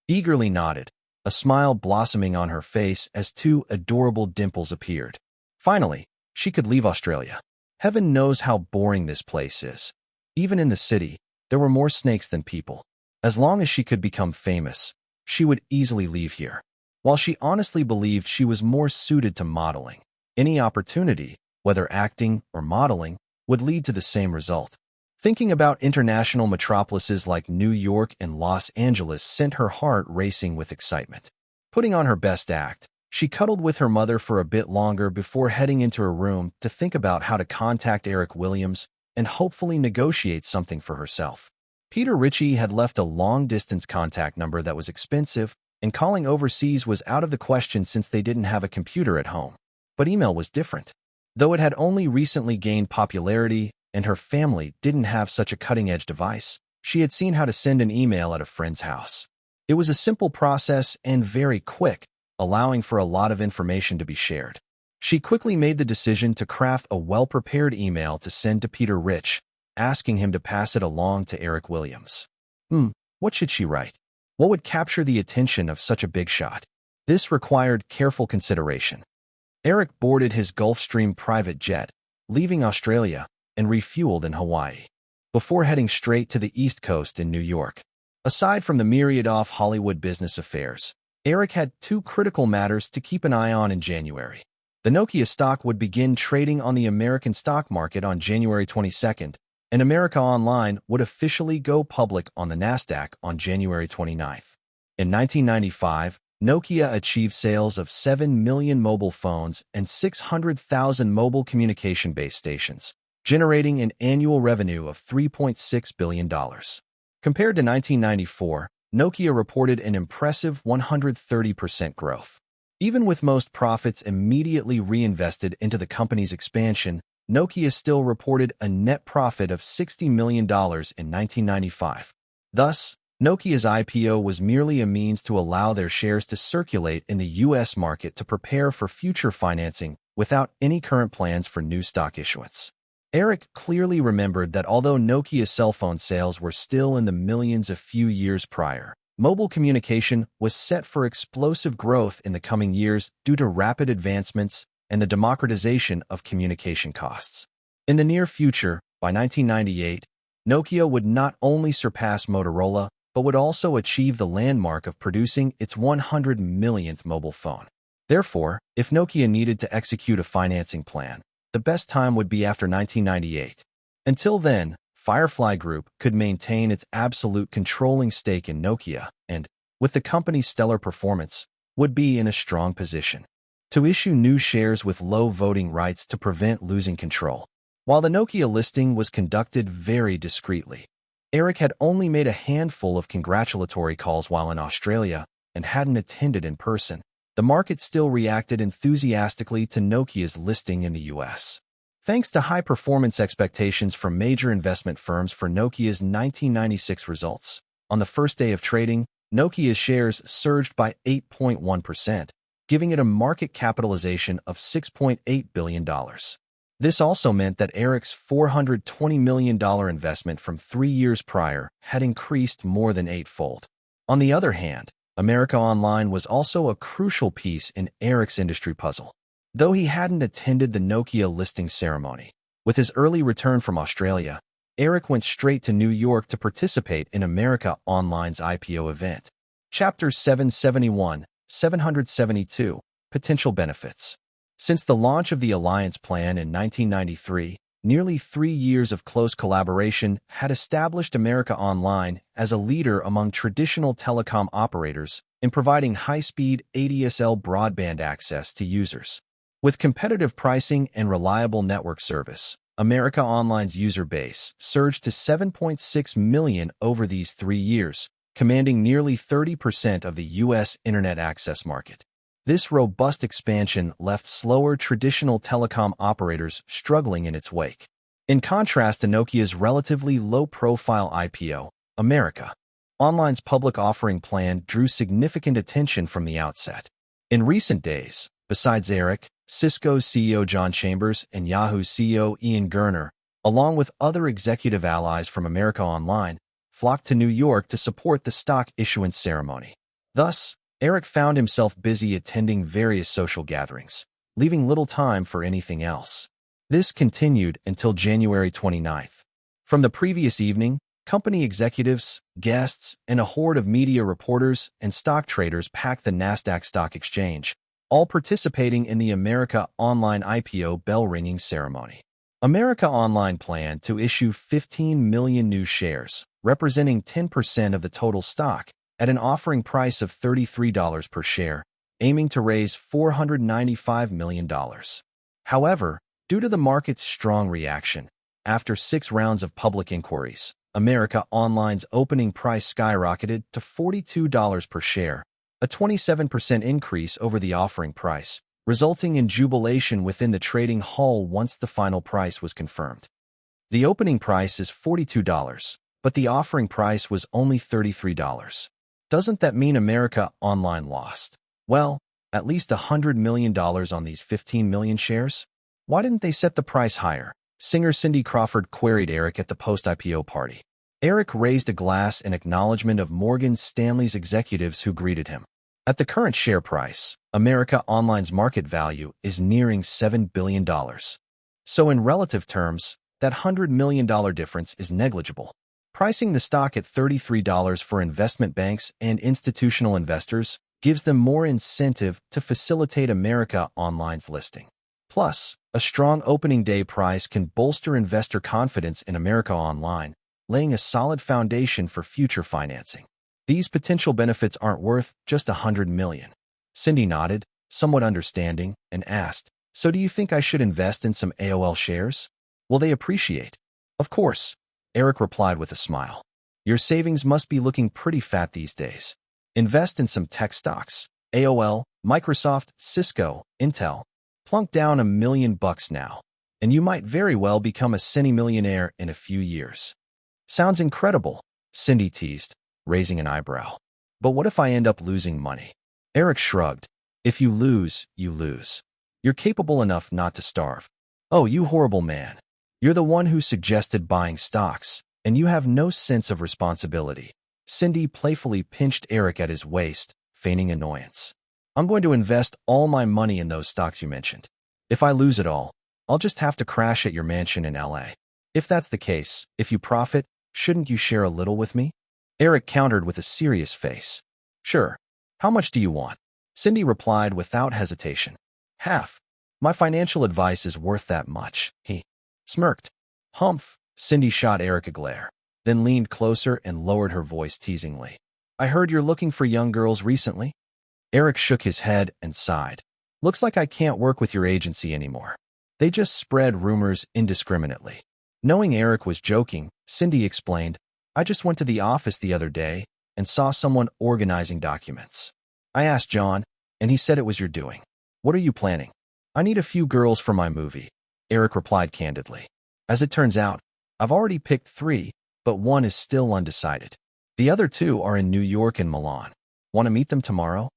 eagerly nodded, a smile blossoming on her face as two adorable dimples appeared. Finally, she could leave Australia. Heaven knows how boring this place is. Even in the city, there were more snakes than people. As long as she could become famous, she would easily leave here. While she honestly believed she was more suited to modeling, any opportunity, whether acting or modeling, would lead to the same result. Thinking about international metropolises like New York and Los Angeles sent her heart racing with excitement. Putting on her best act, she cuddled with her mother for a bit longer before heading into her room to think about how to contact Eric Williams and hopefully negotiate something for herself. Peter Ritchie had left a long-distance contact number that was expensive, and calling overseas was out of the question since they didn't have a computer at home. But email was different. Though it had only recently gained popularity and her family didn't have such a cutting-edge device, she had seen how to send an email at a friend's house. It was a simple process and very quick, allowing for a lot of information to be shared. She quickly made the decision to craft a well-prepared email to send to Peter Rich, asking him to pass it along to Eric Williams. What should she write? What would capture the attention of such a big shot? This required careful consideration. Eric boarded his Gulfstream private jet, leaving Australia, and refueled in Hawaii, before heading straight to the East Coast in New York. Aside from the myriad of Hollywood business affairs, Eric had two critical matters to keep an eye on in January. The Nokia stock would begin trading on the American stock market on January 22nd, and America Online would officially go public on the NASDAQ on January 29th. In 1995, Nokia achieved sales of 7 million mobile phones and 600,000 mobile communication base stations, generating an annual revenue of $3.6 billion. Compared to 1994, Nokia reported an impressive 130% growth. Even with most profits immediately reinvested into the company's expansion, Nokia still reported a net profit of $60 million in 1995. Thus, Nokia's IPO was merely a means to allow their shares to circulate in the U.S. market to prepare for future financing without any current plans for new stock issuance. Eric clearly remembered that although Nokia's cell phone sales were still in the millions a few years prior, mobile communication was set for explosive growth in the coming years due to rapid advancements and the democratization of communication costs. In the near future, by 1998, Nokia would not only surpass Motorola, but would also achieve the landmark of producing its 100 millionth mobile phone. Therefore, if Nokia needed to execute a financing plan, the best time would be after 1998. Until then, Firefly Group could maintain its absolute controlling stake in Nokia and, with the company's stellar performance, would be in a strong position to issue new shares with low voting rights to prevent losing control. While the Nokia listing was conducted very discreetly, Eric had only made a handful of congratulatory calls while in Australia and hadn't attended in person. The market still reacted enthusiastically to Nokia's listing in the U.S. Thanks to high performance expectations from major investment firms for Nokia's 1996 results. On the first day of trading, Nokia's shares surged by 8.1%, giving it a market capitalization of $6.8 billion. This also meant that Eric's $420 million investment from 3 years prior had increased more than eightfold. On the other hand, America Online was also a crucial piece in Eric's industry puzzle. Though he hadn't attended the Nokia listing ceremony, with his early return from Australia, Eric went straight to New York to participate in America Online's IPO event. Chapter 772, Potential Benefits. Since the launch of the Alliance Plan in 1993, nearly 3 years of close collaboration had established America Online as a leader among traditional telecom operators in providing high-speed ADSL broadband access to users. With competitive pricing and reliable network service, America Online's user base surged to 7.6 million over these 3 years, commanding nearly 30% of the U.S. internet access market. This robust expansion left slower traditional telecom operators struggling in its wake. In contrast to Nokia's relatively low-profile IPO, America Online's public offering plan drew significant attention from the outset. In recent days, besides Eric, Cisco's CEO John Chambers and Yahoo's CEO Ian Gerner, along with other executive allies from America Online, flocked to New York to support the stock issuance ceremony. Thus, Eric found himself busy attending various social gatherings, leaving little time for anything else. This continued until January 29th. From the previous evening, company executives, guests, and a horde of media reporters and stock traders packed the Nasdaq Stock Exchange, all participating in the America Online IPO bell-ringing ceremony. America Online planned to issue 15 million new shares, representing 10% of the total stock, at an offering price of $33 per share, aiming to raise $495 million. However, due to the market's strong reaction, after 6 rounds of public inquiries, America Online's opening price skyrocketed to $42 per share, a 27% increase over the offering price, resulting in jubilation within the trading hall once the final price was confirmed. The opening price is $42, but the offering price was only $33. Doesn't that mean America Online lost? Well, at least $100 million on these 15 million shares? Why didn't they set the price higher? Singer Cindy Crawford queried Eric at the post-IPO party. Eric raised a glass in acknowledgement of Morgan Stanley's executives who greeted him. At the current share price, America Online's market value is nearing $7 billion. So in relative terms, that $100 million difference is negligible. Pricing the stock at $33 for investment banks and institutional investors gives them more incentive to facilitate America Online's listing. Plus, a strong opening day price can bolster investor confidence in America Online, laying a solid foundation for future financing. These potential benefits aren't worth just $100 million. Cindy nodded, somewhat understanding, and asked, "So do you think I should invest in some AOL shares? Will they appreciate?" "Of course," Eric replied with a smile. "Your savings must be looking pretty fat these days. Invest in some tech stocks. AOL, Microsoft, Cisco, Intel. Plunk down $1 million now, and you might very well become a centi-millionaire in a few years." "Sounds incredible," Cindy teased, raising an eyebrow. "But what if I end up losing money?" Eric shrugged. "If you lose, you lose. You're capable enough not to starve." "Oh, you horrible man. You're the one who suggested buying stocks, and you have no sense of responsibility." Cindy playfully pinched Eric at his waist, feigning annoyance. "I'm going to invest all my money in those stocks you mentioned. If I lose it all, I'll just have to crash at your mansion in LA. If that's the case, if you profit, shouldn't you share a little with me?" Eric countered with a serious face. "Sure. How much do you want?" Cindy replied without hesitation. "Half. My financial advice is worth that much," he smirked. "Humph." Cindy shot Eric a glare, then leaned closer and lowered her voice teasingly. "I heard you're looking for young girls recently?" Eric shook his head and sighed. "Looks like I can't work with your agency anymore. They just spread rumors indiscriminately." Knowing Eric was joking, Cindy explained, "I just went to the office the other day and saw someone organizing documents. I asked John, and he said it was your doing. What are you planning?" "I need a few girls for my movie," Eric replied candidly. "As it turns out, I've already picked 3, but one is still undecided. The other 2 are in New York and Milan. Want to meet them tomorrow?"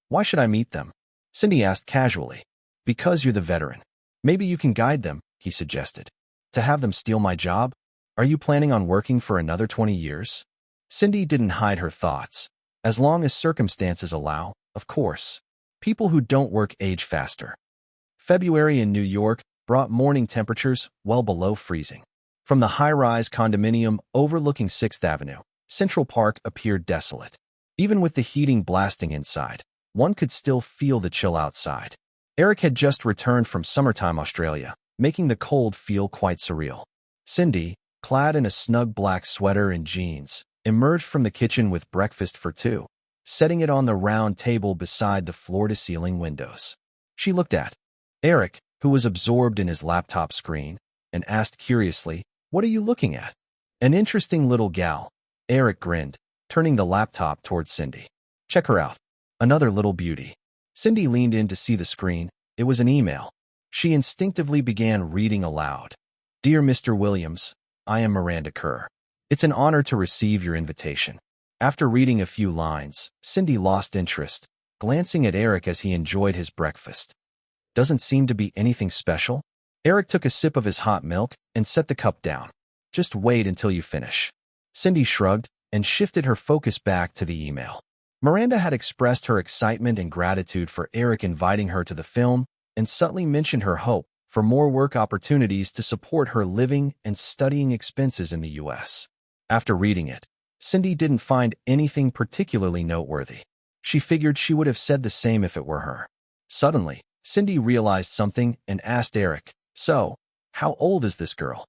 "Why should I meet them?" Cindy asked casually. "Because you're the veteran. Maybe you can guide them," he suggested. "To have them steal my job? Are you planning on working for another 20 years? Cindy didn't hide her thoughts. As long as circumstances allow, of course. People who don't work age faster. February in New York brought morning temperatures well below freezing. From the high-rise condominium overlooking 6th Avenue, Central Park appeared desolate. Even with the heating blasting inside, one could still feel the chill outside. Eric had just returned from summertime Australia, making the cold feel quite surreal. Cindy, clad in a snug black sweater and jeans, emerged from the kitchen with breakfast for 2, setting it on the round table beside the floor-to-ceiling windows. She looked at Eric, who was absorbed in his laptop screen, and asked curiously, "What are you looking at?" "An interesting little gal." Eric grinned, turning the laptop towards Cindy. "Check her out. Another little beauty." Cindy leaned in to see the screen. It was an email. She instinctively began reading aloud. "Dear Mr. Williams, I am Miranda Kerr. It's an honor to receive your invitation." After reading a few lines, Cindy lost interest, glancing at Eric as he enjoyed his breakfast. "Doesn't seem to be anything special." Eric took a sip of his hot milk and set the cup down. "Just wait until you finish." Cindy shrugged and shifted her focus back to the email. Miranda had expressed her excitement and gratitude for Eric inviting her to the film and subtly mentioned her hope for more work opportunities to support her living and studying expenses in the U.S. After reading it, Cindy didn't find anything particularly noteworthy. She figured she would have said the same if it were her. Suddenly, Cindy realized something and asked Eric, "So, how old is this girl?"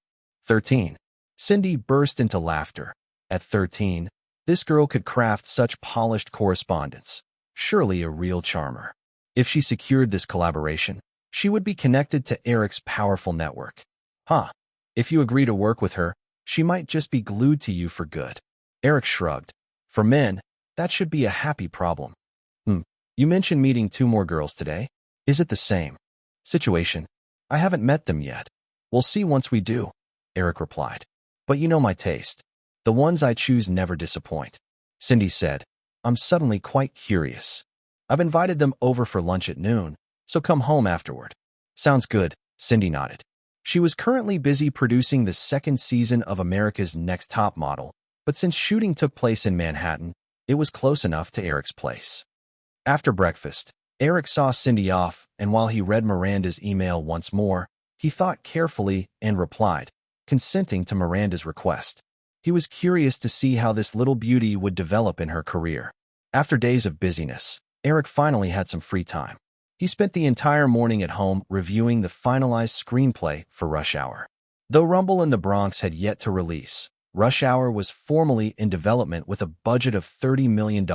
13. Cindy burst into laughter. At 13, this girl could craft such polished correspondence. Surely a real charmer. If she secured this collaboration, she would be connected to Eric's powerful network. Huh. If you agree to work with her, she might just be glued to you for good. Eric shrugged. For men, that should be a happy problem. You mentioned meeting 2 more girls today. Is it the same situation? I haven't met them yet. We'll see once we do, Eric replied. But you know my taste. The ones I choose never disappoint. Cindy said, I'm suddenly quite curious. I've invited them over for lunch at noon, so come home afterward. Sounds good, Cindy nodded. She was currently busy producing the 2nd season of America's Next Top Model, but since shooting took place in Manhattan, it was close enough to Eric's place. After breakfast, Eric saw Cindy off, and while he read Miranda's email once more, he thought carefully and replied, consenting to Miranda's request. He was curious to see how this little beauty would develop in her career. After days of busyness, Eric finally had some free time. He spent the entire morning at home reviewing the finalized screenplay for Rush Hour. Though Rumble in the Bronx had yet to release, Rush Hour was formally in development with a budget of $30 million,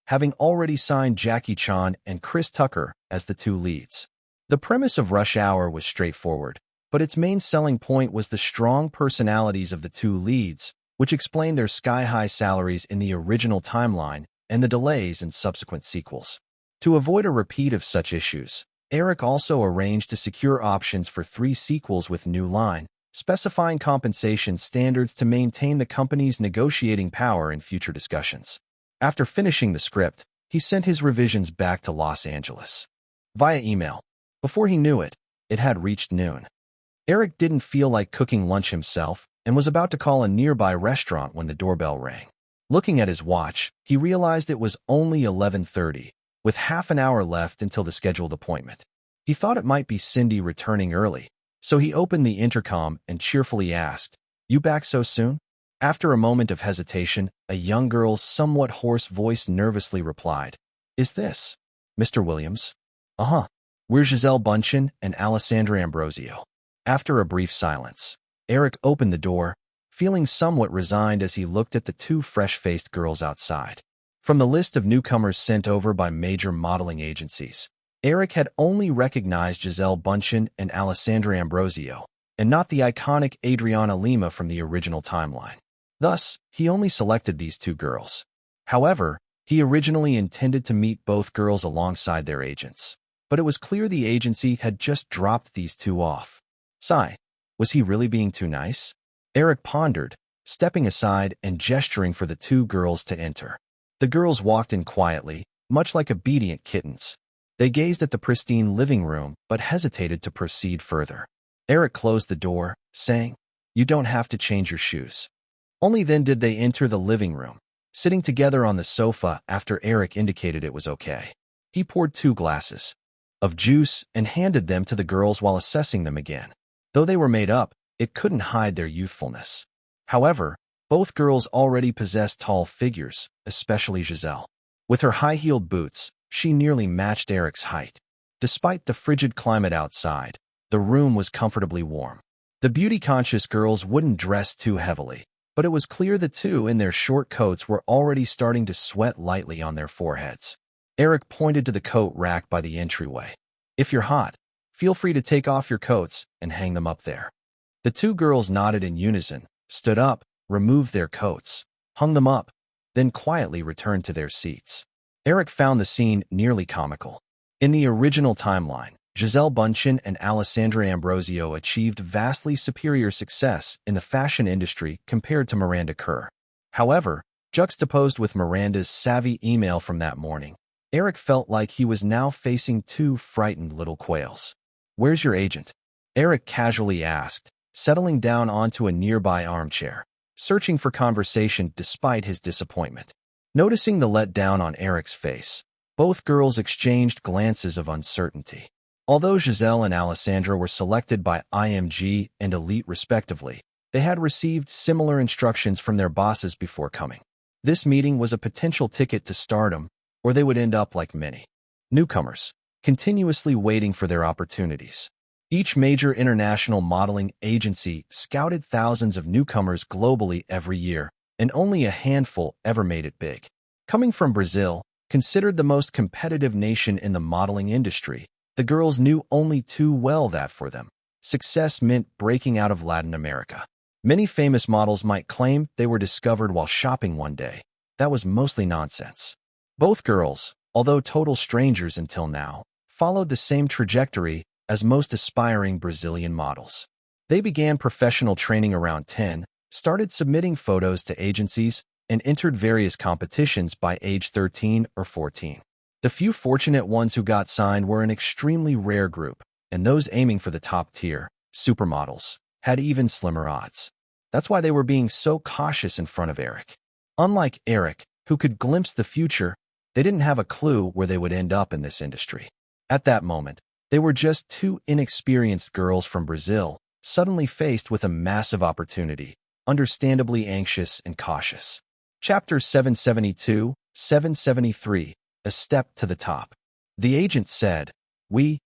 having already signed Jackie Chan and Chris Tucker as the 2 leads. The premise of Rush Hour was straightforward, but its main selling point was the strong personalities of the 2 leads, which explained their sky-high salaries in the original timeline and the delays in subsequent sequels. To avoid a repeat of such issues, Eric also arranged to secure options for 3 sequels with New Line, specifying compensation standards to maintain the company's negotiating power in future discussions. After finishing the script, he sent his revisions back to Los Angeles via email. Before he knew it, it had reached noon. Eric didn't feel like cooking lunch himself and was about to call a nearby restaurant when the doorbell rang. Looking at his watch, he realized it was only 11:30, with half an hour left until the scheduled appointment. He thought it might be Cindy returning early, so he opened the intercom and cheerfully asked, "You back so soon?" After a moment of hesitation, a young girl's somewhat hoarse voice nervously replied, "Is this Mr. Williams?" "Uh-huh. We're Giselle Bundchen and Alessandra Ambrosio." After a brief silence, Eric opened the door, feeling somewhat resigned as he looked at the 2 fresh-faced girls outside. From the list of newcomers sent over by major modeling agencies, Eric had only recognized Giselle Bundchen and Alessandra Ambrosio, and not the iconic Adriana Lima from the original timeline. Thus, he only selected these 2 girls. However, he originally intended to meet both girls alongside their agents, but it was clear the agency had just dropped these 2 off. Sigh, was he really being too nice? Eric pondered, stepping aside and gesturing for the 2 girls to enter. The girls walked in quietly, much like obedient kittens. They gazed at the pristine living room but hesitated to proceed further. Eric closed the door, saying, "You don't have to change your shoes." Only then did they enter the living room, sitting together on the sofa after Eric indicated it was okay. He poured 2 glasses of juice and handed them to the girls while assessing them again. Though they were made up, it couldn't hide their youthfulness. However, both girls already possessed tall figures, especially Giselle. With her high-heeled boots, she nearly matched Eric's height. Despite the frigid climate outside, the room was comfortably warm. The beauty-conscious girls wouldn't dress too heavily, but it was clear the 2 in their short coats were already starting to sweat lightly on their foreheads. Eric pointed to the coat rack by the entryway. "If you're hot, feel free to take off your coats and hang them up there." The 2 girls nodded in unison, stood up, removed their coats, hung them up, then quietly returned to their seats. Eric found the scene nearly comical. In the original timeline, Giselle Bundchen and Alessandra Ambrosio achieved vastly superior success in the fashion industry compared to Miranda Kerr. However, juxtaposed with Miranda's savvy email from that morning, Eric felt like he was now facing 2 frightened little quails. "Where's your agent?" Eric casually asked, settling down onto a nearby armchair, searching for conversation despite his disappointment. Noticing the letdown on Eric's face, both girls exchanged glances of uncertainty. Although Giselle and Alessandra were selected by IMG and Elite respectively, they had received similar instructions from their bosses before coming. This meeting was a potential ticket to stardom, or they would end up like many newcomers, continuously waiting for their opportunities. Each major international modeling agency scouted thousands of newcomers globally every year, and only a handful ever made it big. Coming from Brazil, considered the most competitive nation in the modeling industry, the girls knew only too well that for them, success meant breaking out of Latin America. Many famous models might claim they were discovered while shopping one day. That was mostly nonsense. Both girls, although total strangers until now, followed the same trajectory as most aspiring Brazilian models. They began professional training around 10, started submitting photos to agencies, and entered various competitions by age 13 or 14. The few fortunate ones who got signed were an extremely rare group, and those aiming for the top tier, supermodels, had even slimmer odds. That's why they were being so cautious in front of Eric. Unlike Eric, who could glimpse the future, they didn't have a clue where they would end up in this industry. At that moment, they were just two inexperienced girls from Brazil, suddenly faced with a massive opportunity, understandably anxious and cautious. Chapter 772, 773, A Step to the Top. The agent said, We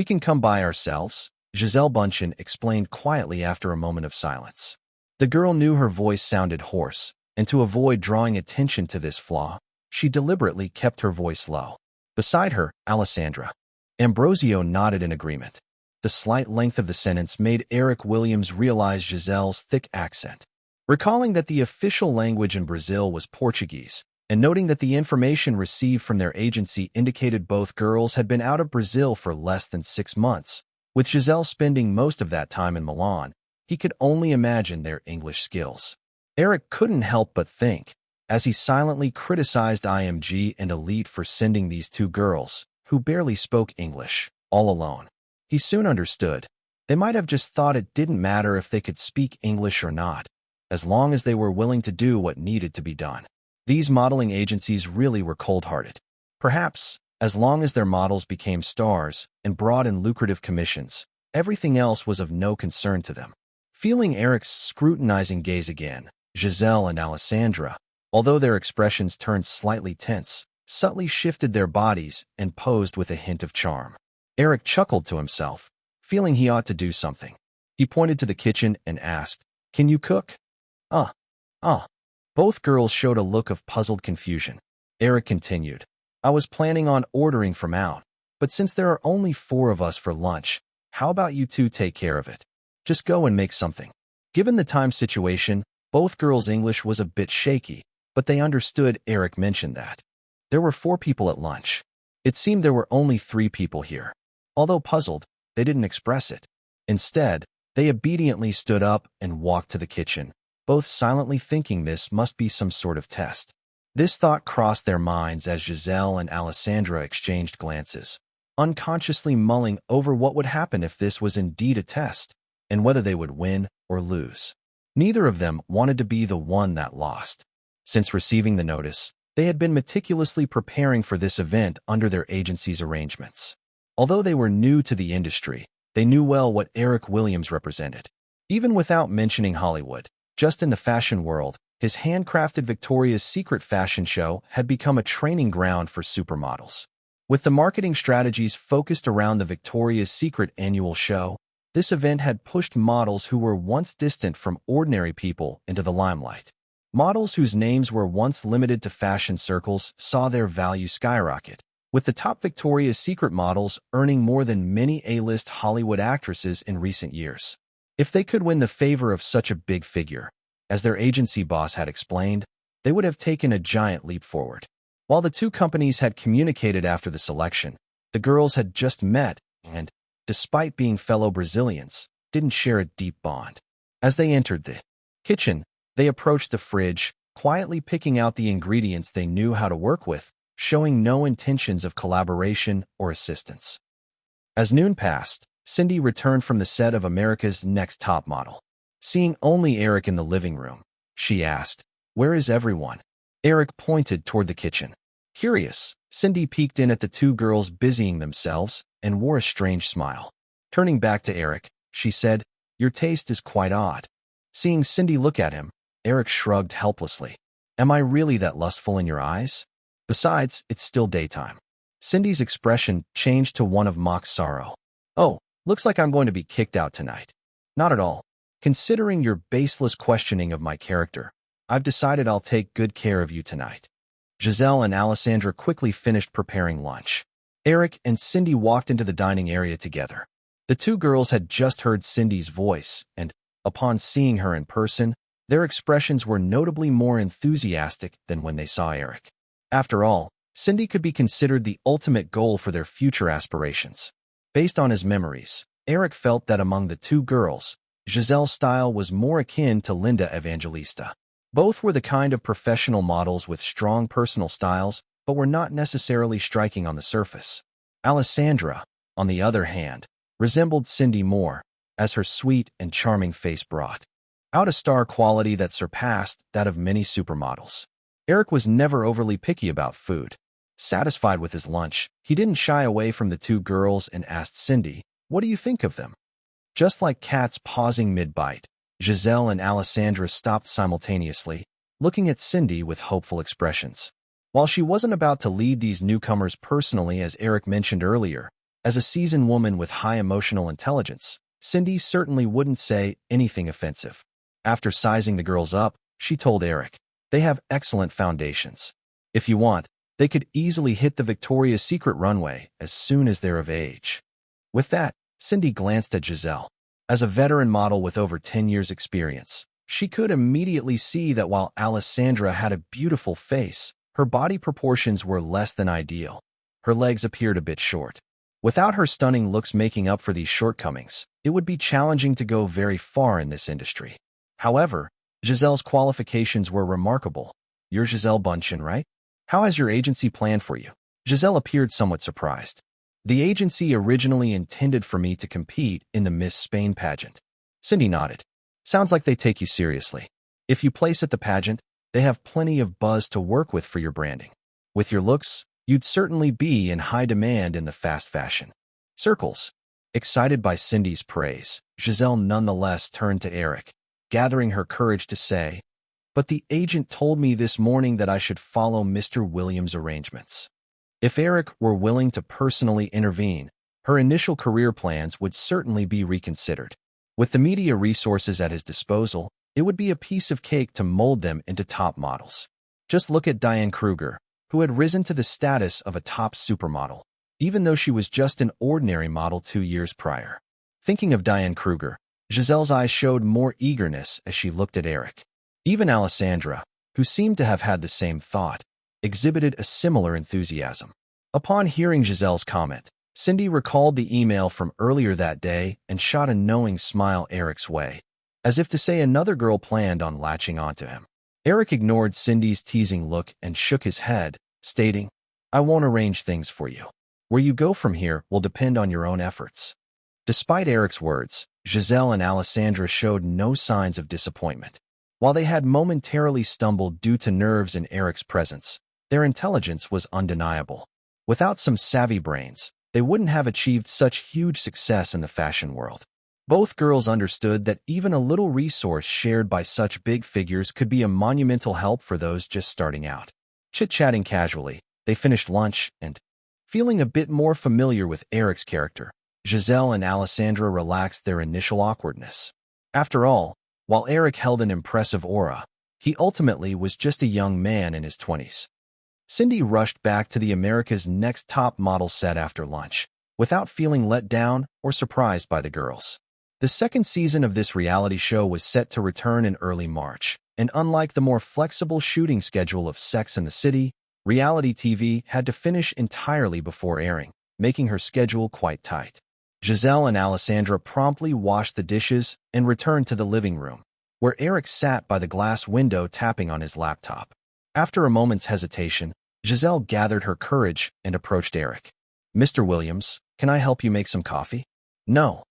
can come by ourselves, Giselle Bündchen explained quietly after a moment of silence. The girl knew her voice sounded hoarse, and to avoid drawing attention to this flaw, she deliberately kept her voice low. Beside her, Alessandra. Ambrosio nodded in agreement. The slight length of the sentence made Eric Williams realize Giselle's thick accent. Recalling that the official language in Brazil was Portuguese, and noting that the information received from their agency indicated both girls had been out of Brazil for less than 6 months, with Giselle spending most of that time in Milan, he could only imagine their English skills. Eric couldn't help but think, as he silently criticized IMG and Elite for sending these two girls, who barely spoke English, all alone. He soon understood. They might have just thought it didn't matter if they could speak English or not, as long as they were willing to do what needed to be done. These modeling agencies really were cold-hearted. Perhaps, as long as their models became stars and brought in lucrative commissions, everything else was of no concern to them. Feeling Eric's scrutinizing gaze again, Giselle and Alessandra, although their expressions turned slightly tense, subtly shifted their bodies and posed with a hint of charm. Eric chuckled to himself, feeling he ought to do something. He pointed to the kitchen and asked, "Can you cook?" Both girls showed a look of puzzled confusion. Eric continued, "I was planning on ordering from out, but since there are only 4 of us for lunch, how about you two take care of it? Just go and make something." Given the time situation, both girls' English was a bit shaky, but they understood Eric mentioned that. There were 4 people at lunch. It seemed there were only 3 people here. Although puzzled, they didn't express it. Instead, they obediently stood up and walked to the kitchen, both silently thinking this must be some sort of test. This thought crossed their minds as Giselle and Alessandra exchanged glances, unconsciously mulling over what would happen if this was indeed a test, and whether they would win or lose. Neither of them wanted to be the one that lost. Since receiving the notice, they had been meticulously preparing for this event under their agency's arrangements. Although they were new to the industry, they knew well what Eric Williams represented. Even without mentioning Hollywood, just in the fashion world, his handcrafted Victoria's Secret fashion show had become a training ground for supermodels. With the marketing strategies focused around the Victoria's Secret annual show, this event had pushed models who were once distant from ordinary people into the limelight. Models whose names were once limited to fashion circles saw their value skyrocket, with the top Victoria's Secret models earning more than many A-list Hollywood actresses in recent years. If they could win the favor of such a big figure, as their agency boss had explained, they would have taken a giant leap forward. While the two companies had communicated after the selection, the girls had just met and, despite being fellow Brazilians, didn't share a deep bond. As they entered the kitchen, they approached the fridge, quietly picking out the ingredients they knew how to work with, showing no intentions of collaboration or assistance. As noon passed, Cindy returned from the set of America's Next Top Model. Seeing only Eric in the living room, she asked, "Where is everyone?" Eric pointed toward the kitchen. Curious, Cindy peeked in at the two girls busying themselves and wore a strange smile. Turning back to Eric, she said, "Your taste is quite odd." Seeing Cindy look at him, Eric shrugged helplessly. "Am I really that lustful in your eyes? Besides, it's still daytime." Cindy's expression changed to one of mock sorrow. "Oh, looks like I'm going to be kicked out tonight." "Not at all. Considering your baseless questioning of my character, I've decided I'll take good care of you tonight." Giselle and Alessandra quickly finished preparing lunch. Eric and Cindy walked into the dining area together. The two girls had just heard Cindy's voice, and, upon seeing her in person, their expressions were notably more enthusiastic than when they saw Eric. After all, Cindy could be considered the ultimate goal for their future aspirations. Based on his memories, Eric felt that among the two girls, Giselle's style was more akin to Linda Evangelista. Both were the kind of professional models with strong personal styles, but were not necessarily striking on the surface. Alessandra, on the other hand, resembled Cindy more, as her sweet and charming face brought out a star quality that surpassed that of many supermodels. Eric was never overly picky about food. Satisfied with his lunch, he didn't shy away from the two girls and asked Cindy, "What do you think of them?" Just like cats pausing mid-bite, Giselle and Alessandra stopped simultaneously, looking at Cindy with hopeful expressions. While she wasn't about to lead these newcomers personally, as Eric mentioned earlier, as a seasoned woman with high emotional intelligence, Cindy certainly wouldn't say anything offensive. After sizing the girls up, she told Eric, "They have excellent foundations. If you want, they could easily hit the Victoria's Secret runway as soon as they're of age." With that, Cindy glanced at Giselle. As a veteran model with over 10 years' experience, she could immediately see that while Alessandra had a beautiful face, her body proportions were less than ideal. Her legs appeared a bit short. Without her stunning looks making up for these shortcomings, it would be challenging to go very far in this industry. However, Giselle's qualifications were remarkable. "You're Giselle Bundchen, right? How has your agency planned for you?" Giselle appeared somewhat surprised. "The agency originally intended for me to compete in the Miss Spain pageant." Cindy nodded. "Sounds like they take you seriously. If you place at the pageant, they have plenty of buzz to work with for your branding. With your looks, you'd certainly be in high demand in the fast fashion circles." Excited by Cindy's praise, Giselle nonetheless turned to Eric, gathering her courage to say, "But the agent told me this morning that I should follow Mr. Williams' arrangements." If Eric were willing to personally intervene, her initial career plans would certainly be reconsidered. With the media resources at his disposal, it would be a piece of cake to mold them into top models. Just look at Diane Kruger, who had risen to the status of a top supermodel, even though she was just an ordinary model 2 years prior. Thinking of Diane Kruger, Giselle's eyes showed more eagerness as she looked at Eric. Even Alessandra, who seemed to have had the same thought, exhibited a similar enthusiasm. Upon hearing Giselle's comment, Cindy recalled the email from earlier that day and shot a knowing smile Eric's way, as if to say another girl planned on latching onto him. Eric ignored Cindy's teasing look and shook his head, stating, "I won't arrange things for you. Where you go from here will depend on your own efforts." Despite Eric's words, Giselle and Alessandra showed no signs of disappointment. While they had momentarily stumbled due to nerves in Eric's presence, their intelligence was undeniable. Without some savvy brains, they wouldn't have achieved such huge success in the fashion world. Both girls understood that even a little resource shared by such big figures could be a monumental help for those just starting out. Chit-chatting casually, they finished lunch and, feeling a bit more familiar with Eric's character, Giselle and Alessandra relaxed their initial awkwardness. After all, while Eric held an impressive aura, he ultimately was just a young man in his 20s. Cindy rushed back to the America's Next Top Model set after lunch, without feeling let down or surprised by the girls. The second season of this reality show was set to return in early March, and unlike the more flexible shooting schedule of Sex and the City, reality TV had to finish entirely before airing, making her schedule quite tight. Giselle and Alessandra promptly washed the dishes and returned to the living room, where Eric sat by the glass window tapping on his laptop. After a moment's hesitation, Giselle gathered her courage and approached Eric. "Mr. Williams, can I help you make some coffee?" "No,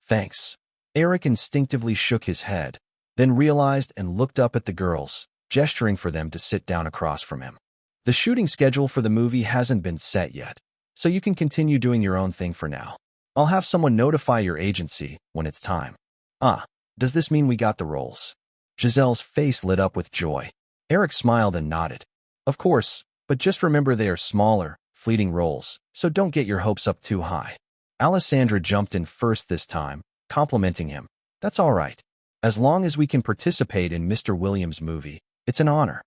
thanks." Eric instinctively shook his head, then realized and looked up at the girls, gesturing for them to sit down across from him. The shooting schedule for the movie hasn't been set yet, so you can continue doing your own thing for now. I'll have someone notify your agency when it's time. Ah, does this mean we got the roles? Giselle's face lit up with joy. Eric smiled and nodded. Of course, but just remember they are smaller, fleeting roles, so don't get your hopes up too high. Alessandra jumped in first this time, complimenting him. That's all right. As long as we can participate in Mr. Williams' movie, it's an honor.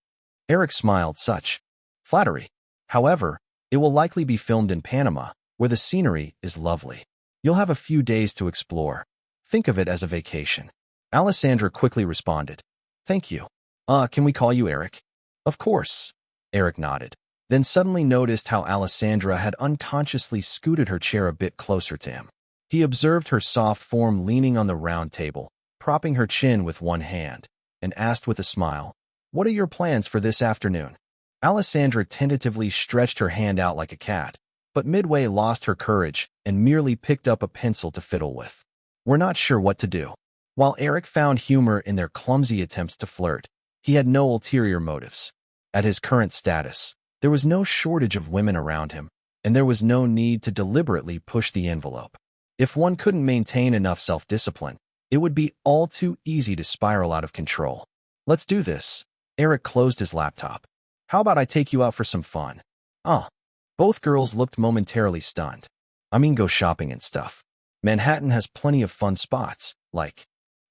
Eric smiled such flattery. However, it will likely be filmed in Panama, where the scenery is lovely. You'll have a few days to explore. Think of it as a vacation. Alessandra quickly responded. Thank you. Can we call you Eric? Of course. Eric nodded, then suddenly noticed how Alessandra had unconsciously scooted her chair a bit closer to him. He observed her soft form leaning on the round table, propping her chin with one hand, and asked with a smile, What are your plans for this afternoon? Alessandra tentatively stretched her hand out like a cat, but midway lost her courage and merely picked up a pencil to fiddle with. We're not sure what to do. While Eric found humor in their clumsy attempts to flirt, he had no ulterior motives. At his current status, there was no shortage of women around him, and there was no need to deliberately push the envelope. If one couldn't maintain enough self-discipline, it would be all too easy to spiral out of control. Let's do this. Eric closed his laptop. How about I take you out for some fun? Both girls looked momentarily stunned. I mean, go shopping and stuff. Manhattan has plenty of fun spots, like...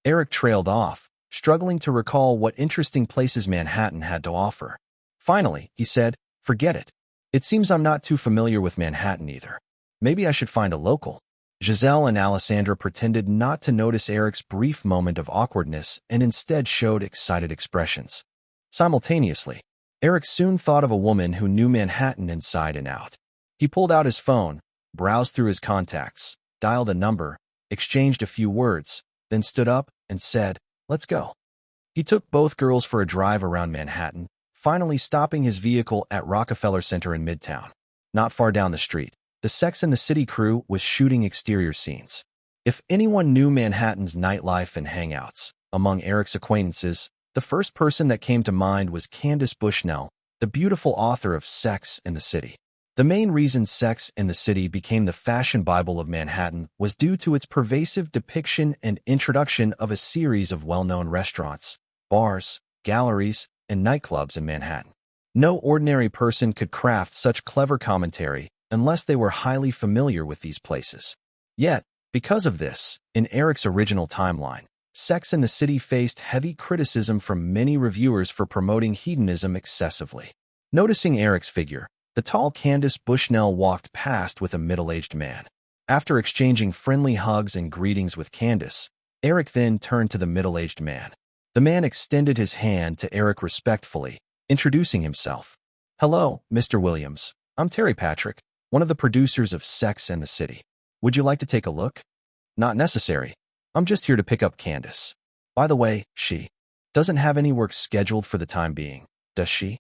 Eric trailed off, struggling to recall what interesting places Manhattan had to offer. Finally, he said, forget it. It seems I'm not too familiar with Manhattan either. Maybe I should find a local. Giselle and Alessandra pretended not to notice Eric's brief moment of awkwardness and instead showed excited expressions. Simultaneously, Eric soon thought of a woman who knew Manhattan inside and out. He pulled out his phone, browsed through his contacts, dialed a number, exchanged a few words, then stood up and said, Let's go. He took both girls for a drive around Manhattan, finally stopping his vehicle at Rockefeller Center in Midtown. Not far down the street, the Sex and the City crew was shooting exterior scenes. If anyone knew Manhattan's nightlife and hangouts, among Eric's acquaintances, the first person that came to mind was Candace Bushnell, the beautiful author of Sex and the City. The main reason Sex and the City became the fashion Bible of Manhattan was due to its pervasive depiction and introduction of a series of well-known restaurants, bars, galleries, and nightclubs in Manhattan. No ordinary person could craft such clever commentary unless they were highly familiar with these places. Yet, because of this, in Eric's original timeline, Sex and the City faced heavy criticism from many reviewers for promoting hedonism excessively. Noticing Eric's figure, the tall Candace Bushnell walked past with a middle-aged man. After exchanging friendly hugs and greetings with Candace, Eric then turned to the middle-aged man. The man extended his hand to Eric respectfully, introducing himself. Hello, Mr. Williams. I'm Terry Patrick, one of the producers of Sex and the City. Would you like to take a look? Not necessary. I'm just here to pick up Candace. By the way, she doesn't have any work scheduled for the time being, does she?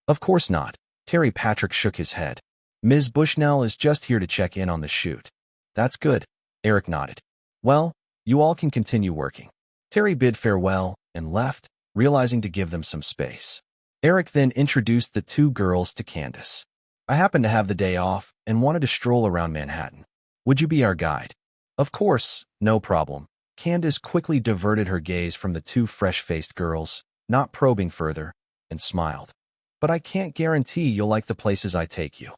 Of course not. Terry Patrick shook his head. Ms. Bushnell is just here to check in on the shoot. That's good. Eric nodded. Well, you all can continue working. Terry bid farewell and left, realizing to give them some space. Eric then introduced the two girls to Candace. I happen to have the day off and wanted to stroll around Manhattan. Would you be our guide? Of course, no problem. Candace quickly diverted her gaze from the two fresh-faced girls, not probing further, and smiled. But I can't guarantee you'll like the places I take you.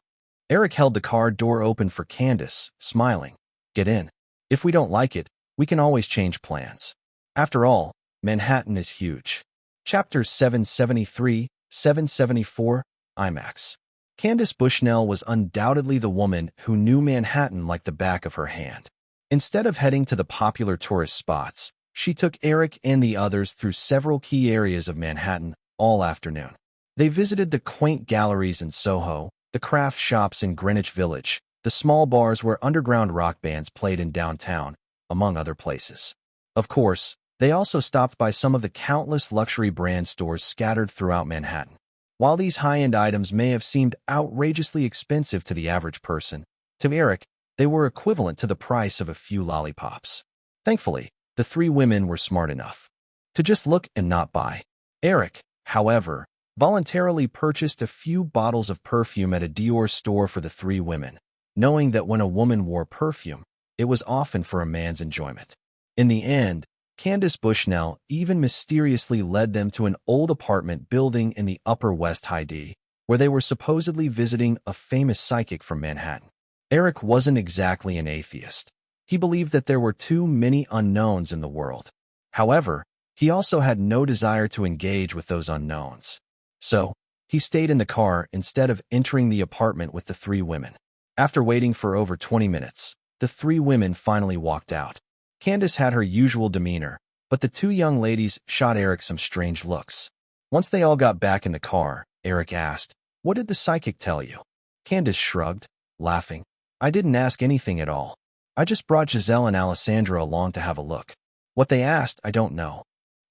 Eric held the car door open for Candace, smiling. Get in. If we don't like it, we can always change plans. After all, Manhattan is huge. Chapter 773, 774, IMAX. Candace Bushnell was undoubtedly the woman who knew Manhattan like the back of her hand. Instead of heading to the popular tourist spots, she took Eric and the others through several key areas of Manhattan all afternoon. They visited the quaint galleries in Soho, the craft shops in Greenwich Village, the small bars where underground rock bands played in downtown, among other places. Of course, they also stopped by some of the countless luxury brand stores scattered throughout Manhattan. While these high-end items may have seemed outrageously expensive to the average person, to Eric, they were equivalent to the price of a few lollipops. Thankfully, the three women were smart enough to just look and not buy. Eric, however, voluntarily purchased a few bottles of perfume at a Dior store for the three women, knowing that when a woman wore perfume, it was often for a man's enjoyment. In the end, Candace Bushnell even mysteriously led them to an old apartment building in the Upper West Side, where they were supposedly visiting a famous psychic from Manhattan. Eric wasn't exactly an atheist. He believed that there were too many unknowns in the world. However, he also had no desire to engage with those unknowns. So, he stayed in the car instead of entering the apartment with the three women. After waiting for over 20 minutes, the three women finally walked out. Candace had her usual demeanor, but the two young ladies shot Eric some strange looks. Once they all got back in the car, Eric asked, "What did the psychic tell you?" Candace shrugged, laughing. "I didn't ask anything at all. I just brought Giselle and Alessandra along to have a look. What they asked, I don't know."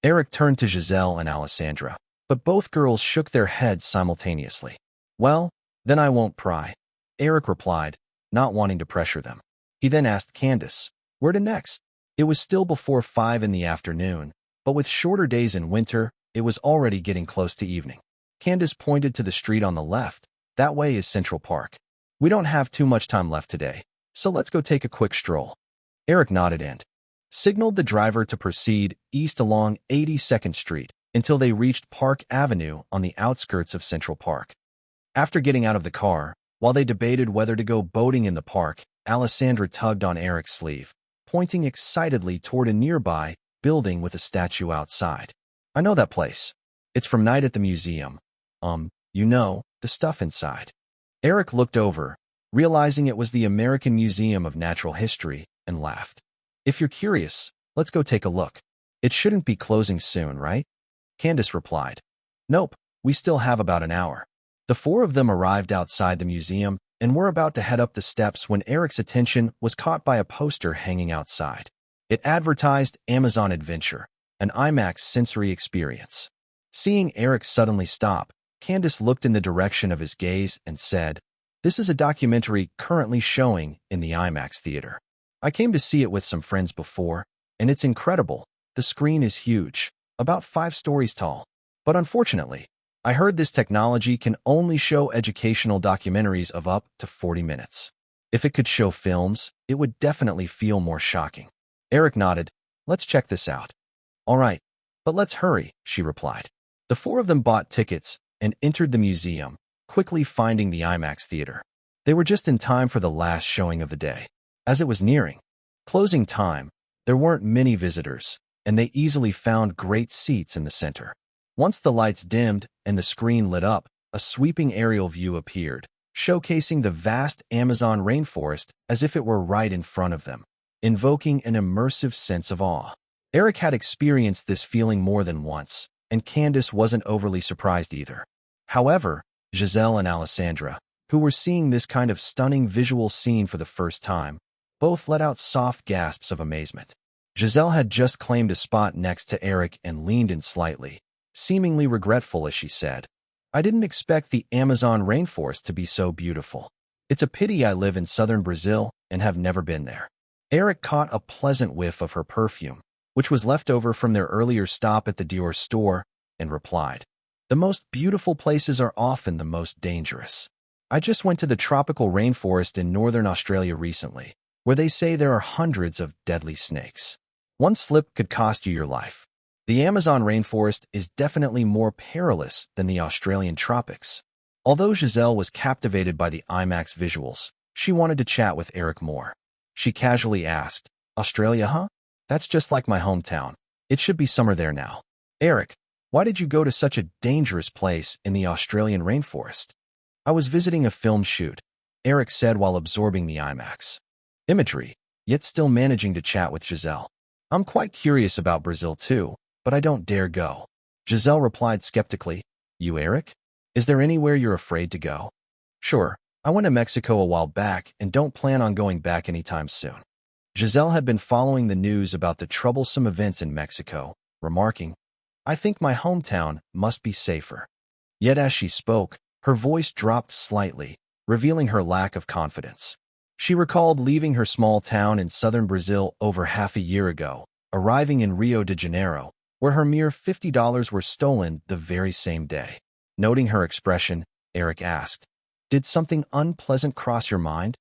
Eric turned to Giselle and Alessandra, but both girls shook their heads simultaneously. "Well, then I won't pry," Eric replied, not wanting to pressure them. He then asked Candace, "Where to next?" It was still before 5 in the afternoon, but with shorter days in winter, it was already getting close to evening. Candace pointed to the street on the left. "That way is Central Park. We don't have too much time left today, so let's go take a quick stroll." Eric nodded and signaled the driver to proceed east along 82nd Street until they reached Park Avenue on the outskirts of Central Park. After getting out of the car, while they debated whether to go boating in the park, Alessandra tugged on Eric's sleeve, pointing excitedly toward a nearby building with a statue outside. "I know that place. It's from Night at the Museum. The stuff inside." Eric looked over, realizing it was the American Museum of Natural History, and laughed. "If you're curious, let's go take a look. It shouldn't be closing soon, right?" Candace replied. "Nope, we still have about an hour." The four of them arrived outside the museum and were about to head up the steps when Eric's attention was caught by a poster hanging outside. It advertised Amazon Adventure, an IMAX sensory experience. Seeing Eric suddenly stop, Candace looked in the direction of his gaze and said, "This is a documentary currently showing in the IMAX theater. I came to see it with some friends before, and it's incredible. The screen is huge, about 5 stories tall. But unfortunately, I heard this technology can only show educational documentaries of up to 40 minutes. If it could show films, it would definitely feel more shocking." Eric nodded. "Let's check this out." "All right, but let's hurry," she replied. The four of them bought tickets and entered the museum, quickly finding the IMAX theater. They were just in time for the last showing of the day. As it was nearing closing time, there weren't many visitors, and they easily found great seats in the center. Once the lights dimmed and the screen lit up, a sweeping aerial view appeared, showcasing the vast Amazon rainforest as if it were right in front of them, invoking an immersive sense of awe. Eric had experienced this feeling more than once, and Candace wasn't overly surprised either. However, Giselle and Alessandra, who were seeing this kind of stunning visual scene for the first time, both let out soft gasps of amazement. Giselle had just claimed a spot next to Eric and leaned in slightly, seemingly regretful as she said, "I didn't expect the Amazon rainforest to be so beautiful. It's a pity I live in southern Brazil and have never been there." Eric caught a pleasant whiff of her perfume, which was left over from their earlier stop at the Dior store, and replied, "The most beautiful places are often the most dangerous. I just went to the tropical rainforest in northern Australia recently, where they say there are hundreds of deadly snakes. One slip could cost you your life. The Amazon rainforest is definitely more perilous than the Australian tropics." Although Giselle was captivated by the IMAX visuals, she wanted to chat with Eric more. She casually asked, "Australia, huh? That's just like my hometown. It should be summer there now." "Eric, why did you go to such a dangerous place in the Australian rainforest?" "I was visiting a film shoot," Eric said while absorbing the IMAX imagery, yet still managing to chat with Giselle. "I'm quite curious about Brazil too, but I don't dare go." Giselle replied skeptically, "You, Eric? Is there anywhere you're afraid to go?" "Sure, I went to Mexico a while back and don't plan on going back anytime soon." Giselle had been following the news about the troublesome events in Mexico, remarking, "I think my hometown must be safer." Yet as she spoke, her voice dropped slightly, revealing her lack of confidence. She recalled leaving her small town in southern Brazil over half a year ago, arriving in Rio de Janeiro, where her mere $50 were stolen the very same day. Noting her expression, Eric asked, "Did something unpleasant cross your mind?"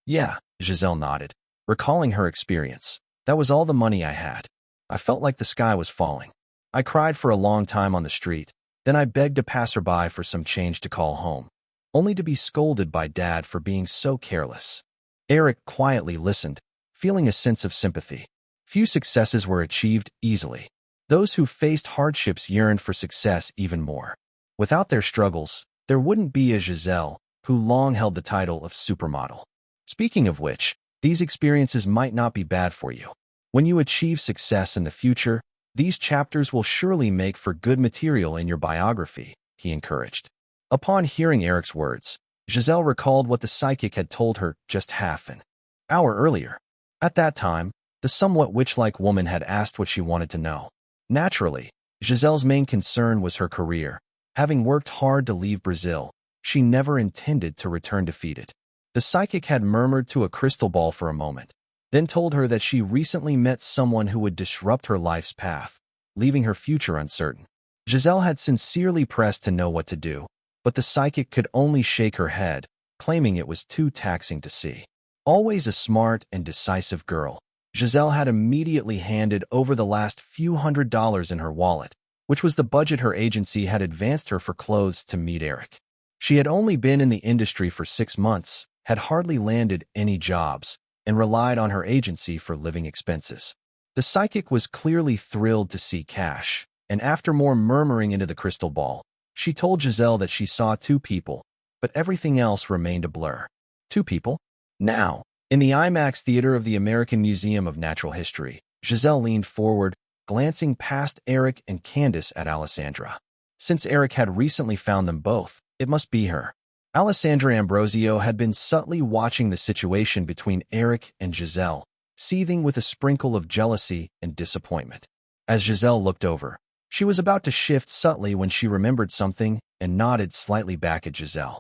"Yeah," Giselle nodded, recalling her experience. "That was all the money I had. I felt like the sky was falling. I cried for a long time on the street. Then I begged a passerby for some change to call home, only to be scolded by Dad for being so careless." Eric quietly listened, feeling a sense of sympathy. Few successes were achieved easily. Those who faced hardships yearned for success even more. Without their struggles, there wouldn't be a Giselle, who long held the title of supermodel. Speaking of which, these experiences might not be bad for you. When you achieve success in the future, these chapters will surely make for good material in your biography, he encouraged. Upon hearing Eric's words, Giselle recalled what the psychic had told her just half an hour earlier. At that time, the somewhat witch-like woman had asked what she wanted to know. Naturally, Giselle's main concern was her career. Having worked hard to leave Brazil, she never intended to return defeated. The psychic had murmured to a crystal ball for a moment, then told her that she recently met someone who would disrupt her life's path, leaving her future uncertain. Giselle had sincerely pressed to know what to do, but the psychic could only shake her head, claiming it was too taxing to see. Always a smart and decisive girl, Giselle had immediately handed over the last few $100s in her wallet, which was the budget her agency had advanced her for clothes to meet Eric. She had only been in the industry for 6 months, had hardly landed any jobs, and relied on her agency for living expenses. The psychic was clearly thrilled to see cash, and after more murmuring into the crystal ball, she told Giselle that she saw 2 people, but everything else remained a blur. 2 people? Now, in the IMAX Theater of the American Museum of Natural History, Giselle leaned forward, glancing past Eric and Candace at Alessandra. Since Eric had recently found them both, it must be her. Alessandra Ambrosio had been subtly watching the situation between Eric and Giselle, seething with a sprinkle of jealousy and disappointment. As Giselle looked over, she was about to shift subtly when she remembered something and nodded slightly back at Giselle.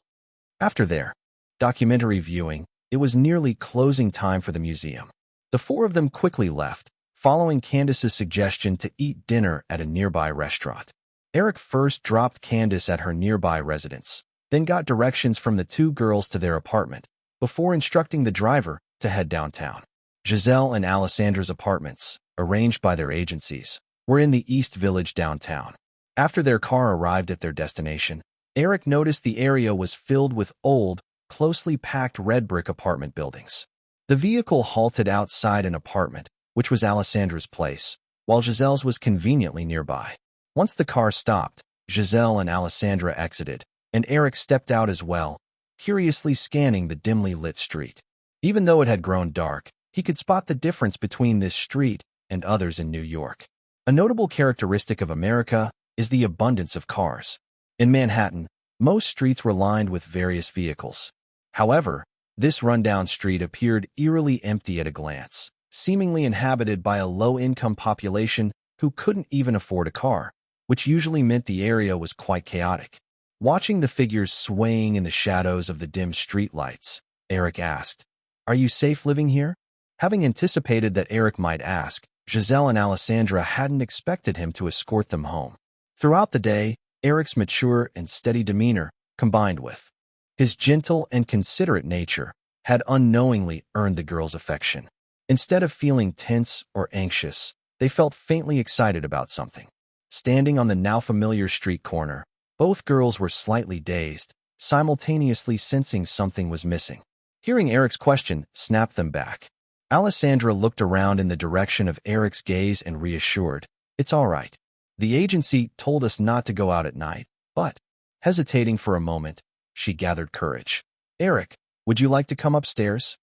After their documentary viewing, it was nearly closing time for the museum. The 4 of them quickly left, following Candace's suggestion to eat dinner at a nearby restaurant. Eric first dropped Candace at her nearby residence, then got directions from the 2 girls to their apartment, before instructing the driver to head downtown. Giselle and Alessandra's apartments, arranged by their agencies, were in the East Village downtown. After their car arrived at their destination, Eric noticed the area was filled with old, closely packed red brick apartment buildings. The vehicle halted outside an apartment, which was Alessandra's place, while Giselle's was conveniently nearby. Once the car stopped, Giselle and Alessandra exited, and Eric stepped out as well, curiously scanning the dimly lit street. Even though it had grown dark, he could spot the difference between this street and others in New York. A notable characteristic of America is the abundance of cars. In Manhattan, most streets were lined with various vehicles. However, this rundown street appeared eerily empty at a glance, seemingly inhabited by a low-income population who couldn't even afford a car, which usually meant the area was quite chaotic. Watching the figures swaying in the shadows of the dim streetlights, Eric asked, "Are you safe living here?" Having anticipated that Eric might ask, Giselle and Alessandra hadn't expected him to escort them home. Throughout the day, Eric's mature and steady demeanor, combined with his gentle and considerate nature, had unknowingly earned the girls' affection. Instead of feeling tense or anxious, they felt faintly excited about something. Standing on the now familiar street corner, both girls were slightly dazed, simultaneously sensing something was missing. Hearing Eric's question snapped them back. Alessandra looked around in the direction of Eric's gaze and reassured, "It's all right. The agency told us not to go out at night, but..." Hesitating for a moment, she gathered courage. "Eric, would you like to come upstairs?"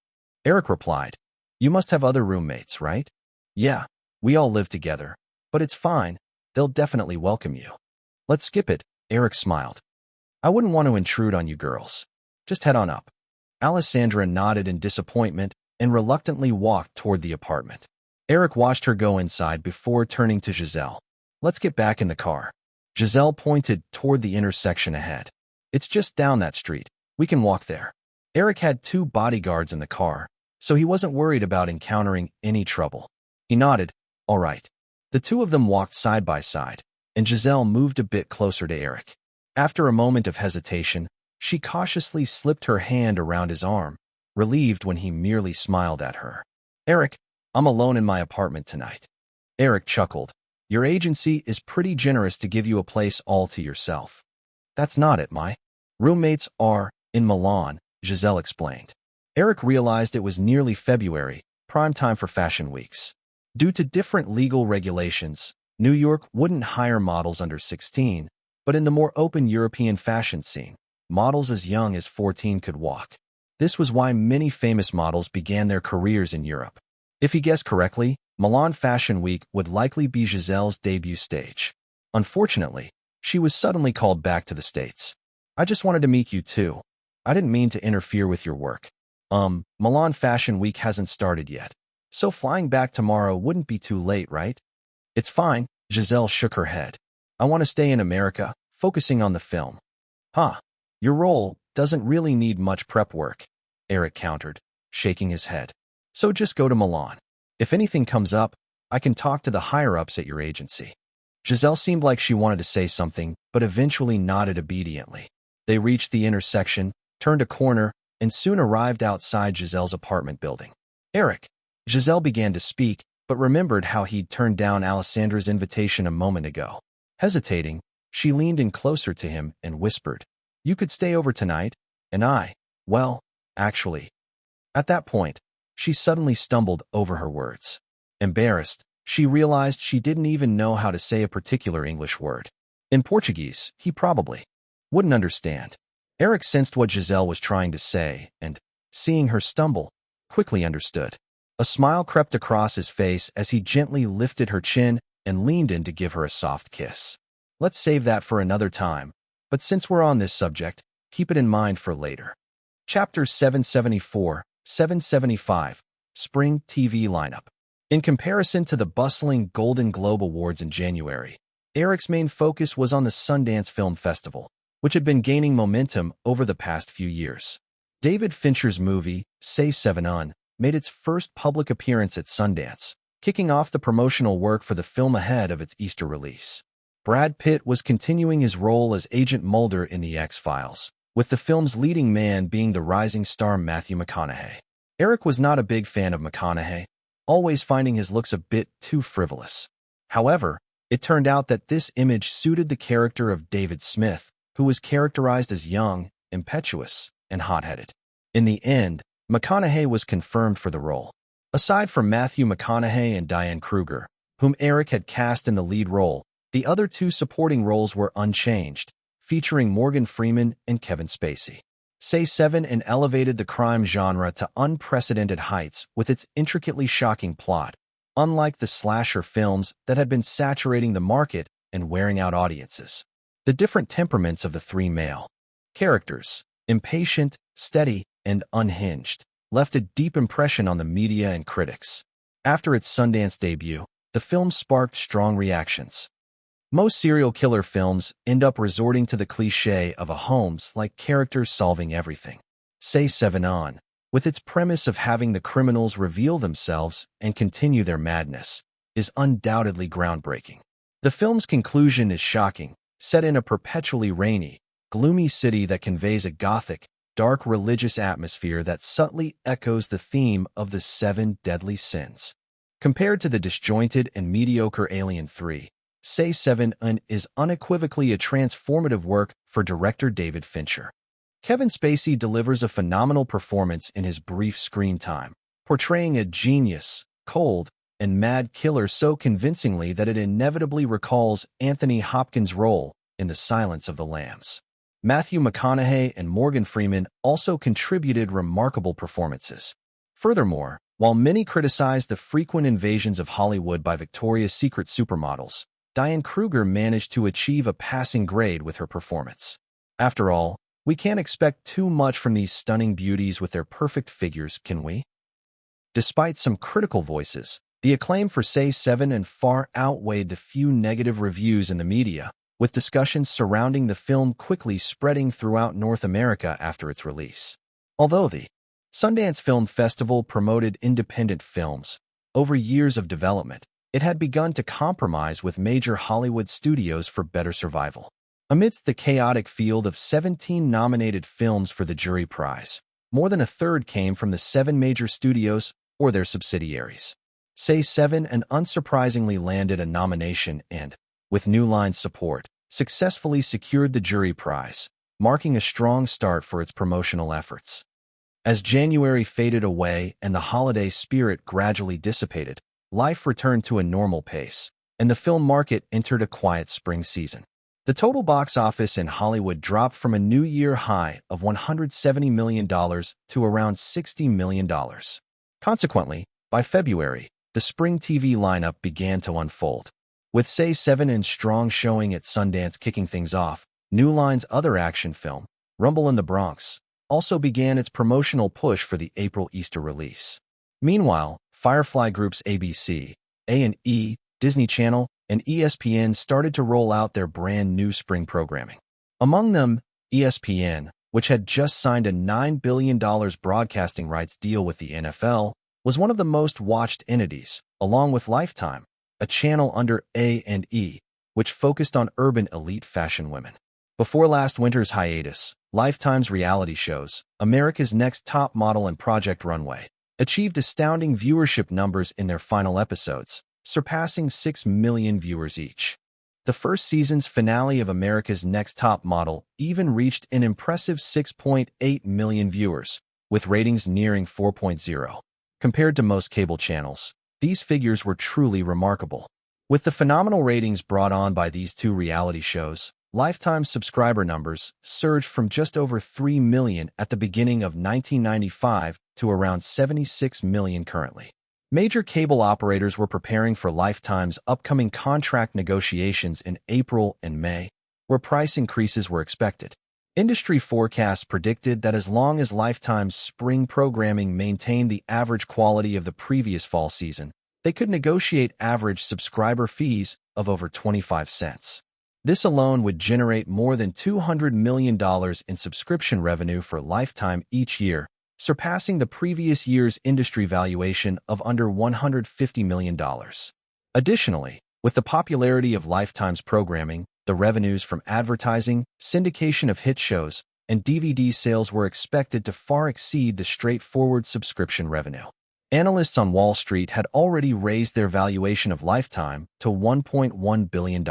Eric replied, "You must have other roommates, right?" "Yeah, we all live together, but it's fine. They'll definitely welcome you." "Let's skip it," Eric smiled. "I wouldn't want to intrude on you girls. Just head on up." Alessandra nodded in disappointment and reluctantly walked toward the apartment. Eric watched her go inside before turning to Giselle. "Let's get back in the car." Giselle pointed toward the intersection ahead. "It's just down that street. We can walk there." Eric had 2 bodyguards in the car, so he wasn't worried about encountering any trouble. He nodded, "All right." The two of them walked side by side, and Giselle moved a bit closer to Eric. After a moment of hesitation, she cautiously slipped her hand around his arm, relieved when he merely smiled at her. Eric, I'm alone in my apartment tonight. Eric chuckled. Your agency is pretty generous to give you a place all to yourself. That's not it, my roommates are in Milan, Giselle explained. Eric realized it was nearly February, prime time for fashion weeks. Due to different legal regulations, New York wouldn't hire models under 16, but in the more open European fashion scene, models as young as 14 could walk. This was why many famous models began their careers in Europe. If he guessed correctly, Milan Fashion Week would likely be Giselle's debut stage. Unfortunately, she was suddenly called back to the States. I just wanted to meet you too. I didn't mean to interfere with your work. Milan Fashion Week hasn't started yet, so flying back tomorrow wouldn't be too late, right? It's fine, Giselle shook her head. I want to stay in America, focusing on the film. Your role doesn't really need much prep work, Eric countered, shaking his head. So just go to Milan. If anything comes up, I can talk to the higher-ups at your agency. Giselle seemed like she wanted to say something, but eventually nodded obediently. They reached the intersection, turned a corner, and soon arrived outside Giselle's apartment building. Eric. Giselle began to speak, but remembered how he'd turned down Alessandra's invitation a moment ago. Hesitating, she leaned in closer to him and whispered, You could stay over tonight, and actually. At that point, she suddenly stumbled over her words. Embarrassed, she realized she didn't even know how to say a particular English word. In Portuguese, he probably wouldn't understand. Eric sensed what Giselle was trying to say and, seeing her stumble, quickly understood. A smile crept across his face as he gently lifted her chin and leaned in to give her a soft kiss. Let's save that for another time, but since we're on this subject, keep it in mind for later. Chapter 775, Spring TV Lineup. In comparison to the bustling Golden Globe Awards in January, Eric's main focus was on the Sundance Film Festival, which had been gaining momentum over the past few years. David Fincher's movie, Say Seven On, made its first public appearance at Sundance, kicking off the promotional work for the film ahead of its Easter release. Brad Pitt was continuing his role as Agent Mulder in The X-Files, with the film's leading man being the rising star Matthew McConaughey. Eric was not a big fan of McConaughey, always finding his looks a bit too frivolous. However, it turned out that this image suited the character of David Smith, who was characterized as young, impetuous, and hot-headed. In the end, McConaughey was confirmed for the role. Aside from Matthew McConaughey and Diane Kruger, whom Eric had cast in the lead role, the other two supporting roles were unchanged, featuring Morgan Freeman and Kevin Spacey. Say Seven and elevated the crime genre to unprecedented heights with its intricately shocking plot, unlike the slasher films that had been saturating the market and wearing out audiences. The different temperaments of the three male characters, impatient, steady, and unhinged, left a deep impression on the media and critics. After its Sundance debut, the film sparked strong reactions. Most serial killer films end up resorting to the cliché of a Holmes-like character solving everything. Say Seven On, with its premise of having the criminals reveal themselves and continue their madness, is undoubtedly groundbreaking. The film's conclusion is shocking, set in a perpetually rainy, gloomy city that conveys a gothic, dark religious atmosphere that subtly echoes the theme of the seven deadly sins. Compared to the disjointed and mediocre Alien 3, Say Seven is unequivocally a transformative work for director David Fincher. Kevin Spacey delivers a phenomenal performance in his brief screen time, portraying a genius, cold, and mad killer so convincingly that it inevitably recalls Anthony Hopkins' role in The Silence of the Lambs. Matthew McConaughey and Morgan Freeman also contributed remarkable performances. Furthermore, while many criticized the frequent invasions of Hollywood by Victoria's Secret supermodels, Diane Kruger managed to achieve a passing grade with her performance. After all, we can't expect too much from these stunning beauties with their perfect figures, can we? Despite some critical voices, the acclaim for Say Seven and far outweighed the few negative reviews in the media, with discussions surrounding the film quickly spreading throughout North America after its release. Although the Sundance Film Festival promoted independent films, over years of development, it had begun to compromise with major Hollywood studios for better survival. Amidst the chaotic field of 17 nominated films for the jury prize, more than a third came from the 7 major studios or their subsidiaries. Say 7 and unsurprisingly landed a nomination and, with New Line's support, successfully secured the jury prize, marking a strong start for its promotional efforts. As January faded away and the holiday spirit gradually dissipated, life returned to a normal pace, and the film market entered a quiet spring season. The total box office in Hollywood dropped from a New Year high of $170 million to around $60 million. Consequently, by February, the spring TV lineup began to unfold. With Say 7 and Strong showing at Sundance kicking things off, New Line's other action film, Rumble in the Bronx, also began its promotional push for the April Easter release. Meanwhile, Firefly Group's ABC, A&E, Disney Channel, and ESPN started to roll out their brand new spring programming. Among them, ESPN, which had just signed a $9 billion broadcasting rights deal with the NFL, was one of the most watched entities, along with Lifetime, a channel under A&E, which focused on urban elite fashion women. Before last winter's hiatus, Lifetime's reality shows, America's Next Top Model and Project Runway, achieved astounding viewership numbers in their final episodes, surpassing 6 million viewers each. The first season's finale of America's Next Top Model even reached an impressive 6.8 million viewers, with ratings nearing 4.0. Compared to most cable channels, these figures were truly remarkable. With the phenomenal ratings brought on by these two reality shows, Lifetime subscriber numbers surged from just over 3 million at the beginning of 1995 to around 76 million currently. Major cable operators were preparing for Lifetime's upcoming contract negotiations in April and May, where price increases were expected. Industry forecasts predicted that as long as Lifetime's spring programming maintained the average quality of the previous fall season, they could negotiate average subscriber fees of over 25 cents. This alone would generate more than $200 million in subscription revenue for Lifetime each year, surpassing the previous year's industry valuation of under $150 million. Additionally, with the popularity of Lifetime's programming, the revenues from advertising, syndication of hit shows, and DVD sales were expected to far exceed the straightforward subscription revenue. Analysts on Wall Street had already raised their valuation of Lifetime to $1.1 billion.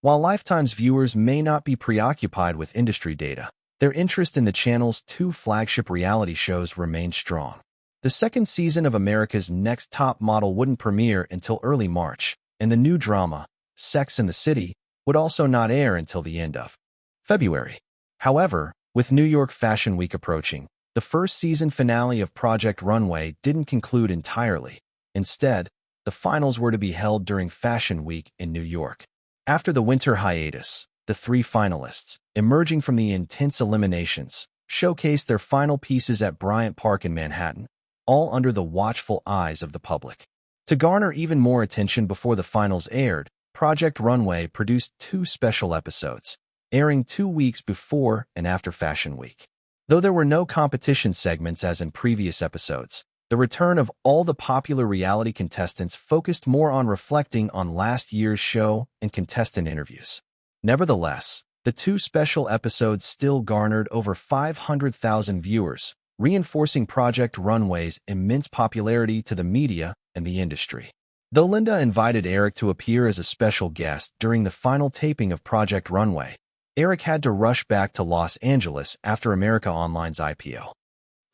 While Lifetime's viewers may not be preoccupied with industry data, their interest in the channel's 2 flagship reality shows remained strong. The second season of America's Next Top Model wouldn't premiere until early March, and the new drama, Sex and the City, would also not air until the end of February. However, with New York Fashion Week approaching, the first season finale of Project Runway didn't conclude entirely. Instead, the finals were to be held during Fashion Week in New York. After the winter hiatus, the 3 finalists, emerging from the intense eliminations, showcased their final pieces at Bryant Park in Manhattan, all under the watchful eyes of the public. To garner even more attention before the finals aired, Project Runway produced 2 special episodes, airing 2 weeks before and after Fashion Week. Though there were no competition segments as in previous episodes, the return of all the popular reality contestants focused more on reflecting on last year's show and contestant interviews. Nevertheless, the 2 special episodes still garnered over 500,000 viewers, reinforcing Project Runway's immense popularity to the media and the industry. Though Linda invited Eric to appear as a special guest during the final taping of Project Runway, Eric had to rush back to Los Angeles after America Online's IPO.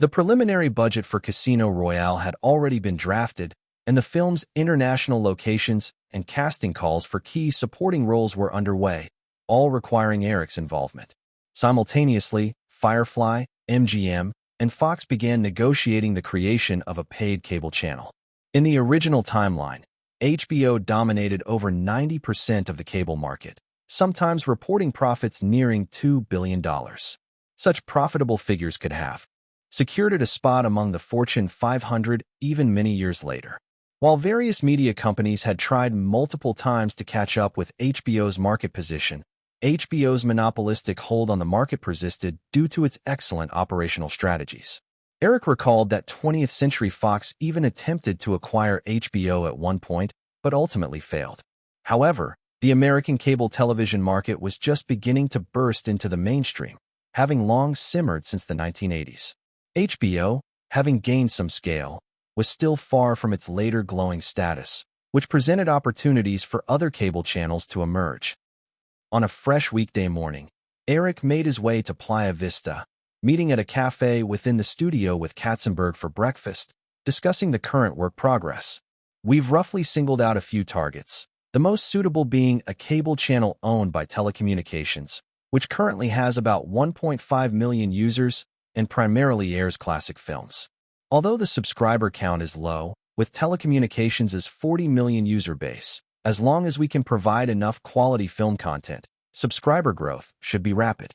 The preliminary budget for Casino Royale had already been drafted, and the film's international locations and casting calls for key supporting roles were underway, all requiring Eric's involvement. Simultaneously, Firefly, MGM, and Fox began negotiating the creation of a paid cable channel. In the original timeline, HBO dominated over 90% of the cable market, sometimes reporting profits nearing $2 billion. Such profitable figures could have secured it a spot among the Fortune 500 even many years later. While various media companies had tried multiple times to catch up with HBO's market position, HBO's monopolistic hold on the market persisted due to its excellent operational strategies. Eric recalled that 20th Century Fox even attempted to acquire HBO at one point, but ultimately failed. However, the American cable television market was just beginning to burst into the mainstream, having long simmered since the 1980s. HBO, having gained some scale, was still far from its later glowing status, which presented opportunities for other cable channels to emerge. On a fresh weekday morning, Eric made his way to Playa Vista, meeting at a cafe within the studio with Katzenberg for breakfast, discussing the current work progress. We've roughly singled out a few targets, the most suitable being a cable channel owned by Telecommunications, which currently has about 1.5 million users and primarily airs classic films. Although the subscriber count is low, with Telecommunications' 40 million user base, as long as we can provide enough quality film content, subscriber growth should be rapid.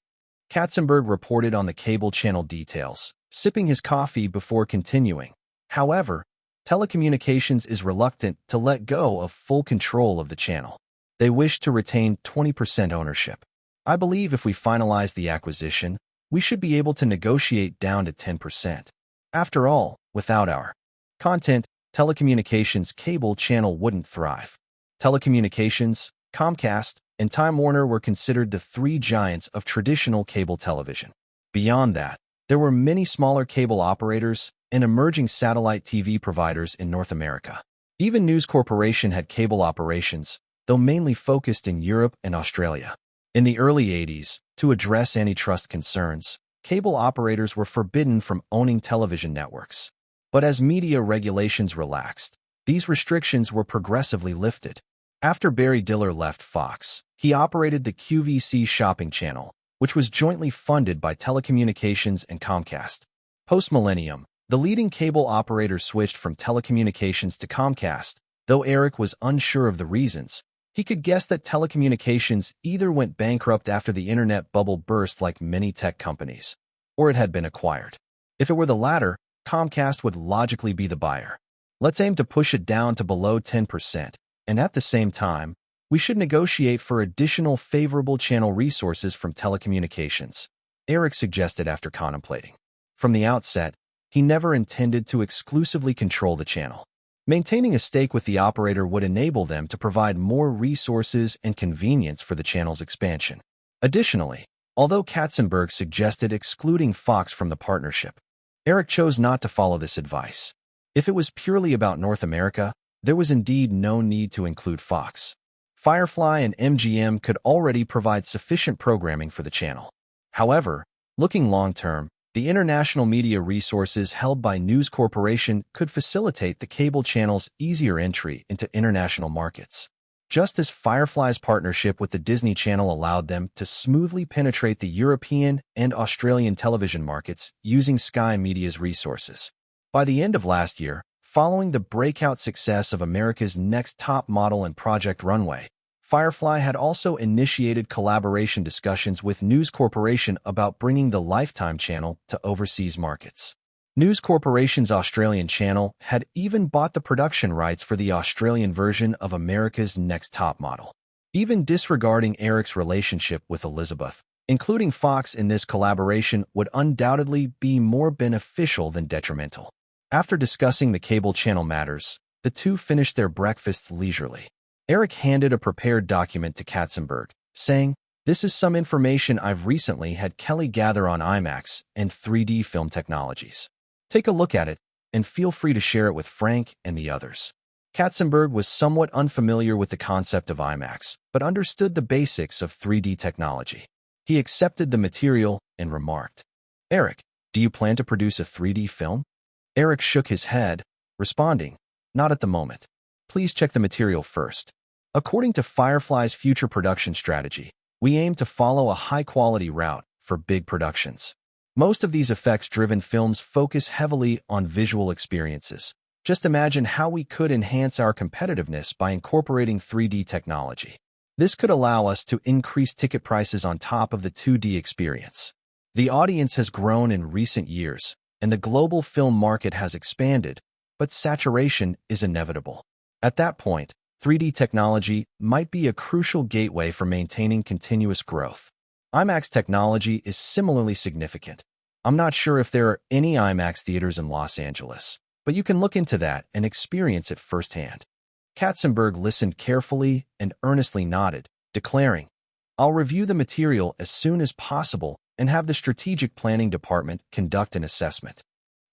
Katzenberg reported on the cable channel details, sipping his coffee before continuing. However, Telecommunications is reluctant to let go of full control of the channel. They wish to retain 20% ownership. I believe if we finalize the acquisition, we should be able to negotiate down to 10%. After all, without our content, Telecommunications cable channel wouldn't thrive. Telecommunications, Comcast, and Time Warner were considered the three giants of traditional cable television. Beyond that, there were many smaller cable operators and emerging satellite TV providers in North America. Even News Corporation had cable operations, though mainly focused in Europe and Australia. In the early 80s, to address antitrust concerns, cable operators were forbidden from owning television networks. But as media regulations relaxed, these restrictions were progressively lifted. After Barry Diller left Fox, he operated the QVC shopping channel, which was jointly funded by Telecommunications and Comcast. Post-millennium, the leading cable operator switched from Telecommunications to Comcast. Though Eric was unsure of the reasons, he could guess that Telecommunications either went bankrupt after the internet bubble burst like many tech companies, or it had been acquired. If it were the latter, Comcast would logically be the buyer. Let's aim to push it down to below 10%, and at the same time, we should negotiate for additional favorable channel resources from Telecommunications, Eric suggested after contemplating. From the outset, he never intended to exclusively control the channel. Maintaining a stake with the operator would enable them to provide more resources and convenience for the channel's expansion. Additionally, although Katzenberg suggested excluding Fox from the partnership, Eric chose not to follow this advice. If it was purely about North America, there was indeed no need to include Fox. Firefly and MGM could already provide sufficient programming for the channel. However, looking long-term, the international media resources held by News Corporation could facilitate the cable channel's easier entry into international markets. Just as Firefly's partnership with the Disney Channel allowed them to smoothly penetrate the European and Australian television markets using Sky Media's resources. By the end of last year, following the breakout success of America's Next Top Model and Project Runway, Firefly had also initiated collaboration discussions with News Corporation about bringing the Lifetime channel to overseas markets. News Corporation's Australian channel had even bought the production rights for the Australian version of America's Next Top Model. Even disregarding Eric's relationship with Elizabeth, including Fox in this collaboration would undoubtedly be more beneficial than detrimental. After discussing the cable channel matters, the two finished their breakfasts leisurely. Eric handed a prepared document to Katzenberg, saying, "This is some information I've recently had Kelly gather on IMAX and 3D film technologies. Take a look at it, and feel free to share it with Frank and the others." Katzenberg was somewhat unfamiliar with the concept of IMAX, but understood the basics of 3D technology. He accepted the material and remarked, "Eric, do you plan to produce a 3D film?" Eric shook his head, responding, "Not at the moment. Please check the material first." According to Firefly's future production strategy, we aim to follow a high-quality route for big productions. Most of these effects-driven films focus heavily on visual experiences. Just imagine how we could enhance our competitiveness by incorporating 3D technology. This could allow us to increase ticket prices on top of the 2D experience. The audience has grown in recent years, and the global film market has expanded, but saturation is inevitable. At that point, 3D technology might be a crucial gateway for maintaining continuous growth. IMAX technology is similarly significant. I'm not sure if there are any IMAX theaters in Los Angeles, but you can look into that and experience it firsthand. Katzenberg listened carefully and earnestly nodded, declaring, "I'll review the material as soon as possible and have the strategic planning department conduct an assessment."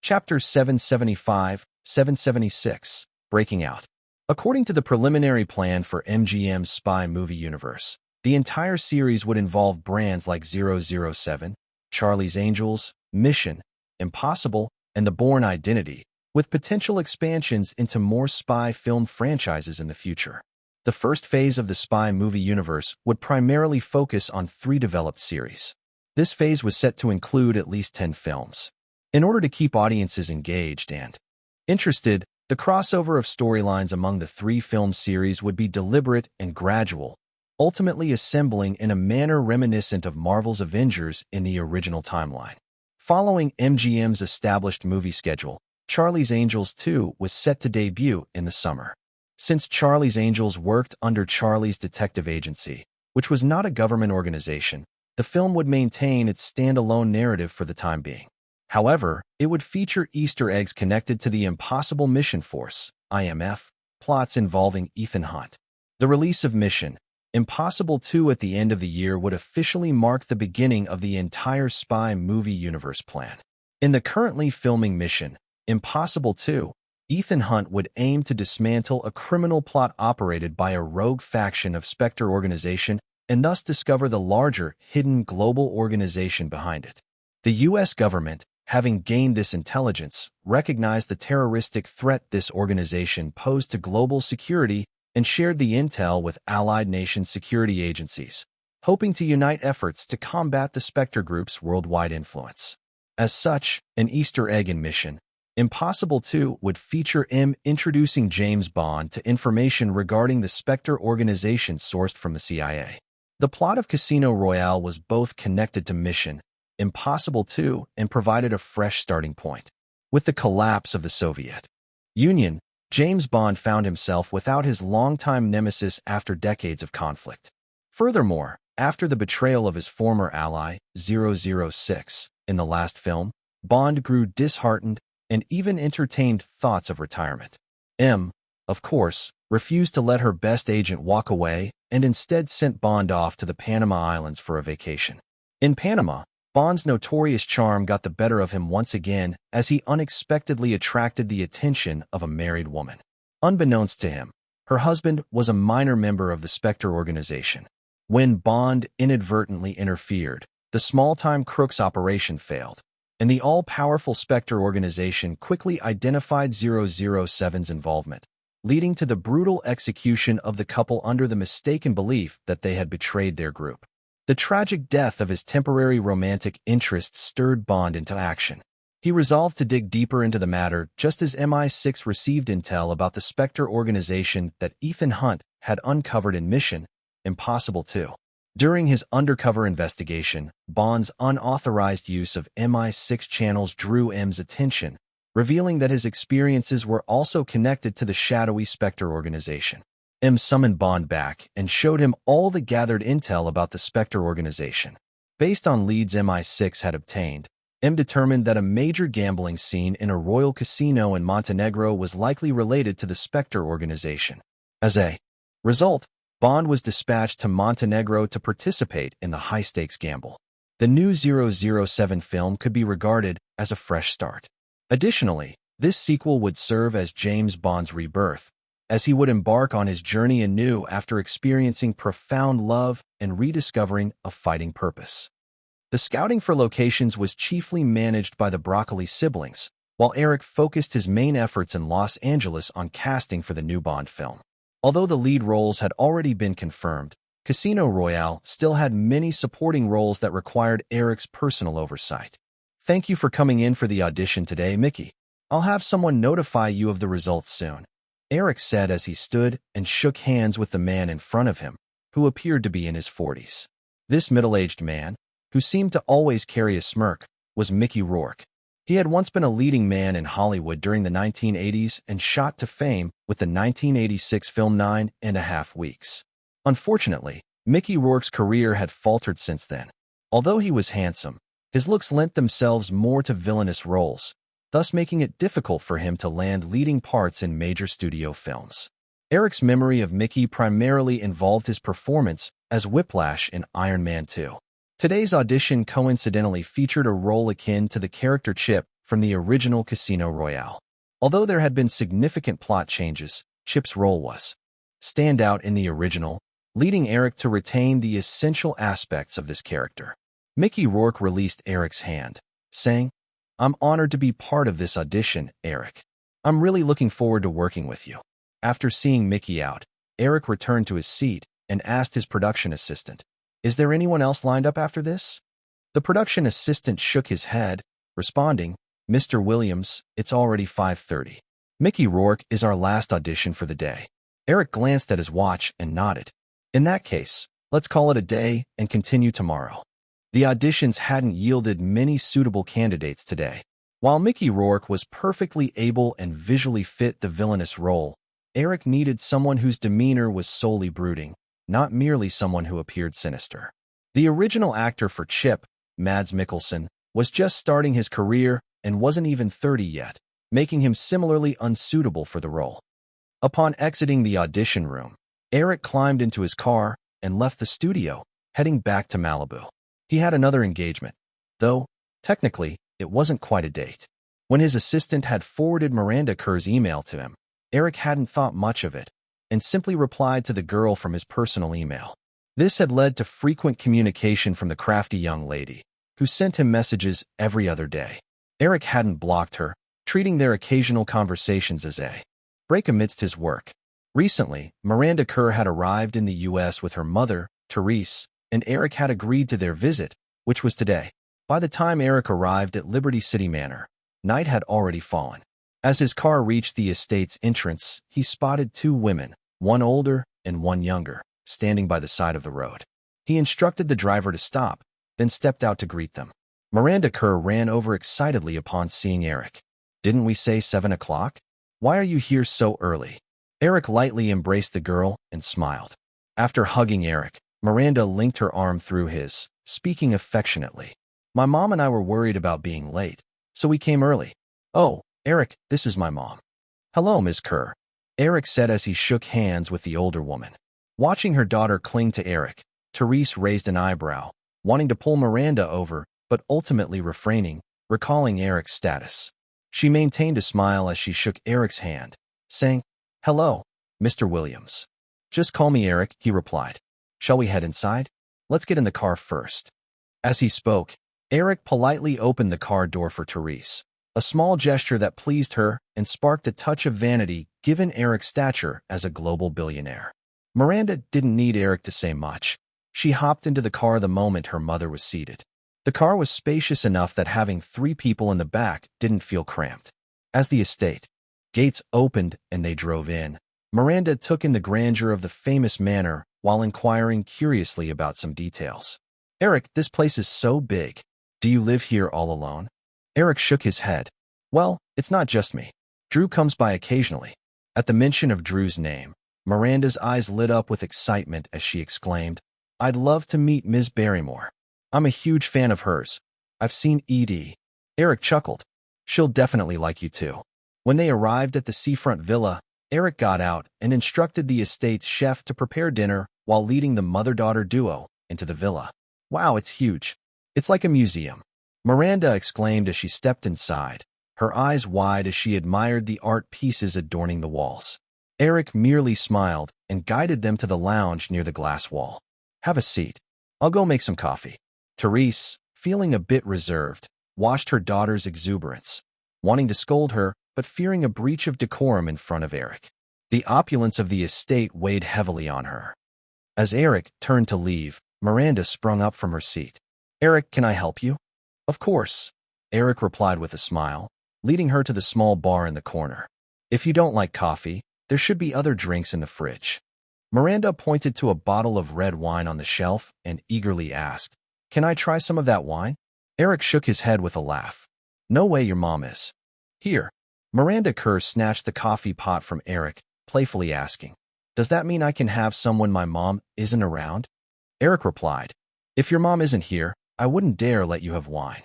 Chapter 775-776, Breaking Out. According to the preliminary plan for MGM's spy movie universe, the entire series would involve brands like 007, Charlie's Angels, Mission, Impossible, and The Bourne Identity, with potential expansions into more spy film franchises in the future. The first phase of the spy movie universe would primarily focus on 3 developed series. This phase was set to include at least 10 films. In order to keep audiences engaged and interested, the crossover of storylines among the 3 film series would be deliberate and gradual, ultimately assembling in a manner reminiscent of Marvel's Avengers in the original timeline. Following MGM's established movie schedule, Charlie's Angels 2 was set to debut in the summer. Since Charlie's Angels worked under Charlie's Detective Agency, which was not a government organization, the film would maintain its standalone narrative for the time being. However, it would feature Easter eggs connected to the Impossible Mission Force, IMF, plots involving Ethan Hunt. The release of Mission Impossible 2 at the end of the year would officially mark the beginning of the entire spy movie universe plan. In the currently filming Mission Impossible 2, Ethan Hunt would aim to dismantle a criminal plot operated by a rogue faction of Spectre organization and thus discover the larger, hidden global organization behind it. The U.S. government, having gained this intelligence, recognized the terroristic threat this organization posed to global security and shared the intel with allied nation security agencies, hoping to unite efforts to combat the Spectre Group's worldwide influence. As such, an Easter egg in Mission Impossible 2 would feature M introducing James Bond to information regarding the Spectre organization sourced from the CIA. The plot of Casino Royale was both connected to Mission Impossible 2 and provided a fresh starting point. With the collapse of the Soviet Union, James Bond found himself without his longtime nemesis after decades of conflict. Furthermore, after the betrayal of his former ally, 006, in the last film, Bond grew disheartened and even entertained thoughts of retirement. M, of course, refused to let her best agent walk away and instead sent Bond off to the Panama Islands for a vacation. In Panama, Bond's notorious charm got the better of him once again as he unexpectedly attracted the attention of a married woman. Unbeknownst to him, her husband was a minor member of the Spectre organization. When Bond inadvertently interfered, the small-time crooks operation failed, and the all-powerful Spectre organization quickly identified 007's involvement, leading to the brutal execution of the couple under the mistaken belief that they had betrayed their group. The tragic death of his temporary romantic interest stirred Bond into action. He resolved to dig deeper into the matter just as MI6 received intel about the Spectre organization that Ethan Hunt had uncovered in Mission Impossible 2. During his undercover investigation, Bond's unauthorized use of MI6 channels drew M's attention, revealing that his experiences were also connected to the shadowy Spectre organization. M summoned Bond back and showed him all the gathered intel about the Spectre organization. Based on leads MI6 had obtained, M determined that a major gambling scene in a royal casino in Montenegro was likely related to the Spectre organization. As a result, Bond was dispatched to Montenegro to participate in the high-stakes gamble. The new 007 film could be regarded as a fresh start. Additionally, this sequel would serve as James Bond's rebirth, as he would embark on his journey anew after experiencing profound love and rediscovering a fighting purpose. The scouting for locations was chiefly managed by the Broccoli siblings, while Eric focused his main efforts in Los Angeles on casting for the new Bond film. Although the lead roles had already been confirmed, Casino Royale still had many supporting roles that required Eric's personal oversight. "Thank you for coming in for the audition today, Mickey. I'll have someone notify you of the results soon," Eric said as he stood and shook hands with the man in front of him, who appeared to be in his 40s. This middle-aged man, who seemed to always carry a smirk, was Mickey Rourke. He had once been a leading man in Hollywood during the 1980s and shot to fame with the 1986 film 9.5 Weeks. Unfortunately, Mickey Rourke's career had faltered since then. Although he was handsome, his looks lent themselves more to villainous roles, thus making it difficult for him to land leading parts in major studio films. Eric's memory of Mickey primarily involved his performance as Whiplash in Iron Man 2. Today's audition coincidentally featured a role akin to the character Chip from the original Casino Royale. Although there had been significant plot changes, Chip's role was standout in the original, leading Eric to retain the essential aspects of this character. Mickey Rourke released Eric's hand, saying, "I'm honored to be part of this audition, Eric. I'm really looking forward to working with you." After seeing Mickey out, Eric returned to his seat and asked his production assistant, "Is there anyone else lined up after this?" The production assistant shook his head, responding, "Mr. Williams, it's already 5:30. Mickey Rourke is our last audition for the day." Eric glanced at his watch and nodded. "In that case, let's call it a day and continue tomorrow." The auditions hadn't yielded many suitable candidates today. While Mickey Rourke was perfectly able and visually fit the villainous role, Eric needed someone whose demeanor was solely brooding, not merely someone who appeared sinister. The original actor for Chip, Mads Mikkelsen, was just starting his career and wasn't even 30 yet, making him similarly unsuitable for the role. Upon exiting the audition room, Eric climbed into his car and left the studio, heading back to Malibu. He had another engagement, though, technically, it wasn't quite a date. When his assistant had forwarded Miranda Kerr's email to him, Eric hadn't thought much of it, and simply replied to the girl from his personal email. This had led to frequent communication from the crafty young lady, who sent him messages every other day. Eric hadn't blocked her, treating their occasional conversations as a break amidst his work. Recently, Miranda Kerr had arrived in the U.S. with her mother, Therese, and Eric had agreed to their visit, which was today. By the time Eric arrived at Liberty City Manor, night had already fallen. As his car reached the estate's entrance, he spotted two women, one older and one younger, standing by the side of the road. He instructed the driver to stop, then stepped out to greet them. Miranda Kerr ran over excitedly upon seeing Eric. "Didn't we say 7 o'clock? Why are you here so early?" Eric lightly embraced the girl and smiled. After hugging Eric, Miranda linked her arm through his, speaking affectionately. "My mom and I were worried about being late, so we came early." "Oh, Eric, this is my mom." "Hello, Ms. Kerr," Eric said as he shook hands with the older woman. Watching her daughter cling to Eric, Therese raised an eyebrow, wanting to pull Miranda over, but ultimately refraining, recalling Eric's status. She maintained a smile as she shook Eric's hand, saying, "Hello, Mr. Williams." "Just call me Eric," he replied. "Shall we head inside? Let's get in the car first." As he spoke, Eric politely opened the car door for Therese, a small gesture that pleased her and sparked a touch of vanity given Eric's stature as a global billionaire. Miranda didn't need Eric to say much. She hopped into the car the moment her mother was seated. The car was spacious enough that having 3 people in the back didn't feel cramped. As the estate gates opened and they drove in, Miranda took in the grandeur of the famous manor while inquiring curiously about some details. "Eric, this place is so big. Do you live here all alone?" Eric shook his head. "Well, it's not just me. Drew comes by occasionally." At the mention of Drew's name, Miranda's eyes lit up with excitement as she exclaimed, "I'd love to meet Ms. Barrymore. I'm a huge fan of hers. I've seen E.D." Eric chuckled. "She'll definitely like you too." When they arrived at the seafront villa, Eric got out and instructed the estate's chef to prepare dinner while leading the mother-daughter duo into the villa. "Wow, it's huge. It's like a museum," Miranda exclaimed as she stepped inside, her eyes wide as she admired the art pieces adorning the walls. Eric merely smiled and guided them to the lounge near the glass wall. "Have a seat. I'll go make some coffee." Therese, feeling a bit reserved, watched her daughter's exuberance, wanting to scold her, but fearing a breach of decorum in front of Eric. The opulence of the estate weighed heavily on her. As Eric turned to leave, Miranda sprung up from her seat. "Eric, can I help you?" "Of course," Eric replied with a smile, leading her to the small bar in the corner. "If you don't like coffee, there should be other drinks in the fridge." Miranda pointed to a bottle of red wine on the shelf and eagerly asked, "Can I try some of that wine?" Eric shook his head with a laugh. "No way your mom is." "Here." Miranda Kerr snatched the coffee pot from Eric, playfully asking, "Does that mean I can have some when my mom isn't around?" Eric replied, "If your mom isn't here, I wouldn't dare let you have wine."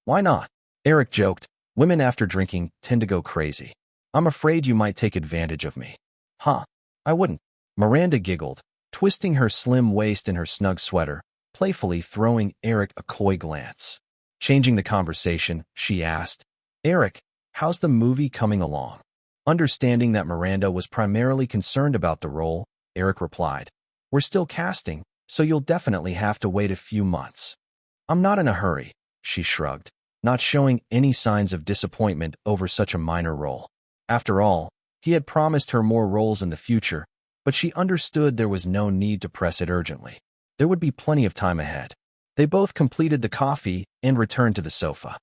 "Why not?" Eric joked. "Women after drinking tend to go crazy. I'm afraid you might take advantage of me." "Huh." I wouldn't. Miranda giggled, twisting her slim waist in her snug sweater, playfully throwing Eric a coy glance. Changing the conversation, she asked, Eric, how's the movie coming along? Understanding that Miranda was primarily concerned about the role, Eric replied, We're still casting, so you'll definitely have to wait a few months. I'm not in a hurry, she shrugged, not showing any signs of disappointment over such a minor role. After all, he had promised her more roles in the future, but she understood there was no need to press it urgently. There would be plenty of time ahead. They both completed the coffee and returned to the sofa.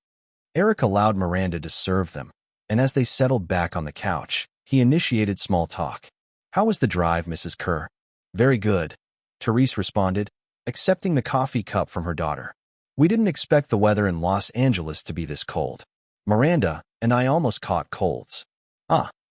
Eric allowed Miranda to serve them, and as they settled back on the couch, he initiated small talk. How was the drive, Mrs. Kerr? Very good, Therese responded, accepting the coffee cup from her daughter. We didn't expect the weather in Los Angeles to be this cold. Miranda and I almost caught colds.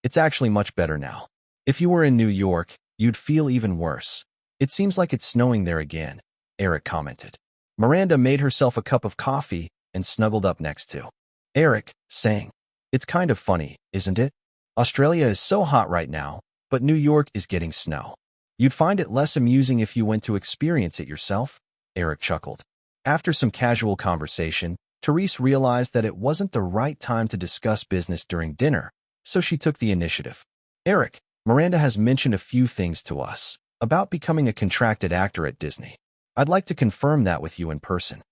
It's actually much better now. If you were in New York, you'd feel even worse. It seems like it's snowing there again, Eric commented. Miranda made herself a cup of coffee and snuggled up next to Eric, saying, It's kind of funny, isn't it? Australia is so hot right now, but New York is getting snow. You'd find it less amusing if you went to experience it yourself, Eric chuckled. After some casual conversation, Therese realized that it wasn't the right time to discuss business during dinner, so she took the initiative. Eric, Miranda has mentioned a few things to us about becoming a contracted actor at Disney. I'd like to confirm that with you in person.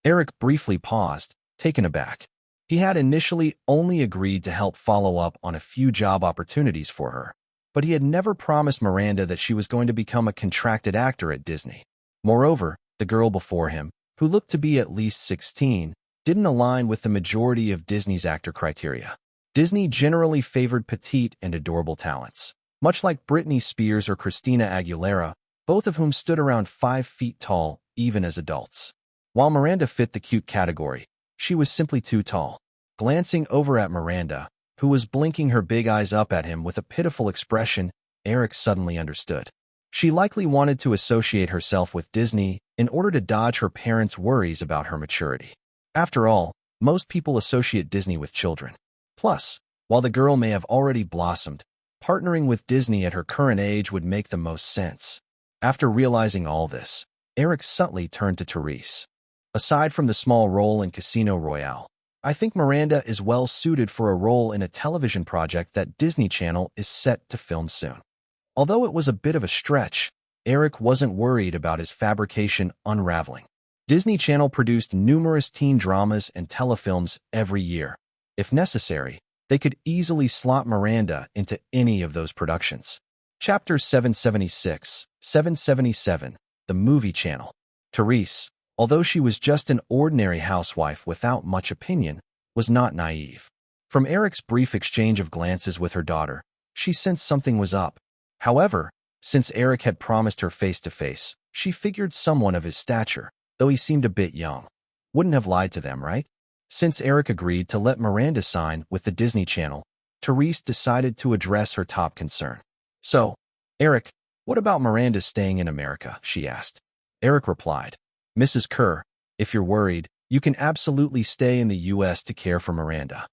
Eric briefly paused, taken aback. He had initially only agreed to help follow up on a few job opportunities for her, but he had never promised Miranda that she was going to become a contracted actor at Disney. Moreover, the girl before him, who looked to be at least 16, didn't align with the majority of Disney's actor criteria. Disney generally favored petite and adorable talents, much like Britney Spears or Christina Aguilera, both of whom stood around 5 feet tall, even as adults. While Miranda fit the cute category, she was simply too tall. Glancing over at Miranda, who was blinking her big eyes up at him with a pitiful expression, Eric suddenly understood. She likely wanted to associate herself with Disney in order to dodge her parents' worries about her maturity. After all, most people associate Disney with children. Plus, while the girl may have already blossomed, partnering with Disney at her current age would make the most sense. After realizing all this, Eric subtly turned to Therese. Aside from the small role in Casino Royale, I think Miranda is well suited for a role in a television project that Disney Channel is set to film soon. Although it was a bit of a stretch, Eric wasn't worried about his fabrication unraveling. Disney Channel produced numerous teen dramas and telefilms every year. If necessary, they could easily slot Miranda into any of those productions. Chapter 776, 777, The Movie Channel. Therese, although she was just an ordinary housewife without much opinion, was not naive. From Eric's brief exchange of glances with her daughter, she sensed something was up. However, since Eric had promised her face-to-face, she figured someone of his stature, though he seemed a bit young, wouldn't have lied to them, right? Since Eric agreed to let Miranda sign with the Disney Channel, Therese decided to address her top concern. So, Eric, what about Miranda staying in America? She asked. Eric replied, Mrs. Kerr, if you're worried, you can absolutely stay in the U.S. to care for Miranda.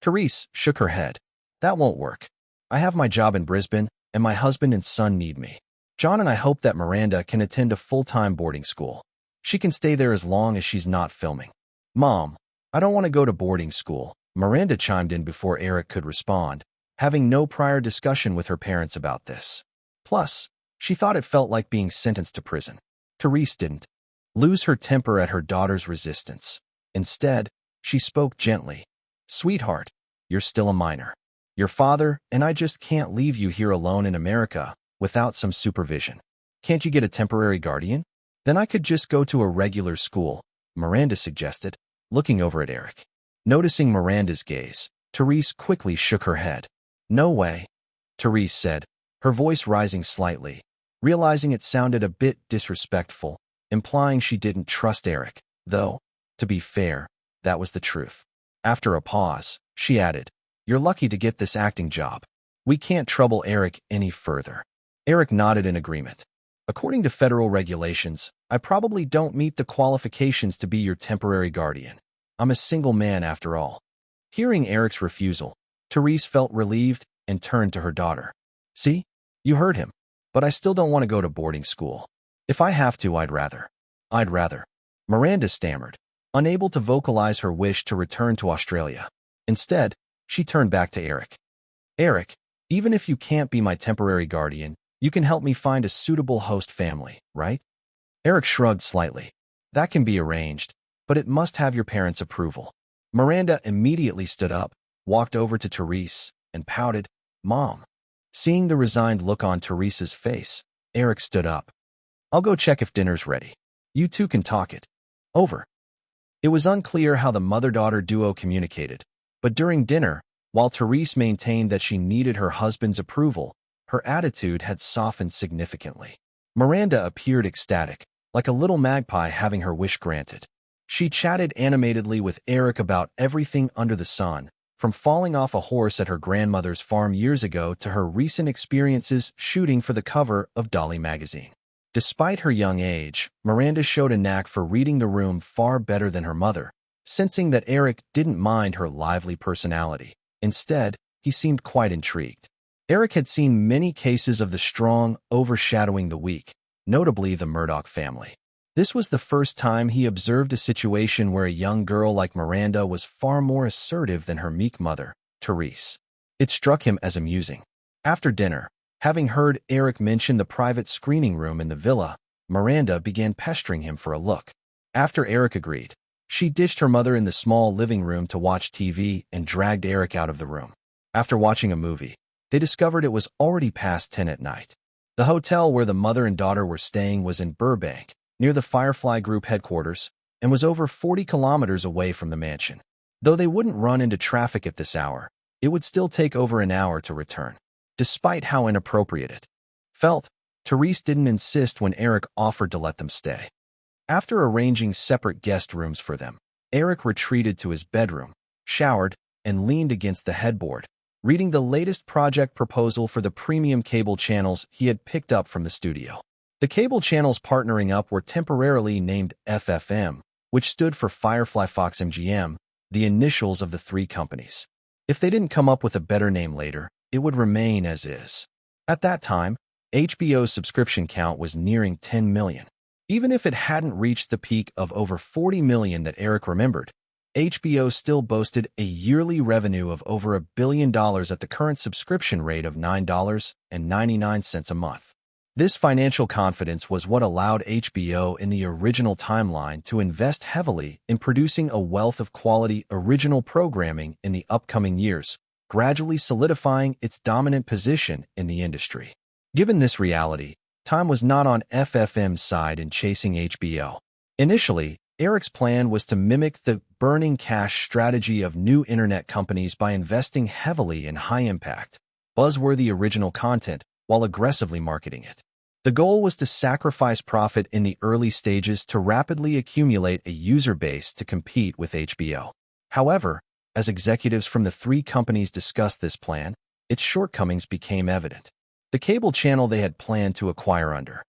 Therese shook her head. That won't work. I have my job in Brisbane, and my husband and son need me. John and I hope that Miranda can attend a full-time boarding school. She can stay there as long as she's not filming. Mom, I don't want to go to boarding school, Miranda chimed in before Eric could respond, having no prior discussion with her parents about this. Plus, she thought it felt like being sentenced to prison. Therese didn't lose her temper at her daughter's resistance. Instead, she spoke gently. Sweetheart, you're still a minor. Your father and I just can't leave you here alone in America without some supervision. Can't you get a temporary guardian? Then I could just go to a regular school, Miranda suggested, looking over at Eric. Noticing Miranda's gaze, Therese quickly shook her head. No way, Therese said, her voice rising slightly, realizing it sounded a bit disrespectful, implying she didn't trust Eric, though, to be fair, that was the truth. After a pause, she added, You're lucky to get this acting job. We can't trouble Eric any further. Eric nodded in agreement. According to federal regulations, I probably don't meet the qualifications to be your temporary guardian. I'm a single man after all. Hearing Eric's refusal, Therese felt relieved and turned to her daughter. See? You heard him. but I still don't want to go to boarding school. If I have to, I'd rather. Miranda stammered, unable to vocalize her wish to return to Australia. Instead, she turned back to Eric. Eric, even if you can't be my temporary guardian, you can help me find a suitable host family, right? Eric shrugged slightly. That can be arranged, but it must have your parents' approval. Miranda immediately stood up, walked over to Therese, and pouted, Mom. Seeing the resigned look on Therese's face, Eric stood up. I'll go check if dinner's ready. You two can talk it. Over. It was unclear how the mother-daughter duo communicated, but during dinner, while Therese maintained that she needed her husband's approval, her attitude had softened significantly. Miranda appeared ecstatic, like a little magpie having her wish granted. She chatted animatedly with Eric about everything under the sun, from falling off a horse at her grandmother's farm years ago to her recent experiences shooting for the cover of Dolly magazine. Despite her young age, Miranda showed a knack for reading the room far better than her mother, sensing that Eric didn't mind her lively personality. Instead, he seemed quite intrigued. Eric had seen many cases of the strong overshadowing the weak, notably the Murdoch family. This was the first time he observed a situation where a young girl like Miranda was far more assertive than her meek mother, Therese. It struck him as amusing. After dinner, having heard Eric mention the private screening room in the villa, Miranda began pestering him for a look. After Eric agreed, she ditched her mother in the small living room to watch TV and dragged Eric out of the room. After watching a movie, they discovered it was already past 10 at night. The hotel where the mother and daughter were staying was in Burbank, near the Firefly Group headquarters, and was over 40 kilometers away from the mansion. Though they wouldn't run into traffic at this hour, it would still take over an hour to return. Despite how inappropriate it felt, Therese didn't insist when Eric offered to let them stay. After arranging separate guest rooms for them, Eric retreated to his bedroom, showered, and leaned against the headboard, reading the latest project proposal for the premium cable channels he had picked up from the studio. The cable channels partnering up were temporarily named FFM, which stood for Firefly Fox MGM, the initials of the three companies. If they didn't come up with a better name later, it would remain as is. At that time, HBO's subscription count was nearing 10 million. Even if it hadn't reached the peak of over 40 million that Eric remembered, HBO still boasted a yearly revenue of over $1 billion at the current subscription rate of $9.99 a month. This financial confidence was what allowed HBO in the original timeline to invest heavily in producing a wealth of quality original programming in the upcoming years, gradually solidifying its dominant position in the industry. Given this reality, time was not on FFM's side in chasing HBO. Initially, Eric's plan was to mimic the burning cash strategy of new internet companies by investing heavily in high-impact, buzzworthy original content while aggressively marketing it. The goal was to sacrifice profit in the early stages to rapidly accumulate a user base to compete with HBO. However, as executives from the three companies discussed this plan, its shortcomings became evident. The cable channel they had planned to acquire under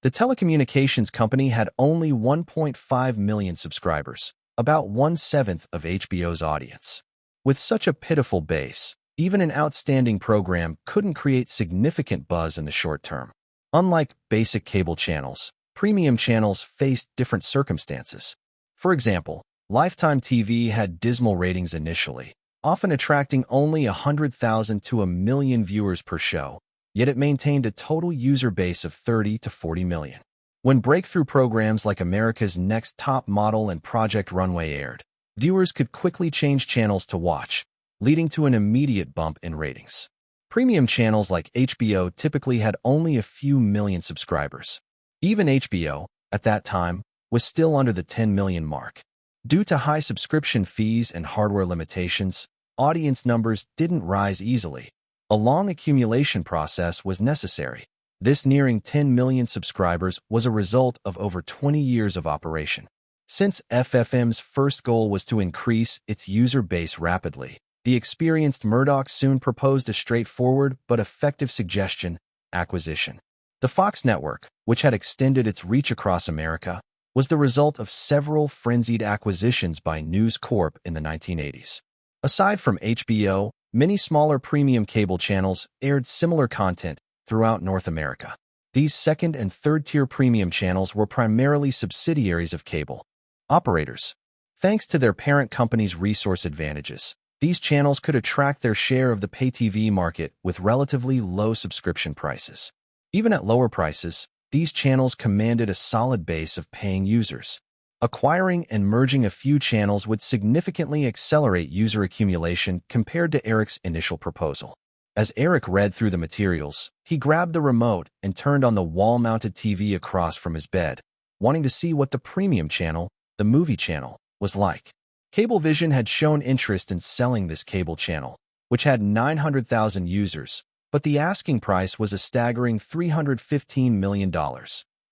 the telecommunications company had only 1.5 million subscribers, about 1/7 of HBO's audience. With such a pitiful base, even an outstanding program couldn't create significant buzz in the short term. Unlike basic cable channels, premium channels faced different circumstances. For example, Lifetime TV had dismal ratings initially, often attracting only 100,000 to 1 million viewers per show, yet it maintained a total user base of 30 to 40 million. When breakthrough programs like America's Next Top Model and Project Runway aired, viewers could quickly change channels to watch, leading to an immediate bump in ratings. Premium channels like HBO typically had only a few million subscribers. Even HBO, at that time, was still under the 10 million mark. Due to high subscription fees and hardware limitations, audience numbers didn't rise easily. A long accumulation process was necessary. This nearing 10 million subscribers was a result of over 20 years of operation. Since FFM's first goal was to increase its user base rapidly, the experienced Murdoch soon proposed a straightforward but effective suggestion: acquisition. The Fox network, which had extended its reach across America, was the result of several frenzied acquisitions by News Corp in the 1980s. Aside from HBO, many smaller premium cable channels aired similar content throughout North America. These second- and third-tier premium channels were primarily subsidiaries of cable operators. Thanks to their parent company's resource advantages, these channels could attract their share of the pay TV market with relatively low subscription prices. Even at lower prices, these channels commanded a solid base of paying users. Acquiring and merging a few channels would significantly accelerate user accumulation compared to Eric's initial proposal. As Eric read through the materials, he grabbed the remote and turned on the wall-mounted TV across from his bed, wanting to see what the premium channel, the movie channel, was like. Cablevision had shown interest in selling this cable channel, which had 900,000 users, but the asking price was a staggering $315 million.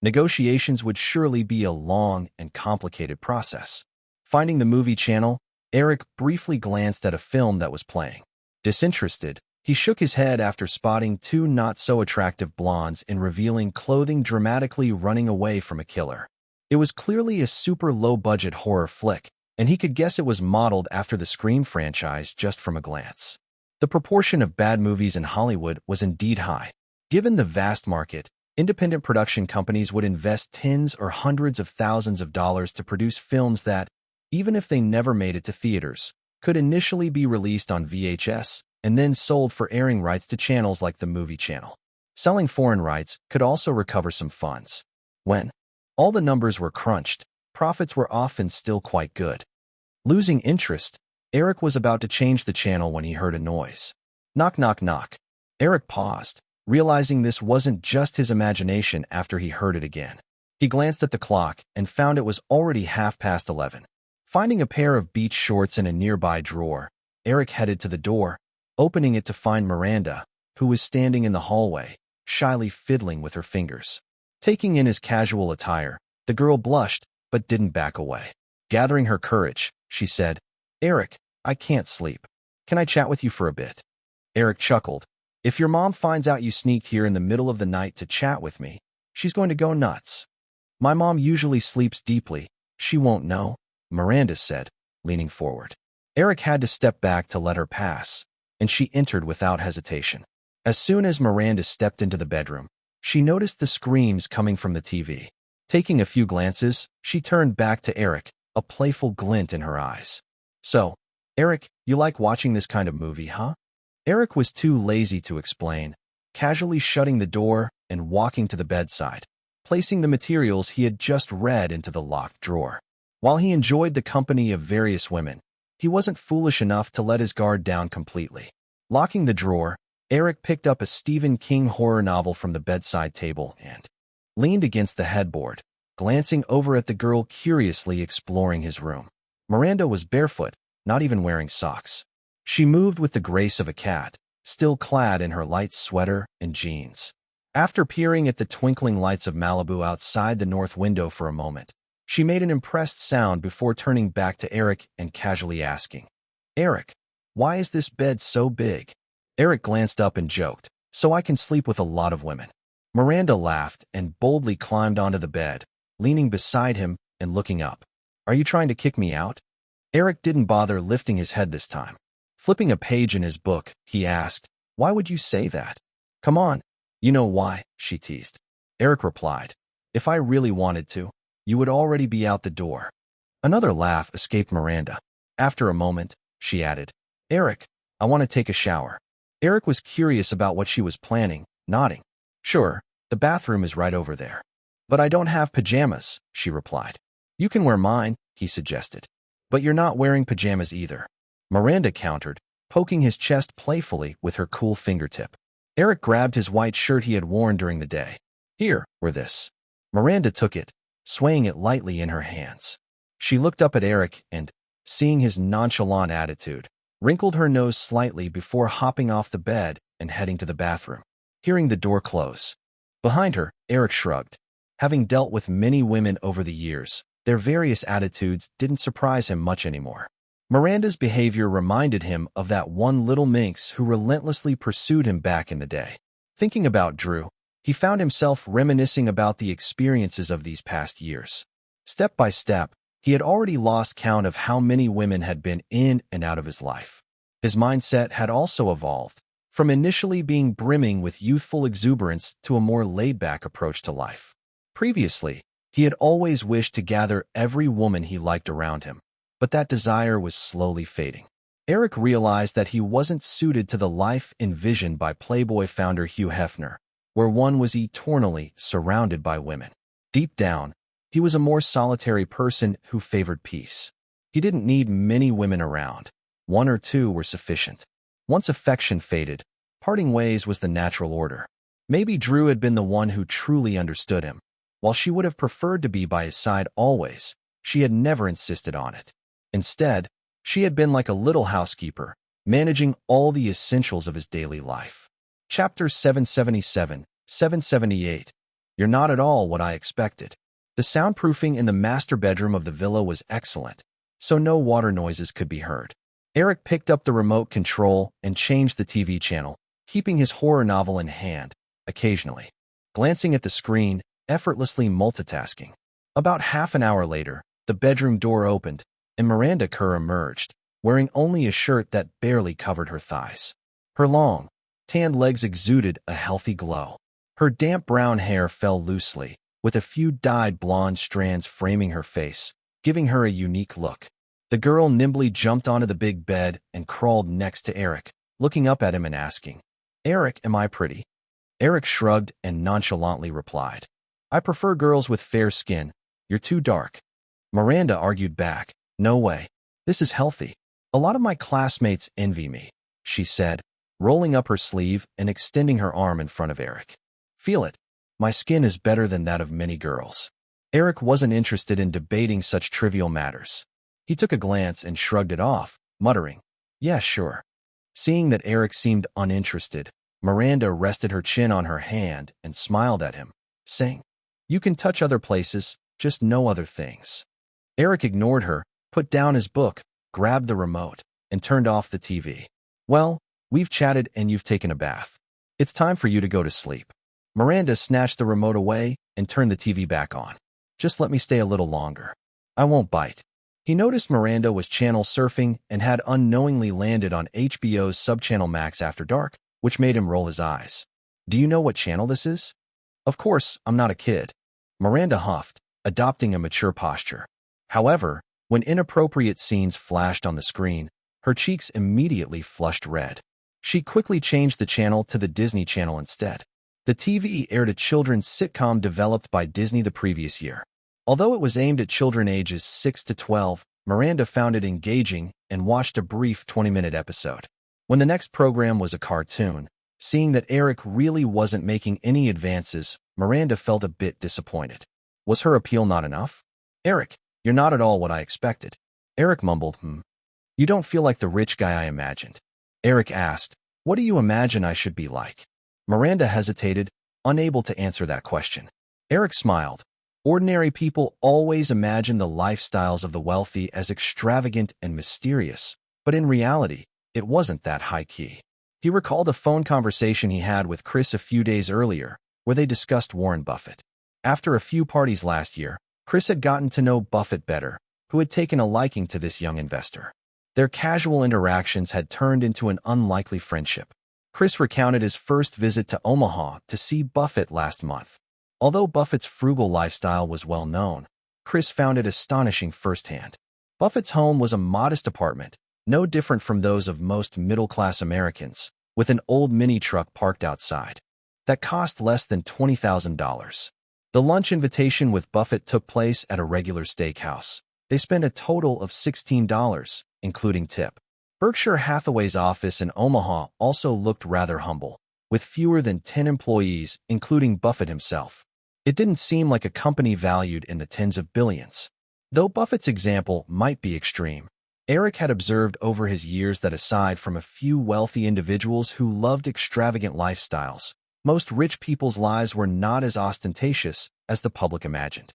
Negotiations would surely be a long and complicated process. Finding the movie channel, Eric briefly glanced at a film that was playing. Disinterested, he shook his head after spotting two not-so-attractive blondes in revealing clothing dramatically running away from a killer. It was clearly a super low-budget horror flick, and he could guess it was modeled after the Scream franchise just from a glance. The proportion of bad movies in Hollywood was indeed high. Given the vast market, independent production companies would invest tens or hundreds of thousands of dollars to produce films that, even if they never made it to theaters, could initially be released on VHS and then sold for airing rights to channels like the movie channel. Selling foreign rights could also recover some funds. When all the numbers were crunched, profits were often still quite good. Losing interest, Eric was about to change the channel when he heard a noise. Knock, knock, knock. Eric paused, realizing this wasn't just his imagination after he heard it again. He glanced at the clock and found it was already 11:30. Finding a pair of beach shorts in a nearby drawer, Eric headed to the door, opening it to find Miranda, who was standing in the hallway, shyly fiddling with her fingers. Taking in his casual attire, the girl blushed but didn't back away. Gathering her courage, she said, "Eric, I can't sleep. Can I chat with you for a bit?" Eric chuckled. "If your mom finds out you sneaked here in the middle of the night to chat with me, she's going to go nuts." "My mom usually sleeps deeply. She won't know," Miranda said, leaning forward. Eric had to step back to let her pass, and she entered without hesitation. As soon as Miranda stepped into the bedroom, she noticed the screams coming from the TV. Taking a few glances, she turned back to Eric, a playful glint in her eyes. "So, Eric, you like watching this kind of movie, huh?" Eric was too lazy to explain, casually shutting the door and walking to the bedside, placing the materials he had just read into the locked drawer. While he enjoyed the company of various women, he wasn't foolish enough to let his guard down completely. Locking the drawer, Eric picked up a Stephen King horror novel from the bedside table and leaned against the headboard, glancing over at the girl curiously exploring his room. Miranda was barefoot, not even wearing socks. She moved with the grace of a cat, still clad in her light sweater and jeans. After peering at the twinkling lights of Malibu outside the north window for a moment, she made an impressed sound before turning back to Eric and casually asking, "Eric, why is this bed so big?" Eric glanced up and joked, "So I can sleep with a lot of women." Miranda laughed and boldly climbed onto the bed, leaning beside him and looking up. "Are you trying to kick me out?" Eric didn't bother lifting his head this time. Flipping a page in his book, he asked, "Why would you say that?" "Come on, you know why," she teased. Eric replied, "If I really wanted to, you would already be out the door." Another laugh escaped Miranda. After a moment, she added, "Eric, I want to take a shower." Eric was curious about what she was planning, nodding. "Sure, the bathroom is right over there." "But I don't have pajamas," she replied. "You can wear mine," he suggested. "But you're not wearing pajamas either," Miranda countered, poking his chest playfully with her cool fingertip. Eric grabbed his white shirt he had worn during the day. "Here, wear this." Miranda took it, swaying it lightly in her hands. She looked up at Eric and, seeing his nonchalant attitude, wrinkled her nose slightly before hopping off the bed and heading to the bathroom. Hearing the door close behind her, Eric shrugged. Having dealt with many women over the years, their various attitudes didn't surprise him much anymore. Miranda's behavior reminded him of that one little minx who relentlessly pursued him back in the day. Thinking about Drew, he found himself reminiscing about the experiences of these past years. Step by step, he had already lost count of how many women had been in and out of his life. His mindset had also evolved, from initially being brimming with youthful exuberance to a more laid-back approach to life. Previously, he had always wished to gather every woman he liked around him, but that desire was slowly fading. Eric realized that he wasn't suited to the life envisioned by Playboy founder Hugh Hefner, where one was eternally surrounded by women. Deep down, he was a more solitary person who favored peace. He didn't need many women around. One or two were sufficient. Once affection faded, parting ways was the natural order. Maybe Drew had been the one who truly understood him. While she would have preferred to be by his side always, she had never insisted on it. Instead, she had been like a little housekeeper, managing all the essentials of his daily life. Chapter 777, 778. You're not at all what I expected. The soundproofing in the master bedroom of the villa was excellent, so no water noises could be heard. Eric picked up the remote control and changed the TV channel, keeping his horror novel in hand, occasionally glancing at the screen, effortlessly multitasking. About half an hour later, the bedroom door opened, and Miranda Kerr emerged, wearing only a shirt that barely covered her thighs. Her long, tanned legs exuded a healthy glow. Her damp brown hair fell loosely, with a few dyed blonde strands framing her face, giving her a unique look. The girl nimbly jumped onto the big bed and crawled next to Eric, looking up at him and asking, "Eric, am I pretty?" Eric shrugged and nonchalantly replied, "I prefer girls with fair skin. You're too dark." Miranda argued back, "No way. This is healthy. A lot of my classmates envy me," she said, rolling up her sleeve and extending her arm in front of Eric. "Feel it. My skin is better than that of many girls." Eric wasn't interested in debating such trivial matters. He took a glance and shrugged it off, muttering, "Yeah, sure." Seeing that Eric seemed uninterested, Miranda rested her chin on her hand and smiled at him, saying, "You can touch other places, just no other things." Eric ignored her, put down his book, grabbed the remote, and turned off the TV. "Well, we've chatted and you've taken a bath. It's time for you to go to sleep." Miranda snatched the remote away and turned the TV back on. "Just let me stay a little longer. I won't bite." He noticed Miranda was channel surfing and had unknowingly landed on HBO's subchannel Max After Dark, which made him roll his eyes. "Do you know what channel this is?" "Of course, I'm not a kid." Miranda huffed, adopting a mature posture. However, when inappropriate scenes flashed on the screen, her cheeks immediately flushed red. She quickly changed the channel to the Disney Channel instead. The TV aired a children's sitcom developed by Disney the previous year. Although it was aimed at children ages 6 to 12, Miranda found it engaging and watched a brief 20-minute episode. When the next program was a cartoon, seeing that Eric really wasn't making any advances, Miranda felt a bit disappointed. Was her appeal not enough? "Eric, you're not at all what I expected." Eric mumbled, "You don't feel like the rich guy I imagined." Eric asked, "What do you imagine I should be like?" Miranda hesitated, unable to answer that question. Eric smiled. Ordinary people always imagine the lifestyles of the wealthy as extravagant and mysterious, but in reality, it wasn't that high-key. He recalled a phone conversation he had with Chris a few days earlier, where they discussed Warren Buffett. After a few parties last year, Chris had gotten to know Buffett better, who had taken a liking to this young investor. Their casual interactions had turned into an unlikely friendship. Chris recounted his first visit to Omaha to see Buffett last month. Although Buffett's frugal lifestyle was well known, Chris found it astonishing firsthand. Buffett's home was a modest apartment, no different from those of most middle-class Americans, with an old mini-truck parked outside. That cost less than $20,000. The lunch invitation with Buffett took place at a regular steakhouse. They spent a total of $16, including tip. Berkshire Hathaway's office in Omaha also looked rather humble, with fewer than 10 employees, including Buffett himself. It didn't seem like a company valued in the tens of billions. Though Buffett's example might be extreme, Eric had observed over his years that aside from a few wealthy individuals who loved extravagant lifestyles, most rich people's lives were not as ostentatious as the public imagined.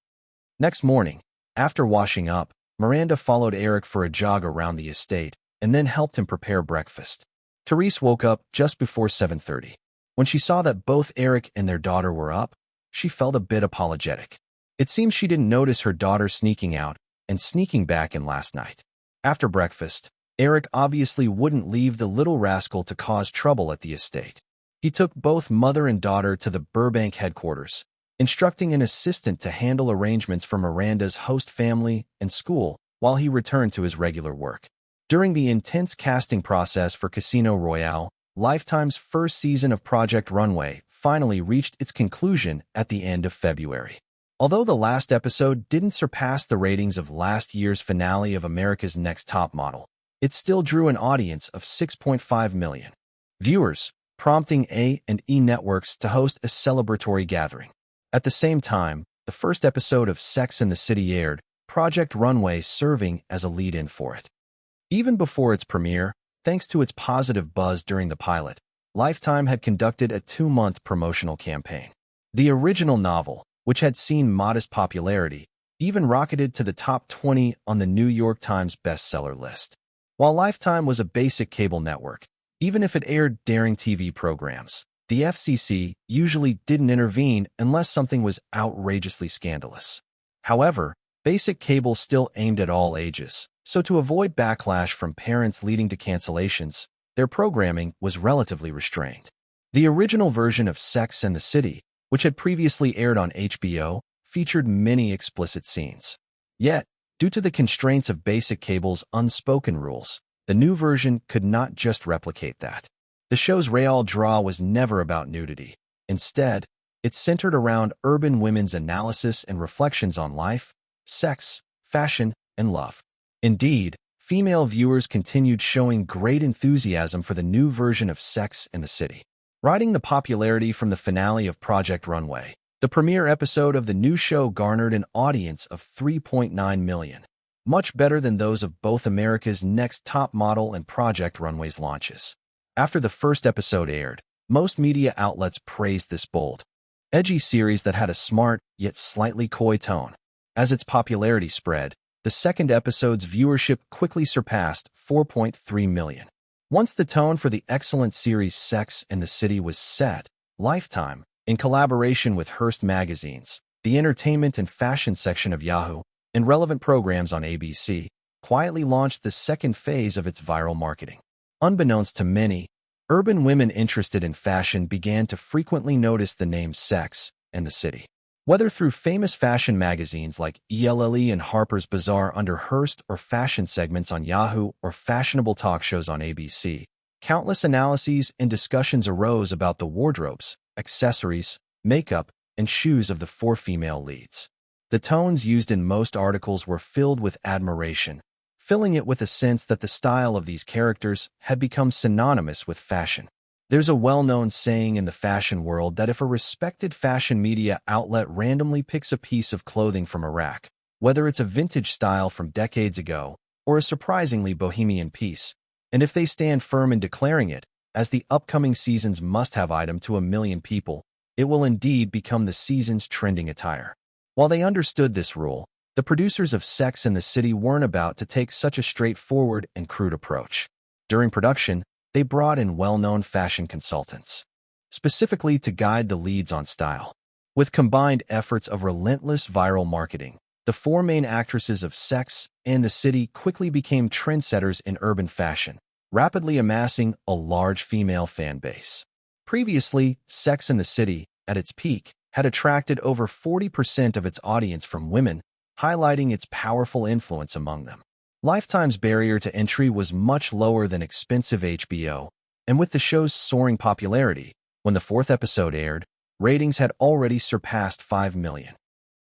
Next morning, after washing up, Miranda followed Eric for a jog around the estate and then helped him prepare breakfast. Therese woke up just before 7:30. When she saw that both Eric and their daughter were up, she felt a bit apologetic. It seemed she didn't notice her daughter sneaking out and sneaking back in last night. After breakfast, Eric obviously wouldn't leave the little rascal to cause trouble at the estate. He took both mother and daughter to the Burbank headquarters, instructing an assistant to handle arrangements for Miranda's host family and school while he returned to his regular work. During the intense casting process for Casino Royale, Lifetime's first season of Project Runway finally reached its conclusion at the end of February. Although the last episode didn't surpass the ratings of last year's finale of America's Next Top Model, it still drew an audience of 6.5 million viewers, prompting A&E networks to host a celebratory gathering. At the same time, the first episode of Sex and the City aired, Project Runway serving as a lead-in for it. Even before its premiere, thanks to its positive buzz during the pilot, Lifetime had conducted a 2-month promotional campaign. The original novel, which had seen modest popularity, even rocketed to the top 20 on the New York Times bestseller list. While Lifetime was a basic cable network, even if it aired daring TV programs, the FCC usually didn't intervene unless something was outrageously scandalous. However, basic cable still aimed at all ages, so to avoid backlash from parents leading to cancellations, their programming was relatively restrained. The original version of Sex and the City, which had previously aired on HBO, featured many explicit scenes. Yet, due to the constraints of basic cable's unspoken rules, the new version could not just replicate that. The show's real draw was never about nudity. Instead, it centered around urban women's analysis and reflections on life, sex, fashion, and love. Indeed, female viewers continued showing great enthusiasm for the new version of Sex and the City. Riding the popularity from the finale of Project Runway, the premiere episode of the new show garnered an audience of 3.9 million, much better than those of both America's Next Top Model and Project Runway's launches. After the first episode aired, most media outlets praised this bold, edgy series that had a smart, yet slightly coy tone. As its popularity spread, the second episode's viewership quickly surpassed 4.3 million. Once the tone for the excellent series Sex and the City was set, Lifetime, in collaboration with Hearst Magazines, the entertainment and fashion section of Yahoo, and relevant programs on ABC, quietly launched the second phase of its viral marketing. Unbeknownst to many, urban women interested in fashion began to frequently notice the name Sex and the City. Whether through famous fashion magazines like ELLE and Harper's Bazaar under Hearst or fashion segments on Yahoo or fashionable talk shows on ABC, countless analyses and discussions arose about the wardrobes, accessories, makeup, and shoes of the 4 female leads. The tones used in most articles were filled with admiration, filling it with a sense that the style of these characters had become synonymous with fashion. There's a well-known saying in the fashion world that if a respected fashion media outlet randomly picks a piece of clothing from a rack, whether it's a vintage style from decades ago or a surprisingly bohemian piece, and if they stand firm in declaring it as the upcoming season's must-have item to 1 million people, it will indeed become the season's trending attire. While they understood this rule, the producers of Sex and the City weren't about to take such a straightforward and crude approach. During production, they brought in well-known fashion consultants, specifically to guide the leads on style. With combined efforts of relentless viral marketing, the 4 main actresses of Sex and the City quickly became trendsetters in urban fashion, rapidly amassing a large female fan base. Previously, Sex and the City, at its peak, had attracted over 40% of its audience from women, highlighting its powerful influence among them. Lifetime's barrier to entry was much lower than expensive HBO, and with the show's soaring popularity, when the 4th episode aired, ratings had already surpassed 5 million.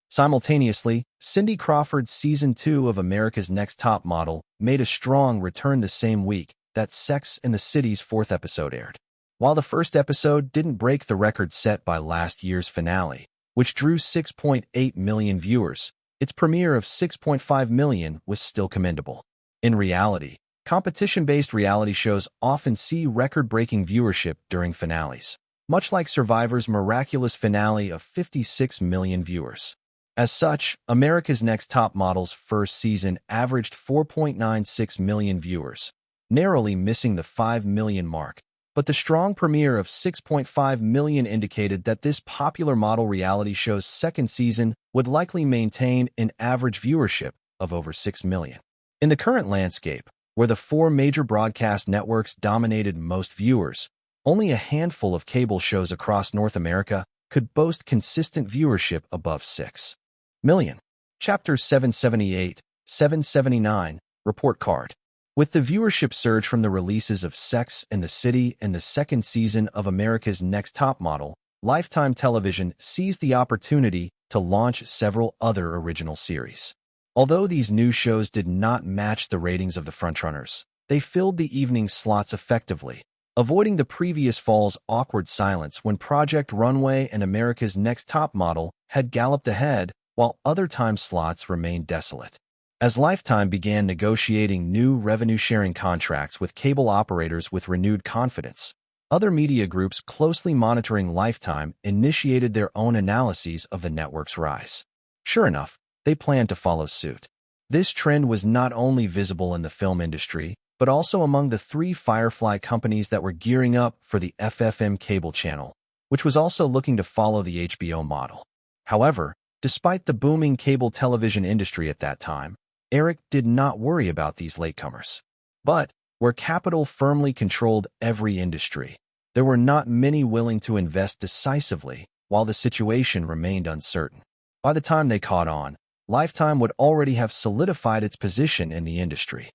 Simultaneously, Cindy Crawford's Season 2 of America's Next Top Model made a strong return the same week that Sex and the City's 4th episode aired. While the first episode didn't break the record set by last year's finale, which drew 6.8 million viewers, its premiere of 6.5 million was still commendable. In reality, competition-based reality shows often see record-breaking viewership during finales, much like Survivor's miraculous finale of 56 million viewers. As such, America's Next Top Model's first season averaged 4.96 million viewers, narrowly missing the 5 million mark. But the strong premiere of 6.5 million indicated that this popular model reality show's second season would likely maintain an average viewership of over 6 million. In the current landscape, Where the four major broadcast networks dominated most viewers, only a handful of cable shows across North America could boast consistent viewership above 6 million. Chapter 778, 779, Report Card. With the viewership surge from the releases of Sex and the City and the second season of America's Next Top Model, Lifetime Television seized the opportunity to launch several other original series. Although these new shows did not match the ratings of the frontrunners, they filled the evening slots effectively, avoiding the previous fall's awkward silence when Project Runway and America's Next Top Model had galloped ahead while other time slots remained desolate. As Lifetime began negotiating new revenue-sharing contracts with cable operators with renewed confidence, other media groups closely monitoring Lifetime initiated their own analyses of the network's rise. Sure enough, they planned to follow suit. This trend was not only visible in the film industry, but also among the three Firefly companies that were gearing up for the FFM cable channel, which was also looking to follow the HBO model. However, despite the booming cable television industry at that time, Eric did not worry about these latecomers. But where capital firmly controlled every industry, there were not many willing to invest decisively while the situation remained uncertain. By the time they caught on, Lifetime would already have solidified its position in the industry.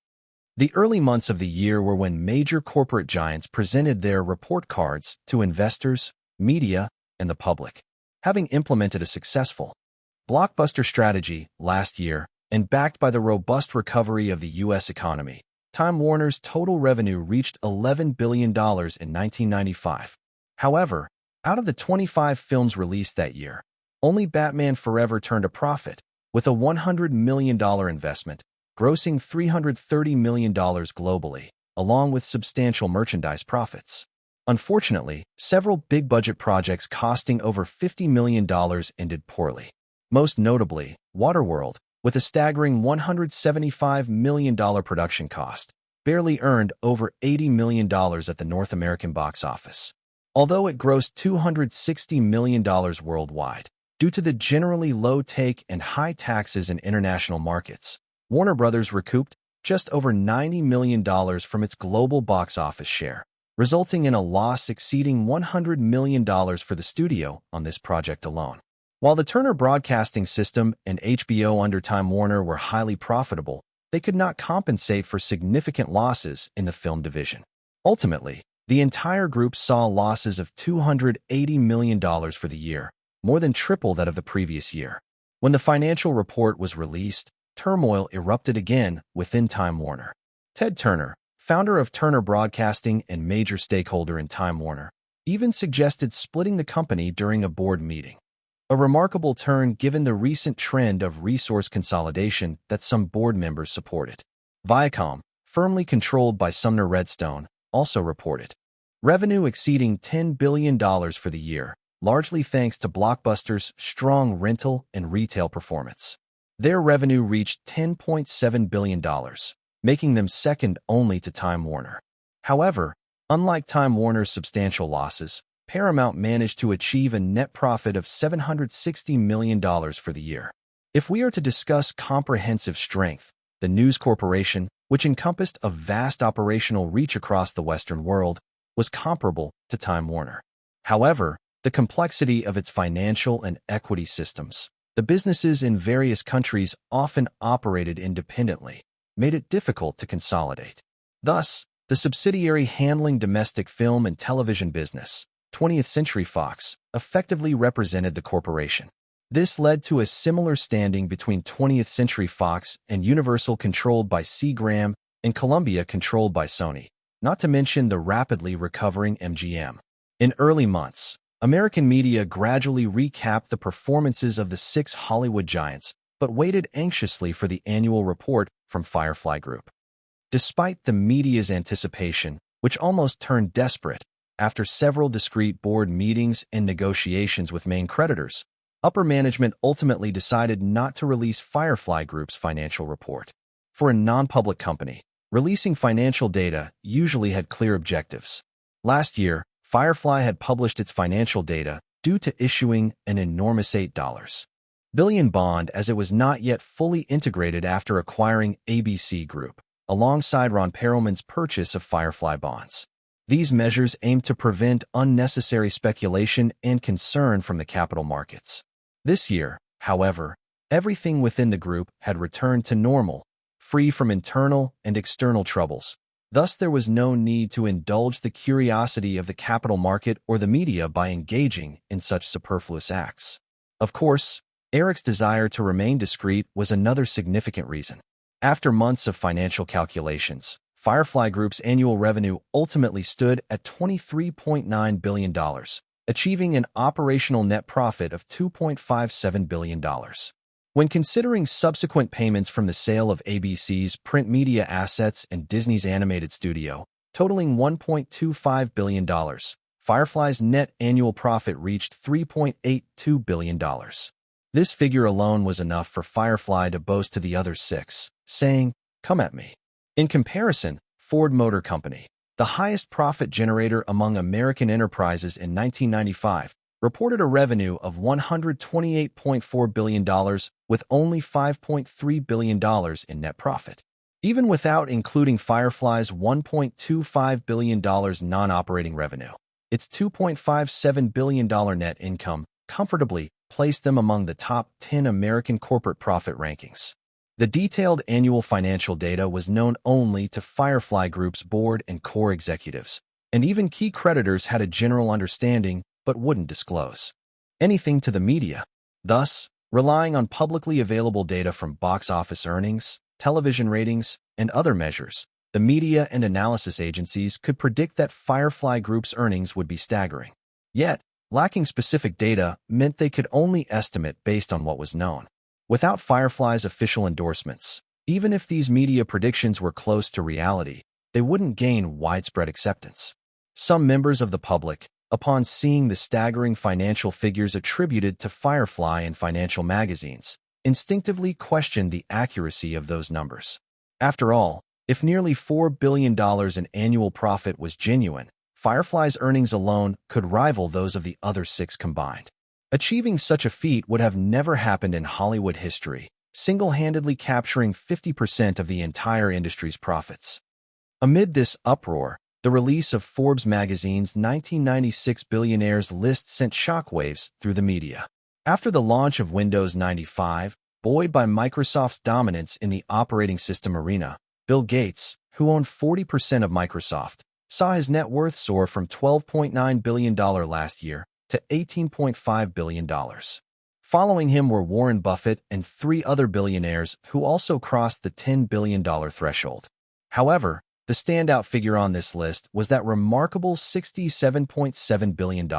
The early months of the year were when major corporate giants presented their report cards to investors, media, and the public. Having implemented a successful blockbuster strategy last year and backed by the robust recovery of the U.S. economy, Time Warner's total revenue reached $11 billion in 1995. However, out of the 25 films released that year, only Batman Forever turned a profit, with a $100 million investment, grossing $330 million globally, along with substantial merchandise profits. Unfortunately, several big-budget projects costing over $50 million ended poorly. Most notably, Waterworld, with a staggering $175 million production cost, barely earned over $80 million at the North American box office. Although it grossed $260 million worldwide, due to the generally low take and high taxes in international markets, Warner Bros. Recouped just over $90 million from its global box office share, resulting in a loss exceeding $100 million for the studio on this project alone. While the Turner Broadcasting System and HBO under Time Warner were highly profitable, they could not compensate for significant losses in the film division. Ultimately, the entire group saw losses of $280 million for the year, more than triple that of the previous year. When the financial report was released, turmoil erupted again within Time Warner. Ted Turner, founder of Turner Broadcasting and major stakeholder in Time Warner, even suggested splitting the company during a board meeting. A remarkable turn given the recent trend of resource consolidation that some board members supported. Viacom, firmly controlled by Sumner Redstone, also reported revenue exceeding $10 billion for the year, largely thanks to Blockbuster's strong rental and retail performance. Their revenue reached $10.7 billion, making them second only to Time Warner. However, unlike Time Warner's substantial losses, Paramount managed to achieve a net profit of $760 million for the year. If we are to discuss comprehensive strength, the News Corporation, which encompassed a vast operational reach across the Western world, was comparable to Time Warner. However, the complexity of its financial and equity systems, the businesses in various countries often operated independently, made it difficult to consolidate. Thus, the subsidiary handling domestic film and television business, 20th Century Fox, effectively represented the corporation. This led to a similar standing between 20th Century Fox and Universal, controlled by Seagram, and Columbia, controlled by Sony, not to mention the rapidly recovering MGM. In early months, American media gradually recapped the performances of the six Hollywood giants, but waited anxiously for the annual report from Firefly Group. Despite the media's anticipation, which almost turned desperate, after several discrete board meetings and negotiations with main creditors, upper management ultimately decided not to release Firefly Group's financial report. For a non-public company, releasing financial data usually had clear objectives. Last year, Firefly had published its financial data due to issuing an enormous $8 billion bond, as it was not yet fully integrated after acquiring ABC Group, alongside Ron Perelman's purchase of Firefly bonds. These measures aim to prevent unnecessary speculation and concern from the capital markets. This year, however, everything within the group had returned to normal, free from internal and external troubles. Thus, there was no need to indulge the curiosity of the capital market or the media by engaging in such superfluous acts. Of course, Eric's desire to remain discreet was another significant reason. After months of financial calculations, Firefly Group's annual revenue ultimately stood at $23.9 billion, achieving an operational net profit of $2.57 billion. When considering subsequent payments from the sale of ABC's print media assets and Disney's animated studio, totaling $1.25 billion, Firefly's net annual profit reached $3.82 billion. This figure alone was enough for Firefly to boast to the other six, saying, "Come at me." In comparison, Ford Motor Company, the highest profit generator among American enterprises in 1995, reported a revenue of $128.4 billion with only $5.3 billion in net profit. Even without including Firefly's $1.25 billion non-operating revenue, its $2.57 billion net income comfortably placed them among the top 10 American corporate profit rankings. The detailed annual financial data was known only to Firefly Group's board and core executives, and even key creditors had a general understanding but wouldn't disclose anything to the media. Thus, relying on publicly available data from box office earnings, television ratings, and other measures, the media and analysis agencies could predict that Firefly Group's earnings would be staggering. Yet, lacking specific data meant they could only estimate based on what was known. Without Firefly's official endorsements, even if these media predictions were close to reality, they wouldn't gain widespread acceptance. Some members of the public, upon seeing the staggering financial figures attributed to Firefly in financial magazines, instinctively questioned the accuracy of those numbers. After all, if nearly $4 billion in annual profit was genuine, Firefly's earnings alone could rival those of the other six combined. Achieving such a feat would have never happened in Hollywood history, single-handedly capturing 50% of the entire industry's profits. Amid this uproar, the release of Forbes magazine's 1996 billionaires list sent shockwaves through the media. After the launch of Windows 95, buoyed by Microsoft's dominance in the operating system arena, Bill Gates, who owned 40% of Microsoft, saw his net worth soar from $12.9 billion last year to $18.5 billion. Following him were Warren Buffett and three other billionaires who also crossed the $10 billion threshold. However, the standout figure on this list was that remarkable $67.7 billion.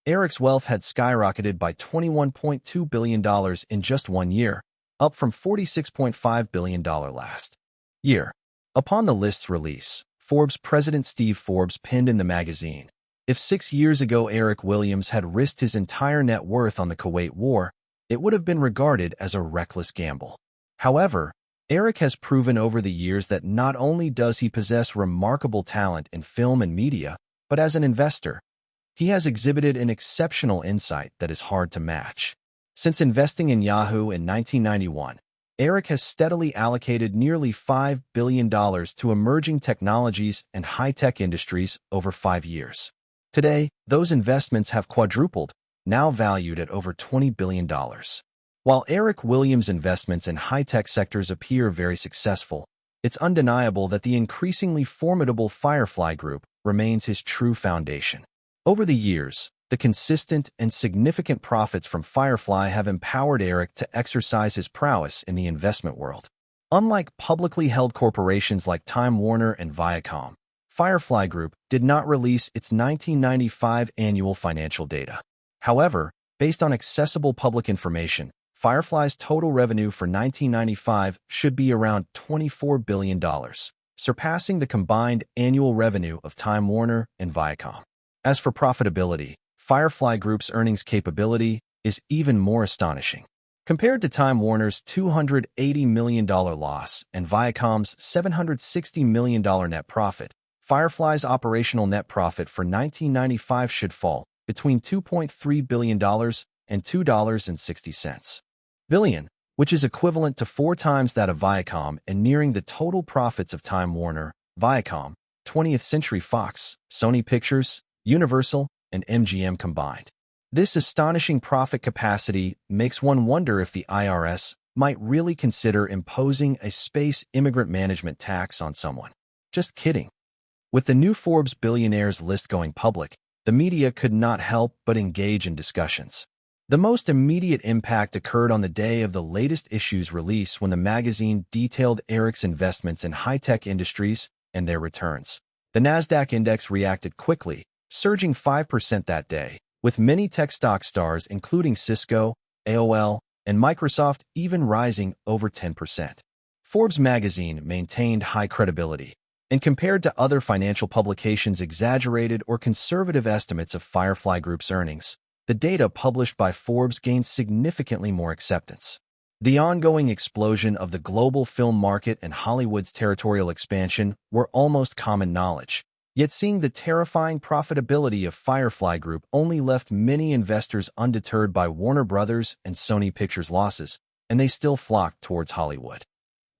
Eric's wealth had skyrocketed by $21.2 billion in just 1 year, up from $46.5 billion last year. Upon the list's release, Forbes president Steve Forbes penned in the magazine, "If 6 years ago Eric Williams had risked his entire net worth on the Kuwait War, it would have been regarded as a reckless gamble." However, Eric has proven over the years that not only does he possess remarkable talent in film and media, but as an investor, he has exhibited an exceptional insight that is hard to match. Since investing in Yahoo in 1991, Eric has steadily allocated nearly $5 billion to emerging technologies and high-tech industries over 5 years. Today, those investments have quadrupled, now valued at over $20 billion. While Eric Williams' investments in high-tech sectors appear very successful, it's undeniable that the increasingly formidable Firefly Group remains his true foundation. Over the years, the consistent and significant profits from Firefly have empowered Eric to exercise his prowess in the investment world. Unlike publicly held corporations like Time Warner and Viacom, Firefly Group did not release its 1995 annual financial data. However, based on accessible public information, Firefly's total revenue for 1995 should be around $24 billion, surpassing the combined annual revenue of Time Warner and Viacom. As for profitability, Firefly Group's earnings capability is even more astonishing. Compared to Time Warner's $280 million loss and Viacom's $760 million net profit, Firefly's operational net profit for 1995 should fall between $2.3 billion and $2.60 billion. which is equivalent to 4 times that of Viacom and nearing the total profits of Time Warner, Viacom, 20th Century Fox, Sony Pictures, Universal, and MGM combined. This astonishing profit capacity makes one wonder if the IRS might really consider imposing a space immigrant management tax on someone. Just kidding. With the new Forbes billionaires list going public, the media could not help but engage in discussions. The most immediate impact occurred on the day of the latest issue's release when the magazine detailed Eric's investments in high-tech industries and their returns. The Nasdaq index reacted quickly, surging 5% that day, with many tech stock stars including Cisco, AOL, and Microsoft even rising over 10%. Forbes magazine maintained high credibility, and compared to other financial publications' exaggerated or conservative estimates of Firefly Group's earnings, the data published by Forbes gained significantly more acceptance. The ongoing explosion of the global film market and Hollywood's territorial expansion were almost common knowledge, yet seeing the terrifying profitability of Firefly Group only left many investors undeterred by Warner Brothers and Sony Pictures' losses, and they still flocked towards Hollywood.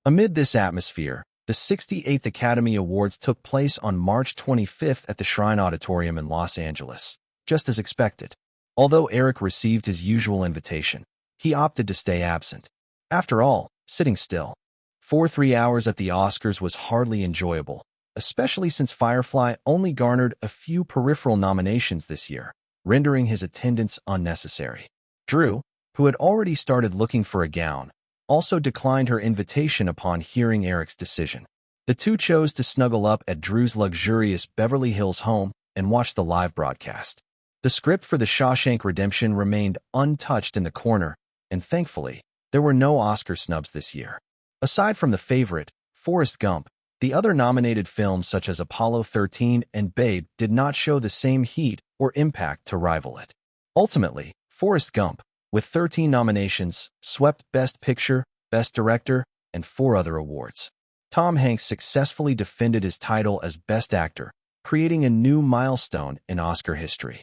Amid this atmosphere, the 68th Academy Awards took place on March 25th at the Shrine Auditorium in Los Angeles, just as expected. Although Eric received his usual invitation, he opted to stay absent. After all, sitting still for 3 hours at the Oscars was hardly enjoyable, especially since Firefly only garnered a few peripheral nominations this year, rendering his attendance unnecessary. Drew, who had already started looking for a gown, also declined her invitation upon hearing Eric's decision. The two chose to snuggle up at Drew's luxurious Beverly Hills home and watch the live broadcast. The script for The Shawshank Redemption remained untouched in the corner, and thankfully, there were no Oscar snubs this year. Aside from the favorite, Forrest Gump, the other nominated films such as Apollo 13 and Babe did not show the same heat or impact to rival it. Ultimately, Forrest Gump, with 13 nominations, swept Best Picture, Best Director, and 4 other awards. Tom Hanks successfully defended his title as Best Actor, creating a new milestone in Oscar history.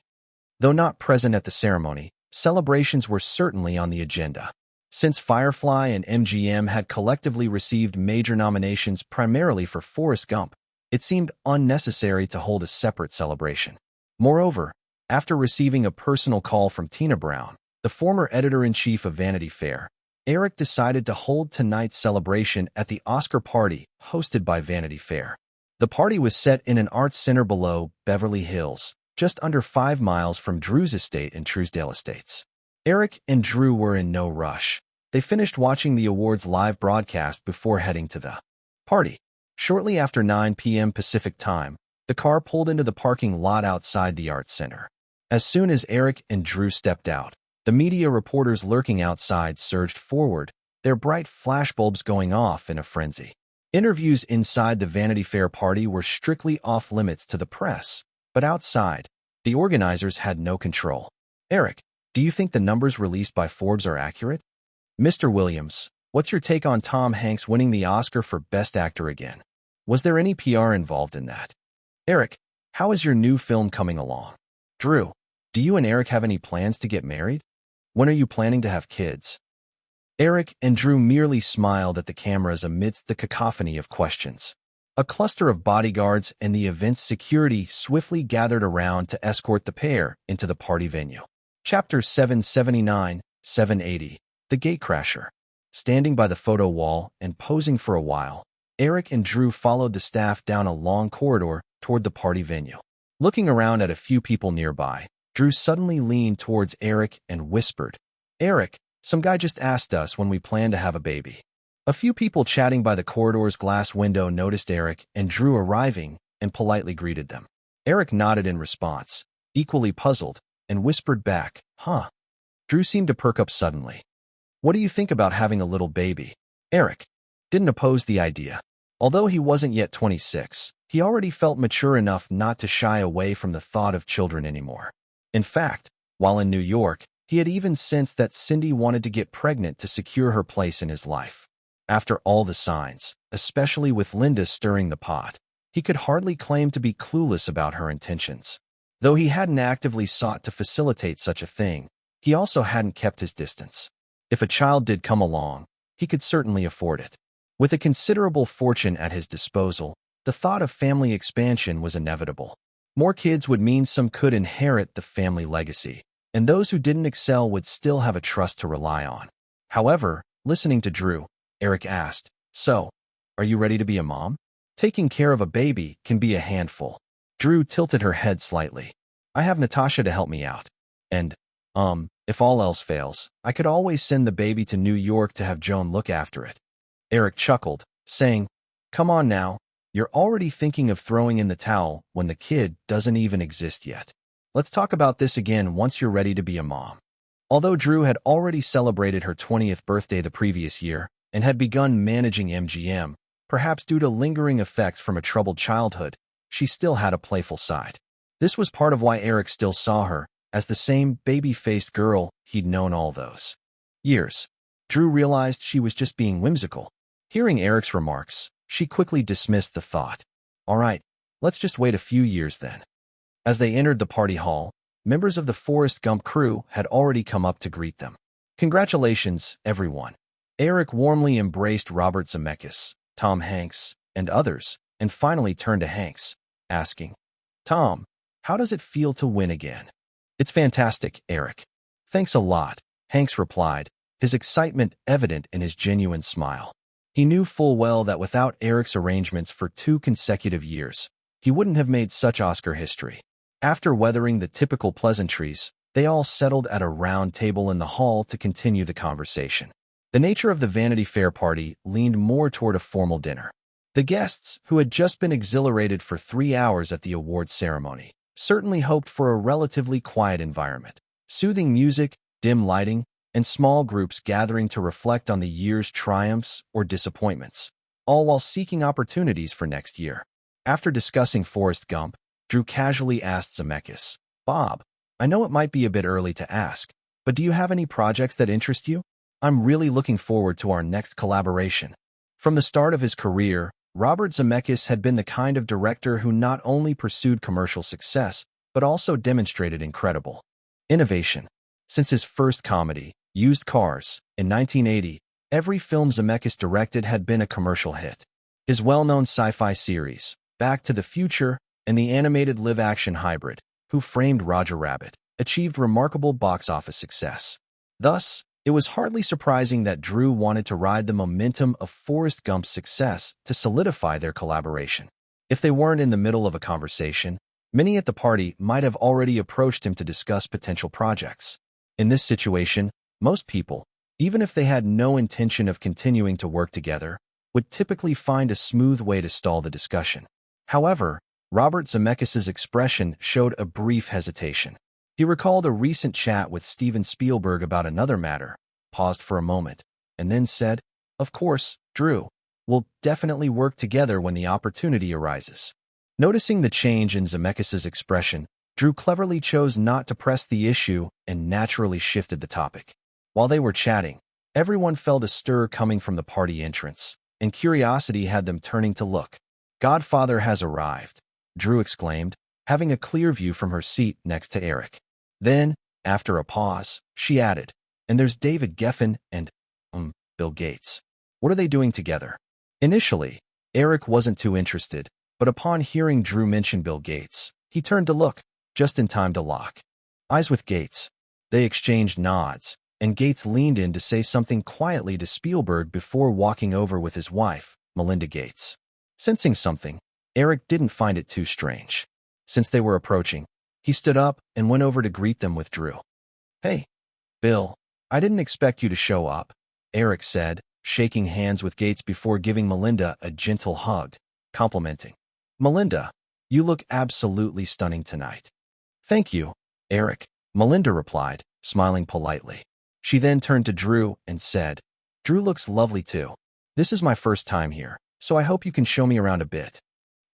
Though not present at the ceremony, celebrations were certainly on the agenda. Since Firefly and MGM had collectively received major nominations primarily for Forrest Gump, it seemed unnecessary to hold a separate celebration. Moreover, after receiving a personal call from Tina Brown, the former editor-in-chief of Vanity Fair, Eric decided to hold tonight's celebration at the Oscar party hosted by Vanity Fair. The party was set in an arts center below Beverly Hills, just under 5 miles from Drew's estate in Truesdale Estates. Eric and Drew were in no rush. They finished watching the awards live broadcast before heading to the party. Shortly after 9 p.m. Pacific time, the car pulled into the parking lot outside the arts center. As soon as Eric and Drew stepped out, the media reporters lurking outside surged forward, their bright flashbulbs going off in a frenzy. Interviews inside the Vanity Fair party were strictly off-limits to the press, but outside, the organizers had no control. Eric, do you think the numbers released by Forbes are accurate? Mr. Williams, what's your take on Tom Hanks winning the Oscar for Best Actor again? Was there any PR involved in that? Eric, how is your new film coming along? Drew, do you and Eric have any plans to get married? When are you planning to have kids? Eric and Drew merely smiled at the cameras amidst the cacophony of questions. A cluster of bodyguards and the event's security swiftly gathered around to escort the pair into the party venue. Chapter 779-780, The Gatecrasher. Standing by the photo wall and posing for a while, Eric and Drew followed the staff down a long corridor toward the party venue. Looking around at a few people nearby, Drew suddenly leaned towards Eric and whispered, "Eric, some guy just asked us when we plan to have a baby." A few people chatting by the corridor's glass window noticed Eric and Drew arriving and politely greeted them. Eric nodded in response, equally puzzled, and whispered back, "Huh." Drew seemed to perk up suddenly. "What do you think about having a little baby?" Eric didn't oppose the idea. Although he wasn't yet 26, he already felt mature enough not to shy away from the thought of children anymore. In fact, while in New York, he had even sensed that Cindy wanted to get pregnant to secure her place in his life. After all the signs, especially with Linda stirring the pot, he could hardly claim to be clueless about her intentions. Though he hadn't actively sought to facilitate such a thing, he also hadn't kept his distance. If a child did come along, he could certainly afford it. With a considerable fortune at his disposal, the thought of family expansion was inevitable. More kids would mean some could inherit the family legacy, and those who didn't excel would still have a trust to rely on. However, listening to Drew, Eric asked, "So, are you ready to be a mom? Taking care of a baby can be a handful." Drew tilted her head slightly. "I have Natasha to help me out. And, if all else fails, I could always send the baby to New York to have Joan look after it." Eric chuckled, saying, "Come on now, you're already thinking of throwing in the towel when the kid doesn't even exist yet. Let's talk about this again once you're ready to be a mom." Although Drew had already celebrated her 20th birthday the previous year and had begun managing MGM, perhaps due to lingering effects from a troubled childhood, she still had a playful side. This was part of why Eric still saw her as the same baby-faced girl he'd known all those years. Drew realized she was just being whimsical. Hearing Eric's remarks, she quickly dismissed the thought. "All right, let's just wait a few years then." As they entered the party hall, members of the Forrest Gump crew had already come up to greet them. "Congratulations, everyone." Eric warmly embraced Robert Zemeckis, Tom Hanks, and others, and finally turned to Hanks, asking, "Tom, how does it feel to win again?" "It's fantastic, Eric. Thanks a lot," Hanks replied, his excitement evident in his genuine smile. He knew full well that without Eric's arrangements for 2 consecutive years, he wouldn't have made such Oscar history. After weathering the typical pleasantries, they all settled at a round table in the hall to continue the conversation. The nature of the Vanity Fair party leaned more toward a formal dinner. The guests, who had just been exhilarated for 3 hours at the awards ceremony, certainly hoped for a relatively quiet environment. Soothing music, dim lighting, and small groups gathering to reflect on the year's triumphs or disappointments, all while seeking opportunities for next year. After discussing Forrest Gump, Drew casually asked Zemeckis, "Bob, I know it might be a bit early to ask, but do you have any projects that interest you? I'm really looking forward to our next collaboration." From the start of his career, Robert Zemeckis had been the kind of director who not only pursued commercial success, but also demonstrated incredible innovation. Since his first comedy, Used Cars, in 1980, every film Zemeckis directed had been a commercial hit. His well-known sci-fi series, Back to the Future, and the animated live-action hybrid, Who Framed Roger Rabbit, achieved remarkable box office success. Thus, it was hardly surprising that Drew wanted to ride the momentum of Forrest Gump's success to solidify their collaboration. If they weren't in the middle of a conversation, many at the party might have already approached him to discuss potential projects. In this situation, most people, even if they had no intention of continuing to work together, would typically find a smooth way to stall the discussion. However, Robert Zemeckis' expression showed a brief hesitation. He recalled a recent chat with Steven Spielberg about another matter, paused for a moment, and then said, "Of course, Drew, we'll definitely work together when the opportunity arises." Noticing the change in Zemeckis' expression, Drew cleverly chose not to press the issue and naturally shifted the topic. While they were chatting, everyone felt a stir coming from the party entrance, and curiosity had them turning to look. "Godfather has arrived," Drew exclaimed, having a clear view from her seat next to Eric. Then, after a pause, she added, "And there's David Geffen and, Bill Gates. What are they doing together?" Initially, Eric wasn't too interested, but upon hearing Drew mention Bill Gates, he turned to look, just in time to lock eyes with Gates. They exchanged nods, and Gates leaned in to say something quietly to Spielberg before walking over with his wife, Melinda Gates. Sensing something, Eric didn't find it too strange. Since they were approaching, he stood up and went over to greet them with Drew. "Hey, Bill, I didn't expect you to show up," Eric said, shaking hands with Gates before giving Melinda a gentle hug, complimenting, "Melinda, you look absolutely stunning tonight." "Thank you, Eric," Melinda replied, smiling politely. She then turned to Drew and said, "Drew looks lovely too. This is my first time here, so I hope you can show me around a bit."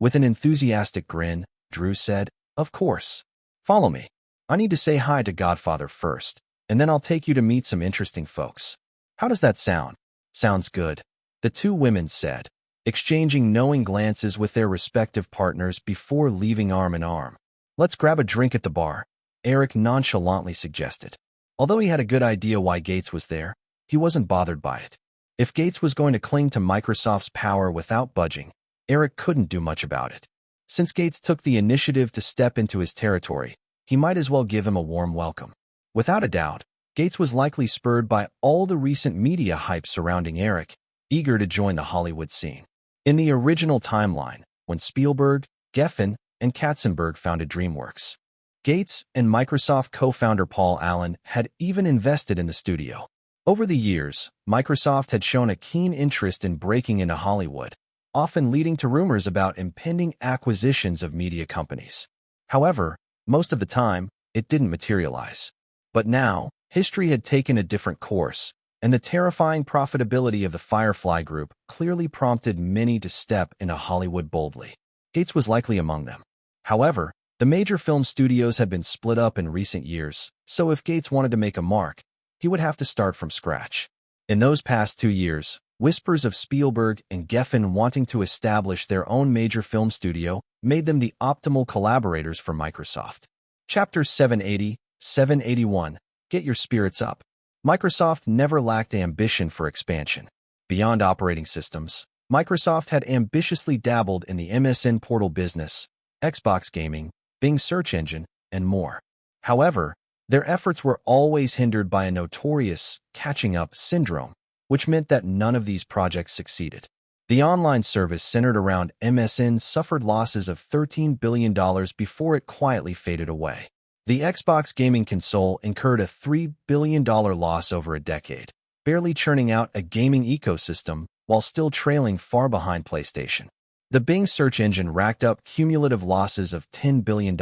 With an enthusiastic grin, Drew said, "Of course. Follow me. I need to say hi to Godfather first, and then I'll take you to meet some interesting folks." "How does that sound?" "Sounds good," the two women said, exchanging knowing glances with their respective partners before leaving arm in arm. "Let's grab a drink at the bar," Eric nonchalantly suggested. Although he had a good idea why Gates was there, he wasn't bothered by it. If Gates was going to cling to Microsoft's power without budging, Eric couldn't do much about it. Since Gates took the initiative to step into his territory, he might as well give him a warm welcome. Without a doubt, Gates was likely spurred by all the recent media hype surrounding Eric, eager to join the Hollywood scene. In the original timeline, when Spielberg, Geffen, and Katzenberg founded DreamWorks, Gates and Microsoft co-founder Paul Allen had even invested in the studio. Over the years, Microsoft had shown a keen interest in breaking into Hollywood, often leading to rumors about impending acquisitions of media companies. However, most of the time, it didn't materialize. But now, history had taken a different course, and the terrifying profitability of the Firefly Group clearly prompted many to step into Hollywood boldly. Gates was likely among them. However, the major film studios had been split up in recent years, so if Gates wanted to make a mark, he would have to start from scratch. In those past 2 years, whispers of Spielberg and Geffen wanting to establish their own major film studio made them the optimal collaborators for Microsoft. Chapter 781, Get Your Spirits Up. Microsoft never lacked ambition for expansion. Beyond operating systems, Microsoft had ambitiously dabbled in the MSN portal business, Xbox gaming, Bing search engine, and more. However, their efforts were always hindered by a notorious catching-up syndrome, which meant that none of these projects succeeded. The online service centered around MSN suffered losses of $13 billion before it quietly faded away. The Xbox gaming console incurred a $3 billion loss over a decade, barely churning out a gaming ecosystem while still trailing far behind PlayStation. The Bing search engine racked up cumulative losses of $10 billion,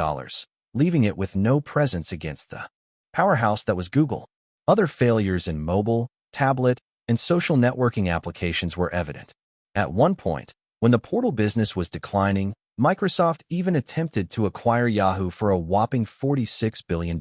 leaving it with no presence against the powerhouse that was Google. Other failures in mobile, tablet, and social networking applications were evident. At one point, when the portal business was declining, Microsoft even attempted to acquire Yahoo for a whopping $46 billion.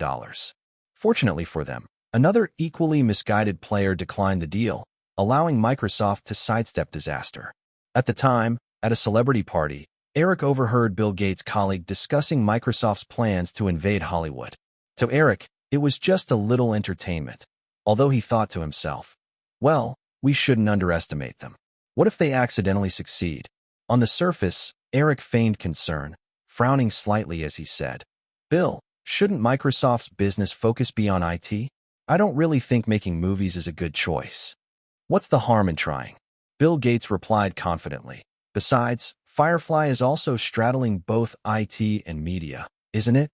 Fortunately for them, another equally misguided player declined the deal, allowing Microsoft to sidestep disaster. At the time, at a celebrity party, Eric overheard Bill Gates' colleague discussing Microsoft's plans to invade Hollywood. To Eric, it was just a little entertainment, although he thought to himself, well, we shouldn't underestimate them. What if they accidentally succeed? On the surface, Eric feigned concern, frowning slightly as he said, Bill, shouldn't Microsoft's business focus be on IT? I don't really think making movies is a good choice. What's the harm in trying? Bill Gates replied confidently. Besides, Firefly is also straddling both IT and media, isn't it?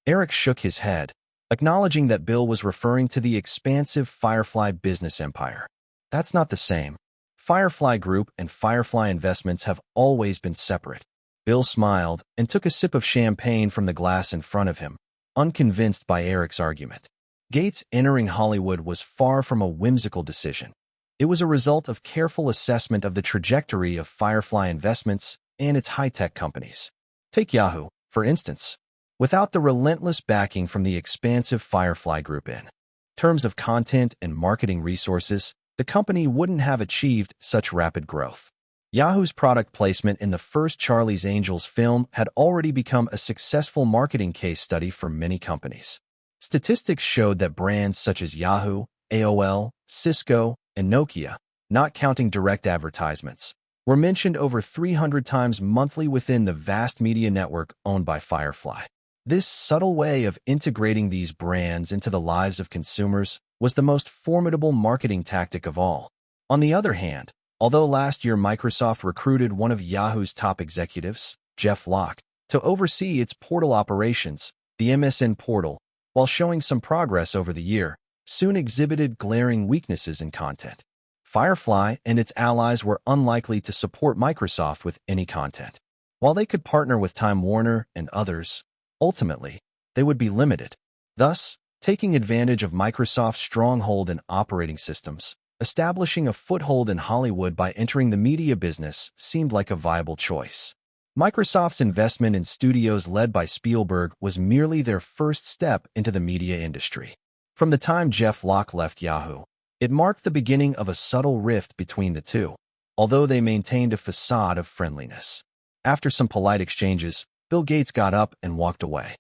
Eric shook his head, acknowledging that Bill was referring to the expansive Firefly business empire. That's not the same. Firefly Group and Firefly Investments have always been separate. Bill smiled and took a sip of champagne from the glass in front of him, unconvinced by Eric's argument. Gates entering Hollywood was far from a whimsical decision. It was a result of careful assessment of the trajectory of Firefly Investments and its high-tech companies. Take Yahoo, for instance. Without the relentless backing from the expansive Firefly Group in terms of content and marketing resources, the company wouldn't have achieved such rapid growth. Yahoo's product placement in the first Charlie's Angels film had already become a successful marketing case study for many companies. Statistics showed that brands such as Yahoo, AOL, Cisco, and Nokia, not counting direct advertisements, were mentioned over 300 times monthly within the vast media network owned by Firefly. This subtle way of integrating these brands into the lives of consumers was the most formidable marketing tactic of all. On the other hand, although last year Microsoft recruited one of Yahoo's top executives, Jeff Locke, to oversee its portal operations, the MSN portal, while showing some progress over the year, soon exhibited glaring weaknesses in content. Firefly and its allies were unlikely to support Microsoft with any content. While they could partner with Time Warner and others, ultimately, they would be limited. Thus, taking advantage of Microsoft's stronghold in operating systems, establishing a foothold in Hollywood by entering the media business seemed like a viable choice. Microsoft's investment in studios led by Spielberg was merely their first step into the media industry. From the time Jeff Locke left Yahoo, it marked the beginning of a subtle rift between the two, although they maintained a facade of friendliness. After some polite exchanges, Bill Gates got up and walked away.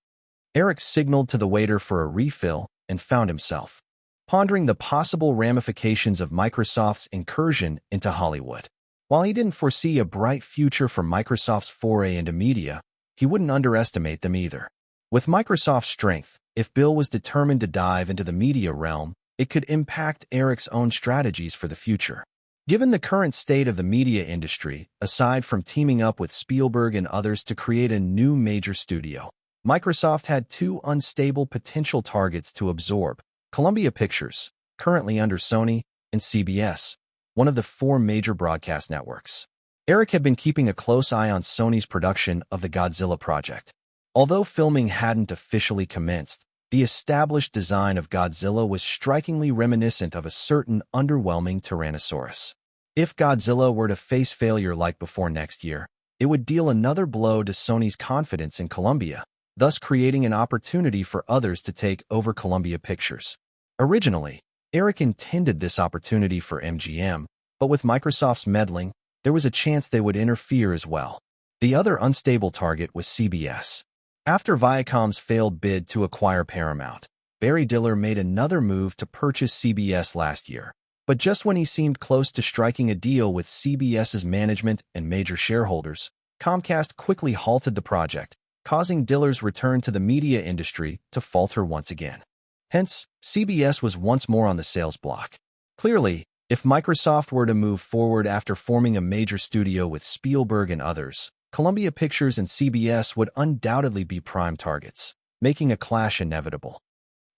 Eric signaled to the waiter for a refill and found himself pondering the possible ramifications of Microsoft's incursion into Hollywood. While he didn't foresee a bright future for Microsoft's foray into media, he wouldn't underestimate them either. With Microsoft's strength, if Bill was determined to dive into the media realm, it could impact Eric's own strategies for the future. Given the current state of the media industry, aside from teaming up with Spielberg and others to create a new major studio, Microsoft had two unstable potential targets to absorb: Columbia Pictures, currently under Sony, and CBS, one of the four major broadcast networks. Eric had been keeping a close eye on Sony's production of the Godzilla project. Although filming hadn't officially commenced, the established design of Godzilla was strikingly reminiscent of a certain underwhelming Tyrannosaurus. If Godzilla were to face failure like before next year, it would deal another blow to Sony's confidence in Columbia, thus creating an opportunity for others to take over Columbia Pictures. Originally, Eric intended this opportunity for MGM, but with Microsoft's meddling, there was a chance they would interfere as well. The other unstable target was CBS. After Viacom's failed bid to acquire Paramount, Barry Diller made another move to purchase CBS last year. But just when he seemed close to striking a deal with CBS's management and major shareholders, Comcast quickly halted the project, causing Diller's return to the media industry to falter once again. Hence, CBS was once more on the sales block. Clearly, if Microsoft were to move forward after forming a major studio with Spielberg and others, Columbia Pictures and CBS would undoubtedly be prime targets, making a clash inevitable.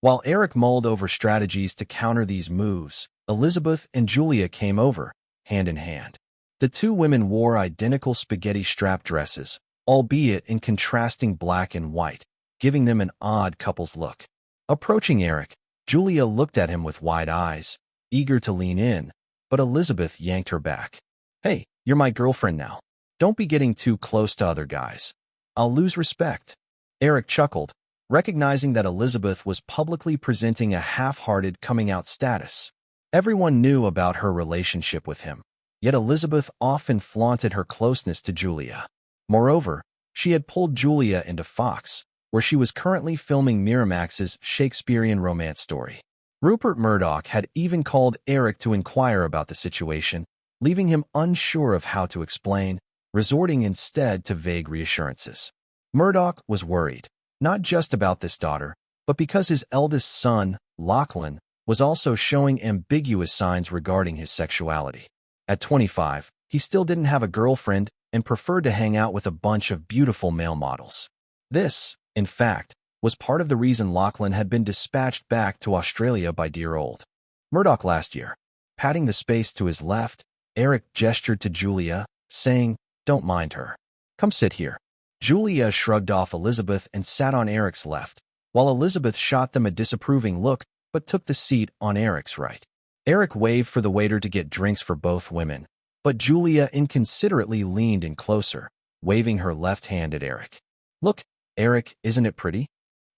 While Eric mulled over strategies to counter these moves, Elizabeth and Julia came over, hand in hand. The two women wore identical spaghetti strap dresses, albeit in contrasting black and white, giving them an odd couple's look. Approaching Eric, Julia looked at him with wide eyes, eager to lean in, but Elizabeth yanked her back. "Hey, you're my girlfriend now. Don't be getting too close to other guys. I'll lose respect." Eric chuckled, recognizing that Elizabeth was publicly presenting a half-hearted coming-out status. Everyone knew about her relationship with him, yet Elizabeth often flaunted her closeness to Julia. Moreover, she had pulled Julia into Fox, where she was currently filming Miramax's Shakespearean romance story. Rupert Murdoch had even called Eric to inquire about the situation, leaving him unsure of how to explain, resorting instead to vague reassurances. Murdoch was worried, not just about this daughter, but because his eldest son, Lachlan, was also showing ambiguous signs regarding his sexuality. At 25, he still didn't have a girlfriend and preferred to hang out with a bunch of beautiful male models. This, in fact, was part of the reason Lachlan had been dispatched back to Australia by dear old Murdoch last year. Patting the space to his left, Eric gestured to Julia, saying, "Don't mind her. Come sit here." Julia shrugged off Elizabeth and sat on Eric's left, while Elizabeth shot them a disapproving look but took the seat on Eric's right. Eric waved for the waiter to get drinks for both women, but Julia inconsiderately leaned in closer, waving her left hand at Eric. "Look, Eric, isn't it pretty?"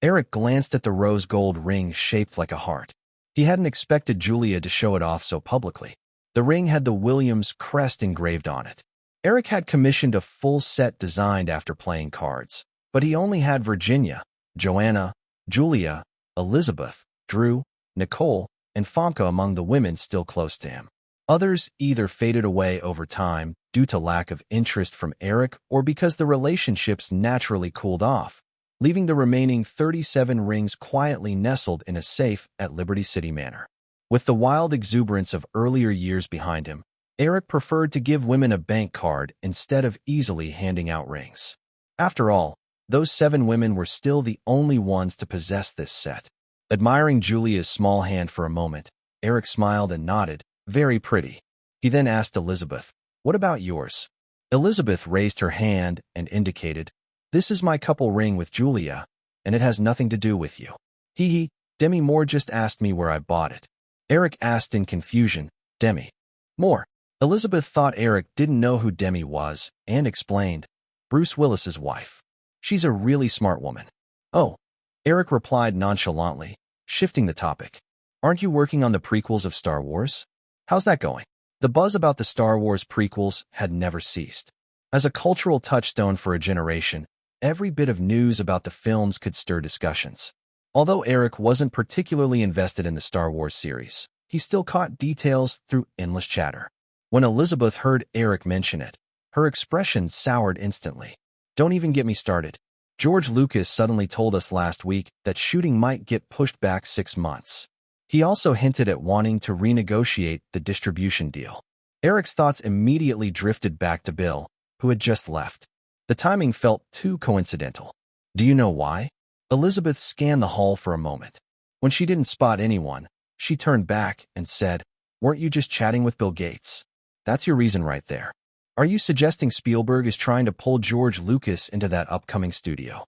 Eric glanced at the rose gold ring shaped like a heart. He hadn't expected Julia to show it off so publicly. The ring had the Williams crest engraved on it. Eric had commissioned a full set designed after playing cards, but he only had Virginia, Joanna, Julia, Elizabeth, Drew, Nicole, and Famke among the women still close to him. Others either faded away over time due to lack of interest from Eric or because the relationships naturally cooled off, leaving the remaining 37 rings quietly nestled in a safe at Liberty City Manor. With the wild exuberance of earlier years behind him, Eric preferred to give women a bank card instead of easily handing out rings. After all, those 7 women were still the only ones to possess this set. Admiring Julia's small hand for a moment, Eric smiled and nodded, "Very pretty." He then asked Elizabeth, "What about yours?" Elizabeth raised her hand and indicated, "This is my couple ring with Julia, and it has nothing to do with you." Hee, Demi Moore just asked me where I bought it." Eric asked in confusion, "Demi Moore?" Elizabeth thought Eric didn't know who Demi was, and explained, "Bruce Willis's wife. She's a really smart woman." "Oh," Eric replied nonchalantly, shifting the topic. "Aren't you working on the prequels of Star Wars? How's that going?" The buzz about the Star Wars prequels had never ceased. As a cultural touchstone for a generation, every bit of news about the films could stir discussions. Although Eric wasn't particularly invested in the Star Wars series, he still caught details through endless chatter. When Elizabeth heard Eric mention it, her expression soured instantly. Don't even get me started. George Lucas suddenly told us last week that shooting might get pushed back 6 months. He also hinted at wanting to renegotiate the distribution deal. Eric's thoughts immediately drifted back to Bill, who had just left. The timing felt too coincidental. Do you know why? Elizabeth scanned the hall for a moment. When she didn't spot anyone, she turned back and said, "Weren't you just chatting with Bill Gates? That's your reason right there. Are you suggesting Spielberg is trying to pull George Lucas into that upcoming studio?"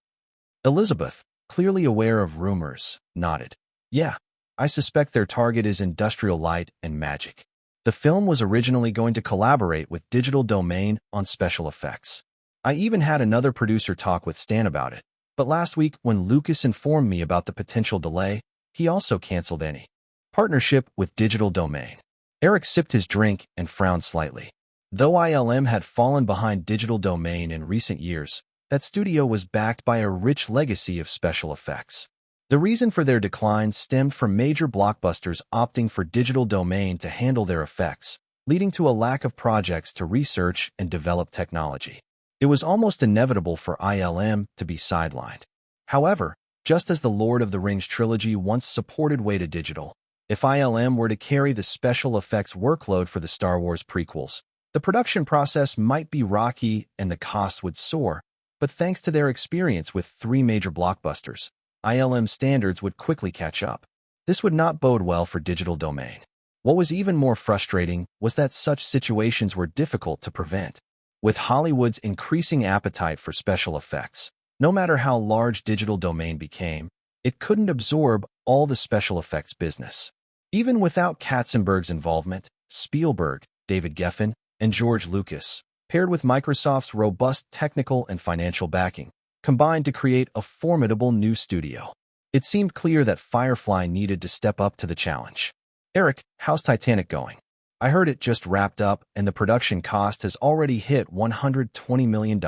Elizabeth, clearly aware of rumors, nodded. "Yeah, I suspect their target is Industrial Light and Magic. The film was originally going to collaborate with Digital Domain on special effects. I even had another producer talk with Stan about it, but last week when Lucas informed me about the potential delay, he also canceled any partnership with Digital Domain." Eric sipped his drink and frowned slightly. Though ILM had fallen behind Digital Domain in recent years, that studio was backed by a rich legacy of special effects. The reason for their decline stemmed from major blockbusters opting for Digital Domain to handle their effects, leading to a lack of projects to research and develop technology. It was almost inevitable for ILM to be sidelined. However, just as the Lord of the Rings trilogy once supported Weta Digital, if ILM were to carry the special effects workload for the Star Wars prequels, the production process might be rocky and the costs would soar, but thanks to their experience with 3 major blockbusters, ILM standards would quickly catch up. This would not bode well for Digital Domain. What was even more frustrating was that such situations were difficult to prevent. With Hollywood's increasing appetite for special effects, no matter how large Digital Domain became, it couldn't absorb all the special effects business. Even without Katzenberg's involvement, Spielberg, David Geffen, and George Lucas, paired with Microsoft's robust technical and financial backing, combined to create a formidable new studio. It seemed clear that Firefly needed to step up to the challenge. "Eric, how's Titanic going? I heard it just wrapped up and the production cost has already hit $120 million.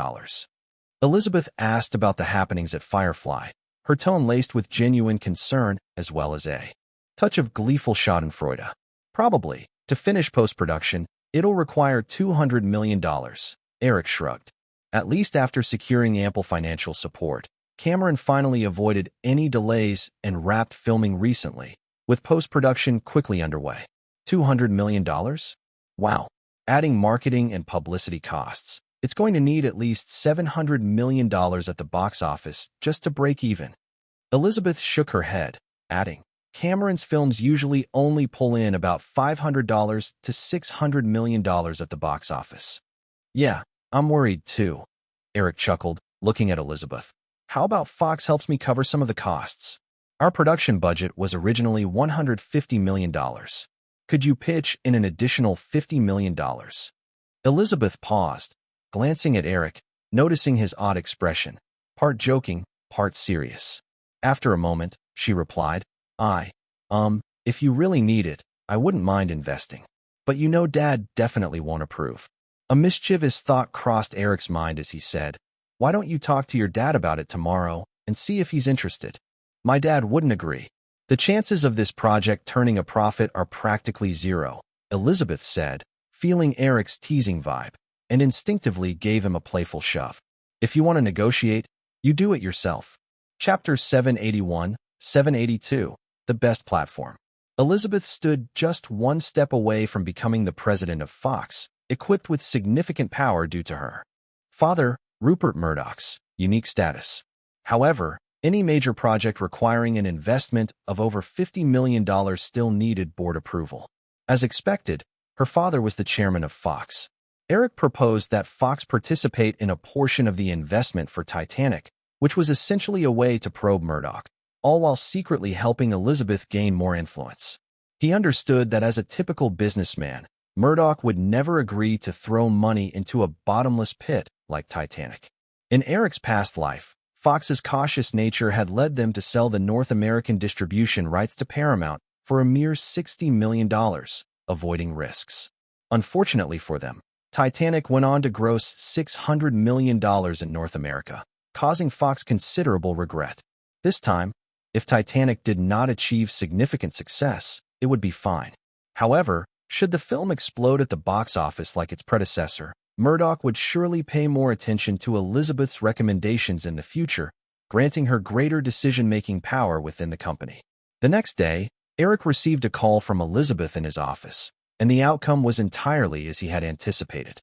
Elizabeth asked about the happenings at Firefly, her tone laced with genuine concern as well as a touch of gleeful schadenfreude. "Probably. To finish post-production, it'll require $200 million, Eric shrugged. At least after securing ample financial support, Cameron finally avoided any delays and wrapped filming recently, with post-production quickly underway. $200 million? Wow. Adding marketing and publicity costs, it's going to need at least $700 million at the box office just to break even." Elizabeth shook her head, adding, "Cameron's films usually only pull in about $500 to $600 million at the box office." "Yeah, I'm worried too," Eric chuckled, looking at Elizabeth. "How about Fox helps me cover some of the costs? Our production budget was originally $150 million. Could you pitch in an additional $50 million? Elizabeth paused, glancing at Eric, noticing his odd expression, part joking, part serious. After a moment, she replied, If you really need it, I wouldn't mind investing. But you know Dad definitely won't approve." A mischievous thought crossed Eric's mind as he said, "Why don't you talk to your dad about it tomorrow and see if he's interested?" "My dad wouldn't agree. The chances of this project turning a profit are practically zero," Elizabeth said, feeling Eric's teasing vibe, and instinctively gave him a playful shove. "If you want to negotiate, you do it yourself." Chapter 781, 782, The Best Platform. Elizabeth stood just one step away from becoming the president of Fox, equipped with significant power due to her father, Rupert Murdoch's unique status. However, any major project requiring an investment of over $50 million still needed board approval. As expected, her father was the chairman of Fox. Eric proposed that Fox participate in a portion of the investment for Titanic, which was essentially a way to probe Murdoch, all while secretly helping Elizabeth gain more influence. He understood that as a typical businessman, Murdoch would never agree to throw money into a bottomless pit like Titanic. In Eric's past life, Fox's cautious nature had led them to sell the North American distribution rights to Paramount for a mere $60 million, avoiding risks. Unfortunately for them, Titanic went on to gross $600 million in North America, causing Fox considerable regret. This time, If Titanic did not achieve significant success, it would be fine. However, should the film explode at the box office like its predecessor, Murdoch would surely pay more attention to Elizabeth's recommendations in the future, granting her greater decision-making power within the company. The next day, Eric received a call from Elizabeth in his office, and the outcome was entirely as he had anticipated.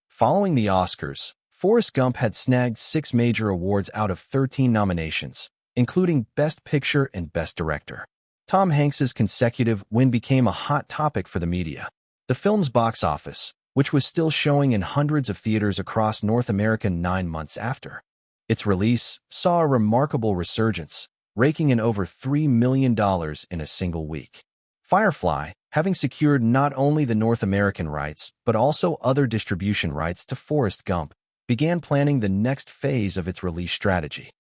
Following the Oscars, Forrest Gump had snagged 6 major awards out of 13 nominations, including Best Picture and Best Director. Tom Hanks's consecutive win became a hot topic for the media. The film's box office, which was still showing in hundreds of theaters across North America 9 months after its release, saw a remarkable resurgence, raking in over $3 million in a single week. Firefly, having secured not only the North American rights but also other distribution rights to Forrest Gump, began planning the next phase of its release strategy.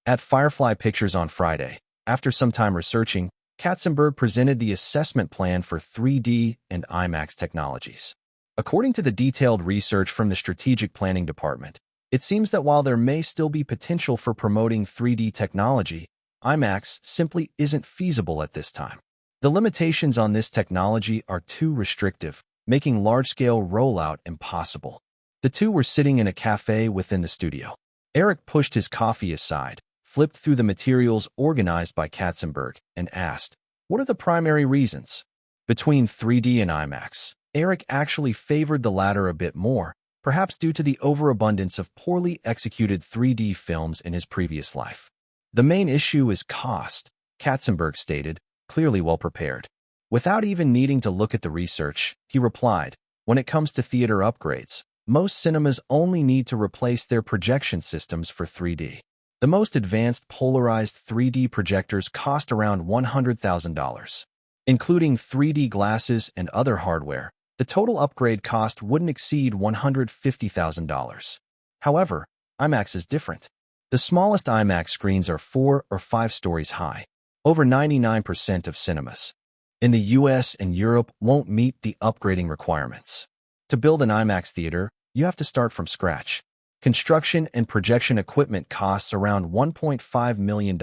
At Firefly Pictures on Friday, after some time researching, Katzenberg presented the assessment plan for 3D and IMAX technologies. According to the detailed research from the Strategic Planning Department, it seems that while there may still be potential for promoting 3D technology, IMAX simply isn't feasible at this time. The limitations on this technology are too restrictive, making large-scale rollout impossible. The two were sitting in a cafe within the studio. Eric pushed his coffee aside, flipped through the materials organized by Katzenberg, and asked, "What are the primary reasons?" Between 3D and IMAX, Eric actually favored the latter a bit more, perhaps due to the overabundance of poorly executed 3D films in his previous life. "The main issue is cost," Katzenberg stated, clearly well prepared. Without even needing to look at the research, he replied, "When it comes to theater upgrades, most cinemas only need to replace their projection systems for 3D. The most advanced polarized 3D projectors cost around $100,000. Including 3D glasses and other hardware, the total upgrade cost wouldn't exceed $150,000. However, IMAX is different. The smallest IMAX screens are 4 or 5 stories high. Over 99% of cinemas in the US and Europe won't meet the upgrading requirements. To build an IMAX theater, you have to start from scratch. Construction and projection equipment costs around $1.5 million,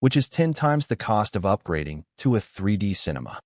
which is 10 times the cost of upgrading to a 3D cinema."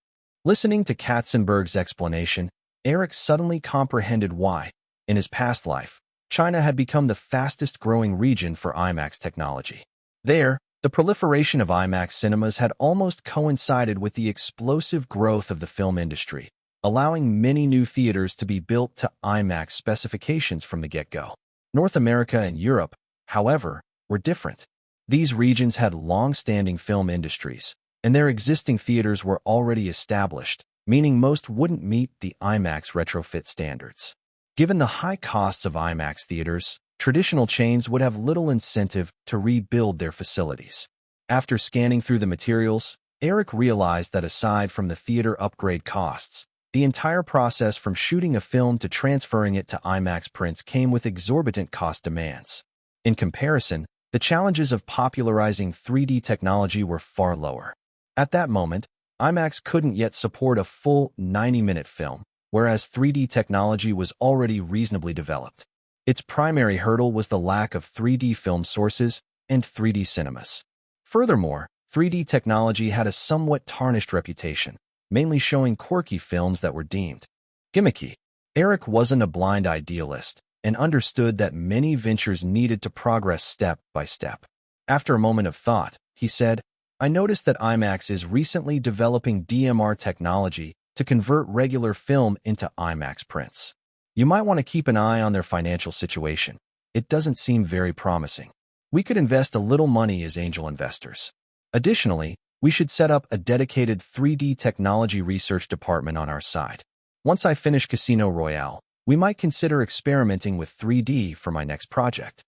Listening to Katzenberg's explanation, Eric suddenly comprehended why, in his past life, China had become the fastest-growing region for IMAX technology. There, the proliferation of IMAX cinemas had almost coincided with the explosive growth of the film industry, allowing many new theaters to be built to IMAX specifications from the get-go. North America and Europe, however, were different. These regions had long-standing film industries, and their existing theaters were already established, meaning most wouldn't meet the IMAX retrofit standards. Given the high costs of IMAX theaters, traditional chains would have little incentive to rebuild their facilities. After scanning through the materials, Eric realized that aside from the theater upgrade costs, the entire process from shooting a film to transferring it to IMAX prints came with exorbitant cost demands. In comparison, the challenges of popularizing 3D technology were far lower. At that moment, IMAX couldn't yet support a full 90-minute film, whereas 3D technology was already reasonably developed. Its primary hurdle was the lack of 3D film sources and 3D cinemas. Furthermore, 3D technology had a somewhat tarnished reputation, mainly showing quirky films that were deemed gimmicky. Eric wasn't a blind idealist and understood that many ventures needed to progress step by step. After a moment of thought, he said, "I noticed that IMAX is recently developing DMR technology to convert regular film into IMAX prints. You might want to keep an eye on their financial situation. It doesn't seem very promising. We could invest a little money as angel investors. Additionally, we should set up a dedicated 3D technology research department on our side. Once I finish Casino Royale, we might consider experimenting with 3D for my next project."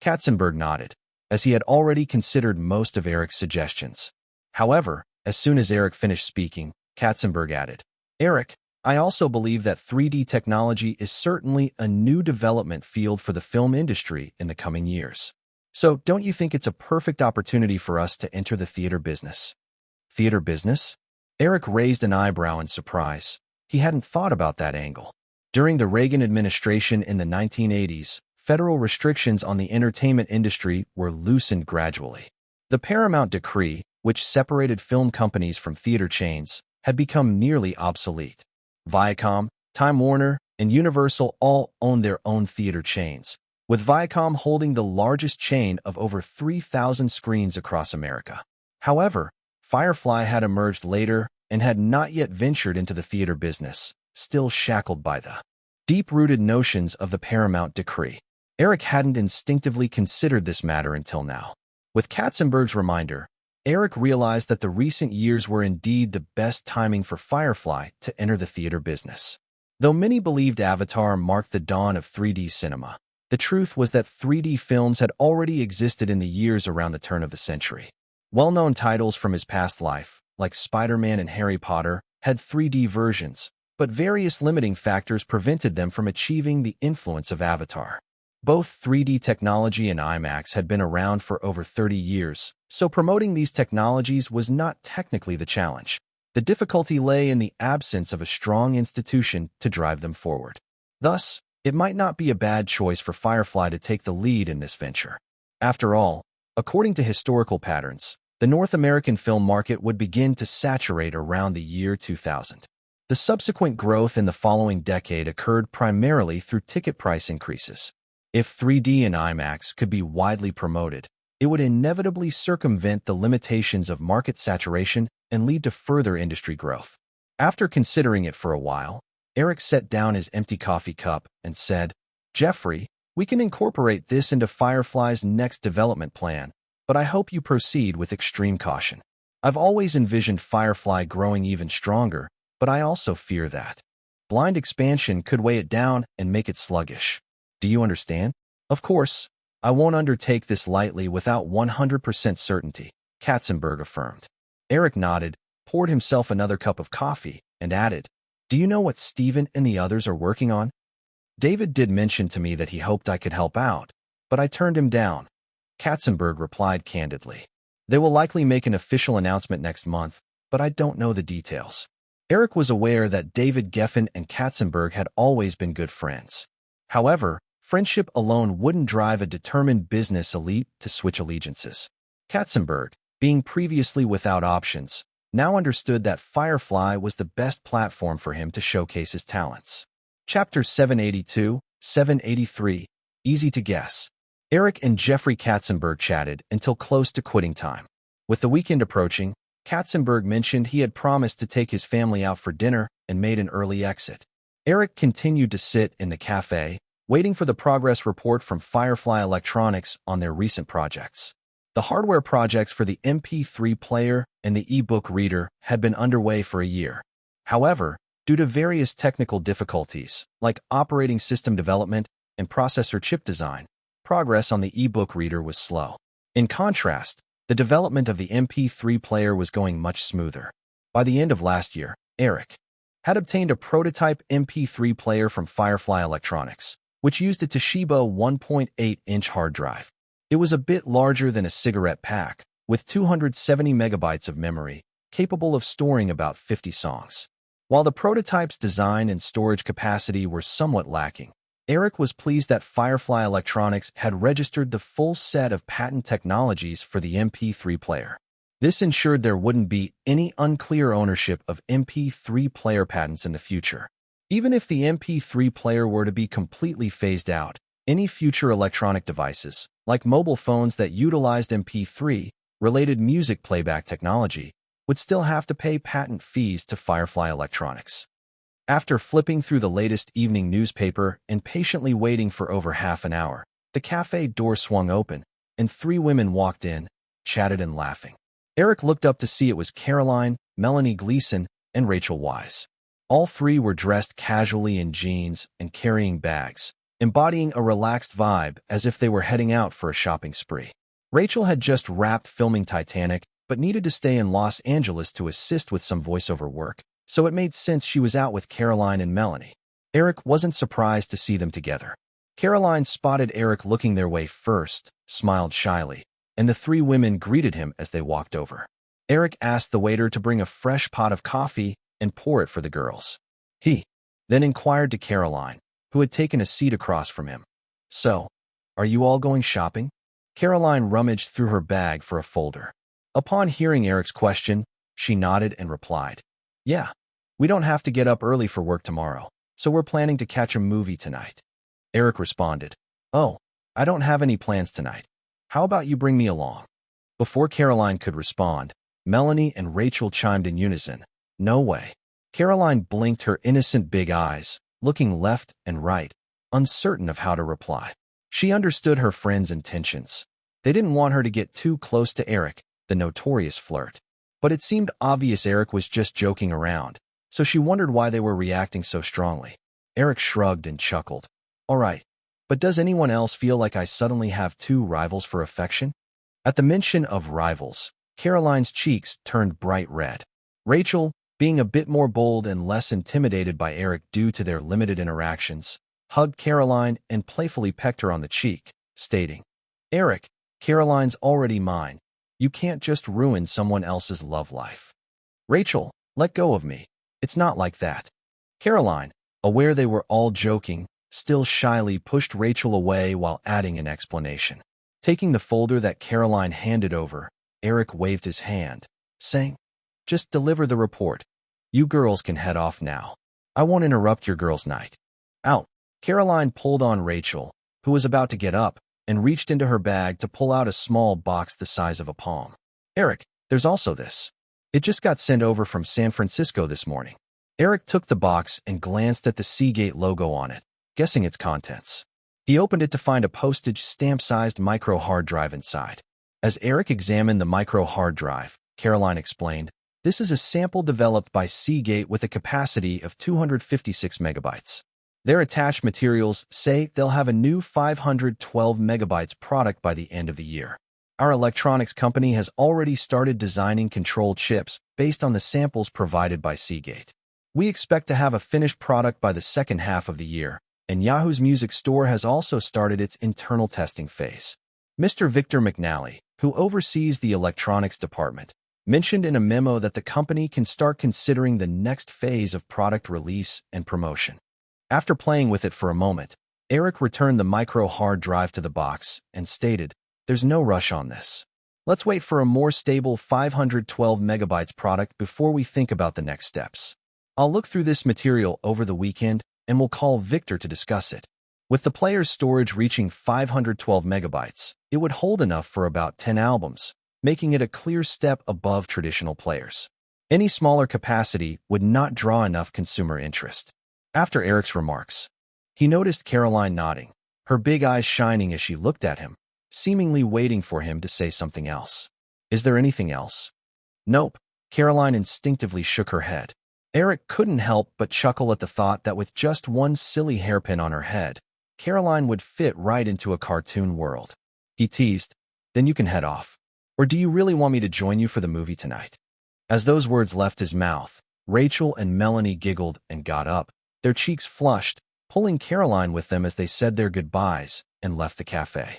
Katzenberg nodded, as he had already considered most of Eric's suggestions. However, as soon as Eric finished speaking, Katzenberg added, "Eric, I also believe that 3D technology is certainly a new development field for the film industry in the coming years. So don't you think it's a perfect opportunity for us to enter the theater business?" "Theater business?" Eric raised an eyebrow in surprise. He hadn't thought about that angle. During the Reagan administration in the 1980s, federal restrictions on the entertainment industry were loosened gradually. The Paramount Decree, which separated film companies from theater chains, had become nearly obsolete. Viacom, Time Warner, and Universal all owned their own theater chains, with Viacom holding the largest chain of over 3,000 screens across America. However, Firefly had emerged later and had not yet ventured into the theater business, still shackled by the deep-rooted notions of the Paramount Decree. Eric hadn't instinctively considered this matter until now. With Katzenberg's reminder, Eric realized that the recent years were indeed the best timing for Firefly to enter the theater business. Though many believed Avatar marked the dawn of 3D cinema, the truth was that 3D films had already existed in the years around the turn of the century. Well-known titles from his past life, like Spider-Man and Harry Potter, had 3D versions, but various limiting factors prevented them from achieving the influence of Avatar. Both 3D technology and IMAX had been around for over 30 years, so promoting these technologies was not technically the challenge. The difficulty lay in the absence of a strong institution to drive them forward. Thus, it might not be a bad choice for Firefly to take the lead in this venture. After all, according to historical patterns, the North American film market would begin to saturate around the year 2000. The subsequent growth in the following decade occurred primarily through ticket price increases. If 3D and IMAX could be widely promoted, it would inevitably circumvent the limitations of market saturation and lead to further industry growth. After considering it for a while, Eric set down his empty coffee cup and said, "Jeffrey, we can incorporate this into Firefly's next development plan, but I hope you proceed with extreme caution. I've always envisioned Firefly growing even stronger, but I also fear that blind expansion could weigh it down and make it sluggish. Do you understand?" "Of course, I won't undertake this lightly without 100% certainty," Katzenberg affirmed. Eric nodded, poured himself another cup of coffee, and added, "Do you know what Steven and the others are working on?" "David did mention to me that he hoped I could help out, but I turned him down," Katzenberg replied candidly. "They will likely make an official announcement next month, but I don't know the details." Eric was aware that David Geffen and Katzenberg had always been good friends. However, friendship alone wouldn't drive a determined business elite to switch allegiances. Katzenberg, being previously without options, now understood that Firefly was the best platform for him to showcase his talents. Chapter 782, 783, Easy to Guess. Eric and Jeffrey Katzenberg chatted until close to quitting time. With the weekend approaching, Katzenberg mentioned he had promised to take his family out for dinner and made an early exit. Eric continued to sit in the cafe, waiting for the progress report from Firefly Electronics on their recent projects. The hardware projects for the MP3 player and the e-book reader had been underway for a year. However, due to various technical difficulties, like operating system development and processor chip design, progress on the e-book reader was slow. In contrast, the development of the MP3 player was going much smoother. By the end of last year, Eric had obtained a prototype MP3 player from Firefly Electronics, which used a Toshiba 1.8-inch hard drive. It was a bit larger than a cigarette pack, with 270 megabytes of memory, capable of storing about 50 songs. While the prototype's design and storage capacity were somewhat lacking, Eric was pleased that Firefly Electronics had registered the full set of patent technologies for the MP3 player. This ensured there wouldn't be any unclear ownership of MP3 player patents in the future. Even if the MP3 player were to be completely phased out, any future electronic devices, like mobile phones that utilized MP3-related music playback technology, would still have to pay patent fees to Firefly Electronics. After flipping through the latest evening newspaper and patiently waiting for over half an hour, the cafe door swung open, and 3 women walked in, chatted and laughing. Eric looked up to see it was Caroline, Melanie Gleason, and Rachel Wise. All 3 were dressed casually in jeans and carrying bags, embodying a relaxed vibe as if they were heading out for a shopping spree. Rachel had just wrapped filming Titanic, but needed to stay in Los Angeles to assist with some voiceover work, so it made sense she was out with Caroline and Melanie. Eric wasn't surprised to see them together. Caroline spotted Eric looking their way first, smiled shyly, and the 3 women greeted him as they walked over. Eric asked the waiter to bring a fresh pot of coffee and pour it for the girls. He then inquired to Caroline, who had taken a seat across from him. "So, are you all going shopping?" Caroline rummaged through her bag for a folder. Upon hearing Eric's question, she nodded and replied, "Yeah, we don't have to get up early for work tomorrow, so we're planning to catch a movie tonight." Eric responded, "Oh, I don't have any plans tonight. How about you bring me along?" Before Caroline could respond, Melanie and Rachel chimed in unison, "No way." Caroline blinked her innocent big eyes, looking left and right, uncertain of how to reply. She understood her friends' intentions. They didn't want her to get too close to Eric, the notorious flirt. But it seemed obvious Eric was just joking around, so she wondered why they were reacting so strongly. Eric shrugged and chuckled. "All right, but does anyone else feel like I suddenly have two rivals for affection?" At the mention of rivals, Caroline's cheeks turned bright red. Rachel, being a bit more bold and less intimidated by Eric due to their limited interactions, hugged Caroline and playfully pecked her on the cheek, stating, "Eric, Caroline's already mine. You can't just ruin someone else's love life." "Rachel, let go of me. It's not like that." Caroline, aware they were all joking, still shyly pushed Rachel away while adding an explanation. Taking the folder that Caroline handed over, Eric waved his hand, saying, "Just deliver the report. You girls can head off now. I won't interrupt your girls' night." Out. Caroline pulled on Rachel, who was about to get up, and reached into her bag to pull out a small box the size of a palm. "Eric, there's also this. It just got sent over from San Francisco this morning." Eric took the box and glanced at the Seagate logo on it, guessing its contents. He opened it to find a postage stamp-sized micro hard drive inside. As Eric examined the micro hard drive, Caroline explained, "This is a sample developed by Seagate with a capacity of 256 megabytes. Their attached materials say they'll have a new 512 megabytes product by the end of the year. Our electronics company has already started designing control chips based on the samples provided by Seagate. We expect to have a finished product by the second half of the year, and Yahoo's music store has also started its internal testing phase." Mr. Victor McNally, who oversees the electronics department, mentioned in a memo that the company can start considering the next phase of product release and promotion. After playing with it for a moment, Eric returned the micro hard drive to the box and stated, "There's no rush on this. Let's wait for a more stable 512 megabytes product before we think about the next steps. I'll look through this material over the weekend and we'll call Victor to discuss it." With the player's storage reaching 512 megabytes, it would hold enough for about 10 albums, making it a clear step above traditional players. Any smaller capacity would not draw enough consumer interest. After Eric's remarks, he noticed Caroline nodding, her big eyes shining as she looked at him, seemingly waiting for him to say something else. "Is there anything else?" "Nope." Caroline instinctively shook her head. Eric couldn't help but chuckle at the thought that with just one silly hairpin on her head, Caroline would fit right into a cartoon world. He teased, "Then you can head off. Or do you really want me to join you for the movie tonight?" As those words left his mouth, Rachel and Melanie giggled and got up, their cheeks flushed, pulling Caroline with them as they said their goodbyes and left the cafe.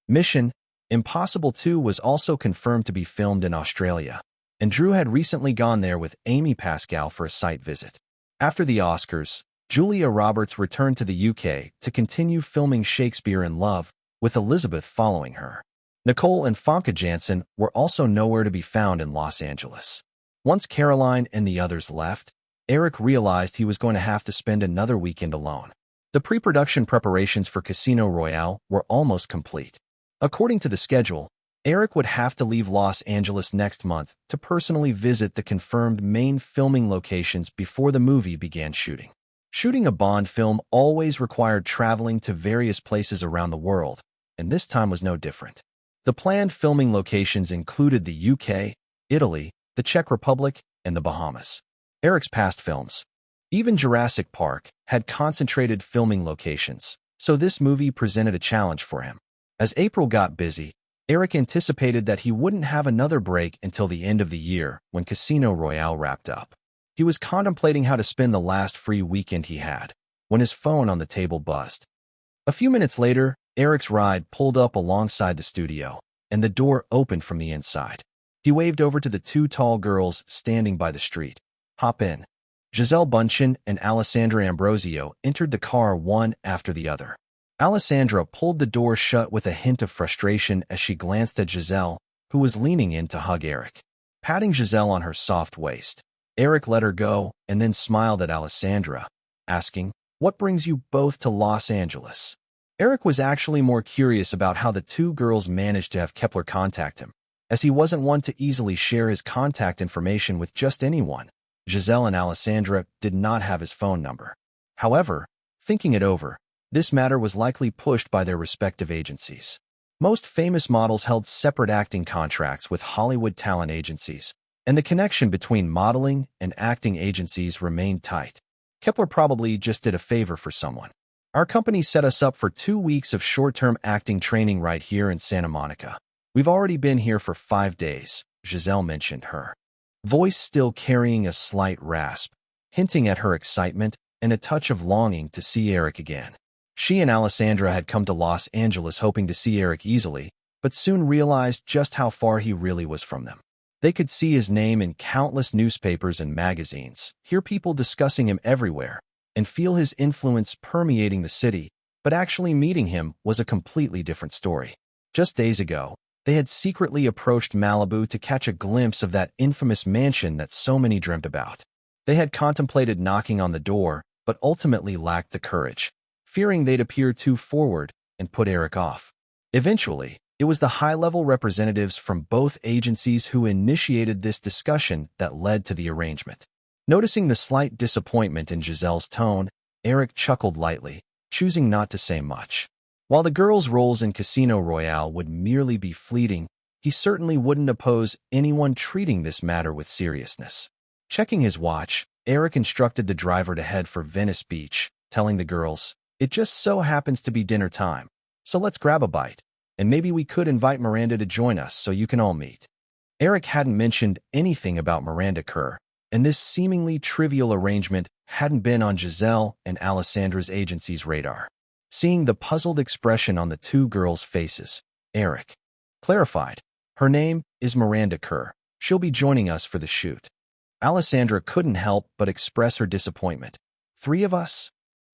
Mission Impossible 2 was also confirmed to be filmed in Australia, and Drew had recently gone there with Amy Pascal for a site visit. After the Oscars, Julia Roberts returned to the UK to continue filming Shakespeare in Love, with Elizabeth following her. Nicole and Famke Janssen were also nowhere to be found in Los Angeles. Once Caroline and the others left, Eric realized he was going to have to spend another weekend alone. The pre-production preparations for Casino Royale were almost complete. According to the schedule, Eric would have to leave Los Angeles next month to personally visit the confirmed main filming locations before the movie began shooting. Shooting a Bond film always required traveling to various places around the world, and this time was no different. The planned filming locations included the UK, Italy, the Czech Republic, and the Bahamas. Eric's past films, even Jurassic Park, had concentrated filming locations, so this movie presented a challenge for him. As April got busy, Eric anticipated that he wouldn't have another break until the end of the year when Casino Royale wrapped up. He was contemplating how to spend the last free weekend he had, when his phone on the table buzzed. A few minutes later, Eric's ride pulled up alongside the studio, and the door opened from the inside. He waved over to the two tall girls standing by the street. "Hop in." Giselle Bundchen and Alessandra Ambrosio entered the car one after the other. Alessandra pulled the door shut with a hint of frustration as she glanced at Giselle, who was leaning in to hug Eric. Patting Giselle on her soft waist, Eric let her go and then smiled at Alessandra, asking, "What brings you both to Los Angeles?" Eric was actually more curious about how the two girls managed to have Kepler contact him, as he wasn't one to easily share his contact information with just anyone. Giselle and Alessandra did not have his phone number. However, thinking it over, this matter was likely pushed by their respective agencies. Most famous models held separate acting contracts with Hollywood talent agencies, and the connection between modeling and acting agencies remained tight. Kepler probably just did a favor for someone. "Our company set us up for 2 weeks of short-term acting training right here in Santa Monica. We've already been here for 5 days, Giselle mentioned, her voice still carrying a slight rasp, hinting at her excitement and a touch of longing to see Eric again. She and Alessandra had come to Los Angeles hoping to see Eric easily, but soon realized just how far he really was from them. They could see his name in countless newspapers and magazines, hear people discussing him everywhere, and feel his influence permeating the city, but actually meeting him was a completely different story. Just days ago, they had secretly approached Malibu to catch a glimpse of that infamous mansion that so many dreamt about. They had contemplated knocking on the door, but ultimately lacked the courage, fearing they'd appear too forward and put Eric off. Eventually, it was the high-level representatives from both agencies who initiated this discussion that led to the arrangement. Noticing the slight disappointment in Giselle's tone, Eric chuckled lightly, choosing not to say much. While the girls' roles in Casino Royale would merely be fleeting, he certainly wouldn't oppose anyone treating this matter with seriousness. Checking his watch, Eric instructed the driver to head for Venice Beach, telling the girls, "It just so happens to be dinner time, so let's grab a bite, and maybe we could invite Miranda to join us so you can all meet." Eric hadn't mentioned anything about Miranda Kerr, and this seemingly trivial arrangement hadn't been on Giselle and Alessandra's agency's radar. Seeing the puzzled expression on the two girls' faces, Eric clarified, "Her name is Miranda Kerr. She'll be joining us for the shoot." Alessandra couldn't help but express her disappointment. "3 of us?"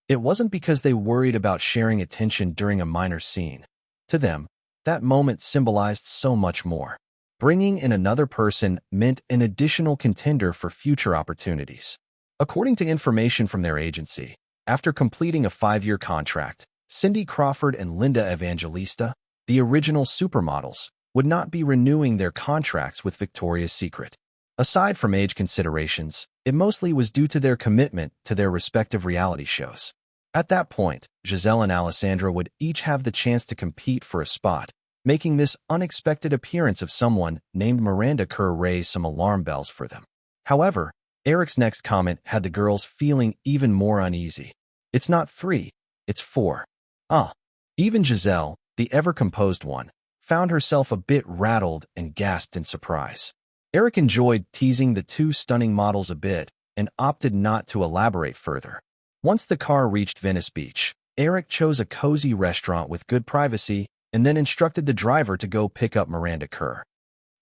It wasn't because they worried about sharing attention during a minor scene. To them, that moment symbolized so much more. Bringing in another person meant an additional contender for future opportunities. According to information from their agency, after completing a 5-year contract, Cindy Crawford and Linda Evangelista, the original supermodels, would not be renewing their contracts with Victoria's Secret. Aside from age considerations, it mostly was due to their commitment to their respective reality shows. At that point, Giselle and Alessandra would each have the chance to compete for a spot, making this unexpected appearance of someone named Miranda Kerr raise some alarm bells for them. However, Eric's next comment had the girls feeling even more uneasy. "It's not 3, it's 4. Even Giselle, the ever-composed one, found herself a bit rattled and gasped in surprise. Eric enjoyed teasing the two stunning models a bit and opted not to elaborate further. Once the car reached Venice Beach, Eric chose a cozy restaurant with good privacy and then instructed the driver to go pick up Miranda Kerr.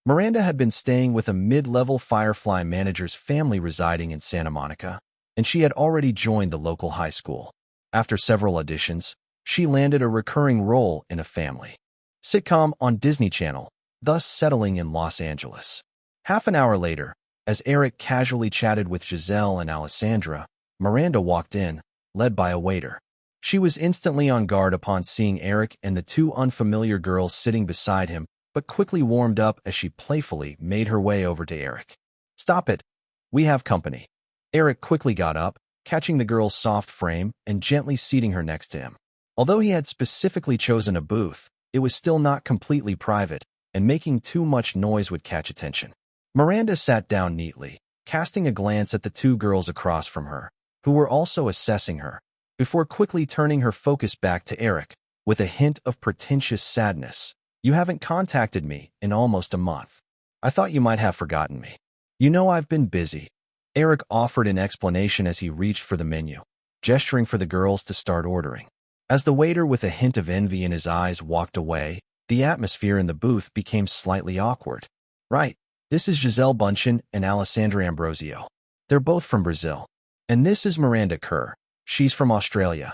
Miranda had been staying with a mid-level Firefly manager's family residing in Santa Monica, and she had already joined the local high school. After several auditions, she landed a recurring role in a family sitcom on Disney Channel, thus settling in Los Angeles. Half an hour later, as Eric casually chatted with Giselle and Alessandra, Miranda walked in, led by a waiter. She was instantly on guard upon seeing Eric and the two unfamiliar girls sitting beside him, but quickly warmed up as she playfully made her way over to Eric. "Stop it. We have company." Eric quickly got up, catching the girl's soft frame and gently seating her next to him. Although he had specifically chosen a booth, it was still not completely private, and making too much noise would catch attention. Miranda sat down neatly, casting a glance at the two girls across from her, who were also assessing her, before quickly turning her focus back to Eric, with a hint of pretentious sadness. "You haven't contacted me in almost a month. I thought you might have forgotten me. You know I've been busy," Eric offered in explanation as he reached for the menu, gesturing for the girls to start ordering. As the waiter with a hint of envy in his eyes walked away, the atmosphere in the booth became slightly awkward. "Right, this is Giselle Bundchen and Alessandra Ambrosio. They're both from Brazil. And this is Miranda Kerr. She's from Australia."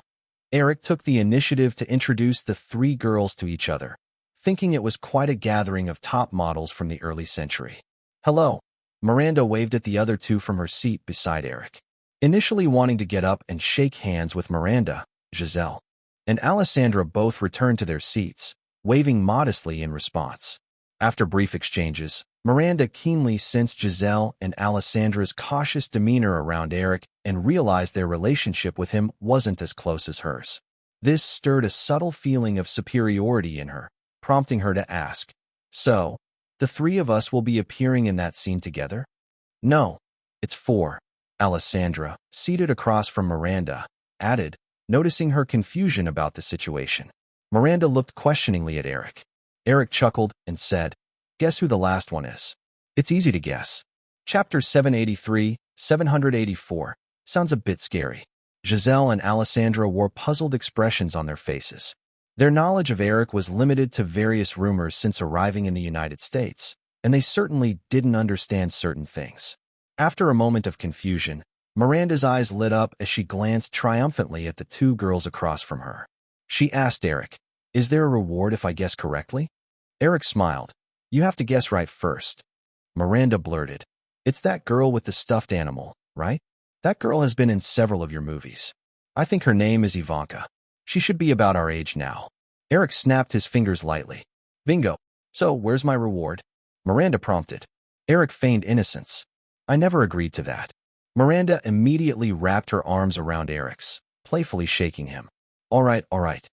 Eric took the initiative to introduce the three girls to each other. thinking it was quite a gathering of top models from the early century. "Hello." Miranda waved at the other two from her seat beside Eric. Initially wanting to get up and shake hands with Miranda, Giselle and Alessandra both returned to their seats, waving modestly in response. After brief exchanges, Miranda keenly sensed Giselle and Alessandra's cautious demeanor around Eric and realized their relationship with him wasn't as close as hers. This stirred a subtle feeling of superiority in her, prompting her to ask, "So, the three of us will be appearing in that scene together?" "No, it's four," Alessandra, seated across from Miranda, added, noticing her confusion about the situation. Miranda looked questioningly at Eric. Eric chuckled and said, "Guess who the last one is?" "It's easy to guess." Chapter 783, 784. Sounds a bit scary. Giselle and Alessandra wore puzzled expressions on their faces. Their knowledge of Eric was limited to various rumors since arriving in the United States, and they certainly didn't understand certain things. After a moment of confusion, Miranda's eyes lit up as she glanced triumphantly at the two girls across from her. She asked Eric, "Is there a reward if I guess correctly?" Eric smiled. "You have to guess right first." Miranda blurted, "It's that girl with the stuffed animal, right? That girl has been in several of your movies. I think her name is Ivanka. She should be about our age now." Eric snapped his fingers lightly. "Bingo. So, where's my reward?" Miranda prompted. Eric feigned innocence. "I never agreed to that." Miranda immediately wrapped her arms around Eric's, playfully shaking him. All right.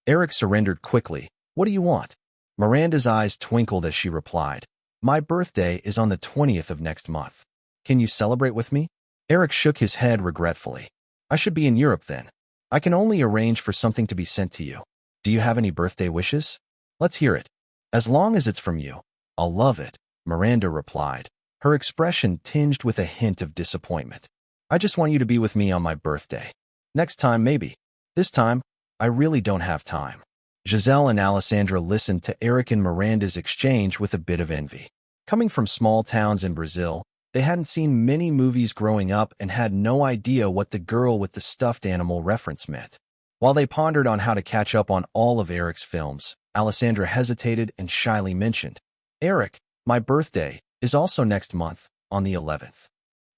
Eric surrendered quickly. "What do you want?" Miranda's eyes twinkled as she replied, "My birthday is on the 20th of next month. Can you celebrate with me?" Eric shook his head regretfully. "I should be in Europe then. I can only arrange for something to be sent to you. Do you have any birthday wishes?" "Let's hear it." "As long as it's from you, I'll love it," Miranda replied, her expression tinged with a hint of disappointment. "I just want you to be with me on my birthday. Next time, maybe. This time, I really don't have time." Giselle and Alessandra listened to Eric and Miranda's exchange with a bit of envy. Coming from small towns in Brazil, they hadn't seen many movies growing up and had no idea what the girl with the stuffed animal reference meant. While they pondered on how to catch up on all of Eric's films, Alessandra hesitated and shyly mentioned, "Eric, my birthday is also next month, on the 11th.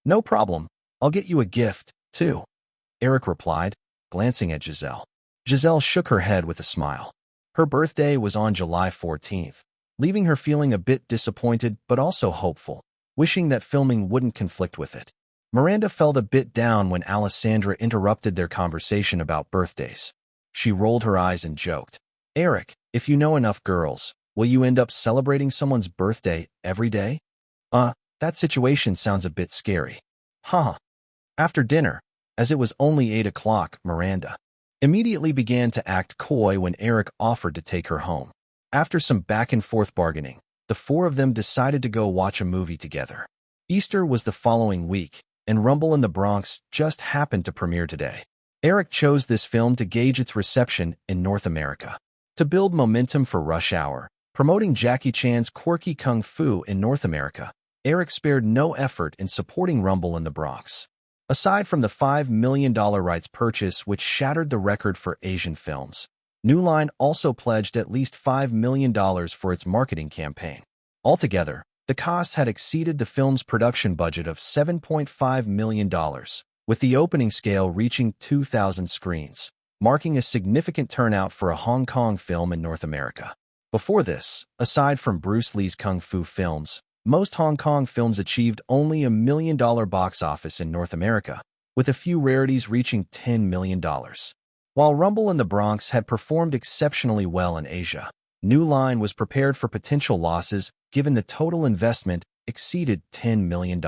"No problem. I'll get you a gift, too," Eric replied, glancing at Giselle. Giselle shook her head with a smile. Her birthday was on July 14th, leaving her feeling a bit disappointed but also hopeful, wishing that filming wouldn't conflict with it. Miranda felt a bit down when Alessandra interrupted their conversation about birthdays. She rolled her eyes and joked, "Eric, if you know enough girls, will you end up celebrating someone's birthday every day?" That situation sounds a bit scary." "Huh." After dinner, as it was only 8 o'clock, Miranda immediately began to act coy when Eric offered to take her home. After some back-and-forth bargaining, the four of them decided to go watch a movie together. Easter was the following week, and Rumble in the Bronx just happened to premiere today. Eric chose this film to gauge its reception in North America. To build momentum for Rush Hour, promoting Jackie Chan's quirky kung fu in North America, Eric spared no effort in supporting Rumble in the Bronx. Aside from the $5 million rights purchase which shattered the record for Asian films, New Line also pledged at least $5 million for its marketing campaign. Altogether, the cost had exceeded the film's production budget of $7.5 million, with the opening scale reaching 2,000 screens, marking a significant turnout for a Hong Kong film in North America. Before this, aside from Bruce Lee's kung fu films, most Hong Kong films achieved only $1 million box office in North America, with a few rarities reaching $10 million. While Rumble in the Bronx had performed exceptionally well in Asia, New Line was prepared for potential losses given the total investment exceeded $10 million.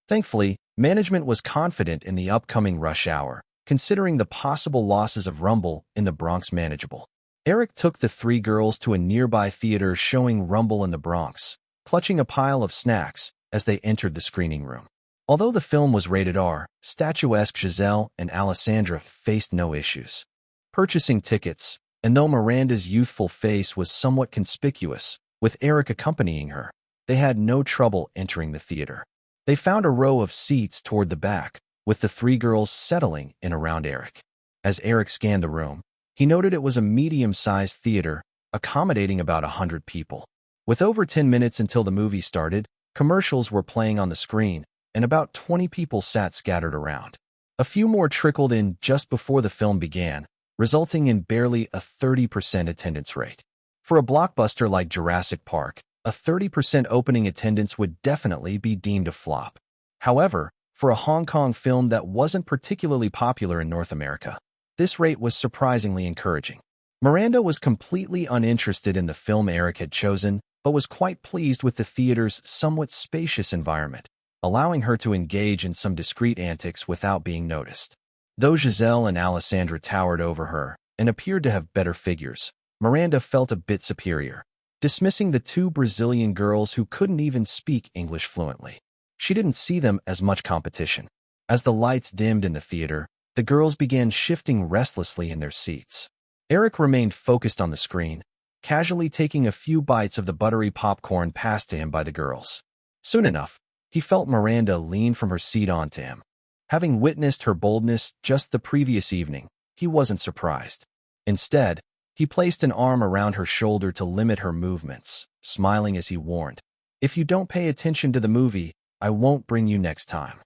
Thankfully, management was confident in the upcoming Rush Hour, considering the possible losses of Rumble in the Bronx manageable. Eric took the three girls to a nearby theater showing Rumble in the Bronx, clutching a pile of snacks as they entered the screening room. Although the film was rated R, statuesque Giselle and Alessandra faced no issues purchasing tickets, and though Miranda's youthful face was somewhat conspicuous, with Eric accompanying her, they had no trouble entering the theater. They found a row of seats toward the back, with the three girls settling in around Eric. As Eric scanned the room, he noted it was a medium-sized theater, accommodating about 100 people. With over 10 minutes until the movie started, commercials were playing on the screen, and about 20 people sat scattered around. A few more trickled in just before the film began, resulting in barely a 30% attendance rate. For a blockbuster like Jurassic Park, a 30% opening attendance would definitely be deemed a flop. However, for a Hong Kong film that wasn't particularly popular in North America, this rate was surprisingly encouraging. Miranda was completely uninterested in the film Eric had chosen, but was quite pleased with the theater's somewhat spacious environment, allowing her to engage in some discreet antics without being noticed. Though Giselle and Alessandra towered over her and appeared to have better figures, Miranda felt a bit superior, dismissing the two Brazilian girls who couldn't even speak English fluently. She didn't see them as much competition. As the lights dimmed in the theater, the girls began shifting restlessly in their seats. Eric remained focused on the screen, casually taking a few bites of the buttery popcorn passed to him by the girls. Soon enough, he felt Miranda lean from her seat onto him. Having witnessed her boldness just the previous evening, he wasn't surprised. Instead, he placed an arm around her shoulder to limit her movements, smiling as he warned, "If you don't pay attention to the movie, I won't bring you next time."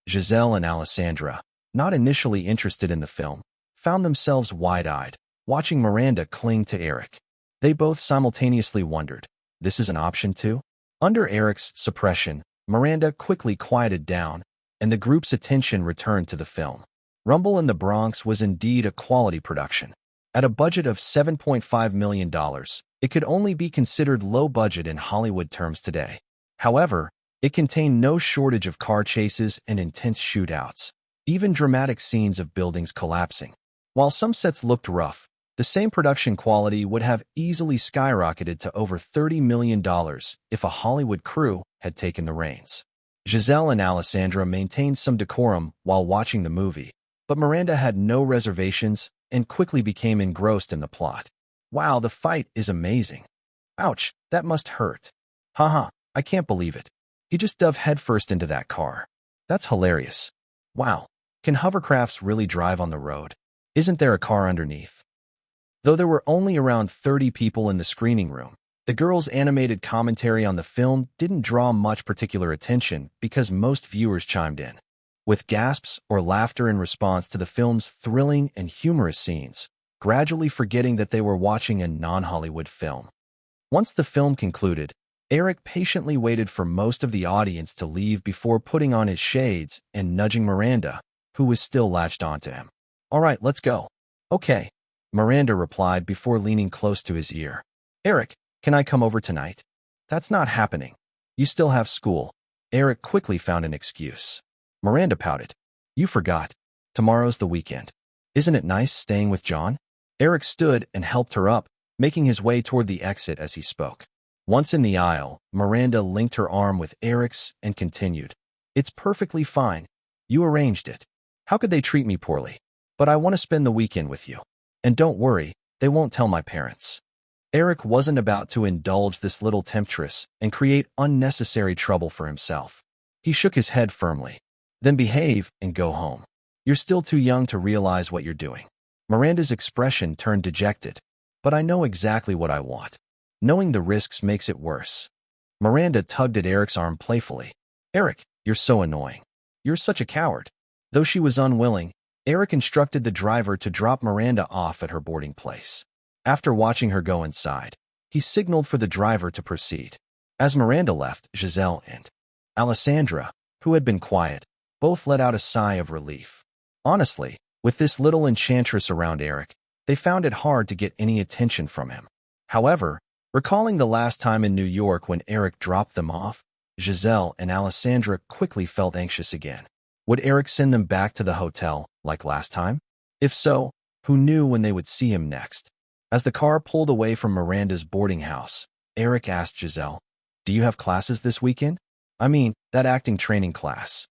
Giselle and Alessandra, not initially interested in the film, found themselves wide-eyed, watching Miranda cling to Eric. They both simultaneously wondered, this is an option too? Under Eric's suppression, Miranda quickly quieted down, and the group's attention returned to the film. Rumble in the Bronx was indeed a quality production. At a budget of $7.5 million, it could only be considered low budget in Hollywood terms today. However, it contained no shortage of car chases and intense shootouts, even dramatic scenes of buildings collapsing. While some sets looked rough, the same production quality would have easily skyrocketed to over $30 million if a Hollywood crew had taken the reins. Giselle and Alessandra maintained some decorum while watching the movie, but Miranda had no reservations and quickly became engrossed in the plot. "Wow, the fight is amazing. Ouch, that must hurt. Haha, I can't believe it. He just dove headfirst into that car. That's hilarious. Wow, can hovercrafts really drive on the road? Isn't there a car underneath?" Though there were only around 30 people in the screening room, the girls' animated commentary on the film didn't draw much particular attention because most viewers chimed in with gasps or laughter in response to the film's thrilling and humorous scenes, gradually forgetting that they were watching a non-Hollywood film. Once the film concluded, Eric patiently waited for most of the audience to leave before putting on his shades and nudging Miranda, who was still latched onto him. "All right, let's go." "Okay," Miranda replied before leaning close to his ear. "Eric, can I come over tonight?" "That's not happening. You still have school." Eric quickly found an excuse. Miranda pouted. "You forgot. Tomorrow's the weekend. Isn't it nice staying with John?" Eric stood and helped her up, making his way toward the exit as he spoke. Once in the aisle, Miranda linked her arm with Eric's and continued, "It's perfectly fine. You arranged it. How could they treat me poorly? But I want to spend the weekend with you. And don't worry, they won't tell my parents." Eric wasn't about to indulge this little temptress and create unnecessary trouble for himself. He shook his head firmly. "Then behave and go home. You're still too young to realize what you're doing." Miranda's expression turned dejected. "But I know exactly what I want. Knowing the risks makes it worse." Miranda tugged at Eric's arm playfully. "Eric, you're so annoying. You're such a coward." Though she was unwilling, Eric instructed the driver to drop Miranda off at her boarding place. After watching her go inside, he signaled for the driver to proceed. As Miranda left, Giselle and Alessandra, who had been quiet, both let out a sigh of relief. Honestly, with this little enchantress around Eric, they found it hard to get any attention from him. However, recalling the last time in New York when Eric dropped them off, Giselle and Alessandra quickly felt anxious again. Would Eric send them back to the hotel, like last time? If so, who knew when they would see him next? As the car pulled away from Miranda's boarding house, Eric asked Giselle, "Do you have classes this weekend? I mean, that acting training class."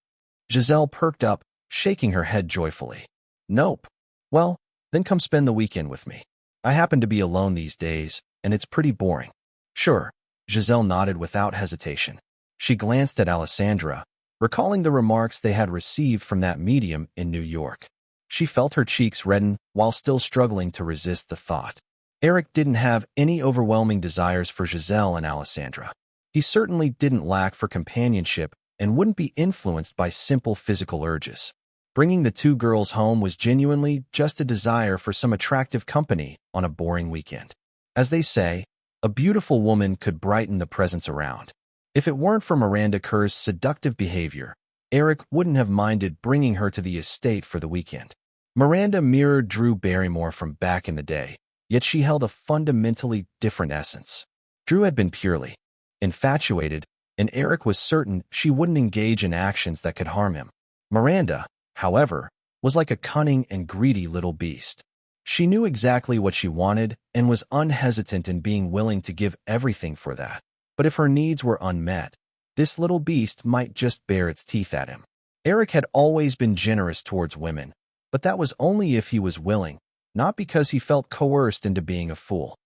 Giselle perked up, shaking her head joyfully. "Nope." "Well, then come spend the weekend with me. I happen to be alone these days, and it's pretty boring." "Sure." Giselle nodded without hesitation. She glanced at Alessandra, recalling the remarks they had received from that medium in New York. She felt her cheeks redden while still struggling to resist the thought. Eric didn't have any overwhelming desires for Giselle and Alessandra. He certainly didn't lack for companionship and wouldn't be influenced by simple physical urges. Bringing the two girls home was genuinely just a desire for some attractive company on a boring weekend. As they say, a beautiful woman could brighten the presence around. If it weren't for Miranda Kerr's seductive behavior, Eric wouldn't have minded bringing her to the estate for the weekend. Miranda mirrored Drew Barrymore from back in the day, yet she held a fundamentally different essence. Drew had been purely infatuated, and Eric was certain she wouldn't engage in actions that could harm him. Miranda, however, was like a cunning and greedy little beast. She knew exactly what she wanted and was unhesitant in being willing to give everything for that. But if her needs were unmet, this little beast might just bare its teeth at him. Eric had always been generous towards women, but that was only if he was willing, not because he felt coerced into being a fool.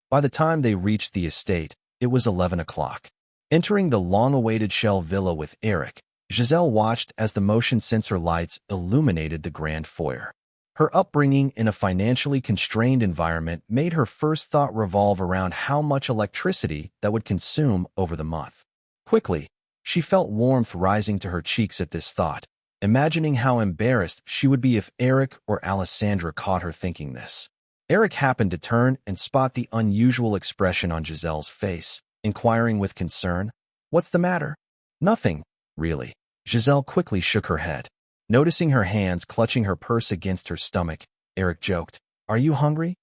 By the time they reached the estate, it was 11 o'clock. Entering the long-awaited Shell Villa with Eric, Giselle watched as the motion sensor lights illuminated the grand foyer. Her upbringing in a financially constrained environment made her first thought revolve around how much electricity that would consume over the month. Quickly, she felt warmth rising to her cheeks at this thought, imagining how embarrassed she would be if Eric or Alessandra caught her thinking this. Eric happened to turn and spot the unusual expression on Giselle's face, inquiring with concern, "What's the matter?" "Nothing, really." Giselle quickly shook her head. Noticing her hands clutching her purse against her stomach, Eric joked, "Are you hungry?"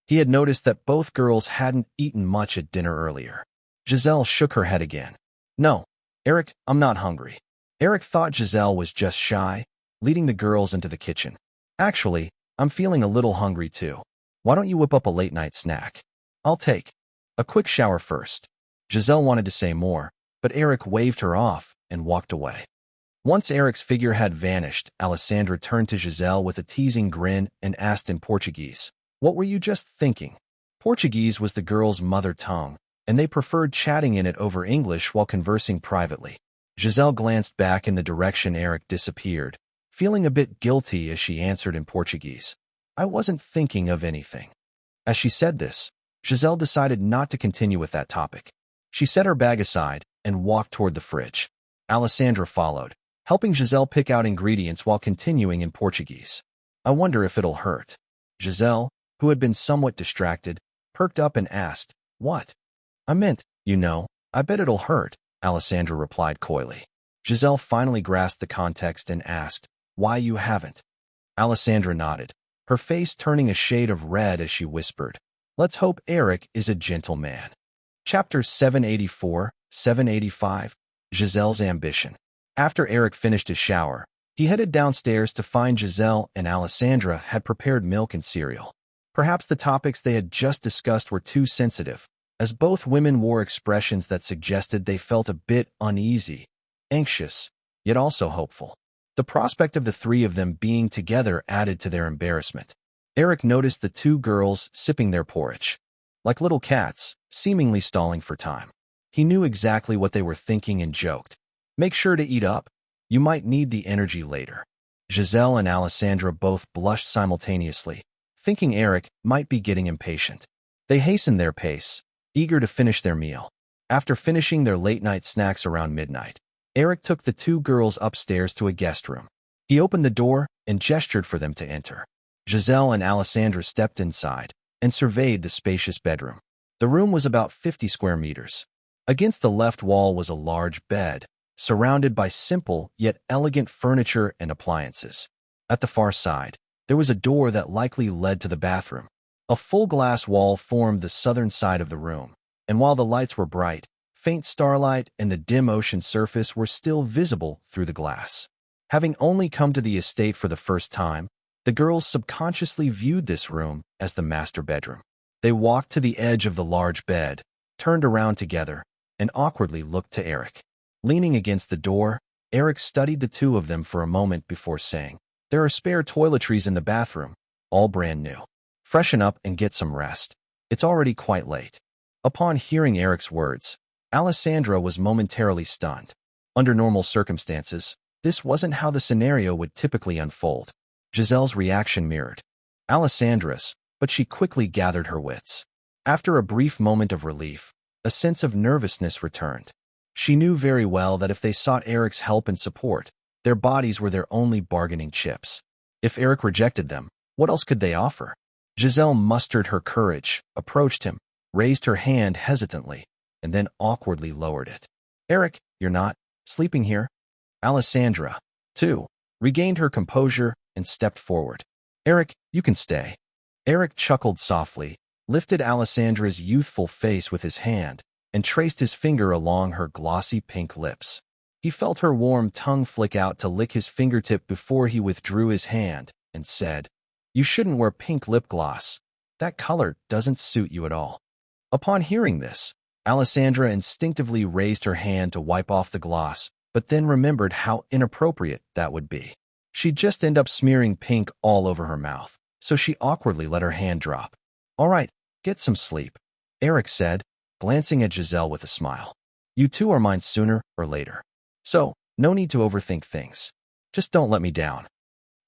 He had noticed that both girls hadn't eaten much at dinner earlier. Giselle shook her head again. "No, Eric, I'm not hungry." Eric thought Giselle was just shy, leading the girls into the kitchen. "Actually, I'm feeling a little hungry too. Why don't you whip up a late-night snack? I'll take a quick shower first." Giselle wanted to say more, but Eric waved her off and walked away. Once Eric's figure had vanished, Alessandra turned to Giselle with a teasing grin and asked in Portuguese, "What were you just thinking?" Portuguese was the girls' mother tongue, and they preferred chatting in it over English while conversing privately. Giselle glanced back in the direction Eric disappeared, feeling a bit guilty as she answered in Portuguese, "I wasn't thinking of anything." As she said this, Giselle decided not to continue with that topic. She set her bag aside and walked toward the fridge. Alessandra followed, helping Giselle pick out ingredients while continuing in Portuguese. "I wonder if it'll hurt." Giselle, who had been somewhat distracted, perked up and asked, "What?" "I meant, I bet it'll hurt," Alessandra replied coyly. Giselle finally grasped the context and asked, "Why you haven't?" Alessandra nodded, her face turning a shade of red as she whispered, "Let's hope Eric is a gentleman." Chapter 785, Giselle's Ambition. After Eric finished his shower, he headed downstairs to find Giselle and Alessandra had prepared milk and cereal. Perhaps the topics they had just discussed were too sensitive, as both women wore expressions that suggested they felt a bit uneasy, anxious, yet also hopeful. The prospect of the three of them being together added to their embarrassment. Eric noticed the two girls sipping their porridge, like little cats, seemingly stalling for time. He knew exactly what they were thinking and joked, "Make sure to eat up. You might need the energy later." Giselle and Alessandra both blushed simultaneously, thinking Eric might be getting impatient. They hastened their pace, eager to finish their meal. After finishing their late-night snacks around midnight, Eric took the two girls upstairs to a guest room. He opened the door and gestured for them to enter. Giselle and Alessandra stepped inside and surveyed the spacious bedroom. The room was about 50 square meters. Against the left wall was a large bed, surrounded by simple yet elegant furniture and appliances. At the far side, there was a door that likely led to the bathroom. A full glass wall formed the southern side of the room, and while the lights were bright, faint starlight and the dim ocean surface were still visible through the glass. Having only come to the estate for the first time, the girls subconsciously viewed this room as the master bedroom. They walked to the edge of the large bed, turned around together, and awkwardly looked to Eric. Leaning against the door, Eric studied the two of them for a moment before saying, "There are spare toiletries in the bathroom, all brand new. Freshen up and get some rest. It's already quite late." Upon hearing Eric's words, Alessandra was momentarily stunned. Under normal circumstances, this wasn't how the scenario would typically unfold. Giselle's reaction mirrored Alessandra's, but she quickly gathered her wits. After a brief moment of relief, a sense of nervousness returned. She knew very well that if they sought Eric's help and support, their bodies were their only bargaining chips. If Eric rejected them, what else could they offer? Giselle mustered her courage, approached him, raised her hand hesitantly, and then awkwardly lowered it. Eric, you're not sleeping here? Alessandra, too, regained her composure and stepped forward. Eric, you can stay. Eric chuckled softly, lifted Alessandra's youthful face with his hand, and traced his finger along her glossy pink lips. He felt her warm tongue flick out to lick his fingertip before he withdrew his hand and said, You shouldn't wear pink lip gloss. That color doesn't suit you at all. Upon hearing this, Alessandra instinctively raised her hand to wipe off the gloss, but then remembered how inappropriate that would be. She'd just end up smearing pink all over her mouth, so she awkwardly let her hand drop. All right, get some sleep, Eric said, glancing at Giselle with a smile. You two are mine sooner or later. So, no need to overthink things. Just don't let me down.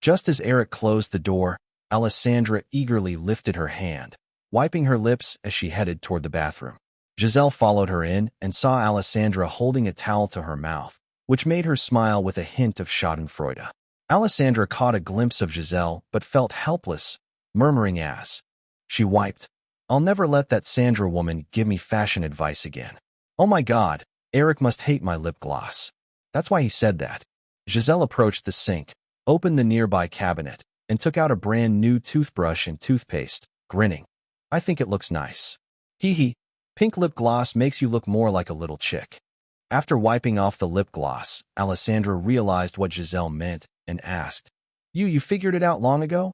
Just as Eric closed the door, Alessandra eagerly lifted her hand, wiping her lips as she headed toward the bathroom. Giselle followed her in and saw Alessandra holding a towel to her mouth, which made her smile with a hint of schadenfreude. Alessandra caught a glimpse of Giselle but felt helpless, murmuring as she wiped, I'll never let that Sandra woman give me fashion advice again. Oh my God, Eric must hate my lip gloss. That's why he said that. Giselle approached the sink, opened the nearby cabinet, and took out a brand new toothbrush and toothpaste, grinning. I think it looks nice. Hee hee, pink lip gloss makes you look more like a little chick. After wiping off the lip gloss, Alessandra realized what Giselle meant and asked, You figured it out long ago?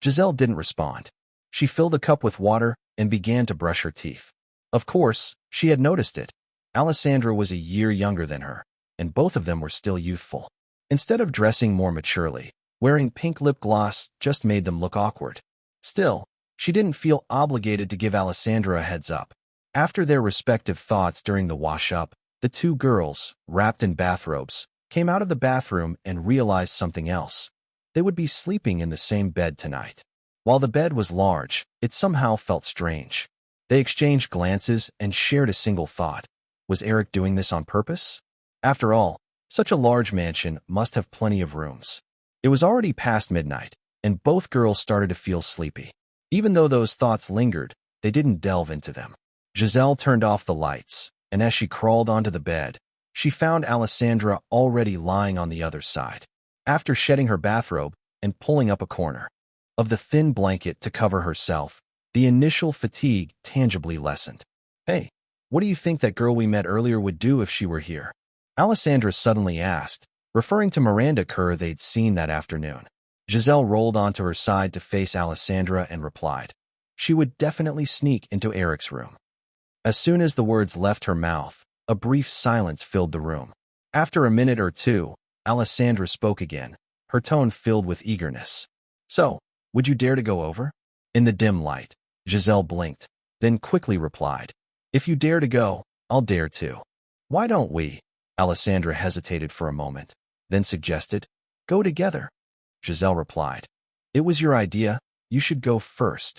Giselle didn't respond. She filled a cup with water and began to brush her teeth. Of course, she had noticed it. Alessandra was a year younger than her, and both of them were still youthful. Instead of dressing more maturely, wearing pink lip gloss just made them look awkward. Still, she didn't feel obligated to give Alessandra a heads up. After their respective thoughts during the wash-up, the two girls, wrapped in bathrobes, came out of the bathroom and realized something else. They would be sleeping in the same bed tonight. While the bed was large, it somehow felt strange. They exchanged glances and shared a single thought. Was Eric doing this on purpose? After all, such a large mansion must have plenty of rooms. It was already past midnight, and both girls started to feel sleepy. Even though those thoughts lingered, they didn't delve into them. Giselle turned off the lights, and as she crawled onto the bed, she found Alessandra already lying on the other side. After shedding her bathrobe and pulling up a corner of the thin blanket to cover herself, the initial fatigue tangibly lessened. Hey, what do you think that girl we met earlier would do if she were here? Alessandra suddenly asked, referring to Miranda Kerr they'd seen that afternoon. Giselle rolled onto her side to face Alessandra and replied, She would definitely sneak into Eric's room. As soon as the words left her mouth, a brief silence filled the room. After a minute or two, Alessandra spoke again, her tone filled with eagerness. So, would you dare to go over? In the dim light, Giselle blinked, then quickly replied, If you dare to go, I'll dare too. Why don't we? Alessandra hesitated for a moment, then suggested, Go together. Giselle replied, It was your idea, you should go first.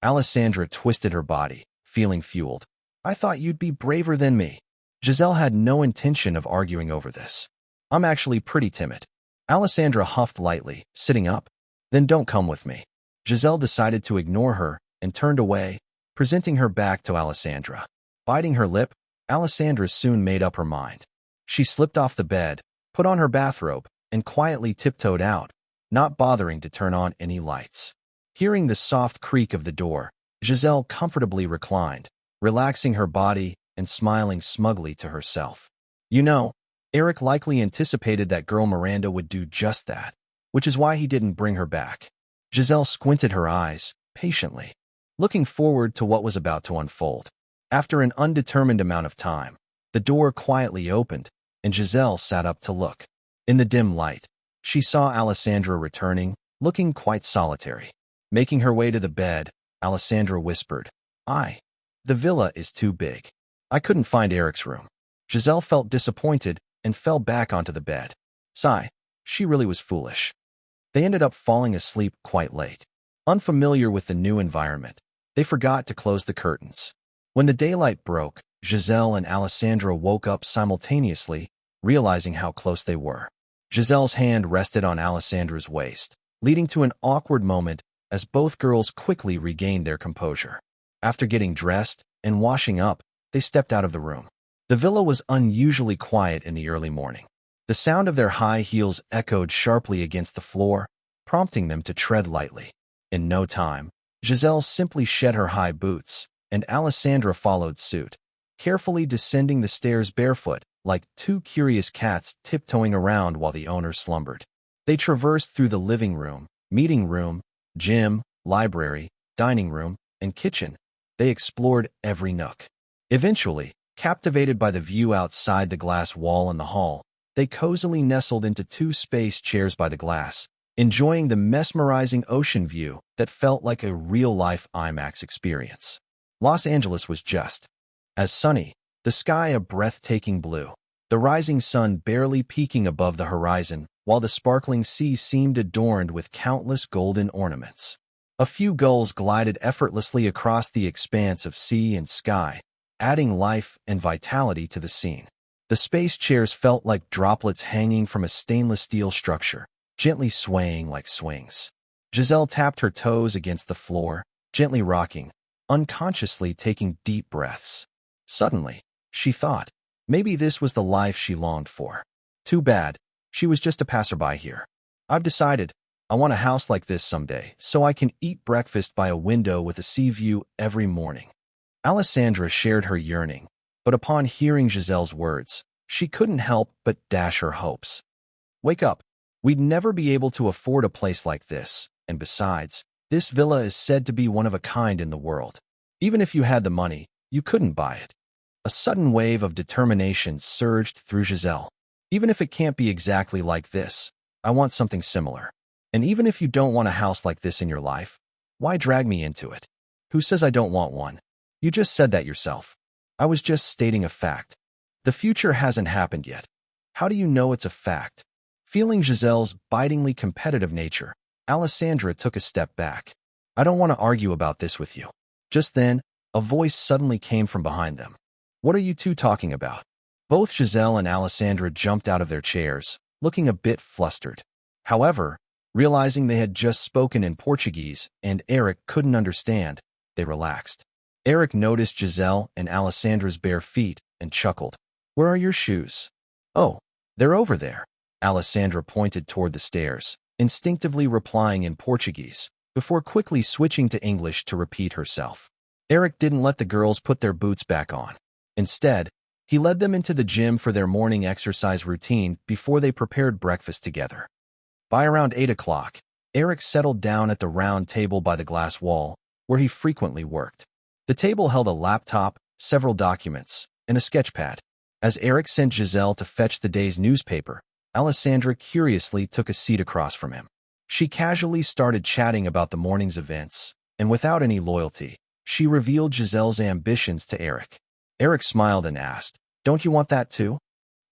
Alessandra twisted her body, feeling fueled. I thought you'd be braver than me. Giselle had no intention of arguing over this. I'm actually pretty timid. Alessandra huffed lightly, sitting up. Then don't come with me. Giselle decided to ignore her and turned away, presenting her back to Alessandra. Biting her lip, Alessandra soon made up her mind. She slipped off the bed, put on her bathrobe, and quietly tiptoed out, not bothering to turn on any lights. Hearing the soft creak of the door, Giselle comfortably reclined, relaxing her body and smiling smugly to herself. You know, Eric likely anticipated that girl Miranda would do just that, which is why he didn't bring her back. Giselle squinted her eyes, patiently, looking forward to what was about to unfold. After an undetermined amount of time, the door quietly opened, and Giselle sat up to look. In the dim light, she saw Alessandra returning, looking quite solitary. Making her way to the bed, Alessandra whispered, The villa is too big. I couldn't find Eric's room. Giselle felt disappointed and fell back onto the bed. Sigh, she really was foolish. They ended up falling asleep quite late. Unfamiliar with the new environment, they forgot to close the curtains. When the daylight broke, Giselle and Alessandra woke up simultaneously, realizing how close they were. Giselle's hand rested on Alessandra's waist, leading to an awkward moment as both girls quickly regained their composure. After getting dressed and washing up, they stepped out of the room. The villa was unusually quiet in the early morning. The sound of their high heels echoed sharply against the floor, prompting them to tread lightly. In no time, Giselle simply shed her high boots, and Alessandra followed suit, carefully descending the stairs barefoot, like two curious cats tiptoeing around while the owner slumbered. They traversed through the living room, meeting room, gym, library, dining room, and kitchen. They explored every nook. Eventually, captivated by the view outside the glass wall in the hall, they cozily nestled into two space chairs by the glass, enjoying the mesmerizing ocean view that felt like a real-life IMAX experience. Los Angeles was just as sunny, the sky a breathtaking blue, the rising sun barely peeking above the horizon, while the sparkling sea seemed adorned with countless golden ornaments. A few gulls glided effortlessly across the expanse of sea and sky, adding life and vitality to the scene. The space chairs felt like droplets hanging from a stainless steel structure, gently swaying like swings. Giselle tapped her toes against the floor, gently rocking, unconsciously taking deep breaths. Suddenly, she thought, maybe this was the life she longed for. Too bad, she was just a passerby here. I've decided, I want a house like this someday, so I can eat breakfast by a window with a sea view every morning. Alessandra shared her yearning, but upon hearing Giselle's words, she couldn't help but dash her hopes. Wake up. We'd never be able to afford a place like this, and besides, this villa is said to be one of a kind in the world. Even if you had the money, you couldn't buy it. A sudden wave of determination surged through Giselle. Even if it can't be exactly like this, I want something similar. And even if you don't want a house like this in your life, why drag me into it? Who says I don't want one? You just said that yourself. I was just stating a fact. The future hasn't happened yet. How do you know it's a fact? Feeling Giselle's bitingly competitive nature, Alessandra took a step back. I don't want to argue about this with you. Just then, a voice suddenly came from behind them. What are you two talking about? Both Giselle and Alessandra jumped out of their chairs, looking a bit flustered. However, realizing they had just spoken in Portuguese and Eric couldn't understand, they relaxed. Eric noticed Giselle and Alessandra's bare feet and chuckled. Where are your shoes? Oh, they're over there. Alessandra pointed toward the stairs, instinctively replying in Portuguese, before quickly switching to English to repeat herself. Eric didn't let the girls put their boots back on. Instead, he led them into the gym for their morning exercise routine before they prepared breakfast together. By around 8 o'clock, Eric settled down at the round table by the glass wall, where he frequently worked. The table held a laptop, several documents, and a sketchpad. As Eric sent Giselle to fetch the day's newspaper, Alessandra curiously took a seat across from him. She casually started chatting about the morning's events, and without any loyalty, she revealed Giselle's ambitions to Eric. Eric smiled and asked, Don't you want that too?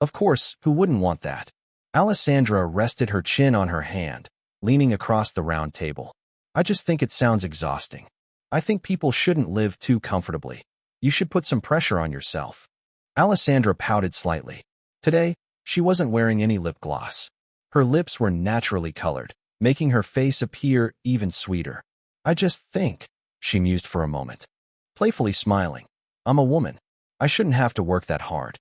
Of course, who wouldn't want that? Alessandra rested her chin on her hand, leaning across the round table. I just think it sounds exhausting. I think people shouldn't live too comfortably. You should put some pressure on yourself. Alessandra pouted slightly. Today, she wasn't wearing any lip gloss. Her lips were naturally colored, making her face appear even sweeter. I just think, she mused for a moment, playfully smiling. I'm a woman. I shouldn't have to work that hard.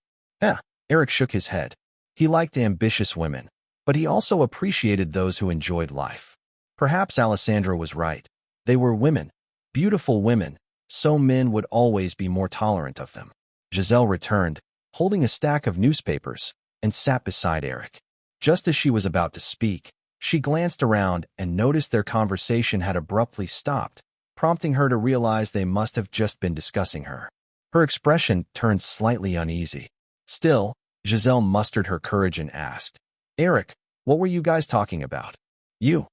Eric shook his head. He liked ambitious women, but he also appreciated those who enjoyed life. Perhaps Alessandra was right. They were women, beautiful women, so men would always be more tolerant of them. Giselle returned, holding a stack of newspapers, and sat beside Eric. Just as she was about to speak, she glanced around and noticed their conversation had abruptly stopped, prompting her to realize they must have just been discussing her. Her expression turned slightly uneasy. Still, Giselle mustered her courage and asked, Eric, what were you guys talking about? You.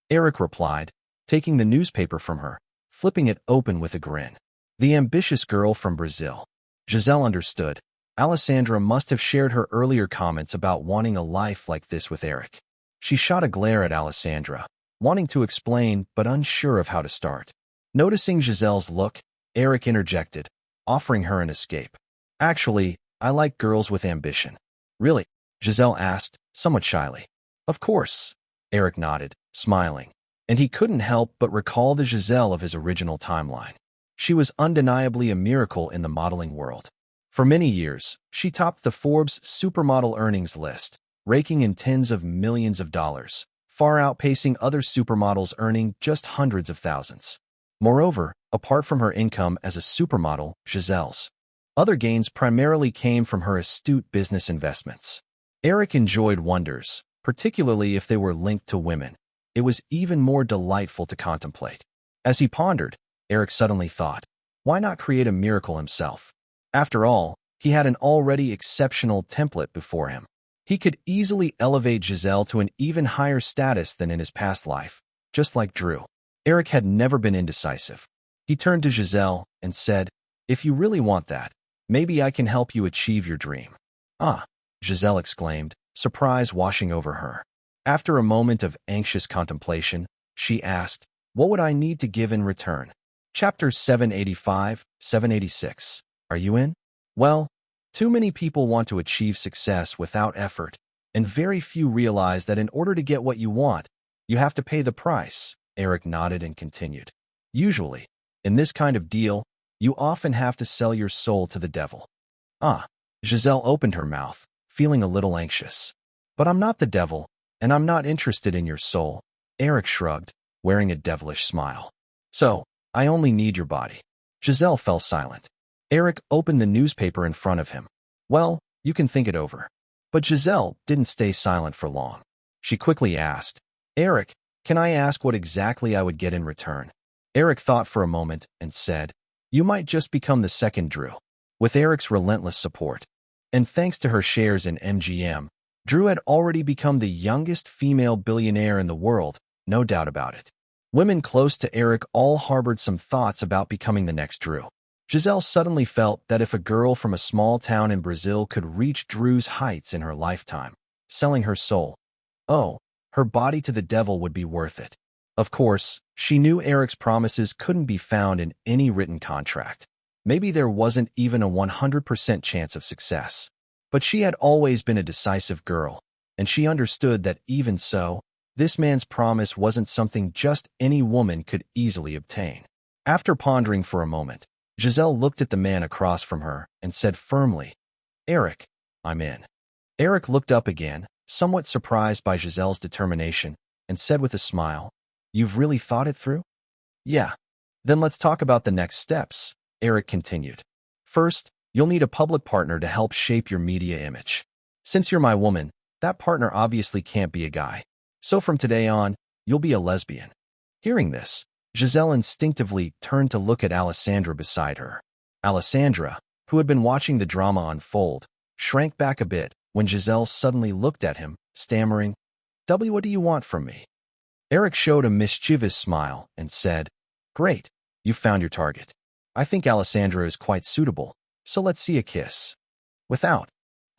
Eric replied, taking the newspaper from her, flipping it open with a grin. The ambitious girl from Brazil. Giselle understood. Alessandra must have shared her earlier comments about wanting a life like this with Eric. She shot a glare at Alessandra, wanting to explain but unsure of how to start. Noticing Giselle's look, Eric interjected, offering her an escape. Actually, I like girls with ambition. Really? Giselle asked, somewhat shyly. Of course, Eric nodded, smiling, and he couldn't help but recall the Giselle of his original timeline. She was undeniably a miracle in the modeling world. For many years, she topped the Forbes supermodel earnings list, raking in tens of millions of dollars, far outpacing other supermodels earning just hundreds of thousands. Moreover, apart from her income as a supermodel, Giselle's other gains primarily came from her astute business investments. Eric enjoyed wonders, particularly if they were linked to women. It was even more delightful to contemplate. As he pondered, Eric suddenly thought, why not create a miracle himself? After all, he had an already exceptional template before him. He could easily elevate Giselle to an even higher status than in his past life, just like Drew. Eric had never been indecisive. He turned to Giselle and said, if you really want that, maybe I can help you achieve your dream. Ah, Giselle exclaimed, surprise washing over her. After a moment of anxious contemplation, she asked, what would I need to give in return? Chapter 785, 786. Are you in? Well, too many people want to achieve success without effort, and very few realize that in order to get what you want, you have to pay the price. Eric nodded and continued. Usually, in this kind of deal, you often have to sell your soul to the devil. Ah, Giselle opened her mouth, feeling a little anxious. But I'm not the devil, and I'm not interested in your soul. Eric shrugged, wearing a devilish smile. So, I only need your body. Giselle fell silent. Eric opened the newspaper in front of him. Well, you can think it over. But Giselle didn't stay silent for long. She quickly asked, Eric, can I ask what exactly I would get in return? Eric thought for a moment and said, you might just become the second Drew. With Eric's relentless support, and thanks to her shares in MGM, Drew had already become the youngest female billionaire in the world, no doubt about it. Women close to Eric all harbored some thoughts about becoming the next Drew. Giselle suddenly felt that if a girl from a small town in Brazil could reach Drew's heights in her lifetime, selling her soul, her body to the devil would be worth it. Of course, she knew Eric's promises couldn't be found in any written contract. Maybe there wasn't even a 100% chance of success. But she had always been a decisive girl, and she understood that even so, this man's promise wasn't something just any woman could easily obtain. After pondering for a moment, Giselle looked at the man across from her and said firmly, Eric, I'm in. Eric looked up again, somewhat surprised by Giselle's determination, and said with a smile, you've really thought it through? Yeah. Then let's talk about the next steps, Eric continued. First, you'll need a public partner to help shape your media image. Since you're my woman, that partner obviously can't be a guy. So from today on, you'll be a lesbian. Hearing this, Giselle instinctively turned to look at Alessandra beside her. Alessandra, who had been watching the drama unfold, shrank back a bit when Giselle suddenly looked at him, stammering, what do you want from me? Eric showed a mischievous smile and said, great, you found your target. I think Alessandra is quite suitable, so let's see a kiss. Without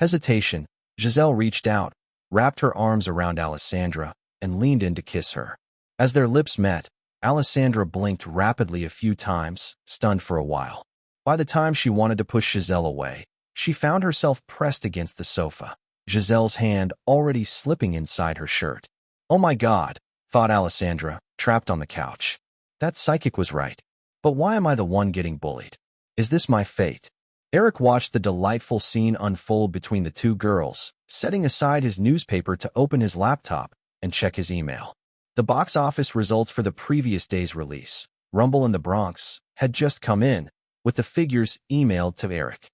hesitation, Giselle reached out, wrapped her arms around Alessandra, and leaned in to kiss her. As their lips met, Alessandra blinked rapidly a few times, stunned for a while. By the time she wanted to push Giselle away, she found herself pressed against the sofa, Giselle's hand already slipping inside her shirt. Oh my God, thought Alessandra, trapped on the couch. That psychic was right. But why am I the one getting bullied? Is this my fate? Eric watched the delightful scene unfold between the two girls, setting aside his newspaper to open his laptop and check his email. The box office results for the previous day's release, Rumble in the Bronx, had just come in, with the figures emailed to Eric.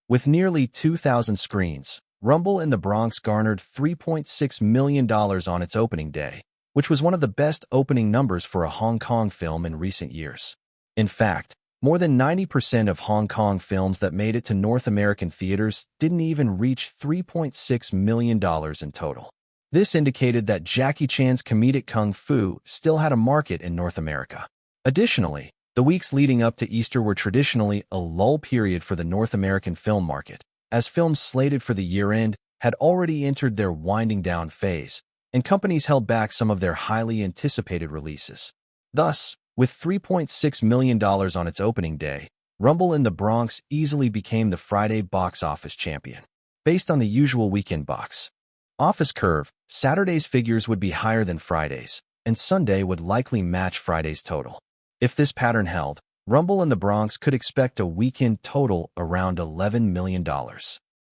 With nearly 2,000 screens, Rumble in the Bronx garnered $3.6 million on its opening day, which was one of the best opening numbers for a Hong Kong film in recent years. In fact, more than 90% of Hong Kong films that made it to North American theaters didn't even reach $3.6 million in total. This indicated that Jackie Chan's comedic kung fu still had a market in North America. Additionally, the weeks leading up to Easter were traditionally a lull period for the North American film market, as films slated for the year-end had already entered their winding-down phase, and companies held back some of their highly anticipated releases. Thus, with $3.6 million on its opening day, Rumble in the Bronx easily became the Friday box office champion. Based on the usual weekend box office curve, Saturday's figures would be higher than Friday's, and Sunday would likely match Friday's total. If this pattern held, Rumble in the Bronx could expect a weekend total around $11 million.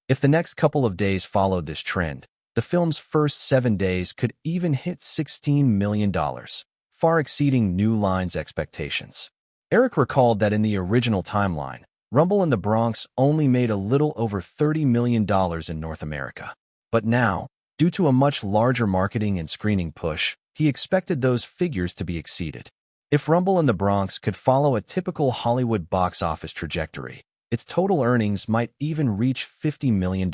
If the next couple of days followed this trend, the film's first 7 days could even hit $16 million, far exceeding New Line's expectations. Eric recalled that in the original timeline, Rumble in the Bronx only made a little over $30 million in North America. But now, due to a much larger marketing and screening push, he expected those figures to be exceeded. If Rumble in the Bronx could follow a typical Hollywood box office trajectory, its total earnings might even reach $50 million.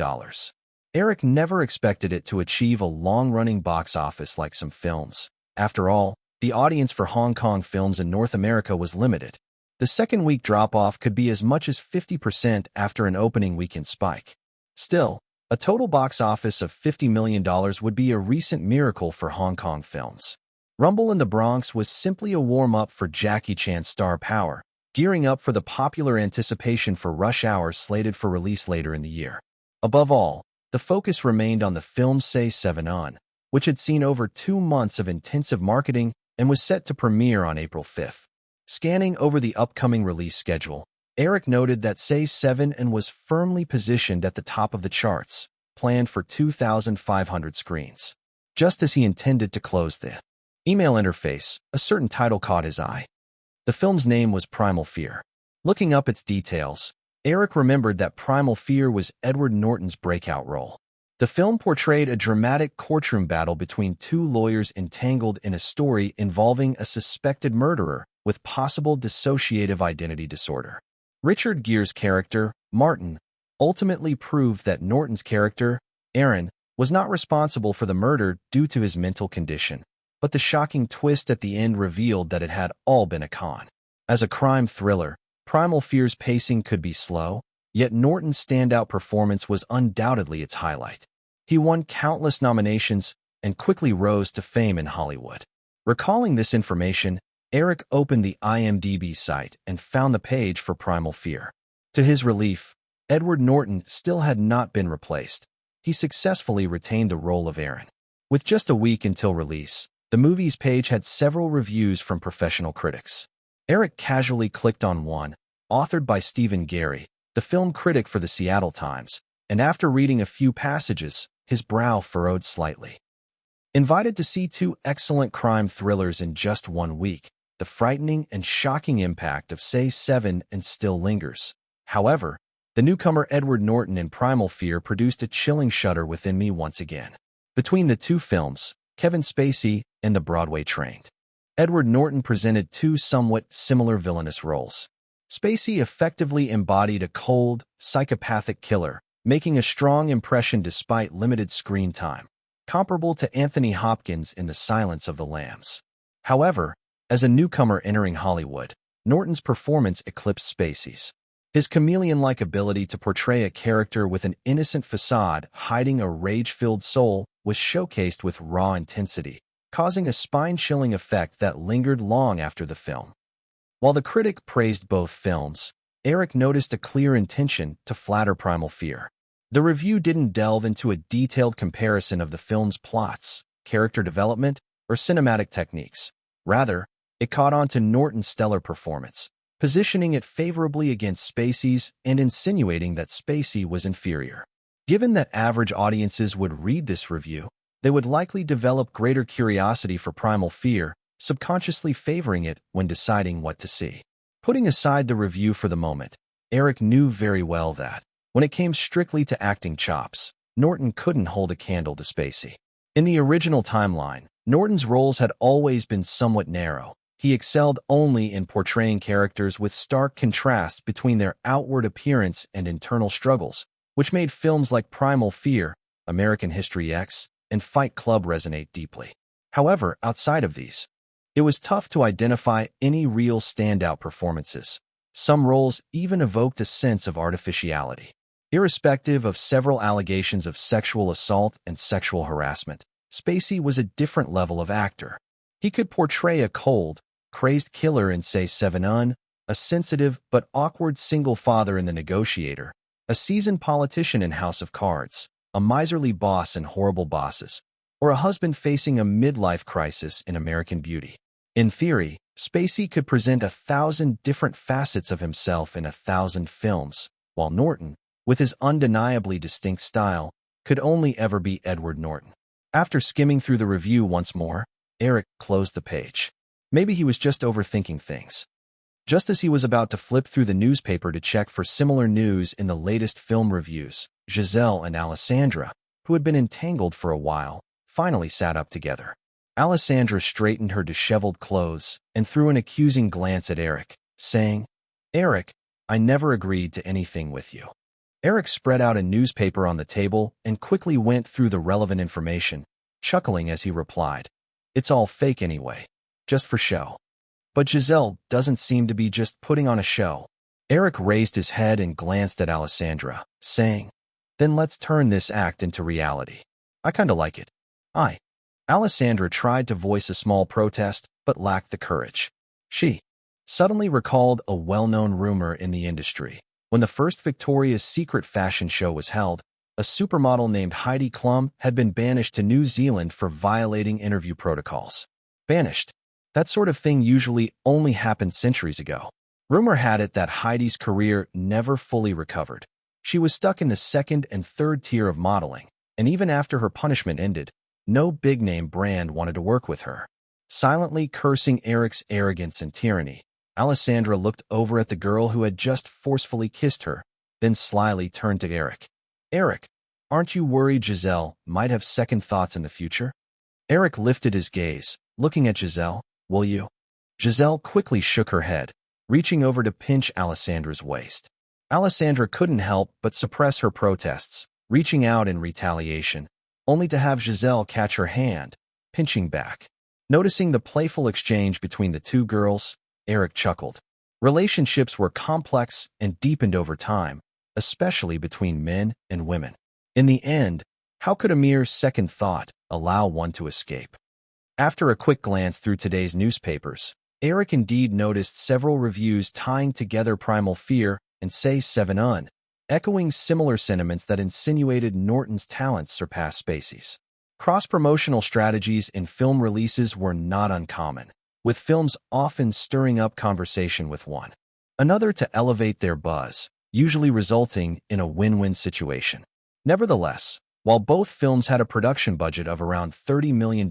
Eric never expected it to achieve a long-running box office like some films. After all, the audience for Hong Kong films in North America was limited. The second-week drop-off could be as much as 50% after an opening weekend spike. Still, a total box office of $50 million would be a recent miracle for Hong Kong films. Rumble in the Bronx was simply a warm-up for Jackie Chan's star power, gearing up for the popular anticipation for Rush Hour slated for release later in the year. Above all, the focus remained on the film's Say 7 On, which had seen over 2 months of intensive marketing and was set to premiere on April 5th. Scanning over the upcoming release schedule, Eric noted that Say 7 and was firmly positioned at the top of the charts, planned for 2,500 screens. Just as he intended to close the email interface, a certain title caught his eye. The film's name was Primal Fear. Looking up its details, Eric remembered that Primal Fear was Edward Norton's breakout role. The film portrayed a dramatic courtroom battle between 2 lawyers entangled in a story involving a suspected murderer with possible dissociative identity disorder. Richard Gere's character, Martin, ultimately proved that Norton's character, Aaron, was not responsible for the murder due to his mental condition, but the shocking twist at the end revealed that it had all been a con. As a crime thriller, Primal Fear's pacing could be slow, yet Norton's standout performance was undoubtedly its highlight. He won countless nominations and quickly rose to fame in Hollywood. Recalling this information, Eric opened the IMDb site and found the page for Primal Fear. To his relief, Edward Norton still had not been replaced. He successfully retained the role of Aaron. With just a week until release, the movie's page had several reviews from professional critics. Eric casually clicked on one, authored by Stephen Gary, the film critic for the Seattle Times, and after reading a few passages, his brow furrowed slightly. Invited to see 2 excellent crime thrillers in just 1 week, the frightening and shocking impact of Say 7 and still lingers. However, the newcomer Edward Norton in Primal Fear produced a chilling shudder within me once again. Between the 2 films, Kevin Spacey and the Broadway-trained Edward Norton presented 2 somewhat similar villainous roles. Spacey effectively embodied a cold, psychopathic killer, making a strong impression despite limited screen time, comparable to Anthony Hopkins in The Silence of the Lambs. However, as a newcomer entering Hollywood, Norton's performance eclipsed Spacey's. His chameleon-like ability to portray a character with an innocent facade hiding a rage-filled soul was showcased with raw intensity, causing a spine-chilling effect that lingered long after the film. While the critic praised both films, Eric noticed a clear intention to flatter Primal Fear. The review didn't delve into a detailed comparison of the film's plots, character development, or cinematic techniques. Rather, it caught on to Norton's stellar performance, positioning it favorably against Spacey's and insinuating that Spacey was inferior. Given that average audiences would read this review, they would likely develop greater curiosity for Primal Fear, subconsciously favoring it when deciding what to see. Putting aside the review for the moment, Eric knew very well that, when it came strictly to acting chops, Norton couldn't hold a candle to Spacey. In the original timeline, Norton's roles had always been somewhat narrow. He excelled only in portraying characters with stark contrasts between their outward appearance and internal struggles, which made films like Primal Fear, American History X, and Fight Club resonate deeply. However, outside of these, it was tough to identify any real standout performances. Some roles even evoked a sense of artificiality. Irrespective of several allegations of sexual assault and sexual harassment, Spacey was a different level of actor. He could portray a cold, crazed killer in Say Seven Un, a sensitive but awkward single father in The Negotiator, a seasoned politician in House of Cards, a miserly boss in Horrible Bosses, or a husband facing a midlife crisis in American Beauty. In theory, Spacey could present 1,000 different facets of himself in 1,000 films, while Norton, with his undeniably distinct style, could only ever be Edward Norton. After skimming through the review once more, Eric closed the page. Maybe he was just overthinking things. Just as he was about to flip through the newspaper to check for similar news in the latest film reviews, Giselle and Alessandra, who had been entangled for a while, finally sat up together. Alessandra straightened her disheveled clothes and threw an accusing glance at Eric, saying, "Eric, I never agreed to anything with you." Eric spread out a newspaper on the table and quickly went through the relevant information, chuckling as he replied, "It's all fake anyway, just for show." But Giselle doesn't seem to be just putting on a show. Eric raised his head and glanced at Alessandra, saying, "Then let's turn this act into reality. I kinda like it." Alessandra tried to voice a small protest, but lacked the courage. She suddenly recalled a well-known rumor in the industry. When the first Victoria's Secret fashion show was held, a supermodel named Heidi Klum had been banished to New Zealand for violating interview protocols. Banished? That sort of thing usually only happened centuries ago. Rumor had it that Heidi's career never fully recovered. She was stuck in the second and third tier of modeling, and even after her punishment ended, no big-name brand wanted to work with her. Silently cursing Eric's arrogance and tyranny, Alessandra looked over at the girl who had just forcefully kissed her, then slyly turned to Eric. "Eric, aren't you worried Giselle might have second thoughts in the future?" Eric lifted his gaze, looking at Giselle. "Will you?" Giselle quickly shook her head, reaching over to pinch Alessandra's waist. Alessandra couldn't help but suppress her protests, reaching out in retaliation, only to have Giselle catch her hand, pinching back. Noticing the playful exchange between the two girls, Eric chuckled. Relationships were complex and deepened over time, especially between men and women. In the end, how could a mere second thought allow one to escape? After a quick glance through today's newspapers, Eric indeed noticed several reviews tying together Primal Fear and Say Seven Un, echoing similar sentiments that insinuated Norton's talents surpassed Spacey's. Cross-promotional strategies in film releases were not uncommon, with films often stirring up conversation with one another to elevate their buzz, usually resulting in a win-win situation. Nevertheless, while both films had a production budget of around $30 million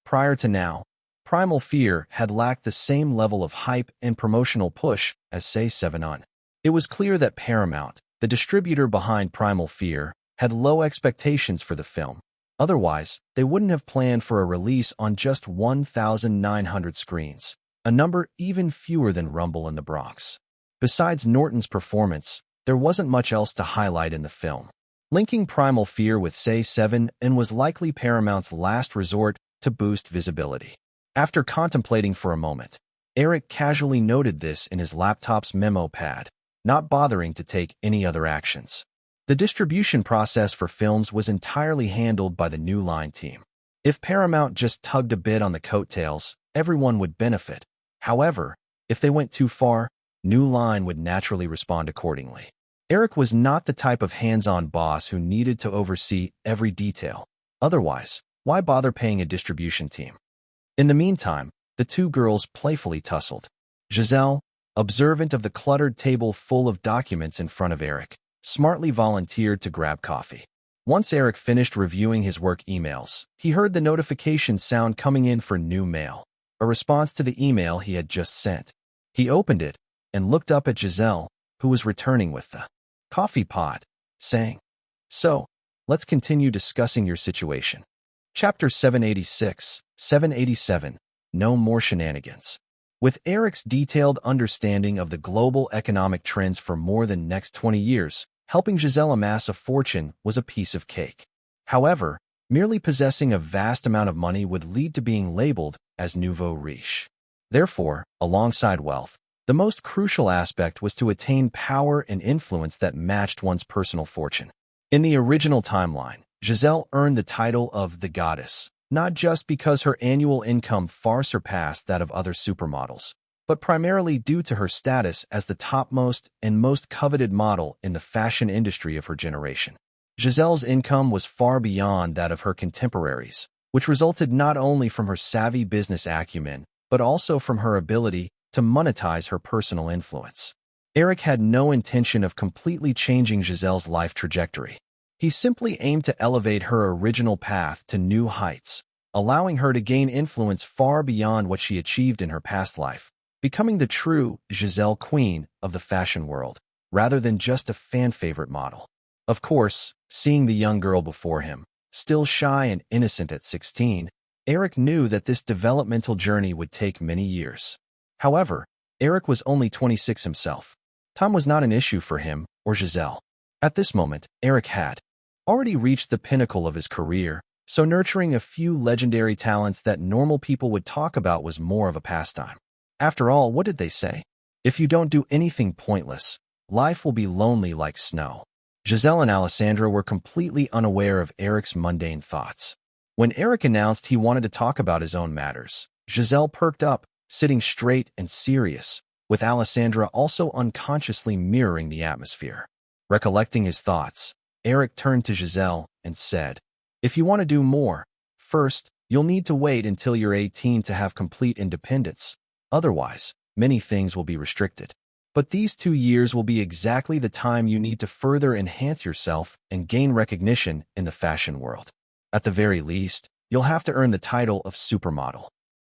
prior to now, Primal Fear had lacked the same level of hype and promotional push as Say Seven Un. It was clear that Paramount, the distributor behind Primal Fear, had low expectations for the film. Otherwise, they wouldn't have planned for a release on just 1,900 screens, a number even fewer than Rumble in the Bronx. Besides Norton's performance, there wasn't much else to highlight in the film. Linking Primal Fear with Say Seven Un was likely Paramount's last resort to boost visibility. After contemplating for a moment, Eric casually noted this in his laptop's memo pad, not bothering to take any other actions. The distribution process for films was entirely handled by the New Line team. If Paramount just tugged a bit on the coattails, everyone would benefit. However, if they went too far, New Line would naturally respond accordingly. Eric was not the type of hands-on boss who needed to oversee every detail. Otherwise, why bother paying a distribution team? In the meantime, the two girls playfully tussled. Giselle, observant of the cluttered table full of documents in front of Eric, smartly volunteered to grab coffee. Once Eric finished reviewing his work emails, he heard the notification sound coming in for new mail, a response to the email he had just sent. He opened it and looked up at Giselle, who was returning with the coffee pot, saying, "So, let's continue discussing your situation." Chapter 787, No More Shenanigans. With Eric's detailed understanding of the global economic trends for more than next 20 years, helping Giselle amass a fortune was a piece of cake. However, merely possessing a vast amount of money would lead to being labeled as nouveau riche. Therefore, alongside wealth, the most crucial aspect was to attain power and influence that matched one's personal fortune. In the original timeline, Giselle earned the title of the Goddess, not just because her annual income far surpassed that of other supermodels, but primarily due to her status as the topmost and most coveted model in the fashion industry of her generation. Giselle's income was far beyond that of her contemporaries, which resulted not only from her savvy business acumen, but also from her ability to monetize her personal influence. Eric had no intention of completely changing Giselle's life trajectory. He simply aimed to elevate her original path to new heights, allowing her to gain influence far beyond what she achieved in her past life, becoming the true Giselle Queen of the fashion world, rather than just a fan-favorite model. Of course, seeing the young girl before him, still shy and innocent at 16, Eric knew that this developmental journey would take many years. However, Eric was only 26 himself. Time was not an issue for him or Giselle. At this moment, Eric had already reached the pinnacle of his career, so nurturing a few legendary talents that normal people would talk about was more of a pastime. After all, what did they say? If you don't do anything pointless, life will be lonely like snow. Giselle and Alessandra were completely unaware of Eric's mundane thoughts. When Eric announced he wanted to talk about his own matters, Giselle perked up, sitting straight and serious, with Alessandra also unconsciously mirroring the atmosphere. Recollecting his thoughts, Eric turned to Giselle and said, "If you want to do more, first, you'll need to wait until you're 18 to have complete independence. Otherwise, many things will be restricted. But these 2 years will be exactly the time you need to further enhance yourself and gain recognition in the fashion world. At the very least, you'll have to earn the title of supermodel."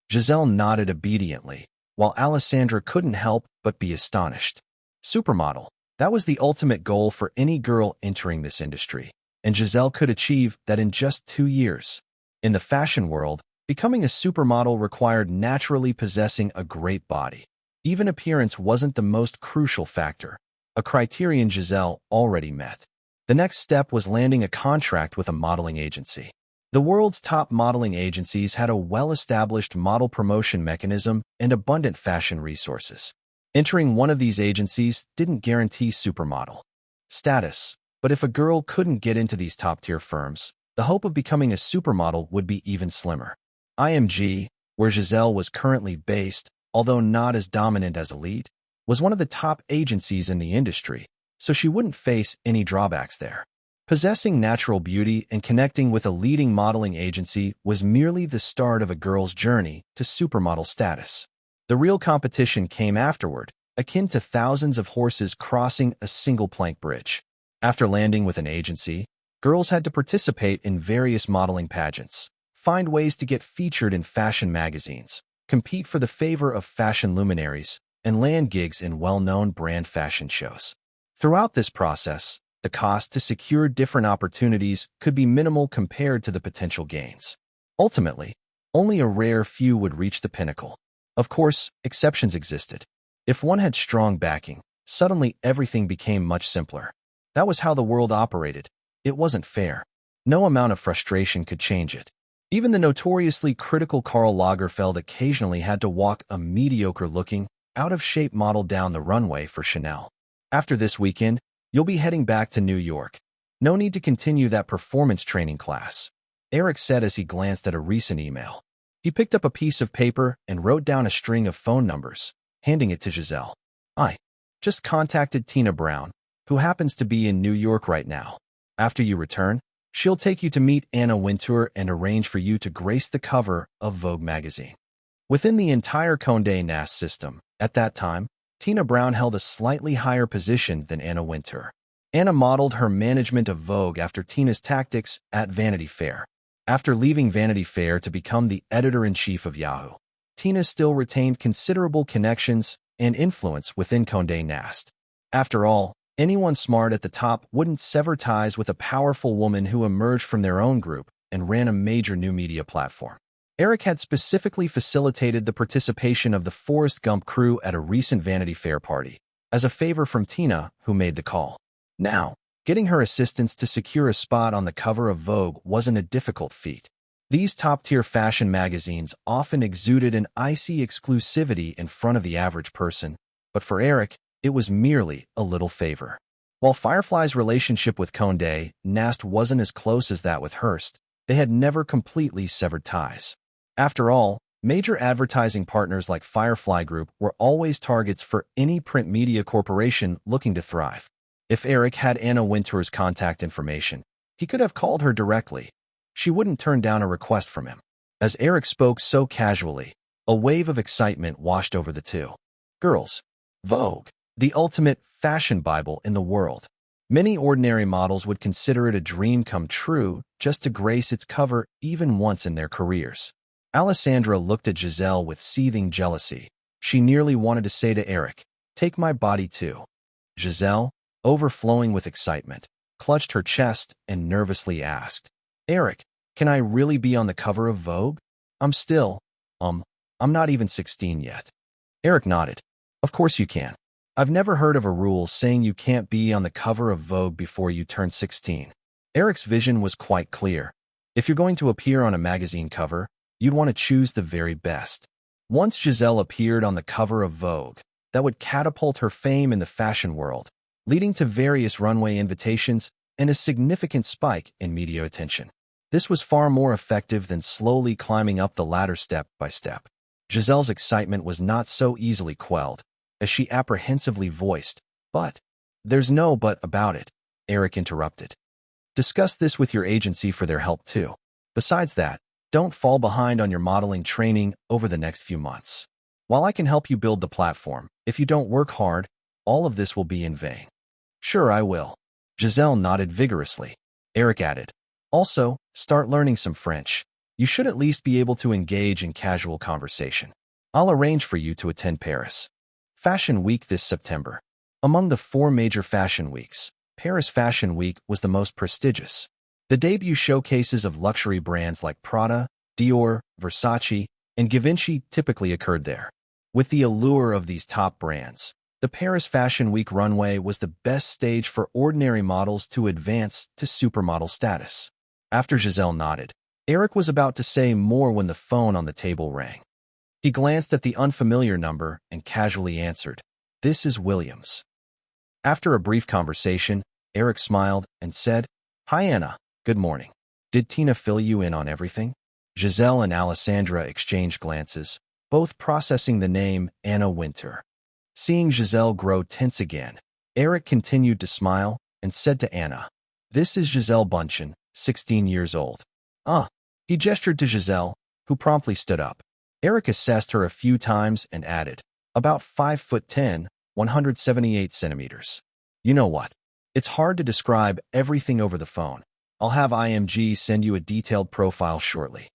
Giselle nodded obediently, while Alessandra couldn't help but be astonished. Supermodel, that was the ultimate goal for any girl entering this industry, and Giselle could achieve that in just 2 years. In the fashion world, becoming a supermodel required naturally possessing a great body. Even appearance wasn't the most crucial factor, a criterion Giselle already met. The next step was landing a contract with a modeling agency. The world's top modeling agencies had a well-established model promotion mechanism and abundant fashion resources. Entering one of these agencies didn't guarantee supermodel status, but if a girl couldn't get into these top-tier firms, the hope of becoming a supermodel would be even slimmer. IMG, where Giselle was currently based, although not as dominant as Elite, was one of the top agencies in the industry, so she wouldn't face any drawbacks there. Possessing natural beauty and connecting with a leading modeling agency was merely the start of a girl's journey to supermodel status. The real competition came afterward, akin to thousands of horses crossing a single plank bridge. After landing with an agency, girls had to participate in various modeling pageants, find ways to get featured in fashion magazines, compete for the favor of fashion luminaries, and land gigs in well-known brand fashion shows. Throughout this process, the cost to secure different opportunities could be minimal compared to the potential gains. Ultimately, only a rare few would reach the pinnacle. Of course, exceptions existed. If one had strong backing, suddenly everything became much simpler. That was how the world operated. It wasn't fair. No amount of frustration could change it. Even the notoriously critical Karl Lagerfeld occasionally had to walk a mediocre-looking, out-of-shape model down the runway for Chanel. After this weekend, you'll be heading back to New York. No need to continue that performance training class, Eric said as he glanced at a recent email. He picked up a piece of paper and wrote down a string of phone numbers, handing it to Giselle. "I just contacted Tina Brown, who happens to be in New York right now. After you return, she'll take you to meet Anna Wintour and arrange for you to grace the cover of Vogue magazine." Within the entire Condé Nast system, at that time, Tina Brown held a slightly higher position than Anna Wintour. Anna modeled her management of Vogue after Tina's tactics at Vanity Fair. After leaving Vanity Fair to become the editor-in-chief of Yahoo, Tina still retained considerable connections and influence within Condé Nast. After all, anyone smart at the top wouldn't sever ties with a powerful woman who emerged from their own group and ran a major new media platform. Eric had specifically facilitated the participation of the Forrest Gump crew at a recent Vanity Fair party, as a favor from Tina, who made the call. Now, getting her assistants to secure a spot on the cover of Vogue wasn't a difficult feat. These top-tier fashion magazines often exuded an icy exclusivity in front of the average person, but for Eric, it was merely a little favor. While Firefly's relationship with Condé Nast wasn't as close as that with Hearst, they had never completely severed ties. After all, major advertising partners like Firefly Group were always targets for any print media corporation looking to thrive. If Eric had Anna Wintour's contact information, he could have called her directly. She wouldn't turn down a request from him. As Eric spoke so casually, a wave of excitement washed over the two. Girls. Vogue. The ultimate fashion Bible in the world. Many ordinary models would consider it a dream come true just to grace its cover even once in their careers. Alessandra looked at Giselle with seething jealousy. She nearly wanted to say to Eric, "Take my body too." Giselle, overflowing with excitement, clutched her chest and nervously asked, "Eric, can I really be on the cover of Vogue? I'm not even 16 yet." Eric nodded. "Of course you can. I've never heard of a rule saying you can't be on the cover of Vogue before you turn 16. Eric's vision was quite clear. If you're going to appear on a magazine cover, you'd want to choose the very best. Once Giselle appeared on the cover of Vogue, that would catapult her fame in the fashion world, leading to various runway invitations and a significant spike in media attention. This was far more effective than slowly climbing up the ladder step by step. Giselle's excitement was not so easily quelled, as she apprehensively voiced, "But there's no but about it," Eric interrupted. "Discuss this with your agency for their help too. Besides that, don't fall behind on your modeling training over the next few months. While I can help you build the platform, if you don't work hard, all of this will be in vain." "Sure, I will." Giselle nodded vigorously. Eric added, "Also, start learning some French. You should at least be able to engage in casual conversation. I'll arrange for you to attend Paris Fashion Week this September." Among the 4 major fashion weeks, Paris Fashion Week was the most prestigious. The debut showcases of luxury brands like Prada, Dior, Versace, and Givenchy typically occurred there. With the allure of these top brands, the Paris Fashion Week runway was the best stage for ordinary models to advance to supermodel status. After Giselle nodded, Eric was about to say more when the phone on the table rang. He glanced at the unfamiliar number and casually answered, "This is Williams." After a brief conversation, Eric smiled and said, "Hi Anna, good morning. Did Tina fill you in on everything?" Giselle and Alessandra exchanged glances, both processing the name Anna Wintour. Seeing Giselle grow tense again, Eric continued to smile and said to Anna, "This is Giselle Bunchen, 16 years old." He gestured to Giselle, who promptly stood up. Eric assessed her a few times and added, "About 5'10", 178 centimeters. You know what? It's hard to describe everything over the phone. I'll have IMG send you a detailed profile shortly."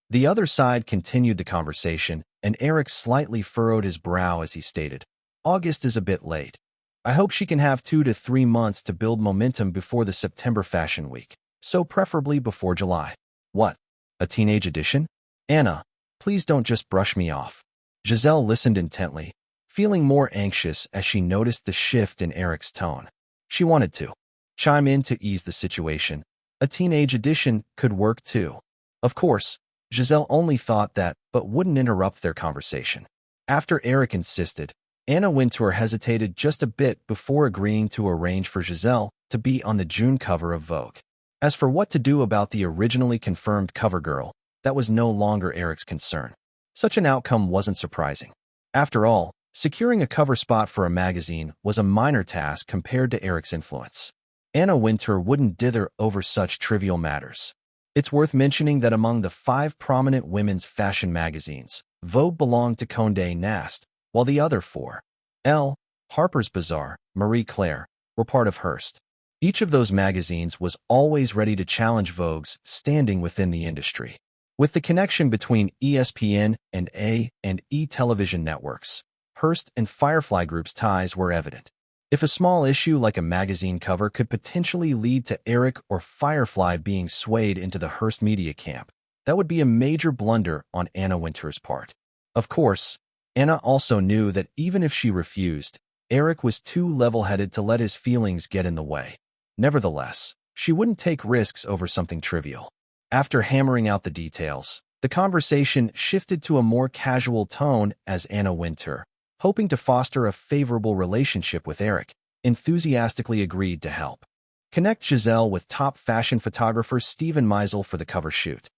The other side continued the conversation, and Eric slightly furrowed his brow as he stated, "August is a bit late. I hope she can have 2 to 3 months to build momentum before the September Fashion Week, so preferably before July." "What? A teenage edition?" "Anna, please don't just brush me off." Giselle listened intently, feeling more anxious as she noticed the shift in Eric's tone. She wanted to chime in to ease the situation. A teenage edition could work too. Of course, Giselle only thought that, but wouldn't interrupt their conversation. After Eric insisted, Anna Wintour hesitated just a bit before agreeing to arrange for Giselle to be on the June cover of Vogue. As for what to do about the originally confirmed cover girl, that was no longer Eric's concern. Such an outcome wasn't surprising. After all, securing a cover spot for a magazine was a minor task compared to Eric's influence. Anna Wintour wouldn't dither over such trivial matters. It's worth mentioning that among the 5 prominent women's fashion magazines, Vogue belonged to Condé Nast, while the other 4, Elle, Harper's Bazaar, Marie Claire, were part of Hearst. Each of those magazines was always ready to challenge Vogue's standing within the industry. With the connection between ESPN and A&E television networks, Hearst and Firefly Group's ties were evident. If a small issue like a magazine cover could potentially lead to Eric or Firefly being swayed into the Hearst media camp, that would be a major blunder on Anna Wintour's part. Of course, Anna also knew that even if she refused, Eric was too level-headed to let his feelings get in the way. Nevertheless, she wouldn't take risks over something trivial. After hammering out the details, the conversation shifted to a more casual tone as Anna Wintour, hoping to foster a favorable relationship with Eric, enthusiastically agreed to help. Connect Giselle with top fashion photographer Steven Meisel for the cover shoot.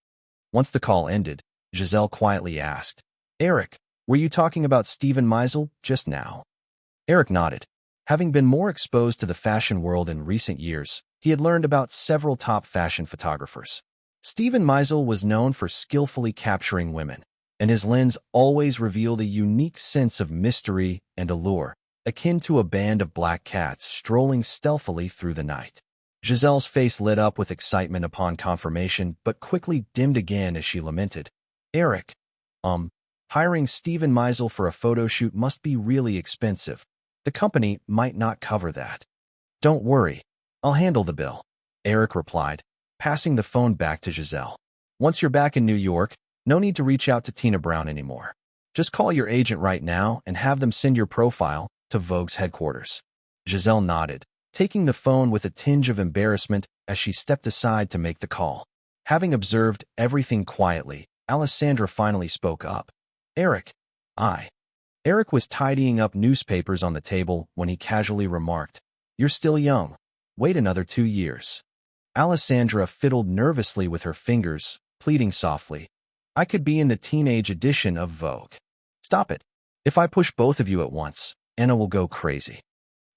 Once the call ended, Giselle quietly asked, Eric, were you talking about Steven Meisel just now? Eric nodded. Having been more exposed to the fashion world in recent years, he had learned about several top fashion photographers. Steven Meisel was known for skillfully capturing women, and his lens always revealed a unique sense of mystery and allure, akin to a band of black cats strolling stealthily through the night. Giselle's face lit up with excitement upon confirmation, but quickly dimmed again as she lamented, Eric, hiring Steven Meisel for a photo shoot must be really expensive. The company might not cover that. Don't worry, I'll handle the bill, Eric replied, passing the phone back to Giselle. Once you're back in New York, no need to reach out to Tina Brown anymore. Just call your agent right now and have them send your profile to Vogue's headquarters. Giselle nodded, taking the phone with a tinge of embarrassment as she stepped aside to make the call. Having observed everything quietly, Alessandra finally spoke up. Eric, Eric was tidying up newspapers on the table when he casually remarked, You're still young. Wait another 2 years. Alessandra fiddled nervously with her fingers, pleading softly, I could be in the teenage edition of Vogue. Stop it. If I push both of you at once, Anna will go crazy.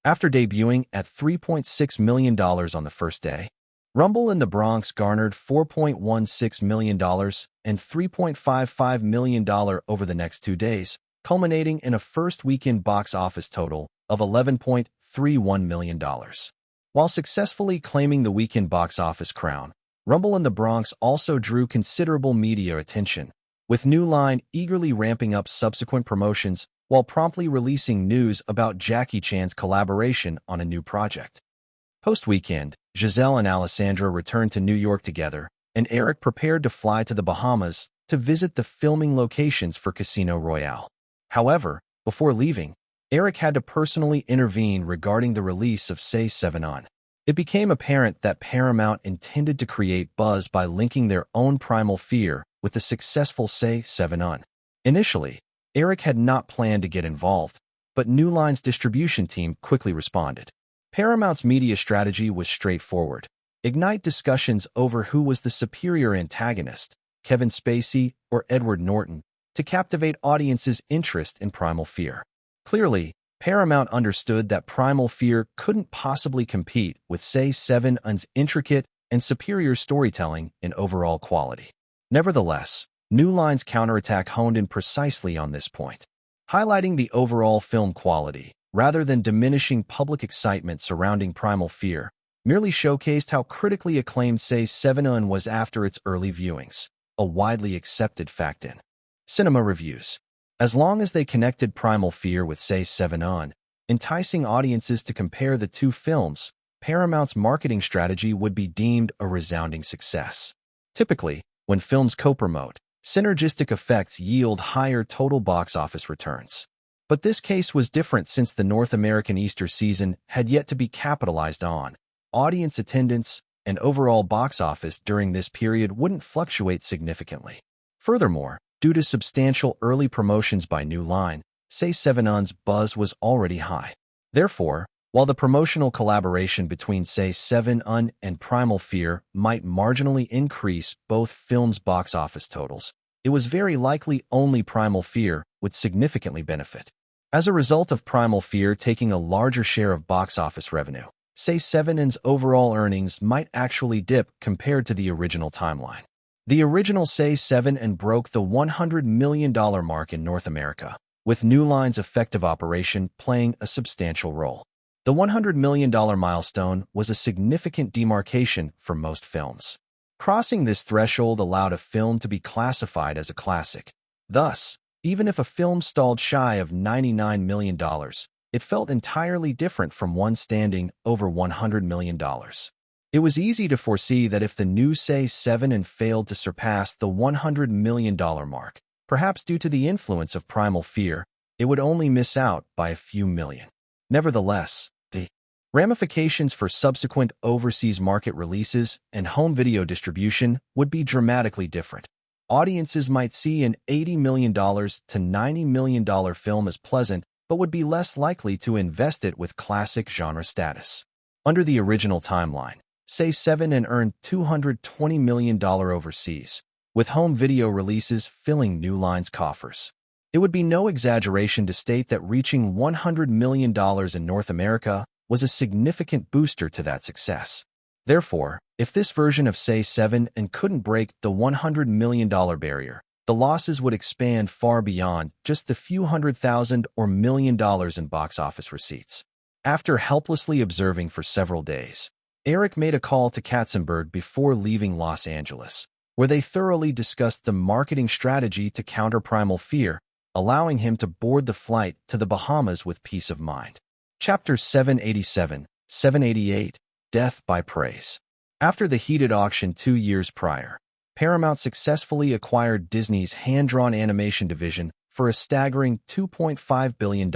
After debuting at $3.6 million on the first day, Rumble in the Bronx garnered $4.16 million and $3.55 million over the next 2 days, culminating in a first weekend box office total of $11.31 million. While successfully claiming the weekend box office crown, Rumble in the Bronx also drew considerable media attention, with New Line eagerly ramping up subsequent promotions while promptly releasing news about Jackie Chan's collaboration on a new project. Post-weekend, Giselle and Alessandra returned to New York together, and Eric prepared to fly to the Bahamas to visit the filming locations for Casino Royale. However, before leaving, Eric had to personally intervene regarding the release of Say 7 On. It became apparent that Paramount intended to create buzz by linking their own Primal Fear with the successful Say 7 On. Initially, Eric had not planned to get involved, but New Line's distribution team quickly responded. Paramount's media strategy was straightforward. Ignite discussions over who was the superior antagonist, Kevin Spacey or Edward Norton, to captivate audiences' interest in Primal Fear. Clearly, Paramount understood that Primal Fear couldn't possibly compete with Say 7 On's intricate and superior storytelling in overall quality. Nevertheless, New Line's counterattack honed in precisely on this point, highlighting the overall film quality, rather than diminishing public excitement surrounding Primal Fear, merely showcased how critically acclaimed Say 7 On was after its early viewings, a widely accepted fact in cinema reviews. As long as they connected Primal Fear with Say 7 On, enticing audiences to compare the two films, Paramount's marketing strategy would be deemed a resounding success. Typically, when films co-promote, synergistic effects yield higher total box office returns. But this case was different since the North American Easter season had yet to be capitalized on. Audience attendance and overall box office during this period wouldn't fluctuate significantly. Furthermore, due to substantial early promotions by New Line, Say 7 On's buzz was already high. Therefore, while the promotional collaboration between Say 7 On and Primal Fear might marginally increase both films' box office totals, it was very likely only Primal Fear would significantly benefit. As a result of Primal Fear taking a larger share of box office revenue, Say 7 On's overall earnings might actually dip compared to the original timeline. The original Say 7 On broke the $100 million mark in North America, with New Line's effective operation playing a substantial role. The $100 million milestone was a significant demarcation for most films. Crossing this threshold allowed a film to be classified as a classic. Thus, even if a film stalled shy of $99 million, it felt entirely different from one standing over $100 million. It was easy to foresee that if the new Say 7 On failed to surpass the $100 million mark, perhaps due to the influence of Primal Fear, it would only miss out by a few million. Nevertheless, the ramifications for subsequent overseas market releases and home video distribution would be dramatically different. Audiences might see an $80 million to $90 million film as pleasant, but would be less likely to invest it with classic genre status. Under the original timeline, Say 7 and earned $220 million overseas, with home video releases filling New Line's coffers. It would be no exaggeration to state that reaching $100 million in North America was a significant booster to that success. Therefore, if this version of Say 7 and couldn't break the $100 million barrier, the losses would expand far beyond just the few $100,000 or $1 million in box office receipts. After helplessly observing for several days, Eric made a call to Katzenberg before leaving Los Angeles, where they thoroughly discussed the marketing strategy to counter primal fear, allowing him to board the flight to the Bahamas with peace of mind. Chapter 787, 788, Death by Praise. After the heated auction 2 years prior, Paramount successfully acquired Disney's hand-drawn animation division for a staggering $2.5 billion,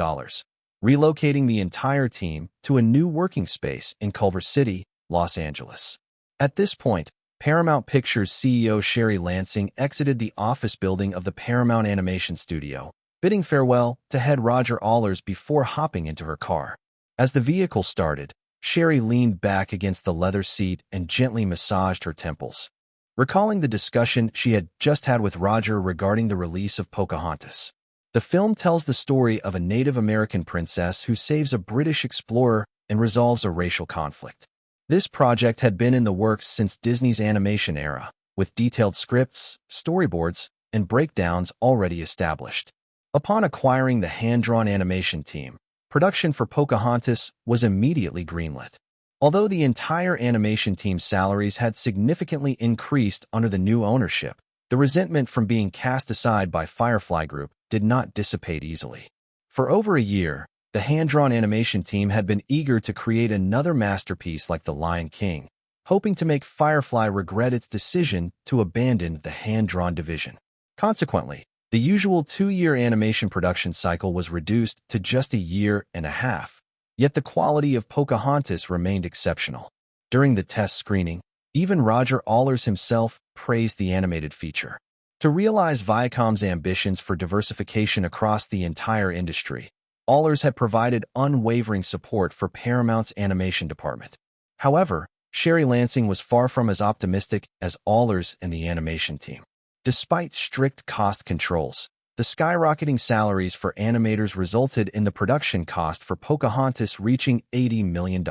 relocating the entire team to a new working space in Culver City, Los Angeles. At this point, Paramount Pictures CEO Sherry Lansing exited the office building of the Paramount Animation Studio, bidding farewell to head Roger Allers before hopping into her car. As the vehicle started, Sherry leaned back against the leather seat and gently massaged her temples, recalling the discussion she had just had with Roger regarding the release of Pocahontas. The film tells the story of a Native American princess who saves a British explorer and resolves a racial conflict. This project had been in the works since Disney's animation era, with detailed scripts, storyboards, and breakdowns already established. Upon acquiring the hand-drawn animation team, production for Pocahontas was immediately greenlit. Although the entire animation team's salaries had significantly increased under the new ownership, the resentment from being cast aside by Firefly Group did not dissipate easily. For over a year, the hand-drawn animation team had been eager to create another masterpiece like The Lion King, hoping to make Firefly regret its decision to abandon the hand-drawn division. Consequently, the usual 2-year animation production cycle was reduced to just a year and a half, yet the quality of Pocahontas remained exceptional. During the test screening, even Roger Allers himself praised the animated feature. To realize Viacom's ambitions for diversification across the entire industry, Allers had provided unwavering support for Paramount's animation department. However, Sherry Lansing was far from as optimistic as Allers and the animation team. Despite strict cost controls, the skyrocketing salaries for animators resulted in the production cost for Pocahontas reaching $80 million.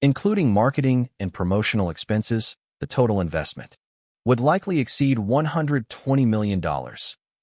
Including marketing and promotional expenses, the total investment would likely exceed $120 million,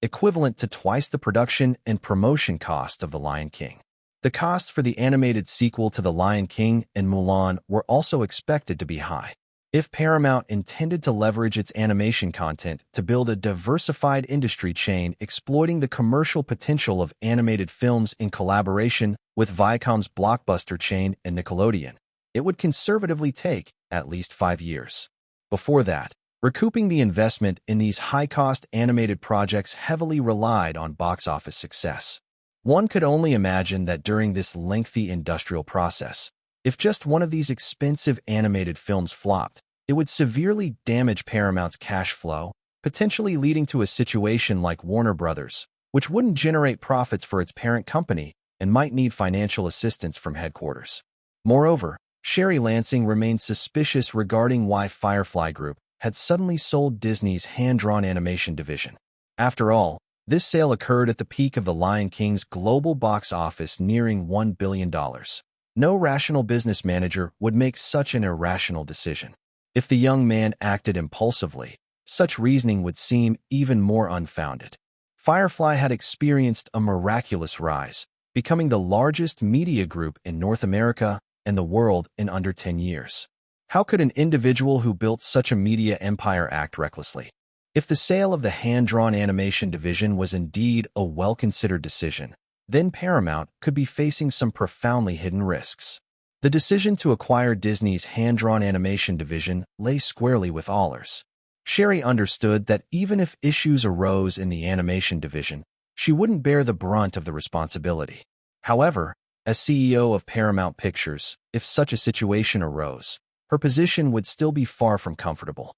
equivalent to twice the production and promotion cost of The Lion King. The costs for the animated sequel to The Lion King and Mulan were also expected to be high. If Paramount intended to leverage its animation content to build a diversified industry chain exploiting the commercial potential of animated films in collaboration with Viacom's blockbuster chain and Nickelodeon, it would conservatively take at least 5 years. Before that, recouping the investment in these high-cost animated projects heavily relied on box office success. One could only imagine that during this lengthy industrial process, if just one of these expensive animated films flopped, it would severely damage Paramount's cash flow, potentially leading to a situation like Warner Brothers, which wouldn't generate profits for its parent company and might need financial assistance from headquarters. Moreover, Sherry Lansing remained suspicious regarding why Firefly Group had suddenly sold Disney's hand-drawn animation division. After all, this sale occurred at the peak of The Lion King's global box office nearing $1 billion. No rational business manager would make such an irrational decision. If the young man acted impulsively, such reasoning would seem even more unfounded. Firefly had experienced a miraculous rise, becoming the largest media group in North America and the world in under 10 years. How could an individual who built such a media empire act recklessly? If the sale of the hand-drawn animation division was indeed a well-considered decision, then Paramount could be facing some profoundly hidden risks. The decision to acquire Disney's hand-drawn animation division lay squarely with Allers. Sherry understood that even if issues arose in the animation division, she wouldn't bear the brunt of the responsibility. However, as CEO of Paramount Pictures, if such a situation arose, her position would still be far from comfortable.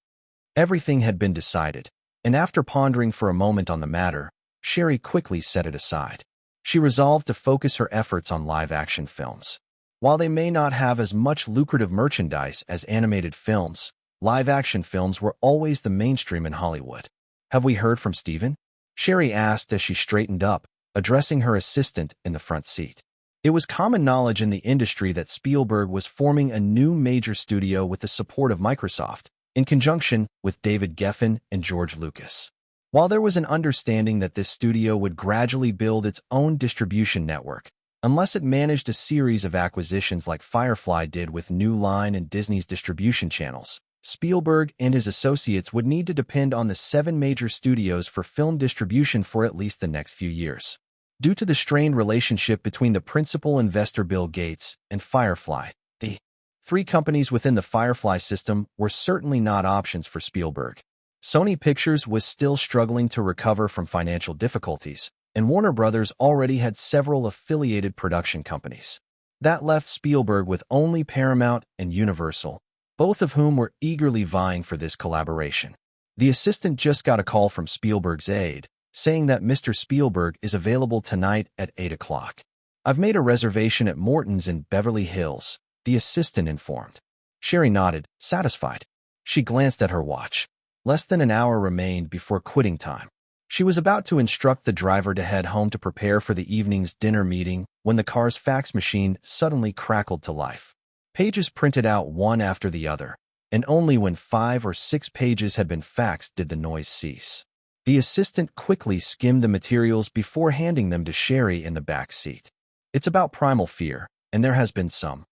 Everything had been decided, and after pondering for a moment on the matter, Sherry quickly set it aside. She resolved to focus her efforts on live-action films. While they may not have as much lucrative merchandise as animated films, live-action films were always the mainstream in Hollywood. "Have we heard from Steven?" Sherry asked as she straightened up, addressing her assistant in the front seat. It was common knowledge in the industry that Spielberg was forming a new major studio with the support of Microsoft, in conjunction with David Geffen and George Lucas. While there was an understanding that this studio would gradually build its own distribution network, unless it managed a series of acquisitions like Firefly did with New Line and Disney's distribution channels, Spielberg and his associates would need to depend on the 7 major studios for film distribution for at least the next few years. Due to the strained relationship between the principal investor Bill Gates and Firefly, the 3 companies within the Firefly system were certainly not options for Spielberg. Sony Pictures was still struggling to recover from financial difficulties, and Warner Brothers already had several affiliated production companies. That left Spielberg with only Paramount and Universal, both of whom were eagerly vying for this collaboration. The assistant just got a call from Spielberg's aide, saying that Mr. Spielberg is available tonight at 8 o'clock. "I've made a reservation at Morton's in Beverly Hills," the assistant informed. Sherry nodded, satisfied. She glanced at her watch. Less than an hour remained before quitting time. She was about to instruct the driver to head home to prepare for the evening's dinner meeting when the car's fax machine suddenly crackled to life. Pages printed out one after the other, and only when 5 or 6 pages had been faxed did the noise cease. The assistant quickly skimmed the materials before handing them to Sherry in the back seat. "It's about primal fear, and there has been some.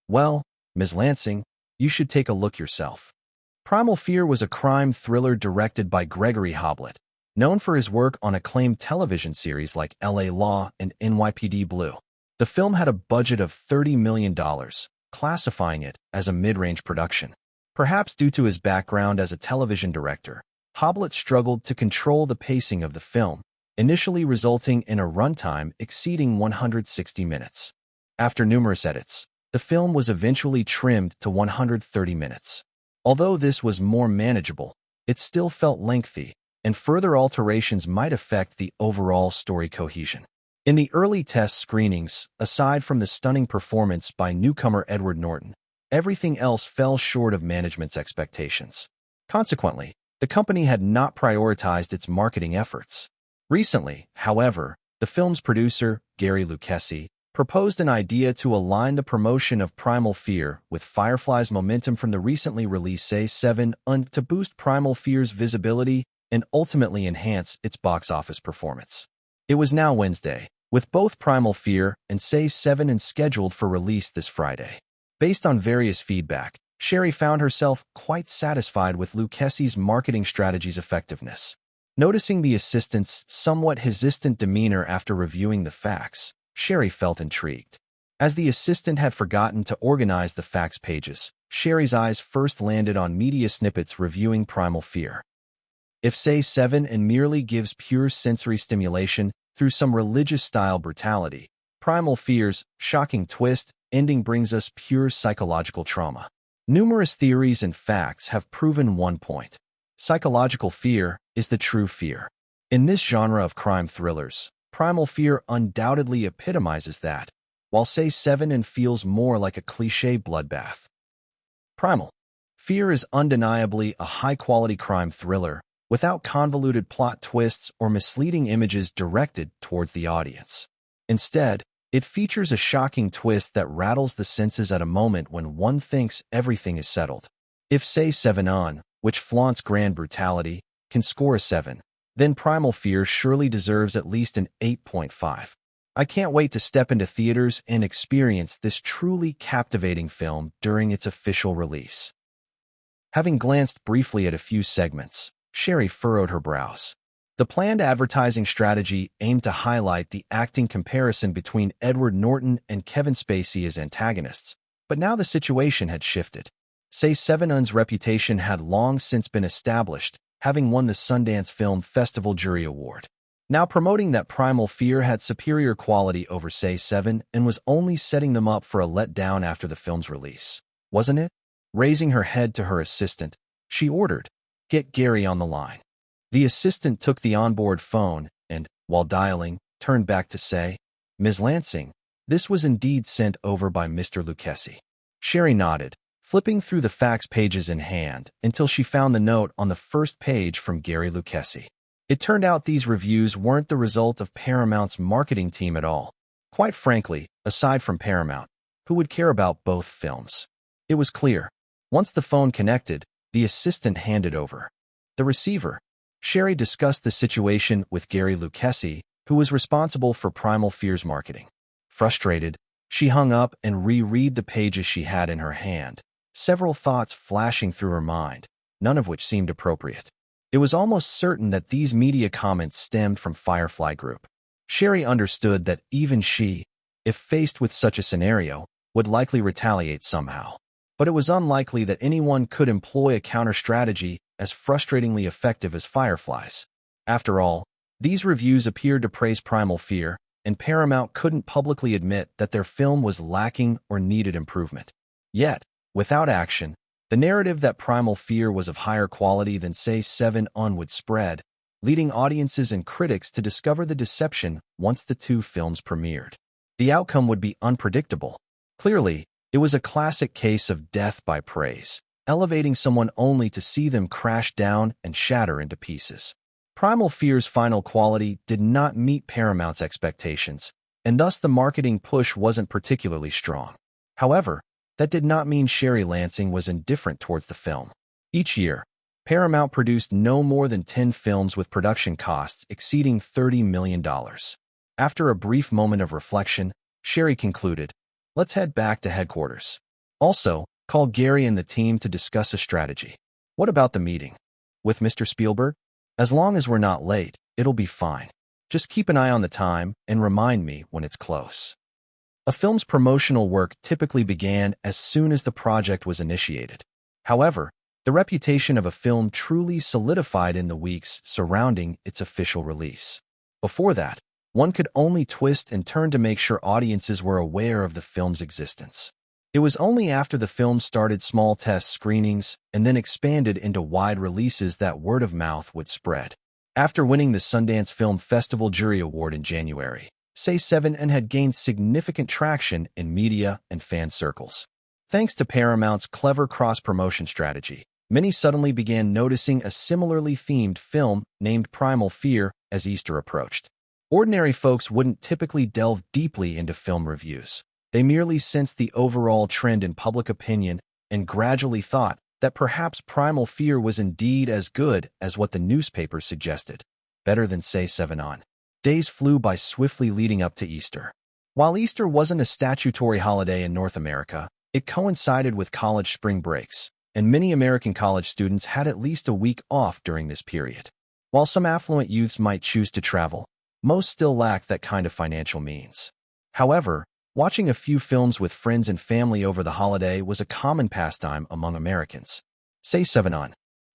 Well, Ms. Lansing, you should take a look yourself." Primal Fear was a crime thriller directed by Gregory Hoblit, known for his work on acclaimed television series like LA Law and NYPD Blue. The film had a budget of $30 million, classifying it as a mid-range production. Perhaps due to his background as a television director, Hoblit struggled to control the pacing of the film, initially resulting in a runtime exceeding 160 minutes. After numerous edits, the film was eventually trimmed to 130 minutes. Although this was more manageable, it still felt lengthy, and further alterations might affect the overall story cohesion. In the early test screenings, aside from the stunning performance by newcomer Edward Norton, everything else fell short of management's expectations. Consequently, the company had not prioritized its marketing efforts. Recently, however, the film's producer, Gary Lucchesi, proposed an idea to align the promotion of Primal Fear with Firefly's momentum from the recently released Say 7 to boost Primal Fear's visibility and ultimately enhance its box office performance. It was now Wednesday, with both Primal Fear and Say 7 scheduled for release this Friday. Based on various feedback, Sherry found herself quite satisfied with Lucchesi's marketing strategy's effectiveness. Noticing the assistant's somewhat hesitant demeanor after reviewing the facts, Sherry felt intrigued. As the assistant had forgotten to organize the fax pages, Sherry's eyes first landed on media snippets reviewing Primal Fear. If Say 7 merely gives pure sensory stimulation through some religious-style brutality, Primal Fear's shocking twist ending brings us pure psychological trauma. Numerous theories and facts have proven one point. Psychological fear is the true fear. In this genre of crime thrillers, Primal Fear undoubtedly epitomizes that, while Say 7 feels more like a cliché bloodbath. Primal Fear is undeniably a high-quality crime thriller without convoluted plot twists or misleading images directed towards the audience. Instead, it features a shocking twist that rattles the senses at a moment when one thinks everything is settled. If Say 7, which flaunts grand brutality, can score a 7, then Primal Fear surely deserves at least an 8.5. I can't wait to step into theaters and experience this truly captivating film during its official release. Having glanced briefly at a few segments, Sherry furrowed her brows. The planned advertising strategy aimed to highlight the acting comparison between Edward Norton and Kevin Spacey as antagonists, but now the situation had shifted. Say 7's reputation had long since been established, having won the Sundance Film Festival Jury Award. Now promoting that Primal Fear had superior quality over Say 7 and was only setting them up for a letdown after the film's release, wasn't it? Raising her head to her assistant, she ordered, "Get Gary on the line." The assistant took the onboard phone and, while dialing, turned back to say, "Ms. Lansing, this was indeed sent over by Mr. Lucchesi." Sherry nodded, flipping through the fax pages in hand until she found the note on the first page from Gary Lucchesi. It turned out these reviews weren't the result of Paramount's marketing team at all. Quite frankly, aside from Paramount, who would care about both films? It was clear. Once the phone connected, the assistant handed over the receiver. Sherry discussed the situation with Gary Lucchesi, who was responsible for Primal Fear's marketing. Frustrated, she hung up and reread the pages she had in her hand, several thoughts flashing through her mind, none of which seemed appropriate. It was almost certain that these media comments stemmed from Firefly Group. Sherry understood that even she, if faced with such a scenario, would likely retaliate somehow. But it was unlikely that anyone could employ a counter-strategy as frustratingly effective as Firefly's. After all, these reviews appeared to praise Primal Fear, and Paramount couldn't publicly admit that their film was lacking or needed improvement. Yet, without action, the narrative that Primal Fear was of higher quality than Say 7 On would spread, leading audiences and critics to discover the deception once the two films premiered. The outcome would be unpredictable. Clearly, it was a classic case of death by praise, elevating someone only to see them crash down and shatter into pieces. Primal Fear's final quality did not meet Paramount's expectations, and thus the marketing push wasn't particularly strong. However, that did not mean Sherry Lansing was indifferent towards the film. Each year, Paramount produced no more than 10 films with production costs exceeding $30 million. After a brief moment of reflection, Sherry concluded, "Let's head back to headquarters. Also, call Gary and the team to discuss a strategy." "What about the meeting with Mr. Spielberg?" "As long as we're not late, it'll be fine. Just keep an eye on the time and remind me when it's close." A film's promotional work typically began as soon as the project was initiated. However, the reputation of a film truly solidified in the weeks surrounding its official release. Before that, one could only twist and turn to make sure audiences were aware of the film's existence. It was only after the film started small test screenings and then expanded into wide releases that word of mouth would spread. After winning the Sundance Film Festival Jury Award in January, Say 7 and had gained significant traction in media and fan circles. Thanks to Paramount's clever cross-promotion strategy, many suddenly began noticing a similarly themed film named Primal Fear as Easter approached. Ordinary folks wouldn't typically delve deeply into film reviews. They merely sensed the overall trend in public opinion and gradually thought that perhaps Primal Fear was indeed as good as what the newspapers suggested. Better than Say 7 On. Days flew by swiftly leading up to Easter. While Easter wasn't a statutory holiday in North America, it coincided with college spring breaks, and many American college students had at least a week off during this period. While some affluent youths might choose to travel, most still lacked that kind of financial means. However, watching a few films with friends and family over the holiday was a common pastime among Americans. Say 7 On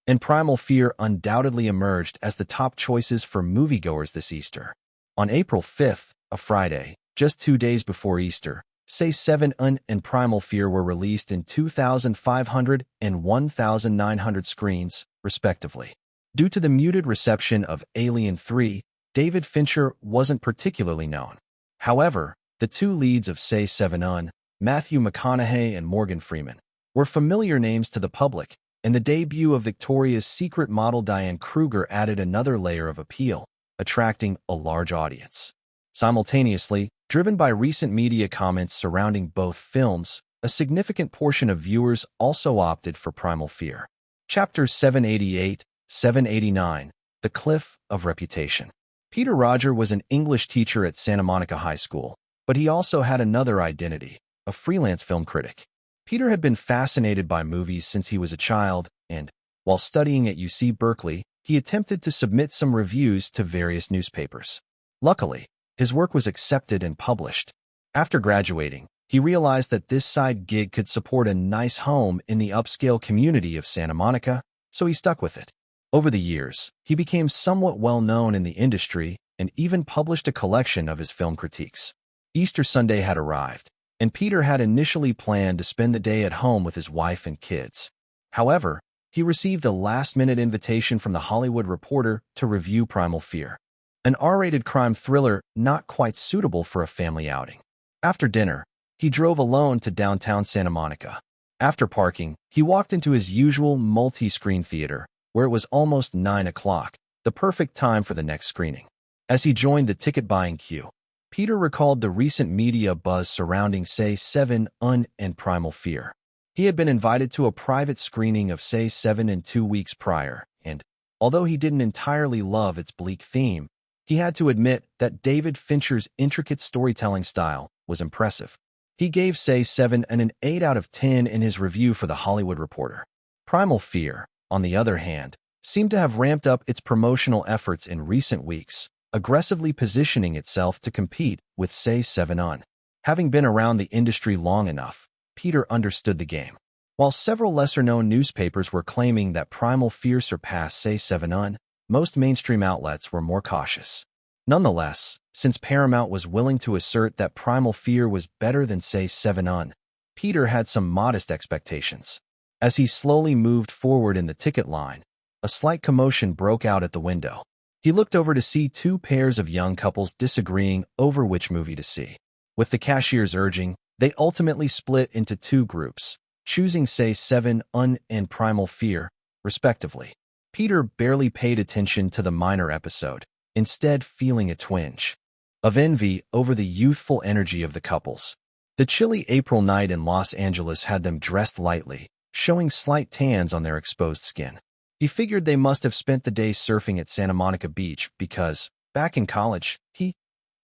and Primal Fear undoubtedly emerged as the top choices for moviegoers this Easter. On April 5th, a Friday, just 2 days before Easter, Say 7 On and Primal Fear were released in 2,500 and 1,900 screens, respectively. Due to the muted reception of Alien 3, David Fincher wasn't particularly known. However, the two leads of Say 7 On, Matthew McConaughey and Morgan Freeman, were familiar names to the public, and the debut of Victoria's Secret model Diane Kruger added another layer of appeal, attracting a large audience. Simultaneously, driven by recent media comments surrounding both films, a significant portion of viewers also opted for Primal Fear. Chapter 788, 789, The Cliff of Reputation. Peter Roger was an English teacher at Santa Monica High School, but he also had another identity, a freelance film critic. Peter had been fascinated by movies since he was a child, and, while studying at UC Berkeley, he attempted to submit some reviews to various newspapers. Luckily, his work was accepted and published. After graduating, he realized that this side gig could support a nice home in the upscale community of Santa Monica, so he stuck with it. Over the years, he became somewhat well-known in the industry and even published a collection of his film critiques. Easter Sunday had arrived, and Peter had initially planned to spend the day at home with his wife and kids. However, he received a last-minute invitation from The Hollywood Reporter to review Primal Fear. an R-rated crime thriller not quite suitable for a family outing. After dinner, he drove alone to downtown Santa Monica. After parking, he walked into his usual multi-screen theater, where it was almost 9 o'clock, the perfect time for the next screening. As he joined the ticket-buying queue, Peter recalled the recent media buzz surrounding Say 7 and Primal Fear. He had been invited to a private screening of Say 7 2 weeks prior, and, although he didn't entirely love its bleak theme, he had to admit that David Fincher's intricate storytelling style was impressive. He gave Say 7 an 8 out of 10 in his review for The Hollywood Reporter. Primal Fear, on the other hand, seemed to have ramped up its promotional efforts in recent weeks, aggressively positioning itself to compete with Say 7 on. Having been around the industry long enough, Peter understood the game. While several lesser-known newspapers were claiming that Primal Fear surpassed Say 7 on, most mainstream outlets were more cautious. Nonetheless, since Paramount was willing to assert that Primal Fear was better than Say 7 on, Peter had some modest expectations. As he slowly moved forward in the ticket line, a slight commotion broke out at the window. He looked over to see two pairs of young couples disagreeing over which movie to see. With the cashier's urging, they ultimately split into two groups, choosing Say 7 and Primal Fear, respectively. Peter barely paid attention to the minor episode, instead feeling a twinge of envy over the youthful energy of the couples. The chilly April night in Los Angeles had them dressed lightly, showing slight tans on their exposed skin. He figured they must have spent the day surfing at Santa Monica Beach because, back in college, he,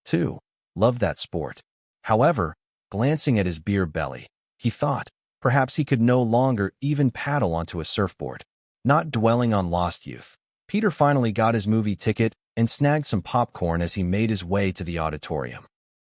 too, loved that sport. However, glancing at his beer belly, he thought, perhaps he could no longer even paddle onto a surfboard. Not dwelling on lost youth, Peter finally got his movie ticket and snagged some popcorn as he made his way to the auditorium.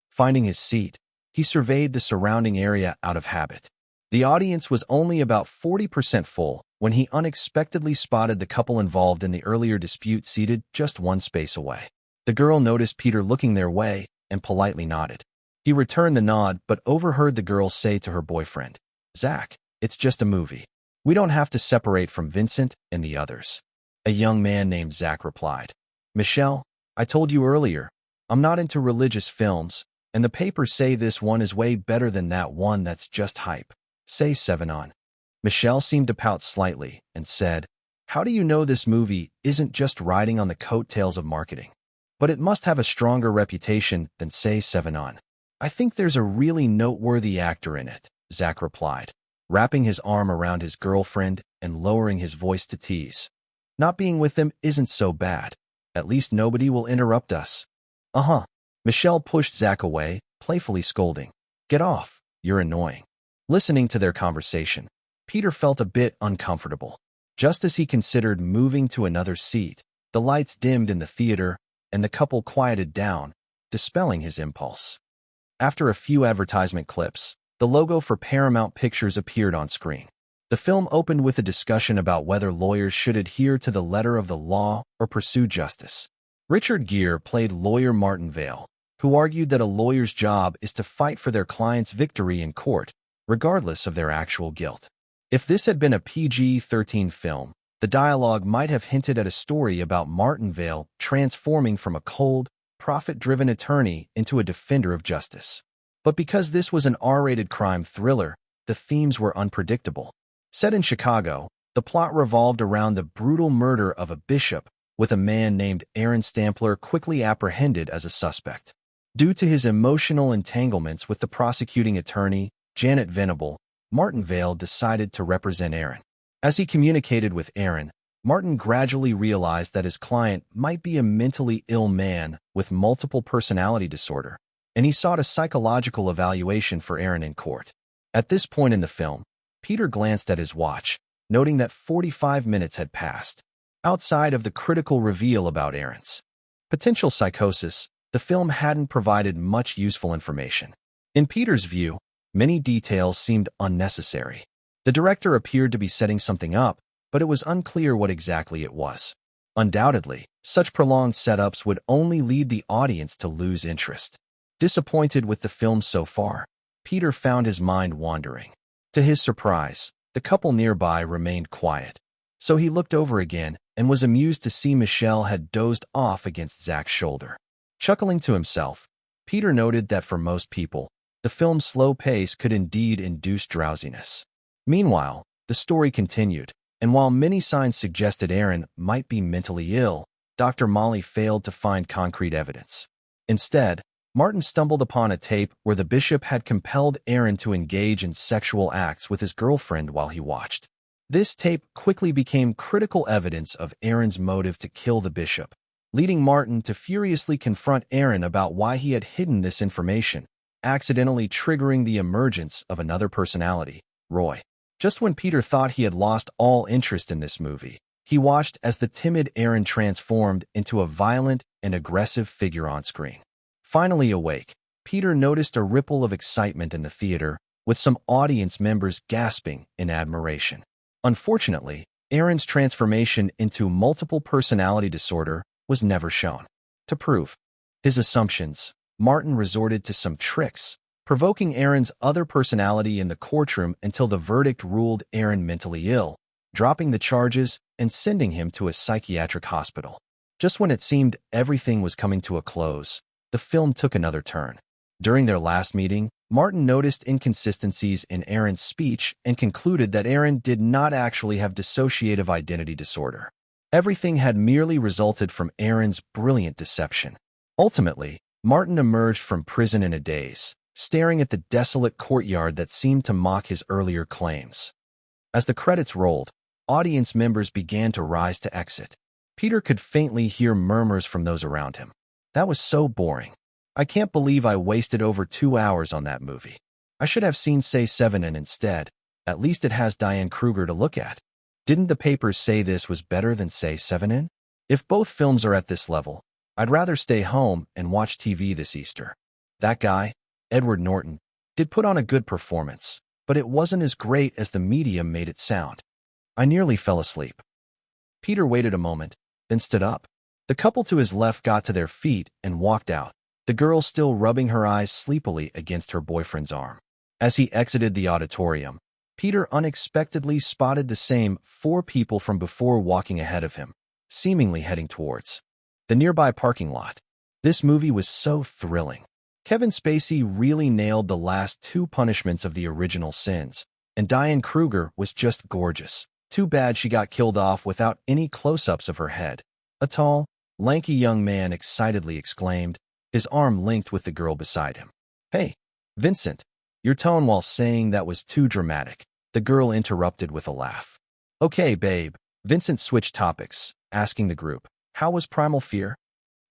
Finding his seat, he surveyed the surrounding area out of habit. The audience was only about 40% full when he unexpectedly spotted the couple involved in the earlier dispute seated just one space away. The girl noticed Peter looking their way and politely nodded. He returned the nod but overheard the girl say to her boyfriend, "Zach, it's just a movie. We don't have to separate from Vincent and the others." A young man named Zach replied, "Michelle, I told you earlier, I'm not into religious films, and the papers say this one is way better than that one that's just hype. Say 7 on." Michelle seemed to pout slightly and said, "How do you know this movie isn't just riding on the coattails of marketing? But it must have a stronger reputation than Say 7 on." "I think there's a really noteworthy actor in it," Zach replied, wrapping his arm around his girlfriend and lowering his voice to tease. "Not being with them isn't so bad. At least nobody will interrupt us." "Uh-huh." Michelle pushed Zach away, playfully scolding, "Get off, you're annoying." Listening to their conversation, Peter felt a bit uncomfortable. Just as he considered moving to another seat, the lights dimmed in the theater and the couple quieted down, dispelling his impulse. After a few advertisement clips, the logo for Paramount Pictures appeared on screen. The film opened with a discussion about whether lawyers should adhere to the letter of the law or pursue justice. Richard Gere played lawyer Martin Vale, who argued that a lawyer's job is to fight for their client's victory in court, regardless of their actual guilt. If this had been a PG-13 film, the dialogue might have hinted at a story about Martin Vale transforming from a cold, profit-driven attorney into a defender of justice. But because this was an R-rated crime thriller, the themes were unpredictable. Set in Chicago, the plot revolved around the brutal murder of a bishop, with a man named Aaron Stampler quickly apprehended as a suspect. Due to his emotional entanglements with the prosecuting attorney, Janet Venable, Martin Vale decided to represent Aaron. As he communicated with Aaron, Martin gradually realized that his client might be a mentally ill man with multiple personality disorder, and he sought a psychological evaluation for Aaron in court. At this point in the film, Peter glanced at his watch, noting that 45 minutes had passed. Outside of the critical reveal about Aaron's potential psychosis, the film hadn't provided much useful information. In Peter's view, many details seemed unnecessary. The director appeared to be setting something up, but it was unclear what exactly it was. Undoubtedly, such prolonged setups would only lead the audience to lose interest. Disappointed with the film so far, Peter found his mind wandering. To his surprise, the couple nearby remained quiet, so he looked over again and was amused to see Michelle had dozed off against Zach's shoulder. Chuckling to himself, Peter noted that for most people, the film's slow pace could indeed induce drowsiness. Meanwhile, the story continued, and while many signs suggested Aaron might be mentally ill, Dr. Molly failed to find concrete evidence. Instead, Martin stumbled upon a tape where the bishop had compelled Aaron to engage in sexual acts with his girlfriend while he watched. This tape quickly became critical evidence of Aaron's motive to kill the bishop, leading Martin to furiously confront Aaron about why he had hidden this information, accidentally triggering the emergence of another personality, Roy. Just when Peter thought he had lost all interest in this movie, he watched as the timid Aaron transformed into a violent and aggressive figure on screen. Finally awake, Peter noticed a ripple of excitement in the theater, with some audience members gasping in admiration. Unfortunately, Aaron's transformation into multiple personality disorder was never shown. To prove his assumptions, Martin resorted to some tricks, provoking Aaron's other personality in the courtroom until the verdict ruled Aaron mentally ill, dropping the charges and sending him to a psychiatric hospital. Just when it seemed everything was coming to a close, the film took another turn. During their last meeting, Martin noticed inconsistencies in Aaron's speech and concluded that Aaron did not actually have dissociative identity disorder. Everything had merely resulted from Aaron's brilliant deception. Ultimately, Martin emerged from prison in a daze, staring at the desolate courtyard that seemed to mock his earlier claims. As the credits rolled, audience members began to rise to exit. Peter could faintly hear murmurs from those around him. That was so boring. I can't believe I wasted over 2 hours on that movie. I should have seen Say 7 and instead. At least it has Diane Kruger to look at. Didn't the papers say this was better than Say 7 in? If both films are at this level, I'd rather stay home and watch TV this Easter. That guy, Edward Norton, did put on a good performance, but it wasn't as great as the media made it sound. I nearly fell asleep. Peter waited a moment, then stood up. The couple to his left got to their feet and walked out, the girl still rubbing her eyes sleepily against her boyfriend's arm. As he exited the auditorium, Peter unexpectedly spotted the same 4 people from before walking ahead of him, seemingly heading towards the nearby parking lot. This movie was so thrilling. Kevin Spacey really nailed the last 2 punishments of the original sins, and Diane Kruger was just gorgeous. Too bad she got killed off without any close-ups of her head. A tall, lanky young man excitedly exclaimed, his arm linked with the girl beside him. "Hey, Vincent, your tone while saying that was too dramatic," the girl interrupted with a laugh. "Okay, babe." Vincent switched topics, asking the group, "How was Primal Fear?"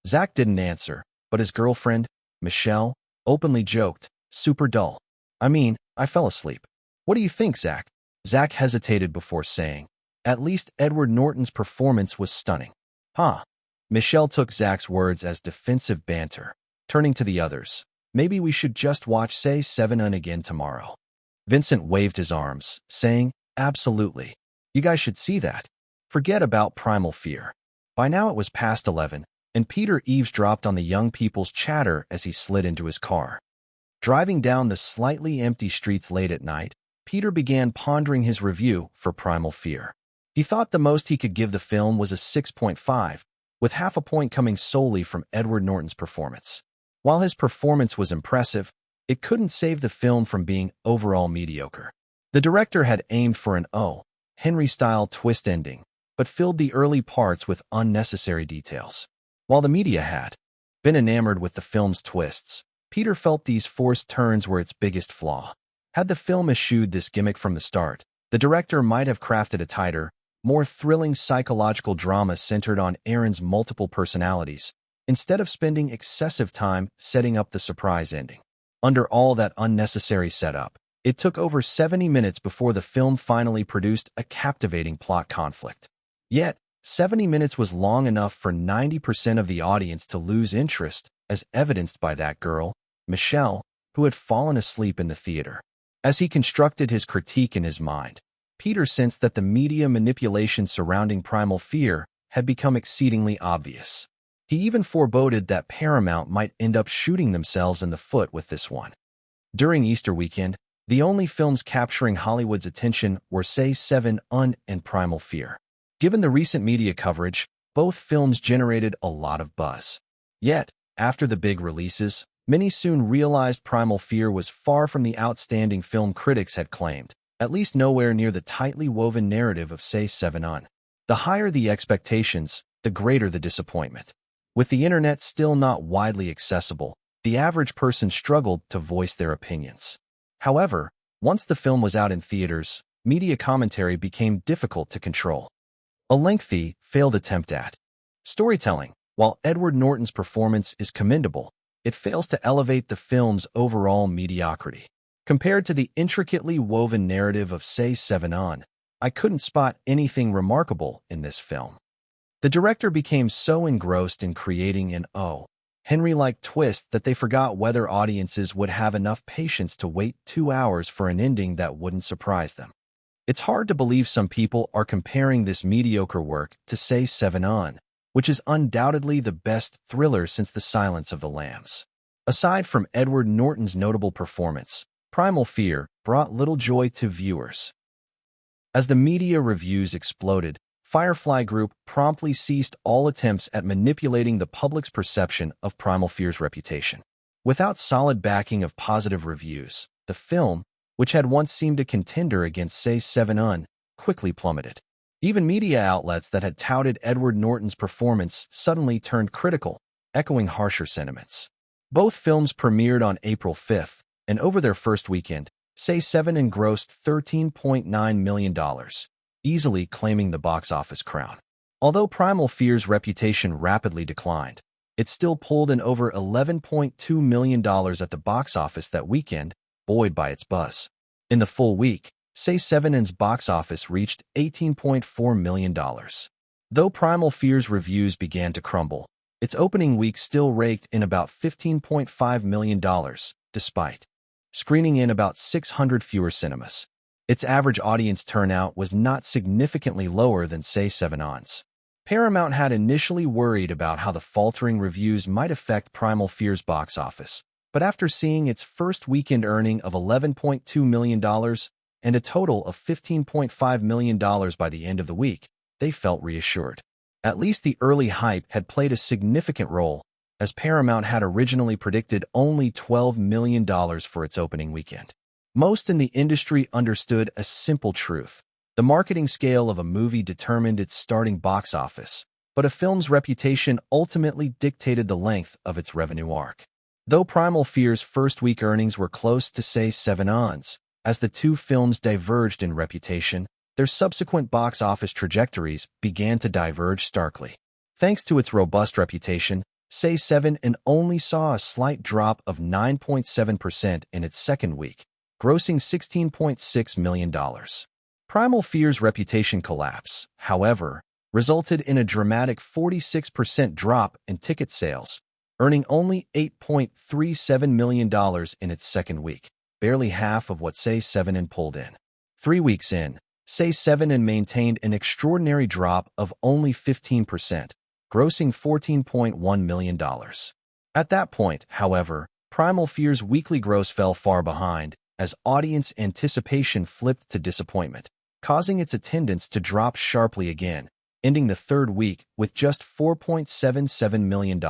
Zach didn't answer, but his girlfriend, Michelle, openly joked, "Super dull. I mean, I fell asleep." "What do you think, Zach?" Zach hesitated before saying, "At least Edward Norton's performance was stunning." "Huh." Michelle took Zach's words as defensive banter, turning to the others. "Maybe we should just watch Say 7 again tomorrow." Vincent waved his arms, saying, "Absolutely. You guys should see that. Forget about Primal Fear." By now it was past 11, and Peter eavesdropped on the young people's chatter as he slid into his car. Driving down the slightly empty streets late at night, Peter began pondering his review for Primal Fear. He thought the most he could give the film was a 6.5, with half a point coming solely from Edward Norton's performance. While his performance was impressive, it couldn't save the film from being overall mediocre. The director had aimed for an O. Henry-style twist ending, but filled the early parts with unnecessary details. While the media had been enamored with the film's twists, Peter felt these forced turns were its biggest flaw. Had the film eschewed this gimmick from the start, the director might have crafted a tighter, more thrilling psychological drama centered on Aaron's multiple personalities, instead of spending excessive time setting up the surprise ending. Under all that unnecessary setup, it took over 70 minutes before the film finally produced a captivating plot conflict. Yet, 70 minutes was long enough for 90% of the audience to lose interest, as evidenced by that girl, Michelle, who had fallen asleep in the theater. As he constructed his critique in his mind, Peter sensed that the media manipulation surrounding Primal Fear had become exceedingly obvious. He even foreboded that Paramount might end up shooting themselves in the foot with this one. During Easter weekend, the only films capturing Hollywood's attention were Say 7 and Primal Fear. Given the recent media coverage, both films generated a lot of buzz. Yet, after the big releases, many soon realized Primal Fear was far from the outstanding film critics had claimed, at least nowhere near the tightly woven narrative of Say 7 On. The higher the expectations, the greater the disappointment. With the internet still not widely accessible, the average person struggled to voice their opinions. However, once the film was out in theaters, media commentary became difficult to control. A lengthy, failed attempt at storytelling. While Edward Norton's performance is commendable, it fails to elevate the film's overall mediocrity. Compared to the intricately woven narrative of Say 7 On, I couldn't spot anything remarkable in this film. The director became so engrossed in creating an Henry-like twist that they forgot whether audiences would have enough patience to wait 2 hours for an ending that wouldn't surprise them. It's hard to believe some people are comparing this mediocre work to Say 7 On, which is undoubtedly the best thriller since The Silence of the Lambs. Aside from Edward Norton's notable performance, Primal Fear brought little joy to viewers. As the media reviews exploded, Firefly Group promptly ceased all attempts at manipulating the public's perception of Primal Fear's reputation. Without solid backing of positive reviews, the film, which had once seemed a contender against Say 7 On, quickly plummeted. Even media outlets that had touted Edward Norton's performance suddenly turned critical, echoing harsher sentiments. Both films premiered on April 5th, and over their first weekend, Say 7 engrossed $13.9 million, easily claiming the box office crown. Although Primal Fear's reputation rapidly declined, it still pulled in over $11.2 million at the box office that weekend, buoyed by its buzz. In the full week, Say 7's box office reached $18.4 million. Though Primal Fear's reviews began to crumble, its opening week still raked in about $15.5 million, despite screening in about 600 fewer cinemas. Its average audience turnout was not significantly lower than Say 7 On's. Paramount had initially worried about how the faltering reviews might affect Primal Fear's box office, but after seeing its first weekend earning of $11.2 million and a total of $15.5 million by the end of the week, they felt reassured. At least the early hype had played a significant role, as Paramount had originally predicted only $12 million for its opening weekend. Most in the industry understood a simple truth. The marketing scale of a movie determined its starting box office, but a film's reputation ultimately dictated the length of its revenue arc. Though Primal Fear's first week earnings were close to Say 7 On's, as the two films diverged in reputation, their subsequent box office trajectories began to diverge starkly. Thanks to its robust reputation, Say 7 only saw a slight drop of 9.7% in its second week, grossing $16.6 million. Primal Fear's reputation collapse, however, resulted in a dramatic 46% drop in ticket sales, earning only $8.37 million in its second week, barely half of what Say 7 pulled in. 3 weeks in, Say 7 maintained an extraordinary drop of only 15%, grossing $14.1 million. At that point, however, Primal Fear's weekly gross fell far behind, as audience anticipation flipped to disappointment, causing its attendance to drop sharply again, ending the third week with just $4.77 million,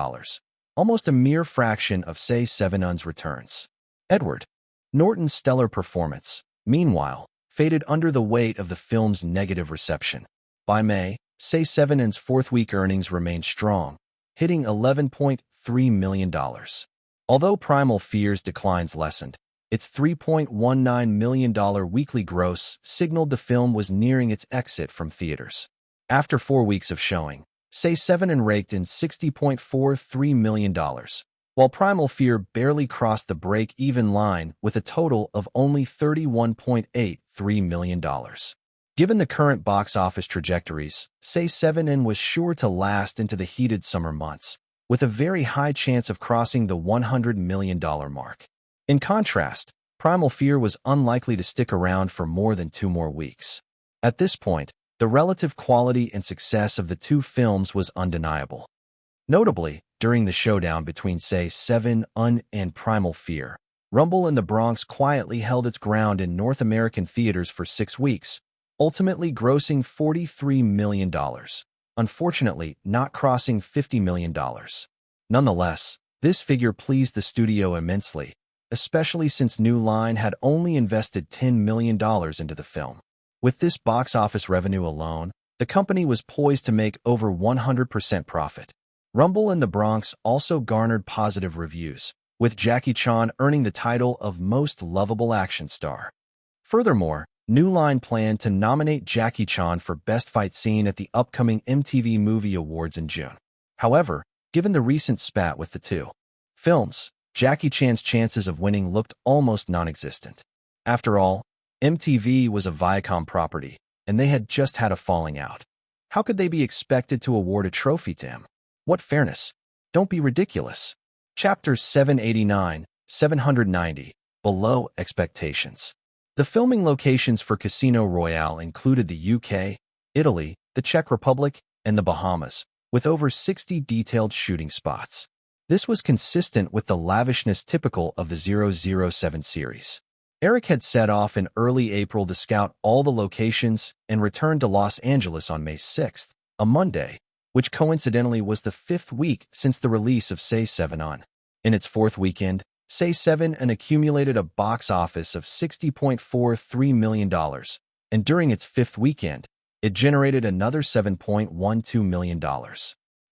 almost a mere fraction of Say 7's returns. Edward Norton's stellar performance, meanwhile, faded under the weight of the film's negative reception. By May, Say 7's fourth-week earnings remained strong, hitting $11.3 million. Although Primal Fear's declines lessened, its $3.19 million weekly gross signaled the film was nearing its exit from theaters. After 4 weeks of showing, Say 7 raked in $60.43 million, while Primal Fear barely crossed the break-even line with a total of only $31.83 million. Given the current box office trajectories, Say 7 was sure to last into the heated summer months, with a very high chance of crossing the $100 million mark. In contrast, Primal Fear was unlikely to stick around for more than 2 more weeks. At this point, the relative quality and success of the two films was undeniable. Notably, during the showdown between Say 7 and Primal Fear, Rumble in the Bronx quietly held its ground in North American theaters for 6 weeks, ultimately grossing $43 million, unfortunately not crossing $50 million. Nonetheless, this figure pleased the studio immensely, especially since New Line had only invested $10 million into the film. With this box office revenue alone, the company was poised to make over 100% profit. Rumble in the Bronx also garnered positive reviews, with Jackie Chan earning the title of Most Lovable Action Star. Furthermore, New Line planned to nominate Jackie Chan for Best Fight Scene at the upcoming MTV Movie Awards in June. However, given the recent spat with the two films, Jackie Chan's chances of winning looked almost non-existent. After all, MTV was a Viacom property, and they had just had a falling out. How could they be expected to award a trophy to him? What fairness? Don't be ridiculous. Chapter 789, 790, Below Expectations. The filming locations for Casino Royale included the UK, Italy, the Czech Republic, and the Bahamas, with over 60 detailed shooting spots. This was consistent with the lavishness typical of the 007 series. Eric had set off in early April to scout all the locations and returned to Los Angeles on May 6th, a Monday, which coincidentally was the 5th week since the release of Say 7 on. In its 4th weekend, Say 7 accumulated a box office of $60.43 million, and during its 5th weekend, it generated another $7.12 million.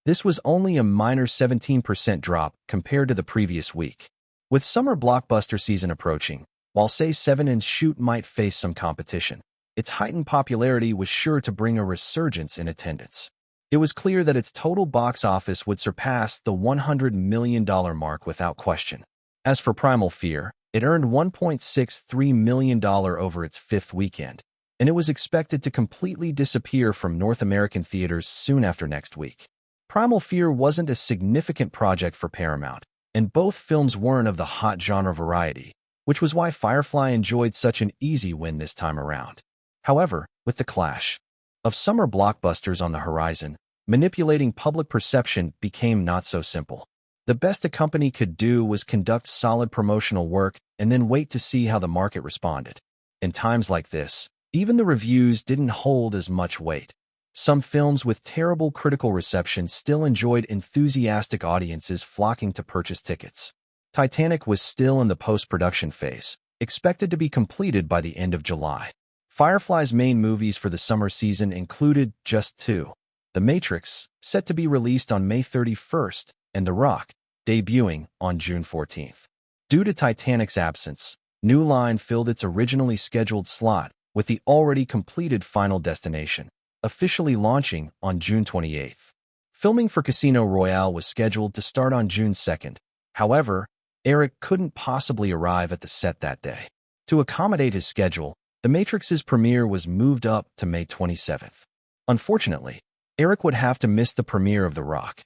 This was only a minor 17% drop compared to the previous week. With summer blockbuster season approaching, while Say 7 and Shoot might face some competition, its heightened popularity was sure to bring a resurgence in attendance. It was clear that its total box office would surpass the $100 million mark without question. As for Primal Fear, it earned $1.63 million over its 5th weekend, and it was expected to completely disappear from North American theaters soon after next week. Primal Fear wasn't a significant project for Paramount, and both films weren't of the hot genre variety, which was why Firefly enjoyed such an easy win this time around. However, with the clash of summer blockbusters on the horizon, manipulating public perception became not so simple. The best a company could do was conduct solid promotional work and then wait to see how the market responded. In times like this, even the reviews didn't hold as much weight. Some films with terrible critical reception still enjoyed enthusiastic audiences flocking to purchase tickets. Titanic was still in the post-production phase, expected to be completed by the end of July. Firefly's main movies for the summer season included just two: The Matrix, set to be released on May 31st, and The Rock, debuting on June 14th. Due to Titanic's absence, New Line filled its originally scheduled slot with the already completed Final Destination, officially launching on June 28th. Filming for Casino Royale was scheduled to start on June 2nd. However, Eric couldn't possibly arrive at the set that day. To accommodate his schedule, The Matrix's premiere was moved up to May 27th. Unfortunately, Eric would have to miss the premiere of The Rock.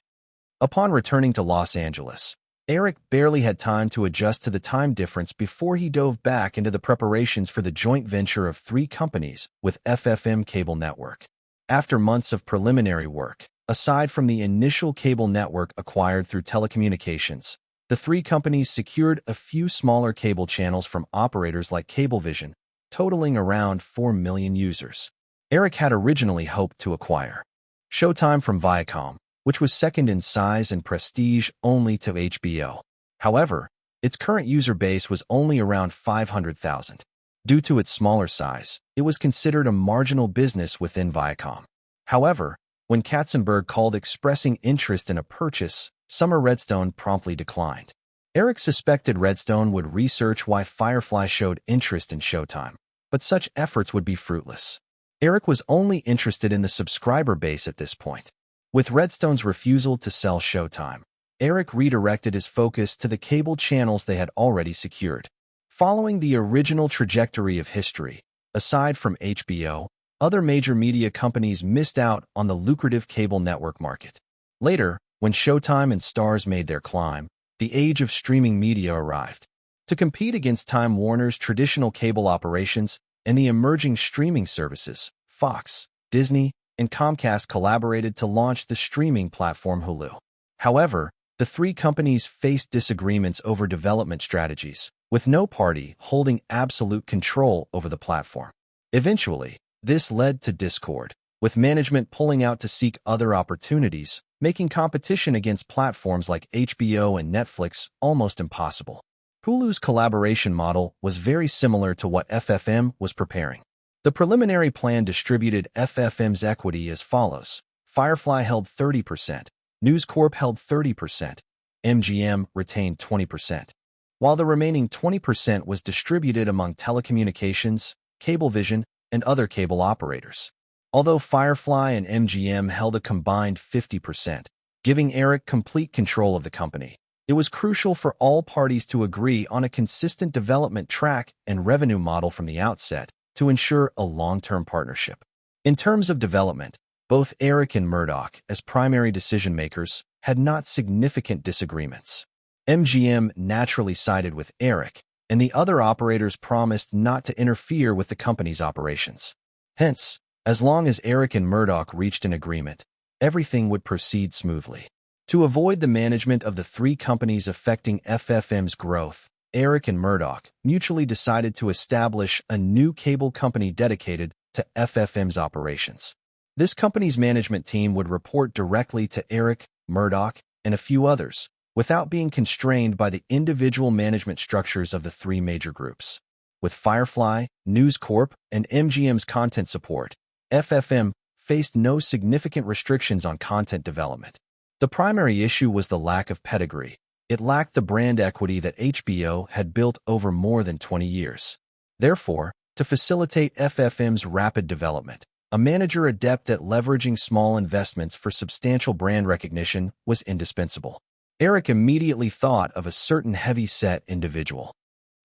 Upon returning to Los Angeles, Eric barely had time to adjust to the time difference before he dove back into the preparations for the joint venture of 3 companies with FFM Cable Network. After months of preliminary work, aside from the initial cable network acquired through telecommunications, the 3 companies secured a few smaller cable channels from operators like Cablevision, totaling around 4 million users. Eric had originally hoped to acquire Showtime from Viacom, which was second in size and prestige only to HBO. However, its current user base was only around 500,000. Due to its smaller size, it was considered a marginal business within Viacom. However, when Katzenberg called expressing interest in a purchase, Summer Redstone promptly declined. Eric suspected Redstone would research why Firefly showed interest in Showtime, but such efforts would be fruitless. Eric was only interested in the subscriber base at this point. With Redstone's refusal to sell Showtime, Eric redirected his focus to the cable channels they had already secured. Following the original trajectory of history, aside from HBO, other major media companies missed out on the lucrative cable network market. Later, when Showtime and Starz made their climb, the age of streaming media arrived. To compete against Time Warner's traditional cable operations and the emerging streaming services, Fox, Disney, and Comcast collaborated to launch the streaming platform Hulu. However, the 3 companies faced disagreements over development strategies, with no party holding absolute control over the platform. Eventually, This led to discord, with management pulling out to seek other opportunities, making competition against platforms like HBO and Netflix almost impossible. Hulu's collaboration model was very similar to what FFM was preparing. The preliminary plan distributed FFM's equity as follows. Firefly held 30%, News Corp held 30%, MGM retained 20%, while the remaining 20% was distributed among telecommunications, Cablevision, and other cable operators. Although Firefly and MGM held a combined 50%, giving Eric complete control of the company, it was crucial for all parties to agree on a consistent development track and revenue model from the outset to ensure a long-term partnership. In terms of development, both Eric and Murdoch, as primary decision-makers, had not significant disagreements. MGM naturally sided with Eric, and the other operators promised not to interfere with the company's operations. Hence, as long as Eric and Murdoch reached an agreement, everything would proceed smoothly. To avoid the management of the three companies affecting FFM's growth, Eric and Murdoch mutually decided to establish a new cable company dedicated to FFM's operations. This company's management team would report directly to Eric, Murdoch, and a few others, without being constrained by the individual management structures of the three major groups. With Firefly, News Corp, and MGM's content support, FFM faced no significant restrictions on content development. The primary issue was the lack of pedigree. It lacked the brand equity that HBO had built over more than 20 years. Therefore, to facilitate FFM's rapid development, a manager adept at leveraging small investments for substantial brand recognition was indispensable. Eric immediately thought of a certain heavy-set individual.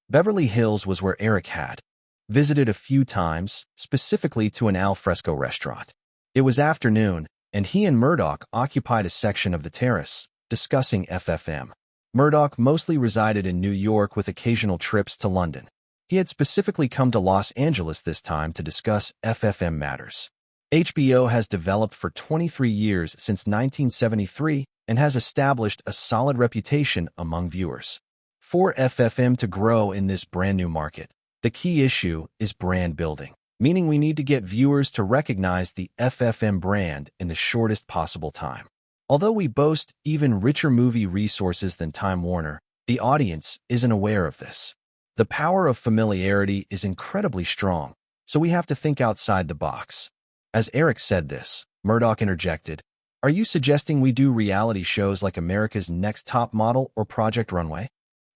Beverly Hills was where Eric had visited a few times, specifically to an al fresco restaurant. It was afternoon, and he and Murdoch occupied a section of the terrace, discussing FFM. Murdoch mostly resided in New York with occasional trips to London. He had specifically come to Los Angeles this time to discuss FFM matters. HBO has developed for 23 years since 1973 and has established a solid reputation among viewers. For FFM to grow in this brand new market, the key issue is brand building, meaning we need to get viewers to recognize the FFM brand in the shortest possible time. Although we boast even richer movie resources than Time Warner, the audience isn't aware of this. The power of familiarity is incredibly strong, so we have to think outside the box. As Eric said this, Murdoch interjected, "Are you suggesting we do reality shows like America's Next Top Model or Project Runway?"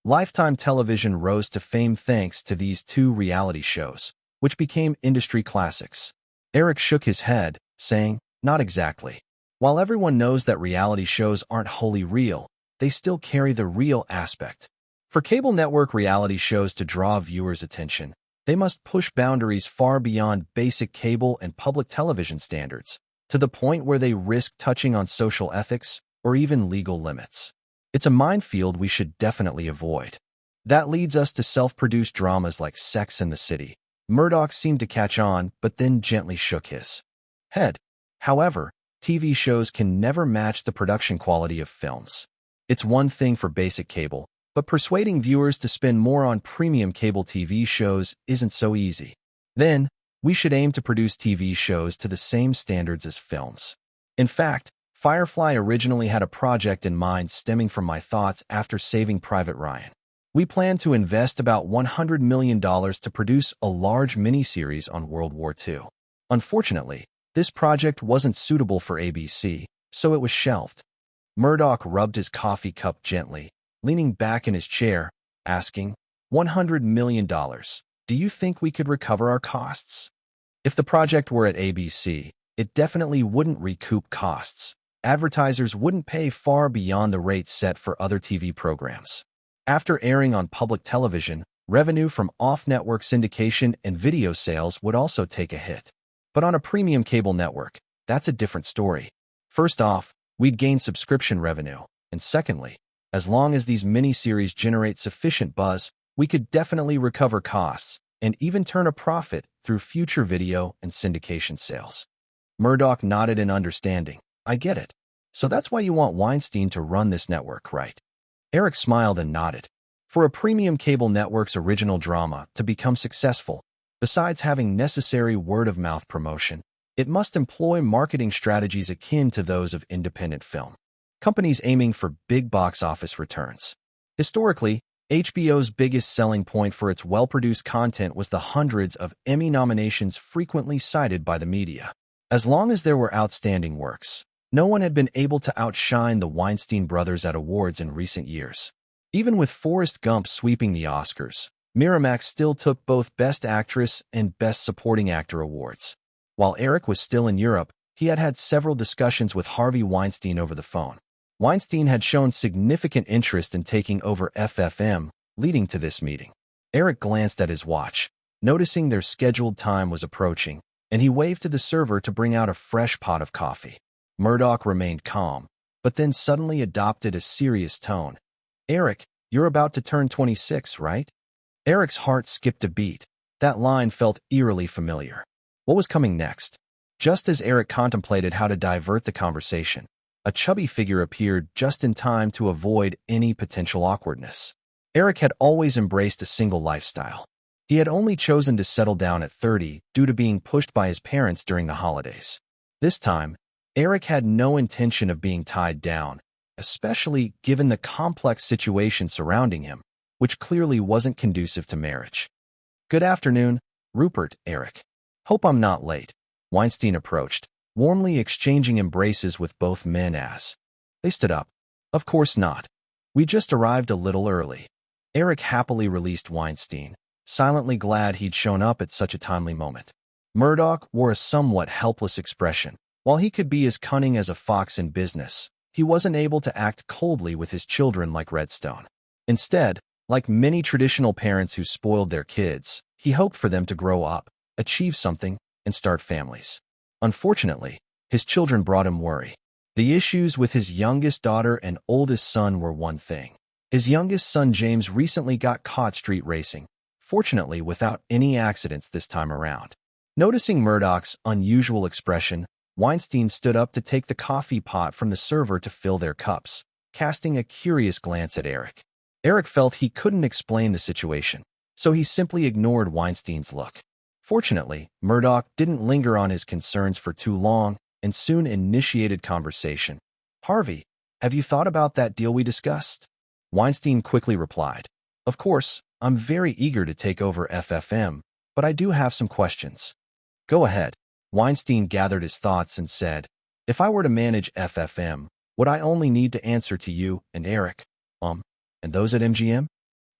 Lifetime television rose to fame thanks to these two reality shows, which became industry classics. Eric shook his head, saying, "Not exactly. While everyone knows that reality shows aren't wholly real, they still carry the real aspect. For cable network reality shows to draw viewers' attention, they must push boundaries far beyond basic cable and public television standards, to the point where they risk touching on social ethics or even legal limits. It's a minefield we should definitely avoid. That leads us to self-produced dramas like Sex and the City." Murdoch seemed to catch on, but then gently shook his head. However, TV shows can never match the production quality of films. It's one thing for basic cable, but persuading viewers to spend more on premium cable TV shows isn't so easy. Then, we should aim to produce TV shows to the same standards as films. In fact, Firefly originally had a project in mind stemming from my thoughts after Saving Private Ryan. We planned to invest about $100 million to produce a large miniseries on World War II. Unfortunately, this project wasn't suitable for ABC, so it was shelved. Murdoch rubbed his coffee cup gently, leaning back in his chair, asking, $100 million. Do you think we could recover our costs? If the project were at ABC, it definitely wouldn't recoup costs. Advertisers wouldn't pay far beyond the rates set for other TV programs. After airing on public television, revenue from off-network syndication and video sales would also take a hit. But on a premium cable network, that's a different story. First off, we'd gain subscription revenue, and secondly, as long as these miniseries generate sufficient buzz, we could definitely recover costs and even turn a profit through future video and syndication sales. Murdoch nodded in understanding. I get it. So that's why you want Weinstein to run this network, right? Eric smiled and nodded. For a premium cable network's original drama to become successful, Besides having necessary word-of-mouth promotion, it must employ marketing strategies akin to those of independent film companies aiming for big box office returns. Historically, HBO's biggest selling point for its well-produced content was the hundreds of Emmy nominations frequently cited by the media. As long as there were outstanding works, no one had been able to outshine the Weinstein brothers at awards in recent years. Even with Forrest Gump sweeping the Oscars, Miramax still took both Best Actress and Best Supporting Actor awards. While Eric was still in Europe, he had had several discussions with Harvey Weinstein over the phone. Weinstein had shown significant interest in taking over FFM, leading to this meeting. Eric glanced at his watch, noticing their scheduled time was approaching, and he waved to the server to bring out a fresh pot of coffee. Murdoch remained calm, but then suddenly adopted a serious tone. "Eric, you're about to turn 26, right?" Eric's heart skipped a beat. That line felt eerily familiar. What was coming next? Just as Eric contemplated how to divert the conversation, a chubby figure appeared just in time to avoid any potential awkwardness. Eric had always embraced a single lifestyle. He had only chosen to settle down at 30 due to being pushed by his parents during the holidays. This time, Eric had no intention of being tied down, especially given the complex situation surrounding him, which clearly wasn't conducive to marriage. "Good afternoon, Rupert, Eric. Hope I'm not late." Weinstein approached, warmly exchanging embraces with both men as they stood up. "Of course not. We just arrived a little early." Eric happily released Weinstein, silently glad he'd shown up at such a timely moment. Murdoch wore a somewhat helpless expression. While he could be as cunning as a fox in business, he wasn't able to act coldly with his children like Redstone. Instead, like many traditional parents who spoiled their kids, he hoped for them to grow up, achieve something, and start families. Unfortunately, his children brought him worry. The issues with his youngest daughter and oldest son were one thing. His youngest son James recently got caught street racing, fortunately without any accidents this time around. Noticing Murdoch's unusual expression, Weinstein stood up to take the coffee pot from the server to fill their cups, casting a curious glance at Eric. Eric felt he couldn't explain the situation, so he simply ignored Weinstein's look. Fortunately, Murdoch didn't linger on his concerns for too long and soon initiated conversation. "Harvey, have you thought about that deal we discussed?" Weinstein quickly replied, "Of course, I'm very eager to take over FFM, but I do have some questions." "Go ahead." Weinstein gathered his thoughts and said, "If I were to manage FFM, would I only need to answer to you and Eric, and those at MGM?"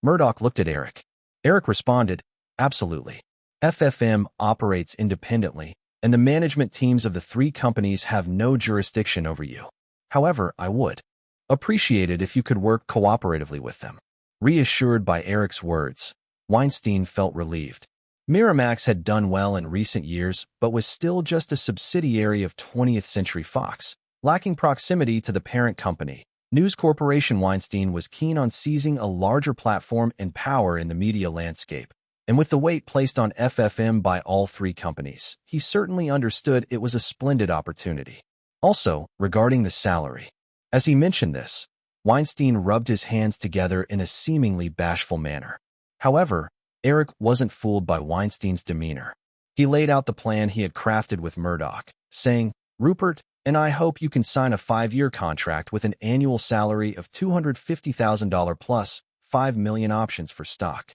Murdoch looked at Eric. Eric responded, "Absolutely. FFM operates independently, and the management teams of the three companies have no jurisdiction over you. However, I would appreciate it if you could work cooperatively with them." Reassured by Eric's words, Weinstein felt relieved. Miramax had done well in recent years, but was still just a subsidiary of 20th Century Fox, lacking proximity to the parent company. News Corporation Weinstein was keen on seizing a larger platform and power in the media landscape. And with the weight placed on FFM by all three companies, he certainly understood it was a splendid opportunity. Also, regarding the salary. As he mentioned this, Weinstein rubbed his hands together in a seemingly bashful manner. However, Eric wasn't fooled by Weinstein's demeanor. He laid out the plan he had crafted with Murdoch, saying, "Rupert, and I hope you can sign a 5-year contract with an annual salary of $250,000 plus 5 million options for stock."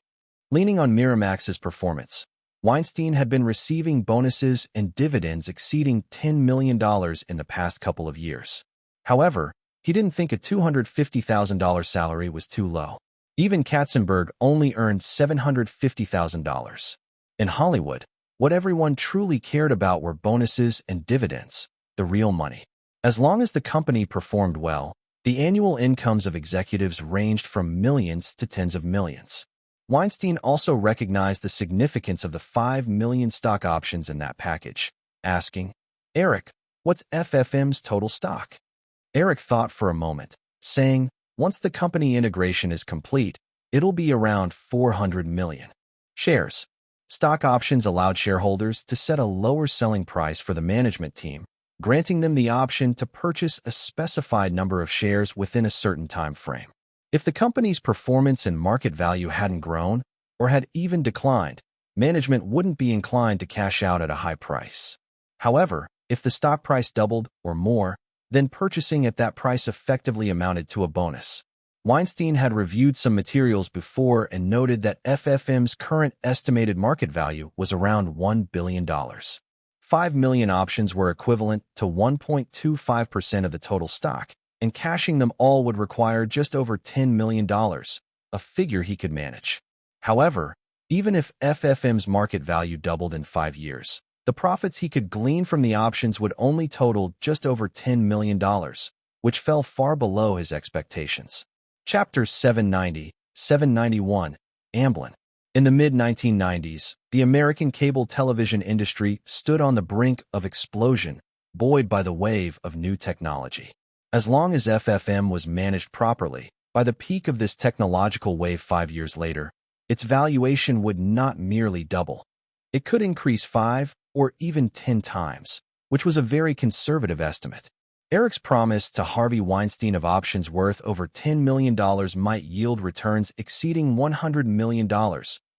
Leaning on Miramax's performance, Weinstein had been receiving bonuses and dividends exceeding $10 million in the past couple of years. However, he didn't think a $250,000 salary was too low. Even Katzenberg only earned $750,000. In Hollywood, what everyone truly cared about were bonuses and dividends, the real money. As long as the company performed well, the annual incomes of executives ranged from millions to tens of millions. Weinstein also recognized the significance of the 5 million stock options in that package, asking, "Eric, what's FFM's total stock?" Eric thought for a moment, saying, "Once the company integration is complete, it'll be around 400 million shares." Stock options allowed shareholders to set a lower selling price for the management team, granting them the option to purchase a specified number of shares within a certain time frame. If the company's performance and market value hadn't grown, or had even declined, management wouldn't be inclined to cash out at a high price. However, if the stock price doubled or more, then purchasing at that price effectively amounted to a bonus. Weinstein had reviewed some materials before and noted that FFM's current estimated market value was around $1 billion. 5 million options were equivalent to 1.25% of the total stock, and cashing them all would require just over $10 million, a figure he could manage. However, even if FFM's market value doubled in 5 years, the profits he could glean from the options would only total just over $10 million, which fell far below his expectations. Chapter 791, Amblin. In the mid-1990s, the American cable television industry stood on the brink of explosion, buoyed by the wave of new technology. As long as FFM was managed properly, by the peak of this technological wave 5 years later, its valuation would not merely double. It could increase 5 or even 10 times, which was a very conservative estimate. Eric's promise to Harvey Weinstein of options worth over $10 million might yield returns exceeding $100 million,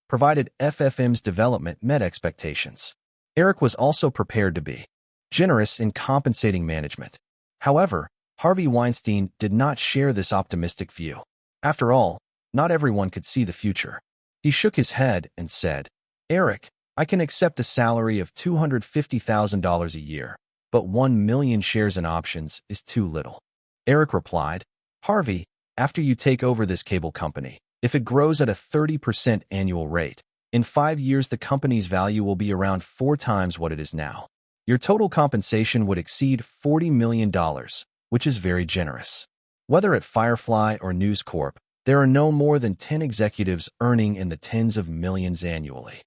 provided FFM's development met expectations. Eric was also prepared to be generous in compensating management. However, Harvey Weinstein did not share this optimistic view. After all, not everyone could see the future. He shook his head and said, "Eric, I can accept a salary of $250,000 a year, but 1 million shares in options is too little." Eric replied, "Harvey, after you take over this cable company, if it grows at a 30% annual rate, in 5 years the company's value will be around 4 times what it is now. Your total compensation would exceed $40 million, which is very generous. Whether at Firefly or News Corp, there are no more than 10 executives earning in the tens of millions annually."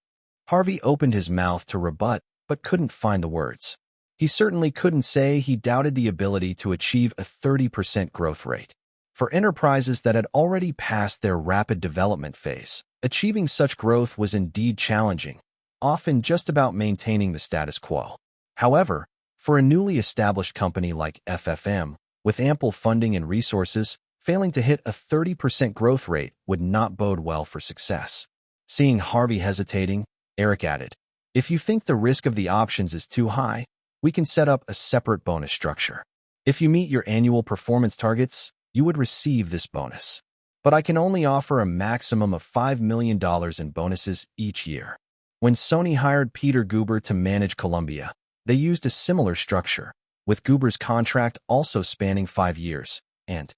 Harvey opened his mouth to rebut, but couldn't find the words. He certainly couldn't say he doubted the ability to achieve a 30% growth rate. For enterprises that had already passed their rapid development phase, achieving such growth was indeed challenging, often just about maintaining the status quo. However, for a newly established company like FFM, with ample funding and resources, failing to hit a 30% growth rate would not bode well for success. Seeing Harvey hesitating, Eric added, "If you think the risk of the options is too high, we can set up a separate bonus structure. If you meet your annual performance targets, you would receive this bonus. But I can only offer a maximum of $5 million in bonuses each year." When Sony hired Peter Guber to manage Columbia, they used a similar structure, with Guber's contract also spanning 5 years, and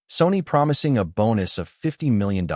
Sony promising a bonus of $50 million.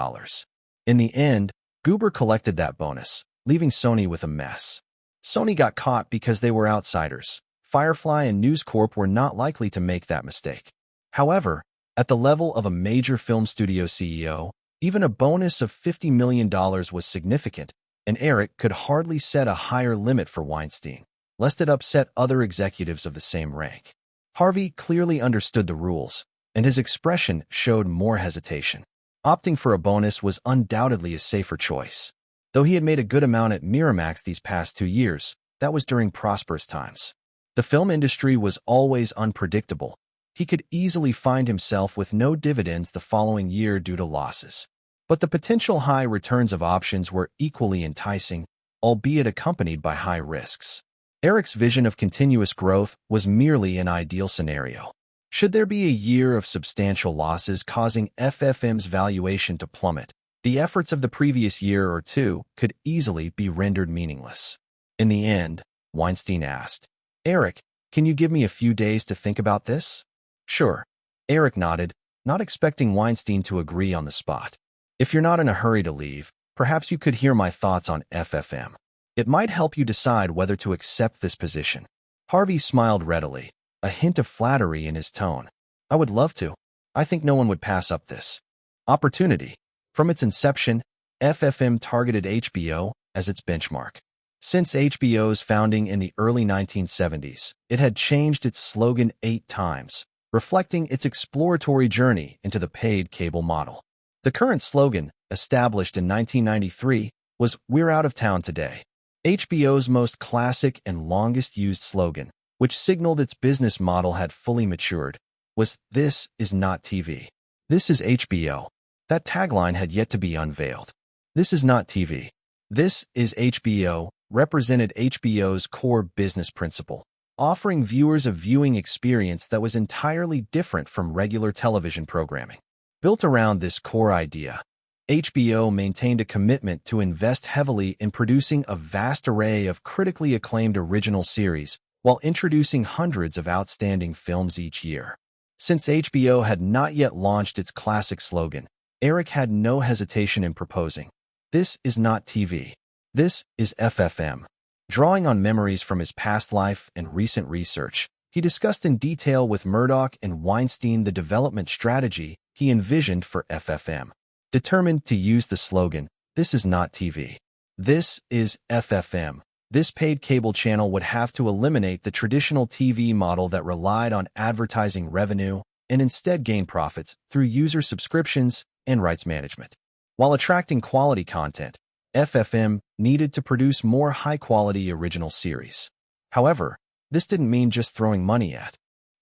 In the end, Guber collected that bonus, leaving Sony with a mess. Sony got caught because they were outsiders. Firefly and News Corp were not likely to make that mistake. However, at the level of a major film studio CEO, even a bonus of $50 million was significant, and Eric could hardly set a higher limit for Weinstein, lest it upset other executives of the same rank. Harvey clearly understood the rules, and his expression showed more hesitation. Opting for a bonus was undoubtedly a safer choice. Though he had made a good amount at Miramax these past 2 years, that was during prosperous times. The film industry was always unpredictable. He could easily find himself with no dividends the following year due to losses. But the potential high returns of options were equally enticing, albeit accompanied by high risks. Eric's vision of continuous growth was merely an ideal scenario. Should there be a year of substantial losses causing FFM's valuation to plummet, the efforts of the previous year or two could easily be rendered meaningless. In the end, Weinstein asked, "Eric, can you give me a few days to think about this?" "Sure." Eric nodded, not expecting Weinstein to agree on the spot. "If you're not in a hurry to leave, perhaps you could hear my thoughts on FFM. It might help you decide whether to accept this position." Harvey smiled readily, a hint of flattery in his tone. "I would love to. I think no one would pass up this opportunity." From its inception, FFM targeted HBO as its benchmark. Since HBO's founding in the early 1970s, it had changed its slogan 8 times, reflecting its exploratory journey into the paid cable model. The current slogan, established in 1993, was "We're out of town today." HBO's most classic and longest-used slogan, which signaled its business model had fully matured, was "This is not TV. This is HBO." That tagline had yet to be unveiled. This is not TV. This is HBO, represented HBO's core business principle, offering viewers a viewing experience that was entirely different from regular television programming. Built around this core idea, HBO maintained a commitment to invest heavily in producing a vast array of critically acclaimed original series while introducing hundreds of outstanding films each year. Since HBO had not yet launched its classic slogan, Eric had no hesitation in proposing, "This is not TV. This is FFM." Drawing on memories from his past life and recent research, he discussed in detail with Murdoch and Weinstein the development strategy he envisioned for FFM. Determined to use the slogan, "This is not TV. This is FFM," this paid cable channel would have to eliminate the traditional TV model that relied on advertising revenue and instead gain profits through user subscriptions and rights management. While attracting quality content, FFM needed to produce more high-quality original series. However, this didn't mean just throwing money at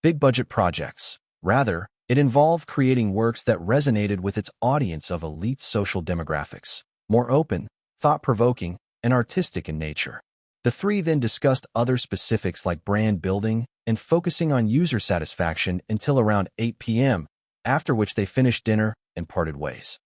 big-budget projects. Rather, it involved creating works that resonated with its audience of elite social demographics, more open, thought-provoking, and artistic in nature. The three then discussed other specifics like brand building and focusing on user satisfaction until around 8 p.m., after which they finished dinner and parted ways.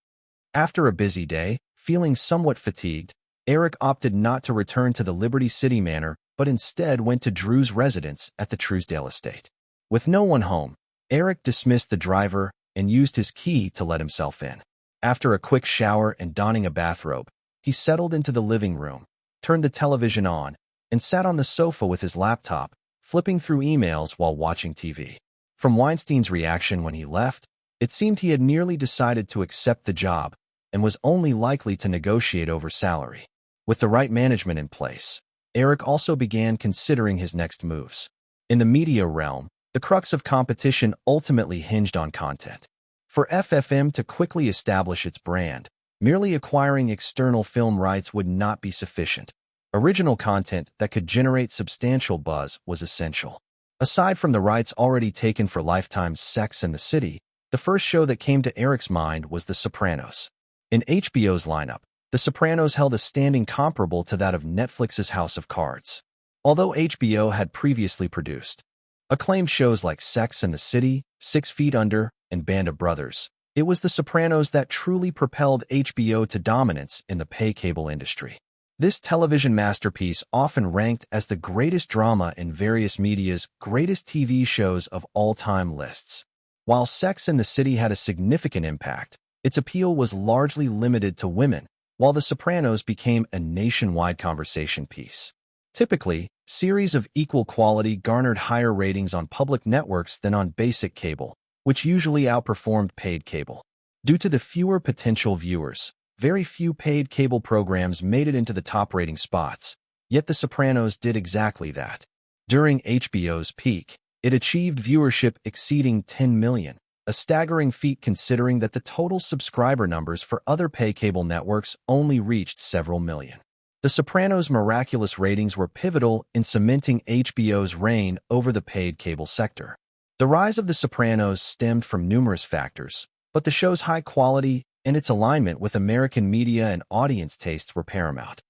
After a busy day, feeling somewhat fatigued, Eric opted not to return to the Liberty City Manor, but instead went to Drew's residence at the Truesdale estate. With no one home, Eric dismissed the driver and used his key to let himself in. After a quick shower and donning a bathrobe, he settled into the living room, turned the television on, and sat on the sofa with his laptop, flipping through emails while watching TV. From Weinstein's reaction when he left, it seemed he had nearly decided to accept the job and was only likely to negotiate over salary. With the right management in place, Eric also began considering his next moves. In the media realm, the crux of competition ultimately hinged on content. For FFM to quickly establish its brand, merely acquiring external film rights would not be sufficient. Original content that could generate substantial buzz was essential. Aside from the rights already taken for Lifetime's Sex and the City, the first show that came to Eric's mind was The Sopranos. In HBO's lineup, The Sopranos held a standing comparable to that of Netflix's House of Cards. Although HBO had previously produced acclaimed shows like Sex and the City, 6 Feet Under, and Band of Brothers, it was The Sopranos that truly propelled HBO to dominance in the pay cable industry. This television masterpiece often ranked as the greatest drama in various media's greatest TV shows of all-time lists. While Sex and the City had a significant impact, its appeal was largely limited to women, while The Sopranos became a nationwide conversation piece. Typically, series of equal quality garnered higher ratings on public networks than on basic cable, which usually outperformed paid cable. Due to the fewer potential viewers, very few paid cable programs made it into the top-rating spots, yet The Sopranos did exactly that. During HBO's peak, it achieved viewership exceeding 10 million, a staggering feat considering that the total subscriber numbers for other pay cable networks only reached several million. The Sopranos' miraculous ratings were pivotal in cementing HBO's reign over the paid cable sector. The rise of The Sopranos stemmed from numerous factors, but the show's high quality and its alignment with American media and audience tastes were paramount.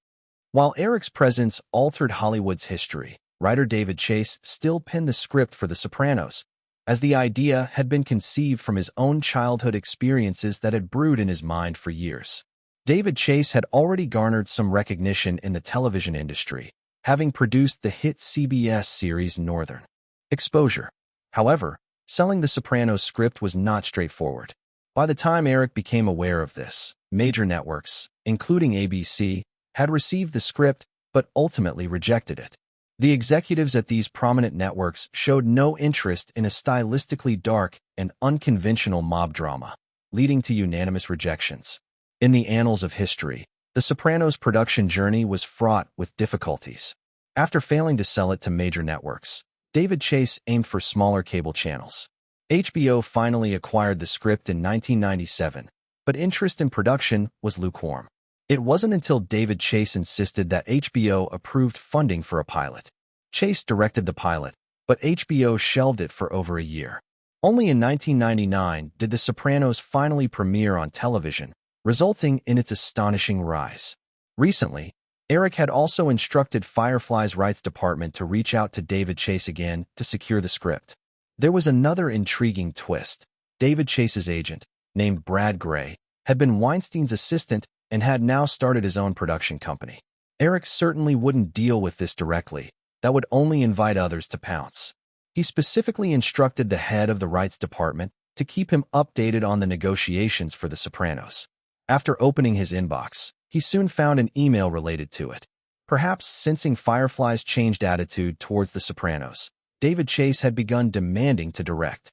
While Eric's presence altered Hollywood's history, writer David Chase still penned the script for The Sopranos, as the idea had been conceived from his own childhood experiences that had brewed in his mind for years. David Chase had already garnered some recognition in the television industry, having produced the hit CBS series Northern Exposure. However, selling The Sopranos script was not straightforward. By the time Eric became aware of this, major networks, including ABC, had received the script but ultimately rejected it. The executives at these prominent networks showed no interest in a stylistically dark and unconventional mob drama, leading to unanimous rejections. In the annals of history, The Sopranos' production journey was fraught with difficulties. After failing to sell it to major networks, David Chase aimed for smaller cable channels. HBO finally acquired the script in 1997, but interest in production was lukewarm. It wasn't until David Chase insisted that HBO approved funding for a pilot. Chase directed the pilot, but HBO shelved it for over a year. Only in 1999 did The Sopranos finally premiere on television, resulting in its astonishing rise. Recently, Eric had also instructed Firefly's rights department to reach out to David Chase again to secure the script. There was another intriguing twist. David Chase's agent, named Brad Gray, had been Weinstein's assistant and had now started his own production company. Eric certainly wouldn't deal with this directly. That would only invite others to pounce. He specifically instructed the head of the rights department to keep him updated on the negotiations for The Sopranos. After opening his inbox, he soon found an email related to it. Perhaps sensing Firefly's changed attitude towards The Sopranos, David Chase had begun demanding to direct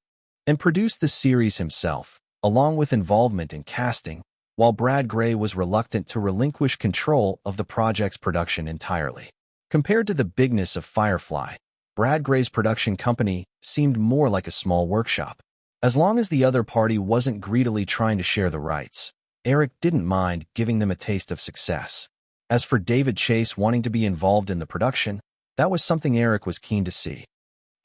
and produce the series himself, along with involvement in casting, while Brad Gray was reluctant to relinquish control of the project's production entirely. Compared to the bigness of Firefly, Brad Gray's production company seemed more like a small workshop. As long as the other party wasn't greedily trying to share the rights, Eric didn't mind giving them a taste of success. As for David Chase wanting to be involved in the production, that was something Eric was keen to see.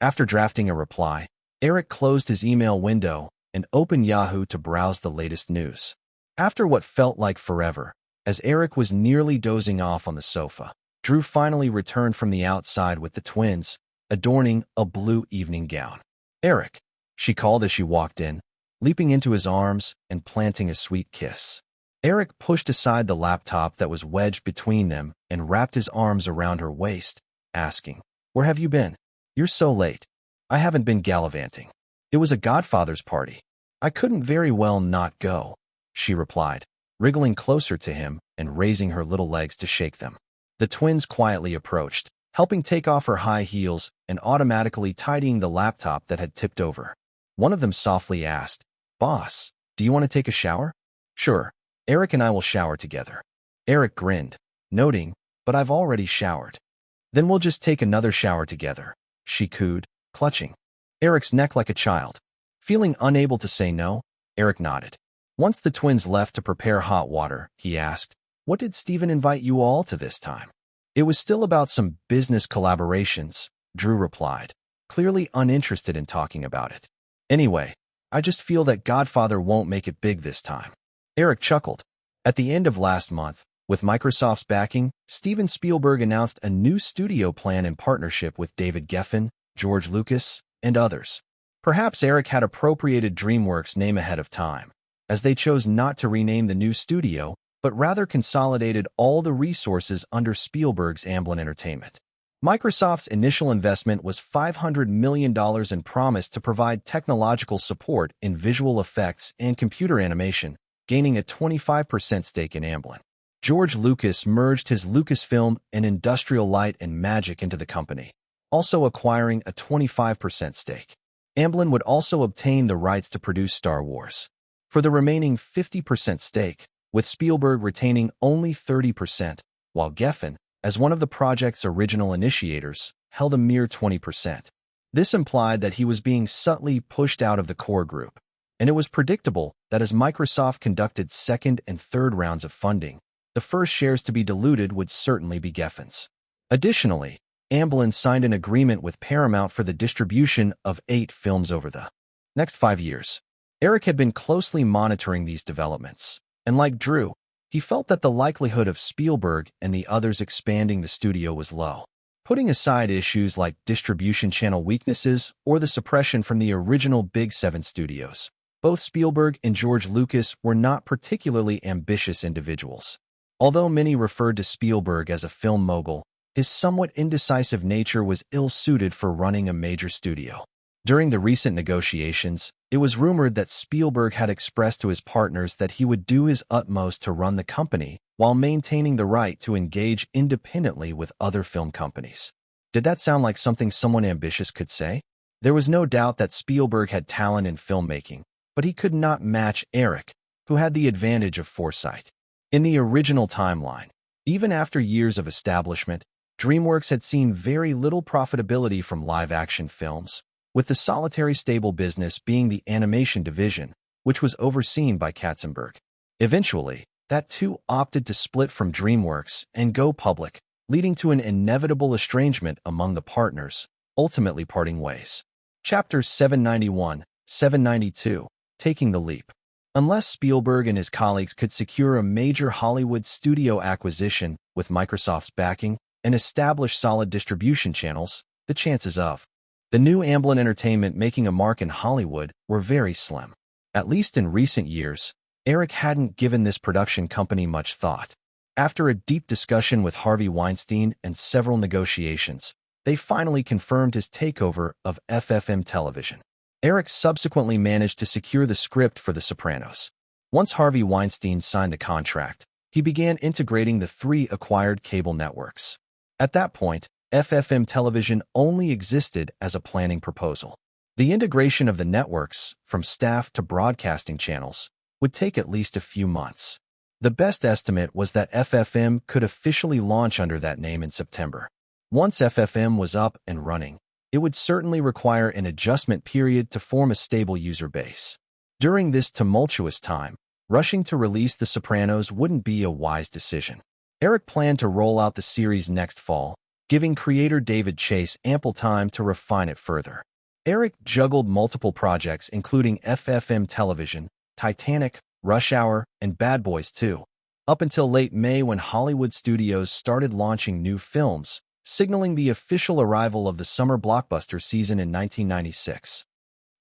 After drafting a reply, Eric closed his email window and opened Yahoo to browse the latest news. After what felt like forever, as Eric was nearly dozing off on the sofa, Drew finally returned from the outside with the twins, adorning a blue evening gown. "Eric," she called as she walked in, leaping into his arms and planting a sweet kiss. Eric pushed aside the laptop that was wedged between them and wrapped his arms around her waist, asking, "Where have you been? You're so late." "I haven't been gallivanting. It was a Godfather's party. I couldn't very well not go," she replied, wriggling closer to him and raising her little legs to shake them. The twins quietly approached, helping take off her high heels and automatically tidying the laptop that had tipped over. One of them softly asked, "Boss, do you want to take a shower?" "Sure. Eric and I will shower together." Eric grinned, noting, "But I've already showered." "Then we'll just take another shower together," she cooed, clutching Eric's neck like a child. Feeling unable to say no, Eric nodded. Once the twins left to prepare hot water, he asked, "What did Steven invite you all to this time?" "It was still about some business collaborations," Drew replied, clearly uninterested in talking about it. "Anyway, I just feel that Godfather won't make it big this time." Eric chuckled. At the end of last month, with Microsoft's backing, Steven Spielberg announced a new studio plan in partnership with David Geffen, George Lucas, and others. Perhaps Eric had appropriated DreamWorks' name ahead of time, as they chose not to rename the new studio, but rather consolidated all the resources under Spielberg's Amblin Entertainment. Microsoft's initial investment was $500 million and promised to provide technological support in visual effects and computer animation, gaining a 25% stake in Amblin. George Lucas merged his Lucasfilm and Industrial Light and Magic into the company, also acquiring a 25% stake. Amblin would also obtain the rights to produce Star Wars. For the remaining 50% stake, with Spielberg retaining only 30%, while Geffen, as one of the project's original initiators, held a mere 20%. This implied that he was being subtly pushed out of the core group, and it was predictable that as Microsoft conducted second and third rounds of funding, the first shares to be diluted would certainly be Geffen's. Additionally, Amblin signed an agreement with Paramount for the distribution of 8 films over the next 5 years. Eric had been closely monitoring these developments, and like Drew, he felt that the likelihood of Spielberg and the others expanding the studio was low. Putting aside issues like distribution channel weaknesses or the suppression from the original Big 7 studios, both Spielberg and George Lucas were not particularly ambitious individuals. Although many referred to Spielberg as a film mogul, his somewhat indecisive nature was ill-suited for running a major studio. During the recent negotiations, it was rumored that Spielberg had expressed to his partners that he would do his utmost to run the company while maintaining the right to engage independently with other film companies. Did that sound like something someone ambitious could say? There was no doubt that Spielberg had talent in filmmaking, but he could not match Eric, who had the advantage of foresight. In the original timeline, even after years of establishment, DreamWorks had seen very little profitability from live-action films, with the solitary stable business being the animation division, which was overseen by Katzenberg. Eventually, that too opted to split from DreamWorks and go public, leading to an inevitable estrangement among the partners, ultimately parting ways. Chapters 791, 792, Taking the Leap. Unless Spielberg and his colleagues could secure a major Hollywood studio acquisition with Microsoft's backing and establish solid distribution channels, the chances of the new Amblin Entertainment making a mark in Hollywood were very slim. At least in recent years, Eric hadn't given this production company much thought. After a deep discussion with Harvey Weinstein and several negotiations, they finally confirmed his takeover of FFM Television. Eric subsequently managed to secure the script for The Sopranos. Once Harvey Weinstein signed the contract, he began integrating the 3 acquired cable networks. At that point, FFM Television only existed as a planning proposal. The integration of the networks, from staff to broadcasting channels, would take at least a few months. The best estimate was that FFM could officially launch under that name in September. Once FFM was up and running, it would certainly require an adjustment period to form a stable user base. During this tumultuous time, rushing to release The Sopranos wouldn't be a wise decision. Eric planned to roll out the series next fall, giving creator David Chase ample time to refine it further. Eric juggled multiple projects including FFM Television, Titanic, Rush Hour, and Bad Boys 2, up until late May when Hollywood studios started launching new films, signaling the official arrival of the summer blockbuster season in 1996.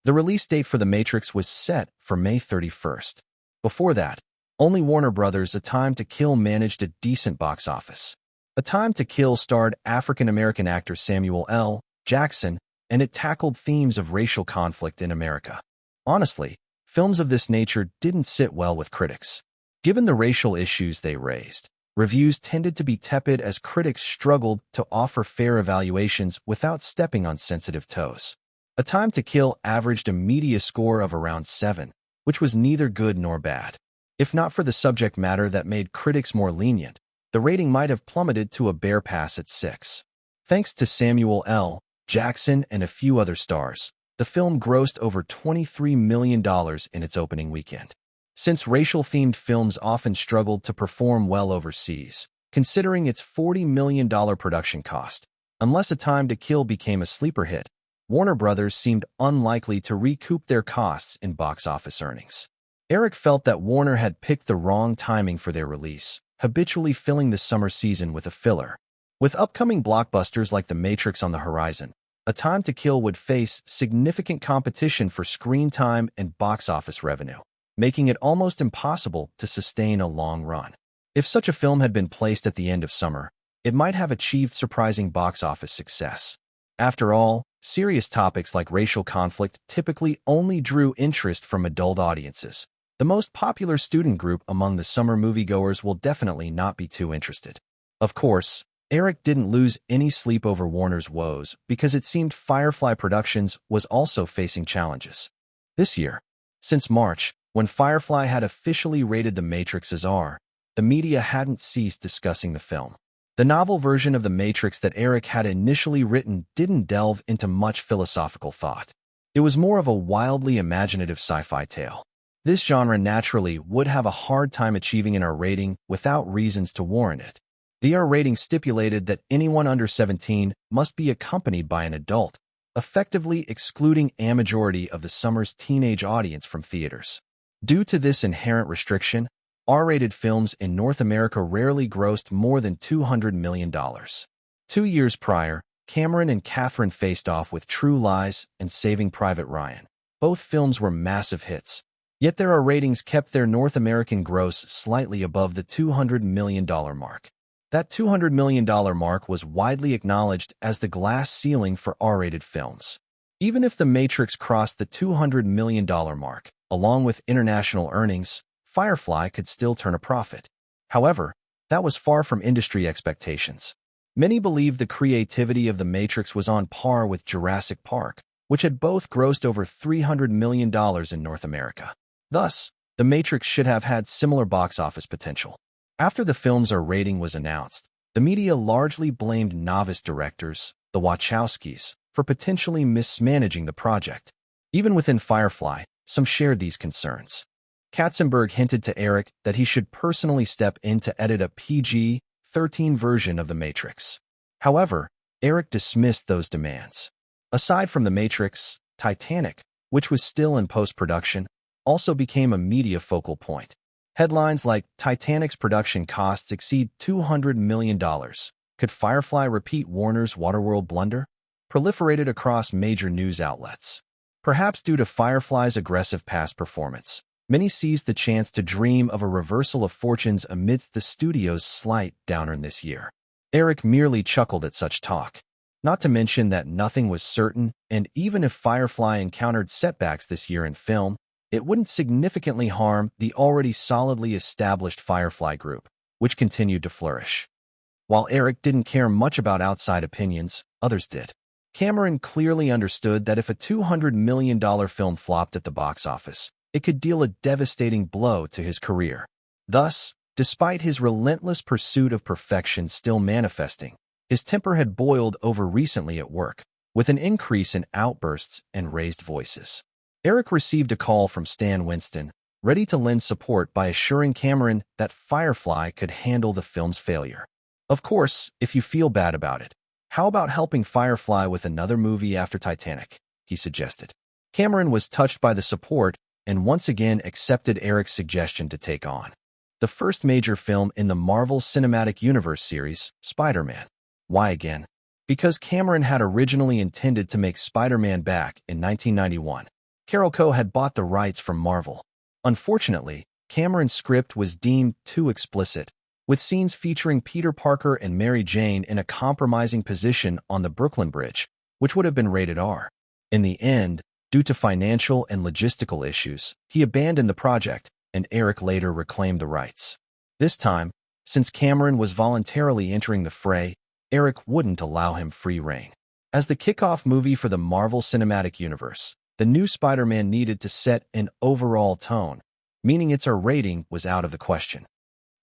The release date for The Matrix was set for May 31st. Before that, only Warner Bros.' A Time to Kill managed a decent box office. A Time to Kill starred African-American actor Samuel L. Jackson, and it tackled themes of racial conflict in America. Honestly, films of this nature didn't sit well with critics. Given the racial issues they raised, reviews tended to be tepid as critics struggled to offer fair evaluations without stepping on sensitive toes. A Time to Kill averaged a media score of around 7, which was neither good nor bad. If not for the subject matter that made critics more lenient, the rating might have plummeted to a bare pass at 6. Thanks to Samuel L. Jackson and a few other stars, the film grossed over $23 million in its opening weekend. Since racial-themed films often struggled to perform well overseas, considering its $40 million production cost, unless A Time to Kill became a sleeper hit, Warner Bros. Seemed unlikely to recoup their costs in box office earnings. Eric felt that Warner had picked the wrong timing for their release, habitually filling the summer season with a filler. With upcoming blockbusters like The Matrix on the horizon, A Time to Kill would face significant competition for screen time and box office revenue, making it almost impossible to sustain a long run. If such a film had been placed at the end of summer, it might have achieved surprising box office success. After all, serious topics like racial conflict typically only drew interest from adult audiences. The most popular student group among the summer moviegoers will definitely not be too interested. Of course, Eric didn't lose any sleep over Warner's woes because it seemed Firefly Productions was also facing challenges. This year, since March, when Firefly had officially rated The Matrix as R, the media hadn't ceased discussing the film. The novel version of The Matrix that Eric had initially written didn't delve into much philosophical thought. It was more of a wildly imaginative sci-fi tale. This genre naturally would have a hard time achieving an R rating without reasons to warrant it. The R rating stipulated that anyone under 17 must be accompanied by an adult, effectively excluding a majority of the summer's teenage audience from theaters. Due to this inherent restriction, R-rated films in North America rarely grossed more than $200 million. 2 years prior, Cameron and Catherine faced off with True Lies and Saving Private Ryan. Both films were massive hits, yet their R ratings kept their North American gross slightly above the $200 million mark. That $200 million mark was widely acknowledged as the glass ceiling for R-rated films. Even if The Matrix crossed the $200 million mark, along with international earnings, Firefly could still turn a profit. However, that was far from industry expectations. Many believed the creativity of The Matrix was on par with Jurassic Park, which had both grossed over $300 million in North America. Thus, The Matrix should have had similar box office potential. After the film's R rating was announced, the media largely blamed novice directors, the Wachowskis, for potentially mismanaging the project. Even within Firefly, some shared these concerns. Katzenberg hinted to Eric that he should personally step in to edit a PG-13 version of The Matrix. However, Eric dismissed those demands. Aside from The Matrix, Titanic, which was still in post-production, also became a media focal point. Headlines like Titanic's production costs exceed $200 million. Could Firefly repeat Warner's Waterworld blunder? Proliferated across major news outlets. Perhaps due to Firefly's aggressive past performance, many seized the chance to dream of a reversal of fortunes amidst the studio's slight downturn this year. Eric merely chuckled at such talk. Not to mention that nothing was certain, and even if Firefly encountered setbacks this year in film, it wouldn't significantly harm the already solidly established Firefly group, which continued to flourish. While Eric didn't care much about outside opinions, others did. Cameron clearly understood that if a $200 million film flopped at the box office, it could deal a devastating blow to his career. Thus, despite his relentless pursuit of perfection still manifesting, his temper had boiled over recently at work, with an increase in outbursts and raised voices. Eric received a call from Stan Winston, ready to lend support by assuring Cameron that Firefly could handle the film's failure. Of course, if you feel bad about it, how about helping Firefly with another movie after Titanic? He suggested. Cameron was touched by the support and once again accepted Eric's suggestion to take on the first major film in the Marvel Cinematic Universe series, Spider-Man. Why again? Because Cameron had originally intended to make Spider-Man back in 1991. Carolco had bought the rights from Marvel. Unfortunately, Cameron's script was deemed too explicit, with scenes featuring Peter Parker and Mary Jane in a compromising position on the Brooklyn Bridge, which would have been rated R. In the end, due to financial and logistical issues, he abandoned the project, and Eric later reclaimed the rights. This time, since Cameron was voluntarily entering the fray, Eric wouldn't allow him free rein. As the kickoff movie for the Marvel Cinematic Universe, the new Spider-Man needed to set an overall tone, meaning its R rating was out of the question.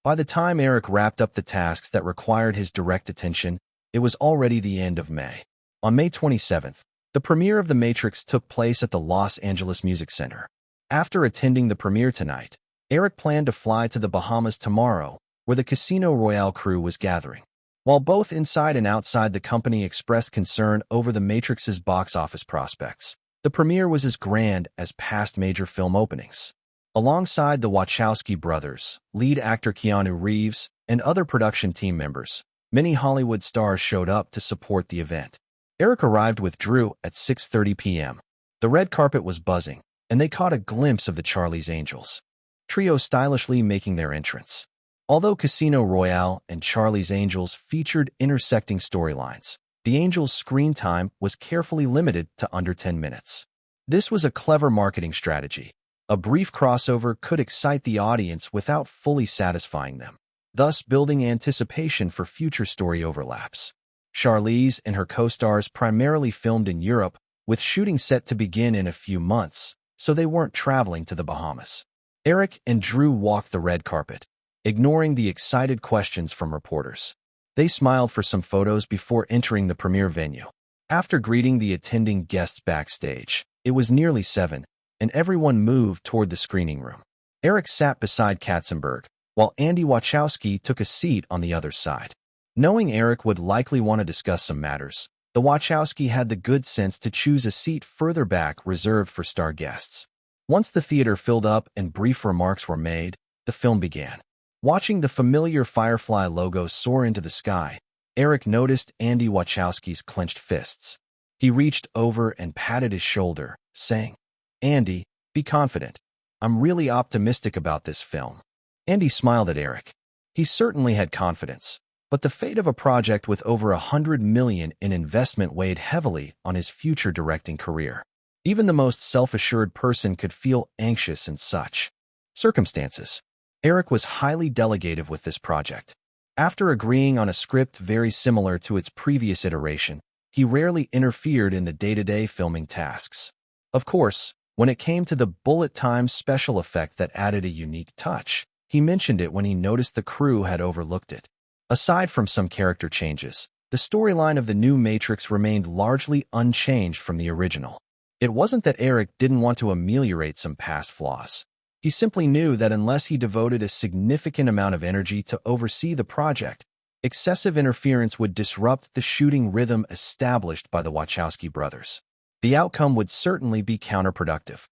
By the time Eric wrapped up the tasks that required his direct attention, it was already the end of May. On May 27th, the premiere of The Matrix took place at the Los Angeles Music Center. After attending the premiere tonight, Eric planned to fly to the Bahamas tomorrow, where the Casino Royale crew was gathering. While both inside and outside the company expressed concern over The Matrix's box office prospects, the premiere was as grand as past major film openings. Alongside the Wachowski brothers, lead actor Keanu Reeves, and other production team members, many Hollywood stars showed up to support the event. Eric arrived with Drew at 6:30 p.m. The red carpet was buzzing, and they caught a glimpse of the Charlie's Angels trio stylishly making their entrance. Although Casino Royale and Charlie's Angels featured intersecting storylines, the Angels' screen time was carefully limited to under 10 minutes. This was a clever marketing strategy. A brief crossover could excite the audience without fully satisfying them, thus building anticipation for future story overlaps. Charlize and her co-stars primarily filmed in Europe, with shooting set to begin in a few months, so they weren't traveling to the Bahamas. Eric and Drew walked the red carpet, ignoring the excited questions from reporters. They smiled for some photos before entering the premiere venue. After greeting the attending guests backstage, it was nearly 7, and everyone moved toward the screening room. Eric sat beside Katzenberg, while Andy Wachowski took a seat on the other side. Knowing Eric would likely want to discuss some matters, the Wachowski had the good sense to choose a seat further back reserved for star guests. Once the theater filled up and brief remarks were made, the film began. Watching the familiar Firefly logo soar into the sky, Eric noticed Andy Wachowski's clenched fists. He reached over and patted his shoulder, saying, "Andy, be confident. I'm really optimistic about this film." Andy smiled at Eric. He certainly had confidence, but the fate of a project with over $100 million in investment weighed heavily on his future directing career. Even the most self-assured person could feel anxious in such circumstances. Eric was highly delegative with this project. After agreeing on a script very similar to its previous iteration, he rarely interfered in the day-to-day filming tasks. Of course, when it came to the bullet time special effect that added a unique touch, he mentioned it when he noticed the crew had overlooked it. Aside from some character changes, the storyline of the new Matrix remained largely unchanged from the original. It wasn't that Eric didn't want to ameliorate some past flaws. He simply knew that unless he devoted a significant amount of energy to oversee the project, excessive interference would disrupt the shooting rhythm established by the Wachowski brothers. The outcome would certainly be counterproductive.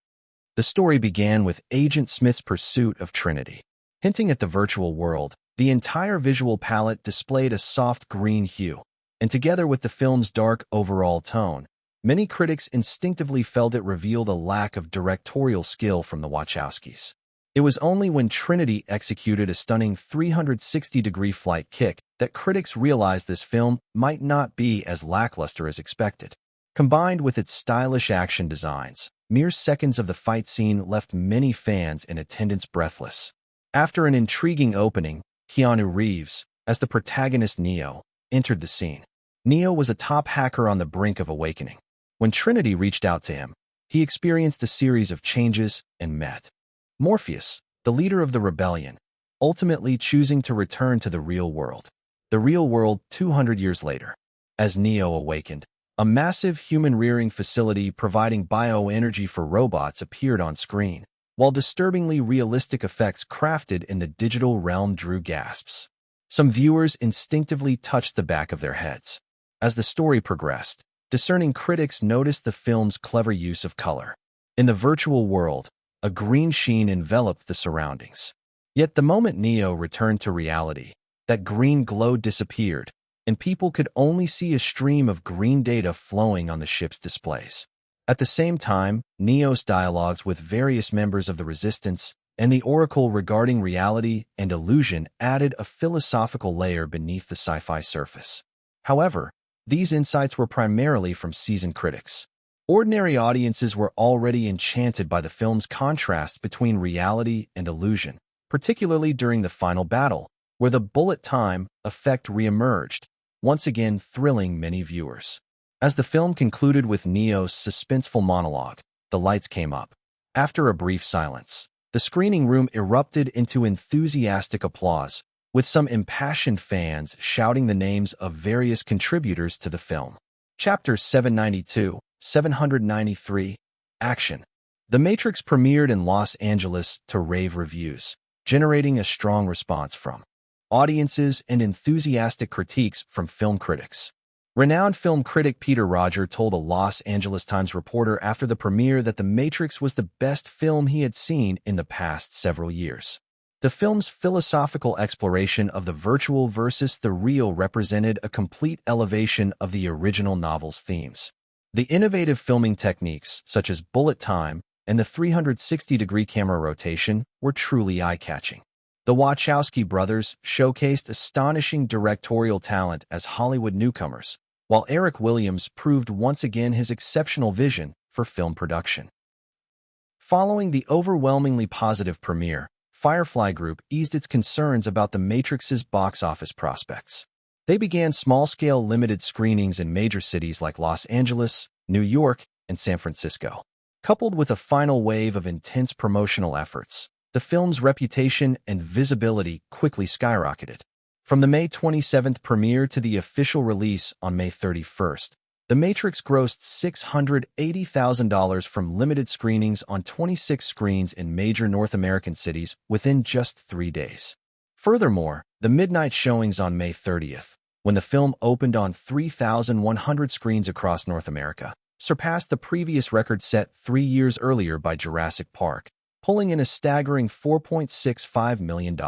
The story began with Agent Smith's pursuit of Trinity. Hinting at the virtual world, the entire visual palette displayed a soft green hue, and together with the film's dark overall tone, many critics instinctively felt it revealed a lack of directorial skill from the Wachowskis. It was only when Trinity executed a stunning 360-degree flight kick that critics realized this film might not be as lackluster as expected. Combined with its stylish action designs, mere seconds of the fight scene left many fans in attendance breathless. After an intriguing opening, Keanu Reeves, as the protagonist Neo, entered the scene. Neo was a top hacker on the brink of awakening. When Trinity reached out to him, he experienced a series of changes and met Morpheus, the leader of the rebellion, ultimately choosing to return to the real world. The real world 200 years later. As Neo awakened, a massive human-rearing facility providing bioenergy for robots appeared on screen, while disturbingly realistic effects crafted in the digital realm drew gasps. Some viewers instinctively touched the back of their heads. As the story progressed, discerning critics noticed the film's clever use of color. In the virtual world, a green sheen enveloped the surroundings. Yet the moment Neo returned to reality, that green glow disappeared, and people could only see a stream of green data flowing on the ship's displays. At the same time, Neo's dialogues with various members of the Resistance and the Oracle regarding reality and illusion added a philosophical layer beneath the sci-fi surface. However, these insights were primarily from seasoned critics. Ordinary audiences were already enchanted by the film's contrast between reality and illusion, particularly during the final battle, where the bullet time effect reemerged, once again thrilling many viewers. As the film concluded with Neo's suspenseful monologue, the lights came up. After a brief silence, the screening room erupted into enthusiastic applause, with some impassioned fans shouting the names of various contributors to the film. Chapter 793, Action. The Matrix premiered in Los Angeles to rave reviews, generating a strong response from audiences and enthusiastic critiques from film critics. Renowned film critic Peter Roger told a Los Angeles Times reporter after the premiere that The Matrix was the best film he had seen in the past several years. The film's philosophical exploration of the virtual versus the real represented a complete elevation of the original novel's themes. The innovative filming techniques, such as bullet time and the 360-degree camera rotation, were truly eye-catching. The Wachowski brothers showcased astonishing directorial talent as Hollywood newcomers, while Eric Williams proved once again his exceptional vision for film production. Following the overwhelmingly positive premiere, Firefly Group eased its concerns about The Matrix's box office prospects. They began small-scale limited screenings in major cities like Los Angeles, New York, and San Francisco. Coupled with a final wave of intense promotional efforts, the film's reputation and visibility quickly skyrocketed. From the May 27th premiere to the official release on May 31st, The Matrix grossed $680,000 from limited screenings on 26 screens in major North American cities within just 3 days. Furthermore, the midnight showings on May 30th, when the film opened on 3,100 screens across North America, surpassed the previous record set 3 years earlier by Jurassic Park, pulling in a staggering $4.65 million.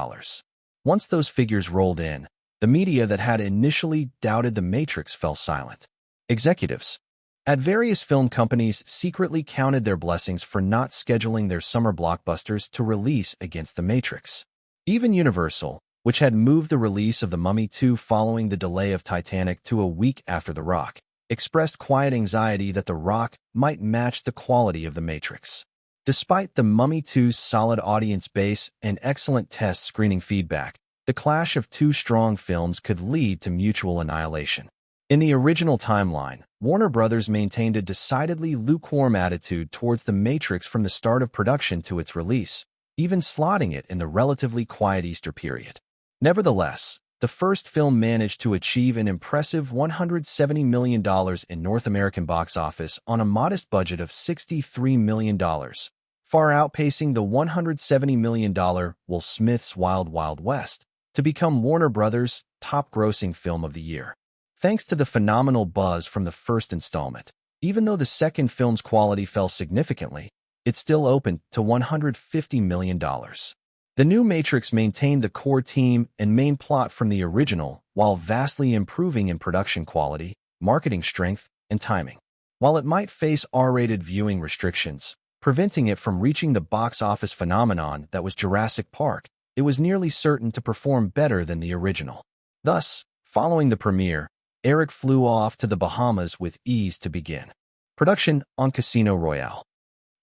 Once those figures rolled in, the media that had initially doubted The Matrix fell silent. Executives at various film companies secretly counted their blessings for not scheduling their summer blockbusters to release against The Matrix. Even Universal, which had moved the release of The Mummy 2 following the delay of Titanic to a week after The Rock, expressed quiet anxiety that The Rock might match the quality of The Matrix. Despite The Mummy 2's solid audience base and excellent test screening feedback, the clash of two strong films could lead to mutual annihilation. In the original timeline, Warner Bros. Maintained a decidedly lukewarm attitude towards The Matrix from the start of production to its release, even slotting it in the relatively quiet Easter period. Nevertheless, the first film managed to achieve an impressive $170 million in North American box office on a modest budget of $63 million, far outpacing the $170 million Will Smith's Wild Wild West, to become Warner Bros.' top-grossing film of the year. Thanks to the phenomenal buzz from the first installment, even though the second film's quality fell significantly, it's still open to $150 million. The new Matrix maintained the core team and main plot from the original while vastly improving in production quality, marketing strength, and timing. While it might face R-rated viewing restrictions, preventing it from reaching the box office phenomenon that was Jurassic Park, it was nearly certain to perform better than the original. Thus, following the premiere, Eric flew off to the Bahamas with ease to begin production on Casino Royale.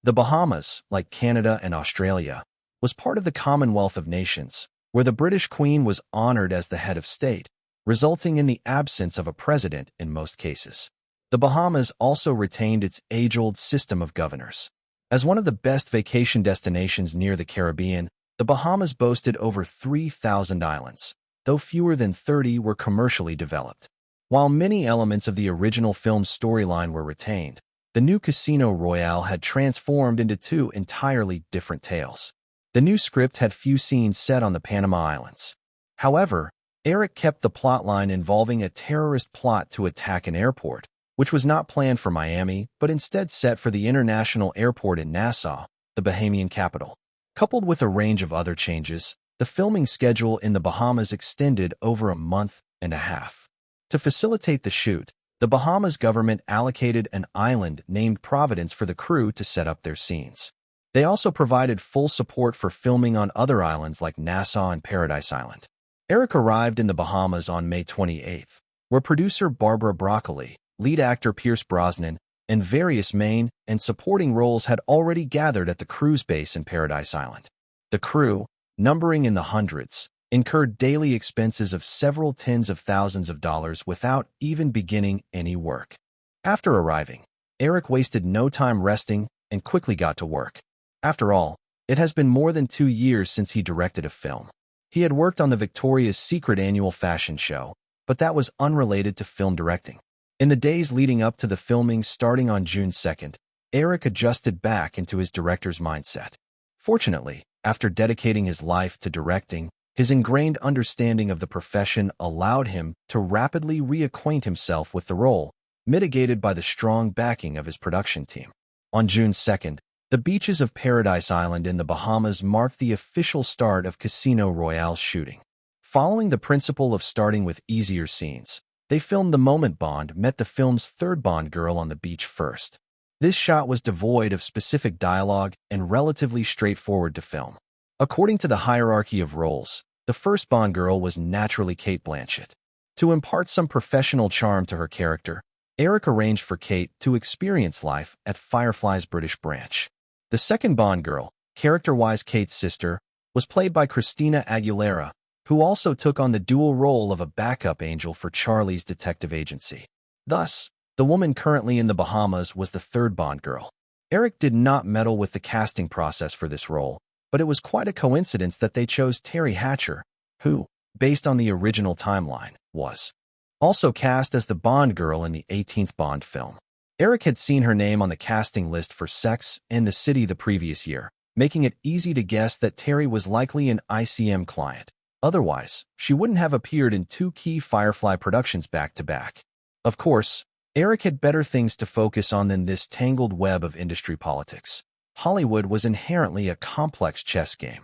The Bahamas, like Canada and Australia, was part of the Commonwealth of Nations, where the British Queen was honored as the head of state, resulting in the absence of a president in most cases. The Bahamas also retained its age-old system of governors. As one of the best vacation destinations near the Caribbean, the Bahamas boasted over 3,000 islands, though fewer than 30 were commercially developed. While many elements of the original film's storyline were retained, the new Casino Royale had transformed into two entirely different tales. The new script had few scenes set on the Panama Islands. However, Eric kept the plotline involving a terrorist plot to attack an airport, which was not planned for Miami but instead set for the international airport in Nassau, the Bahamian capital. Coupled with a range of other changes, the filming schedule in the Bahamas extended over a month and a half. To facilitate the shoot, the Bahamas government allocated an island named Providence for the crew to set up their scenes. They also provided full support for filming on other islands like Nassau and Paradise Island. Eric arrived in the Bahamas on May 28th, where producer Barbara Broccoli, lead actor Pierce Brosnan, and various main and supporting roles had already gathered at the cruise base in Paradise Island. The crew, numbering in the hundreds, incurred daily expenses of several tens of thousands of dollars without even beginning any work. After arriving, Eric wasted no time resting and quickly got to work. After all, it has been more than 2 years since he directed a film. He had worked on the Victoria's Secret annual fashion show, but that was unrelated to film directing. In the days leading up to the filming starting on June 2nd, Eric adjusted back into his director's mindset. Fortunately, after dedicating his life to directing, his ingrained understanding of the profession allowed him to rapidly reacquaint himself with the role, mitigated by the strong backing of his production team. On June 2nd, the beaches of Paradise Island in the Bahamas marked the official start of Casino Royale's shooting. Following the principle of starting with easier scenes, they filmed the moment Bond met the film's third Bond girl on the beach first. This shot was devoid of specific dialogue and relatively straightforward to film. According to the hierarchy of roles, the first Bond girl was naturally Cate Blanchett. To impart some professional charm to her character, Eric arranged for Cate to experience life at Firefly's British branch. The second Bond girl, character-wise Cate's sister, was played by Christina Aguilera, who also took on the dual role of a backup angel for Charlie's detective agency. Thus, the woman currently in the Bahamas was the third Bond girl. Eric did not meddle with the casting process for this role, but it was quite a coincidence that they chose Terry Hatcher, who, based on the original timeline, was also cast as the Bond girl in the 18th Bond film. Eric had seen her name on the casting list for Sex and the City the previous year, making it easy to guess that Terry was likely an ICM client. Otherwise, she wouldn't have appeared in 2 key Firefly productions back-to-back. Of course, Eric had better things to focus on than this tangled web of industry politics. Hollywood was inherently a complex chess game.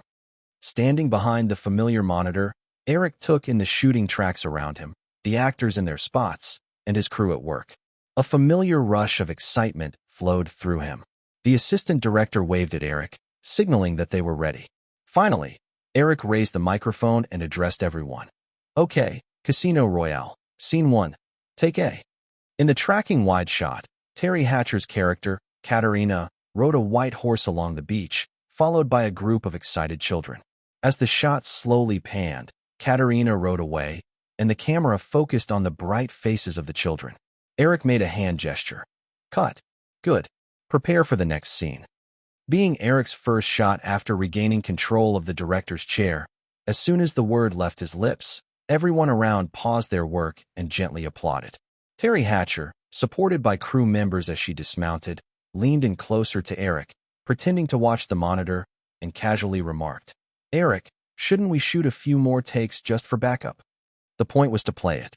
Standing behind the familiar monitor, Eric took in the shooting tracks around him, the actors in their spots, and his crew at work. A familiar rush of excitement flowed through him. The assistant director waved at Eric, signaling that they were ready. Finally, Eric raised the microphone and addressed everyone. Okay, Casino Royale, Scene 1, Take A. In the tracking wide shot, Terry Hatcher's character, Katerina, rode a white horse along the beach, followed by a group of excited children. As the shot slowly panned, Katerina rode away, and the camera focused on the bright faces of the children. Eric made a hand gesture. Cut. Good. Prepare for the next scene. Being Eric's first shot after regaining control of the director's chair, as soon as the word left his lips, everyone around paused their work and gently applauded. Terry Hatcher, supported by crew members as she dismounted, leaned in closer to Eric, pretending to watch the monitor, and casually remarked, Eric, shouldn't we shoot a few more takes just for backup? The point was to play it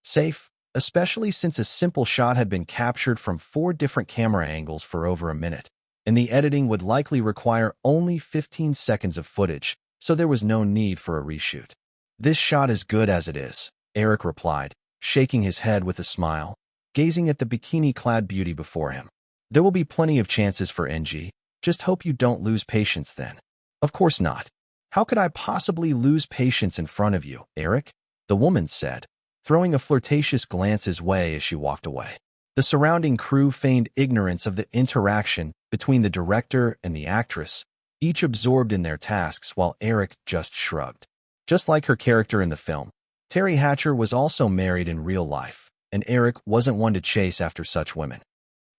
safe, especially since a simple shot had been captured from 4 different camera angles for over a minute. and the editing would likely require only 15 seconds of footage, so there was no need for a reshoot. This shot is good as it is, Eric replied, shaking his head with a smile, gazing at the bikini-clad beauty before him. There will be plenty of chances for NG. Just hope you don't lose patience then. Of course not. How could I possibly lose patience in front of you, Eric? The woman said, throwing a flirtatious glance his way as she walked away. The surrounding crew feigned ignorance of the interaction between the director and the actress, each absorbed in their tasks while Eric just shrugged. Just like her character in the film, Terry Hatcher was also married in real life, and Eric wasn't one to chase after such women.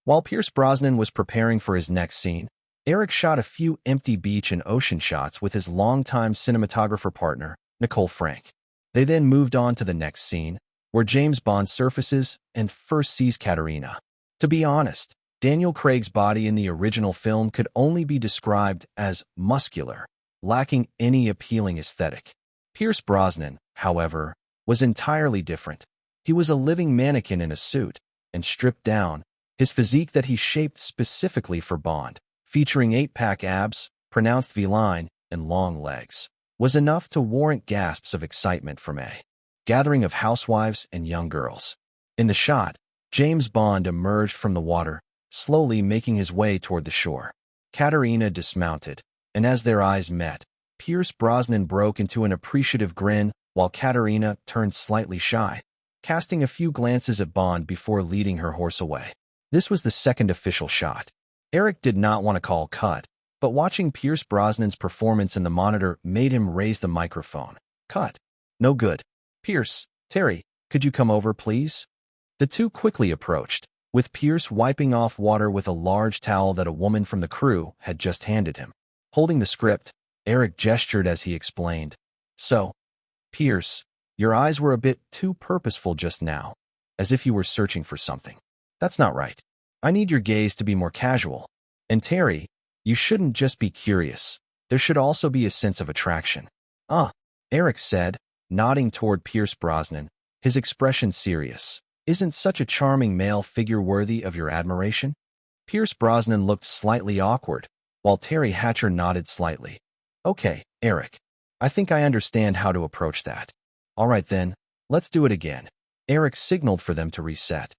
While Pierce Brosnan was preparing for his next scene, Eric shot a few empty beach and ocean shots with his longtime cinematographer partner, Nicole Frank. They then moved on to the next scene, where James Bond surfaces and first sees Katerina. To be honest, Daniel Craig's body in the original film could only be described as muscular, lacking any appealing aesthetic. Pierce Brosnan, however, was entirely different. He was a living mannequin in a suit, and stripped down, his physique that he shaped specifically for Bond, featuring 8-pack abs, pronounced V-line, and long legs, was enough to warrant gasps of excitement from a gathering of housewives and young girls. In the shot, James Bond emerged from the water, slowly making his way toward the shore. Katerina dismounted, and as their eyes met, Pierce Brosnan broke into an appreciative grin while Katerina turned slightly shy, casting a few glances at Bond before leading her horse away. This was the second official shot. Eric did not want to call cut, but watching Pierce Brosnan's performance in the monitor made him raise the microphone. Cut. No good. Pierce, Terry, could you come over, please? The two quickly approached, with Pierce wiping off water with a large towel that a woman from the crew had just handed him. Holding the script, Eric gestured as he explained. So, Pierce, your eyes were a bit too purposeful just now, as if you were searching for something. That's not right. I need your gaze to be more casual. And Terry, you shouldn't just be curious. There should also be a sense of attraction. Eric said, nodding toward Pierce Brosnan, his expression serious. Isn't such a charming male figure worthy of your admiration? Pierce Brosnan looked slightly awkward, while Terry Hatcher nodded slightly. Okay, Eric. I think I understand how to approach that. All right then, let's do it again. Eric signaled for them to reset.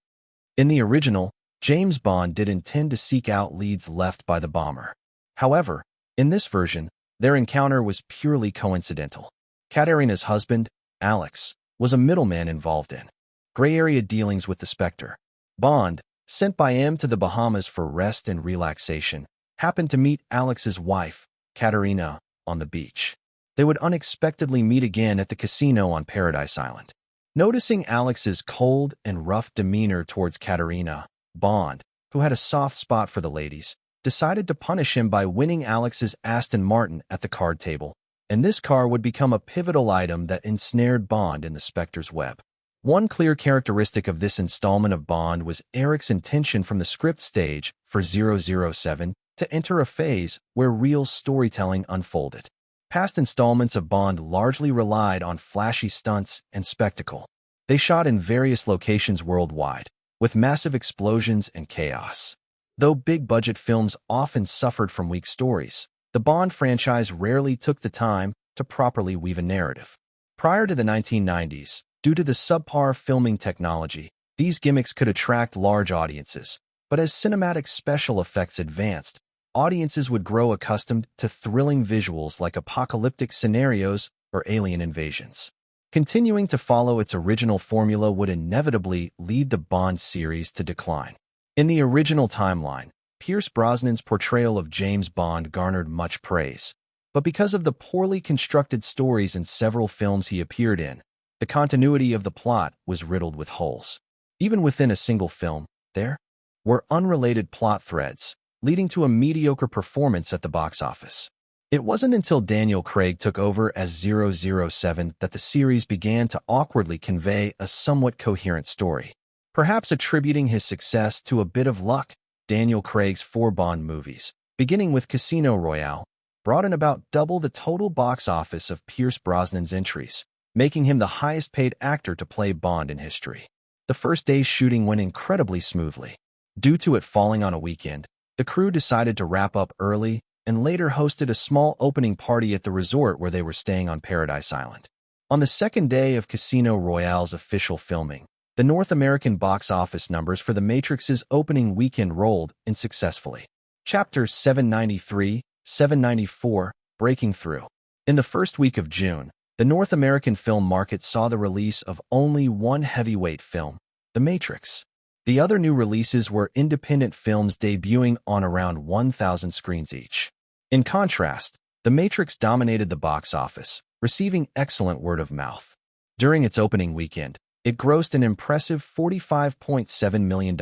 In the original, James Bond did intend to seek out leads left by the bomber. However, in this version, their encounter was purely coincidental. Katerina's husband, Alex, was a middleman involved in gray area dealings with the Spectre. Bond, sent by M to the Bahamas for rest and relaxation, happened to meet Alex's wife, Katerina, on the beach. They would unexpectedly meet again at the casino on Paradise Island. Noticing Alex's cold and rough demeanor towards Katerina, Bond, who had a soft spot for the ladies, decided to punish him by winning Alex's Aston Martin at the card table, and this car would become a pivotal item that ensnared Bond in the Spectre's web. One clear characteristic of this installment of Bond was Eric's intention from the script stage for 007 to enter a phase where real storytelling unfolded. Past installments of Bond largely relied on flashy stunts and spectacle. They shot in various locations worldwide, with massive explosions and chaos. Though big-budget films often suffered from weak stories, the Bond franchise rarely took the time to properly weave a narrative. Prior to the 1990s, due to the subpar filming technology, these gimmicks could attract large audiences, but as cinematic special effects advanced, audiences would grow accustomed to thrilling visuals like apocalyptic scenarios or alien invasions. Continuing to follow its original formula would inevitably lead the Bond series to decline. In the original timeline, Pierce Brosnan's portrayal of James Bond garnered much praise, but because of the poorly constructed stories in several films he appeared in, the continuity of the plot was riddled with holes. Even within a single film, there were unrelated plot threads, leading to a mediocre performance at the box office. It wasn't until Daniel Craig took over as 007 that the series began to awkwardly convey a somewhat coherent story. Perhaps attributing his success to a bit of luck, Daniel Craig's 4 Bond movies, beginning with Casino Royale, brought in about double the total box office of Pierce Brosnan's entries, making him the highest-paid actor to play Bond in history. The first day's shooting went incredibly smoothly. Due to it falling on a weekend, The crew decided to wrap up early and later hosted a small opening party at the resort where they were staying on Paradise Island. On the second day of Casino Royale's official filming, the North American box office numbers for The Matrix's opening weekend rolled in successfully. Chapter 793, 794, Breaking Through. In the first week of June, the North American film market saw the release of only one heavyweight film, The Matrix. The other new releases were independent films debuting on around 1,000 screens each. In contrast, The Matrix dominated the box office, receiving excellent word of mouth. During its opening weekend, it grossed an impressive $45.7 million.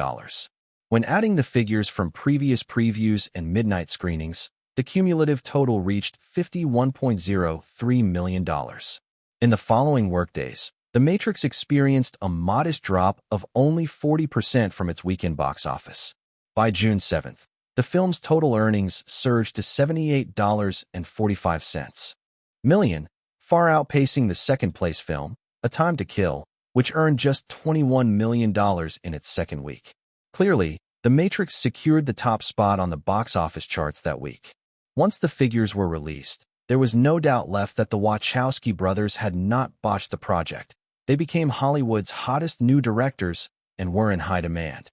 When adding the figures from previous previews and midnight screenings, the cumulative total reached $51.03 million. In the following workdays, The Matrix experienced a modest drop of only 40% from its weekend box office. By June 7th, the film's total earnings surged to $78.45 million, far outpacing the second-place film, A Time to Kill, which earned just $21 million in its second week. Clearly, The Matrix secured the top spot on the box office charts that week. Once the figures were released, there was no doubt left that the Wachowski brothers had not botched the project. They became Hollywood's hottest new directors and were in high demand.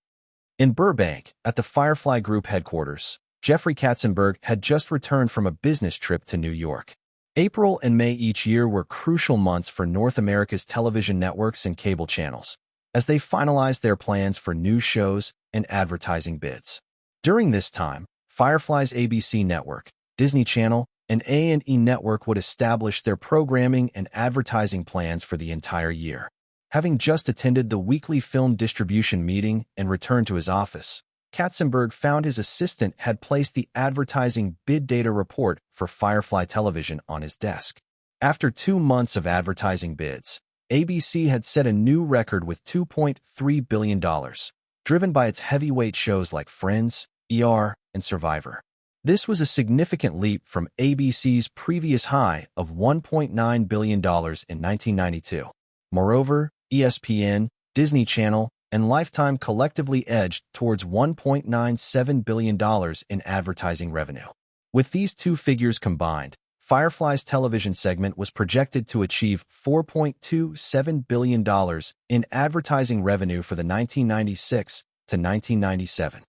In Burbank, at the Firefly Group headquarters, Jeffrey Katzenberg had just returned from a business trip to New York. April and May each year were crucial months for North America's television networks and cable channels, as they finalized their plans for new shows and advertising bids. During this time, Firefly's ABC network, Disney Channel, and A&E Network would establish their programming and advertising plans for the entire year. Having just attended the weekly film distribution meeting and returned to his office, Katzenberg found his assistant had placed the advertising bid data report for Firefly Television on his desk. After 2 months of advertising bids, ABC had set a new record with $2.3 billion, driven by its heavyweight shows like Friends, ER, and Survivor. This was a significant leap from ABC's previous high of $1.9 billion in 1992. Moreover, ESPN, Disney Channel, and Lifetime collectively edged towards $1.97 billion in advertising revenue. With these two figures combined, Firefly's television segment was projected to achieve $4.27 billion in advertising revenue for the 1996 to 1997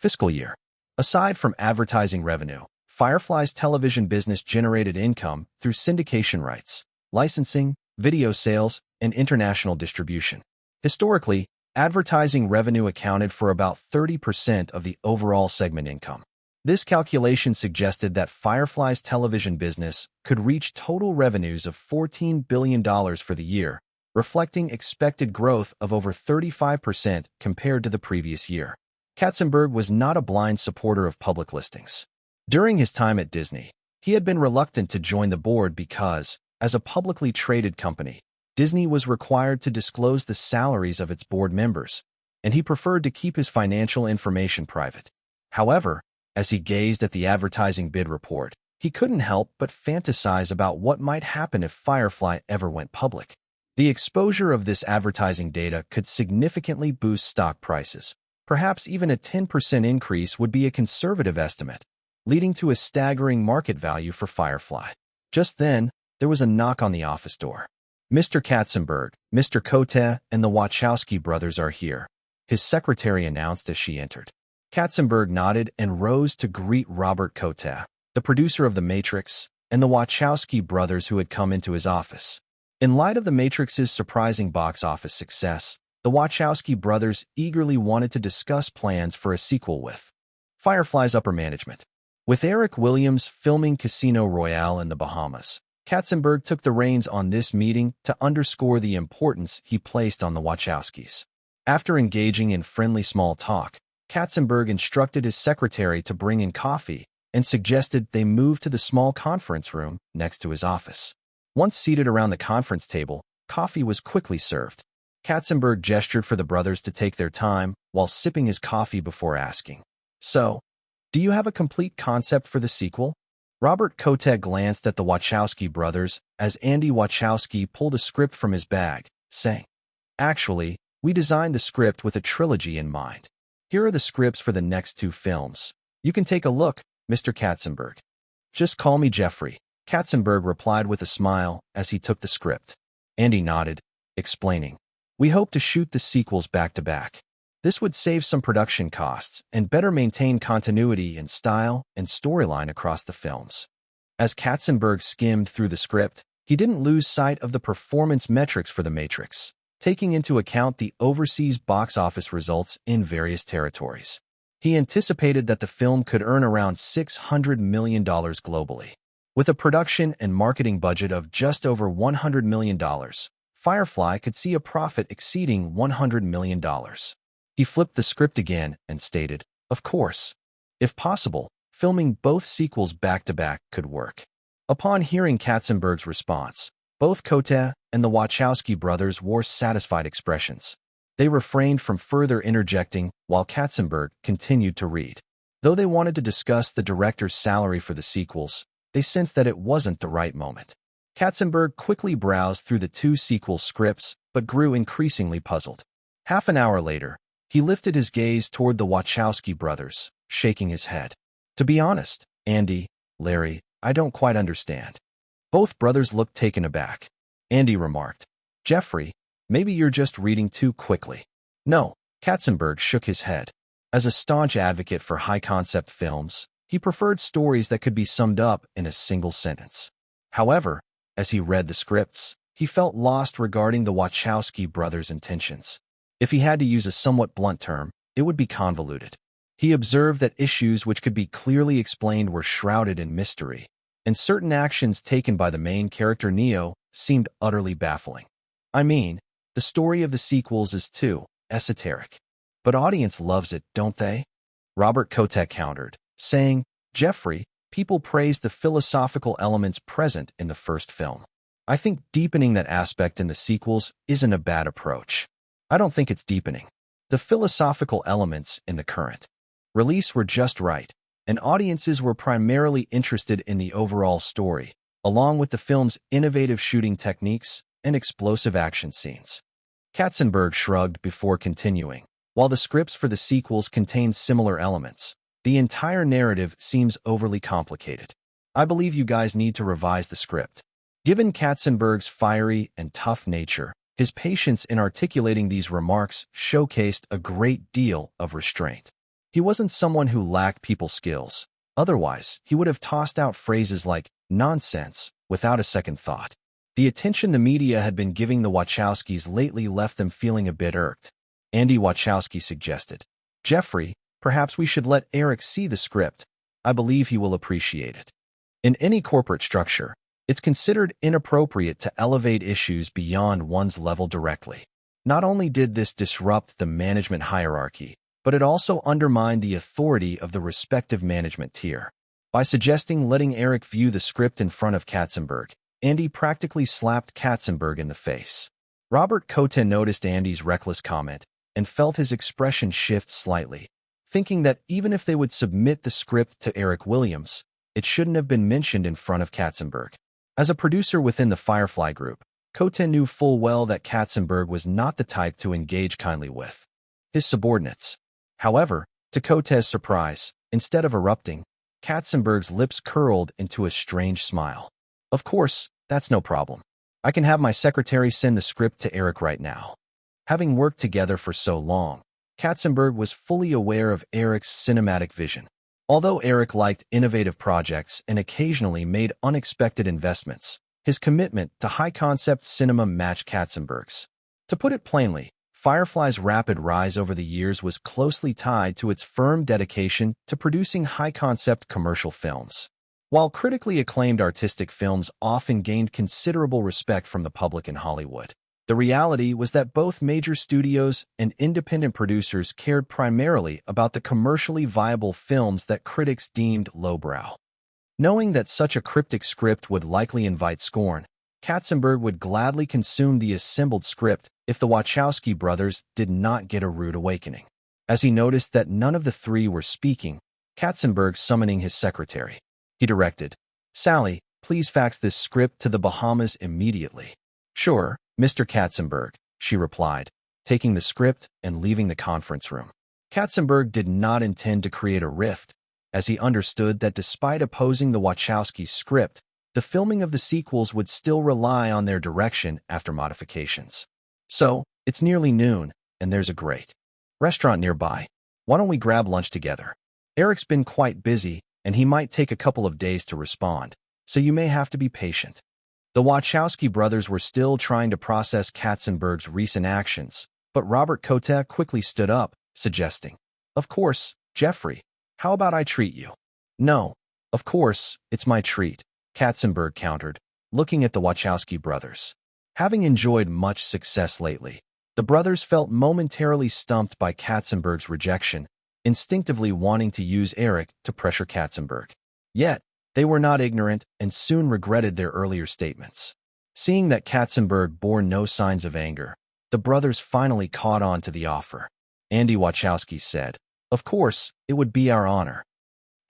fiscal year. Aside from advertising revenue, Firefly's television business generated income through syndication rights, licensing, video sales, and international distribution. Historically, advertising revenue accounted for about 30% of the overall segment income. This calculation suggested that Firefly's television business could reach total revenues of $14 billion for the year, reflecting expected growth of over 35% compared to the previous year. Katzenberg was not a blind supporter of public listings. During his time at Disney, he had been reluctant to join the board because, as a publicly traded company, Disney was required to disclose the salaries of its board members, and he preferred to keep his financial information private. However, as he gazed at the advertising bid report, he couldn't help but fantasize about what might happen if Firefly ever went public. The exposure of this advertising data could significantly boost stock prices. Perhaps even a 10% increase would be a conservative estimate, leading to a staggering market value for Firefly. Just then, there was a knock on the office door. "Mr. Katzenberg, Mr. Cote, and the Wachowski brothers are here," his secretary announced as she entered. Katzenberg nodded and rose to greet Robert Cote, the producer of The Matrix, and the Wachowski brothers who had come into his office. In light of The Matrix's surprising box office success, the Wachowski brothers eagerly wanted to discuss plans for a sequel with Firefly's upper management. With Eric Williams filming Casino Royale in the Bahamas, Katzenberg took the reins on this meeting to underscore the importance he placed on the Wachowskis. After engaging in friendly small talk, Katzenberg instructed his secretary to bring in coffee and suggested they move to the small conference room next to his office. Once seated around the conference table, coffee was quickly served. Katzenberg gestured for the brothers to take their time while sipping his coffee before asking, "So, do you have a complete concept for the sequel?" Robert Cote glanced at the Wachowski brothers as Andy Wachowski pulled a script from his bag, saying, "Actually, we designed the script with a trilogy in mind. Here are the scripts for the next 2 films. You can take a look, Mr. Katzenberg. Just call me Jeffrey, Katzenberg replied with a smile as he took the script. Andy nodded, explaining, "We hope to shoot the sequels back to back. This would save some production costs and better maintain continuity in style and storyline across the films." As Katzenberg skimmed through the script, he didn't lose sight of the performance metrics for The Matrix, taking into account the overseas box office results in various territories. He anticipated that the film could earn around $600 million globally. With a production and marketing budget of just over $100 million, Firefly could see a profit exceeding $100 million. He flipped the script again and stated, "Of course. If possible, filming both sequels back-to-back could work." Upon hearing Katzenberg's response, both Kote and the Wachowski brothers wore satisfied expressions. They refrained from further interjecting while Katzenberg continued to read. Though they wanted to discuss the director's salary for the sequels, they sensed that it wasn't the right moment. Katzenberg quickly browsed through the two sequel scripts but grew increasingly puzzled. Half an hour later, he lifted his gaze toward the Wachowski brothers, shaking his head. "To be honest, Andy, Larry, I don't quite understand." Both brothers looked taken aback. Andy remarked, "Jeffrey, maybe you're just reading too quickly." "No," Katzenberg shook his head. As a staunch advocate for high-concept films, he preferred stories that could be summed up in a single sentence. However, as he read the scripts, he felt lost regarding the Wachowski brothers' intentions. If he had to use a somewhat blunt term, it would be convoluted. He observed that issues which could be clearly explained were shrouded in mystery, and certain actions taken by the main character Neo seemed utterly baffling. "I mean, the story of the sequels is too esoteric. But audience loves it, don't they?" Robert Kotick countered, saying, "Jeffrey, people praise the philosophical elements present in the first film. I think deepening that aspect in the sequels isn't a bad approach." "I don't think it's deepening. The philosophical elements in the current release were just right, and audiences were primarily interested in the overall story, along with the film's innovative shooting techniques and explosive action scenes." Katzenberg shrugged before continuing. "While the scripts for the sequels contain similar elements, the entire narrative seems overly complicated. I believe you guys need to revise the script." Given Katzenberg's fiery and tough nature, his patience in articulating these remarks showcased a great deal of restraint. He wasn't someone who lacked people skills. Otherwise, he would have tossed out phrases like nonsense without a second thought. The attention the media had been giving the Wachowskis lately left them feeling a bit irked. Andy Wachowski suggested, "Jeffrey, perhaps we should let Eric see the script. I believe he will appreciate it." In any corporate structure, it's considered inappropriate to elevate issues beyond one's level directly. Not only did this disrupt the management hierarchy, but it also undermined the authority of the respective management tier. By suggesting letting Eric view the script in front of Katzenberg, Andy practically slapped Katzenberg in the face. Robert Kote noticed Andy's reckless comment and felt his expression shift slightly, thinking that even if they would submit the script to Eric Williams, it shouldn't have been mentioned in front of Katzenberg. As a producer within the Firefly Group, Kote knew full well that Katzenberg was not the type to engage kindly with his subordinates. However, to Kote's surprise, instead of erupting, Katzenberg's lips curled into a strange smile. "Of course, that's no problem. I can have my secretary send the script to Eric right now." Having worked together for so long, Katzenberg was fully aware of Eric's cinematic vision. Although Eric liked innovative projects and occasionally made unexpected investments, his commitment to high-concept cinema matched Katzenberg's. To put it plainly, Firefly's rapid rise over the years was closely tied to its firm dedication to producing high-concept commercial films. While critically acclaimed artistic films often gained considerable respect from the public in Hollywood, the reality was that both major studios and independent producers cared primarily about the commercially viable films that critics deemed lowbrow. Knowing that such a cryptic script would likely invite scorn, Katzenberg would gladly consume the assembled script if the Wachowski brothers did not get a rude awakening. As he noticed that none of the three were speaking, Katzenberg summoning his secretary, he directed, "Sally, please fax this script to the Bahamas immediately." "Sure, Mr. Katzenberg," she replied, taking the script and leaving the conference room. Katzenberg did not intend to create a rift. as he understood that despite opposing the Wachowski script, the filming of the sequels would still rely on their direction after modifications. So, it's nearly noon, and there's a great restaurant nearby. Why don't we grab lunch together? Eric's been quite busy, and he might take a couple of days to respond, so you may have to be patient. The Wachowski brothers were still trying to process Katzenberg's recent actions, but Robert Kotick quickly stood up, suggesting, "Of course, Jeffrey, how about I treat you?" "No, of course, it's my treat," Katzenberg countered, looking at the Wachowski brothers. Having enjoyed much success lately, the brothers felt momentarily stumped by Katzenberg's rejection, instinctively wanting to use Eric to pressure Katzenberg. Yet, they were not ignorant and soon regretted their earlier statements. Seeing that Katzenberg bore no signs of anger, the brothers finally caught on to the offer. Andy Wachowski said, "Of course, it would be our honor."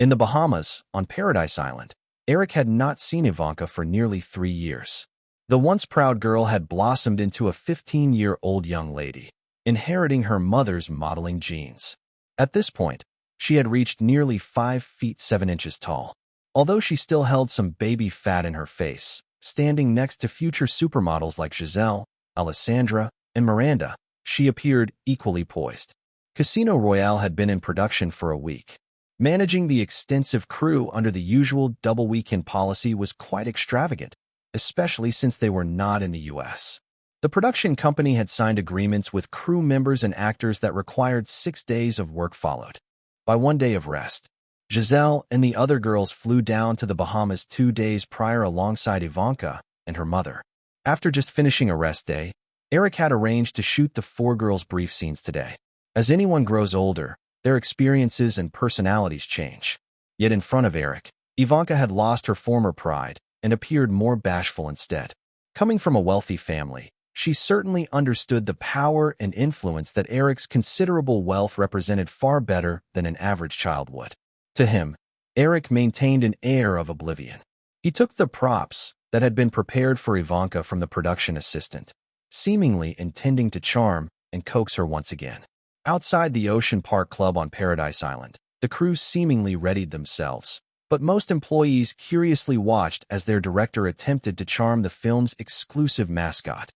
In the Bahamas, on Paradise Island, Eric had not seen Ivanka for nearly 3 years. The once proud girl had blossomed into a 15-year-old young lady, inheriting her mother's modeling genes. At this point, she had reached nearly 5 feet 7 inches tall. Although she still held some baby fat in her face, standing next to future supermodels like Giselle, Alessandra, and Miranda, she appeared equally poised. Casino Royale had been in production for a week. Managing the extensive crew under the usual double weekend policy was quite extravagant, especially since they were not in the U.S. The production company had signed agreements with crew members and actors that required 6 days of work followed by 1 day of rest. Giselle and the other girls flew down to the Bahamas 2 days prior alongside Ivanka and her mother. After just finishing a rest day, Eric had arranged to shoot the 4 girls' brief scenes today. As anyone grows older, their experiences and personalities change. Yet in front of Eric, Ivanka had lost her former pride and appeared more bashful instead. Coming from a wealthy family, she certainly understood the power and influence that Eric's considerable wealth represented far better than an average child would. To him, Eric maintained an air of oblivion. He took the props that had been prepared for Ivanka from the production assistant, seemingly intending to charm and coax her once again. Outside the Ocean Park Club on Paradise Island, the crew seemingly readied themselves, but most employees curiously watched as their director attempted to charm the film's exclusive mascot.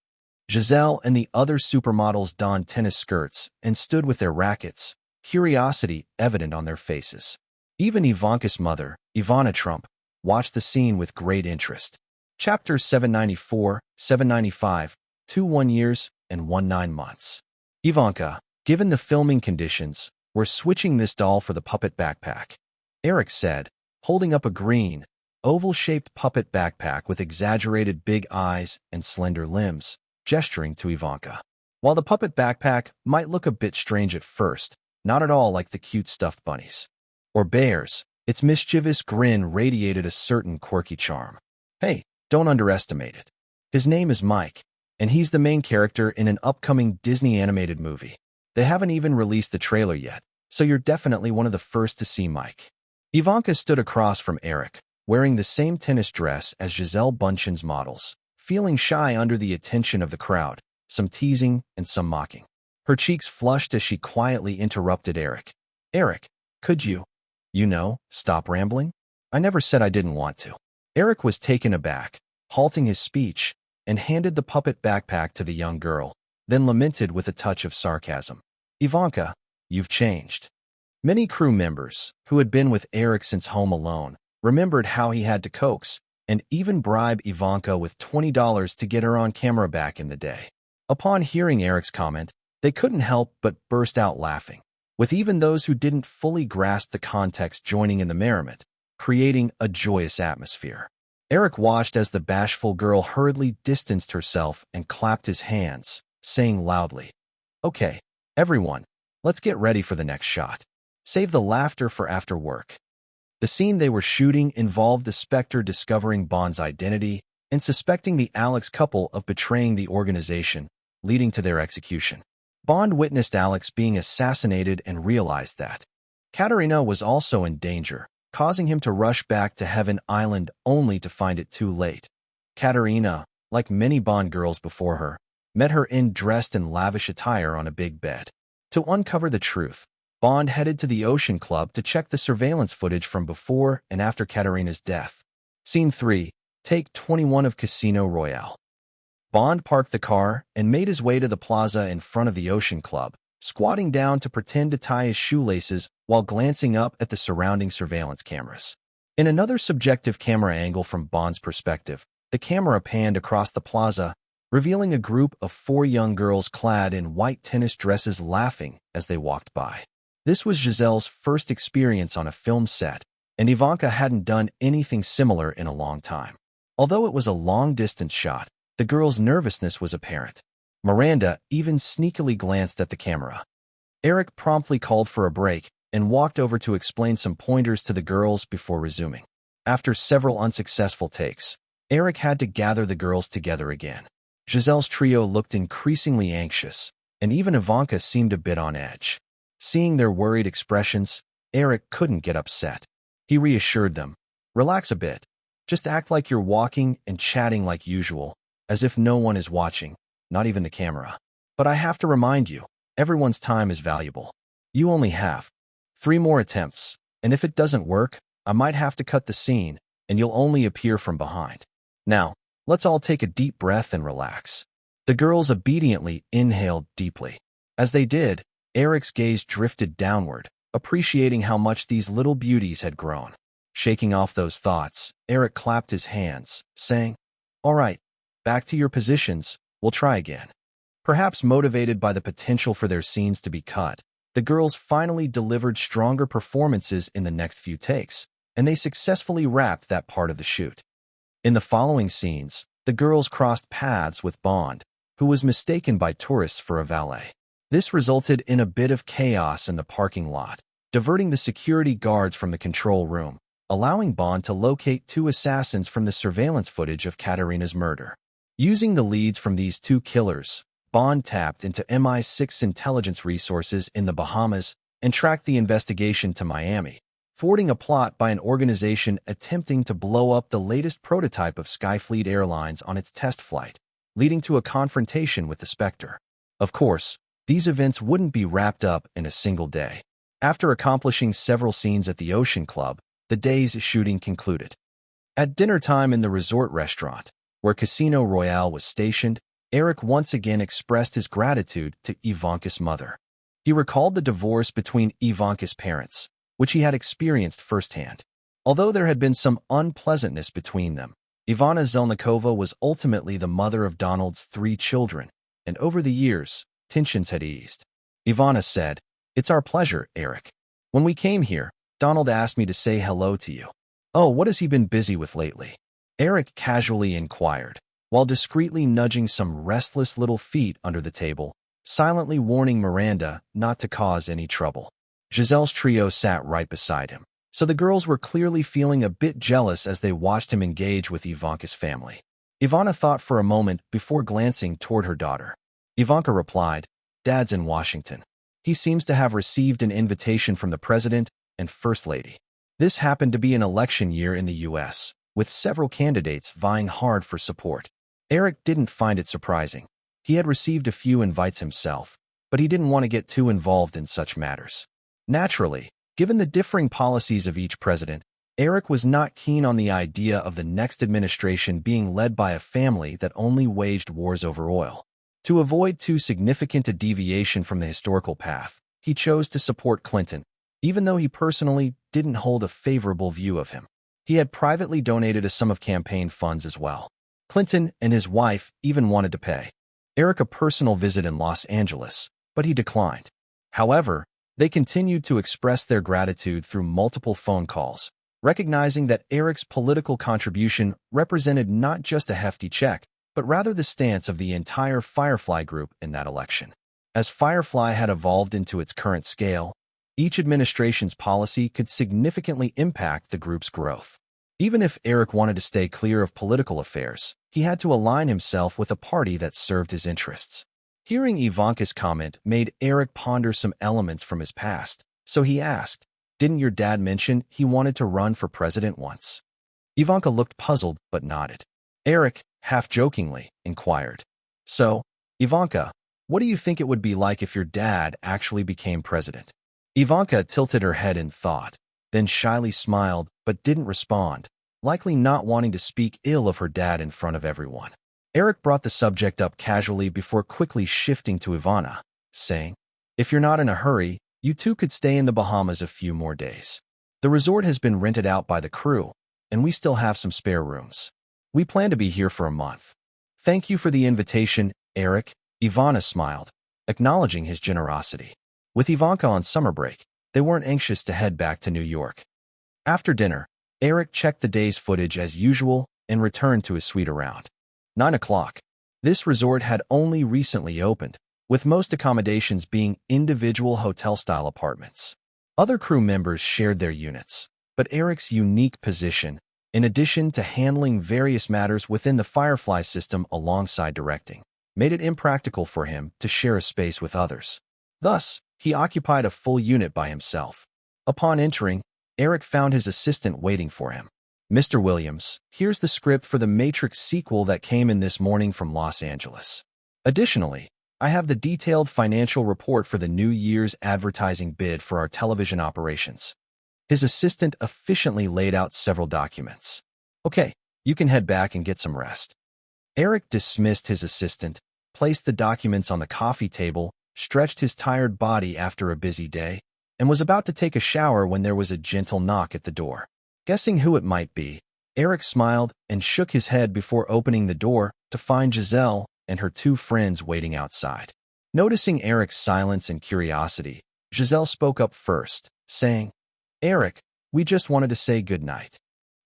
Giselle and the other supermodels donned tennis skirts and stood with their rackets, curiosity evident on their faces. Even Ivanka's mother, Ivana Trump, watched the scene with great interest. Chapter 794, 795, 21 years and 19 months. Ivanka, given the filming conditions, we're switching this doll for the puppet backpack, Eric said, holding up a green, oval-shaped puppet backpack with exaggerated big eyes and slender limbs, gesturing to Ivanka. While the puppet backpack might look a bit strange at first, not at all like the cute stuffed bunnies or bears, its mischievous grin radiated a certain quirky charm. Hey, don't underestimate it. His name is Mike, and he's the main character in an upcoming Disney animated movie. They haven't even released the trailer yet, so you're definitely one of the first to see Mike. Ivanka stood across from Eric, wearing the same tennis dress as Giselle Bündchen's models, feeling shy under the attention of the crowd, some teasing and some mocking. Her cheeks flushed as she quietly interrupted Eric. "Eric, could you stop rambling? I never said I didn't want to." Eric was taken aback, halting his speech, and handed the puppet backpack to the young girl, then lamented with a touch of sarcasm. "Ivanka, you've changed." Many crew members, who had been with Eric since Home Alone, remembered how he had to coax and even bribe Ivanka with $20 to get her on camera back in the day. Upon hearing Eric's comment, they couldn't help but burst out laughing, with even those who didn't fully grasp the context joining in the merriment, creating a joyous atmosphere. Eric watched as the bashful girl hurriedly distanced herself and clapped his hands, saying loudly, "Okay, everyone, let's get ready for the next shot. Save the laughter for after work." The scene they were shooting involved the Spectre discovering Bond's identity and suspecting the Alex couple of betraying the organization, leading to their execution. Bond witnessed Alex being assassinated and realized that Katerina was also in danger, causing him to rush back to Heaven Island only to find it too late. Katerina, like many Bond girls before her, met her dressed in lavish attire on a big bed. To uncover the truth, Bond headed to the Ocean Club to check the surveillance footage from before and after Katarina's death. Scene 3. Take 21 of Casino Royale. Bond parked the car and made his way to the plaza in front of the Ocean Club, squatting down to pretend to tie his shoelaces while glancing up at the surrounding surveillance cameras. In another subjective camera angle from Bond's perspective, the camera panned across the plaza, revealing a group of 4 young girls clad in white tennis dresses laughing as they walked by. This was Giselle's first experience on a film set, and Ivanka hadn't done anything similar in a long time. Although it was a long-distance shot, the girl's nervousness was apparent. Miranda even sneakily glanced at the camera. Eric promptly called for a break and walked over to explain some pointers to the girls before resuming. After several unsuccessful takes, Eric had to gather the girls together again. Giselle's trio looked increasingly anxious, and even Ivanka seemed a bit on edge. Seeing their worried expressions, Eric couldn't get upset. He reassured them, "Relax a bit. Just act like you're walking and chatting like usual, as if no one is watching, not even the camera. But I have to remind you, everyone's time is valuable. You only have 3 more attempts, and if it doesn't work, I might have to cut the scene, and you'll only appear from behind. Now, let's all take a deep breath and relax." The girls obediently inhaled deeply. As they did, Eric's gaze drifted downward, appreciating how much these little beauties had grown. Shaking off those thoughts, Eric clapped his hands, saying, "All right, back to your positions, we'll try again." Perhaps motivated by the potential for their scenes to be cut, the girls finally delivered stronger performances in the next few takes, and they successfully wrapped that part of the shoot. In the following scenes, the girls crossed paths with Bond, who was mistaken by tourists for a valet. This resulted in a bit of chaos in the parking lot, diverting the security guards from the control room, allowing Bond to locate 2 assassins from the surveillance footage of Katarina's murder. Using the leads from these 2 killers, Bond tapped into MI6 intelligence resources in the Bahamas and tracked the investigation to Miami, thwarting a plot by an organization attempting to blow up the latest prototype of Skyfleet Airlines on its test flight, leading to a confrontation with the Spectre. Of course, these events wouldn't be wrapped up in a single day. After accomplishing several scenes at the Ocean Club, the day's shooting concluded. At dinner time in the resort restaurant, where Casino Royale was stationed, Eric once again expressed his gratitude to Ivanka's mother. He recalled the divorce between Ivanka's parents, which he had experienced firsthand. Although there had been some unpleasantness between them, Ivana Zelnikova was ultimately the mother of Donald's 3 children, and over the years, tensions had eased. Ivana said, "It's our pleasure, Eric. When we came here, Donald asked me to say hello to you." "Oh, what has he been busy with lately?" Eric casually inquired, while discreetly nudging some restless little feet under the table, silently warning Miranda not to cause any trouble. Giselle's trio sat right beside him, so the girls were clearly feeling a bit jealous as they watched him engage with Ivanka's family. Ivana thought for a moment before glancing toward her daughter. Ivanka replied, "Dad's in Washington. He seems to have received an invitation from the President and First Lady." This happened to be an election year in the U.S., with several candidates vying hard for support. Eric didn't find it surprising. He had received a few invites himself, but he didn't want to get too involved in such matters. Naturally, given the differing policies of each president, Eric was not keen on the idea of the next administration being led by a family that only waged wars over oil. To avoid too significant a deviation from the historical path, he chose to support Clinton, even though he personally didn't hold a favorable view of him. He had privately donated a sum of campaign funds as well. Clinton and his wife even wanted to pay Eric a personal visit in Los Angeles, but he declined. However, they continued to express their gratitude through multiple phone calls, recognizing that Eric's political contribution represented not just a hefty check, but rather the stance of the entire Firefly group in that election. As Firefly had evolved into its current scale, each administration's policy could significantly impact the group's growth. Even if Eric wanted to stay clear of political affairs, he had to align himself with a party that served his interests. Hearing Ivanka's comment made Eric ponder some elements from his past, so he asked, "Didn't your dad mention he wanted to run for president once?" Ivanka looked puzzled but nodded. Eric, half-jokingly, inquired, "So, Ivanka, what do you think it would be like if your dad actually became president?" Ivanka tilted her head in thought, then shyly smiled but didn't respond, likely not wanting to speak ill of her dad in front of everyone. Eric brought the subject up casually before quickly shifting to Ivana, saying, "If you're not in a hurry, you two could stay in the Bahamas a few more days. The resort has been rented out by the crew, and we still have some spare rooms. We plan to be here for a month." "Thank you for the invitation, Eric," Ivana smiled, acknowledging his generosity. With Ivanka on summer break, they weren't anxious to head back to New York. After dinner, Eric checked the day's footage as usual and returned to his suite around 9 o'clock. This resort had only recently opened, with most accommodations being individual hotel-style apartments. Other crew members shared their units, but Eric's unique position, in addition to handling various matters within the Firefly system alongside directing, made it impractical for him to share a space with others. Thus, he occupied a full unit by himself. Upon entering, Eric found his assistant waiting for him. "Mr. Williams, here's the script for the Matrix sequel that came in this morning from Los Angeles. Additionally, I have the detailed financial report for the New Year's advertising bid for our television operations." His assistant efficiently laid out several documents. "Okay, you can head back and get some rest." Eric dismissed his assistant, placed the documents on the coffee table, stretched his tired body after a busy day, and was about to take a shower when there was a gentle knock at the door. Guessing who it might be, Eric smiled and shook his head before opening the door to find Giselle and her two friends waiting outside. Noticing Eric's silence and curiosity, Giselle spoke up first, saying, "Eric, we just wanted to say goodnight."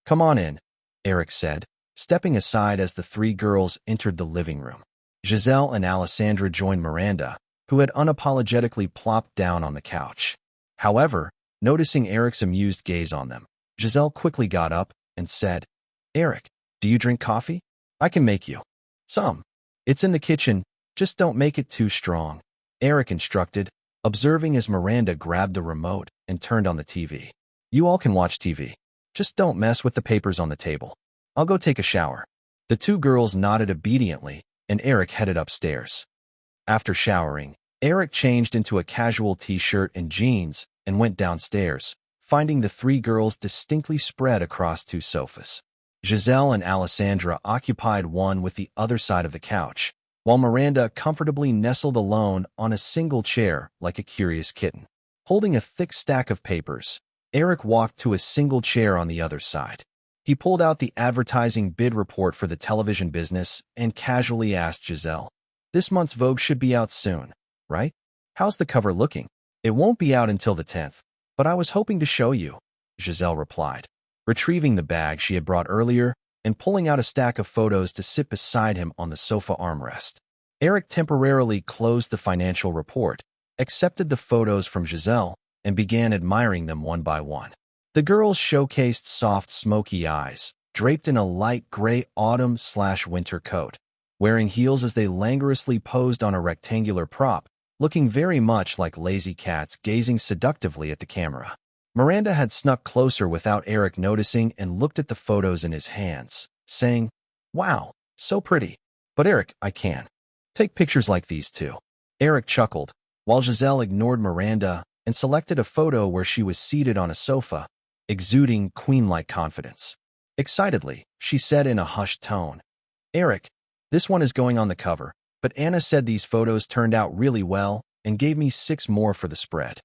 "Come on in," Eric said, stepping aside as the three girls entered the living room. Giselle and Alessandra joined Miranda, who had unapologetically plopped down on the couch. However, noticing Eric's amused gaze on them, Giselle quickly got up and said, "Eric, do you drink coffee? I can make you some. It's in the kitchen, just don't make it too strong," Eric instructed, observing as Miranda grabbed the remote and turned on the TV. "You all can watch TV. Just don't mess with the papers on the table. I'll go take a shower." The two girls nodded obediently, and Eric headed upstairs. After showering, Eric changed into a casual t-shirt and jeans and went downstairs, finding the three girls distinctly spread across two sofas. Giselle and Alessandra occupied one with the other side of the couch, while Miranda comfortably nestled alone on a single chair like a curious kitten. Holding a thick stack of papers, Eric walked to a single chair on the other side. He pulled out the advertising bid report for the television business and casually asked Giselle, "This month's Vogue should be out soon, right? How's the cover looking?" "It won't be out until the 10th, but I was hoping to show you," Giselle replied, retrieving the bag she had brought earlier and pulling out a stack of photos to sit beside him on the sofa armrest. Eric temporarily closed the financial report, accepted the photos from Giselle, and began admiring them one by one. The girls showcased soft, smoky eyes, draped in a light gray autumn/winter coat, wearing heels as they languorously posed on a rectangular prop, looking very much like lazy cats gazing seductively at the camera. Miranda had snuck closer without Eric noticing and looked at the photos in his hands, saying, "Wow, so pretty. But Eric, I can take pictures like these too." Eric chuckled, while Giselle ignored Miranda and selected a photo where she was seated on a sofa, exuding queen-like confidence. Excitedly, she said in a hushed tone, "Eric, this one is going on the cover, but Anna said these photos turned out really well and gave me 6 more for the spread."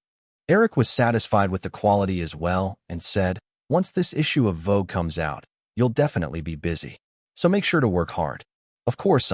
Eric was satisfied with the quality as well and said, "Once this issue of Vogue comes out, you'll definitely be busy. So make sure to work hard." "Of course,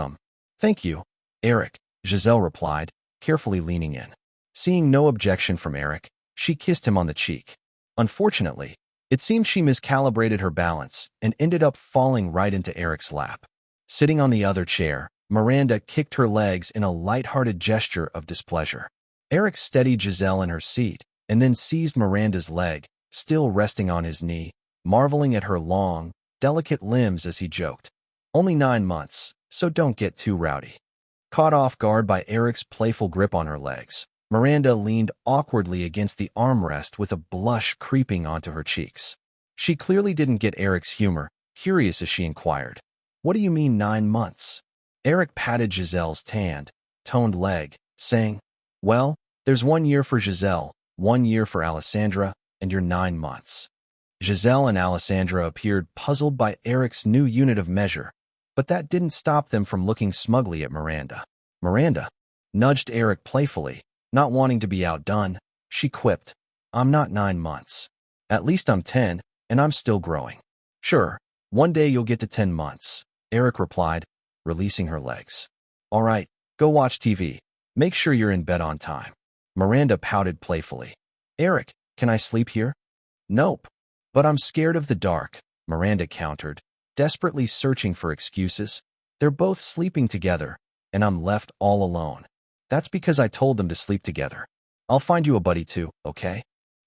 thank you, Eric," Giselle replied, carefully leaning in. Seeing no objection from Eric, she kissed him on the cheek. Unfortunately, it seemed she miscalibrated her balance and ended up falling right into Eric's lap. Sitting on the other chair, Miranda kicked her legs in a light-hearted gesture of displeasure. Eric steadied Giselle in her seat and then seized Miranda's leg, still resting on his knee, marveling at her long, delicate limbs as he joked, "Only 9 months, so don't get too rowdy." Caught off guard by Eric's playful grip on her legs, Miranda leaned awkwardly against the armrest with a blush creeping onto her cheeks. She clearly didn't get Eric's humor, curious as she inquired, "What do you mean 9 months?" Eric patted Giselle's tanned, toned leg, saying, "Well, there's 1 year for Giselle, 1 year for Alessandra, and you're 9 months. Giselle and Alessandra appeared puzzled by Eric's new unit of measure, but that didn't stop them from looking smugly at Miranda. Miranda nudged Eric playfully, not wanting to be outdone. She quipped, "I'm not 9 months. At least I'm 10, and I'm still growing." "Sure, one day you'll get to 10 months," Eric replied, releasing her legs. "All right, go watch TV. Make sure you're in bed on time." Miranda pouted playfully. "Eric, can I sleep here?" "Nope. But I'm scared of the dark," Miranda countered, desperately searching for excuses. "They're both sleeping together, and I'm left all alone." "That's because I told them to sleep together. I'll find you a buddy too, okay?"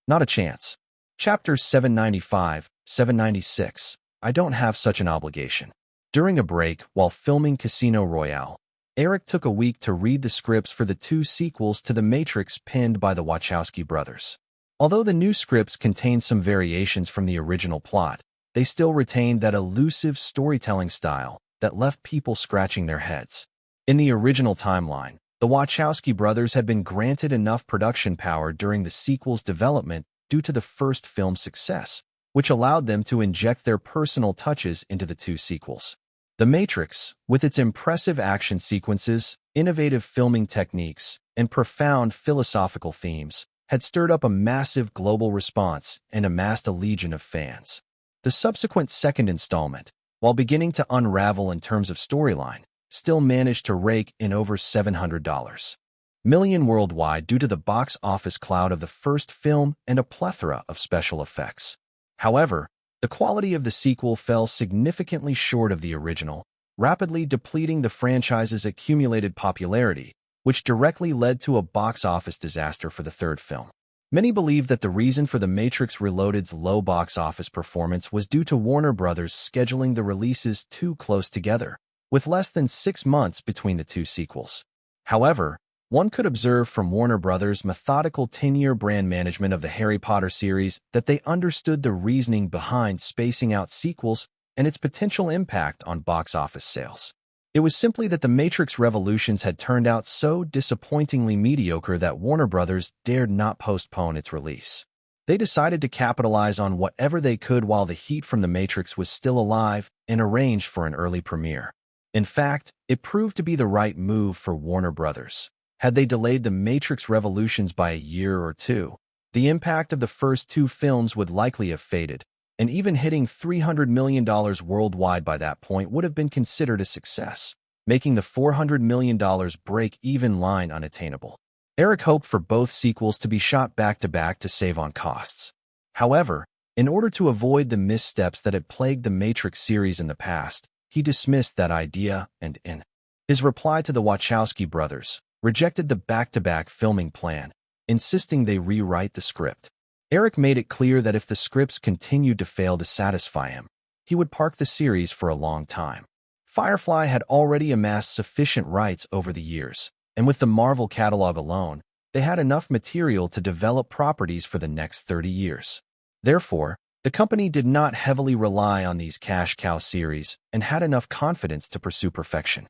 "Not a chance." Chapter 795, 796. I don't have such an obligation. During a break while filming Casino Royale, Eric took a week to read the scripts for the 2 sequels to The Matrix penned by the Wachowski brothers. Although the new scripts contained some variations from the original plot, they still retained that elusive storytelling style that left people scratching their heads. In the original timeline, the Wachowski brothers had been granted enough production power during the sequel's development due to the first film's success, which allowed them to inject their personal touches into the 2 sequels. The Matrix, with its impressive action sequences, innovative filming techniques, and profound philosophical themes, had stirred up a massive global response and amassed a legion of fans. The subsequent second installment, while beginning to unravel in terms of storyline, still managed to rake in over $700 million worldwide due to the box office clout of the first film and a plethora of special effects. However, the quality of the sequel fell significantly short of the original, rapidly depleting the franchise's accumulated popularity, which directly led to a box office disaster for the third film. Many believe that the reason for The Matrix Reloaded's low box office performance was due to Warner Bros. Scheduling the releases too close together, with less than 6 months between the 2 sequels. However, one could observe from Warner Bros.' methodical 10-year brand management of the Harry Potter series that they understood the reasoning behind spacing out sequels and its potential impact on box office sales. It was simply that The Matrix Revolutions had turned out so disappointingly mediocre that Warner Bros. Dared not postpone its release. They decided to capitalize on whatever they could while the heat from The Matrix was still alive and arranged for an early premiere. In fact, it proved to be the right move for Warner Bros. Had they delayed The Matrix Revolutions by a year or 2, the impact of the first 2 films would likely have faded, and even hitting $300 million worldwide by that point would have been considered a success, making the $400 million break-even line unattainable. Eric hoped for both sequels to be shot back-to-back to save on costs. However, in order to avoid the missteps that had plagued the Matrix series in the past, he dismissed that idea and, in his reply to the Wachowski brothers, rejected the back-to-back filming plan, insisting they rewrite the script. Eric made it clear that if the scripts continued to fail to satisfy him, he would park the series for a long time. Firefly had already amassed sufficient rights over the years, and with the Marvel catalog alone, they had enough material to develop properties for the next 30 years. Therefore, the company did not heavily rely on these cash cow series and had enough confidence to pursue perfection.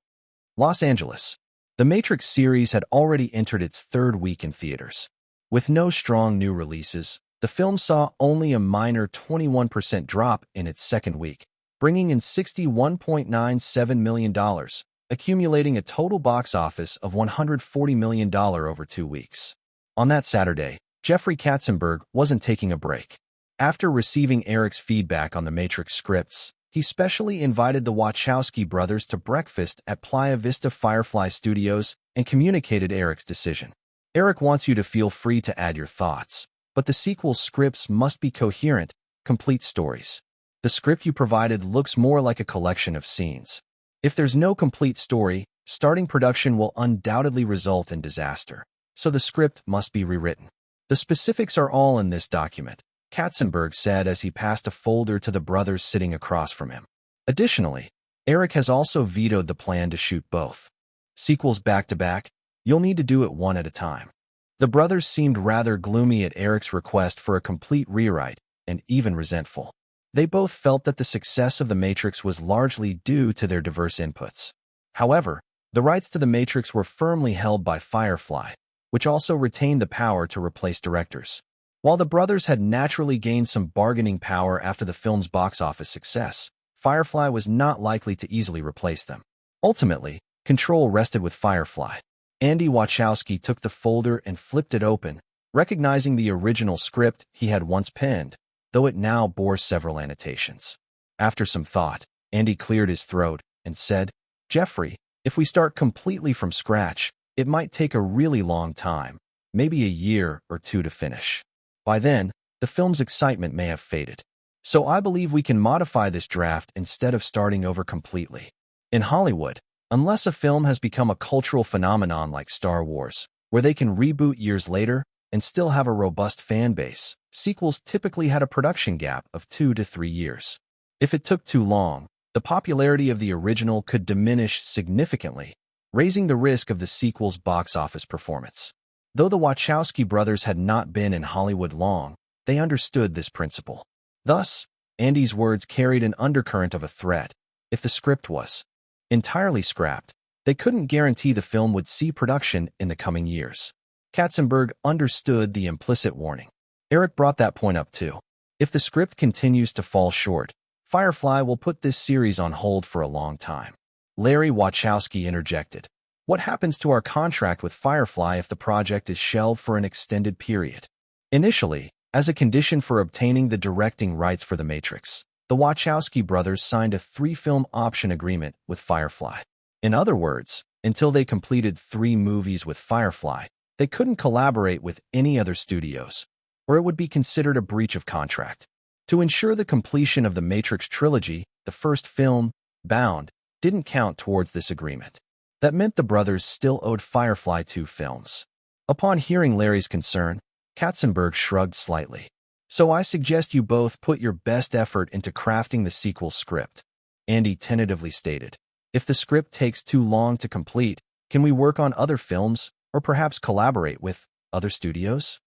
Los Angeles. The Matrix series had already entered its 3rd week in theaters. With no strong new releases, the film saw only a minor 21% drop in its 2nd week, bringing in $61.97 million, accumulating a total box office of $140 million over 2 weeks. On that Saturday, Jeffrey Katzenberg wasn't taking a break. After receiving Eric's feedback on the Matrix scripts, he specially invited the Wachowski brothers to breakfast at Playa Vista Firefly Studios and communicated Eric's decision. "Eric wants you to feel free to add your thoughts, but the sequel scripts must be coherent, complete stories. The script you provided looks more like a collection of scenes. If there's no complete story, starting production will undoubtedly result in disaster, so the script must be rewritten. The specifics are all in this document," Katzenberg said as he passed a folder to the brothers sitting across from him. Additionally, Eric has also vetoed the plan to shoot both sequels back-to-back. "You'll need to do it one at a time." The brothers seemed rather gloomy at Eric's request for a complete rewrite, and even resentful. They both felt that the success of The Matrix was largely due to their diverse inputs. However, the rights to The Matrix were firmly held by Firefly, which also retained the power to replace directors. While the brothers had naturally gained some bargaining power after the film's box office success, Firefly was not likely to easily replace them. Ultimately, control rested with Firefly. Andy Wachowski took the folder and flipped it open, recognizing the original script he had once penned, though it now bore several annotations. After some thought, Andy cleared his throat and said, "Jeffrey, if we start completely from scratch, it might take a really long time, maybe a year or two to finish. By then, the film's excitement may have faded. So I believe we can modify this draft instead of starting over completely." In Hollywood, unless a film has become a cultural phenomenon like Star Wars, where they can reboot years later and still have a robust fan base, sequels typically had a production gap of 2 to 3 years. If it took too long, the popularity of the original could diminish significantly, raising the risk of the sequel's box office performance. Though the Wachowski brothers had not been in Hollywood long, they understood this principle. Thus, Andy's words carried an undercurrent of a threat. If the script was entirely scrapped, they couldn't guarantee the film would see production in the coming years. Katzenberg understood the implicit warning. Eric brought that point up too. If the script continues to fall short, Firefly will put this series on hold for a long time. Larry Wachowski interjected, "What happens to our contract with Firefly if the project is shelved for an extended period?" Initially, as a condition for obtaining the directing rights for The Matrix, the Wachowski brothers signed a 3-film option agreement with Firefly. In other words, until they completed 3 movies with Firefly, they couldn't collaborate with any other studios, or it would be considered a breach of contract. To ensure the completion of the Matrix trilogy, the first film, Bound, didn't count towards this agreement. That meant the brothers still owed Firefly 2 films. Upon hearing Larry's concern, Katzenberg shrugged slightly. "So I suggest you both put your best effort into crafting the sequel script," Andy tentatively stated. "If the script takes too long to complete, can we work on other films or perhaps collaborate with other studios?"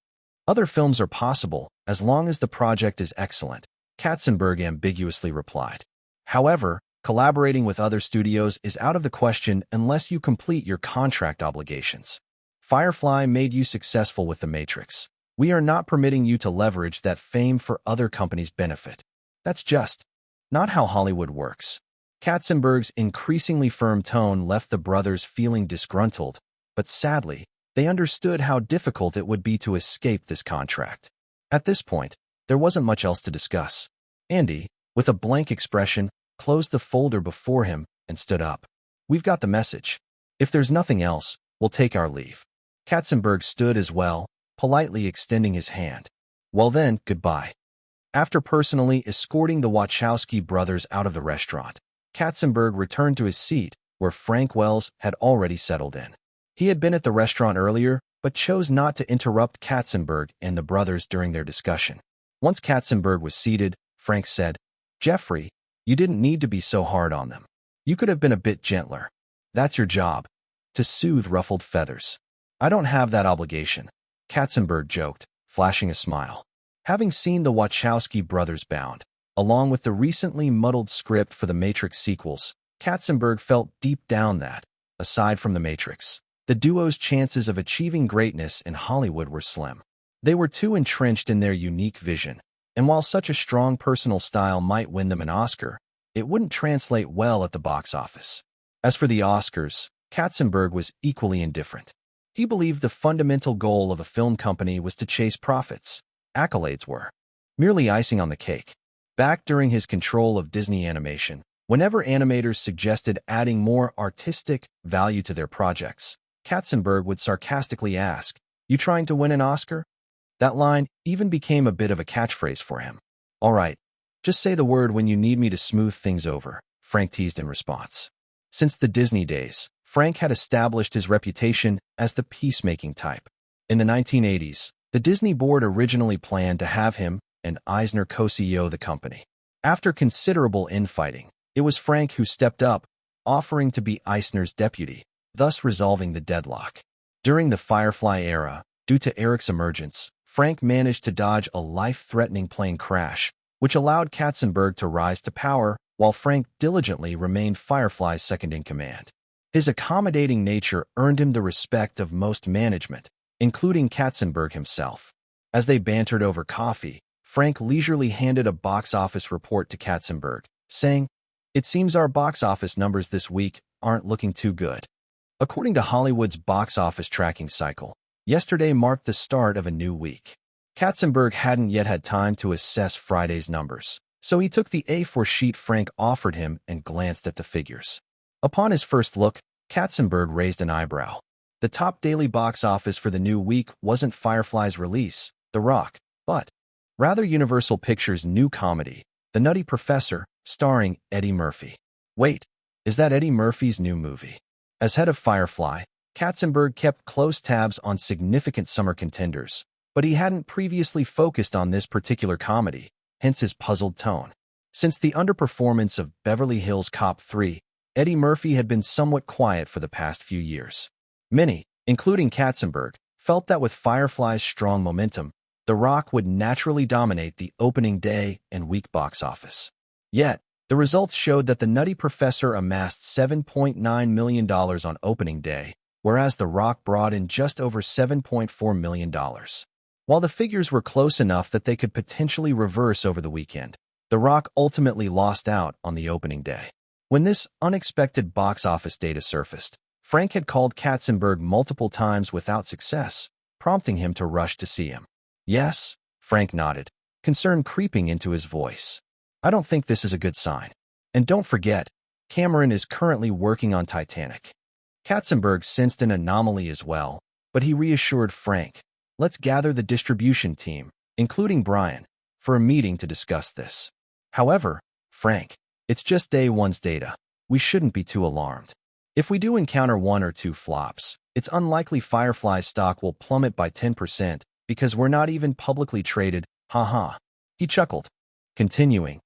"Other films are possible, as long as the project is excellent," Katzenberg ambiguously replied. "However, collaborating with other studios is out of the question unless you complete your contract obligations. Firefly made you successful with The Matrix. We are not permitting you to leverage that fame for other companies' benefit. That's just not how Hollywood works." Katzenberg's increasingly firm tone left the brothers feeling disgruntled, but sadly, they understood how difficult it would be to escape this contract. At this point, there wasn't much else to discuss. Andy, with a blank expression, closed the folder before him and stood up. "We've got the message. If there's nothing else, we'll take our leave." Katzenberg stood as well, politely extending his hand. "Well then, goodbye." After personally escorting the Wachowski brothers out of the restaurant, Katzenberg returned to his seat, where Frank Wells had already settled in. He had been at the restaurant earlier, but chose not to interrupt Katzenberg and the brothers during their discussion. Once Katzenberg was seated, Frank said, "Jeffrey, you didn't need to be so hard on them. You could have been a bit gentler. That's your job, to soothe ruffled feathers." "I don't have that obligation," Katzenberg joked, flashing a smile. Having seen the Wachowski brothers Bound, along with the recently muddled script for the Matrix sequels, Katzenberg felt deep down that, aside from the Matrix, the duo's chances of achieving greatness in Hollywood were slim. They were too entrenched in their unique vision, and while such a strong personal style might win them an Oscar, it wouldn't translate well at the box office. As for the Oscars, Katzenberg was equally indifferent. He believed the fundamental goal of a film company was to chase profits. Accolades were merely icing on the cake. Back during his control of Disney Animation, whenever animators suggested adding more artistic value to their projects, Katzenberg would sarcastically ask, "You trying to win an Oscar?" That line even became a bit of a catchphrase for him. "All right, just say the word when you need me to smooth things over," Frank teased in response. Since the Disney days, Frank had established his reputation as the peacemaking type. In the 1980s, the Disney board originally planned to have him and Eisner co-CEO the company. After considerable infighting, it was Frank who stepped up, offering to be Eisner's deputy, thus resolving the deadlock. During the Firefly era, due to Eric's emergence, Frank managed to dodge a life-threatening plane crash, which allowed Katzenberg to rise to power, while Frank diligently remained Firefly's second-in-command. His accommodating nature earned him the respect of most management, including Katzenberg himself. As they bantered over coffee, Frank leisurely handed a box office report to Katzenberg, saying, "It seems our box office numbers this week aren't looking too good." According to Hollywood's box office tracking cycle, yesterday marked the start of a new week. Katzenberg hadn't yet had time to assess Friday's numbers, so he took the A4 sheet Frank offered him and glanced at the figures. Upon his first look, Katzenberg raised an eyebrow. The top daily box office for the new week wasn't Firefly's release, The Rock, but rather Universal Pictures' new comedy, The Nutty Professor, starring Eddie Murphy. Wait, is that Eddie Murphy's new movie? As head of Firefly, Katzenberg kept close tabs on significant summer contenders, but he hadn't previously focused on this particular comedy, hence his puzzled tone. Since the underperformance of Beverly Hills Cop 3, Eddie Murphy had been somewhat quiet for the past few years. Many, including Katzenberg, felt that with Firefly's strong momentum, The Rock would naturally dominate the opening day and week box office. Yet, the results showed that The Nutty Professor amassed $7.9 million on opening day, whereas The Rock brought in just over $7.4 million. While the figures were close enough that they could potentially reverse over the weekend, The Rock ultimately lost out on the opening day. When this unexpected box office data surfaced, Frank had called Katzenberg multiple times without success, prompting him to rush to see him. "Yes," Frank nodded, concern creeping into his voice. "I don't think this is a good sign. And don't forget, Cameron is currently working on Titanic." Katzenberg sensed an anomaly as well, but he reassured Frank, "Let's gather the distribution team, including Brian, for a meeting to discuss this." However, "Frank, it's just day one's data. We shouldn't be too alarmed. If we do encounter one or two flops, it's unlikely Firefly's stock will plummet by 10% because we're not even publicly traded, haha." He chuckled, continuing,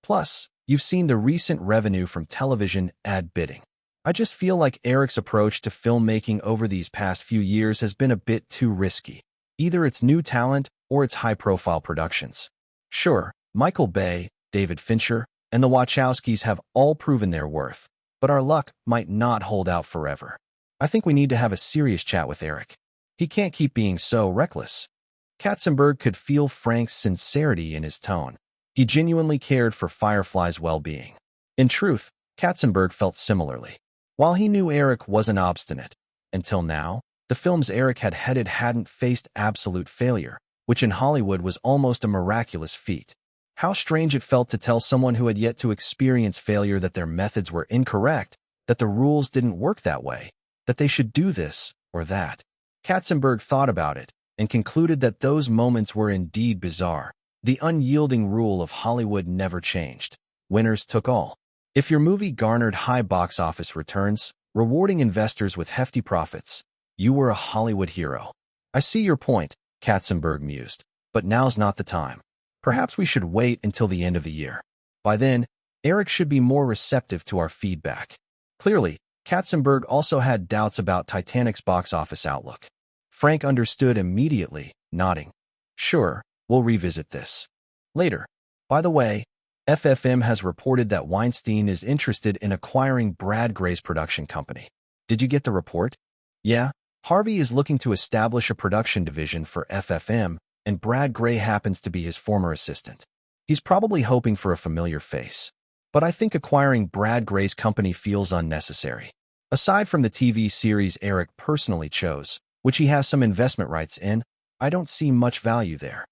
"Plus, you've seen the recent revenue from television ad bidding. I just feel like Eric's approach to filmmaking over these past few years has been a bit too risky. Either it's new talent or it's high-profile productions. Sure, Michael Bay, David Fincher, and the Wachowskis have all proven their worth, but our luck might not hold out forever. I think we need to have a serious chat with Eric. He can't keep being so reckless." Katzenberg could feel Frank's sincerity in his tone. He genuinely cared for Firefly's well-being. In truth, Katzenberg felt similarly. While he knew Eric wasn't obstinate, until now, the films Eric had headed hadn't faced absolute failure, which in Hollywood was almost a miraculous feat. How strange it felt to tell someone who had yet to experience failure that their methods were incorrect, that the rules didn't work that way, that they should do this or that. Katzenberg thought about it and concluded that those moments were indeed bizarre. The unyielding rule of Hollywood never changed. Winners took all. If your movie garnered high box office returns, rewarding investors with hefty profits, you were a Hollywood hero. "I see your point," Katzenberg mused, "but now's not the time. Perhaps we should wait until the end of the year. By then, Eric should be more receptive to our feedback." Clearly, Katzenberg also had doubts about Titanic's box office outlook. Frank understood immediately, nodding. "Sure, we'll revisit this later. By the way, FFM has reported that Weinstein is interested in acquiring Brad Gray's production company. Did you get the report?" "Yeah, Harvey is looking to establish a production division for FFM, and Brad Gray happens to be his former assistant. He's probably hoping for a familiar face. But I think acquiring Brad Gray's company feels unnecessary. Aside from the TV series Eric personally chose, which he has some investment rights in, I don't see much value there."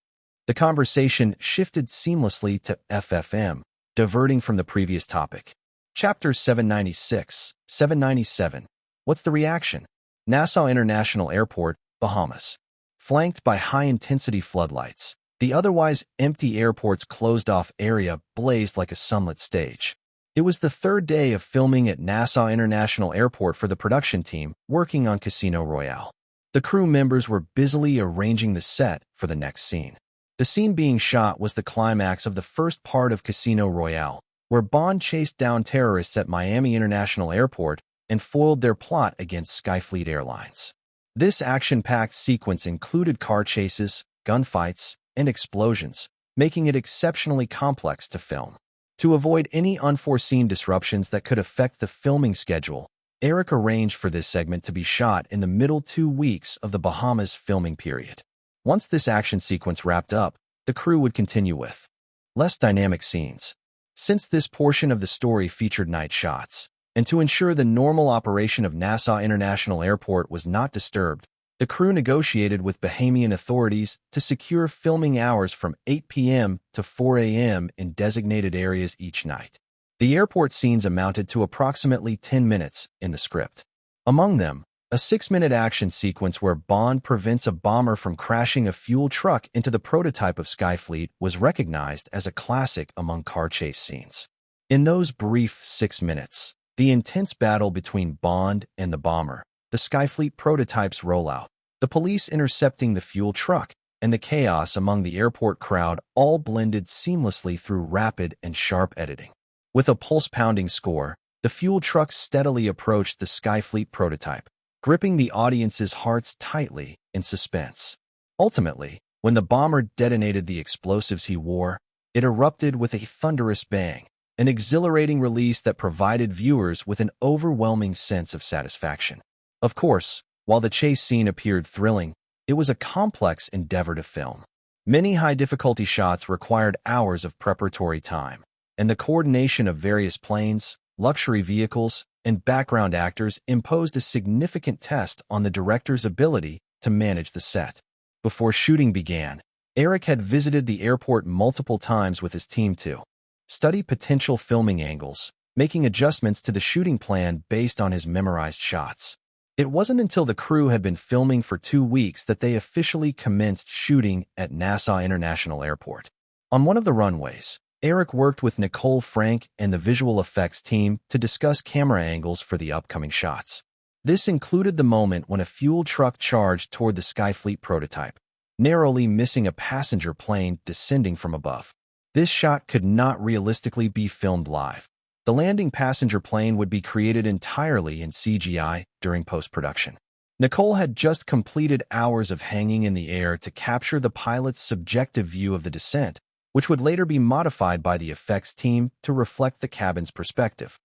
The conversation shifted seamlessly to FFM, diverting from the previous topic. Chapter 797. What's the reaction? Nassau International Airport, Bahamas. Flanked by high-intensity floodlights, the otherwise empty airport's closed-off area blazed like a sunlit stage. It was the third day of filming at Nassau International Airport for the production team working on Casino Royale. The crew members were busily arranging the set for the next scene. The scene being shot was the climax of the first part of Casino Royale, where Bond chased down terrorists at Miami International Airport and foiled their plot against Skyfleet Airlines. This action-packed sequence included car chases, gunfights, and explosions, making it exceptionally complex to film. To avoid any unforeseen disruptions that could affect the filming schedule, Eric arranged for this segment to be shot in the middle 2 weeks of the Bahamas filming period. Once this action sequence wrapped up, the crew would continue with less dynamic scenes. Since this portion of the story featured night shots, and to ensure the normal operation of Nassau International Airport was not disturbed, the crew negotiated with Bahamian authorities to secure filming hours from 8 p.m. to 4 a.m. in designated areas each night. The airport scenes amounted to approximately 10 minutes in the script. Among them, a 6-minute action sequence where Bond prevents a bomber from crashing a fuel truck into the prototype of Skyfleet was recognized as a classic among car chase scenes. In those brief 6 minutes, the intense battle between Bond and the bomber, the Skyfleet prototype's rollout, the police intercepting the fuel truck, and the chaos among the airport crowd all blended seamlessly through rapid and sharp editing. With a pulse-pounding score, the fuel truck steadily approached the Skyfleet prototype, gripping the audience's hearts tightly in suspense. Ultimately, when the bomber detonated the explosives he wore, it erupted with a thunderous bang, an exhilarating release that provided viewers with an overwhelming sense of satisfaction. Of course, while the chase scene appeared thrilling, it was a complex endeavor to film. Many high-difficulty shots required hours of preparatory time, and the coordination of various planes, luxury vehicles, and background actors imposed a significant test on the director's ability to manage the set. Before shooting began, Eric had visited the airport multiple times with his team to study potential filming angles, making adjustments to the shooting plan based on his memorized shots. It wasn't until the crew had been filming for 2 weeks that they officially commenced shooting at Nassau International Airport. On one of the runways, Eric worked with Nicole Frank and the visual effects team to discuss camera angles for the upcoming shots. This included the moment when a fuel truck charged toward the Skyfleet prototype, narrowly missing a passenger plane descending from above. This shot could not realistically be filmed live. The landing passenger plane would be created entirely in CGI during post-production. Nicole had just completed hours of hanging in the air to capture the pilot's subjective view of the descent, which would later be modified by the effects team to reflect the cabin's perspective.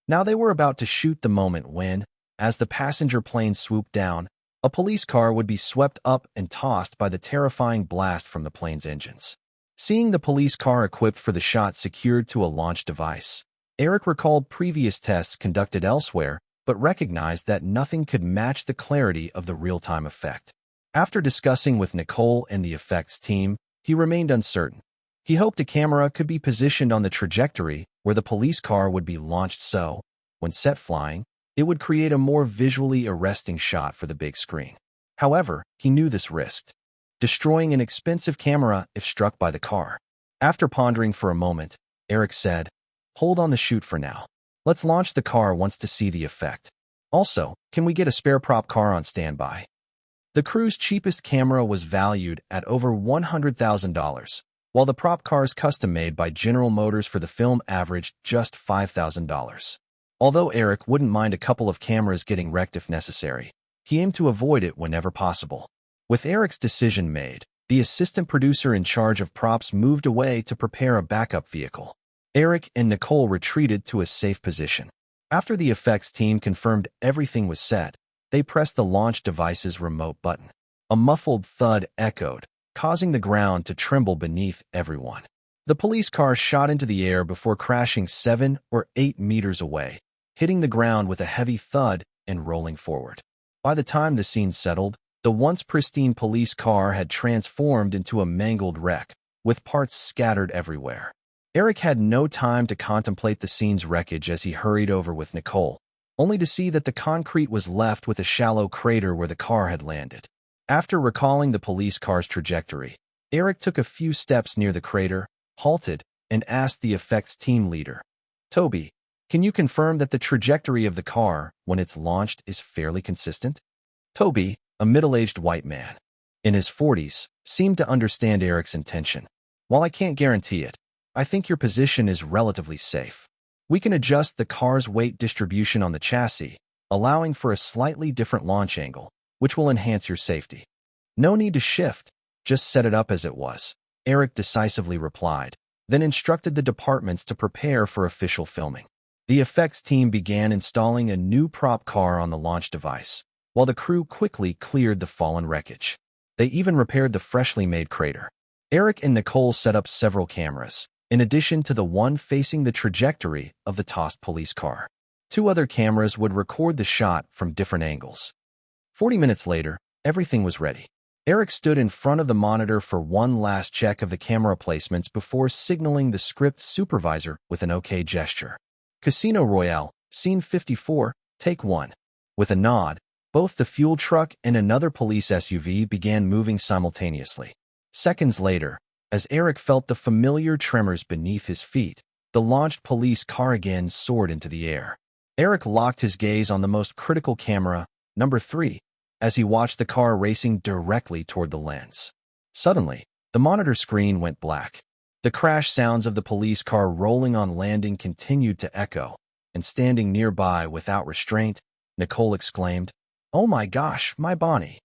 Now they were about to shoot the moment when, as the passenger plane swooped down, a police car would be swept up and tossed by the terrifying blast from the plane's engines. Seeing the police car equipped for the shot secured to a launch device, Eric recalled previous tests conducted elsewhere, but recognized that nothing could match the clarity of the real-time effect. After discussing with Nicole and the effects team, he remained uncertain. He hoped a camera could be positioned on the trajectory where the police car would be launched so, when set flying, it would create a more visually arresting shot for the big screen. However, he knew this risked destroying an expensive camera if struck by the car. After pondering for a moment, Eric said, "Hold on the shoot for now. Let's launch the car once to see the effect. Also, can we get a spare prop car on standby?" The crew's cheapest camera was valued at over $100,000, while the prop cars custom-made by General Motors for the film averaged just $5,000. Although Eric wouldn't mind a couple of cameras getting wrecked if necessary, he aimed to avoid it whenever possible. With Eric's decision made, the assistant producer in charge of props moved away to prepare a backup vehicle. Eric and Nicole retreated to a safe position. After the effects team confirmed everything was set, they pressed the launch device's remote button. A muffled thud echoed, causing the ground to tremble beneath everyone. The police car shot into the air before crashing 7 or 8 meters away, hitting the ground with a heavy thud and rolling forward. By the time the scene settled, the once pristine police car had transformed into a mangled wreck, with parts scattered everywhere. Eric had no time to contemplate the scene's wreckage as he hurried over with Nicole, only to see that the concrete was left with a shallow crater where the car had landed. After recalling the police car's trajectory, Eric took a few steps near the crater, halted, and asked the effects team leader, "Toby, can you confirm that the trajectory of the car, when it's launched, is fairly consistent?" Toby, a middle-aged white man, in his 40s, seemed to understand Eric's intention. "While I can't guarantee it, I think your position is relatively safe. We can adjust the car's weight distribution on the chassis, allowing for a slightly different launch angle, which will enhance your safety." "No need to shift, just set it up as it was," Eric decisively replied, then instructed the departments to prepare for official filming. The effects team began installing a new prop car on the launch device, while the crew quickly cleared the fallen wreckage. They even repaired the freshly made crater. Eric and Nicole set up several cameras, in addition to the one facing the trajectory of the tossed police car. 2 other cameras would record the shot from different angles. 40 minutes later, everything was ready. Eric stood in front of the monitor for one last check of the camera placements before signaling the script supervisor with an OK gesture. Casino Royale, Scene 54, Take 1. With a nod, both the fuel truck and another police SUV began moving simultaneously. Seconds later, as Eric felt the familiar tremors beneath his feet, the launched police car again soared into the air. Eric locked his gaze on the most critical camera, number 3, as he watched the car racing directly toward the lens. Suddenly, the monitor screen went black. The crash sounds of the police car rolling on landing continued to echo, and standing nearby without restraint, Nicole exclaimed, "Oh my gosh, my Bonnie."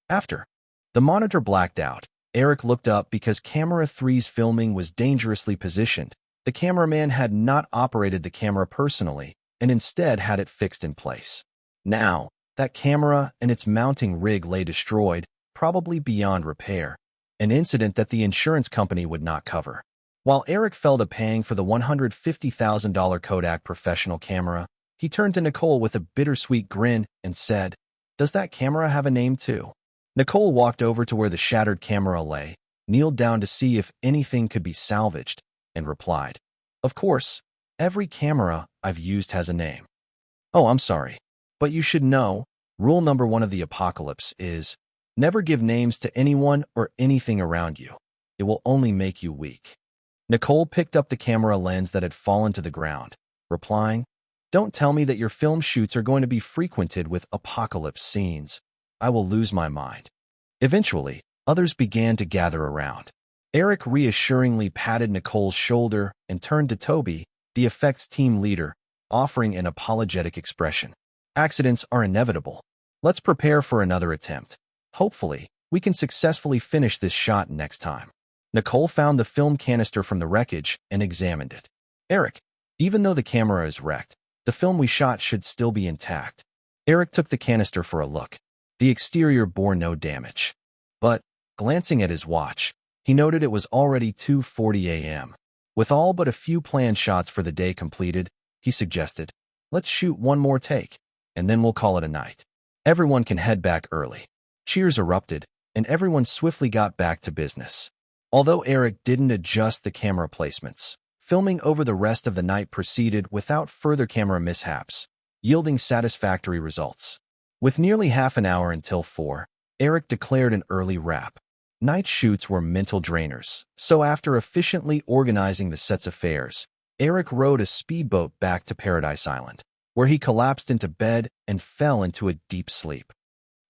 After the monitor blacked out, Eric looked up because camera 3's filming was dangerously positioned. The cameraman had not operated the camera personally, and instead had it fixed in place. Now, that camera and its mounting rig lay destroyed, probably beyond repair, an incident that the insurance company would not cover. While Eric felt a pang for the $150,000 Kodak professional camera, he turned to Nicole with a bittersweet grin and said, "Does that camera have a name too?" Nicole walked over to where the shattered camera lay, kneeled down to see if anything could be salvaged, and replied, "Of course, every camera I've used has a name." "Oh, I'm sorry. But you should know, rule number 1 of the apocalypse is, never give names to anyone or anything around you. It will only make you weak." Nicole picked up the camera lens that had fallen to the ground, replying, "Don't tell me that your film shoots are going to be frequented with apocalypse scenes. I will lose my mind." Eventually, others began to gather around. Eric reassuringly patted Nicole's shoulder and turned to Toby, the effects team leader, offering an apologetic expression. "Accidents are inevitable. Let's prepare for another attempt. Hopefully, we can successfully finish this shot next time." Nicole found the film canister from the wreckage and examined it. "Eric, even though the camera is wrecked, the film we shot should still be intact." Eric took the canister for a look. The exterior bore no damage. But, glancing at his watch, he noted it was already 2:40 a.m. With all but a few planned shots for the day completed, he suggested, "Let's shoot one more take, and then we'll call it a night. Everyone can head back early." Cheers erupted, and everyone swiftly got back to business. Although Eric didn't adjust the camera placements, filming over the rest of the night proceeded without further camera mishaps, yielding satisfactory results. With nearly half an hour until 4, Eric declared an early wrap. Night shoots were mental drainers, so after efficiently organizing the set's affairs, Eric rode a speedboat back to Paradise Island, where he collapsed into bed and fell into a deep sleep.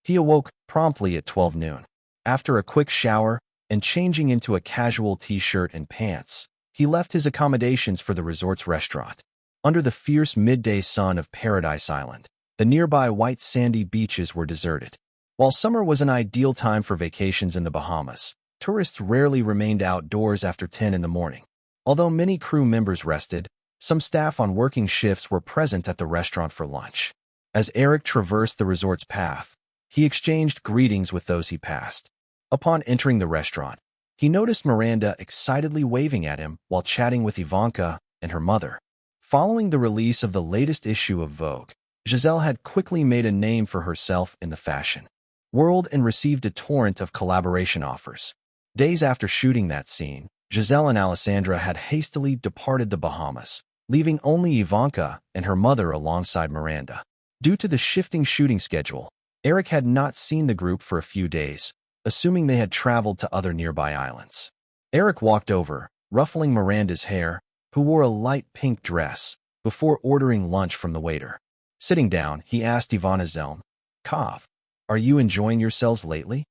He awoke promptly at 12 noon. After a quick shower and changing into a casual t-shirt and pants, he left his accommodations for the resort's restaurant. Under the fierce midday sun of Paradise Island, the nearby white sandy beaches were deserted. While summer was an ideal time for vacations in the Bahamas, tourists rarely remained outdoors after 10 in the morning. Although many crew members rested, some staff on working shifts were present at the restaurant for lunch. As Eric traversed the resort's path, he exchanged greetings with those he passed. Upon entering the restaurant, he noticed Miranda excitedly waving at him while chatting with Ivanka and her mother. Following the release of the latest issue of Vogue, Giselle had quickly made a name for herself in the fashion world and received a torrent of collaboration offers. Days after shooting that scene, Giselle and Alessandra had hastily departed the Bahamas, leaving only Ivanka and her mother alongside Miranda. Due to the shifting shooting schedule, Eric had not seen the group for a few days, assuming they had traveled to other nearby islands. Eric walked over, ruffling Miranda's hair, who wore a light pink dress, before ordering lunch from the waiter. Sitting down, he asked Ivana Zelm, "Kov, are you enjoying yourselves lately?"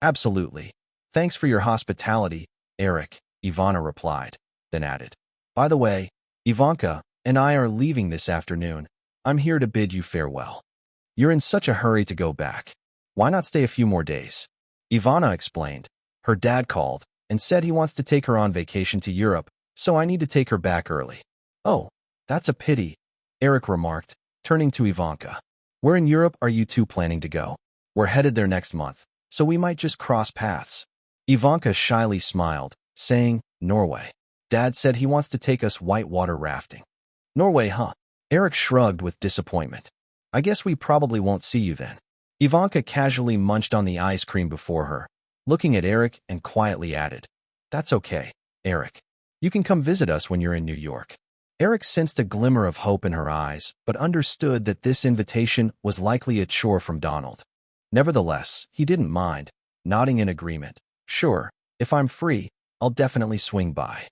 "Absolutely. Thanks for your hospitality, Eric," Ivana replied, then added, "By the way, Ivanka and I are leaving this afternoon. I'm here to bid you farewell." "You're in such a hurry to go back. Why not stay a few more days?" Ivana explained. "Her dad called and said he wants to take her on vacation to Europe, so I need to take her back early." "Oh, that's a pity," Eric remarked, turning to Ivanka. Where in Europe are you two planning to go? We're headed there next month, so we might just cross paths. Ivanka shyly smiled, saying, Norway. Dad said he wants to take us whitewater rafting. Norway, huh? Eric shrugged with disappointment. I guess we probably won't see you then. Ivanka casually munched on the ice cream before her, looking at Eric and quietly added, That's okay, Eric. You can come visit us when you're in New York. Eric sensed a glimmer of hope in her eyes, but understood that this invitation was likely a chore from Donald. Nevertheless, he didn't mind, nodding in agreement. Sure, if I'm free, I'll definitely swing by.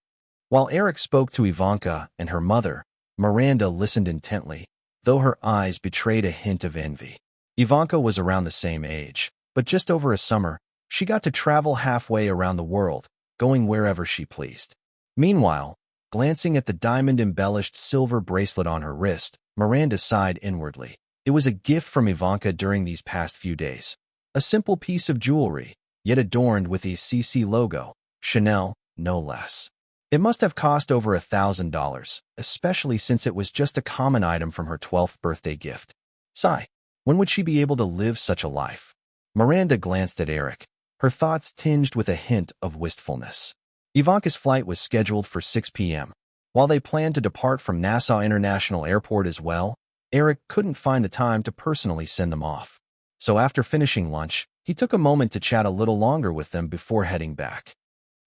While Eric spoke to Ivanka and her mother, Miranda listened intently, though her eyes betrayed a hint of envy. Ivanka was around the same age, but just over a summer, she got to travel halfway around the world, going wherever she pleased. Meanwhile, glancing at the diamond-embellished silver bracelet on her wrist, Miranda sighed inwardly. It was a gift from Ivanka during these past few days. A simple piece of jewelry, yet adorned with the CC logo, Chanel, no less. It must have cost over $1,000, especially since it was just a common item from her 12th birthday gift. Sigh. When would she be able to live such a life? Miranda glanced at Eric, her thoughts tinged with a hint of wistfulness. Ivanka's flight was scheduled for 6 p.m. While they planned to depart from Nassau International Airport as well, Eric couldn't find the time to personally send them off. So after finishing lunch, he took a moment to chat a little longer with them before heading back.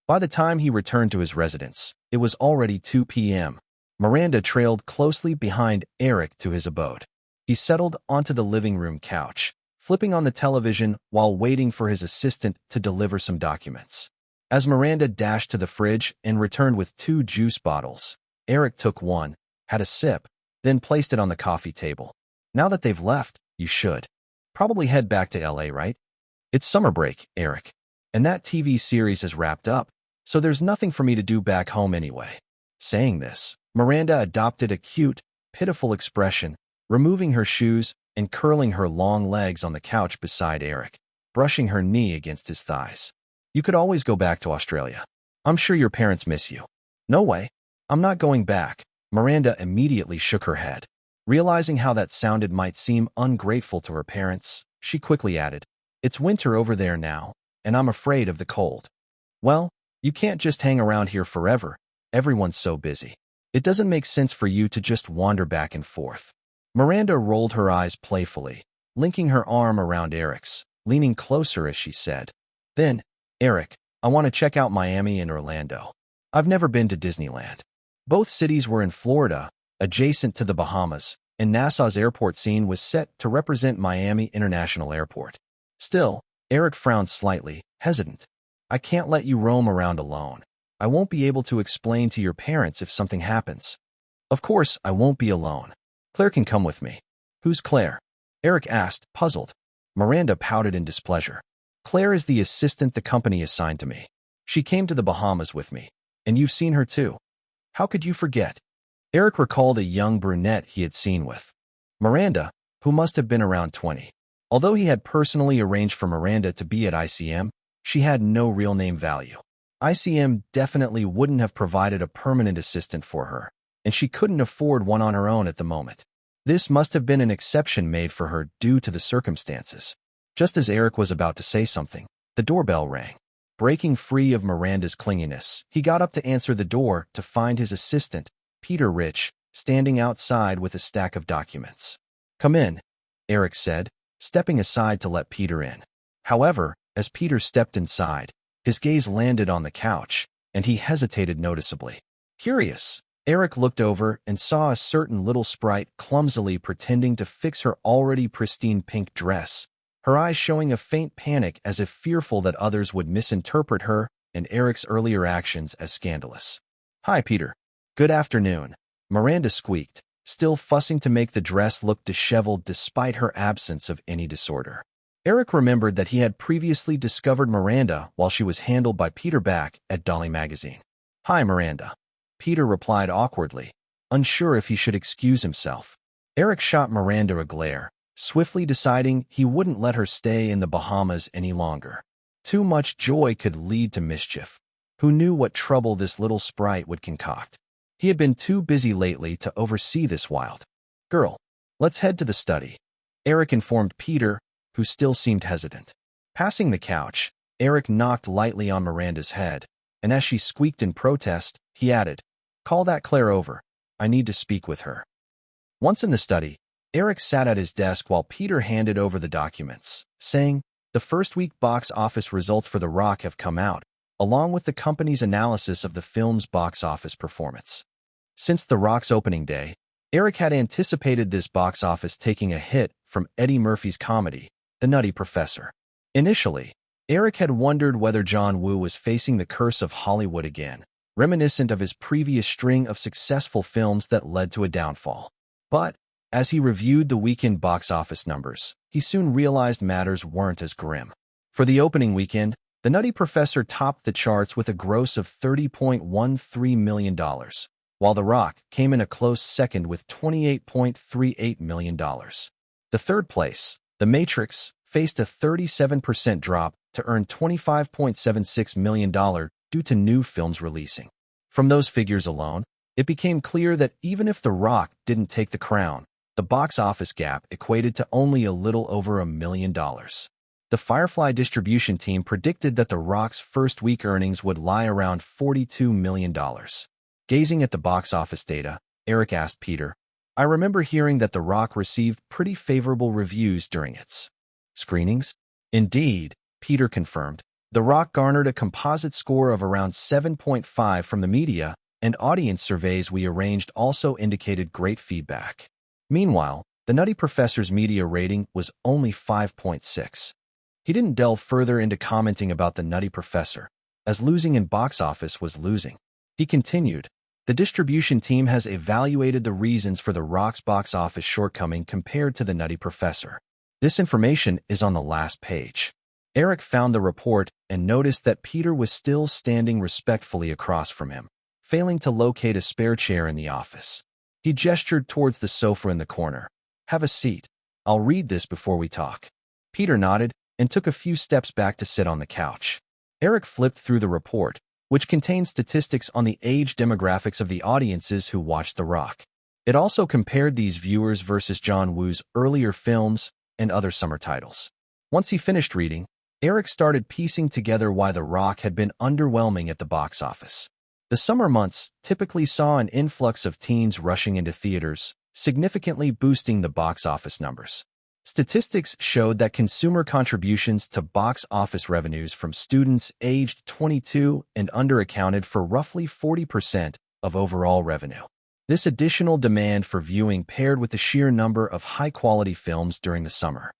By the time he returned to his residence, it was already 2 p.m. Miranda trailed closely behind Eric to his abode. He settled onto the living room couch, flipping on the television while waiting for his assistant to deliver some documents. As Miranda dashed to the fridge and returned with 2 juice bottles, Eric took one, had a sip, then placed it on the coffee table. Now that they've left, you should probably head back to LA, right? It's summer break, Eric, and that TV series has wrapped up, so there's nothing for me to do back home anyway. Saying this, Miranda adopted a cute, pitiful expression, removing her shoes and curling her long legs on the couch beside Eric, brushing her knee against his thighs. You could always go back to Australia. I'm sure your parents miss you. No way. I'm not going back. Miranda immediately shook her head. Realizing how that sounded might seem ungrateful to her parents, she quickly added, It's winter over there now, and I'm afraid of the cold. Well, you can't just hang around here forever. Everyone's so busy. It doesn't make sense for you to just wander back and forth. Miranda rolled her eyes playfully, linking her arm around Eric's, leaning closer as she said, Then, Eric, I want to check out Miami and Orlando. I've never been to Disneyland. Both cities were in Florida, adjacent to the Bahamas, and Nassau's airport scene was set to represent Miami International Airport. Still, Eric frowned slightly, hesitant. I can't let you roam around alone. I won't be able to explain to your parents if something happens. Of course, I won't be alone. Claire can come with me. Who's Claire? Eric asked, puzzled. Miranda pouted in displeasure. Claire is the assistant the company assigned to me. She came to the Bahamas with me, and you've seen her too. How could you forget? Eric recalled a young brunette he had seen with Miranda, who must have been around 20. Although he had personally arranged for Miranda to be at ICM, she had no real name value. ICM definitely wouldn't have provided a permanent assistant for her, and she couldn't afford one on her own at the moment. This must have been an exception made for her due to the circumstances. Just as Eric was about to say something, the doorbell rang. Breaking free of Miranda's clinginess, he got up to answer the door to find his assistant, Peter Rich, standing outside with a stack of documents. Come in, Eric said, stepping aside to let Peter in. However, as Peter stepped inside, his gaze landed on the couch, and he hesitated noticeably. Curious, Eric looked over and saw a certain little sprite clumsily pretending to fix her already pristine pink dress, her eyes showing a faint panic as if fearful that others would misinterpret her and Eric's earlier actions as scandalous. Hi, Peter. Good afternoon, Miranda squeaked, still fussing to make the dress look disheveled despite her absence of any disorder. Eric remembered that he had previously discovered Miranda while she was handled by Peter back at Dolly Magazine. Hi, Miranda. Peter replied awkwardly, unsure if he should excuse himself. Eric shot Miranda a glare, swiftly deciding he wouldn't let her stay in the Bahamas any longer. Too much joy could lead to mischief. Who knew what trouble this little sprite would concoct? He had been too busy lately to oversee this wild Girl, let's head to the study, Eric informed Peter, who still seemed hesitant. Passing the couch, Eric knocked lightly on Miranda's head, and as she squeaked in protest, he added, "Call that Claire over. I need to speak with her." Once in the study, Eric sat at his desk while Peter handed over the documents, saying, "The first week box office results for The Rock have come out, along with the company's analysis of the film's box office performance." Since The Rock's opening day, Eric had anticipated this box office taking a hit from Eddie Murphy's comedy, The Nutty Professor. Initially, Eric had wondered whether John Woo was facing the curse of Hollywood again, reminiscent of his previous string of successful films that led to a downfall. But, as he reviewed the weekend box office numbers, he soon realized matters weren't as grim. For the opening weekend, The Nutty Professor topped the charts with a gross of $30.13 million, while The Rock came in a close second with $28.38 million. The third place, The Matrix, faced a 37% drop to earn $25.76 million due to new films releasing. From those figures alone, it became clear that even if The Rock didn't take the crown, the box office gap equated to only a little over $1 million. The Firefly distribution team predicted that The Rock's first week earnings would lie around $42 million. Gazing at the box office data, Eric asked Peter, "I remember hearing that The Rock received pretty favorable reviews during its screenings?" "Indeed," Peter confirmed. The Rock garnered a composite score of around 7.5 from the media, and audience surveys we arranged also indicated great feedback. Meanwhile, The Nutty Professor's media rating was only 5.6. He didn't delve further into commenting about The Nutty Professor, as losing in box office was losing. He continued, "The distribution team has evaluated the reasons for The Rock's box office shortcoming compared to The Nutty Professor. This information is on the last page." Eric found the report and noticed that Peter was still standing respectfully across from him, failing to locate a spare chair in the office. He gestured towards the sofa in the corner. "Have a seat. I'll read this before we talk." Peter nodded and took a few steps back to sit on the couch. Eric flipped through the report, which contained statistics on the age demographics of the audiences who watched The Rock. It also compared these viewers versus John Woo's earlier films and other summer titles. Once he finished reading, Eric started piecing together why The Rock had been underwhelming at the box office. The summer months typically saw an influx of teens rushing into theaters, significantly boosting the box office numbers. Statistics showed that consumer contributions to box office revenues from students aged 22 and under accounted for roughly 40% of overall revenue. This additional demand for viewing, paired with the sheer number of high-quality films during the summer,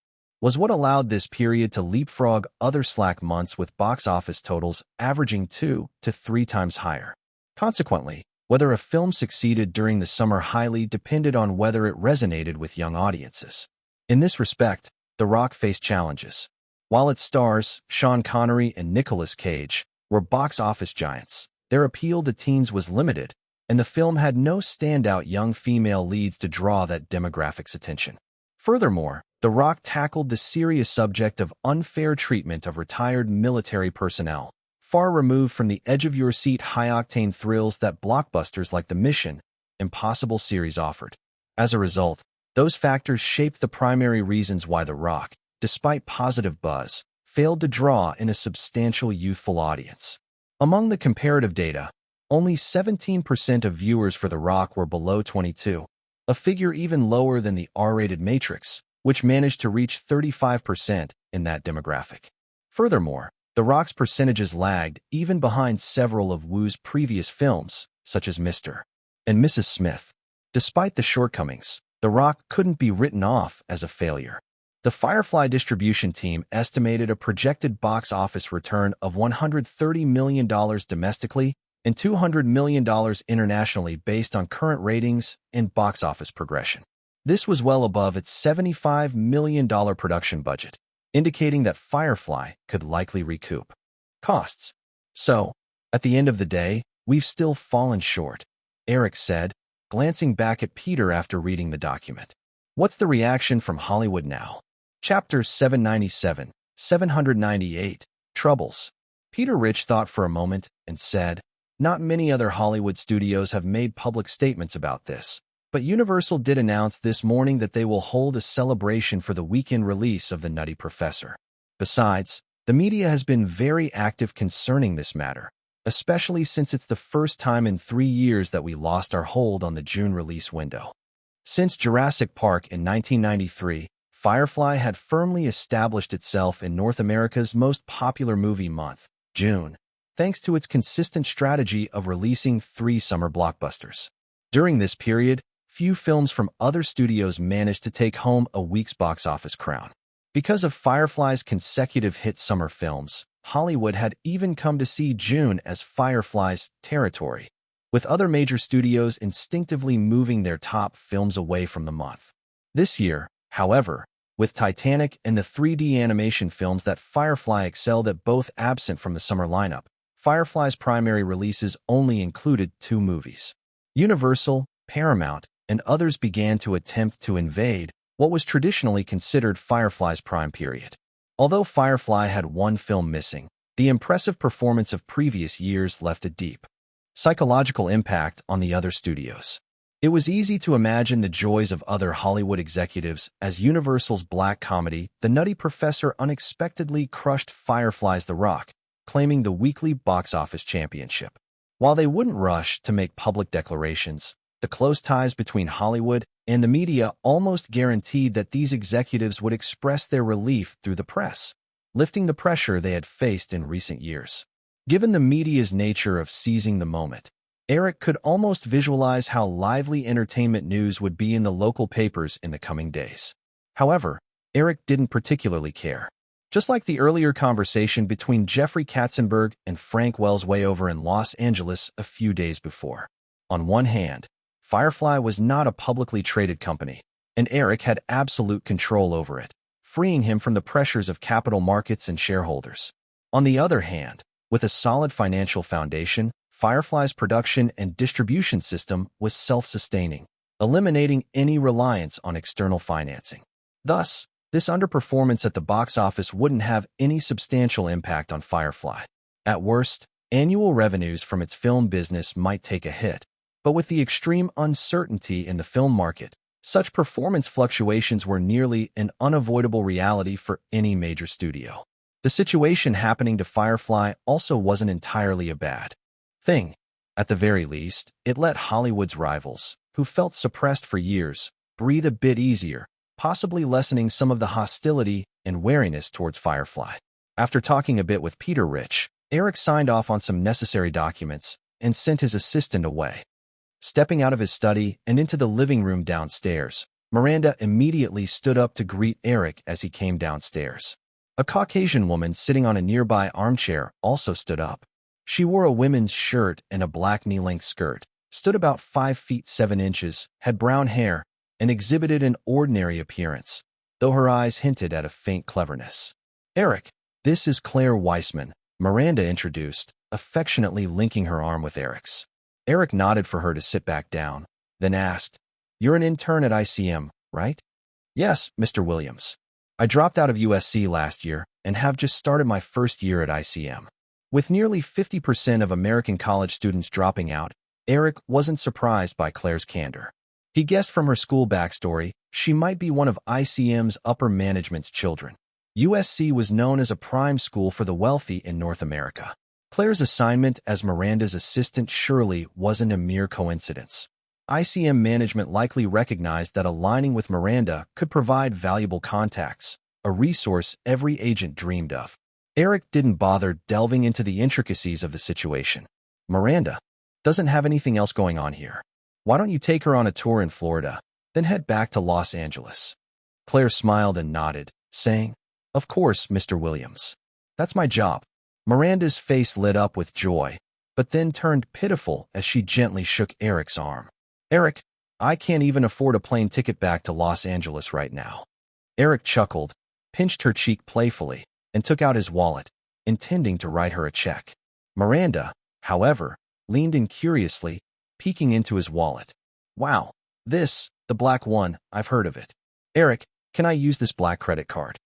was what allowed this period to leapfrog other slack months with box office totals averaging 2 to 3 times higher. Consequently, whether a film succeeded during the summer highly depended on whether it resonated with young audiences. In this respect, The Rock faced challenges. While its stars, Sean Connery and Nicolas Cage, were box office giants, their appeal to teens was limited, and the film had no standout young female leads to draw that demographics' attention. Furthermore, The Rock tackled the serious subject of unfair treatment of retired military personnel, far removed from the edge-of-your-seat high-octane thrills that blockbusters like the Mission Impossible series offered. As a result, those factors shaped the primary reasons why The Rock, despite positive buzz, failed to draw in a substantial youthful audience. Among the comparative data, only 17% of viewers for The Rock were below 22, a figure even lower than the R-rated Matrix, which managed to reach 35% in that demographic. Furthermore, The Rock's percentages lagged even behind several of Woo's previous films, such as Mr. and Mrs. Smith. Despite the shortcomings, The Rock couldn't be written off as a failure. The Firefly distribution team estimated a projected box office return of $130 million domestically and $200 million internationally based on current ratings and box office progression. This was well above its $75 million production budget, indicating that Firefly could likely recoup costs. "So, at the end of the day, we've still fallen short," Eric said, glancing back at Peter after reading the document. "What's the reaction from Hollywood now?" Chapter 797, 798, Troubles. Peter Rich thought for a moment and said, "Not many other Hollywood studios have made public statements about this, But Universal did announce this morning that they will hold a celebration for the weekend release of The Nutty Professor. Besides, the media has been very active concerning this matter, especially since it's the first time in 3 years that we lost our hold on the June release window. Since Jurassic Park in 1993, Firefly had firmly established itself in North America's most popular movie month, June, thanks to its consistent strategy of releasing 3 summer blockbusters. During this period, few films from other studios managed to take home a week's box office crown. Because of Firefly's consecutive hit summer films, Hollywood had even come to see June as Firefly's territory, with other major studios instinctively moving their top films away from the month. This year, however, with Titanic and the 3D animation films that Firefly excelled at both absent from the summer lineup, Firefly's primary releases only included 2 movies. Universal, Paramount, and others began to attempt to invade what was traditionally considered Firefly's prime period. Although Firefly had 1 film missing, the impressive performance of previous years left a deep psychological impact on the other studios. It was easy to imagine the joys of other Hollywood executives as Universal's black comedy, The Nutty Professor, unexpectedly crushed Firefly's The Rock, claiming the weekly box office championship. While they wouldn't rush to make public declarations, the close ties between Hollywood and the media almost guaranteed that these executives would express their relief through the press, lifting the pressure they had faced in recent years. Given the media's nature of seizing the moment, Eric could almost visualize how lively entertainment news would be in the local papers in the coming days. However, Eric didn't particularly care. Just like the earlier conversation between Jeffrey Katzenberg and Frank Wells way over in Los Angeles a few days before. On one hand, Firefly was not a publicly traded company, and Eric had absolute control over it, freeing him from the pressures of capital markets and shareholders. On the other hand, with a solid financial foundation, Firefly's production and distribution system was self-sustaining, eliminating any reliance on external financing. Thus, this underperformance at the box office wouldn't have any substantial impact on Firefly. At worst, annual revenues from its film business might take a hit, but with the extreme uncertainty in the film market, such performance fluctuations were nearly an unavoidable reality for any major studio. The situation happening to Firefly also wasn't entirely a bad thing. At the very least, it let Hollywood's rivals, who felt suppressed for years, breathe a bit easier, possibly lessening some of the hostility and wariness towards Firefly. After talking a bit with Peter Rich, Eric signed off on some necessary documents and sent his assistant away. Stepping out of his study and into the living room downstairs, Miranda immediately stood up to greet Eric as he came downstairs. A Caucasian woman sitting on a nearby armchair also stood up. She wore a women's shirt and a black knee-length skirt, stood about 5 feet 7 inches, had brown hair, and exhibited an ordinary appearance, though her eyes hinted at a faint cleverness. "Eric, this is Claire Weissman," Miranda introduced, affectionately linking her arm with Eric's. Eric nodded for her to sit back down, then asked, "You're an intern at ICM, right?" "Yes, Mr. Williams. I dropped out of USC last year and have just started my first year at ICM." With nearly 50% of American college students dropping out, Eric wasn't surprised by Claire's candor. He guessed from her school backstory she might be one of ICM's upper management's children. USC was known as a prime school for the wealthy in North America. Claire's assignment as Miranda's assistant surely wasn't a mere coincidence. ICM management likely recognized that aligning with Miranda could provide valuable contacts, a resource every agent dreamed of. Eric didn't bother delving into the intricacies of the situation. "Miranda doesn't have anything else going on here. Why don't you take her on a tour in Florida, then head back to Los Angeles?" Claire smiled and nodded, saying, "Of course, Mr. Williams. That's my job." Miranda's face lit up with joy, but then turned pitiful as she gently shook Eric's arm. "Eric, I can't even afford a plane ticket back to Los Angeles right now." Eric chuckled, pinched her cheek playfully, and took out his wallet, intending to write her a check. Miranda, however, leaned in curiously, peeking into his wallet. "Wow, the black one, I've heard of it. Eric, can I use this black credit card?"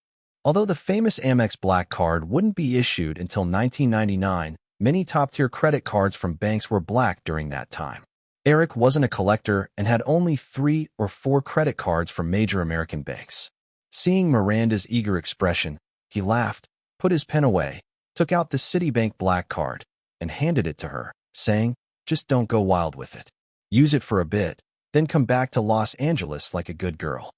Although the famous Amex Black Card wouldn't be issued until 1999, many top-tier credit cards from banks were black during that time. Eric wasn't a collector and had only 3 or 4 credit cards from major American banks. Seeing Miranda's eager expression, he laughed, put his pen away, took out the Citibank black card, and handed it to her, saying, "Just don't go wild with it. Use it for a bit, then come back to Los Angeles like a good girl."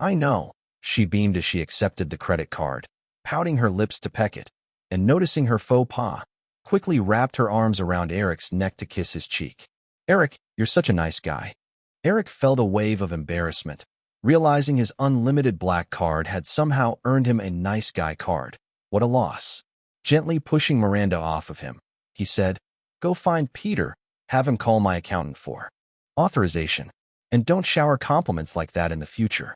"I know," she beamed as she accepted the credit card, pouting her lips to peck it, and noticing her faux pas, quickly wrapped her arms around Eric's neck to kiss his cheek. "Eric, you're such a nice guy." Eric felt a wave of embarrassment, realizing his unlimited black card had somehow earned him a nice guy card. What a loss. Gently pushing Miranda off of him, he said, "Go find Peter, have him call my accountant for authorization, and don't shower compliments like that in the future."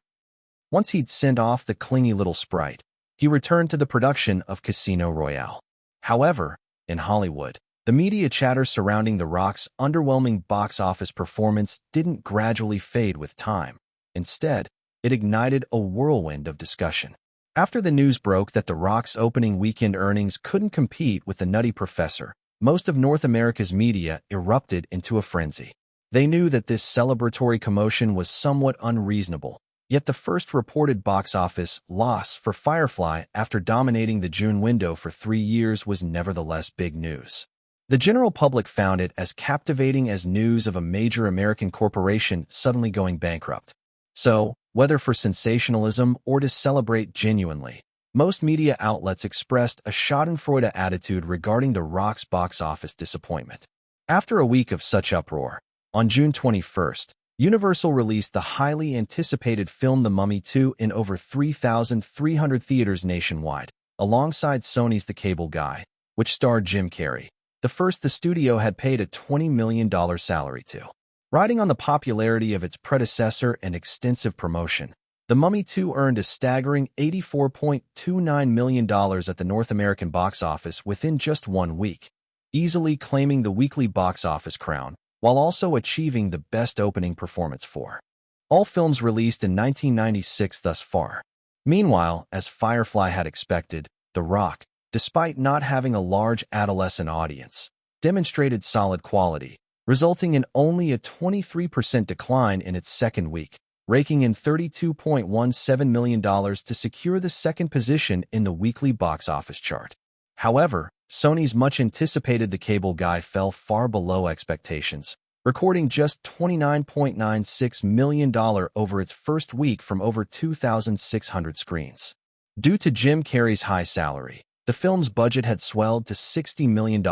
Once he'd sent off the clingy little sprite, he returned to the production of Casino Royale. However, in Hollywood, the media chatter surrounding The Rock's underwhelming box office performance didn't gradually fade with time. Instead, it ignited a whirlwind of discussion. After the news broke that The Rock's opening weekend earnings couldn't compete with The Nutty Professor, most of North America's media erupted into a frenzy. They knew that this celebratory commotion was somewhat unreasonable, yet the first reported box office loss for Firefly after dominating the June window for 3 years was nevertheless big news. The general public found it as captivating as news of a major American corporation suddenly going bankrupt. So, whether for sensationalism or to celebrate genuinely, most media outlets expressed a schadenfreude attitude regarding The Rock's box office disappointment. After a week of such uproar, on June 21st, Universal released the highly anticipated film The Mummy 2 in over 3,300 theaters nationwide, alongside Sony's The Cable Guy, which starred Jim Carrey, the first the studio had paid a $20 million salary to. Riding on the popularity of its predecessor and extensive promotion, The Mummy 2 earned a staggering $84.29 million at the North American box office within just 1 week, easily claiming the weekly box office crown, while also achieving the best opening performance for all films released in 1996 thus far. Meanwhile, as Firefly had expected, The Rock, despite not having a large adolescent audience, demonstrated solid quality, resulting in only a 23% decline in its second week, raking in $32.17 million to secure the second position in the weekly box office chart. However, Sony's much-anticipated The Cable Guy fell far below expectations, recording just $29.96 million over its first week from over 2,600 screens. Due to Jim Carrey's high salary, the film's budget had swelled to $60 million,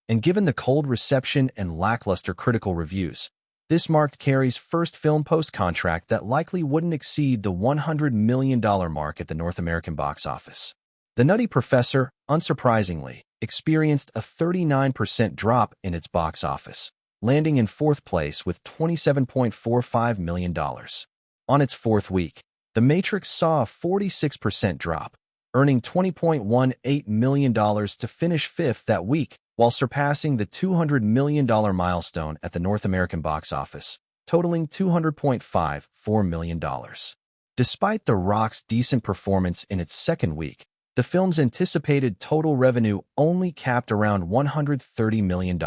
and given the cold reception and lackluster critical reviews, this marked Carrey's first film post-contract that likely wouldn't exceed the $100 million mark at the North American box office. The Nutty Professor, unsurprisingly, experienced a 39% drop in its box office, landing in 4th place with $27.45 million. On its 4th week, The Matrix saw a 46% drop, earning $20.18 million to finish 5th that week, while surpassing the $200 million milestone at the North American box office, totaling $200.54 million. Despite The Rock's decent performance in its second week, the film's anticipated total revenue only capped around $130 million.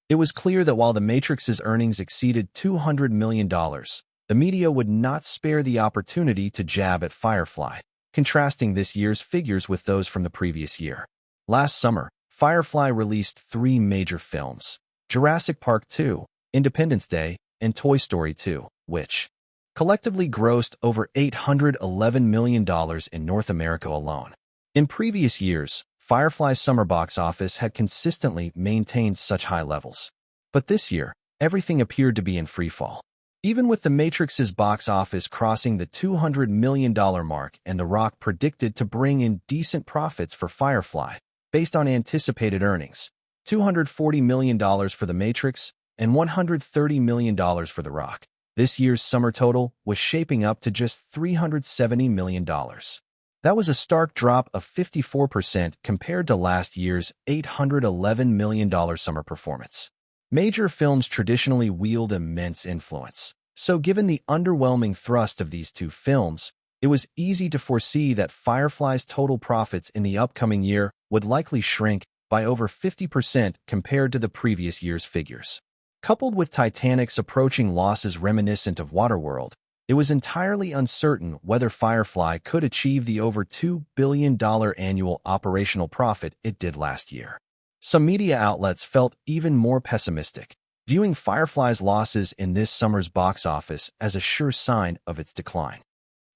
It was clear that while The Matrix's earnings exceeded $200 million, the media would not spare the opportunity to jab at Firefly, contrasting this year's figures with those from the previous year. Last summer, Firefly released 3 major films: Jurassic Park 2, Independence Day, and Toy Story 2, which collectively grossed over $811 million in North America alone. In previous years, Firefly's summer box office had consistently maintained such high levels. But this year, everything appeared to be in freefall. Even with The Matrix's box office crossing the $200 million mark and The Rock predicted to bring in decent profits for Firefly, based on anticipated earnings, $240 million for The Matrix and $130 million for The Rock, this year's summer total was shaping up to just $370 million. That was a stark drop of 54% compared to last year's $811 million summer performance. Major films traditionally wield immense influence, so given the underwhelming thrust of these 2 films, it was easy to foresee that Firefly's total profits in the upcoming year would likely shrink by over 50% compared to the previous year's figures. Coupled with Titanic's approaching losses reminiscent of Waterworld, it was entirely uncertain whether Firefly could achieve the over $2 billion annual operational profit it did last year. Some media outlets felt even more pessimistic, viewing Firefly's losses in this summer's box office as a sure sign of its decline.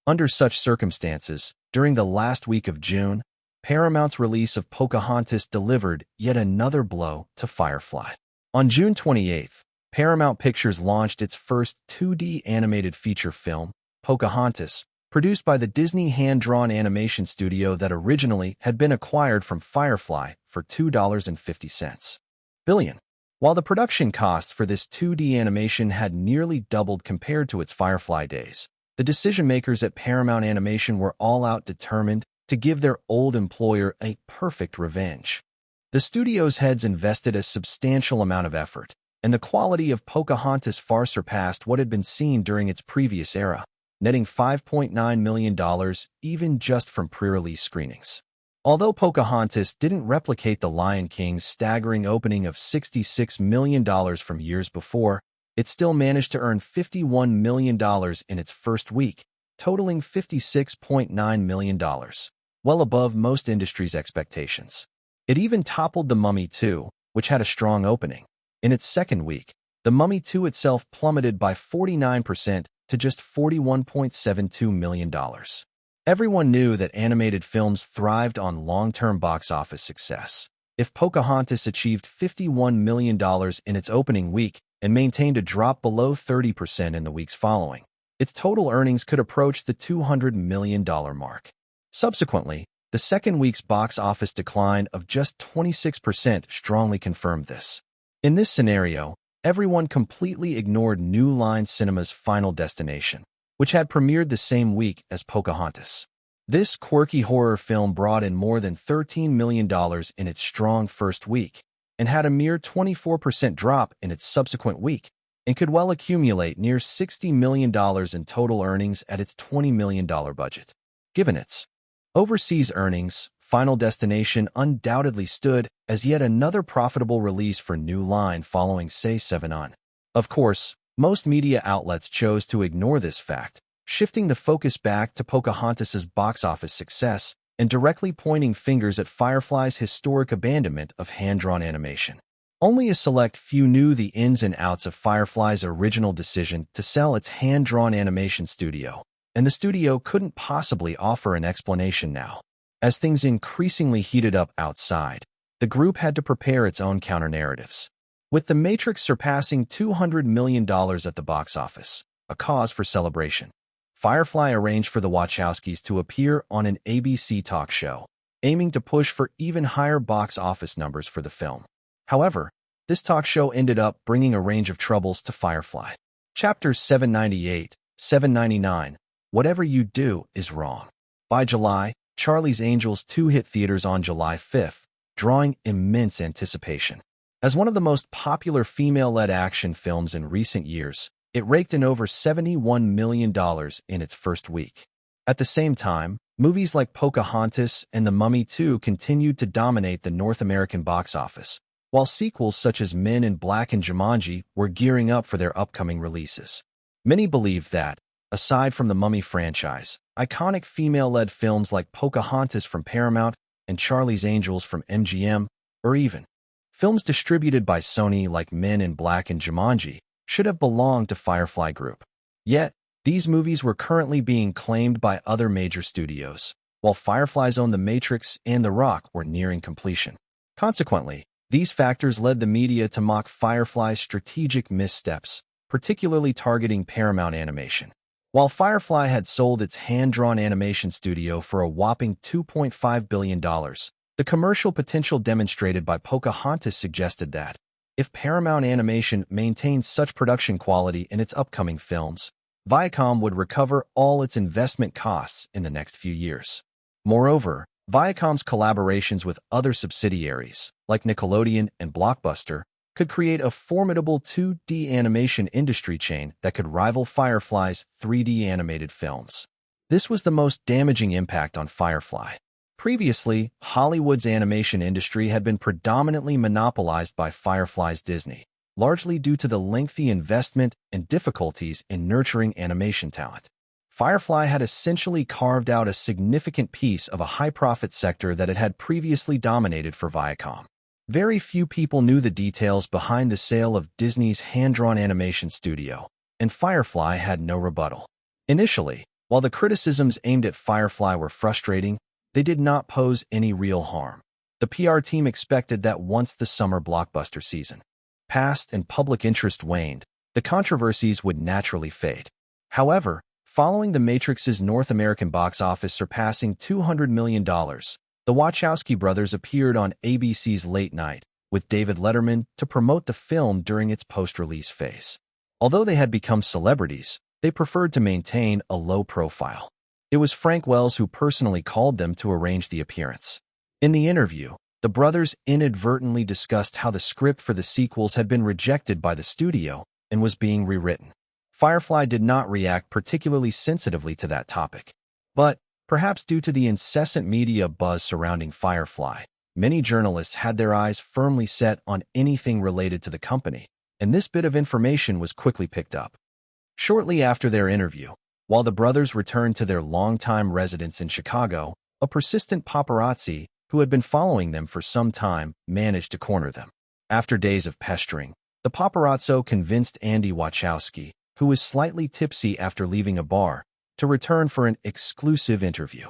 Under such circumstances, during the last week of June, Paramount's release of Pocahontas delivered yet another blow to Firefly. On June 28th, Paramount Pictures launched its first 2D animated feature film, Pocahontas, produced by the Disney hand-drawn animation studio that originally had been acquired from Firefly for $2.50 billion. While the production costs for this 2D animation had nearly doubled compared to its Firefly days, the decision-makers at Paramount Animation were all out determined to give their old employer a perfect revenge. The studio's heads invested a substantial amount of effort, and the quality of Pocahontas far surpassed what had been seen during its previous era, netting $5.9 million even just from pre-release screenings. Although Pocahontas didn't replicate The Lion King's staggering opening of $66 million from years before, it still managed to earn $51 million in its first week, totaling $56.9 million, well above most industry's expectations. It even toppled The Mummy 2, which had a strong opening. In its second week, The Mummy 2 itself plummeted by 49% to just $41.72 million. Everyone knew that animated films thrived on long-term box office success. If Pocahontas achieved $51 million in its opening week and maintained a drop below 30% in the weeks following, its total earnings could approach the $200 million mark. Subsequently, the second week's box office decline of just 26% strongly confirmed this. In this scenario, everyone completely ignored New Line Cinema's Final Destination, which had premiered the same week as Pocahontas. This quirky horror film brought in more than $13 million in its strong first week and had a mere 24% drop in its subsequent week and could well accumulate near $60 million in total earnings at its $20 million budget. Given its overseas earnings, Final Destination undoubtedly stood as yet another profitable release for New Line following Say 7 On. Of course, most media outlets chose to ignore this fact, shifting the focus back to Pocahontas's box office success and directly pointing fingers at Firefly's historic abandonment of hand-drawn animation. Only a select few knew the ins and outs of Firefly's original decision to sell its hand-drawn animation studio, and the studio couldn't possibly offer an explanation now. As things increasingly heated up outside, the group had to prepare its own counter-narratives. With The Matrix surpassing $200 million at the box office, a cause for celebration, Firefly arranged for the Wachowskis to appear on an ABC talk show, aiming to push for even higher box office numbers for the film. However, this talk show ended up bringing a range of troubles to Firefly. Chapters 798, 799, Whatever You Do Is Wrong. By July, Charlie's Angels 2 hit theaters on July 5th, drawing immense anticipation. As one of the most popular female-led action films in recent years, it raked in over $71 million in its first week. At the same time, movies like Pocahontas and The Mummy 2 continued to dominate the North American box office, while sequels such as Men in Black and Jumanji were gearing up for their upcoming releases. Many believe that, aside from the Mummy franchise, iconic female-led films like Pocahontas from Paramount and Charlie's Angels from MGM, or even films distributed by Sony like Men in Black and Jumanji, should have belonged to Firefly Group. Yet, these movies were currently being claimed by other major studios, while Firefly's own The Matrix and The Rock were nearing completion. Consequently, these factors led the media to mock Firefly's strategic missteps, particularly targeting Paramount Animation. While Firefly had sold its hand-drawn animation studio for a whopping $2.5 billion, the commercial potential demonstrated by Pocahontas suggested that, if Paramount Animation maintained such production quality in its upcoming films, Viacom would recover all its investment costs in the next few years. Moreover, Viacom's collaborations with other subsidiaries, like Nickelodeon and Blockbuster, could create a formidable 2D animation industry chain that could rival Firefly's 3D animated films. This was the most damaging impact on Firefly. Previously, Hollywood's animation industry had been predominantly monopolized by Firefly's Disney, largely due to the lengthy investment and difficulties in nurturing animation talent. Firefly had essentially carved out a significant piece of a high-profit sector that it had previously dominated for Viacom. Very few people knew the details behind the sale of Disney's hand-drawn animation studio, and Firefly had no rebuttal. Initially, while the criticisms aimed at Firefly were frustrating, they did not pose any real harm. The PR team expected that once the summer blockbuster season passed and public interest waned, the controversies would naturally fade. However, following The Matrix's North American box office surpassing $200 million, the Wachowski brothers appeared on ABC's Late Night with David Letterman to promote the film during its post-release phase. Although they had become celebrities, they preferred to maintain a low profile. It was Frank Wells who personally called them to arrange the appearance. In the interview, the brothers inadvertently discussed how the script for the sequels had been rejected by the studio and was being rewritten. Firefly did not react particularly sensitively to that topic. But, perhaps due to the incessant media buzz surrounding Firefly, many journalists had their eyes firmly set on anything related to the company, and this bit of information was quickly picked up. Shortly after their interview, while the brothers returned to their longtime residence in Chicago, a persistent paparazzi who had been following them for some time managed to corner them. After days of pestering, the paparazzo convinced Andy Wachowski, who was slightly tipsy after leaving a bar, to return for an exclusive interview.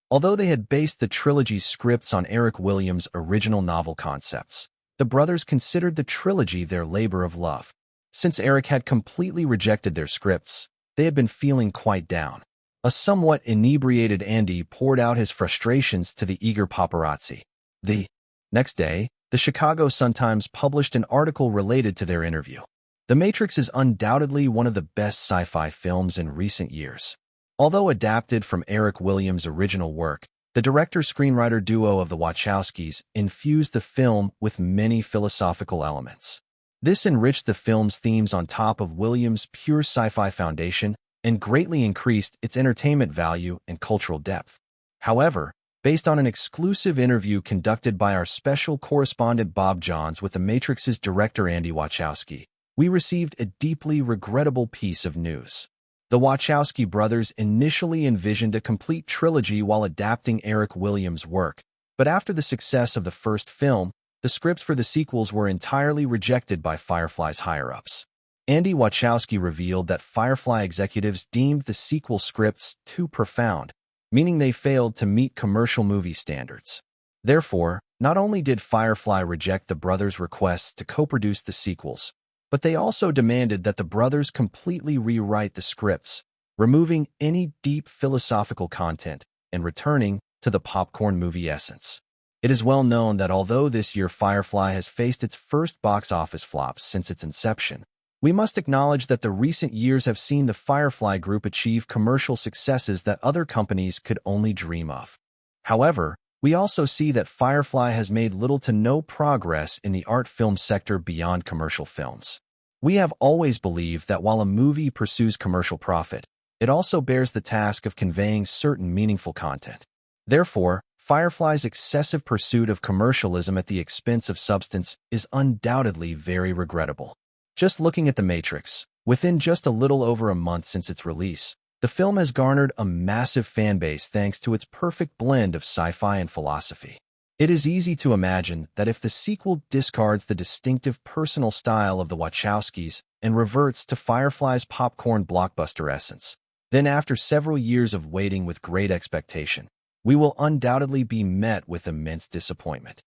Although they had based the trilogy's scripts on Eric Williams' original novel concepts, the brothers considered the trilogy their labor of love. Since Eric had completely rejected their scripts, they had been feeling quite down. A somewhat inebriated Andy poured out his frustrations to the eager paparazzi. The next day, the Chicago Sun-Times published an article related to their interview. The Matrix is undoubtedly one of the best sci-fi films in recent years. Although adapted from Eric Williams' original work, the director-screenwriter duo of the Wachowskis infused the film with many philosophical elements. This enriched the film's themes on top of Williams' pure sci-fi foundation and greatly increased its entertainment value and cultural depth. However, based on an exclusive interview conducted by our special correspondent Bob Johns with The Matrix's director Andy Wachowski, we received a deeply regrettable piece of news. The Wachowski brothers initially envisioned a complete trilogy while adapting Eric Williams' work, but after the success of the first film, the scripts for the sequels were entirely rejected by Firefly's higher-ups. Andy Wachowski revealed that Firefly executives deemed the sequel scripts too profound, meaning they failed to meet commercial movie standards. Therefore, not only did Firefly reject the brothers' requests to co-produce the sequels, but they also demanded that the brothers completely rewrite the scripts, removing any deep philosophical content and returning to the popcorn movie essence. It is well known that although this year Firefly has faced its first box office flops since its inception, we must acknowledge that the recent years have seen the Firefly Group achieve commercial successes that other companies could only dream of. However, we also see that Firefly has made little to no progress in the art film sector beyond commercial films. We have always believed that while a movie pursues commercial profit, it also bears the task of conveying certain meaningful content. Therefore, Firefly's excessive pursuit of commercialism at the expense of substance is undoubtedly very regrettable. Just looking at The Matrix, within just a little over a month since its release, the film has garnered a massive fan base thanks to its perfect blend of sci-fi and philosophy. It is easy to imagine that if the sequel discards the distinctive personal style of the Wachowskis and reverts to Firefly's popcorn blockbuster essence, then after several years of waiting with great expectation, we will undoubtedly be met with immense disappointment.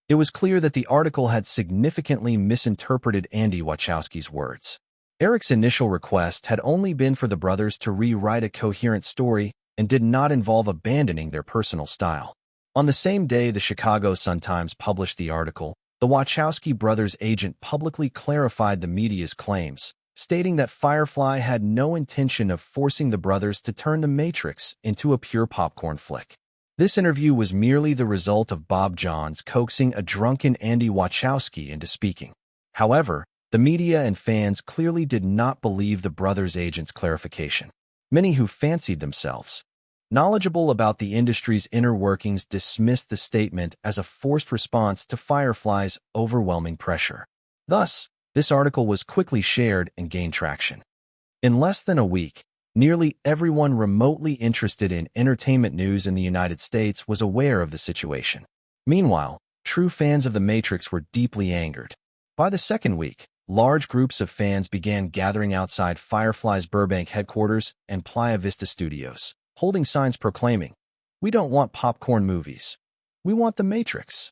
It was clear that the article had significantly misinterpreted Andy Wachowski's words. Eric's initial request had only been for the brothers to rewrite a coherent story and did not involve abandoning their personal style. On the same day the Chicago Sun-Times published the article, the Wachowski brothers' agent publicly clarified the media's claims, stating that Firefly had no intention of forcing the brothers to turn The Matrix into a pure popcorn flick. This interview was merely the result of Bob Johns coaxing a drunken Andy Wachowski into speaking. However, the media and fans clearly did not believe the brothers' agent's clarification. Many who fancied themselves knowledgeable about the industry's inner workings dismissed the statement as a forced response to Firefly's overwhelming pressure. Thus, This article was quickly shared and gained traction. In less than a week, nearly everyone remotely interested in entertainment news in the United States was aware of the situation. Meanwhile, true fans of The Matrix were deeply angered. By the second week, large groups of fans began gathering outside Firefly's Burbank headquarters and Playa Vista studios, holding signs proclaiming, "We don't want popcorn movies. We want The Matrix."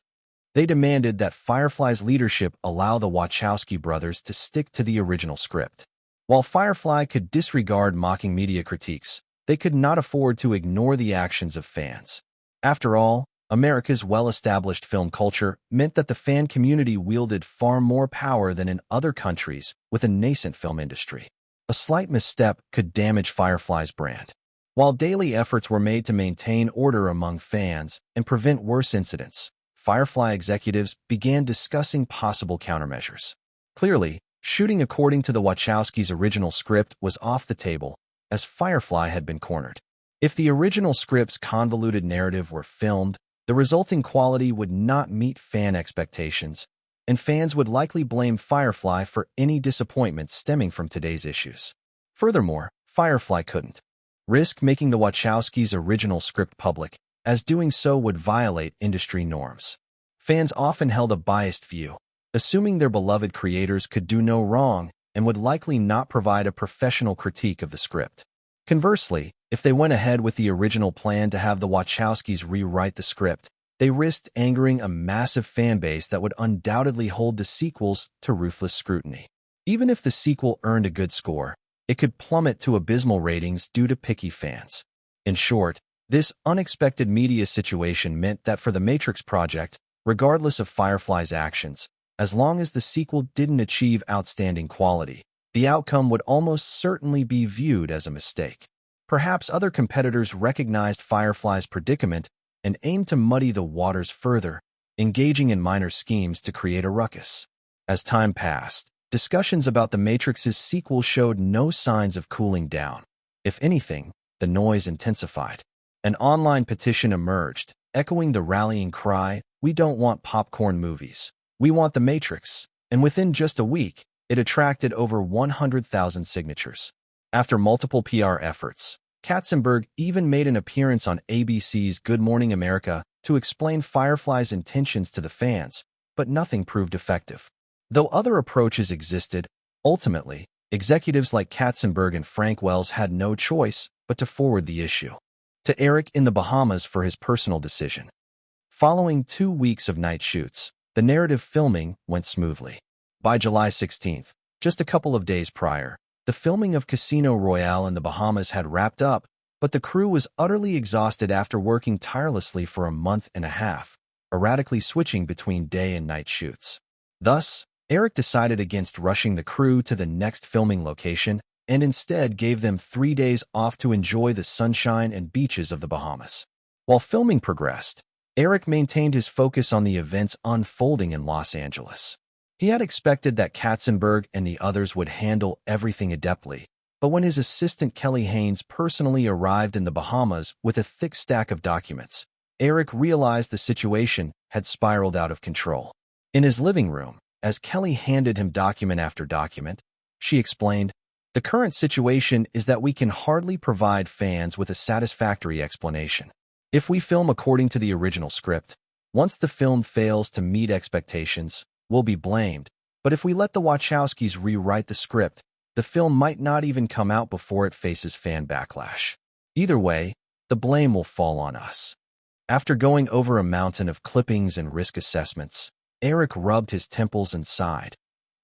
They demanded that Firefly's leadership allow the Wachowski brothers to stick to the original script. While Firefly could disregard mocking media critiques, they could not afford to ignore the actions of fans. After all, America's well-established film culture meant that the fan community wielded far more power than in other countries with a nascent film industry. A slight misstep could damage Firefly's brand. While daily efforts were made to maintain order among fans and prevent worse incidents, Firefly executives began discussing possible countermeasures. Clearly, shooting according to the Wachowskis' original script was off the table, as Firefly had been cornered. If the original script's convoluted narrative were filmed, the resulting quality would not meet fan expectations, and fans would likely blame Firefly for any disappointment stemming from today's issues. Furthermore, Firefly couldn't risk making the Wachowskis' original script public, as doing so would violate industry norms. Fans often held a biased view, assuming their beloved creators could do no wrong and would likely not provide a professional critique of the script. Conversely, if they went ahead with the original plan to have the Wachowskis rewrite the script, they risked angering a massive fan base that would undoubtedly hold the sequels to ruthless scrutiny. Even if the sequel earned a good score, it could plummet to abysmal ratings due to picky fans. In short, this unexpected media situation meant that for the Matrix project, regardless of Firefly's actions, as long as the sequel didn't achieve outstanding quality, the outcome would almost certainly be viewed as a mistake. Perhaps other competitors recognized Firefly's predicament and aimed to muddy the waters further, engaging in minor schemes to create a ruckus. As time passed, discussions about The Matrix's sequel showed no signs of cooling down. If anything, the noise intensified. An online petition emerged, echoing the rallying cry, "We don't want popcorn movies. We want The Matrix," and within just a week, it attracted over 100,000 signatures. After multiple PR efforts, Katzenberg even made an appearance on ABC's Good Morning America to explain Firefly's intentions to the fans, but nothing proved effective. Though other approaches existed, ultimately, executives like Katzenberg and Frank Wells had no choice but to forward the issue to Eric in the Bahamas for his personal decision. Following 2 weeks of night shoots, the narrative filming went smoothly. By July 16th, just a couple of days prior, the filming of Casino Royale in the Bahamas had wrapped up, but the crew was utterly exhausted after working tirelessly for a month and a half, erratically switching between day and night shoots. Thus, Eric decided against rushing the crew to the next filming location and instead gave them 3 days off to enjoy the sunshine and beaches of the Bahamas. While filming progressed, Eric maintained his focus on the events unfolding in Los Angeles. He had expected that Katzenberg and the others would handle everything adeptly, but when his assistant Kelly Haynes personally arrived in the Bahamas with a thick stack of documents, Eric realized the situation had spiraled out of control. In his living room, as Kelly handed him document after document, she explained, "The current situation is that we can hardly provide fans with a satisfactory explanation. If we film according to the original script, once the film fails to meet expectations, we'll be blamed, but if we let the Wachowskis rewrite the script, the film might not even come out before it faces fan backlash. Either way, the blame will fall on us." After going over a mountain of clippings and risk assessments, Eric rubbed his temples and sighed.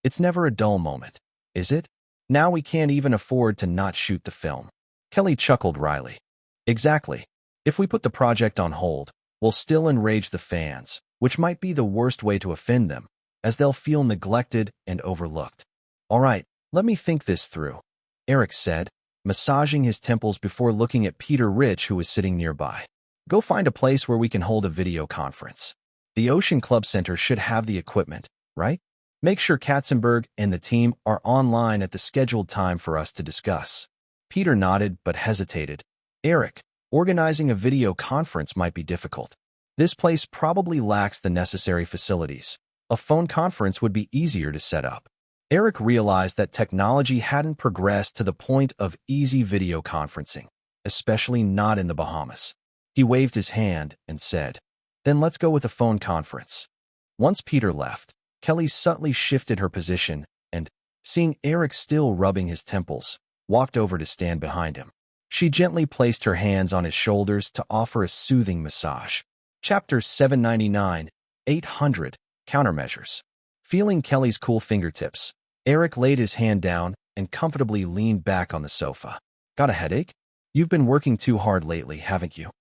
It's never a dull moment, is it? Now we can't even afford to not shoot the film. Kelly chuckled wryly. Exactly. If we put the project on hold, we'll still enrage the fans, which might be the worst way to offend them, as they'll feel neglected and overlooked. All right, let me think this through, Eric said, massaging his temples before looking at Peter Rich, who was sitting nearby. Go find a place where we can hold a video conference. The Ocean Club Center should have the equipment, right? Make sure Katzenberg and the team are online at the scheduled time for us to discuss. Peter nodded but hesitated. Eric, organizing a video conference might be difficult. This place probably lacks the necessary facilities. A phone conference would be easier to set up. Eric realized that technology hadn't progressed to the point of easy video conferencing, especially not in the Bahamas. He waved his hand and said, "Then let's go with a phone conference." Once Peter left, Kelly subtly shifted her position and, seeing Eric still rubbing his temples, walked over to stand behind him. She gently placed her hands on his shoulders to offer a soothing massage. Chapter 799, 800, Countermeasures. Feeling Kelly's cool fingertips, Eric laid his hand down and comfortably leaned back on the sofa. "Got a headache? You've been working too hard lately, haven't you?"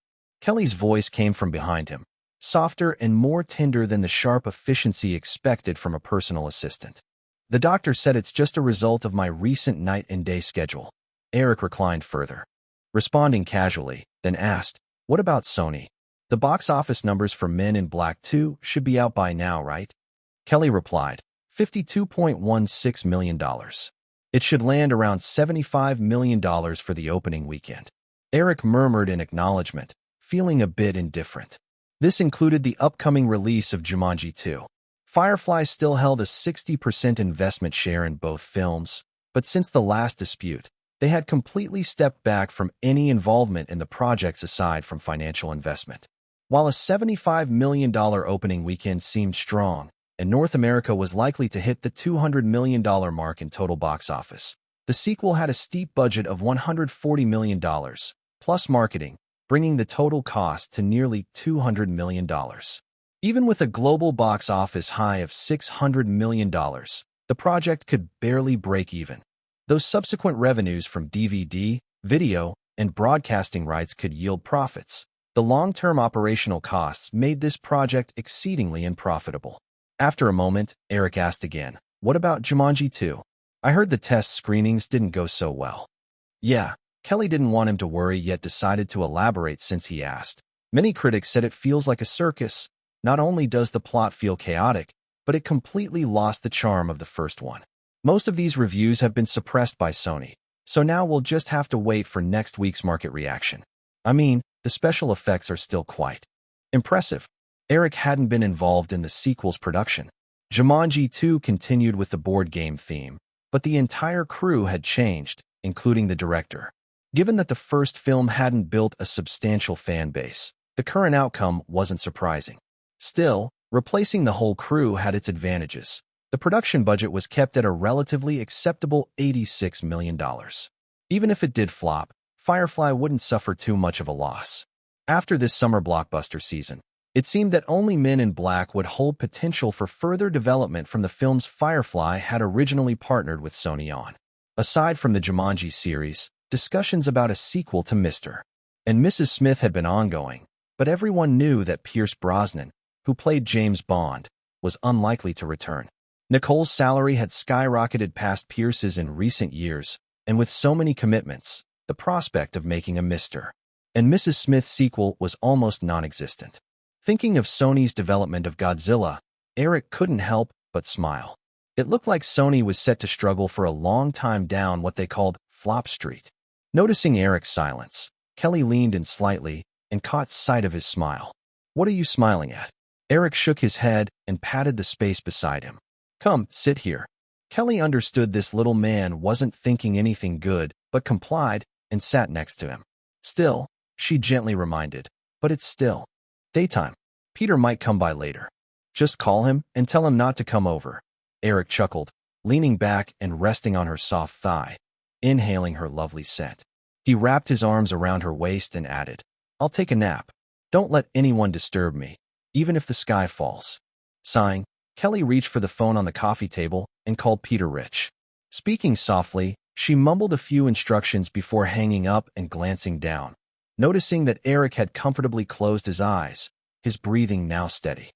Kelly's voice came from behind him, softer and more tender than the sharp efficiency expected from a personal assistant. "The doctor said it's just a result of my recent night and day schedule." Eric reclined further, responding casually, then asked, "What about Sony? The box office numbers for Men in Black 2 should be out by now, right?" Kelly replied, $52.16 million. It should land around $75 million for the opening weekend. Eric murmured in acknowledgement, feeling a bit indifferent. This included the upcoming release of Jumanji 2. Firefly still held a 60% investment share in both films, but since the last dispute, they had completely stepped back from any involvement in the projects aside from financial investment. While a $75 million opening weekend seemed strong, and North America was likely to hit the $200 million mark in total box office, the sequel had a steep budget of $140 million, plus marketing, bringing the total cost to nearly $200 million. Even with a global box office high of $600 million, the project could barely break even. Though subsequent revenues from DVD, video, and broadcasting rights could yield profits, the long-term operational costs made this project exceedingly unprofitable. After a moment, Eric asked again, "What about Jumanji 2? I heard the test screenings didn't go so well." "Yeah." Kelly didn't want him to worry yet decided to elaborate since he asked. "Many critics said it feels like a circus. Not only does the plot feel chaotic, but it completely lost the charm of the first one. Most of these reviews have been suppressed by Sony, so now we'll just have to wait for next week's market reaction. I mean, the special effects are still quite impressive." Eric hadn't been involved in the sequel's production. Jumanji 2 continued with the board game theme, but the entire crew had changed, including the director. Given that the first film hadn't built a substantial fan base, the current outcome wasn't surprising. Still, replacing the whole crew had its advantages. The production budget was kept at a relatively acceptable $86 million. Even if it did flop, Firefly wouldn't suffer too much of a loss. After this summer blockbuster season, it seemed that only Men in Black would hold potential for further development from the films Firefly had originally partnered with Sony on. Aside from the Jumanji series, discussions about a sequel to Mr. and Mrs. Smith had been ongoing, but everyone knew that Pierce Brosnan, who played James Bond, was unlikely to return. Nicole's salary had skyrocketed past Pierce's in recent years, and with so many commitments, the prospect of making a Mr. and Mrs. Smith sequel was almost non-existent. Thinking of Sony's development of Godzilla, Eric couldn't help but smile. It looked like Sony was set to struggle for a long time down what they called Flop Street. Noticing Eric's silence, Kelly leaned in slightly and caught sight of his smile. "What are you smiling at?" Eric shook his head and patted the space beside him. "Come, sit here." Kelly understood this little man wasn't thinking anything good, but complied and sat next to him. "Still," she gently reminded, "but it's still daytime. Peter might come by later. Just call him and tell him not to come over." Eric chuckled, leaning back and resting on her soft thigh, inhaling her lovely scent. He wrapped his arms around her waist and added, "I'll take a nap. Don't let anyone disturb me, even if the sky falls." Sighing, Kelly reached for the phone on the coffee table and called Peter Rich. Speaking softly, she mumbled a few instructions before hanging up and glancing down, noticing that Eric had comfortably closed his eyes, his breathing now steady.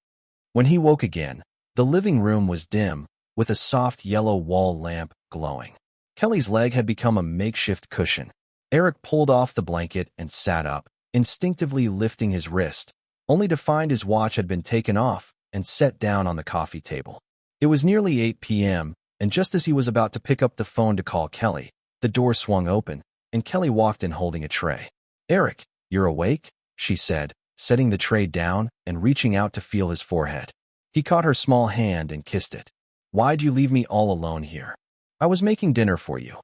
When he woke again, the living room was dim, with a soft yellow wall lamp glowing. Kelly's leg had become a makeshift cushion. Eric pulled off the blanket and sat up, instinctively lifting his wrist, only to find his watch had been taken off and set down on the coffee table. It was nearly 8 p.m., and just as he was about to pick up the phone to call Kelly, the door swung open, and Kelly walked in holding a tray. "Eric, you're awake?" she said, setting the tray down and reaching out to feel his forehead. He caught her small hand and kissed it. Why'd you leave me all alone here? I was making dinner for you,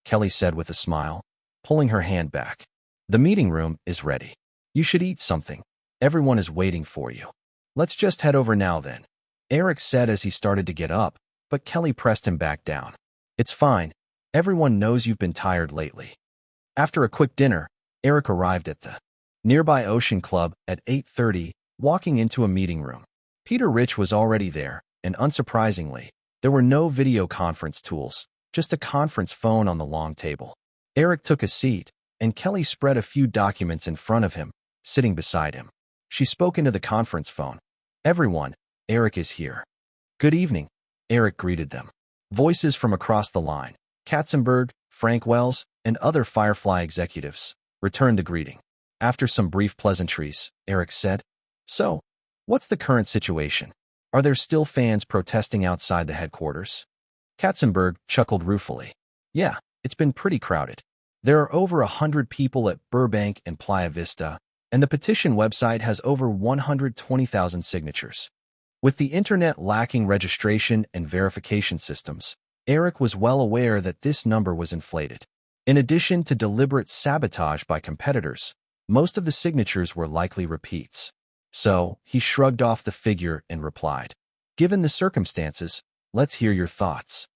Kelly said with a smile, pulling her hand back. The meeting room is ready. You should eat something. Everyone is waiting for you. Let's just head over now then, Eric said as he started to get up, but Kelly pressed him back down. It's fine. Everyone knows you've been tired lately. After a quick dinner, Eric arrived at the nearby Ocean Club at 8:30, walking into a meeting room. Peter Rich was already there, and unsurprisingly, there were no video conference tools, just a conference phone on the long table. Eric took a seat, and Kelly spread a few documents in front of him, sitting beside him. She spoke into the conference phone. Everyone, Eric is here. Good evening, Eric greeted them. Voices from across the line, Katzenberg, Frank Wells, and other Firefly executives, returned the greeting. After some brief pleasantries, Eric said, So, what's the current situation? Are there still fans protesting outside the headquarters? Katzenberg chuckled ruefully. Yeah, it's been pretty crowded. There are over 100 people at Burbank and Playa Vista, and the petition website has over 120,000 signatures. With the internet lacking registration and verification systems, Eric was well aware that this number was inflated. In addition to deliberate sabotage by competitors, most of the signatures were likely repeats. So, he shrugged off the figure and replied, Given the circumstances, let's hear your thoughts.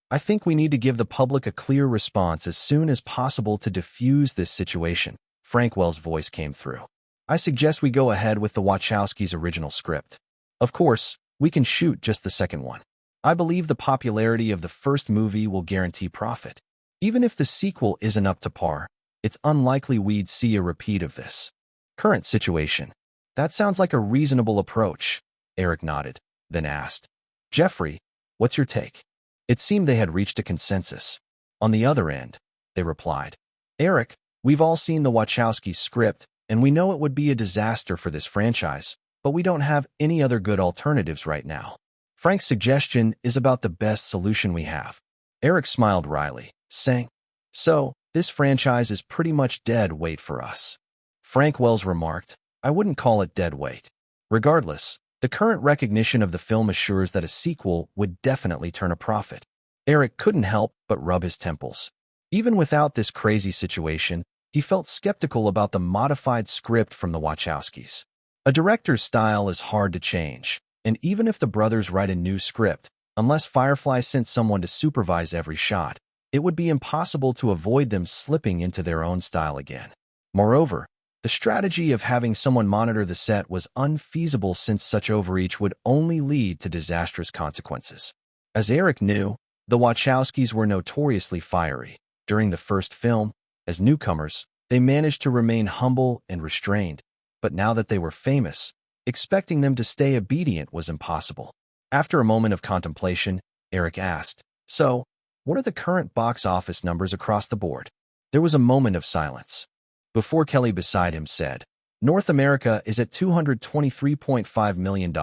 I think we need to give the public a clear response as soon as possible to diffuse this situation. Frank Wells' voice came through. I suggest we go ahead with the Wachowskis' original script. Of course, we can shoot just the second one. I believe the popularity of the first movie will guarantee profit. Even if the sequel isn't up to par, it's unlikely we'd see a repeat of this current situation. That sounds like a reasonable approach, Eric nodded, then asked, Jeffrey, what's your take? It seemed they had reached a consensus. On the other end, they replied, Eric, we've all seen the Wachowskis' script, and we know it would be a disaster for this franchise, but we don't have any other good alternatives right now. Frank's suggestion is about the best solution we have. Eric smiled wryly, saying, So, this franchise is pretty much dead weight for us. Frank Wells remarked, I wouldn't call it dead weight. Regardless, the current recognition of the film assures that a sequel would definitely turn a profit. Eric couldn't help but rub his temples. Even without this crazy situation, he felt skeptical about the modified script from the Wachowskis. A director's style is hard to change, and even if the brothers write a new script, unless Firefly sent someone to supervise every shot, it would be impossible to avoid them slipping into their own style again. Moreover, the strategy of having someone monitor the set was unfeasible since such overreach would only lead to disastrous consequences. As Eric knew, the Wachowskis were notoriously fiery. During the first film, as newcomers, they managed to remain humble and restrained, but now that they were famous, expecting them to stay obedient was impossible. After a moment of contemplation, Eric asked, So, what are the current box office numbers across the board? There was a moment of silence. Before Kelly beside him said, North America is at $223.5 million,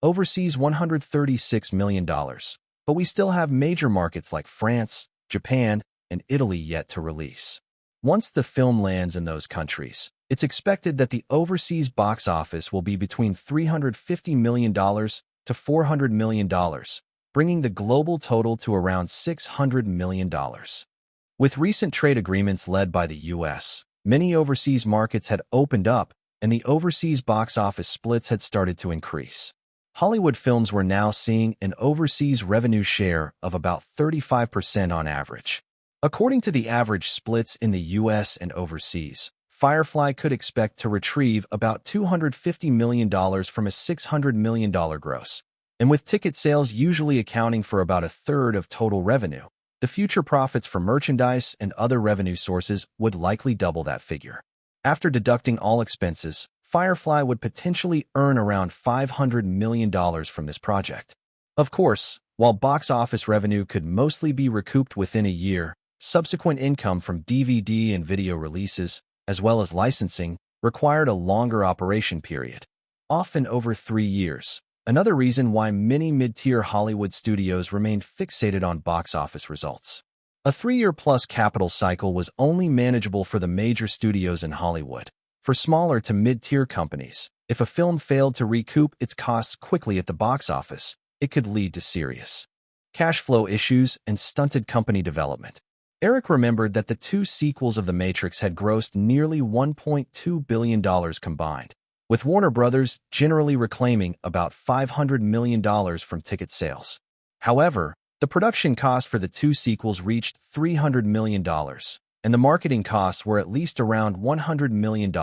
overseas $136 million, but we still have major markets like France, Japan, and Italy yet to release. Once the film lands in those countries, it's expected that the overseas box office will be between $350 million to $400 million, bringing the global total to around $600 million. With recent trade agreements led by the U.S., many overseas markets had opened up, and the overseas box office splits had started to increase. Hollywood films were now seeing an overseas revenue share of about 35% on average. According to the average splits in the U.S. and overseas, Firefly could expect to retrieve about $250 million from a $600 million gross. And with ticket sales usually accounting for about a third of total revenue, the future profits from merchandise and other revenue sources would likely double that figure. After deducting all expenses, Firefly would potentially earn around $500 million from this project. Of course, while box office revenue could mostly be recouped within a year, subsequent income from DVD and video releases, as well as licensing, required a longer operation period, often over 3 years. Another reason why many mid-tier Hollywood studios remained fixated on box office results. A 3-year-plus capital cycle was only manageable for the major studios in Hollywood. For smaller to mid-tier companies, if a film failed to recoup its costs quickly at the box office, it could lead to serious cash flow issues and stunted company development. Eric remembered that the two sequels of The Matrix had grossed nearly $1.2 billion combined, with Warner Brothers generally reclaiming about $500 million from ticket sales. However, the production cost for the two sequels reached $300 million, and the marketing costs were at least around $100 million,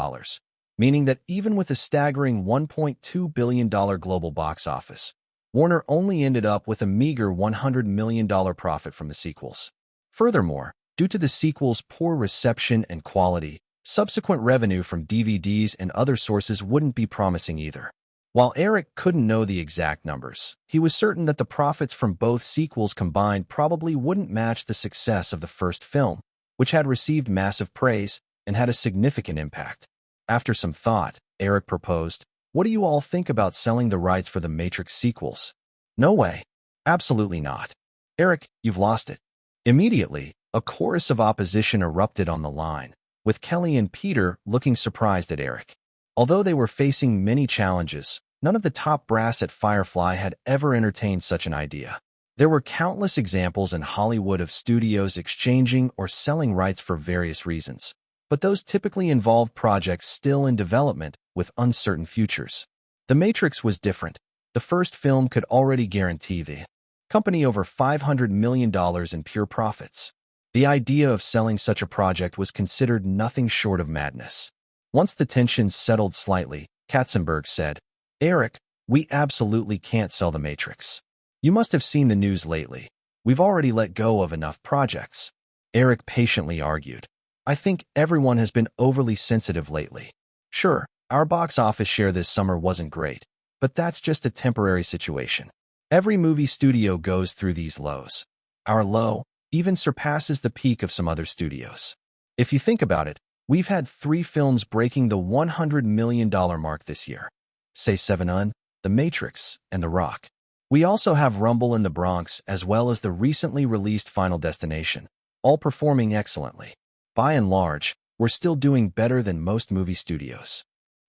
meaning that even with a staggering $1.2 billion global box office, Warner only ended up with a meager $100 million profit from the sequels. Furthermore, due to the sequels' poor reception and quality, subsequent revenue from DVDs and other sources wouldn't be promising either. While Eric couldn't know the exact numbers, he was certain that the profits from both sequels combined probably wouldn't match the success of the first film, which had received massive praise and had a significant impact. After some thought, Eric proposed, "What do you all think about selling the rights for the Matrix sequels?" "No way. Absolutely not. Eric, you've lost it." Immediately, a chorus of opposition erupted on the line, with Kelly and Peter looking surprised at Eric. Although they were facing many challenges, none of the top brass at Firefly had ever entertained such an idea. There were countless examples in Hollywood of studios exchanging or selling rights for various reasons, but those typically involved projects still in development with uncertain futures. The Matrix was different. The first film could already guarantee the company over $500 million in pure profits. The idea of selling such a project was considered nothing short of madness. Once the tensions settled slightly, Katzenberg said, "Eric, we absolutely can't sell The Matrix. You must have seen the news lately. We've already let go of enough projects." Eric patiently argued, "I think everyone has been overly sensitive lately. Sure, our box office share this summer wasn't great, but that's just a temporary situation. Every movie studio goes through these lows. Our low even surpasses the peak of some other studios. If you think about it, we've had 3 films breaking the $100 million mark this year. Say 7 Un, The Matrix, and The Rock. We also have Rumble in the Bronx as well as the recently released Final Destination, all performing excellently. By and large, we're still doing better than most movie studios."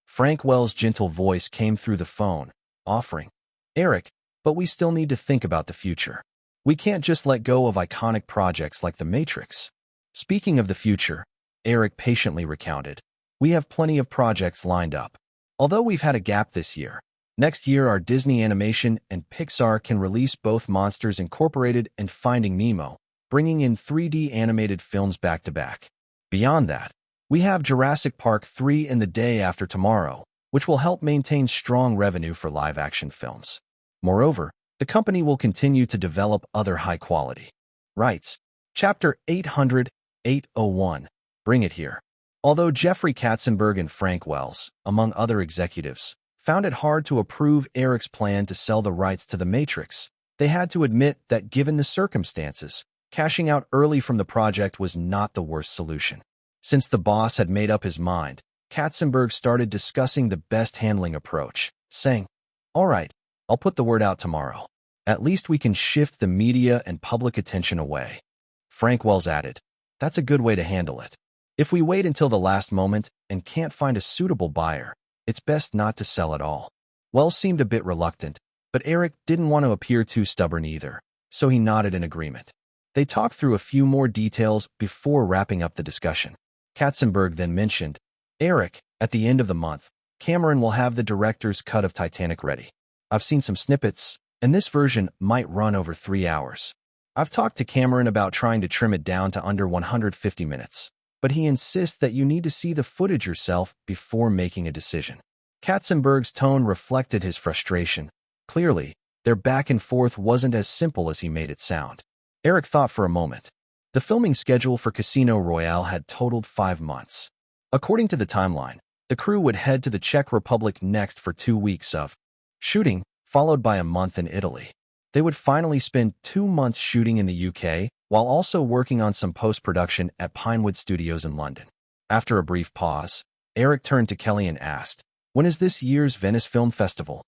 Frank Wells' gentle voice came through the phone, offering, "Eric, but we still need to think about the future. We can't just let go of iconic projects like The Matrix." Speaking of the future, Eric patiently recounted, "We have plenty of projects lined up. Although we've had a gap this year, next year our Disney Animation and Pixar can release both Monsters Incorporated and Finding Nemo, bringing in 3D animated films back-to-back. Beyond that, we have Jurassic Park 3 and The Day After Tomorrow, which will help maintain strong revenue for live-action films. Moreover, the company will continue to develop other high-quality rights." Chapter 801, Bring It Here. Although Jeffrey Katzenberg and Frank Wells, among other executives, found it hard to approve Eric's plan to sell the rights to The Matrix, they had to admit that given the circumstances, cashing out early from the project was not the worst solution. Since the boss had made up his mind, Katzenberg started discussing the best handling approach, saying, "All right, I'll put the word out tomorrow. At least we can shift the media and public attention away." Frank Wells added, "That's a good way to handle it. If we wait until the last moment and can't find a suitable buyer, it's best not to sell at all." Wells seemed a bit reluctant, but Eric didn't want to appear too stubborn either, so he nodded in agreement. They talked through a few more details before wrapping up the discussion. Katzenberg then mentioned, "Eric, at the end of the month, Cameron will have the director's cut of Titanic ready. I've seen some snippets, and this version might run over 3 hours. I've talked to Cameron about trying to trim it down to under 150 minutes, but he insists that you need to see the footage yourself before making a decision." Katzenberg's tone reflected his frustration. Clearly, their back and forth wasn't as simple as he made it sound. Eric thought for a moment. The filming schedule for Casino Royale had totaled 5 months. According to the timeline, the crew would head to the Czech Republic next for 2 weeks of shooting, followed by a month in Italy. They would finally spend 2 months shooting in the UK, while also working on some post-production at Pinewood Studios in London. After a brief pause, Eric turned to Kelly and asked, "When is this year's Venice Film Festival?"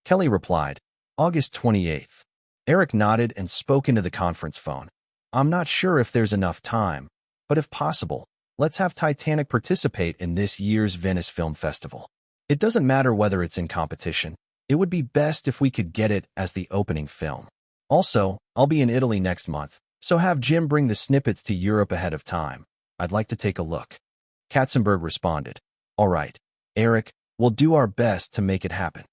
Kelly replied, "August 28th. Eric nodded and spoke into the conference phone. "I'm not sure if there's enough time, but if possible, let's have Titanic participate in this year's Venice Film Festival. It doesn't matter whether it's in competition. It would be best if we could get it as the opening film. Also, I'll be in Italy next month, so have Jim bring the snippets to Europe ahead of time. I'd like to take a look. Katzenberg responded. All right, Eric, we'll do our best to make it happen.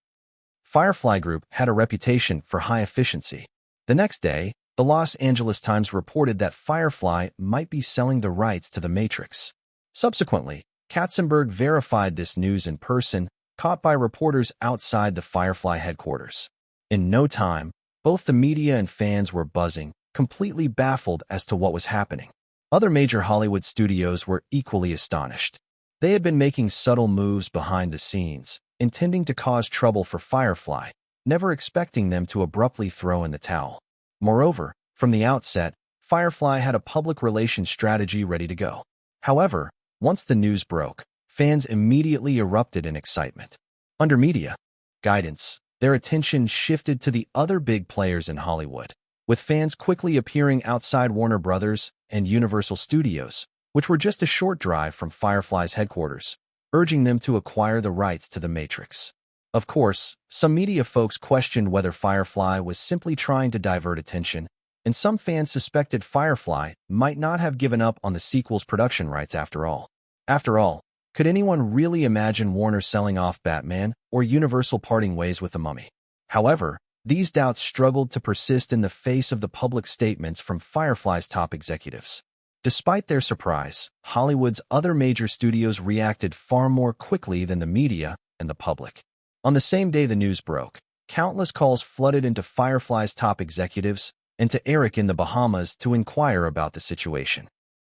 Firefly Group had a reputation for high efficiency. The next day, the Los Angeles Times reported that Firefly might be selling the rights to The Matrix. Subsequently, Katzenberg verified this news in person, caught by reporters outside the Firefly headquarters. In no time, both the media and fans were buzzing, completely baffled as to what was happening. Other major Hollywood studios were equally astonished. They had been making subtle moves behind the scenes, intending to cause trouble for Firefly, never expecting them to abruptly throw in the towel. Moreover, from the outset, Firefly had a public relations strategy ready to go. However, once the news broke, fans immediately erupted in excitement. Under media guidance, their attention shifted to the other big players in Hollywood, with fans quickly appearing outside Warner Brothers and Universal Studios, which were just a short drive from Firefly's headquarters, urging them to acquire the rights to The Matrix. Of course, some media folks questioned whether Firefly was simply trying to divert attention, and some fans suspected Firefly might not have given up on the sequel's production rights after all. After all, could anyone really imagine Warner selling off Batman or Universal parting ways with The Mummy? However, these doubts struggled to persist in the face of the public statements from Firefly's top executives. Despite their surprise, Hollywood's other major studios reacted far more quickly than the media and the public. On the same day the news broke, countless calls flooded into Firefly's top executives and to Eric in the Bahamas to inquire about the situation.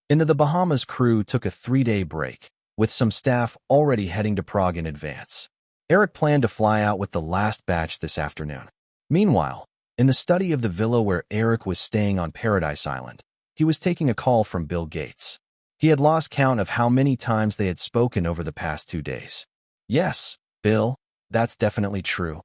In the Bahamas, crew took a 3-day break, with some staff already heading to Prague in advance. Eric planned to fly out with the last batch this afternoon. Meanwhile, in the study of the villa where Eric was staying on Paradise Island, he was taking a call from Bill Gates. He had lost count of how many times they had spoken over the past 2 days. Yes, Bill, that's definitely true,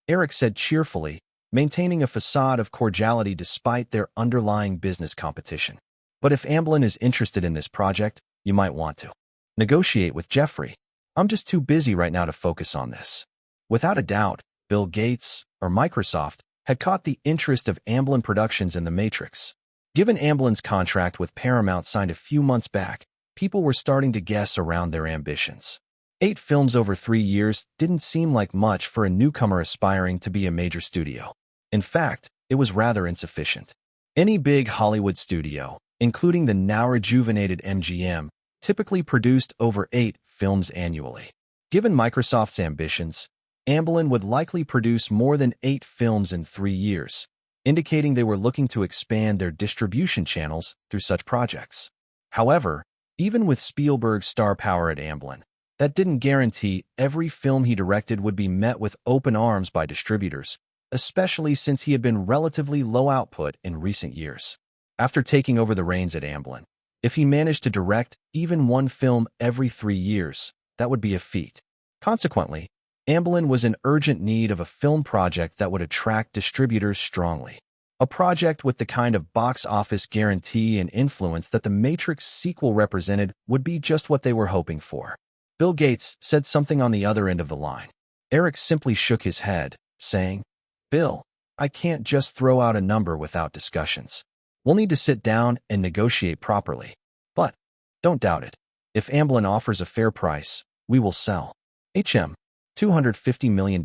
Eric said cheerfully, maintaining a facade of cordiality despite their underlying business competition. But if Amblin is interested in this project, you might want to negotiate with Jeffrey. I'm just too busy right now to focus on this. Without a doubt, Bill Gates, or Microsoft, had caught the interest of Amblin Productions in The Matrix. Given Amblin's contract with Paramount signed a few months back, people were starting to guess around their ambitions. 8 films over 3 years didn't seem like much for a newcomer aspiring to be a major studio. In fact, it was rather insufficient. Any big Hollywood studio, including the now rejuvenated MGM, typically produced over 8 films annually. Given Microsoft's ambitions, Amblin would likely produce more than 8 films in 3 years, indicating they were looking to expand their distribution channels through such projects. However, even with Spielberg's star power at Amblin, that didn't guarantee every film he directed would be met with open arms by distributors, especially since he had been relatively low output in recent years. After taking over the reins at Amblin, if he managed to direct even 1 film every 3 years, that would be a feat. Consequently, Amblin was in urgent need of a film project that would attract distributors strongly. A project with the kind of box office guarantee and influence that The Matrix sequel represented would be just what they were hoping for. Bill Gates said something on the other end of the line. Eric simply shook his head, saying, Bill, I can't just throw out a number without discussions. We'll need to sit down and negotiate properly. But, don't doubt it. If Amblin offers a fair price, we will sell. $250 million?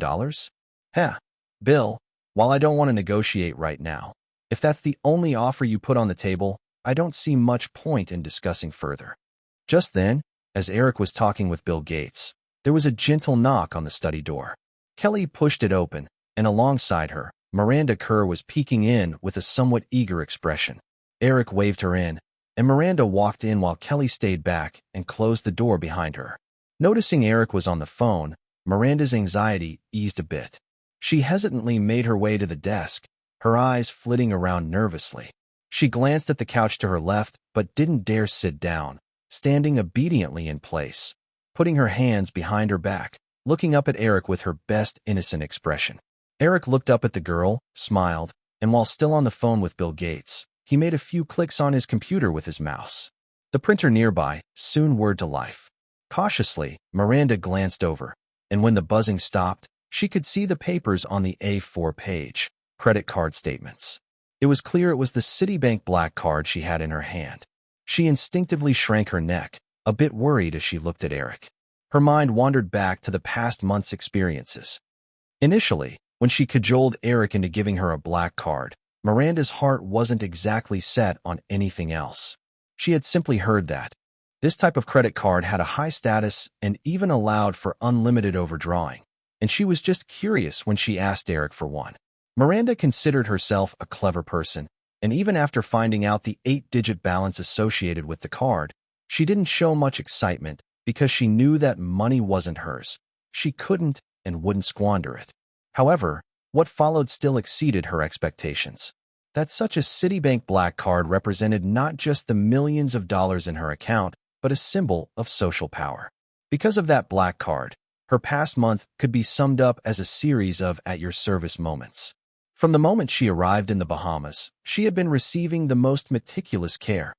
Heh, Bill, while I don't want to negotiate right now, if that's the only offer you put on the table, I don't see much point in discussing further. Just then, as Eric was talking with Bill Gates, there was a gentle knock on the study door. Kelly pushed it open, and alongside her, Miranda Kerr was peeking in with a somewhat eager expression. Eric waved her in, and Miranda walked in while Kelly stayed back and closed the door behind her. Noticing Eric was on the phone, Miranda's anxiety eased a bit. She hesitantly made her way to the desk, her eyes flitting around nervously. She glanced at the couch to her left but didn't dare sit down, standing obediently in place, putting her hands behind her back, looking up at Eric with her best innocent expression. Eric looked up at the girl, smiled, and while still on the phone with Bill Gates, he made a few clicks on his computer with his mouse. The printer nearby soon whirred to life. Cautiously, Miranda glanced over, and when the buzzing stopped, She could see the papers on the A4 page, credit card statements. It was clear it was the Citibank black card she had in her hand. She instinctively shrank her neck, a bit worried as she looked at Eric. Her mind wandered back to the past month's experiences. Initially, when she cajoled Eric into giving her a black card, Miranda's heart wasn't exactly set on anything else. She had simply heard that this type of credit card had a high status and even allowed for unlimited overdrawing, and she was just curious when she asked Eric for one. Miranda considered herself a clever person, and even after finding out the 8-digit balance associated with the card, she didn't show much excitement because she knew that money wasn't hers. She couldn't and wouldn't squander it. However, what followed still exceeded her expectations. That such a Citibank black card represented not just the millions of dollars in her account, but a symbol of social power. Because of that black card, her past month could be summed up as a series of at-your-service moments. From the moment she arrived in the Bahamas, she had been receiving the most meticulous care.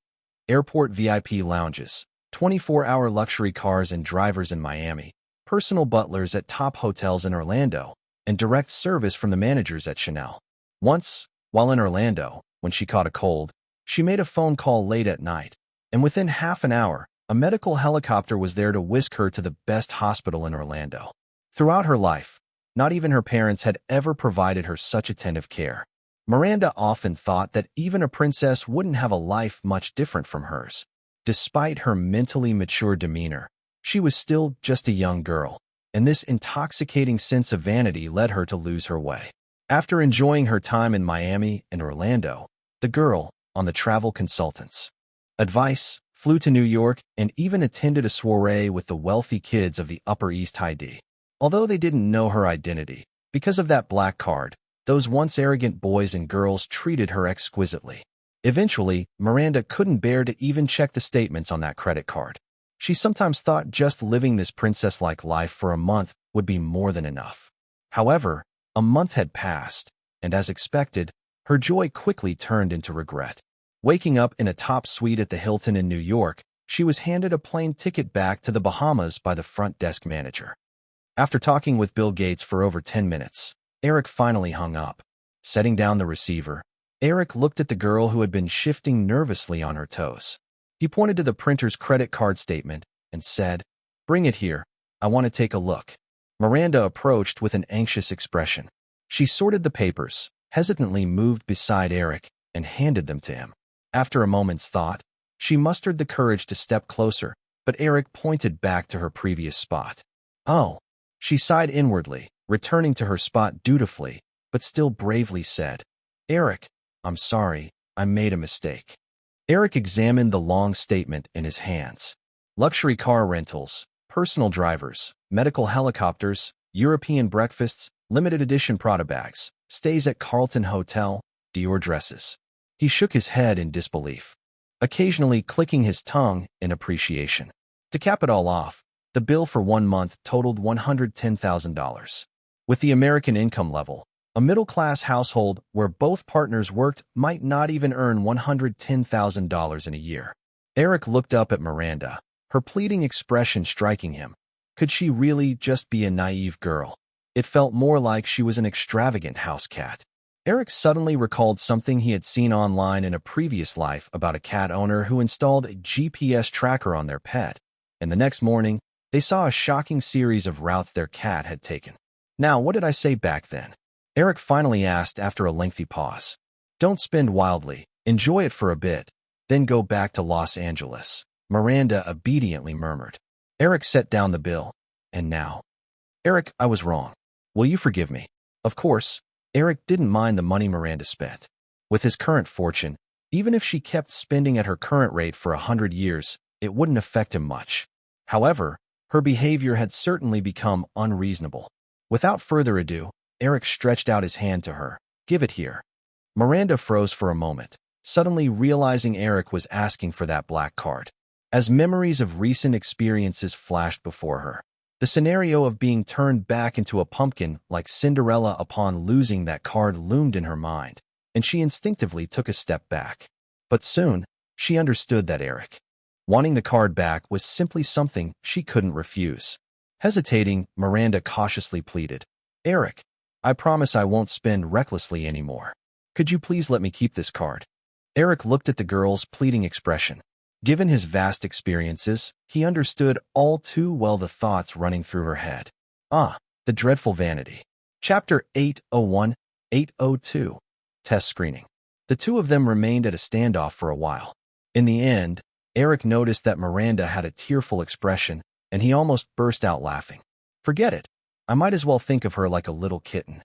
Airport VIP lounges, 24-hour luxury cars and drivers in Miami, personal butlers at top hotels in Orlando, and direct service from the managers at Chanel. Once, while in Orlando, when she caught a cold, she made a phone call late at night, and within half an hour, a medical helicopter was there to whisk her to the best hospital in Orlando. Throughout her life, not even her parents had ever provided her such attentive care. Miranda often thought that even a princess wouldn't have a life much different from hers. Despite her mentally mature demeanor, she was still just a young girl, and this intoxicating sense of vanity led her to lose her way. After enjoying her time in Miami and Orlando, the girl, on the travel consultant's advice, flew to New York and even attended a soiree with the wealthy kids of the Upper East Side. Although they didn't know her identity, because of that black card, those once arrogant boys and girls treated her exquisitely. Eventually, Miranda couldn't bear to even check the statements on that credit card. She sometimes thought just living this princess-like life for a month would be more than enough. However, a month had passed, and as expected, her joy quickly turned into regret. Waking up in a top suite at the Hilton in New York, she was handed a plane ticket back to the Bahamas by the front desk manager. After talking with Bill Gates for over 10 minutes, Eric finally hung up. Setting down the receiver, Eric looked at the girl who had been shifting nervously on her toes. He pointed to the printer's credit card statement and said, "Bring it here. I want to take a look." Miranda approached with an anxious expression. She sorted the papers, hesitantly moved beside Eric, and handed them to him. After a moment's thought, she mustered the courage to step closer, but Eric pointed back to her previous spot. "Oh." She sighed inwardly, returning to her spot dutifully, but still bravely said, "Eric, I'm sorry, I made a mistake." Eric examined the long statement in his hands. Luxury car rentals, personal drivers, medical helicopters, European breakfasts, limited edition Prada bags, stays at Carlton Hotel, Dior dresses. He shook his head in disbelief, occasionally clicking his tongue in appreciation. To cap it all off, the bill for 1 month totaled $110,000. With the American income level, a middle-class household where both partners worked might not even earn $110,000 in a year. Eric looked up at Miranda, her pleading expression striking him. Could she really just be a naive girl? It felt more like she was an extravagant house cat. Eric suddenly recalled something he had seen online in a previous life about a cat owner who installed a GPS tracker on their pet, and the next morning, they saw a shocking series of routes their cat had taken. Now, what did I say back then? Eric finally asked after a lengthy pause. "Don't spend wildly, enjoy it for a bit, then go back to Los Angeles," Miranda obediently murmured. Eric set down the bill. "And now?" "Eric, I was wrong. Will you forgive me?" Of course, Eric didn't mind the money Miranda spent. With his current fortune, even if she kept spending at her current rate for 100 years, it wouldn't affect him much. However, her behavior had certainly become unreasonable. Without further ado, Eric stretched out his hand to her. "Give it here." Miranda froze for a moment, suddenly realizing Eric was asking for that black card. As memories of recent experiences flashed before her, the scenario of being turned back into a pumpkin like Cinderella upon losing that card loomed in her mind, and she instinctively took a step back. But soon, she understood that Eric wanting the card back was simply something she couldn't refuse. Hesitating, Miranda cautiously pleaded, Eric, I promise I won't spend recklessly anymore. Could you please let me keep this card? Eric looked at the girl's pleading expression. Given his vast experiences, he understood all too well the thoughts running through her head. Ah, the dreadful vanity. Chapter 801-802. Test screening. The two of them remained at a standoff for a while. In the end, Eric noticed that Miranda had a tearful expression, and he almost burst out laughing. Forget it. I might as well think of her like a little kitten.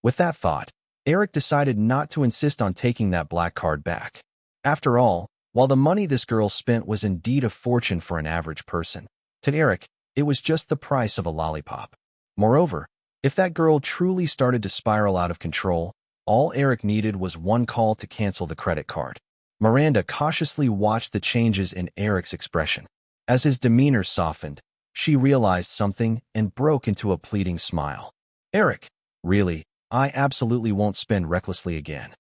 With that thought, Eric decided not to insist on taking that black card back. After all, while the money this girl spent was indeed a fortune for an average person, to Eric, it was just the price of a lollipop. Moreover, if that girl truly started to spiral out of control, all Eric needed was one call to cancel the credit card. Miranda cautiously watched the changes in Eric's expression. As his demeanor softened, she realized something and broke into a pleading smile. Eric, really, I absolutely won't spend recklessly again.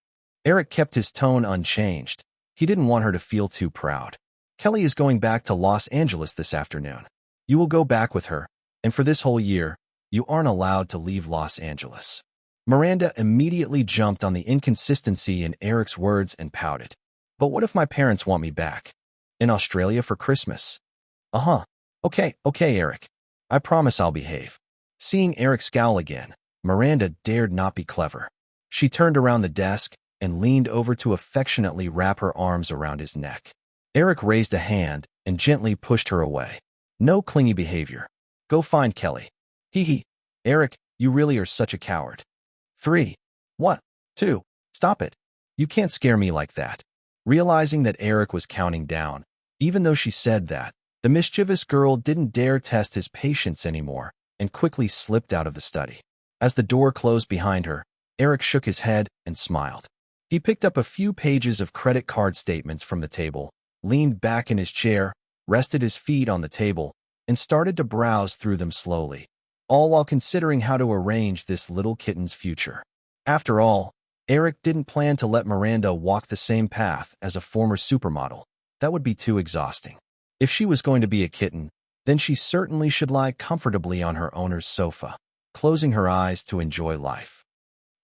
Eric kept his tone unchanged. He didn't want her to feel too proud. Kelly is going back to Los Angeles this afternoon. You will go back with her, and for this whole year, you aren't allowed to leave Los Angeles. Miranda immediately jumped on the inconsistency in Eric's words and pouted. But what if my parents want me back? In Australia for Christmas? Uh-huh. Okay, Eric. I promise I'll behave. Seeing Eric scowl again, Miranda dared not be clever. She turned around the desk and leaned over to affectionately wrap her arms around his neck. Eric raised a hand and gently pushed her away. No clingy behavior. Go find Kelly. Hee. Eric, you really are such a coward. 3. What? 2. Stop it. You can't scare me like that. Realizing that Eric was counting down, even though she said that, the mischievous girl didn't dare test his patience anymore and quickly slipped out of the study. As the door closed behind her, Eric shook his head and smiled. He picked up a few pages of credit card statements from the table, leaned back in his chair, rested his feet on the table, and started to browse through them slowly, all while considering how to arrange this little kitten's future. After all, Eric didn't plan to let Miranda walk the same path as a former supermodel. That would be too exhausting. If she was going to be a kitten, then she certainly should lie comfortably on her owner's sofa, closing her eyes to enjoy life.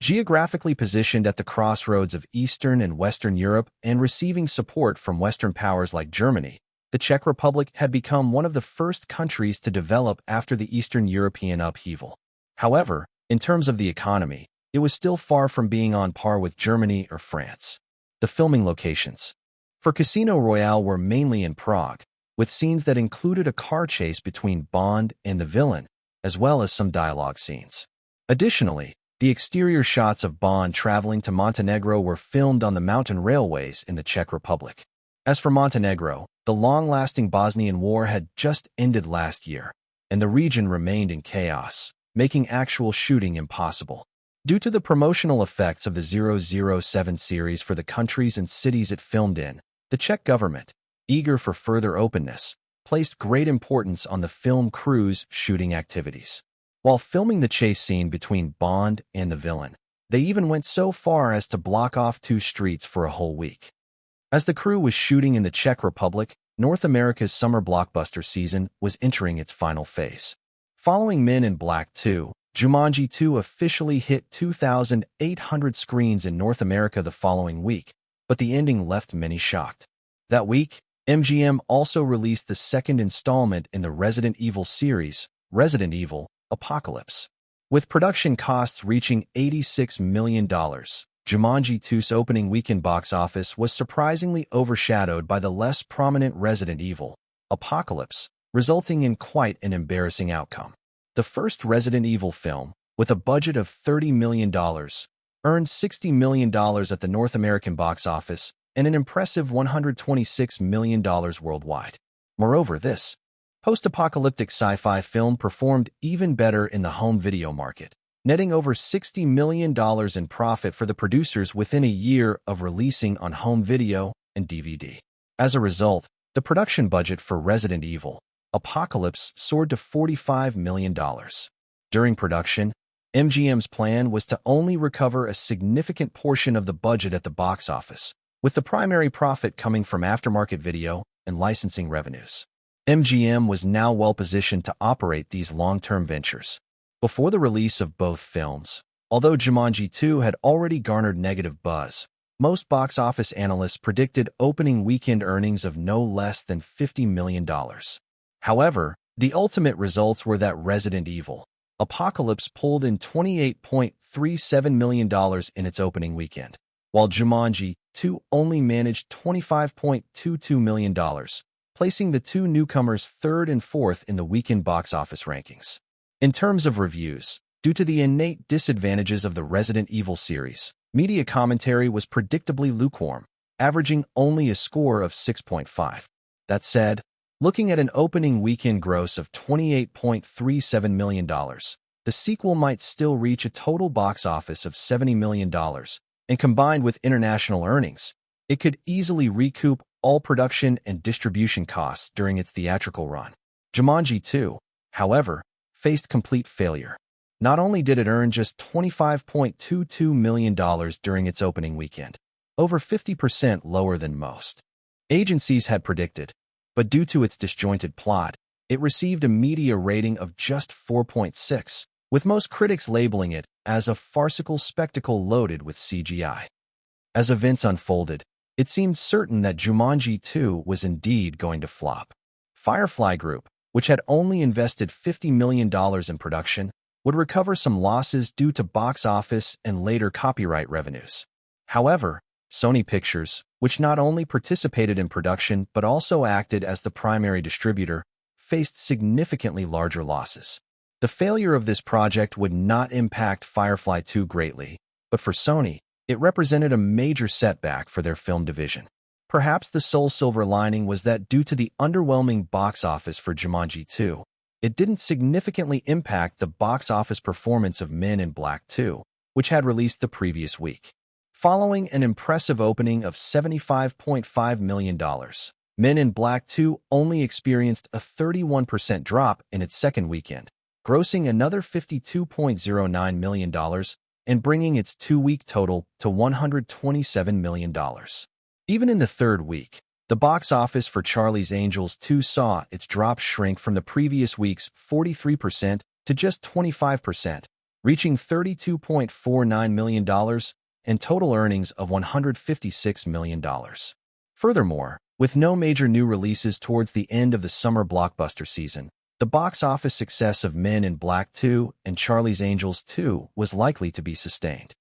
Geographically positioned at the crossroads of Eastern and Western Europe and receiving support from Western powers like Germany, the Czech Republic had become one of the first countries to develop after the Eastern European upheaval. However, in terms of the economy, it was still far from being on par with Germany or France. The filming locations for Casino Royale were mainly in Prague, with scenes that included a car chase between Bond and the villain, as well as some dialogue scenes. Additionally, the exterior shots of Bond traveling to Montenegro were filmed on the mountain railways in the Czech Republic. As for Montenegro, the long-lasting Bosnian War had just ended last year, and the region remained in chaos, making actual shooting impossible. Due to the promotional effects of the 007 series for the countries and cities it filmed in, the Czech government, eager for further openness, placed great importance on the film crew's shooting activities. While filming the chase scene between Bond and the villain, they even went so far as to block off 2 streets for a whole week. As the crew was shooting in the Czech Republic, North America's summer blockbuster season was entering its final phase. Following Men in Black 2, Jumanji 2 officially hit 2,800 screens in North America the following week, but the ending left many shocked. That week, MGM also released the second installment in the Resident Evil series, Resident Evil: Apocalypse. With production costs reaching $86 million, Jumanji 2's opening weekend box office was surprisingly overshadowed by the less prominent Resident Evil: Apocalypse, resulting in quite an embarrassing outcome. The first Resident Evil film, with a budget of $30 million, earned $60 million at the North American box office and an impressive $126 million worldwide. Moreover, this post-apocalyptic sci-fi film performed even better in the home video market, netting over $60 million in profit for the producers within a year of releasing on home video and DVD. As a result, the production budget for Resident Evil: Apocalypse soared to $45 million. During production, MGM's plan was to only recover a significant portion of the budget at the box office, with the primary profit coming from aftermarket video and licensing revenues. MGM was now well positioned to operate these long-term ventures. Before the release of both films, although Jumanji 2 had already garnered negative buzz, most box office analysts predicted opening weekend earnings of no less than $50 million. However, the ultimate results were that Resident Evil Apocalypse pulled in $28.37 million in its opening weekend, while Jumanji 2 only managed $25.22 million, placing the two newcomers third and fourth in the weekend box office rankings. In terms of reviews, due to the innate disadvantages of the Resident Evil series, media commentary was predictably lukewarm, averaging only a score of 6.5. That said, looking at an opening weekend gross of $28.37 million, the sequel might still reach a total box office of $70 million, and combined with international earnings, it could easily recoup all production and distribution costs during its theatrical run. Jumanji 2, however, faced complete failure. Not only did it earn just $25.22 million during its opening weekend, over 50% lower than most agencies had predicted, but due to its disjointed plot, it received a media rating of just 4.6, with most critics labeling it as a farcical spectacle loaded with CGI. As events unfolded, it seemed certain that Jumanji 2 was indeed going to flop. Firefly Group, which had only invested $50 million in production, would recover some losses due to box office and later copyright revenues. However, Sony Pictures, which not only participated in production but also acted as the primary distributor, faced significantly larger losses. The failure of this project would not impact Firefly 2 greatly, but for Sony, it represented a major setback for their film division. Perhaps the sole silver lining was that due to the underwhelming box office for Jumanji 2, it didn't significantly impact the box office performance of Men in Black 2, which had released the previous week. Following an impressive opening of $75.5 million, Men in Black 2 only experienced a 31% drop in its second weekend, grossing another $52.09 million and bringing its two-week total to $127 million. Even in the third week, the box office for Charlie's Angels 2 saw its drop shrink from the previous week's 43% to just 25%, reaching $32.49 million and total earnings of $156 million. Furthermore, with no major new releases towards the end of the summer blockbuster season, the box office success of Men in Black 2 and Charlie's Angels 2 was likely to be sustained.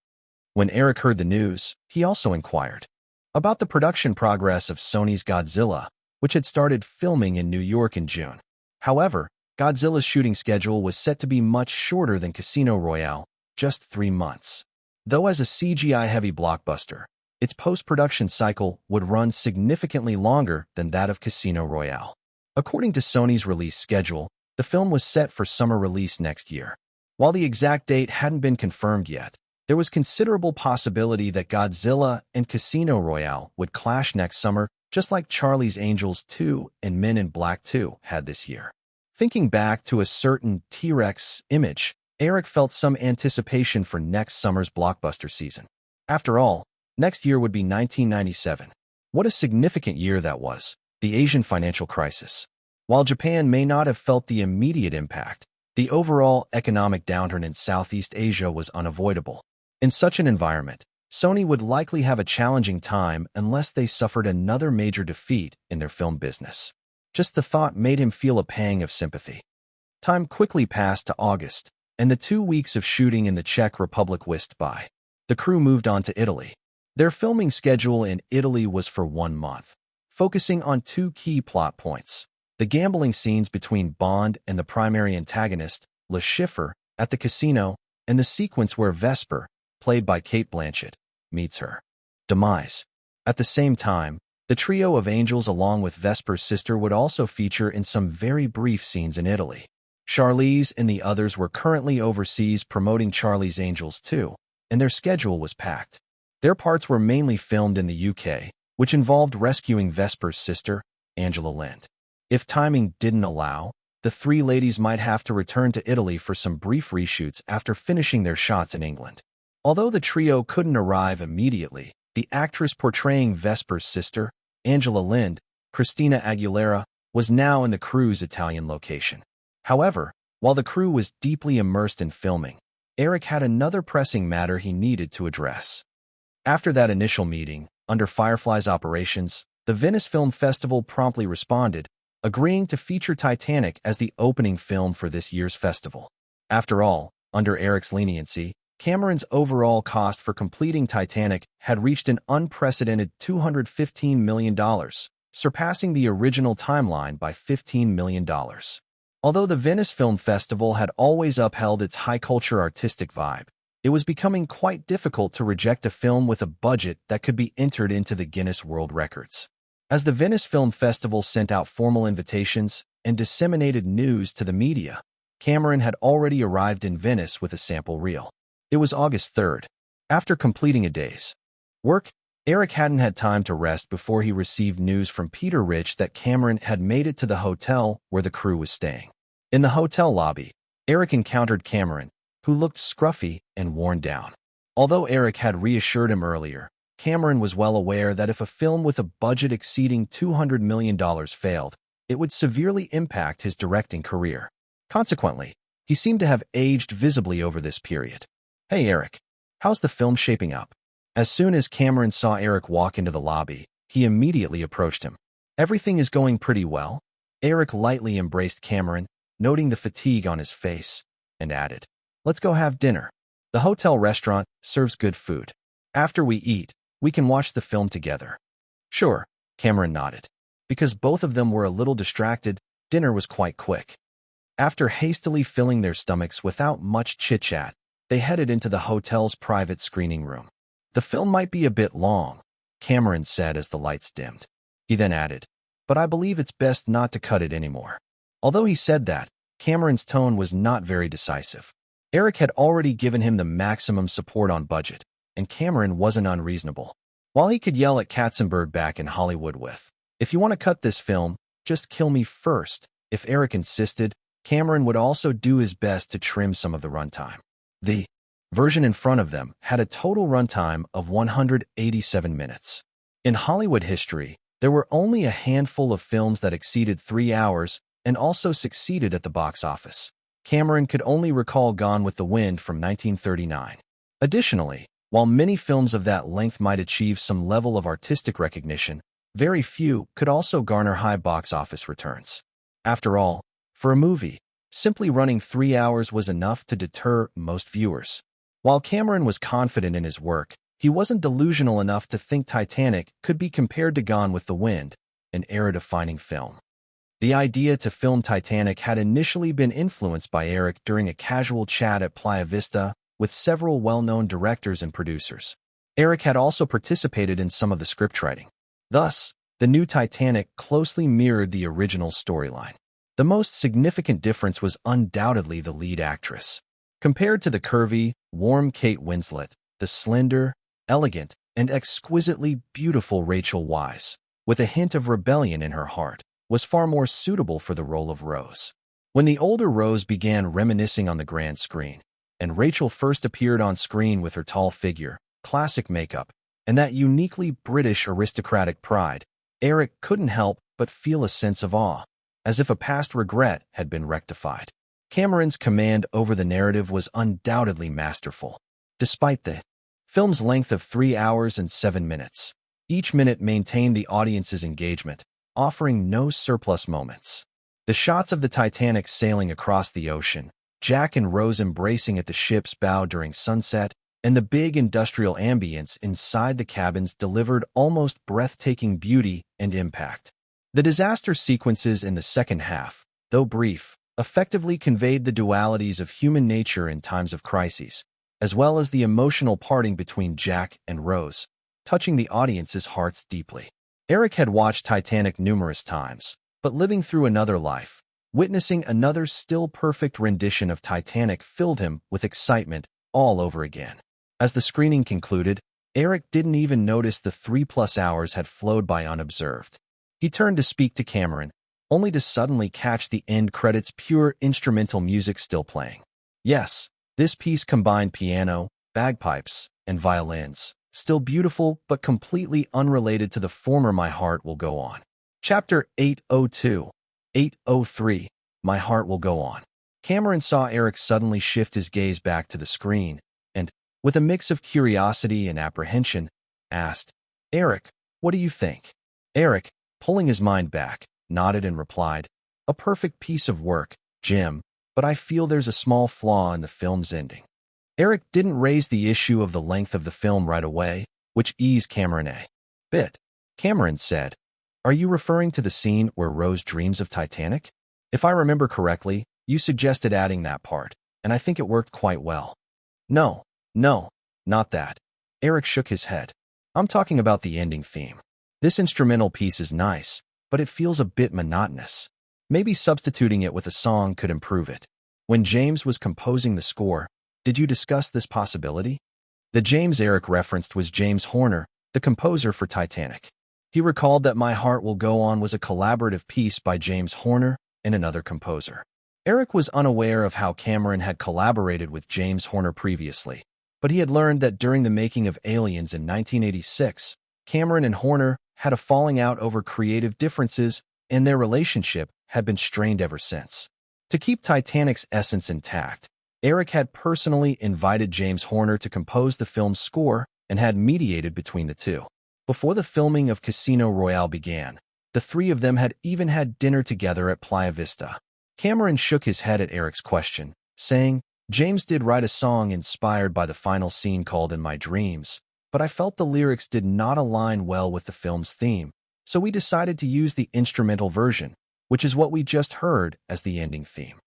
When Eric heard the news, he also inquired about the production progress of Sony's Godzilla, which had started filming in New York in June. However, Godzilla's shooting schedule was set to be much shorter than Casino Royale, just 3 months. Though as a CGI-heavy blockbuster, its post-production cycle would run significantly longer than that of Casino Royale. According to Sony's release schedule, the film was set for summer release next year. While the exact date hadn't been confirmed yet, there was considerable possibility that Godzilla and Casino Royale would clash next summer, just like Charlie's Angels 2 and Men in Black 2 had this year. Thinking back to a certain T-Rex image, Eric felt some anticipation for next summer's blockbuster season. After all, next year would be 1997. What a significant year that was, the Asian financial crisis. While Japan may not have felt the immediate impact, the overall economic downturn in Southeast Asia was unavoidable. In such an environment, Sony would likely have a challenging time unless they suffered another major defeat in their film business. Just the thought made him feel a pang of sympathy. Time quickly passed to August, and the 2 weeks of shooting in the Czech Republic whisked by. The crew moved on to Italy. Their filming schedule in Italy was for 1 month, focusing on 2 key plot points: the gambling scenes between Bond and the primary antagonist, Le Chiffre, at the casino, and the sequence where Vesper, played by Cate Blanchett, meets her demise. At the same time, the trio of angels along with Vesper's sister would also feature in some very brief scenes in Italy. Charlize and the others were currently overseas promoting Charlie's Angels 2, and their schedule was packed. Their parts were mainly filmed in the UK, which involved rescuing Vesper's sister, Angela Lind. If timing didn't allow, the 3 ladies might have to return to Italy for some brief reshoots after finishing their shots in England. Although the trio couldn't arrive immediately, the actress portraying Vesper's sister, Angela Lind, Christina Aguilera, was now in the crew's Italian location. However, While the crew was deeply immersed in filming, Eric had another pressing matter he needed to address. After that initial meeting, under Firefly's operations, the Venice Film Festival promptly responded, agreeing to feature Titanic as the opening film for this year's festival. After all, under Eric's leniency, Cameron's overall cost for completing Titanic had reached an unprecedented $215 million, surpassing the original timeline by $15 million. Although the Venice Film Festival had always upheld its high-culture artistic vibe, it was becoming quite difficult to reject a film with a budget that could be entered into the Guinness World Records. As the Venice Film Festival sent out formal invitations and disseminated news to the media, Cameron had already arrived in Venice with a sample reel. It was August 3rd. After completing a day's work, Eric hadn't had time to rest before he received news from Peter Rich that Cameron had made it to the hotel where the crew was staying. In the hotel lobby, Eric encountered Cameron, who looked scruffy and worn down. Although Eric had reassured him earlier, Cameron was well aware that if a film with a budget exceeding $200 million failed, it would severely impact his directing career. Consequently, he seemed to have aged visibly over this period. "Hey Eric, how's the film shaping up?" As soon as Cameron saw Eric walk into the lobby, he immediately approached him. "Everything is going pretty well." Eric lightly embraced Cameron, noting the fatigue on his face, and added, "Let's go have dinner. The hotel restaurant serves good food. After we eat, we can watch the film together." "Sure," Cameron nodded. Because both of them were a little distracted, dinner was quite quick. After hastily filling their stomachs without much chit-chat, they headed into the hotel's private screening room. "The film might be a bit long," Cameron said as the lights dimmed. He then added, "But I believe it's best not to cut it anymore." Although he said that, Cameron's tone was not very decisive. Eric had already given him the maximum support on budget, and Cameron wasn't unreasonable. While he could yell at Katzenberg back in Hollywood with, "If you want to cut this film, just kill me first," if Eric insisted, Cameron would also do his best to trim some of the runtime. The version in front of them had a total runtime of 187 minutes. In Hollywood history, there were only a handful of films that exceeded 3 hours and also succeeded at the box office. Cameron could only recall Gone with the Wind from 1939. Additionally, while many films of that length might achieve some level of artistic recognition, very few could also garner high box office returns. After all, for a movie, simply running 3 hours was enough to deter most viewers. While Cameron was confident in his work, he wasn't delusional enough to think Titanic could be compared to Gone with the Wind, an era-defining film. The idea to film Titanic had initially been influenced by Eric during a casual chat at Playa Vista with several well-known directors and producers. Eric had also participated in some of the scriptwriting. Thus, the new Titanic closely mirrored the original storyline. The most significant difference was undoubtedly the lead actress. Compared to the curvy, warm Kate Winslet, the slender, elegant, and exquisitely beautiful Rachel Weisz, with a hint of rebellion in her heart, was far more suitable for the role of Rose. When the older Rose began reminiscing on the grand screen, and Rachel first appeared on screen with her tall figure, classic makeup, and that uniquely British aristocratic pride, Eric couldn't help but feel a sense of awe, as if a past regret had been rectified. Cameron's command over the narrative was undoubtedly masterful. Despite the film's length of 3 hours and 7 minutes, each minute maintained the audience's engagement, offering no surplus moments. The shots of the Titanic sailing across the ocean, Jack and Rose embracing at the ship's bow during sunset, and the big industrial ambience inside the cabins delivered almost breathtaking beauty and impact. The disaster sequences in the second half, though brief, effectively conveyed the dualities of human nature in times of crises, as well as the emotional parting between Jack and Rose, touching the audience's hearts deeply. Eric had watched Titanic numerous times, but living through another life, witnessing another still-perfect rendition of Titanic filled him with excitement all over again. As the screening concluded, Eric didn't even notice the 3+ hours had flowed by unobserved. He turned to speak to Cameron, only to suddenly catch the end credits' pure instrumental music still playing. Yes, this piece combined piano, bagpipes, and violins, still beautiful but completely unrelated to the former My Heart Will Go On. Chapter 802. 803. My Heart Will Go On. Cameron saw Eric suddenly shift his gaze back to the screen and, with a mix of curiosity and apprehension, asked, "Eric, what do you think?" Eric, pulling his mind back, nodded and replied, "A perfect piece of work, Jim, but I feel there's a small flaw in the film's ending." Eric didn't raise the issue of the length of the film right away, which eased Cameron a bit. Cameron said, "Are you referring to the scene where Rose dreams of Titanic? If I remember correctly, you suggested adding that part, and I think it worked quite well." No, not that. Eric shook his head. "I'm talking about the ending theme. This instrumental piece is nice, but it feels a bit monotonous. Maybe substituting it with a song could improve it." When James was composing the score, did you discuss this possibility? The James Eric referenced was James Horner, the composer for Titanic. He recalled that My Heart Will Go On was a collaborative piece by James Horner and another composer. Eric was unaware of how Cameron had collaborated with James Horner previously, but he had learned that during the making of Aliens in 1986, Cameron and Horner had a falling out over creative differences, and their relationship had been strained ever since. To keep Titanic's essence intact, Eric had personally invited James Horner to compose the film's score and had mediated between the two. Before the filming of Casino Royale began, the three of them had even had dinner together at Playa Vista. Cameron shook his head at Eric's question, saying, "James did write a song inspired by the final scene called In My Dreams, but I felt the lyrics did not align well with the film's theme, so we decided to use the instrumental version, which is what we just heard as the ending theme."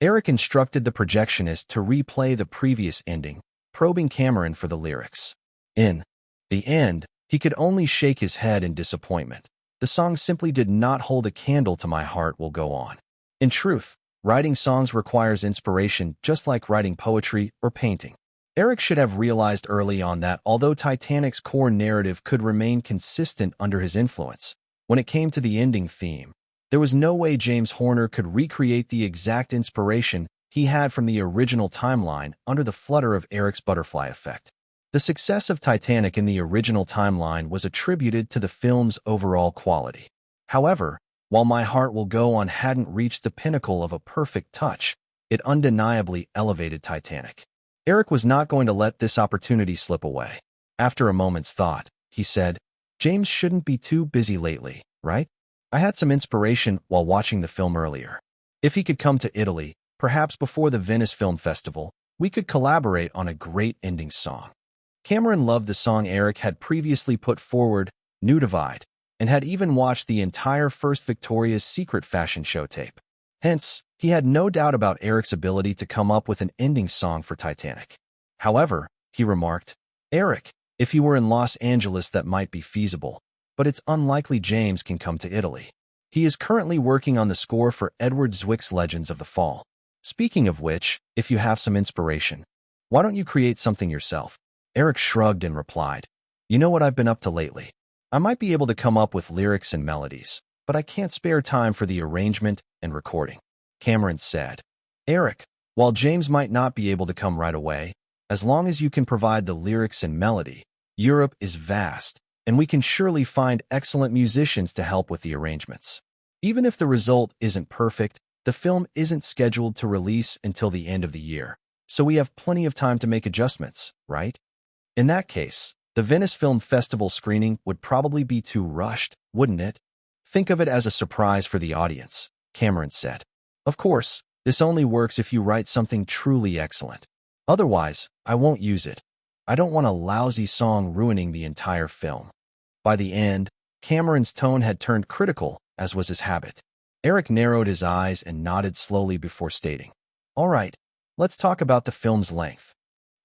Eric instructed the projectionist to replay the previous ending, probing Cameron for the lyrics. In the end, he could only shake his head in disappointment. The song simply did not hold a candle to My Heart Will Go On. In truth, writing songs requires inspiration just like writing poetry or painting. Eric should have realized early on that although Titanic's core narrative could remain consistent under his influence, when it came to the ending theme, there was no way James Horner could recreate the exact inspiration he had from the original timeline under the flutter of Eric's butterfly effect. The success of Titanic in the original timeline was attributed to the film's overall quality. However, while My Heart Will Go On hadn't reached the pinnacle of a perfect touch, it undeniably elevated Titanic. Eric was not going to let this opportunity slip away. After a moment's thought, he said, "James shouldn't be too busy lately, right? I had some inspiration while watching the film earlier. If he could come to Italy, perhaps before the Venice Film Festival, we could collaborate on a great ending song." Cameron loved the song Eric had previously put forward, New Divide, and had even watched the entire first Victoria's Secret fashion show tape. Hence, he had no doubt about Eric's ability to come up with an ending song for Titanic. However, he remarked, "Eric, if you were in Los Angeles that might be feasible, but it's unlikely James can come to Italy. He is currently working on the score for Edward Zwick's Legends of the Fall. Speaking of which, if you have some inspiration, why don't you create something yourself?" Eric shrugged and replied, "You know what I've been up to lately? I might be able to come up with lyrics and melodies, but I can't spare time for the arrangement and recording." Cameron said, "Eric, while James might not be able to come right away, as long as you can provide the lyrics and melody, Europe is vast, and we can surely find excellent musicians to help with the arrangements. Even if the result isn't perfect, the film isn't scheduled to release until the end of the year, so we have plenty of time to make adjustments, right? In that case, the Venice Film Festival screening would probably be too rushed, wouldn't it? Think of it as a surprise for the audience," Cameron said. "Of course, this only works if you write something truly excellent. Otherwise, I won't use it. I don't want a lousy song ruining the entire film." By the end, Cameron's tone had turned critical, as was his habit. Eric narrowed his eyes and nodded slowly before stating, "All right, let's talk about the film's length."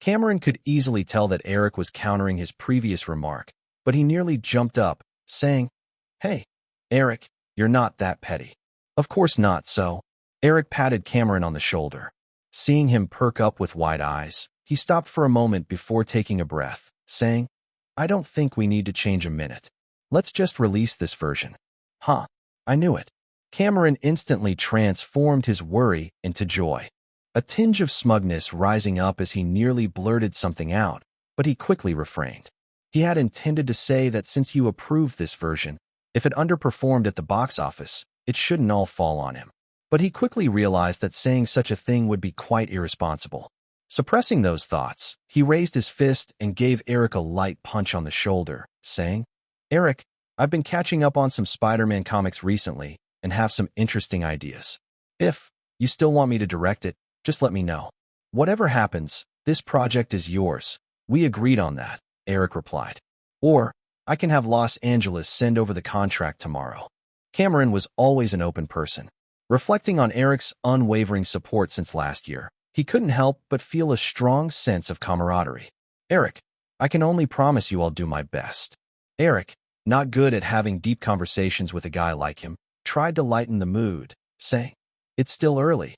Cameron could easily tell that Eric was countering his previous remark, but he nearly jumped up, saying, "Hey, Eric, you're not that petty." "Of course not, so." Eric patted Cameron on the shoulder. Seeing him perk up with wide eyes, he stopped for a moment before taking a breath, saying, "I don't think we need to change a minute. Let's just release this version." "Huh, I knew it." Cameron instantly transformed his worry into joy, a tinge of smugness rising up as he nearly blurted something out, but he quickly refrained. He had intended to say that since you approved this version, if it underperformed at the box office, it shouldn't all fall on him. But he quickly realized that saying such a thing would be quite irresponsible. Suppressing those thoughts, he raised his fist and gave Eric a light punch on the shoulder, saying, "Eric, I've been catching up on some Spider-Man comics recently and have some interesting ideas. If you still want me to direct it, just let me know. Whatever happens, this project is yours. We agreed on that," Eric replied. "Or, I can have Los Angeles send over the contract tomorrow." Cameron was always an open person. Reflecting on Eric's unwavering support since last year, he couldn't help but feel a strong sense of camaraderie. "Eric, I can only promise you I'll do my best." Eric, not good at having deep conversations with a guy like him, tried to lighten the mood, saying, "It's still early.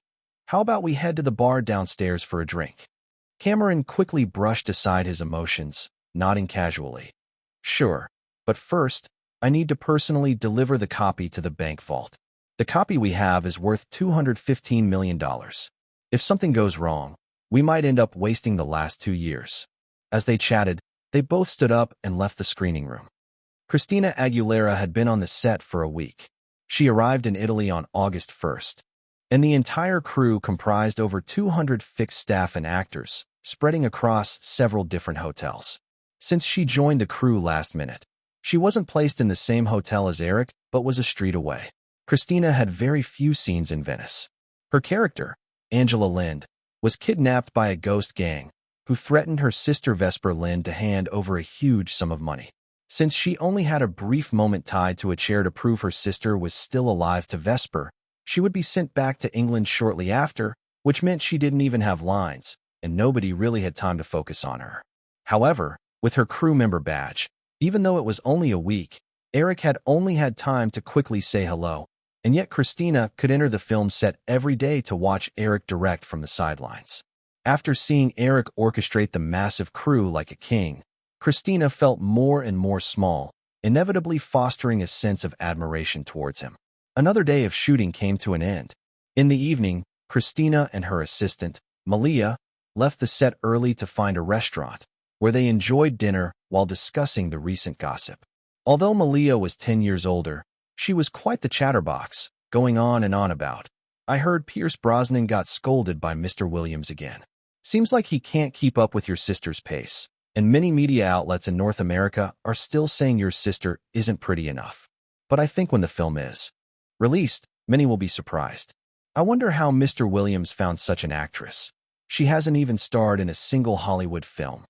How about we head to the bar downstairs for a drink?" Cameron quickly brushed aside his emotions, nodding casually. "Sure, but first, I need to personally deliver the copy to the bank vault. The copy we have is worth $215 million. If something goes wrong, we might end up wasting the last 2 years." As they chatted, they both stood up and left the screening room. Christina Aguilera had been on the set for a week. She arrived in Italy on August 1st, and the entire crew comprised over 200 fixed staff and actors, spreading across several different hotels. Since she joined the crew last minute, she wasn't placed in the same hotel as Eric, but was a street away. Christina had very few scenes in Venice. Her character, Angela Lind, was kidnapped by a ghost gang who threatened her sister Vesper Lind to hand over a huge sum of money. Since she only had a brief moment tied to a chair to prove her sister was still alive to Vesper, she would be sent back to England shortly after, which meant she didn't even have lines, and nobody really had time to focus on her. However, with her crew member badge, even though it was only a week, Eric had only had time to quickly say hello, and yet Christina could enter the film set every day to watch Eric direct from the sidelines. After seeing Eric orchestrate the massive crew like a king, Christina felt more and more small, inevitably fostering a sense of admiration towards him. Another day of shooting came to an end. In the evening, Christina and her assistant, Malia, left the set early to find a restaurant, where they enjoyed dinner while discussing the recent gossip. Although Malia was 10 years older, she was quite the chatterbox, going on and on about, "I heard Pierce Brosnan got scolded by Mr. Williams again. Seems like he can't keep up with your sister's pace, and many media outlets in North America are still saying your sister isn't pretty enough. But I think when the film is released, many will be surprised. I wonder how Mr. Williams found such an actress. She hasn't even starred in a single Hollywood film."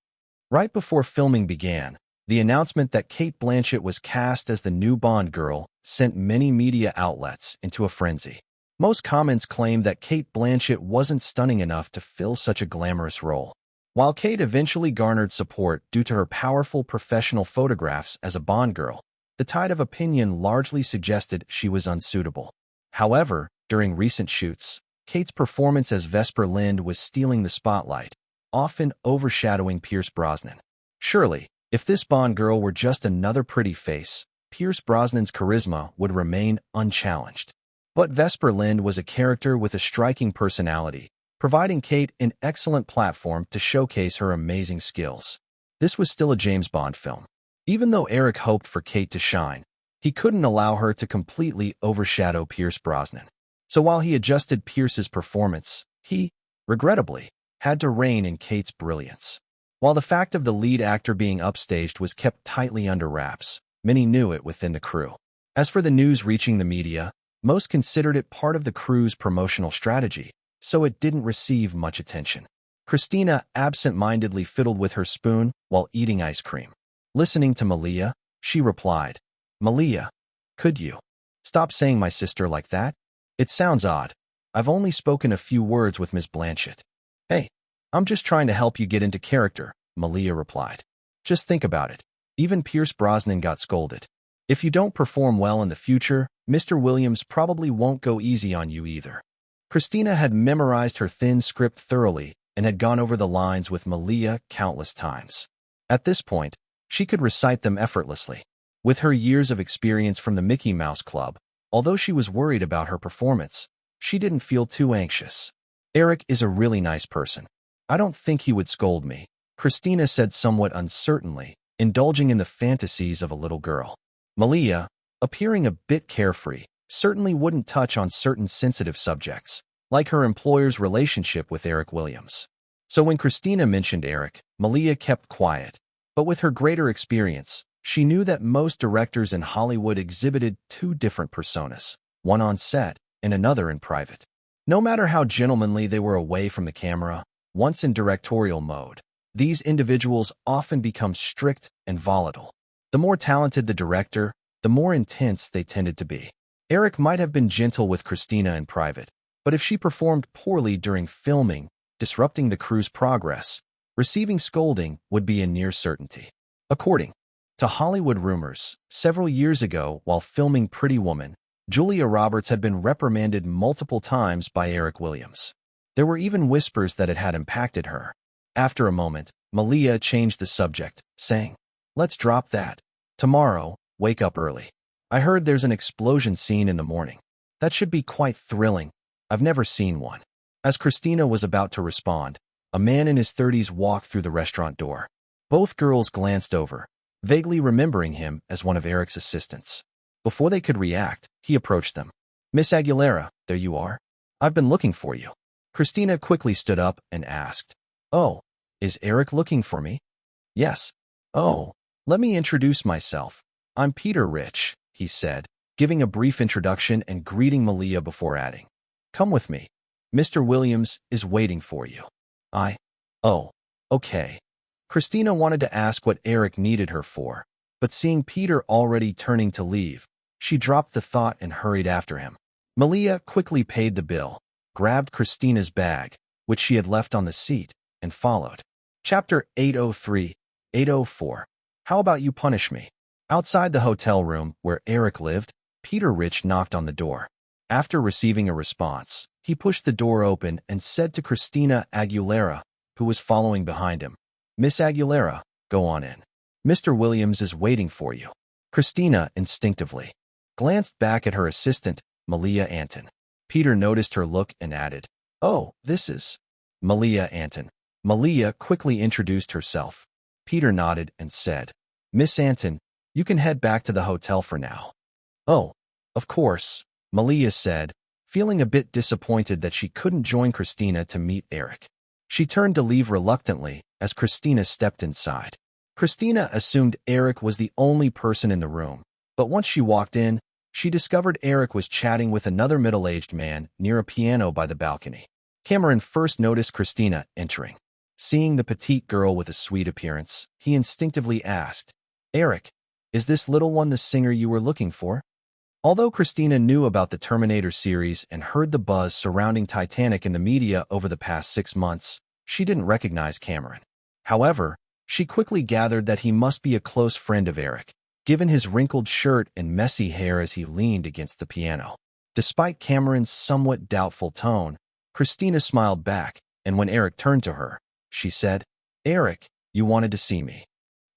Right before filming began, the announcement that Cate Blanchett was cast as the new Bond girl sent many media outlets into a frenzy. Most comments claimed that Cate Blanchett wasn't stunning enough to fill such a glamorous role. While Cate eventually garnered support due to her powerful professional photographs as a Bond girl, the tide of opinion largely suggested she was unsuitable. However, during recent shoots, Cate's performance as Vesper Lind was stealing the spotlight, often overshadowing Pierce Brosnan. Surely, if this Bond girl were just another pretty face, Pierce Brosnan's charisma would remain unchallenged. But Vesper Lind was a character with a striking personality, providing Cate an excellent platform to showcase her amazing skills. This was still a James Bond film. Even though Eric hoped for Cate to shine, he couldn't allow her to completely overshadow Pierce Brosnan. So while he adjusted Pierce's performance, he, regrettably, had to rein in Cate's brilliance. While the fact of the lead actor being upstaged was kept tightly under wraps, many knew it within the crew. As for the news reaching the media, most considered it part of the crew's promotional strategy, so it didn't receive much attention. Christina absent-mindedly fiddled with her spoon while eating ice cream. Listening to Malia, she replied, "Malia, could you stop saying my sister like that? It sounds odd. I've only spoken a few words with Miss Blanchett." "Hey, I'm just trying to help you get into character," Malia replied. "Just think about it. Even Pierce Brosnan got scolded. If you don't perform well in the future, Mr. Williams probably won't go easy on you either." Christina had memorized her thin script thoroughly and had gone over the lines with Malia countless times. At this point, she could recite them effortlessly. With her years of experience from the Mickey Mouse Club, although she was worried about her performance, she didn't feel too anxious. "Eric is a really nice person. I don't think he would scold me," Christina said somewhat uncertainly, indulging in the fantasies of a little girl. Malia, appearing a bit carefree, certainly wouldn't touch on certain sensitive subjects, like her employer's relationship with Eric Williams. So when Christina mentioned Eric, Malia kept quiet. But with her greater experience, she knew that most directors in Hollywood exhibited two different personas, one on set and another in private. No matter how gentlemanly they were away from the camera, once in directorial mode, these individuals often become strict and volatile. The more talented the director, the more intense they tended to be. Eric might have been gentle with Christina in private, but if she performed poorly during filming, disrupting the crew's progress, receiving scolding would be a near certainty. According to Hollywood rumors, several years ago while filming Pretty Woman, Julia Roberts had been reprimanded multiple times by Eric Williams. There were even whispers that it had impacted her. After a moment, Malia changed the subject, saying, "Let's drop that. Tomorrow, wake up early. I heard there's an explosion scene in the morning. That should be quite thrilling. I've never seen one." As Christina was about to respond, a man in his 30s walked through the restaurant door. Both girls glanced over, vaguely remembering him as one of Eric's assistants. Before they could react, he approached them. "Miss Aguilera, there you are. I've been looking for you." Christina quickly stood up and asked, "Oh, is Eric looking for me?" "Yes." "Oh, let me introduce myself. I'm Peter Rich," he said, giving a brief introduction and greeting Malia before adding, "Come with me. Mr. Williams is waiting for you." "Oh, okay." Christina wanted to ask what Eric needed her for, but seeing Peter already turning to leave, she dropped the thought and hurried after him. Malia quickly paid the bill, grabbed Christina's bag, which she had left on the seat, and followed. Chapter 803, 804. How about you punish me? Outside the hotel room where Eric lived, Peter Rich knocked on the door. After receiving a response, he pushed the door open and said to Christina Aguilera, who was following behind him, "Miss Aguilera, go on in. Mr. Williams is waiting for you." Christina instinctively glanced back at her assistant, Malia Anton. Peter noticed her look and added, "Oh, this is Malia Anton." Malia quickly introduced herself. Peter nodded and said, "Miss Anton, you can head back to the hotel for now." "Oh, of course," Malia said, feeling a bit disappointed that she couldn't join Christina to meet Eric. She turned to leave reluctantly as Christina stepped inside. Christina assumed Eric was the only person in the room, but once she walked in, she discovered Eric was chatting with another middle-aged man near a piano by the balcony. Cameron first noticed Christina entering. Seeing the petite girl with a sweet appearance, he instinctively asked, "Eric, is this little one the singer you were looking for?" Although Christina knew about the Terminator series and heard the buzz surrounding Titanic in the media over the past 6 months, she didn't recognize Cameron. However, she quickly gathered that he must be a close friend of Eric, given his wrinkled shirt and messy hair as he leaned against the piano. Despite Cameron's somewhat doubtful tone, Christina smiled back, and when Eric turned to her, she said, "Eric, you wanted to see me."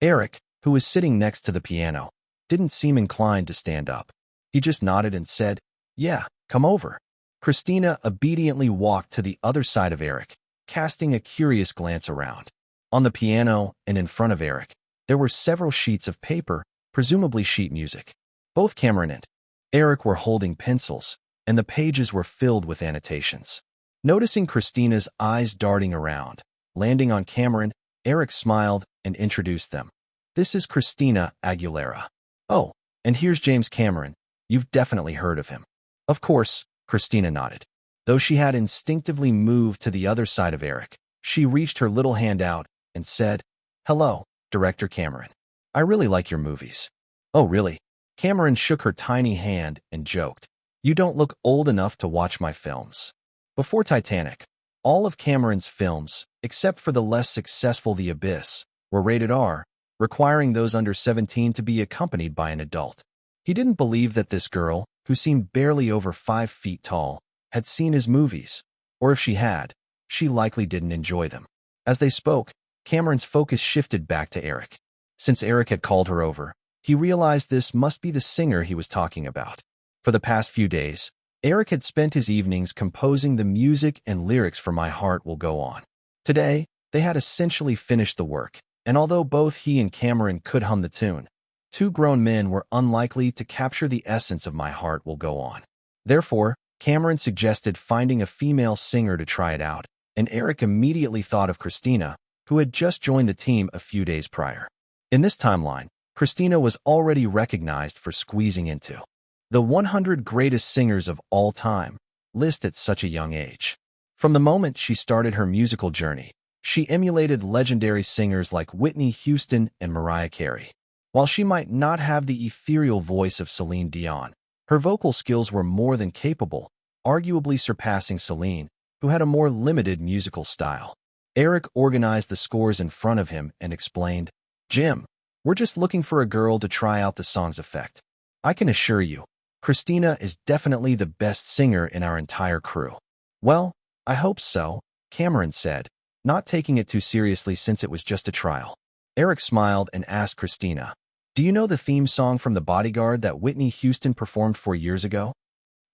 Eric, who was sitting next to the piano, didn't seem inclined to stand up. He just nodded and said, "Yeah, come over." Christina obediently walked to the other side of Eric, casting a curious glance around. On the piano and in front of Eric, there were several sheets of paper, presumably sheet music. Both Cameron and Eric were holding pencils, and the pages were filled with annotations. Noticing Christina's eyes darting around, landing on Cameron, Eric smiled and introduced them. "This is Christina Aguilera. Oh, and here's James Cameron. You've definitely heard of him." Of course, Christina nodded. Though she had instinctively moved to the other side of Eric, she reached her little hand out and said, "Hello, Director Cameron. I really like your movies." "Oh, really?" Cameron shook her tiny hand and joked, "You don't look old enough to watch my films." Before Titanic, all of Cameron's films, except for the less successful The Abyss, were rated R, requiring those under 17 to be accompanied by an adult. He didn't believe that this girl, who seemed barely over 5 feet tall, had seen his movies, or if she had, she likely didn't enjoy them. As they spoke, Cameron's focus shifted back to Eric. Since Eric had called her over, he realized this must be the singer he was talking about. For the past few days, Eric had spent his evenings composing the music and lyrics for My Heart Will Go On. Today, they had essentially finished the work, and although both he and Cameron could hum the tune, Two grown men were unlikely to capture the essence of My Heart Will Go On. Therefore, Cameron suggested finding a female singer to try it out, and Eric immediately thought of Christina, who had just joined the team a few days prior. In this timeline, Christina was already recognized for squeezing into the 100 greatest singers of all time list at such a young age. From the moment she started her musical journey, she emulated legendary singers like Whitney Houston and Mariah Carey. While she might not have the ethereal voice of Celine Dion, her vocal skills were more than capable, arguably surpassing Celine, who had a more limited musical style. Eric organized the scores in front of him and explained, "Jim, we're just looking for a girl to try out the song's effect. I can assure you, Christina is definitely the best singer in our entire crew." "Well, I hope so," Cameron said, not taking it too seriously since it was just a trial. Eric smiled and asked Christina, "Do you know the theme song from The Bodyguard that Whitney Houston performed 4 years ago?"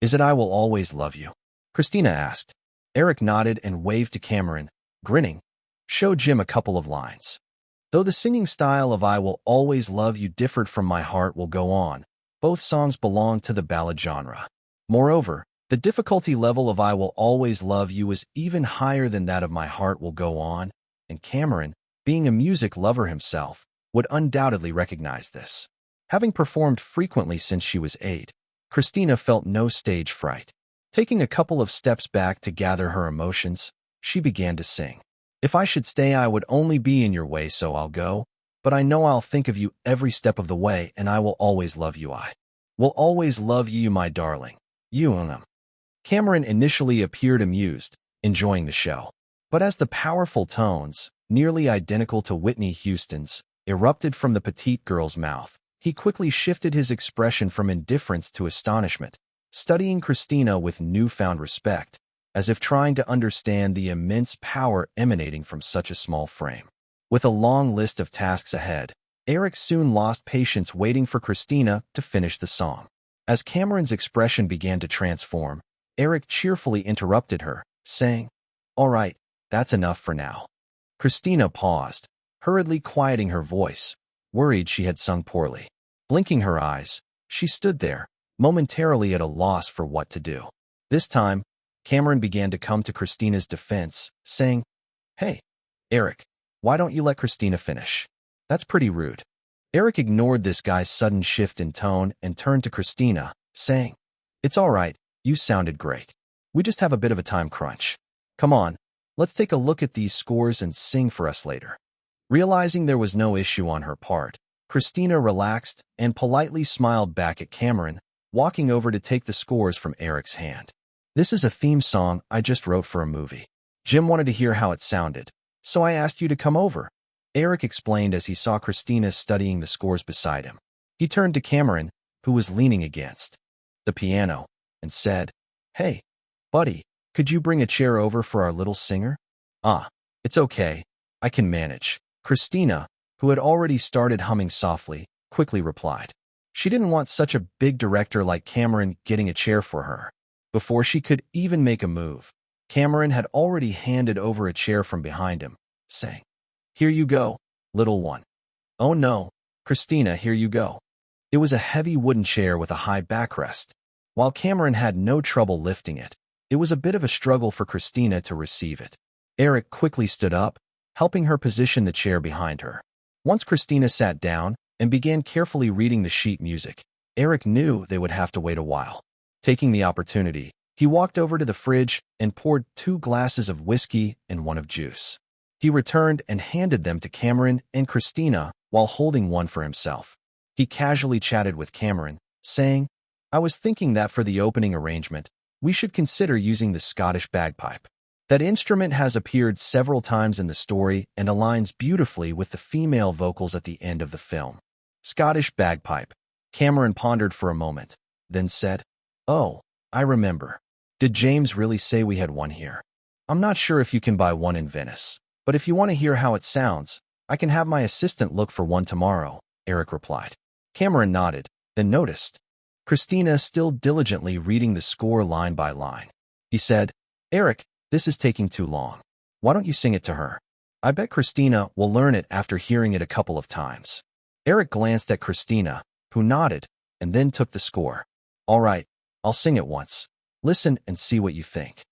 "Is it I Will Always Love You?" Christina asked. Eric nodded and waved to Cameron, grinning. "Show Jim a couple of lines." Though the singing style of I Will Always Love You differed from My Heart Will Go On, both songs belonged to the ballad genre. Moreover, the difficulty level of I Will Always Love You was even higher than that of My Heart Will Go On, and Cameron, being a music lover himself, would undoubtedly recognize this. Having performed frequently since she was 8, Christina felt no stage fright. Taking a couple of steps back to gather her emotions, she began to sing. "If I should stay, I would only be in your way, so I'll go. But I know I'll think of you every step of the way, and I will always love you. I will always love you, my darling. You and them." Cameron initially appeared amused, enjoying the show. But as the powerful tones, nearly identical to Whitney Houston's, erupted from the petite girl's mouth, he quickly shifted his expression from indifference to astonishment, studying Christina with newfound respect, as if trying to understand the immense power emanating from such a small frame. With a long list of tasks ahead, Eric soon lost patience waiting for Christina to finish the song. As Cameron's expression began to transform, Eric cheerfully interrupted her, saying, "All right, that's enough for now." Christina paused, hurriedly quieting her voice, worried she had sung poorly. Blinking her eyes, she stood there, momentarily at a loss for what to do. This time, Cameron began to come to Christina's defense, saying, "Hey, Eric, why don't you let Christina finish? That's pretty rude." Eric ignored this guy's sudden shift in tone and turned to Christina, saying, "It's all right, you sounded great. We just have a bit of a time crunch. Come on, let's take a look at these scores and sing for us later." Realizing there was no issue on her part, Christina relaxed and politely smiled back at Cameron, walking over to take the scores from Eric's hand. "This is a theme song I just wrote for a movie. Jim wanted to hear how it sounded, so I asked you to come over," Eric explained as he saw Christina studying the scores beside him. He turned to Cameron, who was leaning against the piano, and said, "Hey, buddy, could you bring a chair over for our little singer?" "Ah, it's okay. I can manage," Christina, who had already started humming softly, quickly replied. She didn't want such a big director like Cameron getting a chair for her. Before she could even make a move, Cameron had already handed over a chair from behind him, saying, "Here you go, little one." "Oh no, Christina, here you go." It was a heavy wooden chair with a high backrest. While Cameron had no trouble lifting it, it was a bit of a struggle for Christina to receive it. Eric quickly stood up, helping her position the chair behind her. Once Christina sat down and began carefully reading the sheet music, Eric knew they would have to wait a while. Taking the opportunity, he walked over to the fridge and poured 2 glasses of whiskey and 1 of juice. He returned and handed them to Cameron and Christina while holding one for himself. He casually chatted with Cameron, saying, "I was thinking that for the opening arrangement, we should consider using the Scottish bagpipe. That instrument has appeared several times in the story and aligns beautifully with the female vocals at the end of the film." "Scottish bagpipe." Cameron pondered for a moment, then said, "Oh, I remember. Did James really say we had one here? I'm not sure if you can buy one in Venice, but if you want to hear how it sounds, I can have my assistant look for one tomorrow," Eric replied. Cameron nodded, then noticed Christina still diligently reading the score line by line. He said, "Eric, this is taking too long. Why don't you sing it to her? I bet Christina will learn it after hearing it a couple of times." Eric glanced at Christina, who nodded, and then took the score. All right, I'll sing it once. Listen and see what you think.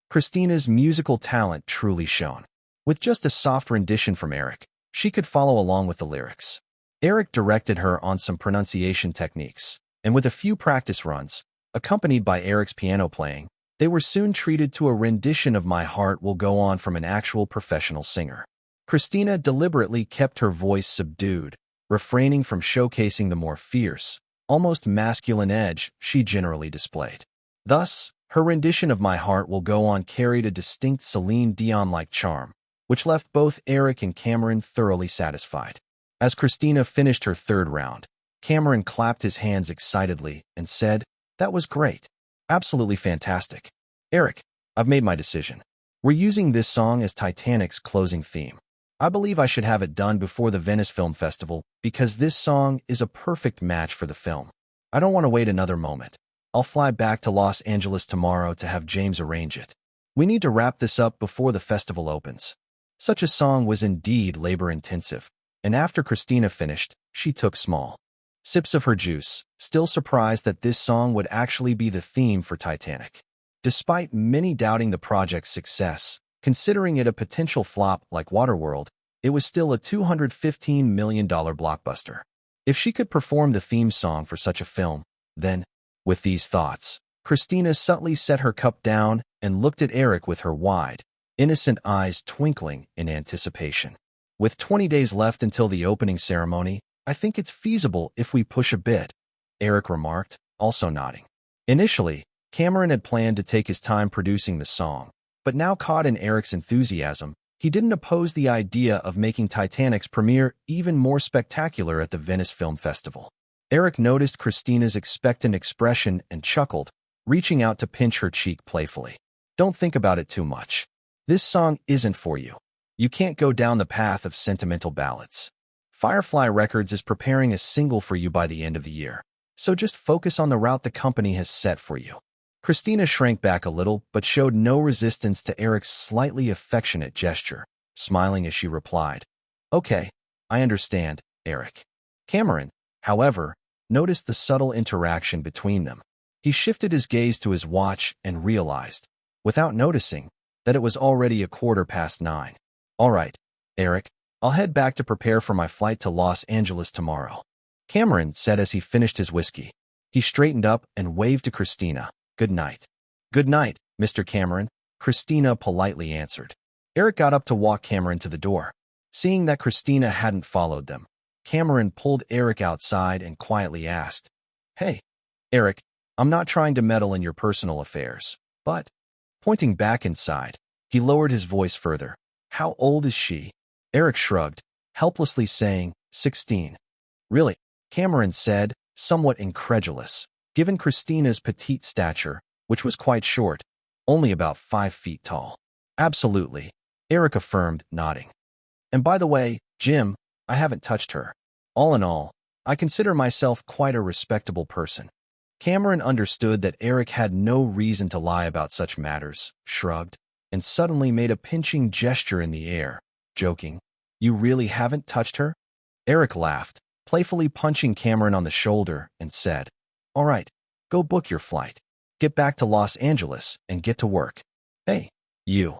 Christina's musical talent truly shone. With just a soft rendition from Eric, she could follow along with the lyrics. Eric directed her on some pronunciation techniques, and with a few practice runs, accompanied by Eric's piano playing, they were soon treated to a rendition of My Heart Will Go On from an actual professional singer. Christina deliberately kept her voice subdued, refraining from showcasing the more fierce, almost masculine edge she generally displayed. Thus, her rendition of My Heart Will Go On carried a distinct Celine Dion-like charm, which left both Eric and Cameron thoroughly satisfied. As Christina finished her third round, Cameron clapped his hands excitedly and said, "That was great. Absolutely fantastic. Eric, I've made my decision. We're using this song as Titanic's closing theme. I believe I should have it done before the Venice Film Festival because this song is a perfect match for the film. I don't want to wait another moment. I'll fly back to Los Angeles tomorrow to have James arrange it. We need to wrap this up before the festival opens." Such a song was indeed labor-intensive, and after Christina finished, she took small sips of her juice, still surprised that this song would actually be the theme for Titanic. Despite many doubting the project's success, considering it a potential flop like Waterworld, it was still a $215 million blockbuster. If she could perform the theme song for such a film, then, with these thoughts, Christina subtly set her cup down and looked at Eric with her wide, innocent eyes twinkling in anticipation. With 20 days left until the opening ceremony, I think it's feasible if we push a bit, Eric remarked, also nodding. Initially, Cameron had planned to take his time producing the song, but now caught in Eric's enthusiasm, he didn't oppose the idea of making Titanic's premiere even more spectacular at the Venice Film Festival. Eric noticed Christina's expectant expression and chuckled, reaching out to pinch her cheek playfully. "Don't think about it too much. This song isn't for you. You can't go down the path of sentimental ballads. Firefly Records is preparing a single for you by the end of the year, so just focus on the route the company has set for you." Christina shrank back a little but showed no resistance to Eric's slightly affectionate gesture, smiling as she replied, "Okay, I understand, Eric." Cameron, however, noticed the subtle interaction between them. He shifted his gaze to his watch and realized, without noticing, that it was already 9:15. "All right, Eric, I'll head back to prepare for my flight to Los Angeles tomorrow," Cameron said as he finished his whiskey. He straightened up and waved to Christina. "Good night." "Good night, Mr. Cameron," Christina politely answered. Eric got up to walk Cameron to the door. Seeing that Christina hadn't followed them, Cameron pulled Eric outside and quietly asked, "Hey, Eric, I'm not trying to meddle in your personal affairs, but..." Pointing back inside, he lowered his voice further. "How old is she?" Eric shrugged, helplessly saying, 16. "Really?" Cameron said, somewhat incredulous, given Christina's petite stature, which was quite short, only about 5 feet tall. "Absolutely," Eric affirmed, nodding. "And by the way, Jim, I haven't touched her. All in all, I consider myself quite a respectable person." Cameron understood that Eric had no reason to lie about such matters, shrugged, and suddenly made a pinching gesture in the air, joking, "You really haven't touched her?" Eric laughed, playfully punching Cameron on the shoulder, and said, "All right, go book your flight. Get back to Los Angeles and get to work." "Hey, you,"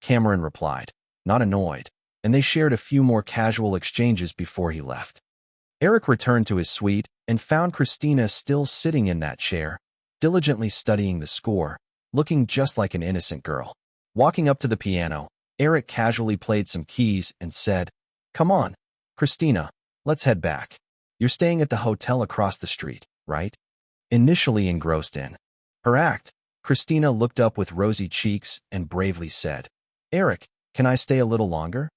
Cameron replied, not annoyed, and they shared a few more casual exchanges before he left. Eric returned to his suite and found Christina still sitting in that chair, diligently studying the score, looking just like an innocent girl. Walking up to the piano, Eric casually played some keys and said, "Come on, Christina, let's head back. You're staying at the hotel across the street, right?" Initially engrossed in her act, Christina looked up with rosy cheeks and bravely said, "Eric, can I stay a little longer?"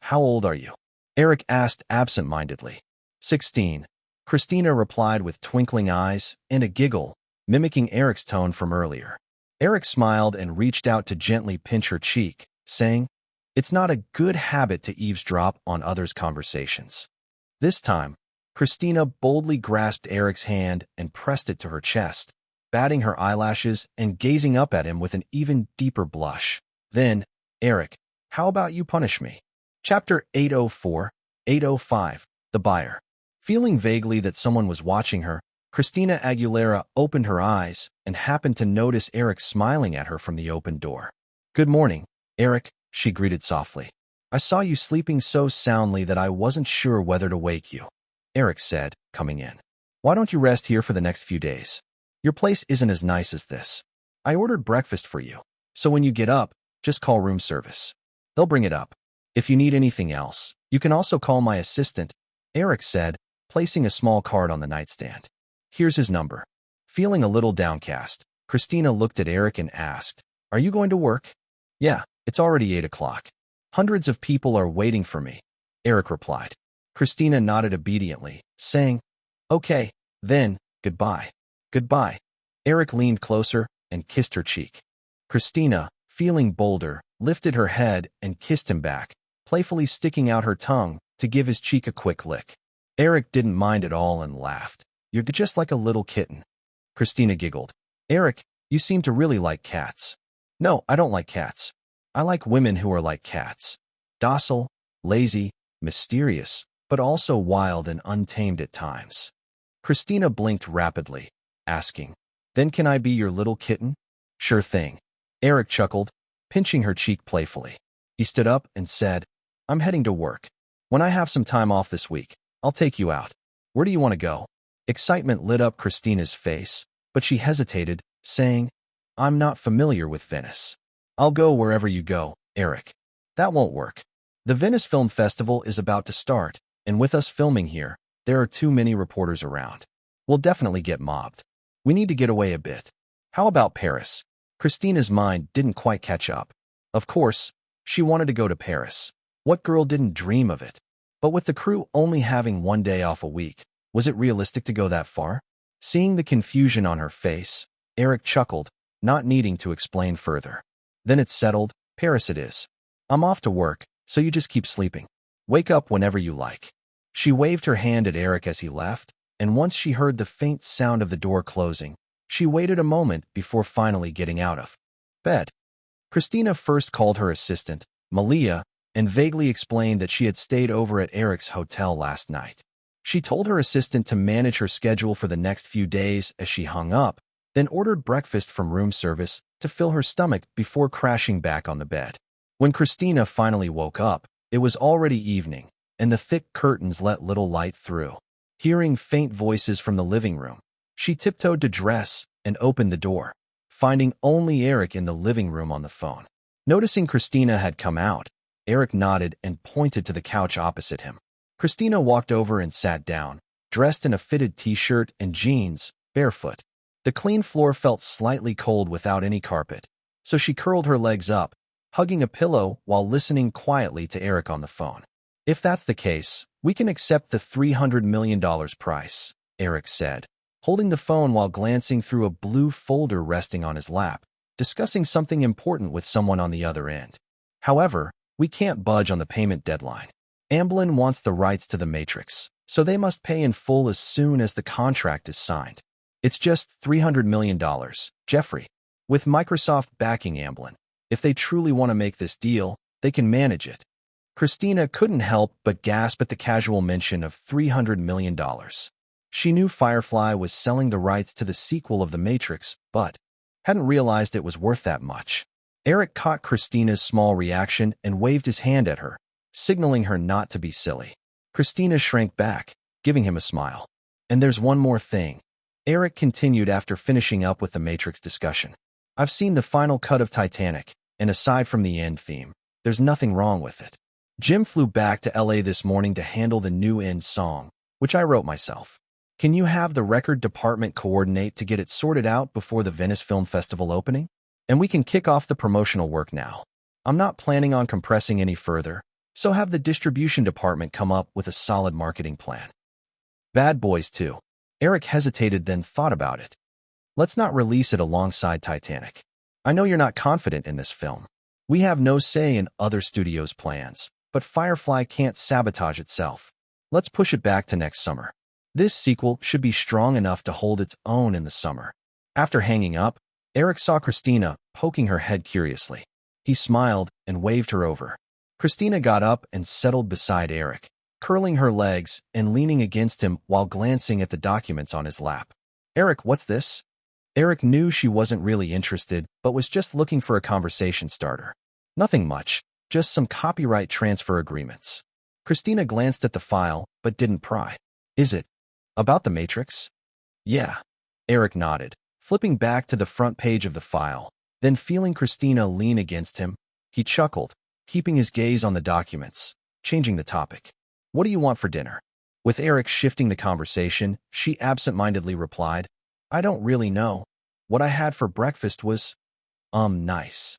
How old are you?" Eric asked absent-mindedly. 16. Christina replied with twinkling eyes and a giggle, mimicking Eric's tone from earlier. Eric smiled and reached out to gently pinch her cheek, saying, "It's not a good habit to eavesdrop on others' conversations." This time, Christina boldly grasped Eric's hand and pressed it to her chest, batting her eyelashes and gazing up at him with an even deeper blush. Then, "Eric, how about you punish me?" Chapter 804, 805, The Buyer. Feeling vaguely that someone was watching her, Christina Aguilera opened her eyes and happened to notice Eric smiling at her from the open door. "Good morning, Eric," she greeted softly. "I saw you sleeping so soundly that I wasn't sure whether to wake you," Eric said, coming in. "Why don't you rest here for the next few days? Your place isn't as nice as this. I ordered breakfast for you, so when you get up, just call room service. They'll bring it up. If you need anything else, you can also call my assistant," Eric said, placing a small card on the nightstand. "Here's his number." Feeling a little downcast, Christina looked at Eric and asked, "Are you going to work?" "Yeah, it's already 8 o'clock. Hundreds of people are waiting for me," Eric replied. Christina nodded obediently, saying, "Okay, then, goodbye." "Goodbye." Eric leaned closer and kissed her cheek. Christina, feeling bolder, lifted her head and kissed him back, playfully sticking out her tongue to give his cheek a quick lick. Eric didn't mind at all and laughed. "You're just like a little kitten." Christina giggled. "Eric, you seem to really like cats." "No, I don't like cats. I like women who are like cats. Docile, lazy, mysterious, but also wild and untamed at times." Christina blinked rapidly, asking, "Then can I be your little kitten?" "Sure thing." Eric chuckled, pinching her cheek playfully. He stood up and said, "I'm heading to work. When I have some time off this week, I'll take you out. Where do you want to go?" Excitement lit up Christina's face, but she hesitated, saying, "I'm not familiar with Venice." "I'll go wherever you go, Eric." "That won't work. The Venice Film Festival is about to start, and with us filming here, there are too many reporters around. We'll definitely get mobbed. We need to get away a bit. How about Paris?" Christina's mind didn't quite catch up. Of course, she wanted to go to Paris. What girl didn't dream of it? But with the crew only having one day off a week, was it realistic to go that far? Seeing the confusion on her face, Eric chuckled, not needing to explain further. "Then it's settled. Paris it is. I'm off to work, so you just keep sleeping. Wake up whenever you like." She waved her hand at Eric as he left, and once she heard the faint sound of the door closing, she waited a moment before finally getting out of bed. Christina first called her assistant, Malia, and vaguely explained that she had stayed over at Eric's hotel last night. She told her assistant to manage her schedule for the next few days as she hung up, then ordered breakfast from room service to fill her stomach before crashing back on the bed. When Christina finally woke up, it was already evening, and the thick curtains let little light through. Hearing faint voices from the living room, she tiptoed to dress and opened the door, finding only Eric in the living room on the phone. Noticing Christina had come out, Eric nodded and pointed to the couch opposite him. Christina walked over and sat down, dressed in a fitted t-shirt and jeans, barefoot. The clean floor felt slightly cold without any carpet, so she curled her legs up, hugging a pillow while listening quietly to Eric on the phone. "If that's the case, we can accept the $300 million price," Eric said, holding the phone while glancing through a blue folder resting on his lap, discussing something important with someone on the other end. "However, we can't budge on the payment deadline. Amblin wants the rights to the Matrix, so they must pay in full as soon as the contract is signed. It's just $300 million, Jeffrey. With Microsoft backing Amblin, if they truly want to make this deal, they can manage it." Christina couldn't help but gasp at the casual mention of $300 million. She knew Firefly was selling the rights to the sequel of The Matrix, but hadn't realized it was worth that much. Eric caught Christina's small reaction and waved his hand at her, signaling her not to be silly. Christina shrank back, giving him a smile. "And there's one more thing," Eric continued after finishing up with the Matrix discussion. "I've seen the final cut of Titanic, and aside from the end theme, there's nothing wrong with it. Jim flew back to LA this morning to handle the new end song, which I wrote myself. Can you have the record department coordinate to get it sorted out before the Venice Film Festival opening? And we can kick off the promotional work now. I'm not planning on compressing any further, so have the distribution department come up with a solid marketing plan." Bad Boys 2. Eric hesitated, then thought about it. "Let's not release it alongside Titanic. I know you're not confident in this film. We have no say in other studios' plans, but Firefly can't sabotage itself. Let's push it back to next summer. This sequel should be strong enough to hold its own in the summer." After hanging up, Eric saw Christina poking her head curiously. He smiled and waved her over. Christina got up and settled beside Eric, curling her legs and leaning against him while glancing at the documents on his lap. Eric, what's this? Eric knew she wasn't really interested, but was just looking for a conversation starter. Nothing much, just some copyright transfer agreements. Christina glanced at the file, but didn't pry. Is it about the Matrix? Yeah. Eric nodded, flipping back to the front page of the file. Then feeling Christina lean against him, he chuckled, keeping his gaze on the documents, changing the topic. What do you want for dinner? With Eric shifting the conversation, she absent-mindedly replied, I don't really know. What I had for breakfast was, nice.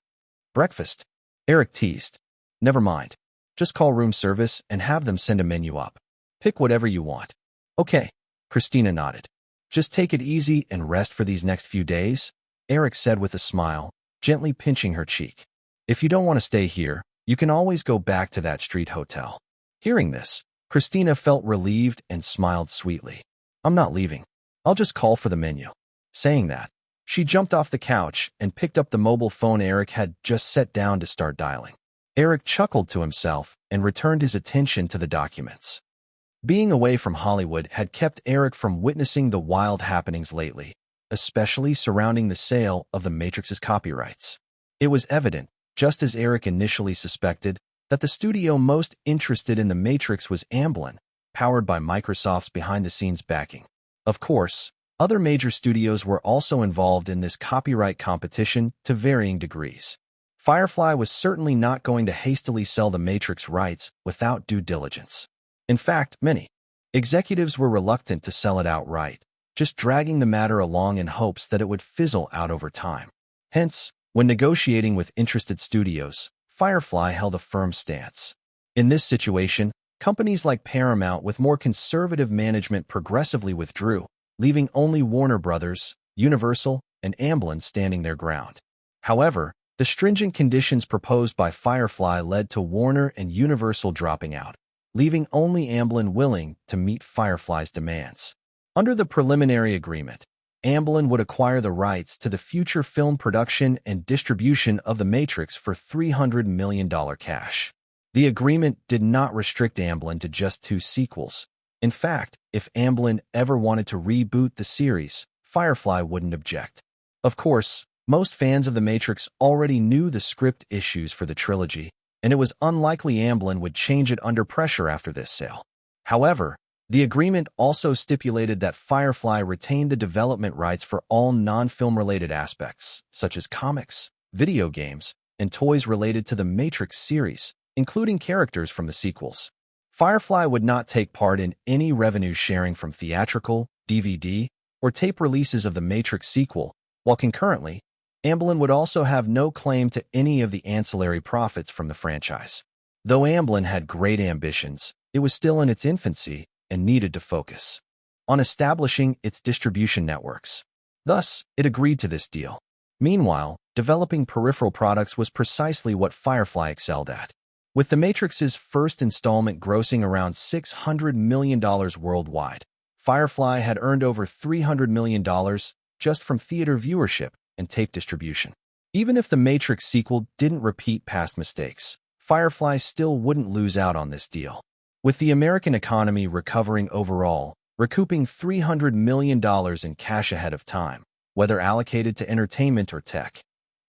Breakfast? Eric teased. Never mind. Just call room service and have them send a menu up. Pick whatever you want. Okay, Christina nodded. Just take it easy and rest for these next few days, Eric said with a smile, gently pinching her cheek. If you don't want to stay here, you can always go back to that street hotel. Hearing this, Christina felt relieved and smiled sweetly. I'm not leaving. I'll just call for the menu. Saying that, she jumped off the couch and picked up the mobile phone Eric had just set down to start dialing. Eric chuckled to himself and returned his attention to the documents. Being away from Hollywood had kept Eric from witnessing the wild happenings lately, especially surrounding the sale of the Matrix's copyrights. It was evident, just as Eric initially suspected, that the studio most interested in the Matrix was Amblin, powered by Microsoft's behind-the-scenes backing. Of course, other major studios were also involved in this copyright competition to varying degrees. Firefly was certainly not going to hastily sell the Matrix rights without due diligence. In fact, many executives were reluctant to sell it outright, just dragging the matter along in hopes that it would fizzle out over time. Hence, when negotiating with interested studios, Firefly held a firm stance. In this situation, companies like Paramount with more conservative management progressively withdrew, leaving only Warner Brothers, Universal, and Amblin standing their ground. However, the stringent conditions proposed by Firefly led to Warner and Universal dropping out, leaving only Amblin willing to meet Firefly's demands. Under the preliminary agreement, Amblin would acquire the rights to the future film production and distribution of The Matrix for $300 million cash. The agreement did not restrict Amblin to just 2 sequels. In fact, if Amblin ever wanted to reboot the series, Firefly wouldn't object. Of course, most fans of The Matrix already knew the script issues for the trilogy, and it was unlikely Amblin would change it under pressure after this sale. However, the agreement also stipulated that Firefly retained the development rights for all non-film-related aspects, such as comics, video games, and toys related to the Matrix series, including characters from the sequels. Firefly would not take part in any revenue sharing from theatrical, DVD, or tape releases of the Matrix sequel, while concurrently, Amblin would also have no claim to any of the ancillary profits from the franchise. Though Amblin had great ambitions, it was still in its infancy and needed to focus on establishing its distribution networks. Thus, it agreed to this deal. Meanwhile, developing peripheral products was precisely what Firefly excelled at. With The Matrix's first installment grossing around $600 million worldwide, Firefly had earned over $300 million just from theater viewership and tape distribution. Even if The Matrix sequel didn't repeat past mistakes, Firefly still wouldn't lose out on this deal. With the American economy recovering overall, recouping $300 million in cash ahead of time, whether allocated to entertainment or tech,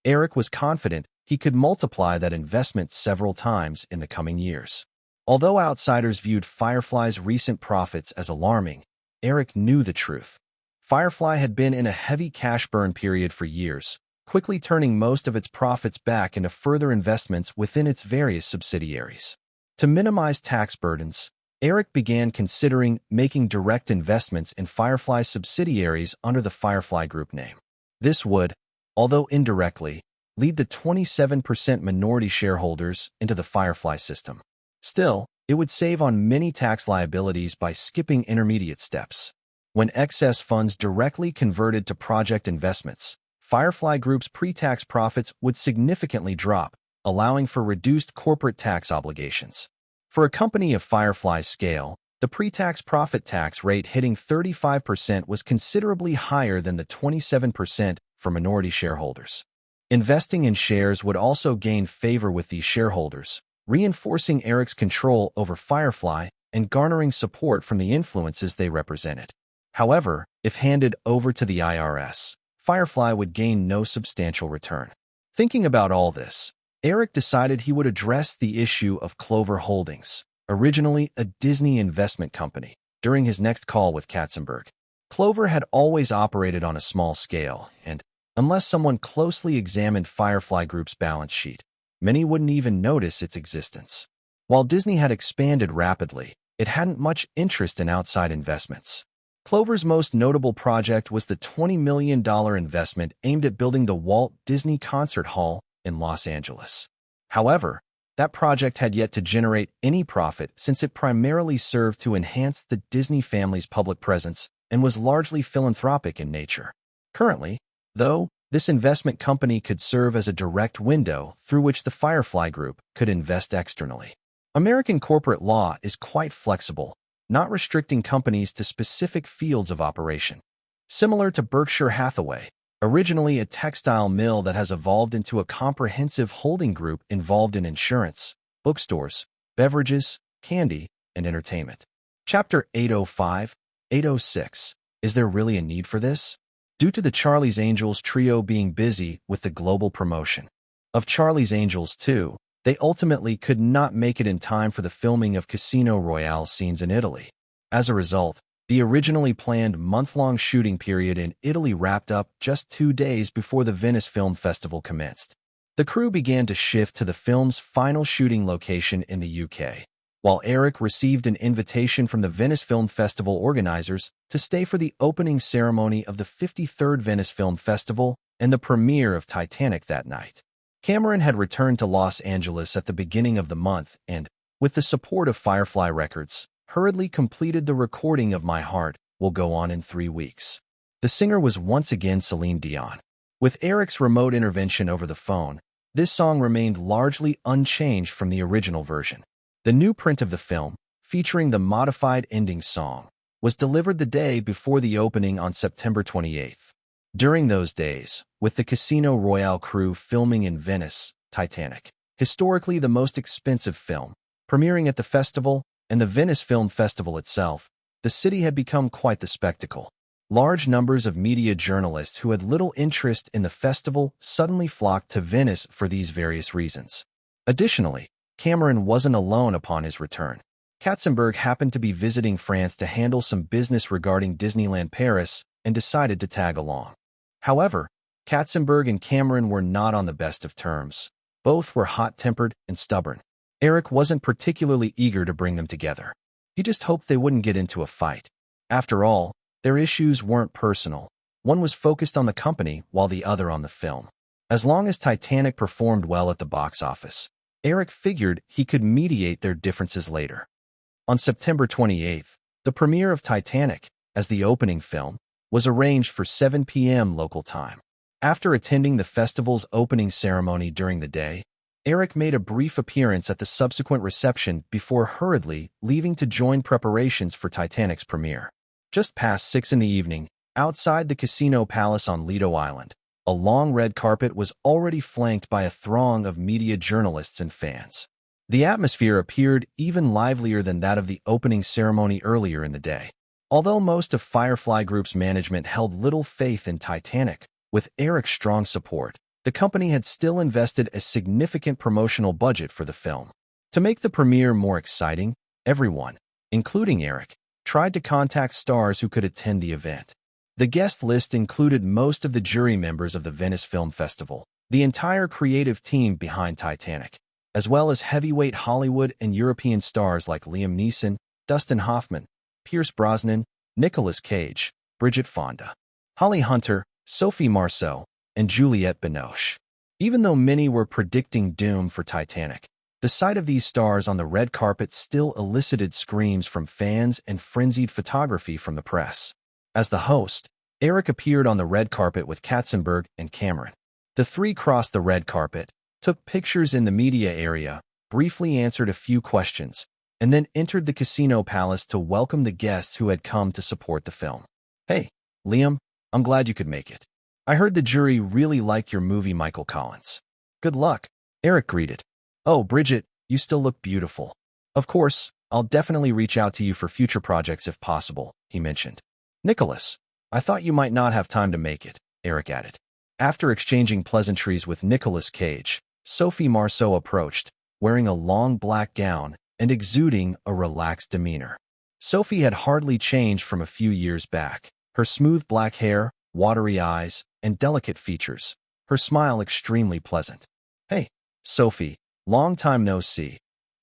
Eric was confident he could multiply that investment several times in the coming years. Although outsiders viewed Firefly's recent profits as alarming, Eric knew the truth. Firefly had been in a heavy cash burn period for years, quickly turning most of its profits back into further investments within its various subsidiaries. To minimize tax burdens, Eric began considering making direct investments in Firefly subsidiaries under the Firefly Group name. This would, although indirectly, lead the 27% minority shareholders into the Firefly system. Still, it would save on many tax liabilities by skipping intermediate steps. When excess funds directly converted to project investments, Firefly Group's pre-tax profits would significantly drop, allowing for reduced corporate tax obligations. For a company of Firefly's scale, the pre-tax profit tax rate hitting 35% was considerably higher than the 27% for minority shareholders. Investing in shares would also gain favor with these shareholders, reinforcing Eric's control over Firefly and garnering support from the influences they represented. However, if handed over to the IRS, Firefly would gain no substantial return. Thinking about all this, Eric decided he would address the issue of Clover Holdings, originally a Disney investment company, during his next call with Katzenberg. Clover had always operated on a small scale, and, unless someone closely examined Firefly Group's balance sheet, many wouldn't even notice its existence. While Disney had expanded rapidly, it hadn't much interest in outside investments. Clover's most notable project was the $20 million investment aimed at building the Walt Disney Concert Hall in Los Angeles. However, that project had yet to generate any profit since it primarily served to enhance the Disney family's public presence and was largely philanthropic in nature. Currently, though, this investment company could serve as a direct window through which the Firefly Group could invest externally. American corporate law is quite flexible, not restricting companies to specific fields of operation. Similar to Berkshire Hathaway, originally a textile mill that has evolved into a comprehensive holding group involved in insurance, bookstores, beverages, candy, and entertainment. Chapter 805, 806. Is there really a need for this? Due to the Charlie's Angels trio being busy with the global promotion of Charlie's Angels 2, they ultimately could not make it in time for the filming of Casino Royale scenes in Italy. As a result, the originally planned month-long shooting period in Italy wrapped up just 2 days before the Venice Film Festival commenced. The crew began to shift to the film's final shooting location in the UK, while Eric received an invitation from the Venice Film Festival organizers to stay for the opening ceremony of the 53rd Venice Film Festival and the premiere of Titanic that night. Cameron had returned to Los Angeles at the beginning of the month and, with the support of Firefly Records, hurriedly completed the recording of My Heart Will Go On in 3 weeks. The singer was once again Celine Dion. With Eric's remote intervention over the phone, this song remained largely unchanged from the original version. The new print of the film, featuring the modified ending song, was delivered the day before the opening on September 28th. During those days, with the Casino Royale crew filming in Venice, Titanic, historically the most expensive film, premiering at the festival and the Venice Film Festival itself, the city had become quite the spectacle. Large numbers of media journalists who had little interest in the festival suddenly flocked to Venice for these various reasons. Additionally, Cameron wasn't alone upon his return. Katzenberg happened to be visiting France to handle some business regarding Disneyland Paris and decided to tag along. However, Katzenberg and Cameron were not on the best of terms. Both were hot-tempered and stubborn. Eric wasn't particularly eager to bring them together. He just hoped they wouldn't get into a fight. After all, their issues weren't personal. One was focused on the company while the other on the film. As long as Titanic performed well at the box office, Eric figured he could mediate their differences later. On September 28th, the premiere of Titanic, as the opening film, was arranged for 7 p.m. local time. After attending the festival's opening ceremony during the day, Eric made a brief appearance at the subsequent reception before hurriedly leaving to join preparations for Titanic's premiere. Just past 6 in the evening, outside the Casino Palace on Lido Island, a long red carpet was already flanked by a throng of media journalists and fans. The atmosphere appeared even livelier than that of the opening ceremony earlier in the day. Although most of Firefly Group's management held little faith in Titanic, with Eric's strong support, the company had still invested a significant promotional budget for the film. To make the premiere more exciting, everyone, including Eric, tried to contact stars who could attend the event. The guest list included most of the jury members of the Venice Film Festival, the entire creative team behind Titanic, as well as heavyweight Hollywood and European stars like Liam Neeson, Dustin Hoffman, Pierce Brosnan, Nicolas Cage, Bridget Fonda, Holly Hunter, Sophie Marceau, and Juliette Binoche. Even though many were predicting doom for Titanic, the sight of these stars on the red carpet still elicited screams from fans and frenzied photography from the press. As the host, Eric appeared on the red carpet with Katzenberg and Cameron. The three crossed the red carpet, took pictures in the media area, briefly answered a few questions, and then entered the Casino Palace to welcome the guests who had come to support the film. "Hey, Liam, I'm glad you could make it. I heard the jury really liked your movie, Michael Collins. Good luck," Eric greeted. "Oh, Bridget, you still look beautiful." "Of course, I'll definitely reach out to you for future projects if possible, he mentioned. Nicholas, I thought you might not have time to make it, Eric added. After exchanging pleasantries with Nicolas Cage, Sophie Marceau approached, wearing a long black gown and exuding a relaxed demeanor. Sophie had hardly changed from a few years back. Her smooth black hair, watery eyes, and delicate features. Her smile extremely pleasant. Hey, Sophie, long time no see.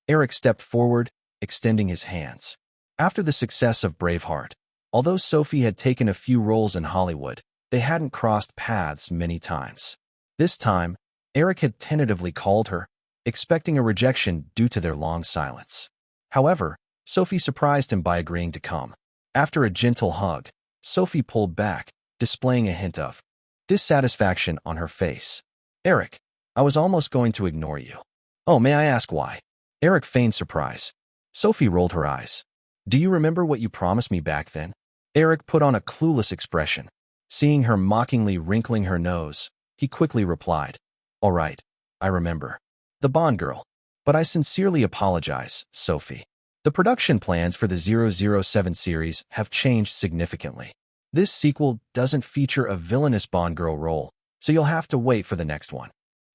Eric stepped forward, extending his hands. After the success of Braveheart, although Sophie had taken a few roles in Hollywood, they hadn't crossed paths many times. This time, Eric had tentatively called her, expecting a rejection due to their long silence. However, Sophie surprised him by agreeing to come. After a gentle hug, Sophie pulled back, displaying a hint of dissatisfaction on her face. Eric, I was almost going to ignore you. Oh, may I ask why? Eric feigned surprise. Sophie rolled her eyes. Do you remember what you promised me back then? Eric put on a clueless expression. Seeing her mockingly wrinkling her nose, he quickly replied, All right, I remember. The Bond girl. But I sincerely apologize, Sophie. The production plans for the 007 series have changed significantly. This sequel doesn't feature a villainous Bond girl role, so you'll have to wait for the next one.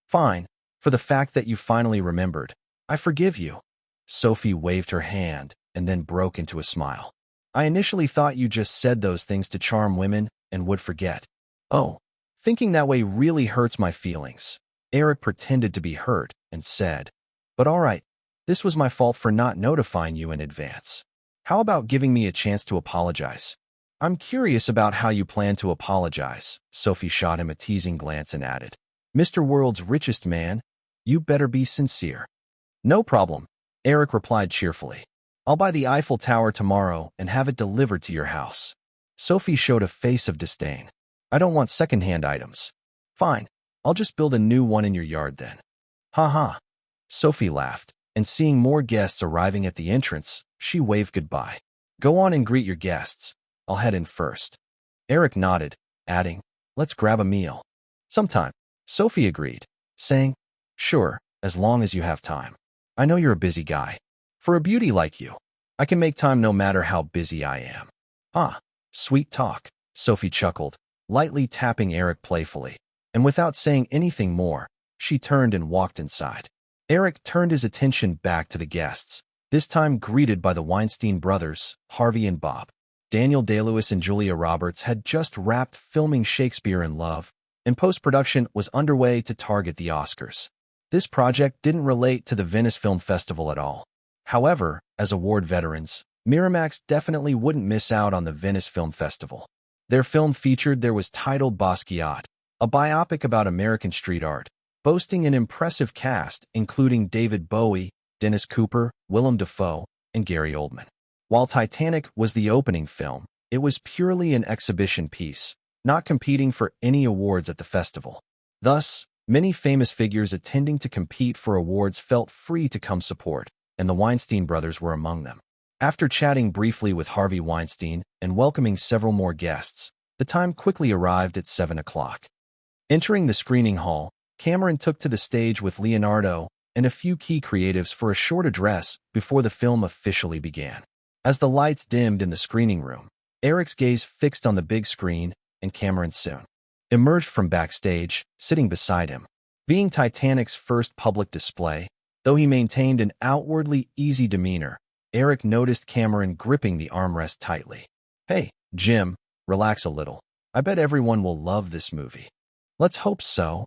Fine, for the fact that you finally remembered, I forgive you. Sophie waved her hand and then broke into a smile. I initially thought you just said those things to charm women and would forget. Oh, thinking that way really hurts my feelings. Eric pretended to be hurt and said, But all right, this was my fault for not notifying you in advance. How about giving me a chance to apologize? I'm curious about how you plan to apologize. Sophie shot him a teasing glance and added, Mr. World's richest man, you better be sincere. No problem, Eric replied cheerfully. I'll buy the Eiffel Tower tomorrow and have it delivered to your house. Sophie showed a face of disdain. I don't want second-hand items. Fine, I'll just build a new one in your yard then. Ha ha. Sophie laughed, and seeing more guests arriving at the entrance, she waved goodbye. Go on and greet your guests. I'll head in first. Eric nodded, adding, Let's grab a meal. Sometime. Sophie agreed, saying, Sure, as long as you have time. I know you're a busy guy. For a beauty like you, I can make time no matter how busy I am. Ah, sweet talk, Sophie chuckled, lightly tapping Eric playfully, and without saying anything more, she turned and walked inside. Eric turned his attention back to the guests, this time greeted by the Weinstein brothers, Harvey and Bob. Daniel Day-Lewis and Julia Roberts had just wrapped filming Shakespeare in Love, and post-production was underway to target the Oscars. This project didn't relate to the Venice Film Festival at all. However, as award veterans, Miramax definitely wouldn't miss out on the Venice Film Festival. Their film featured there was titled Basquiat, a biopic about American street art, boasting an impressive cast including David Bowie, Dennis Cooper, Willem Dafoe, and Gary Oldman. While Titanic was the opening film, it was purely an exhibition piece, not competing for any awards at the festival. Thus, many famous figures attending to compete for awards felt free to come support, and the Weinstein brothers were among them. After chatting briefly with Harvey Weinstein and welcoming several more guests, the time quickly arrived at 7 o'clock. Entering the screening hall, Cameron took to the stage with Leonardo and a few key creatives for a short address before the film officially began. As the lights dimmed in the screening room, Eric's gaze fixed on the big screen, and Cameron soon emerged from backstage, sitting beside him. Being Titanic's first public display, though he maintained an outwardly easy demeanor, Eric noticed Cameron gripping the armrest tightly. Hey, Jim, relax a little. I bet everyone will love this movie. Let's hope so,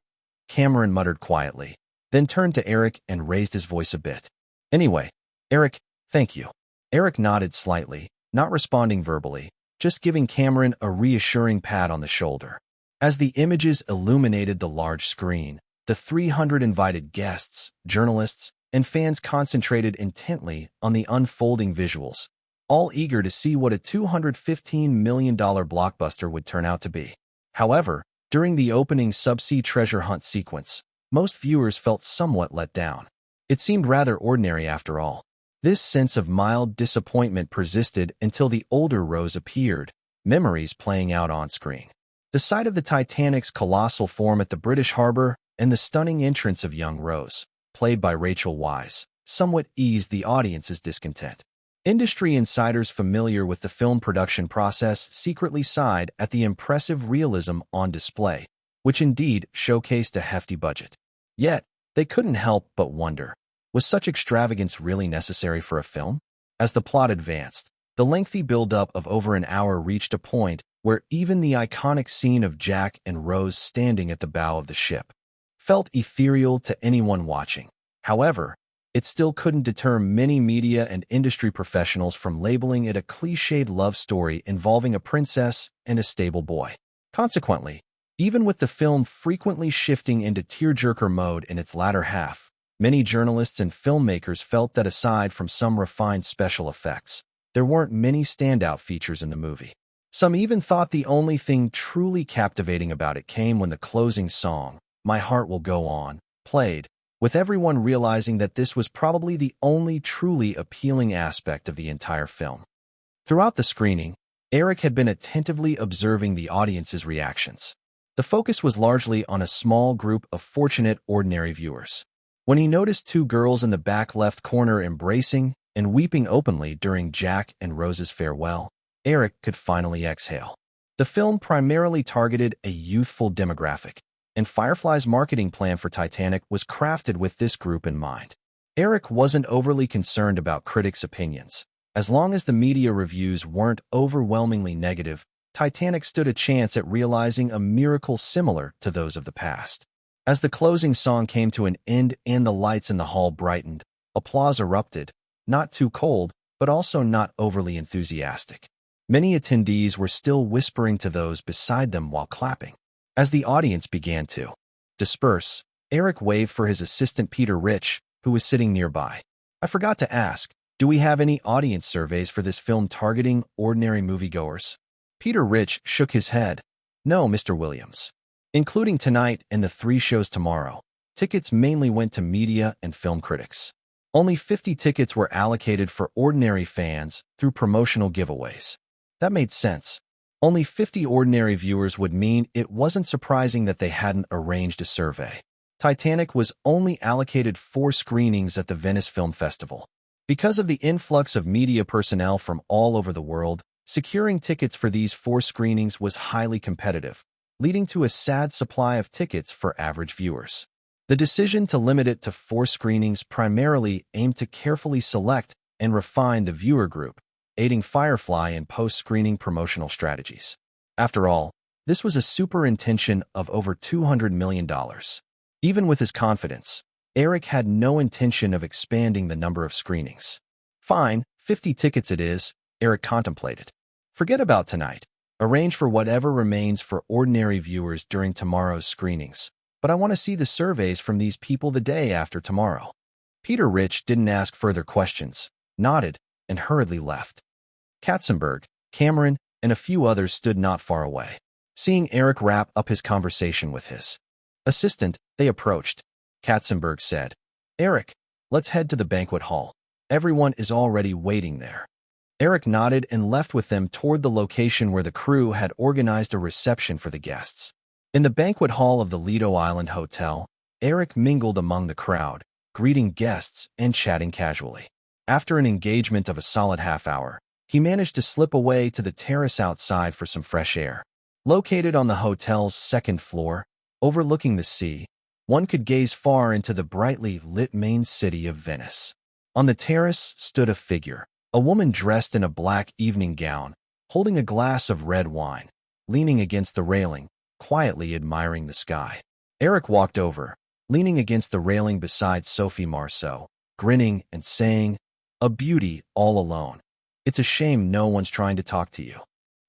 Cameron muttered quietly, then turned to Eric and raised his voice a bit. Anyway, Eric, thank you. Eric nodded slightly, not responding verbally, just giving Cameron a reassuring pat on the shoulder. As the images illuminated the large screen, the 300 invited guests, journalists, and fans concentrated intently on the unfolding visuals, all eager to see what a $215 million blockbuster would turn out to be. However, during the opening subsea treasure hunt sequence, most viewers felt somewhat let down. It seemed rather ordinary after all. This sense of mild disappointment persisted until the older Rose appeared, memories playing out on screen. The sight of the Titanic's colossal form at the British harbor and the stunning entrance of young Rose, played by Rachel Weisz, somewhat eased the audience's discontent. Industry insiders familiar with the film production process secretly sighed at the impressive realism on display, which indeed showcased a hefty budget. Yet, they couldn't help but wonder, was such extravagance really necessary for a film? As the plot advanced, the lengthy build-up of over an hour reached a point where even the iconic scene of Jack and Rose standing at the bow of the ship felt ethereal to anyone watching. However, it still couldn't deter many media and industry professionals from labeling it a cliched love story involving a princess and a stable boy. Consequently, even with the film frequently shifting into tearjerker mode in its latter half, many journalists and filmmakers felt that aside from some refined special effects, there weren't many standout features in the movie. Some even thought the only thing truly captivating about it came when the closing song, "My Heart Will Go On," played, with everyone realizing that this was probably the only truly appealing aspect of the entire film. Throughout the screening, Eric had been attentively observing the audience's reactions. The focus was largely on a small group of fortunate, ordinary viewers. When he noticed two girls in the back left corner embracing and weeping openly during Jack and Rose's farewell, Eric could finally exhale. The film primarily targeted a youthful demographic, and Firefly's marketing plan for Titanic was crafted with this group in mind. Eric wasn't overly concerned about critics' opinions. As long as the media reviews weren't overwhelmingly negative, Titanic stood a chance at realizing a miracle similar to those of the past. As the closing song came to an end and the lights in the hall brightened, applause erupted, not too cold, but also not overly enthusiastic. Many attendees were still whispering to those beside them while clapping. As the audience began to disperse, Eric waved for his assistant Peter Rich, who was sitting nearby. "I forgot to ask, do we have any audience surveys for this film targeting ordinary moviegoers?" Peter Rich shook his head. "No, Mr. Williams. Including tonight and the 3 shows tomorrow, tickets mainly went to media and film critics. Only 50 tickets were allocated for ordinary fans through promotional giveaways." That made sense. Only 50 ordinary viewers would mean it wasn't surprising that they hadn't arranged a survey. Titanic was only allocated 4 screenings at the Venice Film Festival. Because of the influx of media personnel from all over the world, securing tickets for these 4 screenings was highly competitive, leading to a sad supply of tickets for average viewers. The decision to limit it to 4 screenings primarily aimed to carefully select and refine the viewer group, aiding Firefly in post-screening promotional strategies. After all, this was a superintention of over $200 million. Even with his confidence, Eric had no intention of expanding the number of screenings. "Fine, 50 tickets it is," Eric contemplated. "Forget about tonight. Arrange for whatever remains for ordinary viewers during tomorrow's screenings, but I want to see the surveys from these people the day after tomorrow." Peter Rich didn't ask further questions, nodded, and hurriedly left. Katzenberg, Cameron, and a few others stood not far away. Seeing Eric wrap up his conversation with his assistant, they approached. Katzenberg said, "Eric, let's head to the banquet hall. Everyone is already waiting there." Eric nodded and left with them toward the location where the crew had organized a reception for the guests. In the banquet hall of the Lido Island Hotel, Eric mingled among the crowd, greeting guests and chatting casually. After an engagement of a solid half-hour, he managed to slip away to the terrace outside for some fresh air. Located on the hotel's 2nd floor, overlooking the sea, one could gaze far into the brightly lit main city of Venice. On the terrace stood a figure, a woman dressed in a black evening gown, holding a glass of red wine, leaning against the railing, quietly admiring the sky. Eric walked over, leaning against the railing beside Sophie Marceau, grinning and saying, "A beauty all alone. It's a shame no one's trying to talk to you."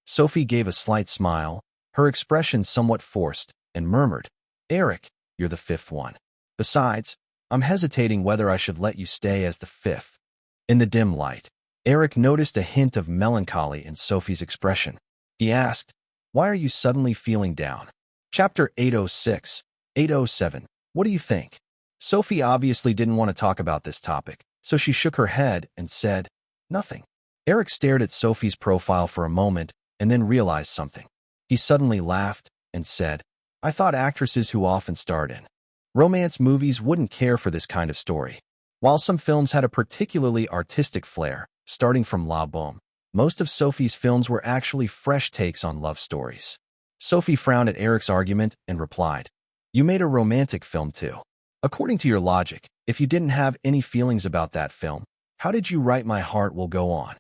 Sophie gave a slight smile, her expression somewhat forced, and murmured, "Eric, you're the 5th one. Besides, I'm hesitating whether I should let you stay as the 5th. In the dim light, Eric noticed a hint of melancholy in Sophie's expression. He asked, "Why are you suddenly feeling down?" Chapter 806, 807. What do you think? Sophie obviously didn't want to talk about this topic, so she shook her head and said, "Nothing." Eric stared at Sophie's profile for a moment and then realized something. He suddenly laughed and said, "I thought actresses who often starred in romance movies wouldn't care for this kind of story. While some films had a particularly artistic flair, starting from La Beaume. Most of Sophie's films were actually fresh takes on love stories. Sophie frowned at Eric's argument and replied, "You made a romantic film too. According to your logic, if you didn't have any feelings about that film, how did you write My Heart Will Go On?"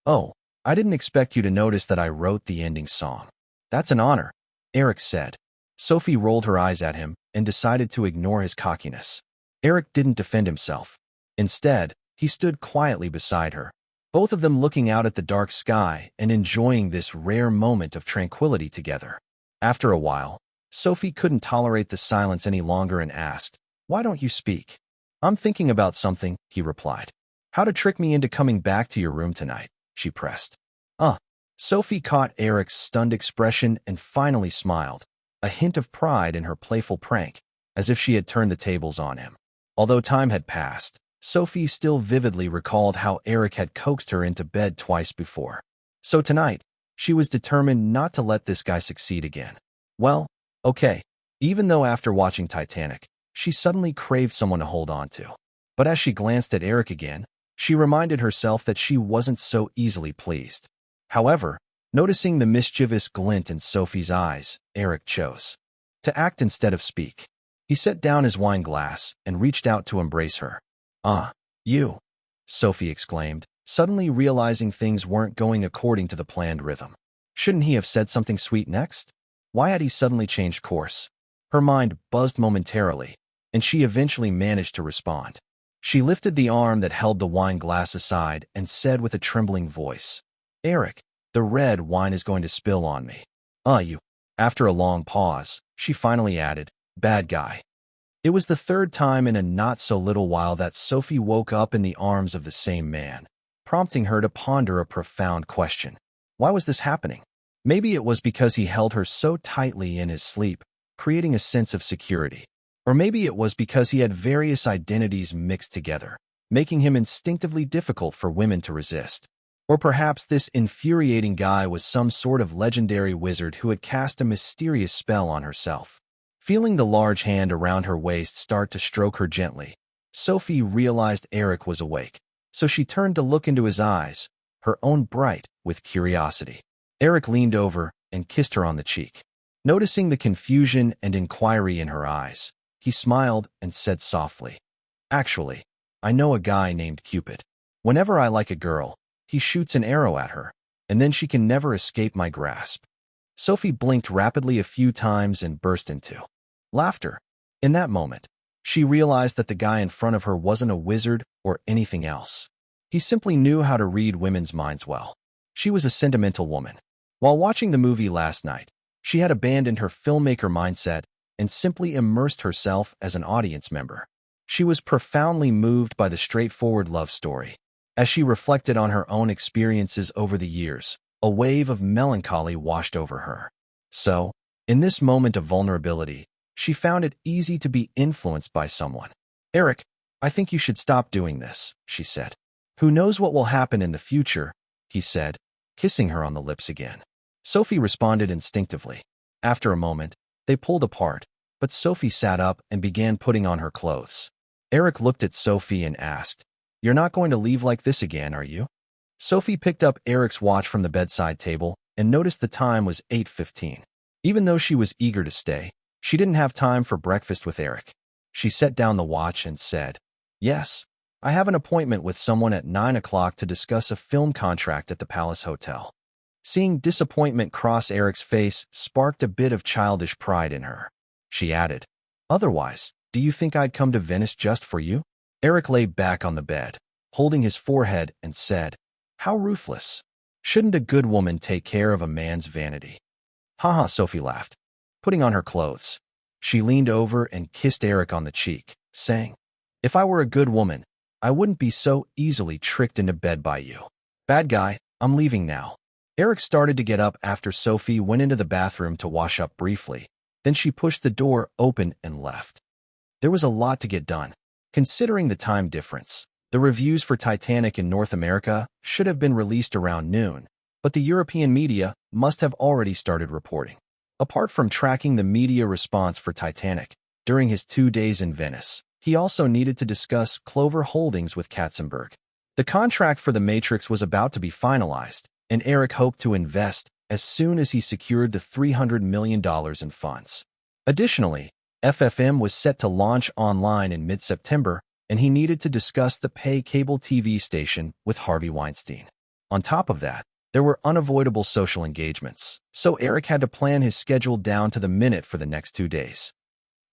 "Oh, I didn't expect you to notice that I wrote the ending song." "That's an honor," Eric said. Sophie rolled her eyes at him and decided to ignore his cockiness. Eric didn't defend himself. Instead, he stood quietly beside her, both of them looking out at the dark sky and enjoying this rare moment of tranquility together. After a while, Sophie couldn't tolerate the silence any longer and asked, "Why don't you speak?" "I'm thinking about something," he replied. "How to trick me into coming back to your room tonight," she pressed. Sophie caught Eric's stunned expression and finally smiled, a hint of pride in her playful prank, as if she had turned the tables on him. Although time had passed, Sophie still vividly recalled how Eric had coaxed her into bed twice before. So tonight, she was determined not to let this guy succeed again. Well, okay, even though after watching Titanic, she suddenly craved someone to hold on to. But as she glanced at Eric again, she reminded herself that she wasn't so easily pleased. However, noticing the mischievous glint in Sophie's eyes, Eric chose to act instead of speak. He set down his wine glass and reached out to embrace her. You," Sophie exclaimed, suddenly realizing things weren't going according to the planned rhythm. Shouldn't he have said something sweet next? Why had he suddenly changed course? Her mind buzzed momentarily, and she eventually managed to respond. She lifted the arm that held the wine glass aside and said with a trembling voice, "Eric, the red wine is going to spill on me." You." After a long pause, she finally added, "Bad guy." It was the third time in a not-so-little while that Sophie woke up in the arms of the same man, prompting her to ponder a profound question. Why was this happening? Maybe it was because he held her so tightly in his sleep, creating a sense of security. Or maybe it was because he had various identities mixed together, making him instinctively difficult for women to resist. Or perhaps this infuriating guy was some sort of legendary wizard who had cast a mysterious spell on herself. Feeling the large hand around her waist start to stroke her gently, Sophie realized Eric was awake, so she turned to look into his eyes, her own bright with curiosity. Eric leaned over and kissed her on the cheek. Noticing the confusion and inquiry in her eyes, he smiled and said softly, "Actually, I know a guy named Cupid. Whenever I like a girl, he shoots an arrow at her, and then she can never escape my grasp." Sophie blinked rapidly a few times and burst into laughter. In that moment, she realized that the guy in front of her wasn't a wizard or anything else. He simply knew how to read women's minds well. She was a sentimental woman. While watching the movie last night, she had abandoned her filmmaker mindset and simply immersed herself as an audience member. She was profoundly moved by the straightforward love story. As she reflected on her own experiences over the years, a wave of melancholy washed over her. So, in this moment of vulnerability, she found it easy to be influenced by someone. "Eric, I think you should stop doing this," she said. "Who knows what will happen in the future," he said, kissing her on the lips again. Sophie responded instinctively. After a moment, they pulled apart, but Sophie sat up and began putting on her clothes. Eric looked at Sophie and asked, "You're not going to leave like this again, are you?" Sophie picked up Eric's watch from the bedside table and noticed the time was 8:15. Even though she was eager to stay, she didn't have time for breakfast with Eric. She set down the watch and said, "Yes, I have an appointment with someone at 9 o'clock to discuss a film contract at the Palace Hotel." Seeing disappointment cross Eric's face sparked a bit of childish pride in her. She added, "Otherwise, do you think I'd come to Venice just for you?" Eric lay back on the bed, holding his forehead, and said, "How ruthless. Shouldn't a good woman take care of a man's vanity?" "Haha," Sophie laughed, putting on her clothes. She leaned over and kissed Eric on the cheek, saying, "If I were a good woman, I wouldn't be so easily tricked into bed by you. Bad guy, I'm leaving now." Eric started to get up after Sophie went into the bathroom to wash up briefly. Then she pushed the door open and left. There was a lot to get done. Considering the time difference, the reviews for Titanic in North America should have been released around noon, but the European media must have already started reporting. Apart from tracking the media response for Titanic during his 2 days in Venice, he also needed to discuss Clover Holdings with Katzenberg. The contract for the Matrix was about to be finalized, and Eric hoped to invest as soon as he secured the $300 million in funds. Additionally, FFM was set to launch online in mid-September, and he needed to discuss the pay cable TV station with Harvey Weinstein. On top of that, there were unavoidable social engagements, so Eric had to plan his schedule down to the minute for the next 2 days.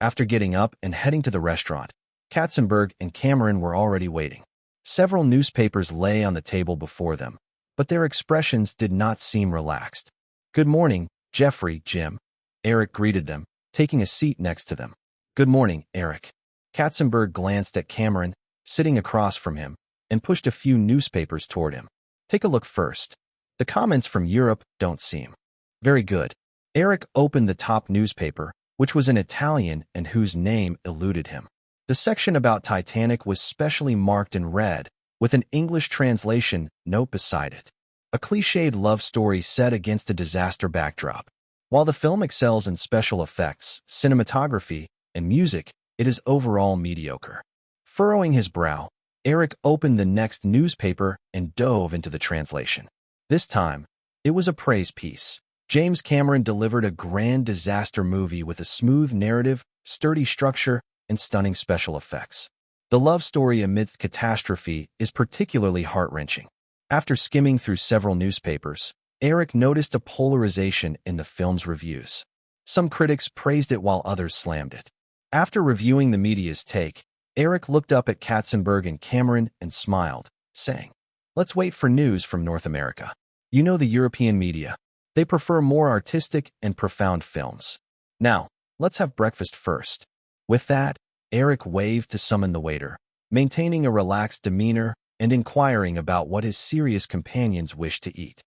After getting up and heading to the restaurant, Katzenberg and Cameron were already waiting. Several newspapers lay on the table before them, but their expressions did not seem relaxed. "Good morning, Jeffrey, Jim." Eric greeted them, taking a seat next to them. "Good morning, Eric." Katzenberg glanced at Cameron, sitting across from him, and pushed a few newspapers toward him. "Take a look first. The comments from Europe don't seem very good." Eric opened the top newspaper, which was in Italian and whose name eluded him. The section about Titanic was specially marked in red, with an English translation note beside it. A cliched love story set against a disaster backdrop. While the film excels in special effects, cinematography, and music, it is overall mediocre. Furrowing his brow, Eric opened the next newspaper and dove into the translation. This time, it was a praise piece. James Cameron delivered a grand disaster movie with a smooth narrative, sturdy structure, and stunning special effects. The love story amidst catastrophe is particularly heart-wrenching. After skimming through several newspapers, Eric noticed a polarization in the film's reviews. Some critics praised it while others slammed it. After reviewing the media's take, Eric looked up at Katzenberg and Cameron and smiled, saying, "Let's wait for news from North America. You know the European media. They prefer more artistic and profound films. Now, let's have breakfast first." With that, Eric waved to summon the waiter, maintaining a relaxed demeanor and inquiring about what his serious companions wished to eat.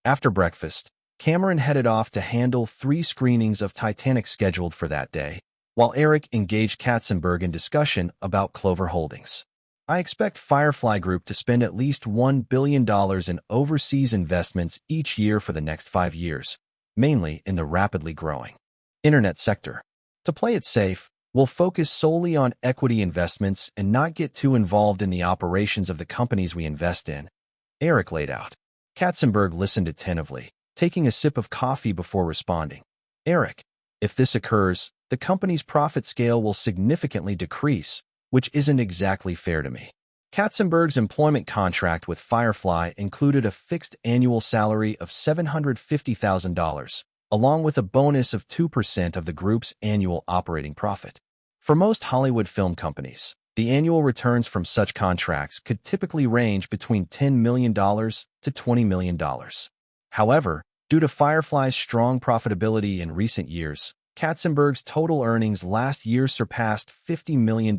After breakfast, Cameron headed off to handle 3 screenings of Titanic scheduled for that day, while Eric engaged Katzenberg in discussion about Clover Holdings. "I expect Firefly Group to spend at least $1 billion in overseas investments each year for the next 5 years, mainly in the rapidly growing internet sector. To play it safe, we'll focus solely on equity investments and not get too involved in the operations of the companies we invest in," Eric laid out. Katzenberg listened attentively, taking a sip of coffee before responding. "Eric, if this occurs, the company's profit scale will significantly decrease, which isn't exactly fair to me." Katzenberg's employment contract with Firefly included a fixed annual salary of $750,000, along with a bonus of 2% of the group's annual operating profit. For most Hollywood film companies, the annual returns from such contracts could typically range between $10 million to $20 million. However, due to Firefly's strong profitability in recent years, Katzenberg's total earnings last year surpassed $50 million,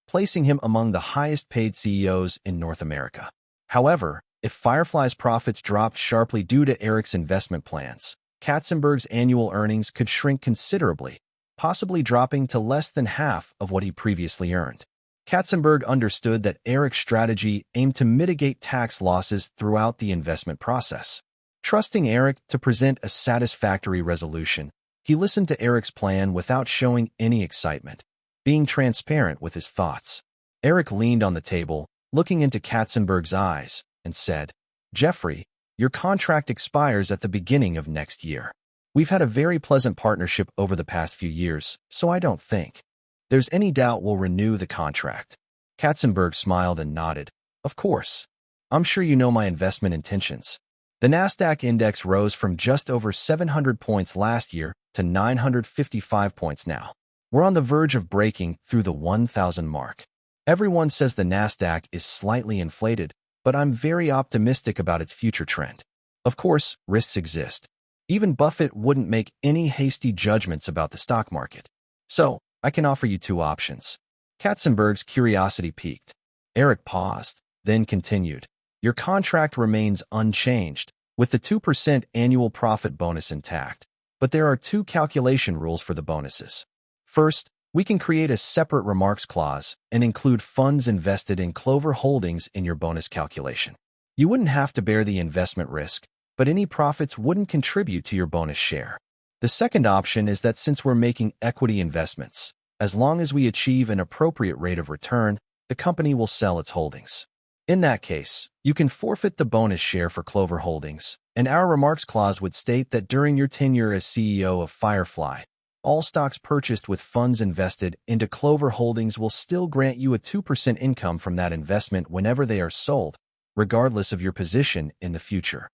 placing him among the highest-paid CEOs in North America. However, if Firefly's profits dropped sharply due to Eric's investment plans, Katzenberg's annual earnings could shrink considerably, possibly dropping to less than half of what he previously earned. Katzenberg understood that Eric's strategy aimed to mitigate tax losses throughout the investment process. Trusting Eric to present a satisfactory resolution, he listened to Eric's plan without showing any excitement, being transparent with his thoughts. Eric leaned on the table, looking into Katzenberg's eyes, and said, "Jeffrey, your contract expires at the beginning of next year. We've had a very pleasant partnership over the past few years, so I don't think there's any doubt we'll renew the contract." Katzenberg smiled and nodded. "Of course. I'm sure you know my investment intentions." The Nasdaq index rose from just over 700 points last year to 955 points now. We're on the verge of breaking through the 1,000 mark. Everyone says the Nasdaq is slightly inflated, but I'm very optimistic about its future trend. Of course, risks exist. Even Buffett wouldn't make any hasty judgments about the stock market. So, I can offer you 2 options. Katzenberg's curiosity piqued. Eric paused, then continued. Your contract remains unchanged, with the 2% annual profit bonus intact. But there are 2 calculation rules for the bonuses. First, we can create a separate remarks clause and include funds invested in Clover Holdings in your bonus calculation. You wouldn't have to bear the investment risk, but any profits wouldn't contribute to your bonus share. The second option is that since we're making equity investments, as long as we achieve an appropriate rate of return, the company will sell its holdings. In that case, you can forfeit the bonus share for Clover Holdings, and our remarks clause would state that during your tenure as CEO of Firefly, all stocks purchased with funds invested into Clover Holdings will still grant you a 2% income from that investment whenever they are sold, regardless of your position in the future.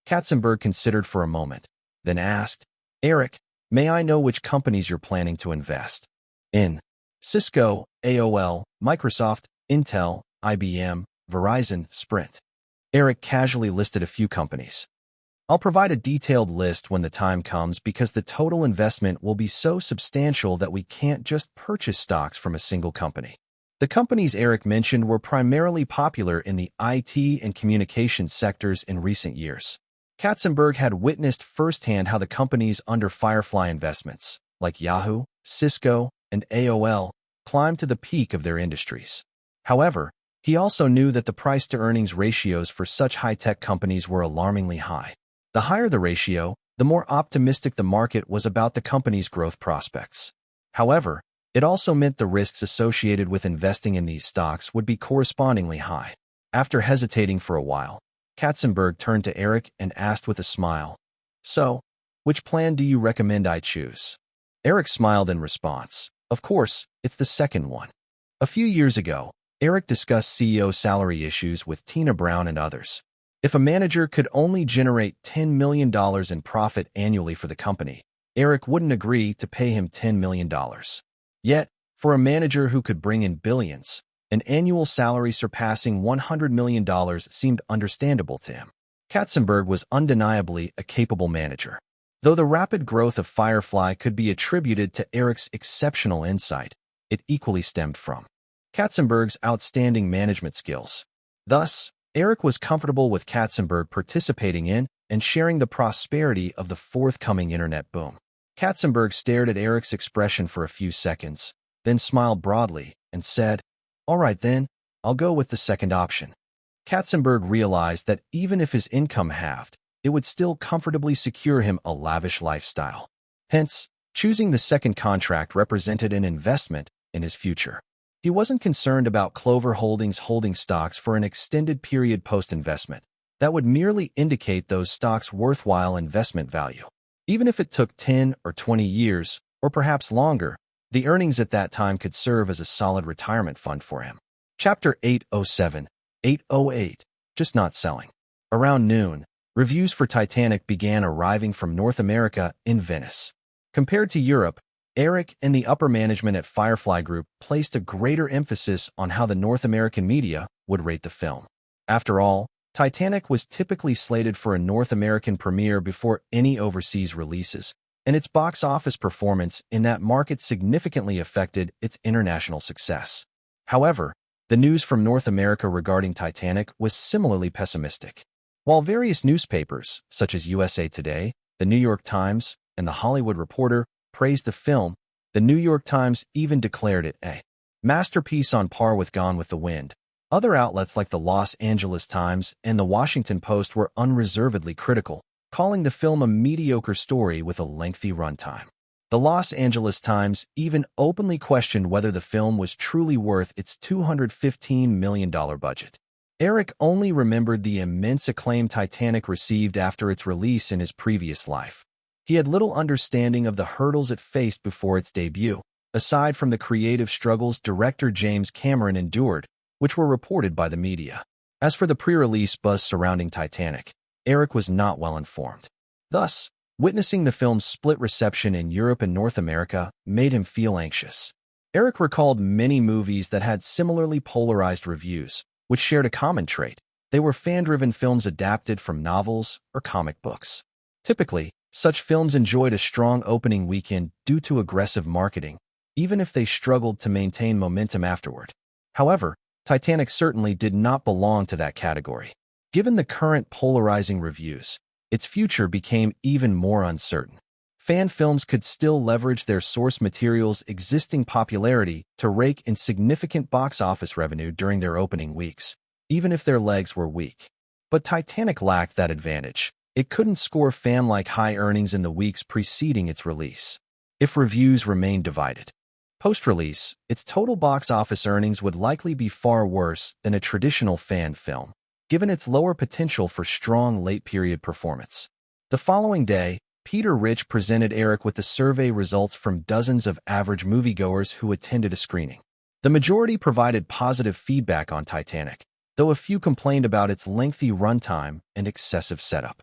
Katzenberg considered for a moment, then asked, Eric, may I know which companies you're planning to invest in? Cisco, AOL, Microsoft, Intel, IBM, Verizon, Sprint. Eric casually listed a few companies. I'll provide a detailed list when the time comes because the total investment will be so substantial that we can't just purchase stocks from a single company. The companies Eric mentioned were primarily popular in the IT and communications sectors in recent years. Katzenberg had witnessed firsthand how the companies under Firefly Investments, like Yahoo, Cisco, and AOL, climbed to the peak of their industries. However, he also knew that the price-to-earnings ratios for such high-tech companies were alarmingly high. The higher the ratio, the more optimistic the market was about the company's growth prospects. However, it also meant the risks associated with investing in these stocks would be correspondingly high. After hesitating for a while, Katzenberg turned to Eric and asked with a smile, So, which plan do you recommend I choose? Eric smiled in response. Of course, it's the second one. A few years ago, Eric discussed CEO salary issues with Tina Brown and others. If a manager could only generate $10 million in profit annually for the company, Eric wouldn't agree to pay him $10 million. Yet, for a manager who could bring in billions, an annual salary surpassing $100 million seemed understandable to him. Katzenberg was undeniably a capable manager. Though the rapid growth of Firefly could be attributed to Eric's exceptional insight, it equally stemmed from Katzenberg's outstanding management skills. Thus, Eric was comfortable with Katzenberg participating in and sharing the prosperity of the forthcoming internet boom. Katzenberg stared at Eric's expression for a few seconds, then smiled broadly and said, All right then, I'll go with the second option. Katzenberg realized that even if his income halved, it would still comfortably secure him a lavish lifestyle. Hence, choosing the second contract represented an investment in his future. He wasn't concerned about Clover Holdings holding stocks for an extended period post-investment. That would merely indicate those stocks' worthwhile investment value. Even if it took 10 or 20 years, or perhaps longer, the earnings at that time could serve as a solid retirement fund for him. Chapter 807, 808, Just Not Selling. Around noon, reviews for Titanic began arriving from North America in Venice. Compared to Europe, Eric and the upper management at Firefly Group placed a greater emphasis on how the North American media would rate the film. After all, Titanic was typically slated for a North American premiere before any overseas releases, and its box office performance in that market significantly affected its international success. However, the news from North America regarding Titanic was similarly pessimistic. While various newspapers, such as USA Today, the New York Times, and the Hollywood Reporter, praised the film, the New York Times even declared it a masterpiece on par with Gone with the Wind. Other outlets like the Los Angeles Times and the Washington Post were unreservedly critical, calling the film a mediocre story with a lengthy runtime. The Los Angeles Times even openly questioned whether the film was truly worth its $215 million budget. Eric only remembered the immense acclaim Titanic received after its release in his previous life. He had little understanding of the hurdles it faced before its debut, aside from the creative struggles director James Cameron endured, which were reported by the media. As for the pre-release buzz surrounding Titanic, Eric was not well informed. Thus, witnessing the film's split reception in Europe and North America made him feel anxious. Eric recalled many movies that had similarly polarized reviews, which shared a common trait. They were fan-driven films adapted from novels or comic books. Typically, such films enjoyed a strong opening weekend due to aggressive marketing, even if they struggled to maintain momentum afterward. However, Titanic certainly did not belong to that category. Given the current polarizing reviews, its future became even more uncertain. Fan films could still leverage their source material's existing popularity to rake in significant box office revenue during their opening weeks, even if their legs were weak. But Titanic lacked that advantage. It couldn't score fan-like high earnings in the weeks preceding its release. If reviews remained divided, Post-release, its total box office earnings would likely be far worse than a traditional fan film, given its lower potential for strong late-period performance. The following day, Peter Rich presented Eric with the survey results from dozens of average moviegoers who attended a screening. The majority provided positive feedback on Titanic, though a few complained about its lengthy runtime and excessive setup.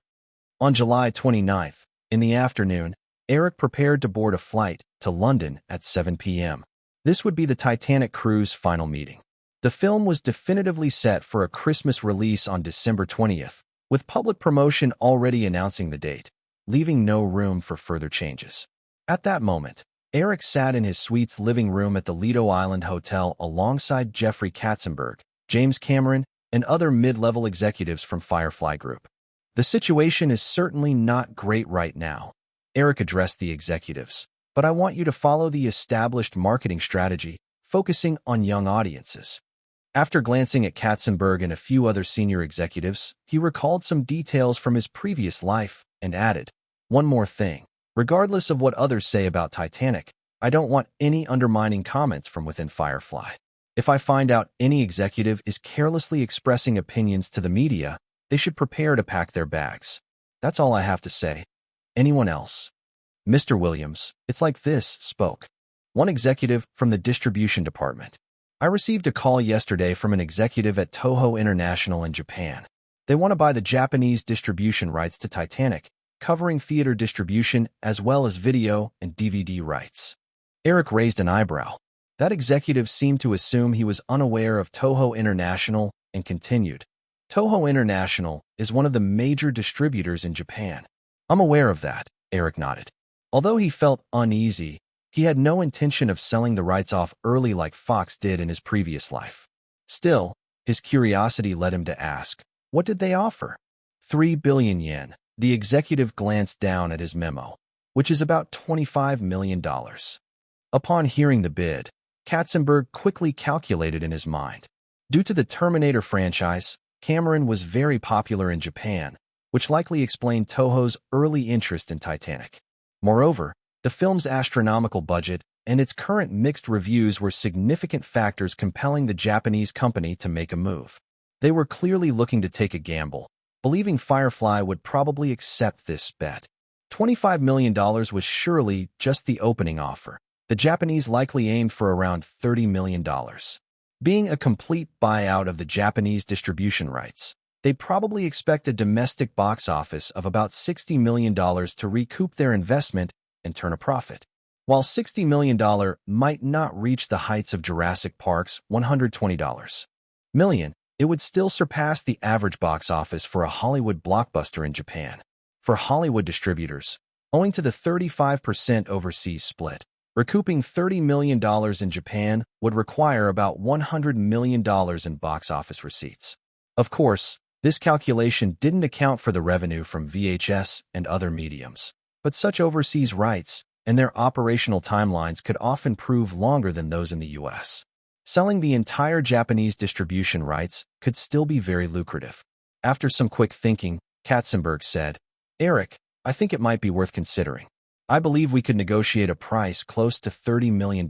On July 29th, in the afternoon, Eric prepared to board a flight to London at 7 p.m. This would be the Titanic crew's final meeting. The film was definitively set for a Christmas release on December 20th, with public promotion already announcing the date, leaving no room for further changes. At that moment, Eric sat in his suite's living room at the Lido Island Hotel alongside Jeffrey Katzenberg, James Cameron, and other mid-level executives from Firefly Group. "The situation is certainly not great right now," Eric addressed the executives, "but I want you to follow the established marketing strategy, focusing on young audiences." After glancing at Katzenberg and a few other senior executives, he recalled some details from his previous life and added, "One more thing. Regardless of what others say about Titanic, I don't want any undermining comments from within Firefly. If I find out any executive is carelessly expressing opinions to the media, they should prepare to pack their bags. That's all I have to say. Anyone else?" Mr. Williams, "It's like this," spoke one executive from the distribution department. "I received a call yesterday from an executive at Toho International in Japan. They want to buy the Japanese distribution rights to Titanic, covering theater distribution as well as video and DVD rights." Eric raised an eyebrow. That executive seemed to assume he was unaware of Toho International and continued, "Toho International is one of the major distributors in Japan." "I'm aware of that," Eric nodded. Although he felt uneasy, he had no intention of selling the rights off early like Fox did in his previous life. Still, his curiosity led him to ask, "What did they offer?" 3 billion yen. The executive glanced down at his memo, which is about $25 million. Upon hearing the bid, Katzenberg quickly calculated in his mind. Due to the Terminator franchise, Cameron was very popular in Japan, which likely explained Toho's early interest in Titanic. Moreover, the film's astronomical budget and its current mixed reviews were significant factors compelling the Japanese company to make a move. They were clearly looking to take a gamble, believing Firefly would probably accept this bet. $25 million was surely just the opening offer. The Japanese likely aimed for around $30 million. Being a complete buyout of the Japanese distribution rights, they probably expect a domestic box office of about $60 million to recoup their investment and turn a profit. While $60 million might not reach the heights of Jurassic Park's $120 million, it would still surpass the average box office for a Hollywood blockbuster in Japan. For Hollywood distributors, owing to the 35% overseas split, recouping $30 million in Japan would require about $100 million in box office receipts. Of course, this calculation didn't account for the revenue from VHS and other mediums, but such overseas rights and their operational timelines could often prove longer than those in the US. Selling the entire Japanese distribution rights could still be very lucrative. After some quick thinking, Katzenberg said, "Eric, I think it might be worth considering. I believe we could negotiate a price close to $30 million.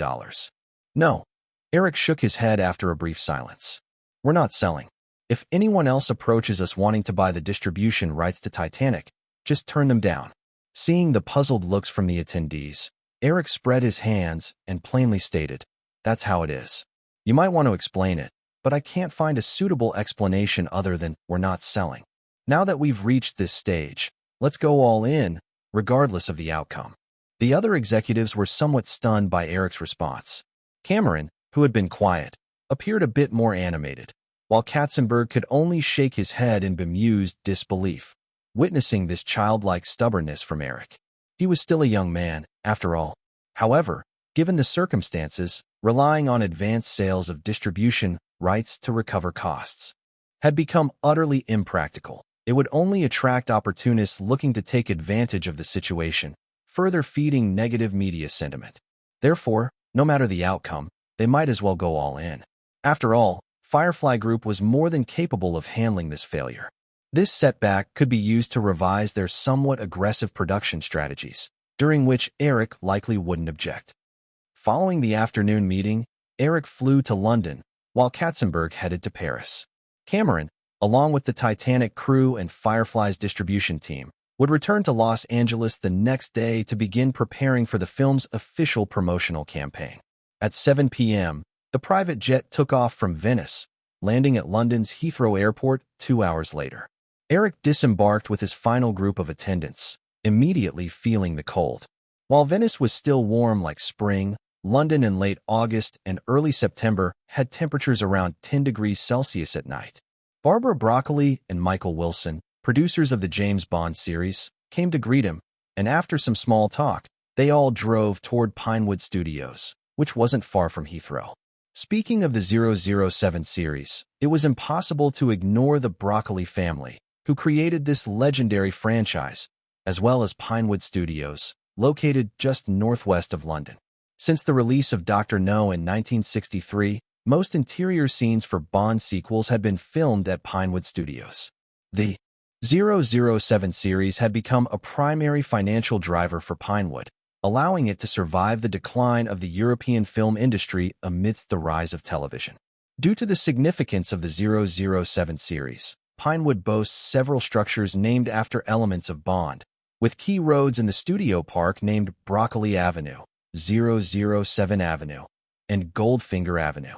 "No." Eric shook his head after a brief silence. "We're not selling. If anyone else approaches us wanting to buy the distribution rights to Titanic, just turn them down." Seeing the puzzled looks from the attendees, Eric spread his hands and plainly stated, "That's how it is. You might want to explain it, but I can't find a suitable explanation other than we're not selling. Now that we've reached this stage, let's go all in, regardless of the outcome." The other executives were somewhat stunned by Eric's response. Cameron, who had been quiet, appeared a bit more animated, while Katzenberg could only shake his head in bemused disbelief, witnessing this childlike stubbornness from Eric. He was still a young man, after all. However, given the circumstances, relying on advanced sales of distribution rights to recover costs had become utterly impractical. It would only attract opportunists looking to take advantage of the situation, further feeding negative media sentiment. Therefore, no matter the outcome, they might as well go all in. After all, Firefly Group was more than capable of handling this failure. This setback could be used to revise their somewhat aggressive production strategies, during which Eric likely wouldn't object. Following the afternoon meeting, Eric flew to London, while Katzenberg headed to Paris. Cameron, along with the Titanic crew and Firefly's distribution team, would return to Los Angeles the next day to begin preparing for the film's official promotional campaign. At 7 p.m., the private jet took off from Venice, landing at London's Heathrow Airport 2 hours later. Eric disembarked with his final group of attendants, immediately feeling the cold. While Venice was still warm like spring, London in late August and early September had temperatures around 10 degrees Celsius at night. Barbara Broccoli and Michael Wilson, producers of the James Bond series, came to greet him, and after some small talk, they all drove toward Pinewood Studios, which wasn't far from Heathrow. Speaking of the 007 series, it was impossible to ignore the Broccoli family, who created this legendary franchise, as well as Pinewood Studios, located just northwest of London. Since the release of Dr. No in 1963, most interior scenes for Bond sequels had been filmed at Pinewood Studios. The 007 series had become a primary financial driver for Pinewood, allowing it to survive the decline of the European film industry amidst the rise of television. Due to the significance of the 007 series, Pinewood boasts several structures named after elements of Bond, with key roads in the studio park named Broccoli Avenue, 007 Avenue, and Goldfinger Avenue.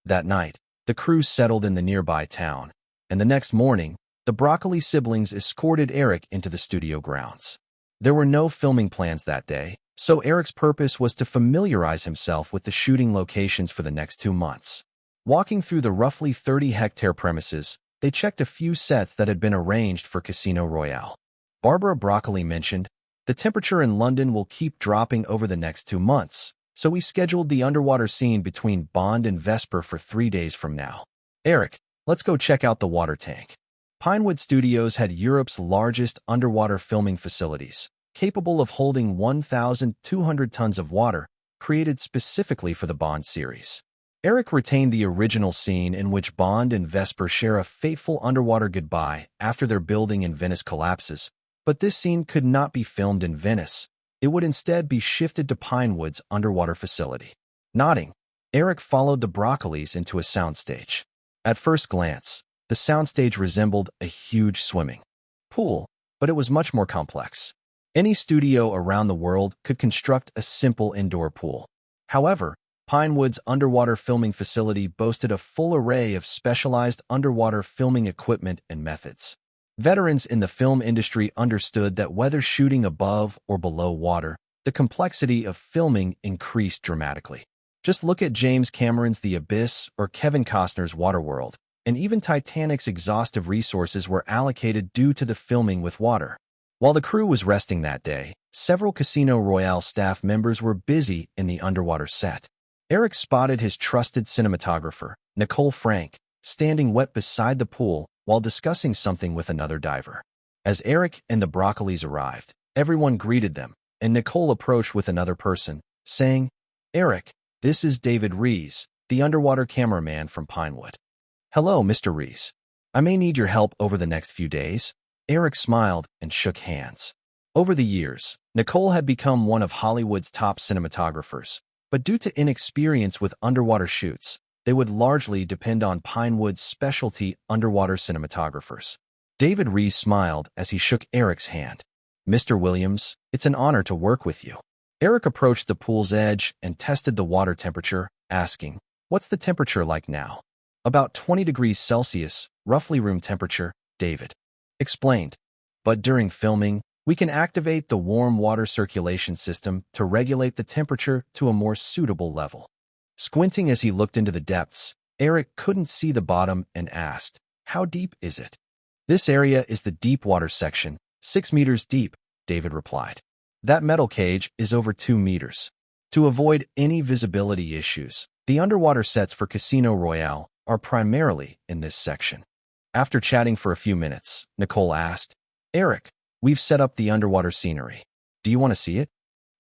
That night, the crew settled in the nearby town, and the next morning, the Broccoli siblings escorted Eric into the studio grounds. There were no filming plans that day, so Eric's purpose was to familiarize himself with the shooting locations for the next 2 months. Walking through the roughly 30-hectare premises, they checked a few sets that had been arranged for Casino Royale. Barbara Broccoli mentioned, "The temperature in London will keep dropping over the next 2 months, so we scheduled the underwater scene between Bond and Vesper for 3 days from now. Eric, let's go check out the water tank." Pinewood Studios had Europe's largest underwater filming facilities, capable of holding 1,200 tons of water, created specifically for the Bond series. Eric retained the original scene in which Bond and Vesper share a fateful underwater goodbye after their building in Venice collapses, but this scene could not be filmed in Venice. It would instead be shifted to Pinewood's underwater facility. Nodding, Eric followed the Broccolis into a soundstage. At first glance, the soundstage resembled a huge swimming pool, but it was much more complex. Any studio around the world could construct a simple indoor pool. However, Pinewood's underwater filming facility boasted a full array of specialized underwater filming equipment and methods. Veterans in the film industry understood that whether shooting above or below water, the complexity of filming increased dramatically. Just look at James Cameron's The Abyss or Kevin Costner's Waterworld, and even Titanic's exhaustive resources were allocated due to the filming with water. While the crew was resting that day, several Casino Royale staff members were busy in the underwater set. Eric spotted his trusted cinematographer, Nicole Frank, standing wet beside the pool while discussing something with another diver. As Eric and the Broccolis arrived, everyone greeted them, and Nicole approached with another person, saying, "Eric, this is David Rees, the underwater cameraman from Pinewood." "Hello, Mr. Rees. I may need your help over the next few days." Eric smiled and shook hands. Over the years, Nicole had become one of Hollywood's top cinematographers, but due to inexperience with underwater shoots, they would largely depend on Pinewood's specialty underwater cinematographers. David Rees smiled as he shook Eric's hand. "Mr. Williams, it's an honor to work with you." Eric approached the pool's edge and tested the water temperature, asking, "What's the temperature like now?" "About 20 degrees Celsius, roughly room temperature," David explained. "But during filming, we can activate the warm water circulation system to regulate the temperature to a more suitable level." Squinting as he looked into the depths, Eric couldn't see the bottom and asked, "How deep is it?" "This area is the deep water section, 6 meters deep," David replied. "That metal cage is over 2 meters. To avoid any visibility issues, the underwater sets for Casino Royale are primarily in this section." After chatting for a few minutes, Nicole asked, "Eric, we've set up the underwater scenery. Do you want to see it?"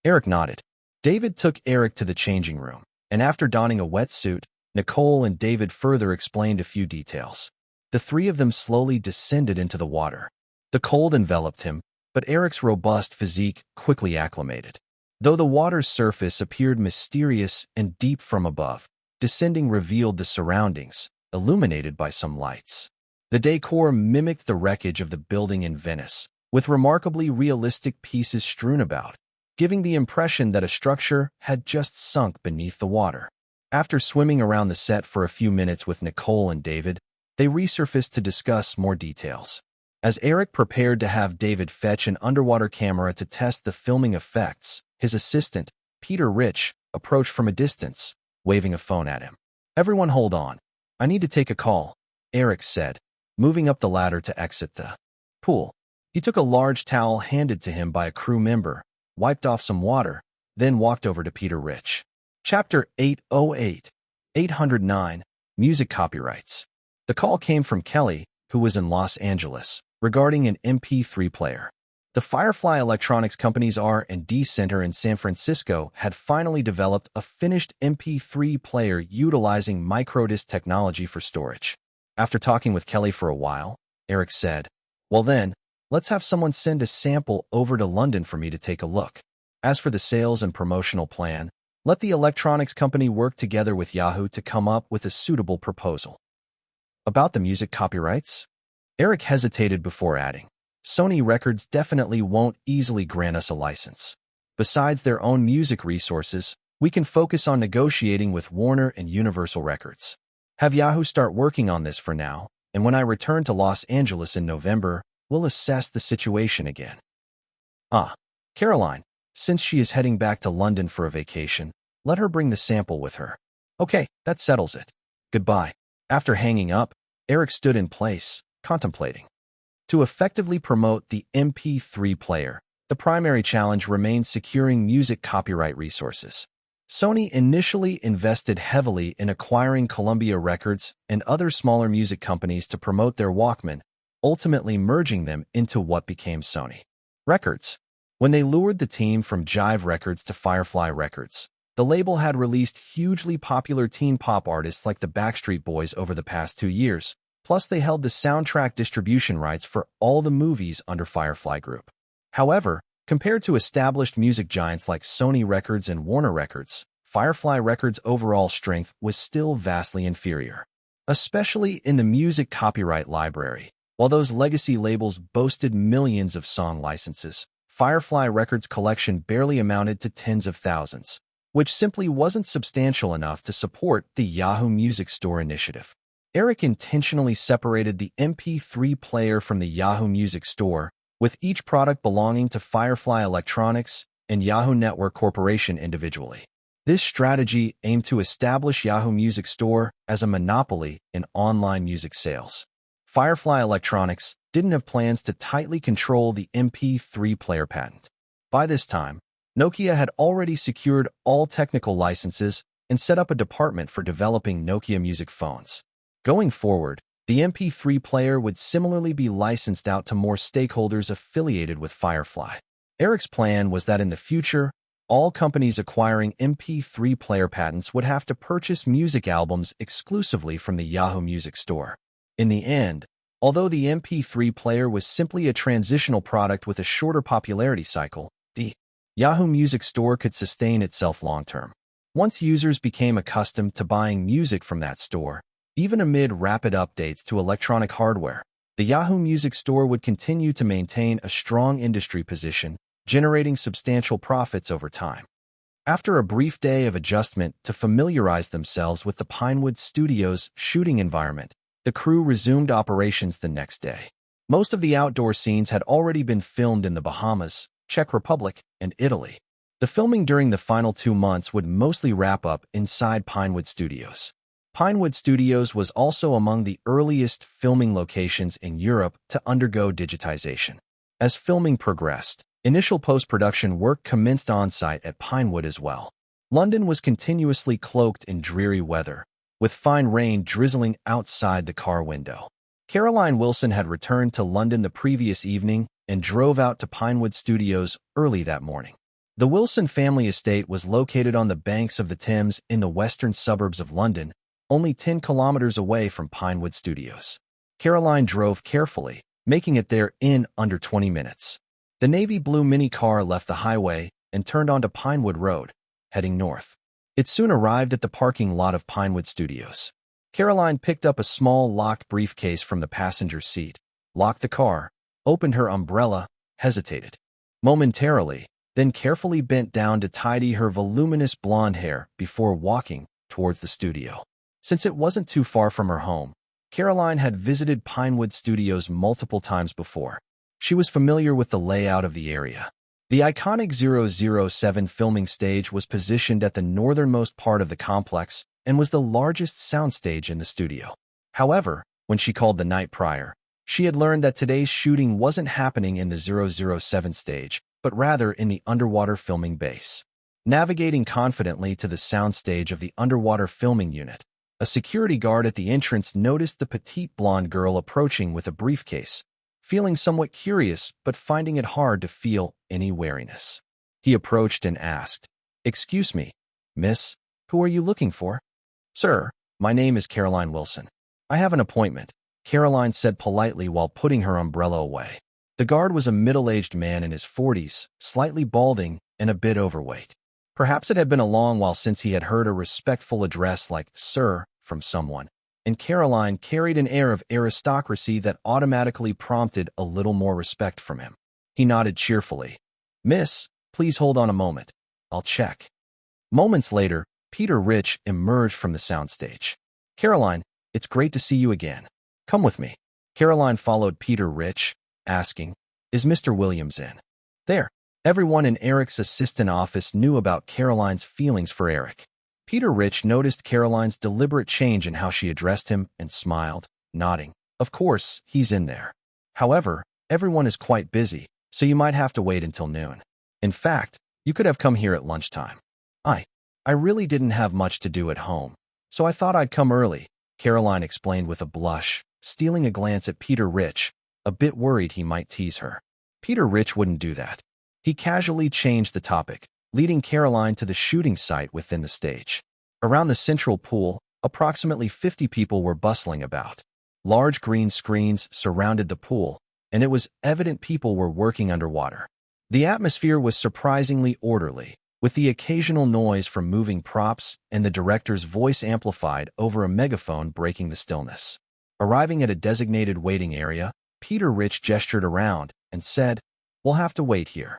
Eric nodded. David took Eric to the changing room, and after donning a wetsuit, Nicole and David further explained a few details. The three of them slowly descended into the water. The cold enveloped him, but Eric's robust physique quickly acclimated. Though the water's surface appeared mysterious and deep from above, descending revealed the surroundings, illuminated by some lights. The decor mimicked the wreckage of the building in Venice, with remarkably realistic pieces strewn about, giving the impression that a structure had just sunk beneath the water. After swimming around the set for a few minutes with Nicole and David, they resurfaced to discuss more details. As Eric prepared to have David fetch an underwater camera to test the filming effects, his assistant, Peter Rich, approached from a distance, waving a phone at him. "Everyone hold on. I need to take a call," Eric said, moving up the ladder to exit the pool. He took a large towel handed to him by a crew member, wiped off some water, then walked over to Peter Rich. Chapter 808, 809, Music Copyrights. The call came from Kelly, who was in Los Angeles, regarding an MP3 player. The Firefly Electronics Company's R&D center in San Francisco had finally developed a finished MP3 player utilizing microdisc technology for storage. After talking with Kelly for a while, Eric said, "Well then, let's have someone send a sample over to London for me to take a look. As for the sales and promotional plan, let the electronics company work together with Yahoo to come up with a suitable proposal." About the music copyrights? Eric hesitated before adding, "Sony Records definitely won't easily grant us a license. Besides their own music resources, we can focus on negotiating with Warner and Universal Records. Have Yahoo start working on this for now, and when I return to Los Angeles in November, we'll assess the situation again." Caroline, since she is heading back to London for a vacation, let her bring the sample with her. Okay, that settles it. Goodbye. After hanging up, Eric stood in place, contemplating. To effectively promote the MP3 player, the primary challenge remained securing music copyright resources. Sony initially invested heavily in acquiring Columbia Records and other smaller music companies to promote their Walkman, ultimately merging them into what became Sony Records. When they lured the team from Jive Records to Firefly Records, the label had released hugely popular teen pop artists like the Backstreet Boys over the past 2 years, plus they held the soundtrack distribution rights for all the movies under Firefly Group. However, compared to established music giants like Sony Records and Warner Records, Firefly Records' overall strength was still vastly inferior, especially in the music copyright library. While those legacy labels boasted millions of song licenses, Firefly Records' collection barely amounted to tens of thousands, which simply wasn't substantial enough to support the Yahoo Music Store initiative. Eric intentionally separated the MP3 player from the Yahoo Music Store, with each product belonging to Firefly Electronics and Yahoo Network Corporation individually. This strategy aimed to establish Yahoo Music Store as a monopoly in online music sales. Firefly Electronics didn't have plans to tightly control the MP3 player patent. By this time, Nokia had already secured all technical licenses and set up a department for developing Nokia music phones. Going forward, the MP3 player would similarly be licensed out to more stakeholders affiliated with Firefly. Eric's plan was that in the future, all companies acquiring MP3 player patents would have to purchase music albums exclusively from the Yahoo Music Store. In the end, although the MP3 player was simply a transitional product with a shorter popularity cycle, the Yahoo Music Store could sustain itself long-term. Once users became accustomed to buying music from that store, even amid rapid updates to electronic hardware, the Yahoo Music Store would continue to maintain a strong industry position, generating substantial profits over time. After a brief day of adjustment to familiarize themselves with the Pinewood Studios' shooting environment, the crew resumed operations the next day. Most of the outdoor scenes had already been filmed in the Bahamas, Czech Republic, and Italy. The filming during the final 2 months would mostly wrap up inside Pinewood Studios. Pinewood Studios was also among the earliest filming locations in Europe to undergo digitization. As filming progressed, initial post-production work commenced on-site at Pinewood as well. London was continuously cloaked in dreary weather, with fine rain drizzling outside the car window. Caroline Wilson had returned to London the previous evening and drove out to Pinewood Studios early that morning. The Wilson family estate was located on the banks of the Thames in the western suburbs of London, only 10 kilometers away from Pinewood Studios. Caroline drove carefully, making it there in under 20 minutes. The navy blue mini car left the highway and turned onto Pinewood Road, heading north. It soon arrived at the parking lot of Pinewood Studios. Caroline picked up a small locked briefcase from the passenger seat, locked the car, opened her umbrella, hesitated momentarily, then carefully bent down to tidy her voluminous blonde hair before walking towards the studio. Since it wasn't too far from her home, Caroline had visited Pinewood Studios multiple times before. She was familiar with the layout of the area. The iconic 007 filming stage was positioned at the northernmost part of the complex and was the largest soundstage in the studio. However, when she called the night prior, she had learned that today's shooting wasn't happening in the 007 stage, but rather in the underwater filming base. Navigating confidently to the soundstage of the underwater filming unit, a security guard at the entrance noticed the petite blonde girl approaching with a briefcase, feeling somewhat curious but finding it hard to feel any wariness. He approached and asked, "Excuse me, miss, who are you looking for?" "Sir, my name is Caroline Wilson. I have an appointment," Caroline said politely while putting her umbrella away. The guard was a middle-aged man in his 40s, slightly balding and a bit overweight. Perhaps it had been a long while since he had heard a respectful address like "sir" from someone, and Caroline carried an air of aristocracy that automatically prompted a little more respect from him. He nodded cheerfully. "Miss, please hold on a moment. I'll check." Moments later, Peter Rich emerged from the soundstage. "Caroline, it's great to see you again. Come with me." Caroline followed Peter Rich, asking, "Is Mr. Williams in?" There. Everyone in Eric's assistant office knew about Caroline's feelings for Eric. Peter Rich noticed Caroline's deliberate change in how she addressed him and smiled, nodding. "Of course, he's in there. However, everyone is quite busy, so you might have to wait until noon. In fact, you could have come here at lunchtime." I really didn't have much to do at home, so I thought I'd come early," Caroline explained with a blush, stealing a glance at Peter Rich, a bit worried he might tease her. Peter Rich wouldn't do that. He casually changed the topic, leading Caroline to the shooting site within the stage. Around the central pool, approximately 50 people were bustling about. Large green screens surrounded the pool, and it was evident people were working underwater. The atmosphere was surprisingly orderly, with the occasional noise from moving props and the director's voice amplified over a megaphone breaking the stillness. Arriving at a designated waiting area, Peter Rich gestured around and said, "We'll have to wait here."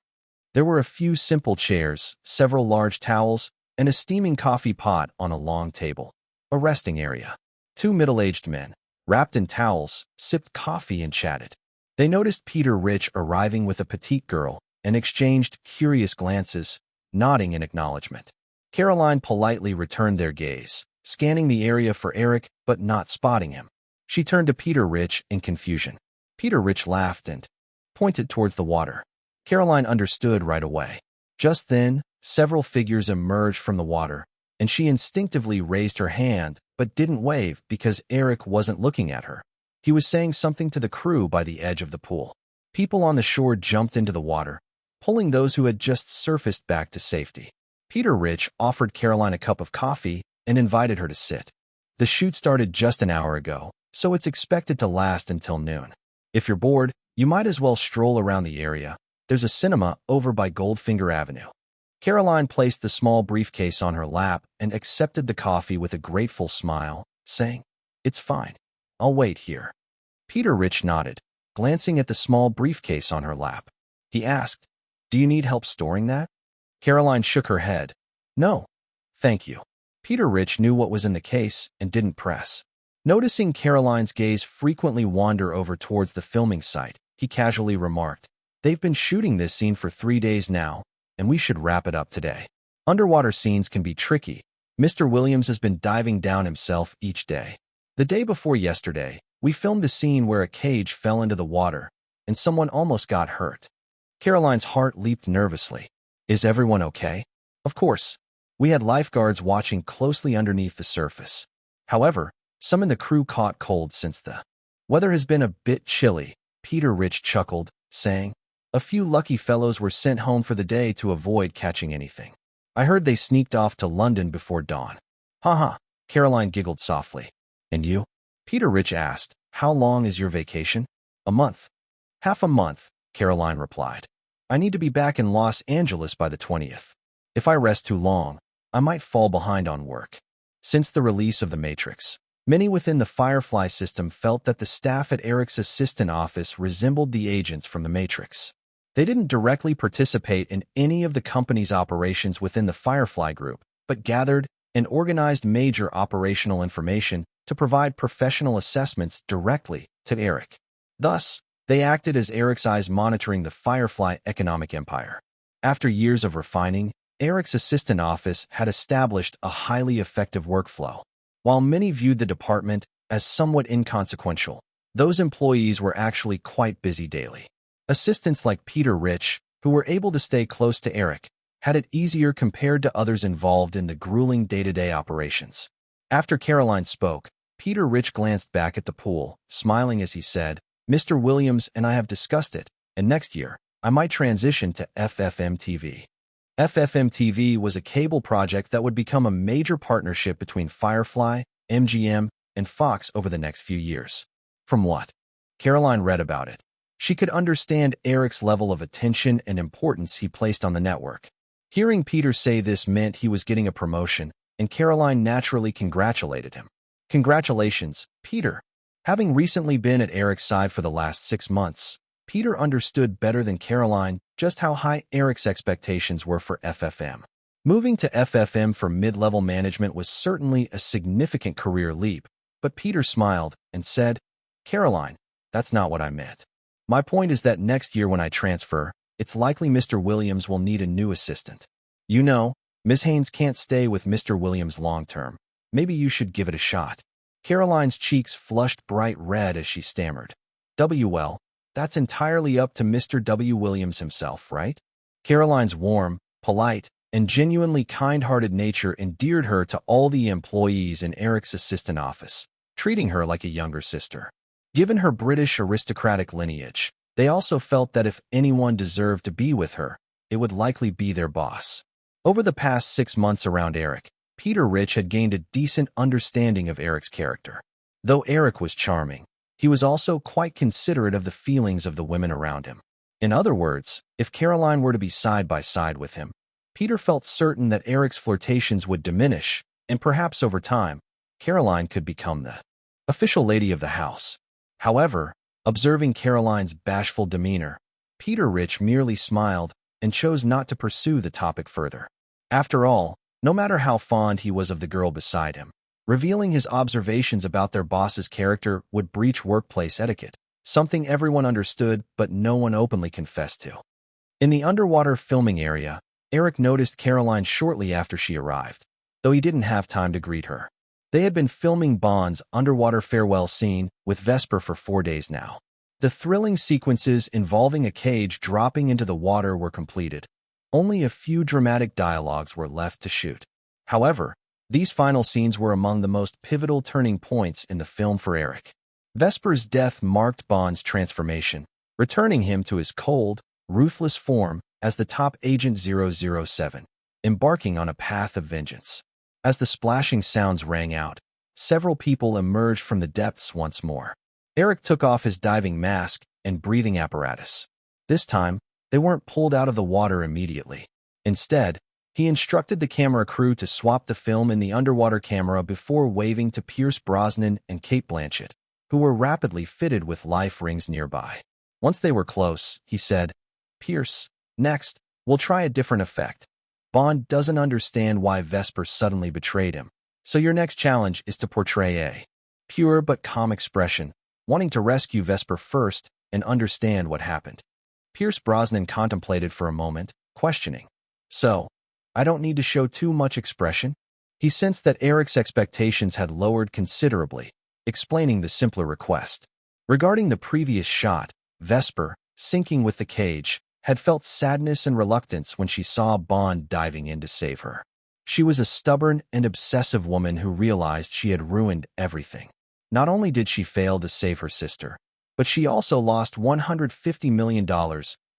There were a few simple chairs, several large towels, and a steaming coffee pot on a long table. A resting area. Two middle-aged men, wrapped in towels, sipped coffee and chatted. They noticed Peter Rich arriving with a petite girl and exchanged curious glances, nodding in acknowledgement. Caroline politely returned their gaze, scanning the area for Eric but not spotting him. She turned to Peter Rich in confusion. Peter Rich laughed and pointed towards the water. Caroline understood right away. Just then, several figures emerged from the water, and she instinctively raised her hand but didn't wave because Eric wasn't looking at her. He was saying something to the crew by the edge of the pool. People on the shore jumped into the water, pulling those who had just surfaced back to safety. Peter Rich offered Caroline a cup of coffee and invited her to sit. The shoot started just an hour ago, so it's expected to last until noon. If you're bored, you might as well stroll around the area. There's a cinema over by Goldfinger Avenue. Caroline placed the small briefcase on her lap and accepted the coffee with a grateful smile, saying, "It's fine. I'll wait here." Peter Rich nodded, glancing at the small briefcase on her lap. He asked, "Do you need help storing that?" Caroline shook her head. "No, thank you." Peter Rich knew what was in the case and didn't press. Noticing Caroline's gaze frequently wander over towards the filming site, he casually remarked, "They've been shooting this scene for 3 days now, and we should wrap it up today. Underwater scenes can be tricky. Mr. Williams has been diving down himself each day. The day before yesterday, we filmed a scene where a cage fell into the water, and someone almost got hurt." Caroline's heart leaped nervously. "Is everyone okay?" "Of course. We had lifeguards watching closely underneath the surface. However, some in the crew caught cold since the weather has been a bit chilly," Peter Rich chuckled, saying, "A few lucky fellows were sent home for the day to avoid catching anything. I heard they sneaked off to London before dawn." "Haha," Caroline giggled softly. "And you?" Peter Rich asked, "How long is your vacation?" "A month." "Half a month," Caroline replied. I need to be back in Los Angeles by the 20th. If I rest too long, I might fall behind on work. Since the release of The Matrix, many within the Firefly system felt that the staff at Eric's assistant office resembled the agents from The Matrix. They didn't directly participate in any of the company's operations within the Firefly group, but gathered and organized major operational information to provide professional assessments directly to Eric. Thus, they acted as Eric's eyes monitoring the Firefly economic empire. After years of refining, Eric's assistant office had established a highly effective workflow. While many viewed the department as somewhat inconsequential, those employees were actually quite busy daily. Assistants like Peter Rich, who were able to stay close to Eric, had it easier compared to others involved in the grueling day-to-day operations. After Caroline spoke, Peter Rich glanced back at the pool, smiling as he said, "Mr. Williams and I have discussed it, and next year, I might transition to FFM-TV." FFM-TV was a cable project that would become a major partnership between Firefly, MGM, and Fox over the next few years. From what Caroline read about it, she could understand Eric's level of attention and importance he placed on the network. Hearing Peter say this meant he was getting a promotion, and Caroline naturally congratulated him. "Congratulations, Peter." Having recently been at Eric's side for the last 6 months, Peter understood better than Caroline just how high Eric's expectations were for FFM. Moving to FFM for mid-level management was certainly a significant career leap, but Peter smiled and said, "Caroline, that's not what I meant. My point is that next year when I transfer, it's likely Mr. Williams will need a new assistant. You know, Ms. Haynes can't stay with Mr. Williams long-term. Maybe you should give it a shot." Caroline's cheeks flushed bright red as she stammered, "Well, that's entirely up to Mr. W. Williams himself, right?" Caroline's warm, polite, and genuinely kind-hearted nature endeared her to all the employees in Eric's assistant office, treating her like a younger sister. Given her British aristocratic lineage, they also felt that if anyone deserved to be with her, it would likely be their boss. Over the past 6 months around Eric, Peter Rich had gained a decent understanding of Eric's character. Though Eric was charming, he was also quite considerate of the feelings of the women around him. In other words, if Caroline were to be side by side with him, Peter felt certain that Eric's flirtations would diminish, and perhaps over time, Caroline could become the official lady of the house. However, observing Caroline's bashful demeanor, Peter Rich merely smiled and chose not to pursue the topic further. After all, no matter how fond he was of the girl beside him, revealing his observations about their boss's character would breach workplace etiquette, something everyone understood but no one openly confessed to. In the underwater filming area, Eric noticed Caroline shortly after she arrived, though he didn't have time to greet her. They had been filming Bond's underwater farewell scene with Vesper for 4 days now. The thrilling sequences involving a cage dropping into the water were completed. Only a few dramatic dialogues were left to shoot. However, these final scenes were among the most pivotal turning points in the film for Eric. Vesper's death marked Bond's transformation, returning him to his cold, ruthless form as the top agent 007, embarking on a path of vengeance. As the splashing sounds rang out, several people emerged from the depths once more. Eric took off his diving mask and breathing apparatus. This time, they weren't pulled out of the water immediately. Instead, he instructed the camera crew to swap the film in the underwater camera before waving to Pierce Brosnan and Cate Blanchett, who were rapidly fitted with life rings nearby. Once they were close, he said, "Pierce, next, we'll try a different effect. Bond doesn't understand why Vesper suddenly betrayed him, so your next challenge is to portray a pure but calm expression, wanting to rescue Vesper first and understand what happened." Pierce Brosnan contemplated for a moment, questioning, "So, I don't need to show too much expression?" He sensed that Eric's expectations had lowered considerably, explaining the simpler request. Regarding the previous shot, Vesper, sinking with the cage, had felt sadness and reluctance when she saw Bond diving in to save her. She was a stubborn and obsessive woman who realized she had ruined everything. Not only did she fail to save her sister, but she also lost $150 million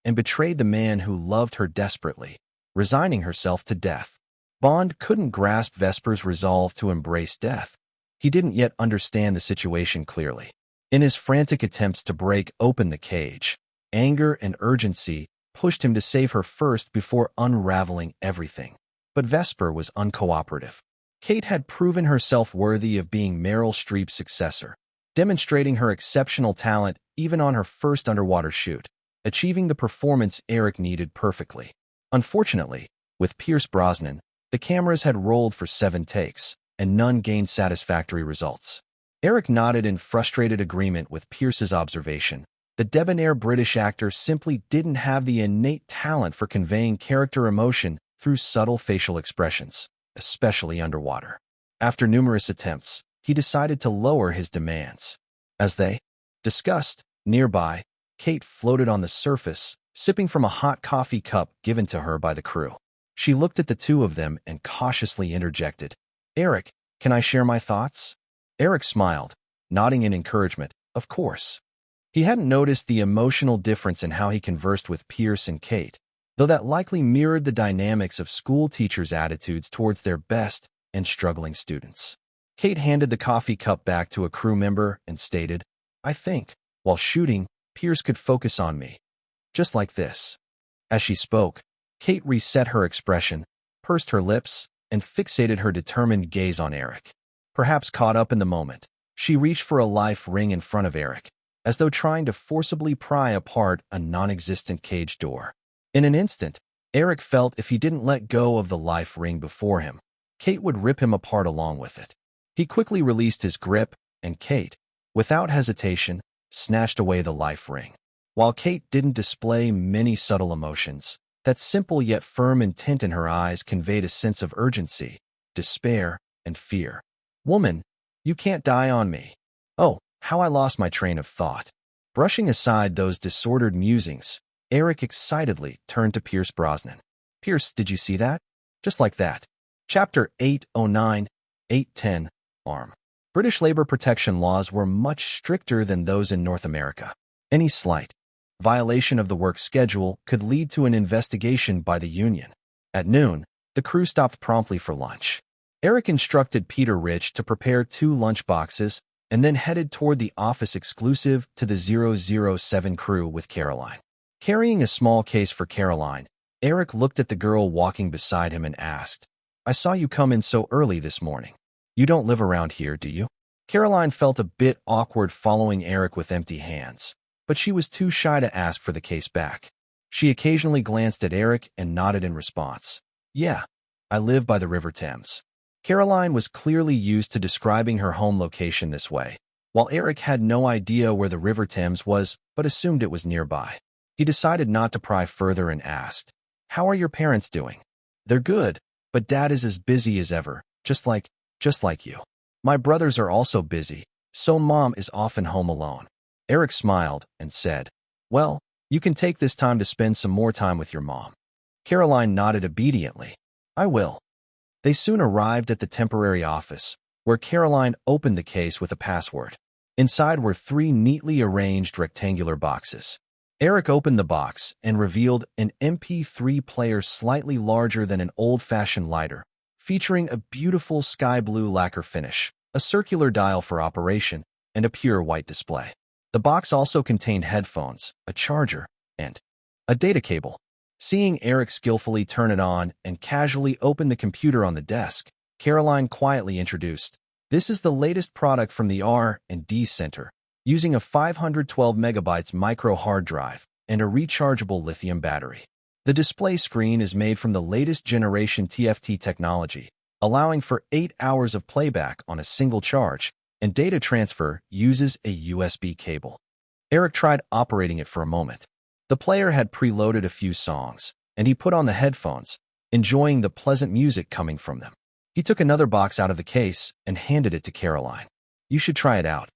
and betrayed the man who loved her desperately, resigning herself to death. Bond couldn't grasp Vesper's resolve to embrace death. He didn't yet understand the situation clearly. In his frantic attempts to break open the cage, anger and urgency pushed him to save her first before unraveling everything. But Vesper was uncooperative. Kate had proven herself worthy of being Meryl Streep's successor, demonstrating her exceptional talent even on her first underwater shoot, achieving the performance Eric needed perfectly. Unfortunately, with Pierce Brosnan, the cameras had rolled for 7 takes, and none gained satisfactory results. Eric nodded in frustrated agreement with Pierce's observation. The debonair British actor simply didn't have the innate talent for conveying character emotion through subtle facial expressions, especially underwater. After numerous attempts, he decided to lower his demands. As they discussed, nearby, Kate floated on the surface, sipping from a hot coffee cup given to her by the crew. She looked at the two of them and cautiously interjected, "Eric, can I share my thoughts?" Eric smiled, nodding in encouragement, "Of course." He hadn't noticed the emotional difference in how he conversed with Pierce and Kate, though that likely mirrored the dynamics of school teachers' attitudes towards their best and struggling students. Kate handed the coffee cup back to a crew member and stated, "I think, while shooting, Pierce could focus on me. Just like this." As she spoke, Kate reset her expression, pursed her lips, and fixated her determined gaze on Eric. Perhaps caught up in the moment, she reached for a life ring in front of Eric, as though trying to forcibly pry apart a non-existent cage door. In an instant, Eric felt if he didn't let go of the life ring before him, Kate would rip him apart along with it. He quickly released his grip, and Kate, without hesitation, snatched away the life ring. While Kate didn't display many subtle emotions, that simple yet firm intent in her eyes conveyed a sense of urgency, despair, and fear. "Woman, you can't die on me." Oh, how I lost my train of thought. Brushing aside those disordered musings, Eric excitedly turned to Pierce Brosnan. "Pierce, did you see that?" Just like that. Chapter 809, 810, ARM. British labor protection laws were much stricter than those in North America. Any slight violation of the work schedule could lead to an investigation by the union. At noon, the crew stopped promptly for lunch. Eric instructed Peter Rich to prepare 2 lunch boxes and then headed toward the office exclusive to the 007 crew with Caroline. Carrying a small case for Caroline, Eric looked at the girl walking beside him and asked, "I saw you come in so early this morning. You don't live around here, do you?" Caroline felt a bit awkward following Eric with empty hands, but she was too shy to ask for the case back. She occasionally glanced at Eric and nodded in response. "Yeah, I live by the River Thames." Caroline was clearly used to describing her home location this way, while Eric had no idea where the River Thames was but assumed it was nearby. He decided not to pry further and asked, "How are your parents doing?" "They're good, but Dad is as busy as ever, just like you." "My brothers are also busy, so Mom is often home alone." Eric smiled and said, "Well, you can take this time to spend some more time with your mom." Caroline nodded obediently. "I will." They soon arrived at the temporary office, where Caroline opened the case with a password. Inside were 3 neatly arranged rectangular boxes. Eric opened the box and revealed an MP3 player slightly larger than an old-fashioned lighter, featuring a beautiful sky blue lacquer finish, a circular dial for operation, and a pure white display. The box also contained headphones, a charger, and a data cable. Seeing Eric skillfully turn it on and casually open the computer on the desk, Caroline quietly introduced, "This is the latest product from the R&D Center, using a 512 megabytes micro hard drive and a rechargeable lithium battery. The display screen is made from the latest generation TFT technology, allowing for 8 hours of playback on a single charge, and data transfer uses a USB cable." Eric tried operating it for a moment. The player had preloaded a few songs, and he put on the headphones, enjoying the pleasant music coming from them. He took another box out of the case and handed it to Caroline. "You should try it out."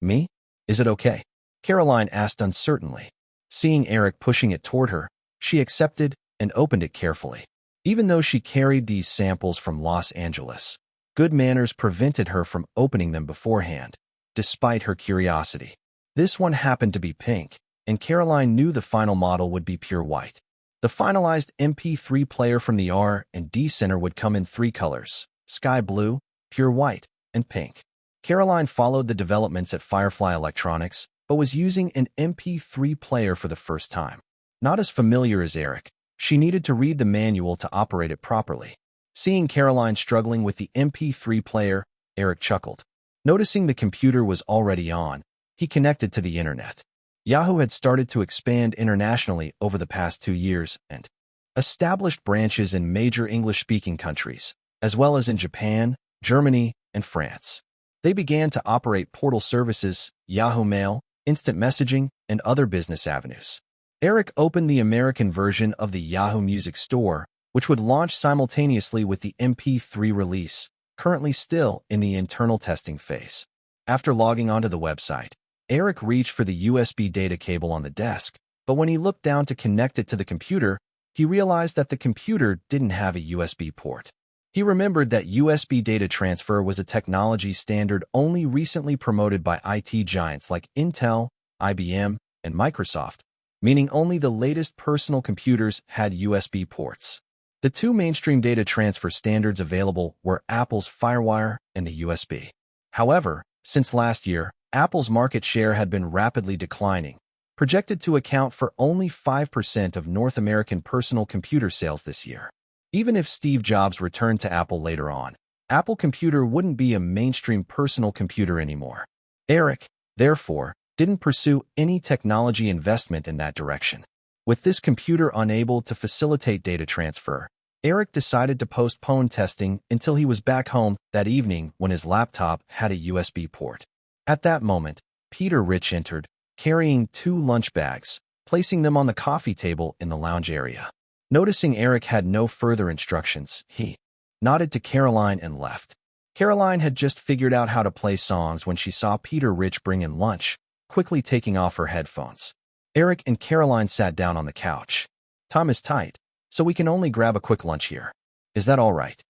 "Me? Is it okay?" Caroline asked uncertainly. Seeing Eric pushing it toward her, she accepted and opened it carefully. Even though she carried these samples from Los Angeles, good manners prevented her from opening them beforehand, despite her curiosity. This one happened to be pink, and Caroline knew the final model would be pure white. The finalized MP3 player from the R&D Center would come in 3 colors: sky blue, pure white, and pink. Caroline followed the developments at Firefly Electronics, but was using an MP3 player for the first time. Not as familiar as Eric, she needed to read the manual to operate it properly. Seeing Caroline struggling with the MP3 player, Eric chuckled. Noticing the computer was already on, he connected to the internet. Yahoo had started to expand internationally over the past 2 years and established branches in major English-speaking countries, as well as in Japan, Germany, and France. They began to operate portal services, Yahoo Mail, instant messaging, and other business avenues. Eric opened the American version of the Yahoo Music Store, which would launch simultaneously with the MP3 release, currently still in the internal testing phase. After logging onto the website, Eric reached for the USB data cable on the desk, but when he looked down to connect it to the computer, he realized that the computer didn't have a USB port. He remembered that USB data transfer was a technology standard only recently promoted by IT giants like Intel, IBM, and Microsoft, meaning only the latest personal computers had USB ports. The two mainstream data transfer standards available were Apple's FireWire and the USB. However, since last year, Apple's market share had been rapidly declining, projected to account for only 5% of North American personal computer sales this year. Even if Steve Jobs returned to Apple later on, Apple Computer wouldn't be a mainstream personal computer anymore. Eric, therefore, didn't pursue any technology investment in that direction. With this computer unable to facilitate data transfer, Eric decided to postpone testing until he was back home that evening when his laptop had a USB port. At that moment, Peter Rich entered, carrying 2 lunch bags, placing them on the coffee table in the lounge area. Noticing Eric had no further instructions, he nodded to Caroline and left. Caroline had just figured out how to play songs when she saw Peter Rich bring in lunch, quickly taking off her headphones. Eric and Caroline sat down on the couch. "Time is tight, so we can only grab a quick lunch here. Is that all right?"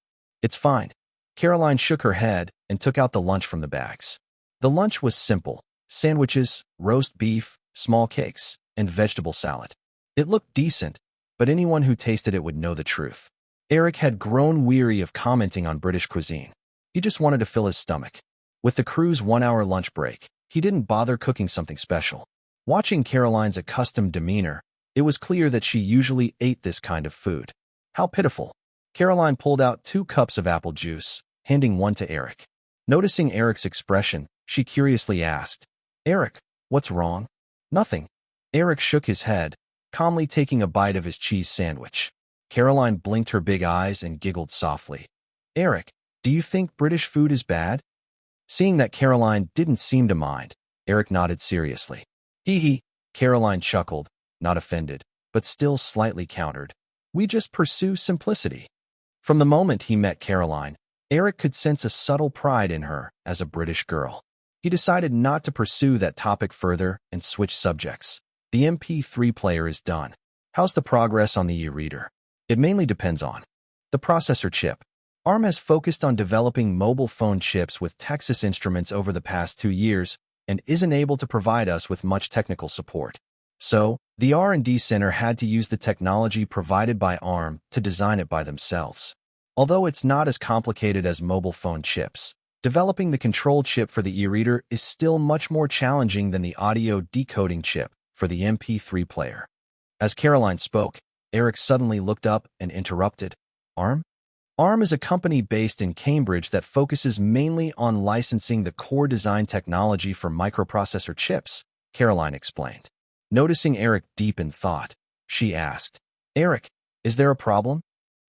"It's fine." Caroline shook her head and took out the lunch from the bags. The lunch was simple: sandwiches, roast beef, small cakes, and vegetable salad. It looked decent, but anyone who tasted it would know the truth. Eric had grown weary of commenting on British cuisine. He just wanted to fill his stomach. With the crew's 1-hour lunch break, he didn't bother cooking something special. Watching Caroline's accustomed demeanor, it was clear that she usually ate this kind of food. How pitiful. Caroline pulled out 2 cups of apple juice, handing one to Eric. Noticing Eric's expression, she curiously asked, "Eric, what's wrong?" "Nothing." Eric shook his head, calmly taking a bite of his cheese sandwich. Caroline blinked her big eyes and giggled softly. "Eric, do you think British food is bad?" Seeing that Caroline didn't seem to mind, Eric nodded seriously. "Hee hee," Caroline chuckled, not offended, but still slightly countered. "We just pursue simplicity." From the moment he met Caroline, Eric could sense a subtle pride in her as a British girl. He decided not to pursue that topic further and switch subjects. "The MP3 player is done. How's the progress on the e-reader?" "It mainly depends on the processor chip. ARM has focused on developing mobile phone chips with Texas Instruments over the past 2 years and isn't able to provide us with much technical support. So, the R&D Center had to use the technology provided by ARM to design it by themselves. Although it's not as complicated as mobile phone chips, developing the control chip for the e-reader is still much more challenging than the audio decoding chip for the MP3 player." As Caroline spoke, Eric suddenly looked up and interrupted. "ARM?" ARM is a company based in Cambridge that focuses mainly on licensing the core design technology for microprocessor chips, Caroline explained. Noticing Eric deep in thought, she asked, "Eric, is there a problem?"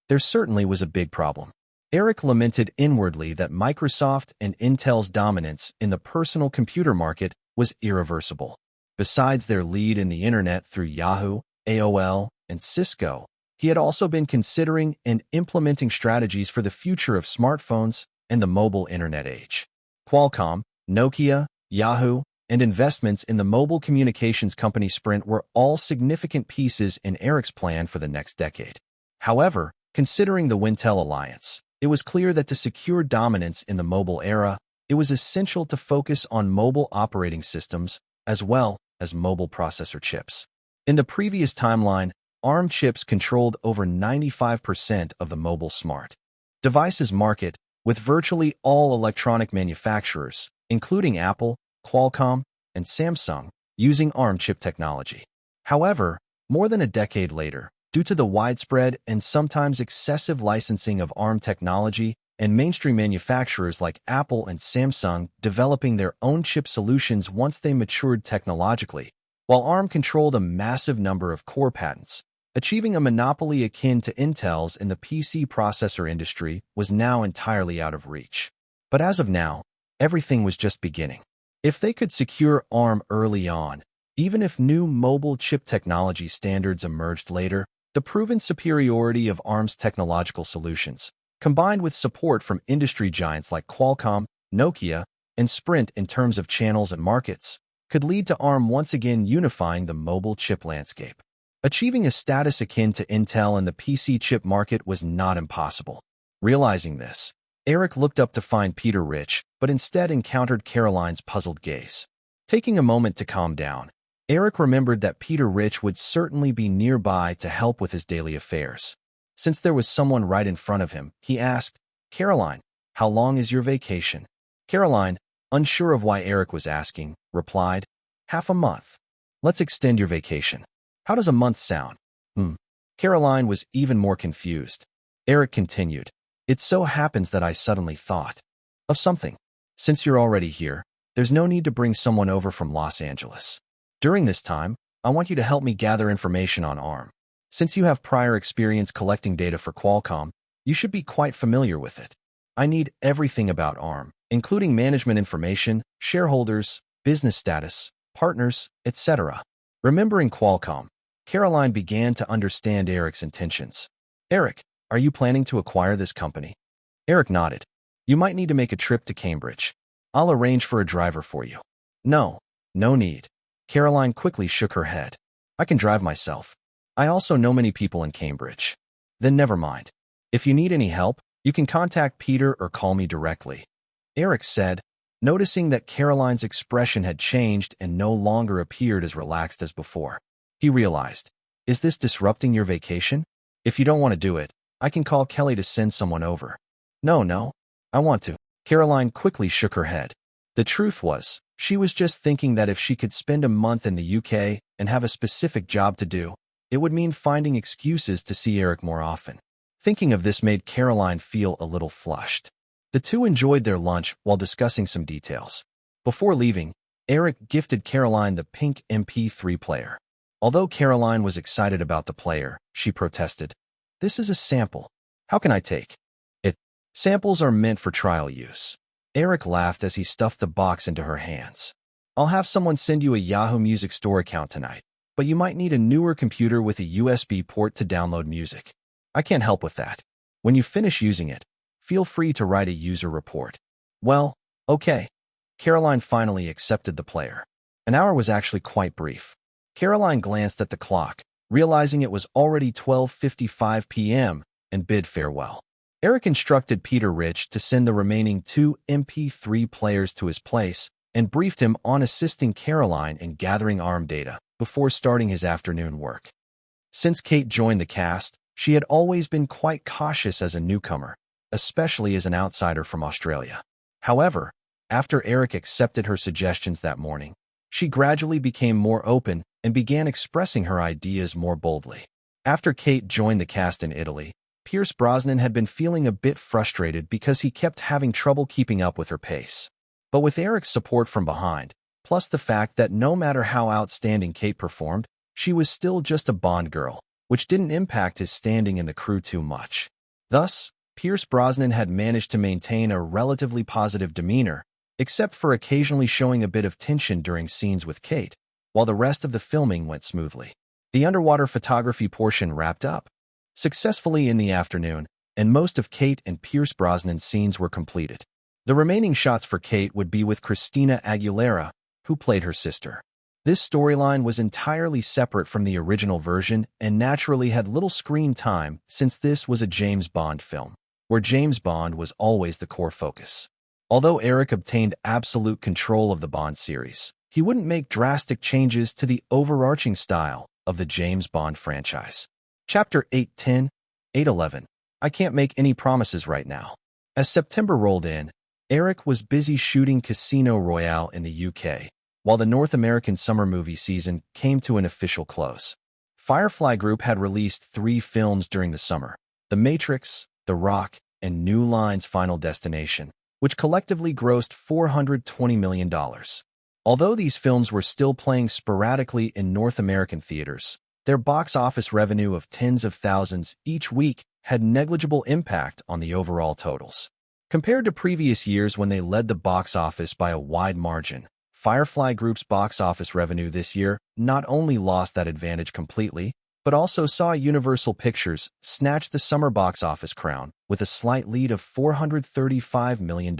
There certainly was a big problem. Eric lamented inwardly that Microsoft and Intel's dominance in the personal computer market was irreversible. Besides their lead in the internet through Yahoo, AOL, and Cisco, he had also been considering and implementing strategies for the future of smartphones and the mobile internet age. Qualcomm, Nokia, Yahoo, and investments in the mobile communications company Sprint were all significant pieces in Eric's plan for the next decade. However, considering the Wintel alliance, it was clear that to secure dominance in the mobile era, it was essential to focus on mobile operating systems as well as mobile processor chips. In the previous timeline, ARM chips controlled over 95% of the mobile smart devices market, with virtually all electronic manufacturers, including Apple, Qualcomm, and Samsung, using ARM chip technology. However, More than a decade later, due to the widespread and sometimes excessive licensing of ARM technology and mainstream manufacturers like Apple and Samsung developing their own chip solutions once they matured technologically, while ARM controlled a massive number of core patents, achieving a monopoly akin to Intel's in the PC processor industry was now entirely out of reach. But as of now, everything was just beginning. If they could secure ARM early on, even if new mobile chip technology standards emerged later, the proven superiority of ARM's technological solutions, combined with support from industry giants like Qualcomm, Nokia, and Sprint in terms of channels and markets, could lead to ARM once again unifying the mobile chip landscape. Achieving a status akin to Intel in the PC chip market was not impossible. Realizing this, Eric looked up to find Peter Rich, but instead encountered Caroline's puzzled gaze. Taking a moment to calm down, Eric remembered that Peter Rich would certainly be nearby to help with his daily affairs. Since there was someone right in front of him, he asked, "Caroline, how long is your vacation?" Caroline, unsure of why Eric was asking, replied, "Half a month. Let's extend your vacation." "How does a month sound?" Caroline was even more confused. Eric continued, "It so happens that I suddenly thought of something. Since you're already here, there's no need to bring someone over from Los Angeles. During this time, I want you to help me gather information on ARM. Since you have prior experience collecting data for Qualcomm, you should be quite familiar with it. I need everything about ARM, including management information, shareholders, business status, partners, etc." Remembering Qualcomm, Caroline began to understand Eric's intentions. "Eric, are you planning to acquire this company?" Eric nodded. "You might need to make a trip to Cambridge. I'll arrange for a driver for you." No need." Caroline quickly shook her head. "I can drive myself. I also know many people in Cambridge." "Then never mind. If you need any help, you can contact Peter or call me directly," Eric said, noticing that Caroline's expression had changed and no longer appeared as relaxed as before. He realized, "Is this disrupting your vacation? If you don't want to do it, I can call Kelly to send someone over." No, I want to." Caroline quickly shook her head. The truth was, she was just thinking that if she could spend a month in the UK and have a specific job to do, it would mean finding excuses to see Eric more often. Thinking of this made Caroline feel a little flushed. The two enjoyed their lunch while discussing some details. Before leaving, Eric gifted Caroline the pink MP3 player. Although Caroline was excited about the player, she protested, "This is a sample. How can I take it? Samples are meant for trial use." Eric laughed as he stuffed the box into her hands. "I'll have someone send you a Yahoo Music Store account tonight, but you might need a newer computer with a USB port to download music. I can't help with that. When you finish using it, feel free to write a user report." "Well, okay." Caroline finally accepted the player. An hour was actually quite brief. Caroline glanced at the clock, realizing it was already 12:55 p.m., and bid farewell. Eric instructed Peter Rich to send the remaining 2 MP3 players to his place and briefed him on assisting Caroline in gathering ARM data before starting his afternoon work. Since Kate joined the cast, she had always been quite cautious as a newcomer, especially as an outsider from Australia. However, after Eric accepted her suggestions that morning, she gradually became more open and began expressing her ideas more boldly. After Kate joined the cast in Italy, Pierce Brosnan had been feeling a bit frustrated because he kept having trouble keeping up with her pace. But with Eric's support from behind, plus the fact that no matter how outstanding Kate performed, she was still just a Bond girl, which didn't impact his standing in the crew too much. Thus, Pierce Brosnan had managed to maintain a relatively positive demeanor, except for occasionally showing a bit of tension during scenes with Kate, while the rest of the filming went smoothly. The underwater photography portion wrapped up successfully in the afternoon, and most of Kate and Pierce Brosnan's scenes were completed. The remaining shots for Kate would be with Christina Aguilera, who played her sister. This storyline was entirely separate from the original version and naturally had little screen time since this was a James Bond film, where James Bond was always the core focus. Although Eric obtained absolute control of the Bond series, he wouldn't make drastic changes to the overarching style of the James Bond franchise. Chapter 8:10, 8:11. I can't make any promises right now. As September rolled in, Eric was busy shooting Casino Royale in the UK, while the North American summer movie season came to an official close. Firefly Group had released 3 films during the summer: The Matrix, The Rock, and New Line's Final Destination, which collectively grossed $420 million. Although these films were still playing sporadically in North American theaters, their box office revenue of tens of thousands each week had negligible impact on the overall totals. Compared to previous years when they led the box office by a wide margin, Firefly Group's box office revenue this year not only lost that advantage completely, but also saw Universal Pictures snatch the summer box office crown with a slight lead of $435 million.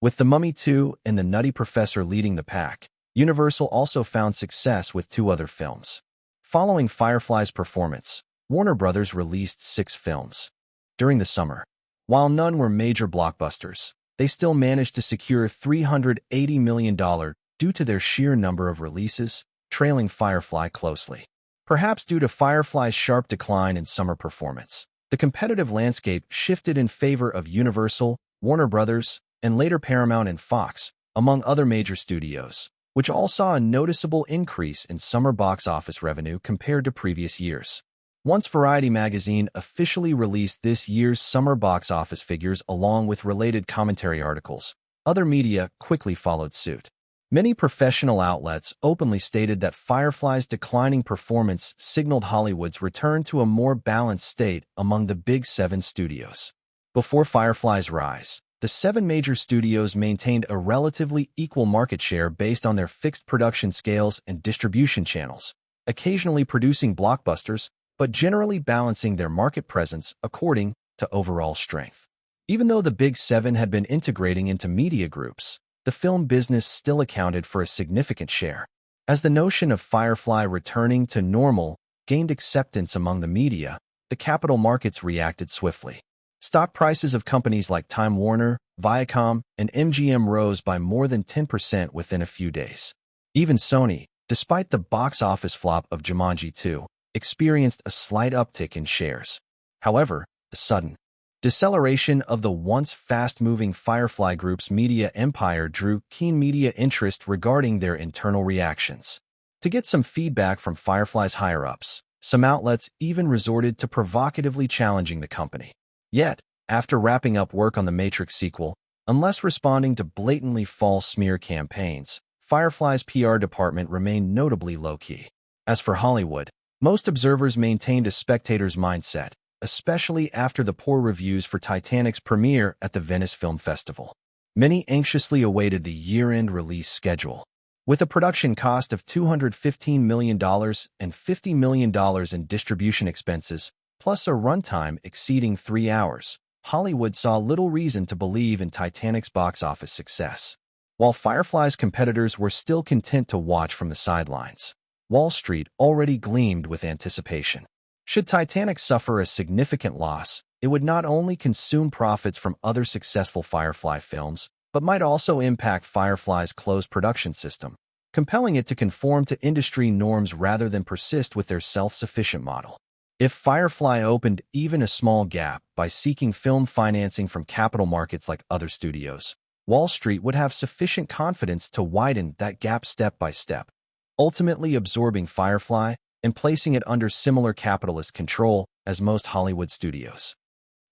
With The Mummy 2 and The Nutty Professor leading the pack, Universal also found success with 2 other films. Following Firefly's performance, Warner Bros. Released 6 films during the summer. While none were major blockbusters, they still managed to secure $380 million due to their sheer number of releases, trailing Firefly closely. Perhaps due to Firefly's sharp decline in summer performance, the competitive landscape shifted in favor of Universal, Warner Bros., and later Paramount and Fox, among other major studios, which all saw a noticeable increase in summer box office revenue compared to previous years. Once Variety magazine officially released this year's summer box office figures along with related commentary articles, other media quickly followed suit. Many professional outlets openly stated that Firefly's declining performance signaled Hollywood's return to a more balanced state among the Big 7 studios. Before Firefly's rise, the 7 major studios maintained a relatively equal market share based on their fixed production scales and distribution channels, occasionally producing blockbusters, but generally balancing their market presence according to overall strength. Even though the Big 7 had been integrating into media groups, the film business still accounted for a significant share. As the notion of Firefly returning to normal gained acceptance among the media, the capital markets reacted swiftly. Stock prices of companies like Time Warner, Viacom, and MGM rose by more than 10% within a few days. Even Sony, despite the box office flop of Jumanji 2, experienced a slight uptick in shares. However, the sudden deceleration of the once fast-moving Firefly Group's media empire drew keen media interest regarding their internal reactions. To get some feedback from Firefly's higher-ups, some outlets even resorted to provocatively challenging the company. Yet, after wrapping up work on the Matrix sequel, unless responding to blatantly false smear campaigns, Firefly's PR department remained notably low-key. As for Hollywood, most observers maintained a spectator's mindset, especially after the poor reviews for Titanic's premiere at the Venice Film Festival. Many anxiously awaited the year-end release schedule. With a production cost of $215 million and $50 million in distribution expenses, plus a runtime exceeding 3 hours, Hollywood saw little reason to believe in Titanic's box office success. While Firefly's competitors were still content to watch from the sidelines, Wall Street already gleamed with anticipation. Should Titanic suffer a significant loss, it would not only consume profits from other successful Firefly films, but might also impact Firefly's closed production system, compelling it to conform to industry norms rather than persist with their self-sufficient model. If Firefly opened even a small gap by seeking film financing from capital markets like other studios, Wall Street would have sufficient confidence to widen that gap step by step, ultimately absorbing Firefly and placing it under similar capitalist control as most Hollywood studios.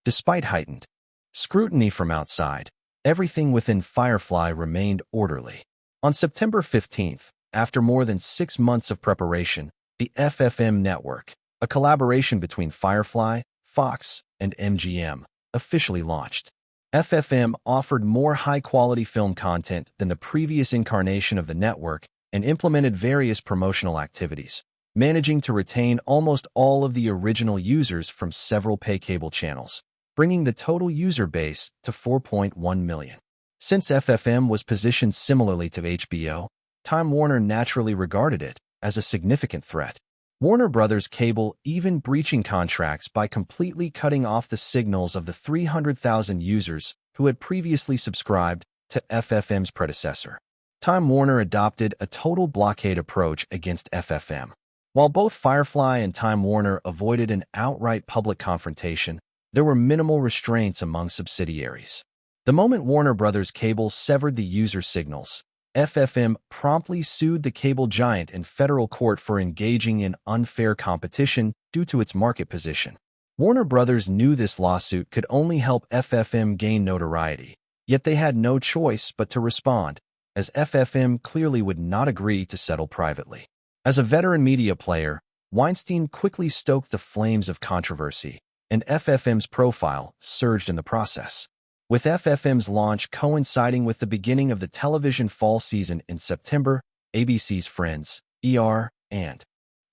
Despite heightened scrutiny from outside, everything within Firefly remained orderly. On September 15th, after more than 6 months of preparation, the FFM network, a collaboration between Firefly, Fox, and MGM, officially launched. FFM offered more high-quality film content than the previous incarnation of the network and implemented various promotional activities, managing to retain almost all of the original users from several pay cable channels, bringing the total user base to 4.1 million. Since FFM was positioned similarly to HBO, Time Warner naturally regarded it as a significant threat. Warner Bros. Cable even breaching contracts by completely cutting off the signals of the 300,000 users who had previously subscribed to FFM's predecessor. Time Warner adopted a total blockade approach against FFM. While both Firefly and Time Warner avoided an outright public confrontation, there were minimal restraints among subsidiaries. The moment Warner Bros. Cable severed the user signals, FFM promptly sued the cable giant in federal court for engaging in unfair competition due to its market position. Warner Brothers knew this lawsuit could only help FFM gain notoriety, yet they had no choice but to respond, as FFM clearly would not agree to settle privately. As a veteran media player, Weinstein quickly stoked the flames of controversy, and FFM's profile surged in the process. With FFM's launch coinciding with the beginning of the television fall season in September, ABC's Friends, and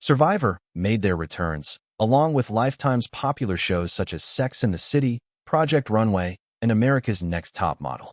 Survivor made their returns, along with Lifetime's popular shows such as Sex and the City, Project Runway, and America's Next Top Model.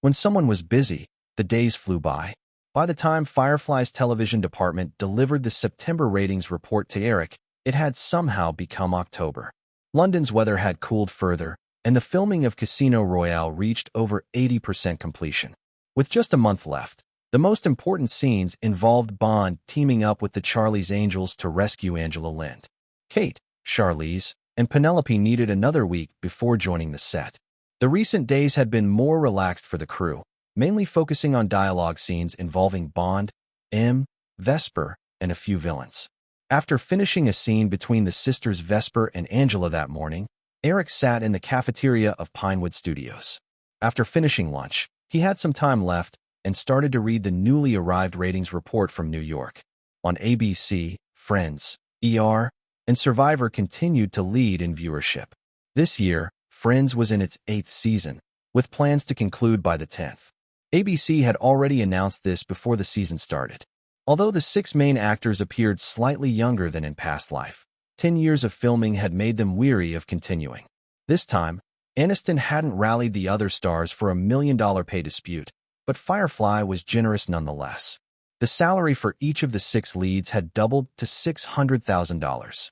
When someone was busy, the days flew by. By the time Firefly's television department delivered the September ratings report to Eric, it had somehow become October. London's weather had cooled further, and the filming of Casino Royale reached over 80% completion. With just a month left, the most important scenes involved Bond teaming up with the Charlie's Angels to rescue Angela Lind. Kate, Charlize, and Penelope needed another week before joining the set. The recent days had been more relaxed for the crew, mainly focusing on dialogue scenes involving Bond, M, Vesper, and a few villains. After finishing a scene between the sisters Vesper and Angela that morning, Eric sat in the cafeteria of Pinewood Studios. After finishing lunch, he had some time left and started to read the newly arrived ratings report from New York. On ABC, Friends, and Survivor continued to lead in viewership. This year, Friends was in its 8th season, with plans to conclude by the 10th. ABC had already announced this before the season started. Although the 6 main actors appeared slightly younger than in past life, 10 years of filming had made them weary of continuing. This time, Aniston hadn't rallied the other stars for $1 million pay dispute, but Firefly was generous nonetheless. The salary for each of the 6 leads had doubled to $600,000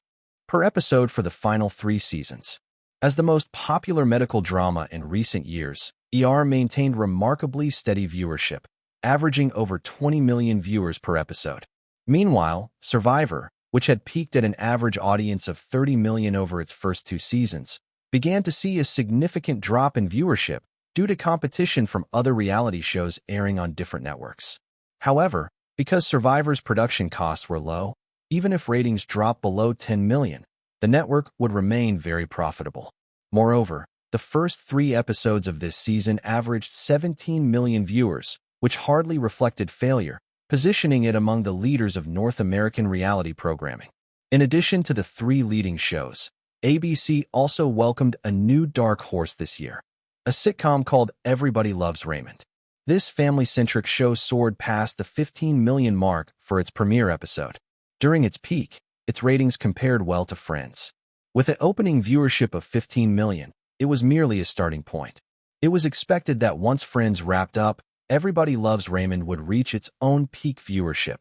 per episode for the final 3 seasons. As the most popular medical drama in recent years, maintained remarkably steady viewership, averaging over 20 million viewers per episode. Meanwhile, Survivor, which had peaked at an average audience of 30 million over its first 2 seasons, began to see a significant drop in viewership due to competition from other reality shows airing on different networks. However, because Survivor's production costs were low, even if ratings dropped below 10 million, the network would remain very profitable. Moreover, the first 3 episodes of this season averaged 17 million viewers, which hardly reflected failure, positioning it among the leaders of North American reality programming. In addition to the 3 leading shows, ABC also welcomed a new dark horse this year, a sitcom called Everybody Loves Raymond. This family-centric show soared past the 15 million mark for its premiere episode. During its peak, its ratings compared well to Friends. With an opening viewership of 15 million, it was merely a starting point. It was expected that once Friends wrapped up, Everybody Loves Raymond would reach its own peak viewership,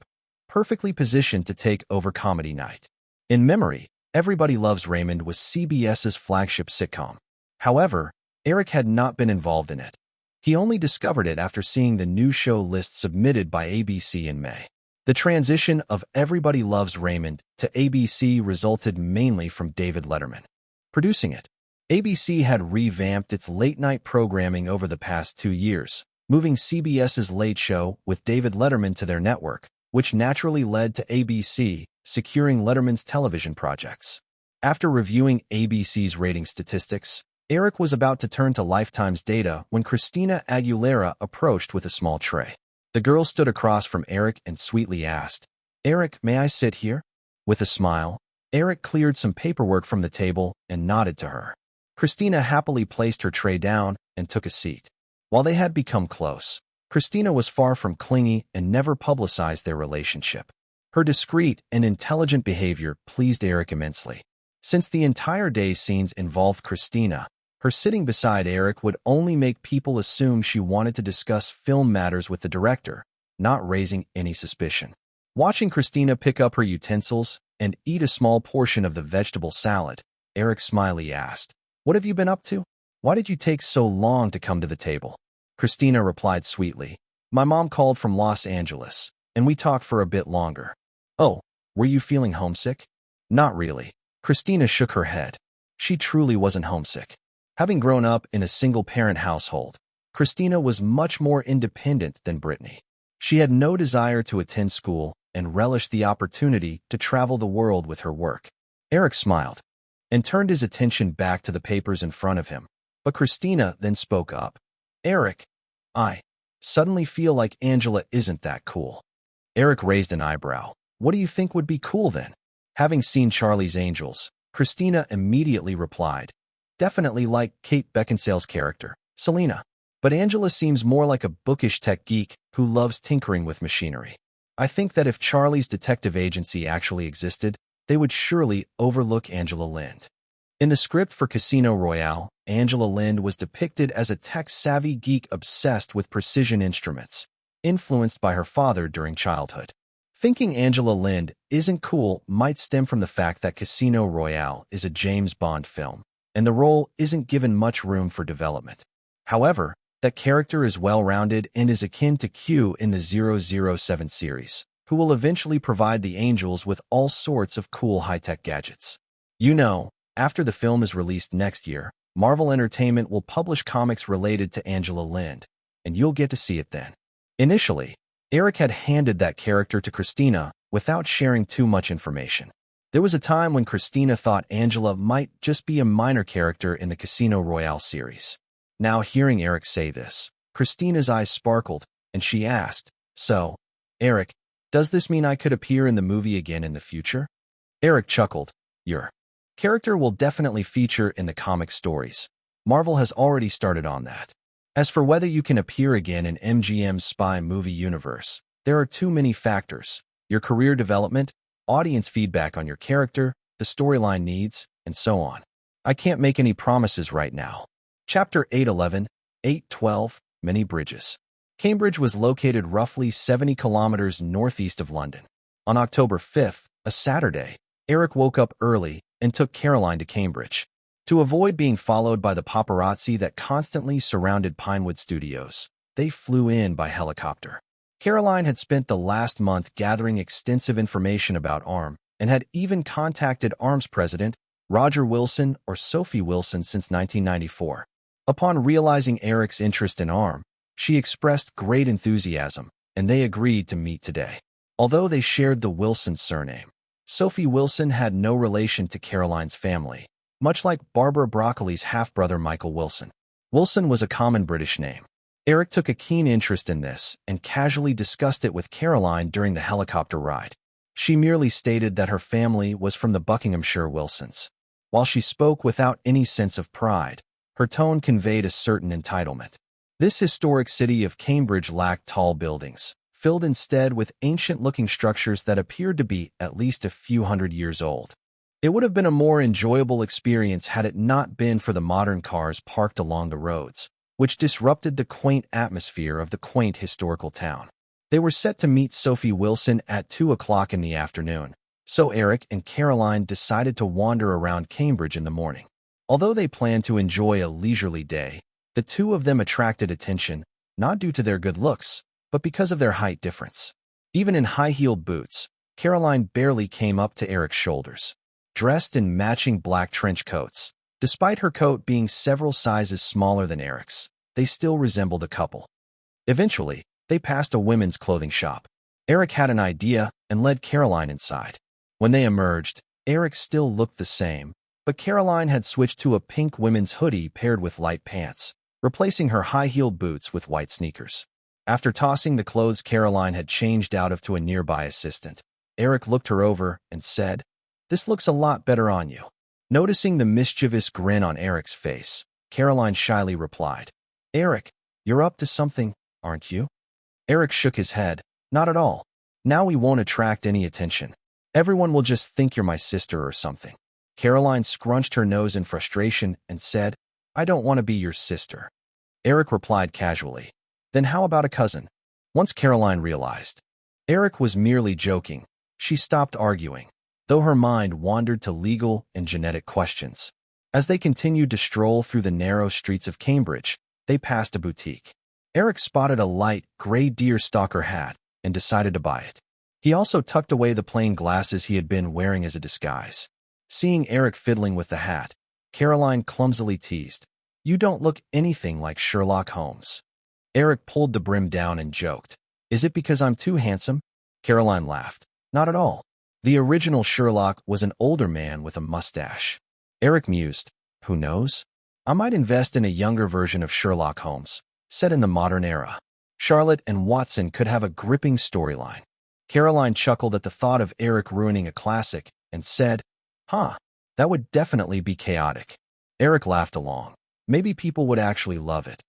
perfectly positioned to take over Comedy Night. In memory, Everybody Loves Raymond was CBS's flagship sitcom. However, Eric had not been involved in it. He only discovered it after seeing the new show list submitted by ABC in May. The transition of Everybody Loves Raymond to ABC resulted mainly from David Letterman producing it. ABC had revamped its late-night programming over the past 2 years, moving CBS's Late Show with David Letterman to their network, which naturally led to ABC securing Letterman's television projects. After reviewing ABC's rating statistics, Eric was about to turn to Lifetime's data when Christina Aguilera approached with a small tray. The girl stood across from Eric and sweetly asked, "Eric, may I sit here?" With a smile, Eric cleared some paperwork from the table and nodded to her. Christina happily placed her tray down and took a seat. While they had become close, Christina was far from clingy and never publicized their relationship. Her discreet and intelligent behavior pleased Eric immensely. Since the entire day's scenes involved Christina, her sitting beside Eric would only make people assume she wanted to discuss film matters with the director, not raising any suspicion. Watching Christina pick up her utensils and eat a small portion of the vegetable salad, Eric smiley asked, "What have you been up to? Why did you take so long to come to the table?" Christina replied sweetly, "My mom called from Los Angeles, and we talked for a bit longer." "Oh, were you feeling homesick?" "Not really." Christina shook her head. She truly wasn't homesick. Having grown up in a single-parent household, Christina was much more independent than Brittany. She had no desire to attend school and relished the opportunity to travel the world with her work. Eric smiled and turned his attention back to the papers in front of him. But Christina then spoke up. Eric, I suddenly feel like Angela isn't that cool. Eric raised an eyebrow. What do you think would be cool then? Having seen Charlie's Angels, Christina immediately replied, definitely like Kate Beckinsale's character, Selena. But Angela seems more like a bookish tech geek who loves tinkering with machinery. I think that if Charlie's detective agency actually existed, they would surely overlook Angela Lind. In the script for Casino Royale, Angela Lind was depicted as a tech-savvy geek obsessed with precision instruments, influenced by her father during childhood. Thinking Angela Lind isn't cool might stem from the fact that Casino Royale is a James Bond film, and the role isn't given much room for development. However, that character is well-rounded and is akin to Q in the 007 series, who will eventually provide the Angels with all sorts of cool high-tech gadgets. You know, after the film is released next year, Marvel Entertainment will publish comics related to Angela Lind, and you'll get to see it then. Initially, Eric had handed that character to Christina without sharing too much information. There was a time when Christina thought Angela might just be a minor character in the Casino Royale series. Now hearing Eric say this, Christina's eyes sparkled, and she asked, so, Eric, does this mean I could appear in the movie again in the future? Eric chuckled. Your character will definitely feature in the comic stories. Marvel has already started on that. As for whether you can appear again in MGM's spy movie universe, there are too many factors: your career development, audience feedback on your character, the storyline needs, and so on. I can't make any promises right now. Chapter 811, 812, Many Bridges. Cambridge was located roughly 70 kilometers northeast of London. On October 5th, a Saturday, Eric woke up early and took Caroline to Cambridge. To avoid being followed by the paparazzi that constantly surrounded Pinewood Studios, they flew in by helicopter. Caroline had spent the last month gathering extensive information about ARM and had even contacted ARM's president, Roger Wilson or Sophie Wilson, since 1994. Upon realizing Eric's interest in ARM, she expressed great enthusiasm, and they agreed to meet today. Although they shared the Wilson surname, Sophie Wilson had no relation to Caroline's family, much like Barbara Broccoli's half-brother Michael Wilson. Wilson was a common British name. Eric took a keen interest in this and casually discussed it with Caroline during the helicopter ride. She merely stated that her family was from the Buckinghamshire Wilsons. While she spoke without any sense of pride, her tone conveyed a certain entitlement. This historic city of Cambridge lacked tall buildings, filled instead with ancient-looking structures that appeared to be at least a few hundred years old. It would have been a more enjoyable experience had it not been for the modern cars parked along the roads, which disrupted the quaint atmosphere of the quaint historical town. They were set to meet Sophie Wilson at 2 o'clock in the afternoon, so Eric and Caroline decided to wander around Cambridge in the morning. Although they planned to enjoy a leisurely day, the two of them attracted attention, not due to their good looks, but because of their height difference. Even in high-heeled boots, Caroline barely came up to Eric's shoulders. Dressed in matching black trench coats, despite her coat being several sizes smaller than Eric's, they still resembled a couple. Eventually, they passed a women's clothing shop. Eric had an idea and led Caroline inside. When they emerged, Eric still looked the same, but Caroline had switched to a pink women's hoodie paired with light pants, replacing her high-heeled boots with white sneakers. After tossing the clothes Caroline had changed out of to a nearby assistant, Eric looked her over and said, "This looks a lot better on you." Noticing the mischievous grin on Eric's face, Caroline shyly replied, "Eric, you're up to something, aren't you?" Eric shook his head. "Not at all. Now we won't attract any attention. Everyone will just think you're my sister or something." Caroline scrunched her nose in frustration and said, "I don't want to be your sister." Eric replied casually, "Then how about a cousin?" Once Caroline realized Eric was merely joking, she stopped arguing, though her mind wandered to legal and genetic questions. As they continued to stroll through the narrow streets of Cambridge, they passed a boutique. Eric spotted a light gray deerstalker hat and decided to buy it. He also tucked away the plain glasses he had been wearing as a disguise. Seeing Eric fiddling with the hat, Caroline clumsily teased, "You don't look anything like Sherlock Holmes." Eric pulled the brim down and joked, Is it because I'm too handsome? Caroline laughed. Not at all. The original Sherlock was an older man with a mustache. Eric mused. Who knows? I might invest in a younger version of Sherlock Holmes, set in the modern era. Charlotte and Watson could have a gripping storyline. Caroline chuckled at the thought of Eric ruining a classic and said, that would definitely be chaotic. Eric laughed along. Maybe people would actually love it.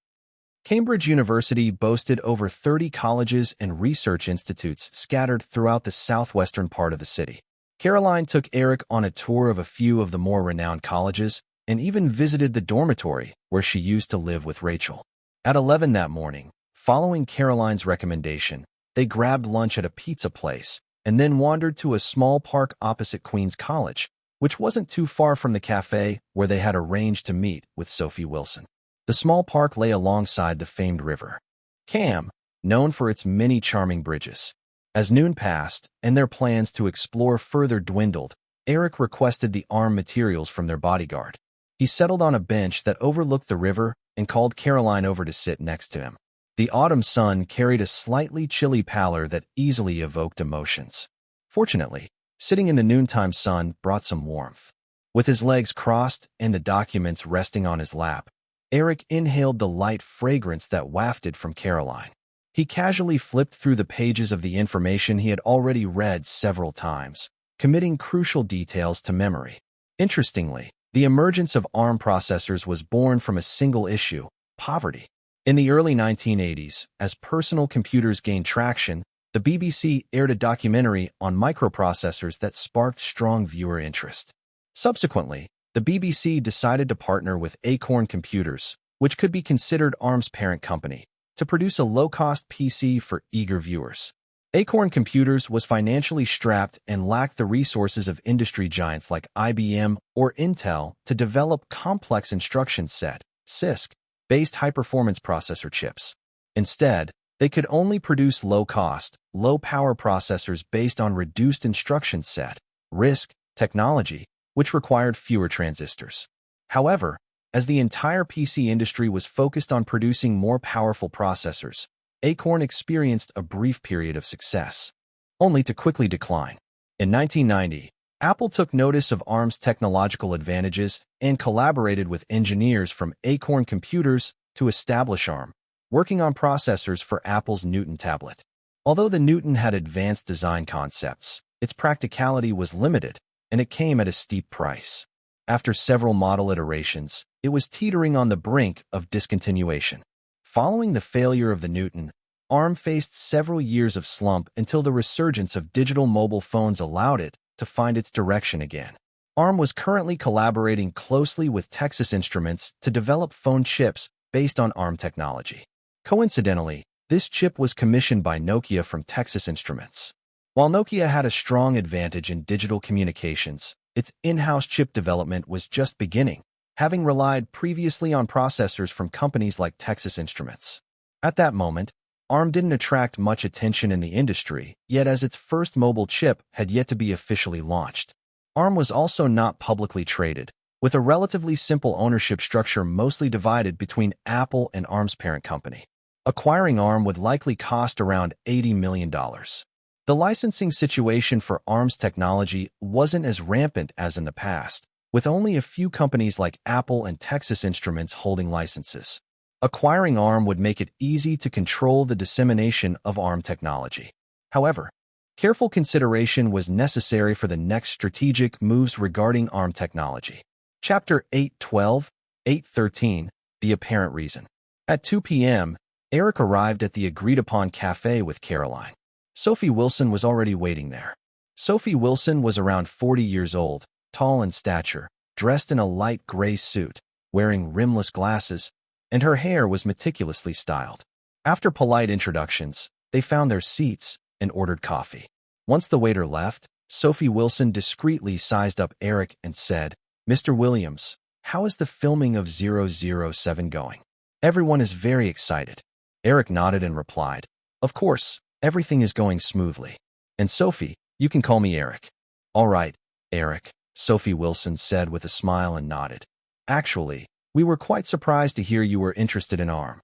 Cambridge University boasted over 30 colleges and research institutes scattered throughout the southwestern part of the city. Caroline took Eric on a tour of a few of the more renowned colleges and even visited the dormitory where she used to live with Rachel. At 11 that morning, following Caroline's recommendation, they grabbed lunch at a pizza place and then wandered to a small park opposite Queen's College, which wasn't too far from the cafe where they had arranged to meet with Sophie Wilson. The small park lay alongside the famed river Cam, known for its many charming bridges. As noon passed and their plans to explore further dwindled, Eric requested the arm materials from their bodyguard. He settled on a bench that overlooked the river and called Caroline over to sit next to him. The autumn sun carried a slightly chilly pallor that easily evoked emotions. Fortunately, sitting in the noontime sun brought some warmth. With his legs crossed and the documents resting on his lap, Eric inhaled the light fragrance that wafted from Caroline. He casually flipped through the pages of the information he had already read several times, committing crucial details to memory. Interestingly, the emergence of ARM processors was born from a single issue: poverty. In the early 1980s, as personal computers gained traction, the BBC aired a documentary on microprocessors that sparked strong viewer interest. Subsequently, the BBC decided to partner with Acorn Computers, which could be considered ARM's parent company, to produce a low-cost PC for eager viewers. Acorn Computers was financially strapped and lacked the resources of industry giants like IBM or Intel to develop complex instruction set (CISC)-based high-performance processor chips. Instead, they could only produce low-cost, low-power processors based on reduced instruction set (RISC) technology, which required fewer transistors. However, as the entire PC industry was focused on producing more powerful processors, Acorn experienced a brief period of success, only to quickly decline. In 1990, Apple took notice of ARM's technological advantages and collaborated with engineers from Acorn Computers to establish ARM, working on processors for Apple's Newton tablet. Although the Newton had advanced design concepts, its practicality was limited, and it came at a steep price. After several model iterations, it was teetering on the brink of discontinuation. Following the failure of the Newton, ARM faced several years of slump until the resurgence of digital mobile phones allowed it to find its direction again. ARM was currently collaborating closely with Texas Instruments to develop phone chips based on ARM technology. Coincidentally, this chip was commissioned by Nokia from Texas Instruments. While Nokia had a strong advantage in digital communications, its in-house chip development was just beginning, having relied previously on processors from companies like Texas Instruments. At that moment, ARM didn't attract much attention in the industry, yet as its first mobile chip had yet to be officially launched. ARM was also not publicly traded, with a relatively simple ownership structure mostly divided between Apple and ARM's parent company. Acquiring ARM would likely cost around $80 million. The licensing situation for ARM's technology wasn't as rampant as in the past, with only a few companies like Apple and Texas Instruments holding licenses. Acquiring ARM would make it easy to control the dissemination of ARM technology. However, careful consideration was necessary for the next strategic moves regarding ARM technology. Chapter 8:12, 8:13, The Apparent Reason. At 2 p.m., Eric arrived at the agreed-upon cafe with Caroline. Sophie Wilson was already waiting there. Sophie Wilson was around 40 years old, tall in stature, dressed in a light gray suit, wearing rimless glasses, and her hair was meticulously styled. After polite introductions, they found their seats and ordered coffee. Once the waiter left, Sophie Wilson discreetly sized up Eric and said, "Mr. Williams, how is the filming of 007 going?" "Everyone is very excited." Eric nodded and replied, "Of course, everything is going smoothly. And Sophie, you can call me Eric." "All right, Eric," Sophie Wilson said with a smile and nodded. "Actually, we were quite surprised to hear you were interested in ARM."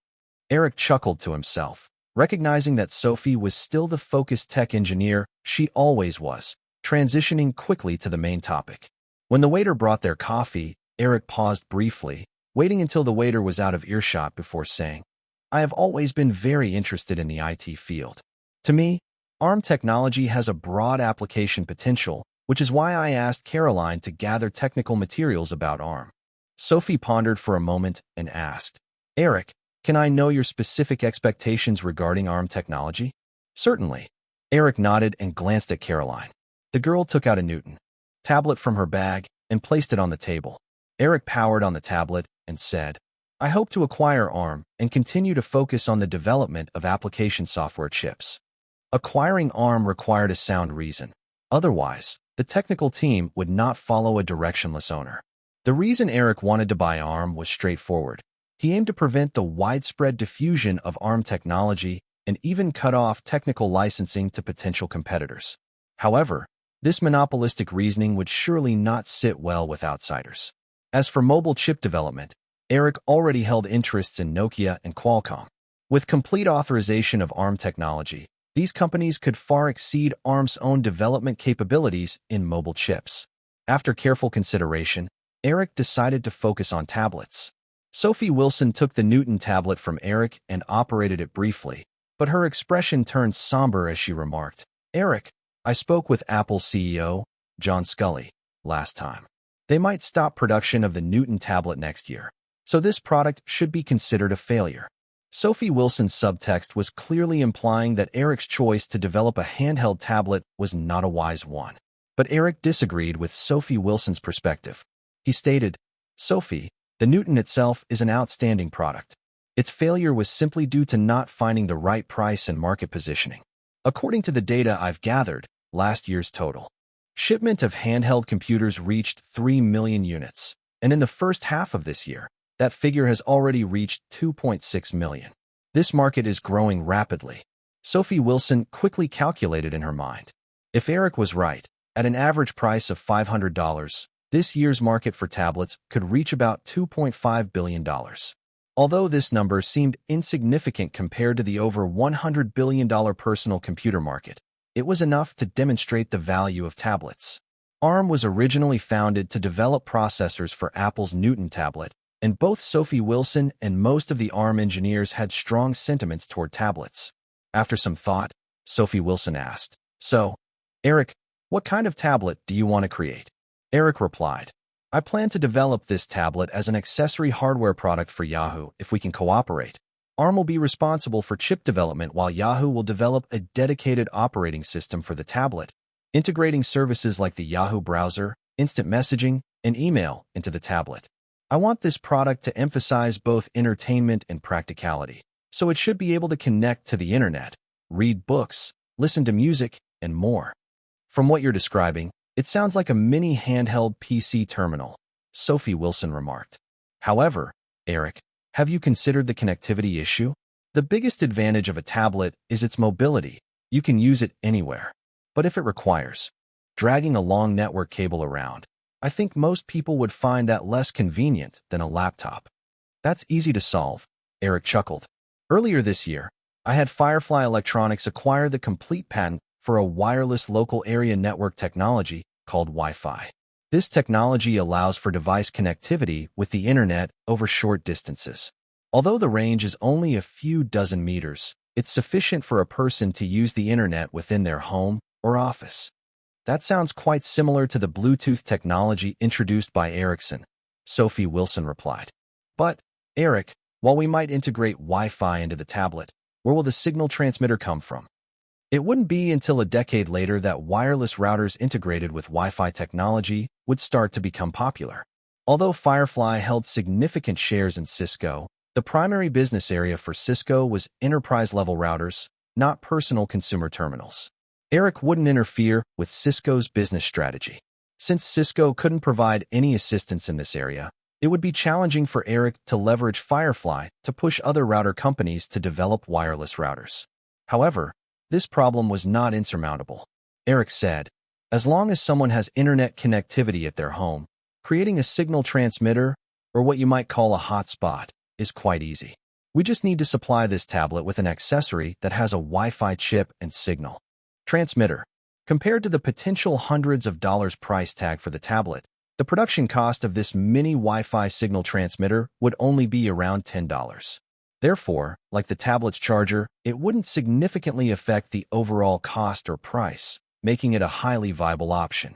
Eric chuckled to himself. Recognizing that Sophie was still the focused tech engineer she always was, transitioning quickly to the main topic. When the waiter brought their coffee, Eric paused briefly, waiting until the waiter was out of earshot before saying, "I have always been very interested in the IT field. To me, ARM technology has a broad application potential, which is why I asked Caroline to gather technical materials about ARM." Sophie pondered for a moment and asked, "Eric, can I know your specific expectations regarding ARM technology?" "Certainly." Eric nodded and glanced at Caroline. The girl took out a Newton tablet from her bag and placed it on the table. Eric powered on the tablet and said, "I hope to acquire ARM and continue to focus on the development of application software chips." Acquiring ARM required a sound reason. Otherwise, the technical team would not follow a directionless owner. The reason Eric wanted to buy ARM was straightforward. He aimed to prevent the widespread diffusion of ARM technology and even cut off technical licensing to potential competitors. However, this monopolistic reasoning would surely not sit well with outsiders. As for mobile chip development, Eric already held interests in Nokia and Qualcomm. With complete authorization of ARM technology, these companies could far exceed ARM's own development capabilities in mobile chips. After careful consideration, Eric decided to focus on tablets. Sophie Wilson took the Newton tablet from Eric and operated it briefly, but her expression turned somber as she remarked, "Eric, I spoke with Apple CEO, John Sculley, last time. They might stop production of the Newton tablet next year, so this product should be considered a failure." Sophie Wilson's subtext was clearly implying that Eric's choice to develop a handheld tablet was not a wise one. But Eric disagreed with Sophie Wilson's perspective. He stated, "Sophie, the Newton itself is an outstanding product. Its failure was simply due to not finding the right price and market positioning. According to the data I've gathered, last year's total shipment of handheld computers reached 3 million units, and in the first half of this year, that figure has already reached 2.6 million. This market is growing rapidly." Sophie Wilson quickly calculated in her mind. If Eric was right, at an average price of $500, this year's market for tablets could reach about $2.5 billion. Although this number seemed insignificant compared to the over $100 billion personal computer market, it was enough to demonstrate the value of tablets. ARM was originally founded to develop processors for Apple's Newton tablet, and both Sophie Wilson and most of the ARM engineers had strong sentiments toward tablets. After some thought, Sophie Wilson asked, "So, Eric, what kind of tablet do you want to create?" Eric replied, "I plan to develop this tablet as an accessory hardware product for Yahoo if we can cooperate. ARM will be responsible for chip development while Yahoo will develop a dedicated operating system for the tablet, integrating services like the Yahoo browser, instant messaging, and email into the tablet. I want this product to emphasize both entertainment and practicality, so it should be able to connect to the internet, read books, listen to music, and more." "From what you're describing, it sounds like a mini handheld PC terminal," Sophie Wilson remarked. "However, Eric, have you considered the connectivity issue? The biggest advantage of a tablet is its mobility. You can use it anywhere. But if it requires dragging a long network cable around, I think most people would find that less convenient than a laptop." "That's easy to solve," Eric chuckled. "Earlier this year, I had Firefly Electronics acquire the complete patent for a wireless local area network technology called Wi-Fi. This technology allows for device connectivity with the internet over short distances. Although the range is only a few dozen meters, it's sufficient for a person to use the internet within their home or office." "That sounds quite similar to the Bluetooth technology introduced by Ericsson," Sophie Wilson replied. "But, Eric, while we might integrate Wi-Fi into the tablet, where will the signal transmitter come from?" It wouldn't be until a decade later that wireless routers integrated with Wi-Fi technology would start to become popular. Although Firefly held significant shares in Cisco, the primary business area for Cisco was enterprise-level routers, not personal consumer terminals. Eric wouldn't interfere with Cisco's business strategy. Since Cisco couldn't provide any assistance in this area, it would be challenging for Eric to leverage Firefly to push other router companies to develop wireless routers. However, this problem was not insurmountable. Eric said, "As long as someone has internet connectivity at their home, creating a signal transmitter, or what you might call a hotspot, is quite easy. We just need to supply this tablet with an accessory that has a Wi-Fi chip and signal transmitter. Compared to the potential hundreds of dollars price tag for the tablet, the production cost of this mini Wi-Fi signal transmitter would only be around $10. Therefore, like the tablet's charger, it wouldn't significantly affect the overall cost or price, making it a highly viable option.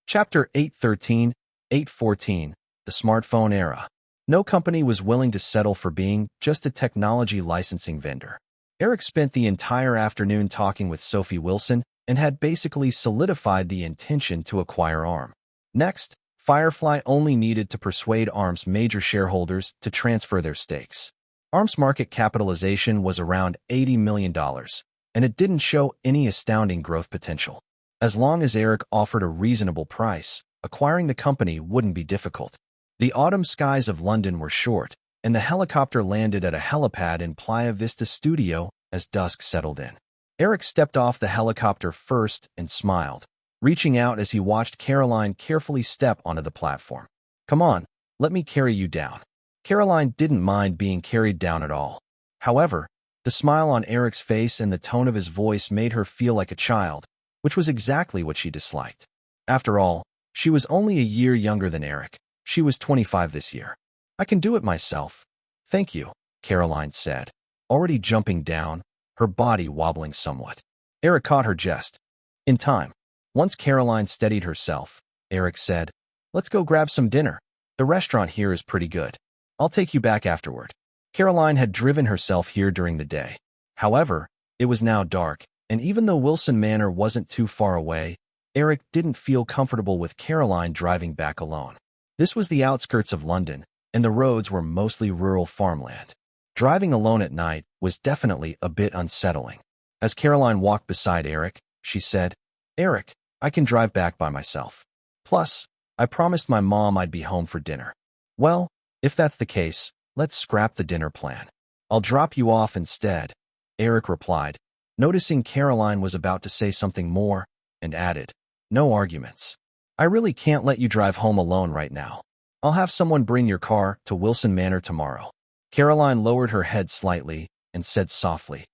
Chapter 813, 814, The Smartphone Era. No company was willing to settle for being just a technology licensing vendor. Eric spent the entire afternoon talking with Sophie Wilson and had basically solidified the intention to acquire ARM. Next, Firefly only needed to persuade ARM's major shareholders to transfer their stakes. ARM's market capitalization was around $80 million, and it didn't show any astounding growth potential. As long as Eric offered a reasonable price, acquiring the company wouldn't be difficult. The autumn skies of London were short, and the helicopter landed at a helipad in Playa Vista Studio as dusk settled in. Eric stepped off the helicopter first and smiled, reaching out as he watched Caroline carefully step onto the platform. "Come on, let me carry you down." Caroline didn't mind being carried down at all. However, the smile on Eric's face and the tone of his voice made her feel like a child, which was exactly what she disliked. After all, she was only a year younger than Eric. She was 25 this year. "I can do it myself." "Thank you," Caroline said, already jumping down, her body wobbling somewhat. Eric caught her jest. In time. Once Caroline steadied herself, Eric said, "Let's go grab some dinner. The restaurant here is pretty good. I'll take you back afterward." Caroline had driven herself here during the day. However, it was now dark, and even though Wilson Manor wasn't too far away, Eric didn't feel comfortable with Caroline driving back alone. This was the outskirts of London, and the roads were mostly rural farmland. Driving alone at night was definitely a bit unsettling. As Caroline walked beside Eric, she said, "Eric, I can drive back by myself. Plus, I promised my mom I'd be home for dinner." "Well, if that's the case, let's scrap the dinner plan. I'll drop you off instead," Eric replied, noticing Caroline was about to say something more, and added, "No arguments. I really can't let you drive home alone right now. I'll have someone bring your car to Wilson Manor tomorrow." Caroline lowered her head slightly and said softly,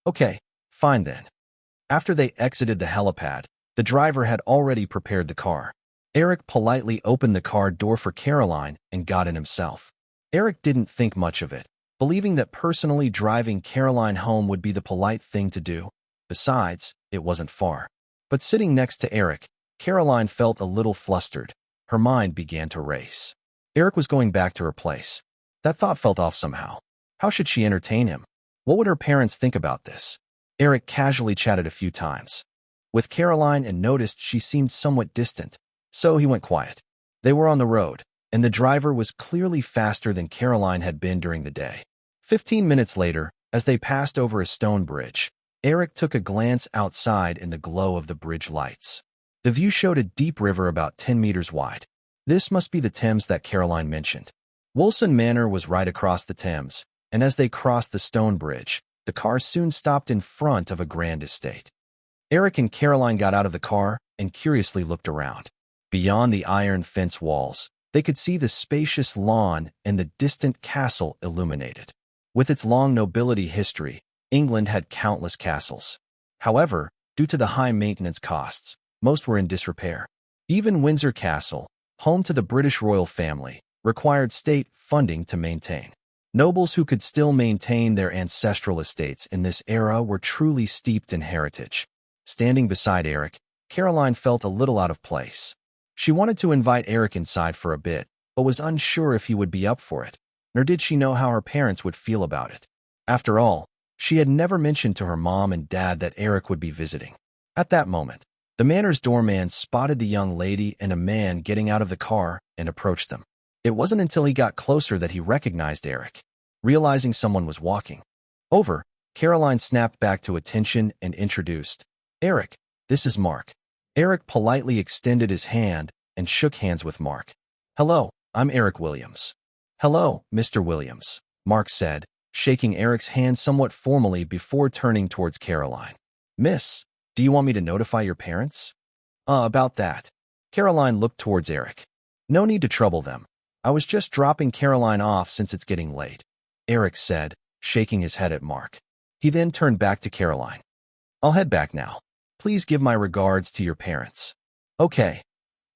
"Okay, fine then." After they exited the helipad, the driver had already prepared the car. Eric politely opened the car door for Caroline and got in himself. Eric didn't think much of it, believing that personally driving Caroline home would be the polite thing to do. Besides, it wasn't far. But sitting next to Eric, Caroline felt a little flustered. Her mind began to race. Eric was going back to her place. That thought felt off somehow. How should she entertain him? What would her parents think about this? Eric casually chatted a few times with Caroline and noticed she seemed somewhat distant, so he went quiet. They were on the road, and the driver was clearly faster than Caroline had been during the day. 15 minutes later, as they passed over a stone bridge, Eric took a glance outside in the glow of the bridge lights. The view showed a deep river about 10 meters wide. This must be the Thames that Caroline mentioned. Wilson Manor was right across the Thames, and as they crossed the stone bridge, the car soon stopped in front of a grand estate. Eric and Caroline got out of the car and curiously looked around. Beyond the iron fence walls, they could see the spacious lawn and the distant castle illuminated. With its long nobility history, England had countless castles. However, due to the high maintenance costs, most were in disrepair. Even Windsor Castle, home to the British royal family, required state funding to maintain. Nobles who could still maintain their ancestral estates in this era were truly steeped in heritage. Standing beside Eric, Caroline felt a little out of place. She wanted to invite Eric inside for a bit, but was unsure if he would be up for it, nor did she know how her parents would feel about it. After all, she had never mentioned to her mom and dad that Eric would be visiting. At that moment, the manor's doorman spotted the young lady and a man getting out of the car and approached them. It wasn't until he got closer that he recognized Eric. Realizing someone was walking over, Caroline snapped back to attention and introduced, "Eric, this is Mark." Eric politely extended his hand and shook hands with Mark. "Hello, I'm Eric Williams." "Hello, Mr. Williams," Mark said, shaking Eric's hand somewhat formally before turning towards Caroline. "Miss, do you want me to notify your parents?" About that." Caroline looked towards Eric. "No need to trouble them. I was just dropping Caroline off since it's getting late," Eric said, shaking his head at Mark. He then turned back to Caroline. I'll head back now. Please give my regards to your parents. Okay.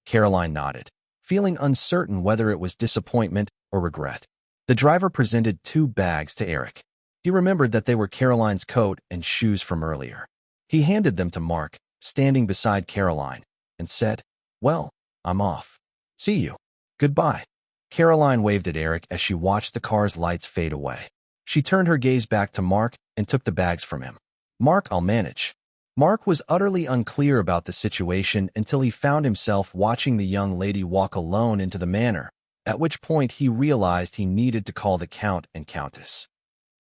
Caroline nodded, feeling uncertain whether it was disappointment or regret. The driver presented 2 bags to Eric. He remembered that they were Caroline's coat and shoes from earlier. He handed them to Mark, standing beside Caroline, and said, Well, I'm off. See you. Goodbye. Caroline waved at Eric as she watched the car's lights fade away. She turned her gaze back to Mark and took the bags from him. Mark, I'll manage. Mark was utterly unclear about the situation until he found himself watching the young lady walk alone into the manor, at which point he realized he needed to call the Count and Countess.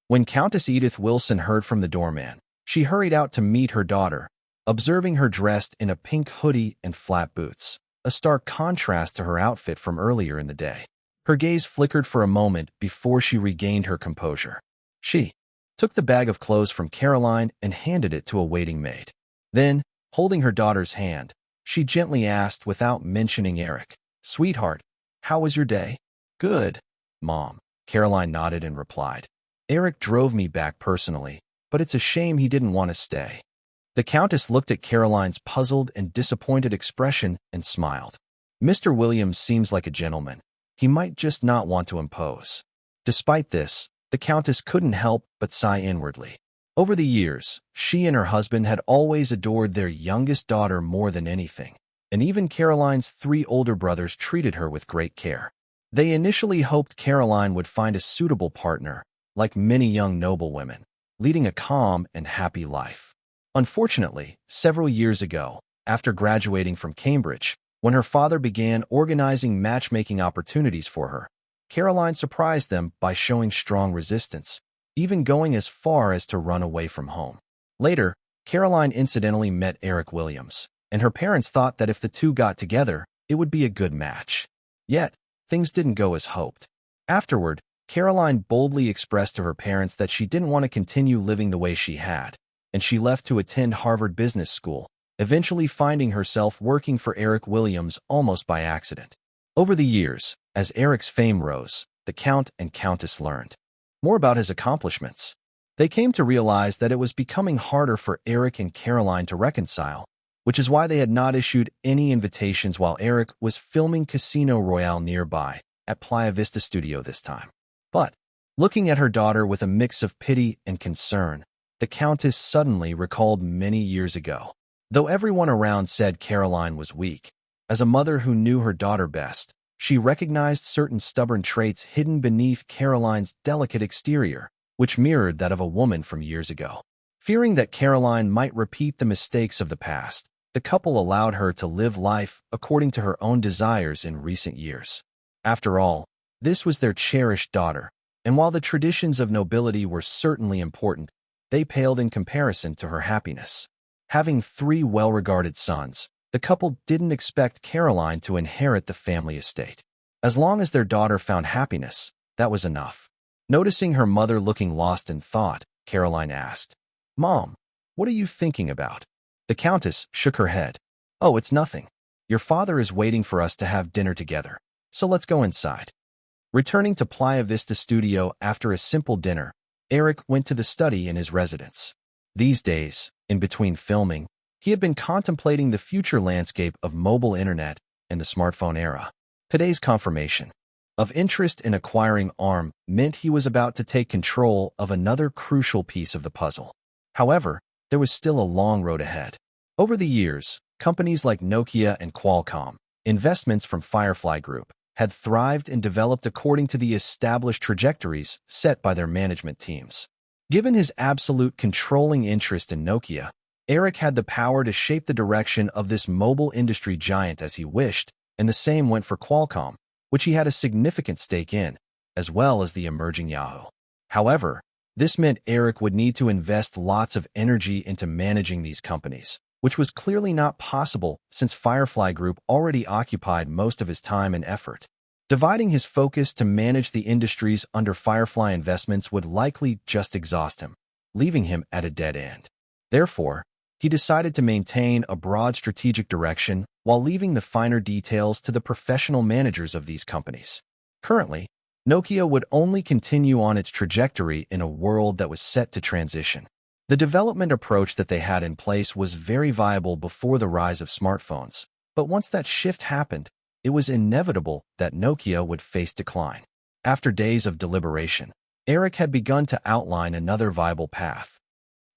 When Countess Edith Wilson heard from the doorman, she hurried out to meet her daughter, observing her dressed in a pink hoodie and flat boots, a stark contrast to her outfit from earlier in the day. Her gaze flickered for a moment before she regained her composure. She took the bag of clothes from Caroline and handed it to a waiting maid. Then, holding her daughter's hand, she gently asked without mentioning Eric, Sweetheart, how was your day? Good, Mom. Caroline nodded and replied. Eric drove me back personally, but it's a shame he didn't want to stay. The Countess looked at Caroline's puzzled and disappointed expression and smiled. Mr. Williams seems like a gentleman. He might just not want to impose. Despite this, the Countess couldn't help but sigh inwardly. Over the years, she and her husband had always adored their youngest daughter more than anything, and even Caroline's 3 older brothers treated her with great care. They initially hoped Caroline would find a suitable partner, like many young noblewomen, leading a calm and happy life. Unfortunately, several years ago, after graduating from Cambridge, when her father began organizing matchmaking opportunities for her, Caroline surprised them by showing strong resistance, even going as far as to run away from home. Later, Caroline incidentally met Eric Williams, and her parents thought that if the two got together, it would be a good match. Yet, things didn't go as hoped. Afterward, Caroline boldly expressed to her parents that she didn't want to continue living the way she had, and she left to attend Harvard Business School, eventually finding herself working for Eric Williams almost by accident. Over the years, as Eric's fame rose, the Count and Countess learned more about his accomplishments. They came to realize that it was becoming harder for Eric and Caroline to reconcile, which is why they had not issued any invitations while Eric was filming Casino Royale nearby at Playa Vista Studio this time. But, looking at her daughter with a mix of pity and concern, the Countess suddenly recalled many years ago. Though everyone around said Caroline was weak, as a mother who knew her daughter best, she recognized certain stubborn traits hidden beneath Caroline's delicate exterior, which mirrored that of a woman from years ago. Fearing that Caroline might repeat the mistakes of the past, the couple allowed her to live life according to her own desires in recent years. After all, this was their cherished daughter, and while the traditions of nobility were certainly important, they paled in comparison to her happiness. Having 3 well-regarded sons, the couple didn't expect Caroline to inherit the family estate. As long as their daughter found happiness, that was enough. Noticing her mother looking lost in thought, Caroline asked, Mom, what are you thinking about? The Countess shook her head. Oh, it's nothing. Your father is waiting for us to have dinner together, so let's go inside. Returning to Playa Vista Studio after a simple dinner, Eric went to the study in his residence. These days, in between filming, he had been contemplating the future landscape of mobile internet and the smartphone era. Today's confirmation of interest in acquiring ARM meant he was about to take control of another crucial piece of the puzzle. However, there was still a long road ahead. Over the years, companies like Nokia and Qualcomm, investments from Firefly Group, had thrived and developed according to the established trajectories set by their management teams. Given his absolute controlling interest in Nokia, Eric had the power to shape the direction of this mobile industry giant as he wished, and the same went for Qualcomm, which he had a significant stake in, as well as the emerging Yahoo. However, this meant Eric would need to invest lots of energy into managing these companies, which was clearly not possible since Firefly Group already occupied most of his time and effort. Dividing his focus to manage the industries under Firefly Investments would likely just exhaust him, leaving him at a dead end. Therefore, he decided to maintain a broad strategic direction while leaving the finer details to the professional managers of these companies. Currently, Nokia would only continue on its trajectory in a world that was set to transition. The development approach that they had in place was very viable before the rise of smartphones, but once that shift happened, it was inevitable that Nokia would face decline. After days of deliberation, Eric had begun to outline another viable path.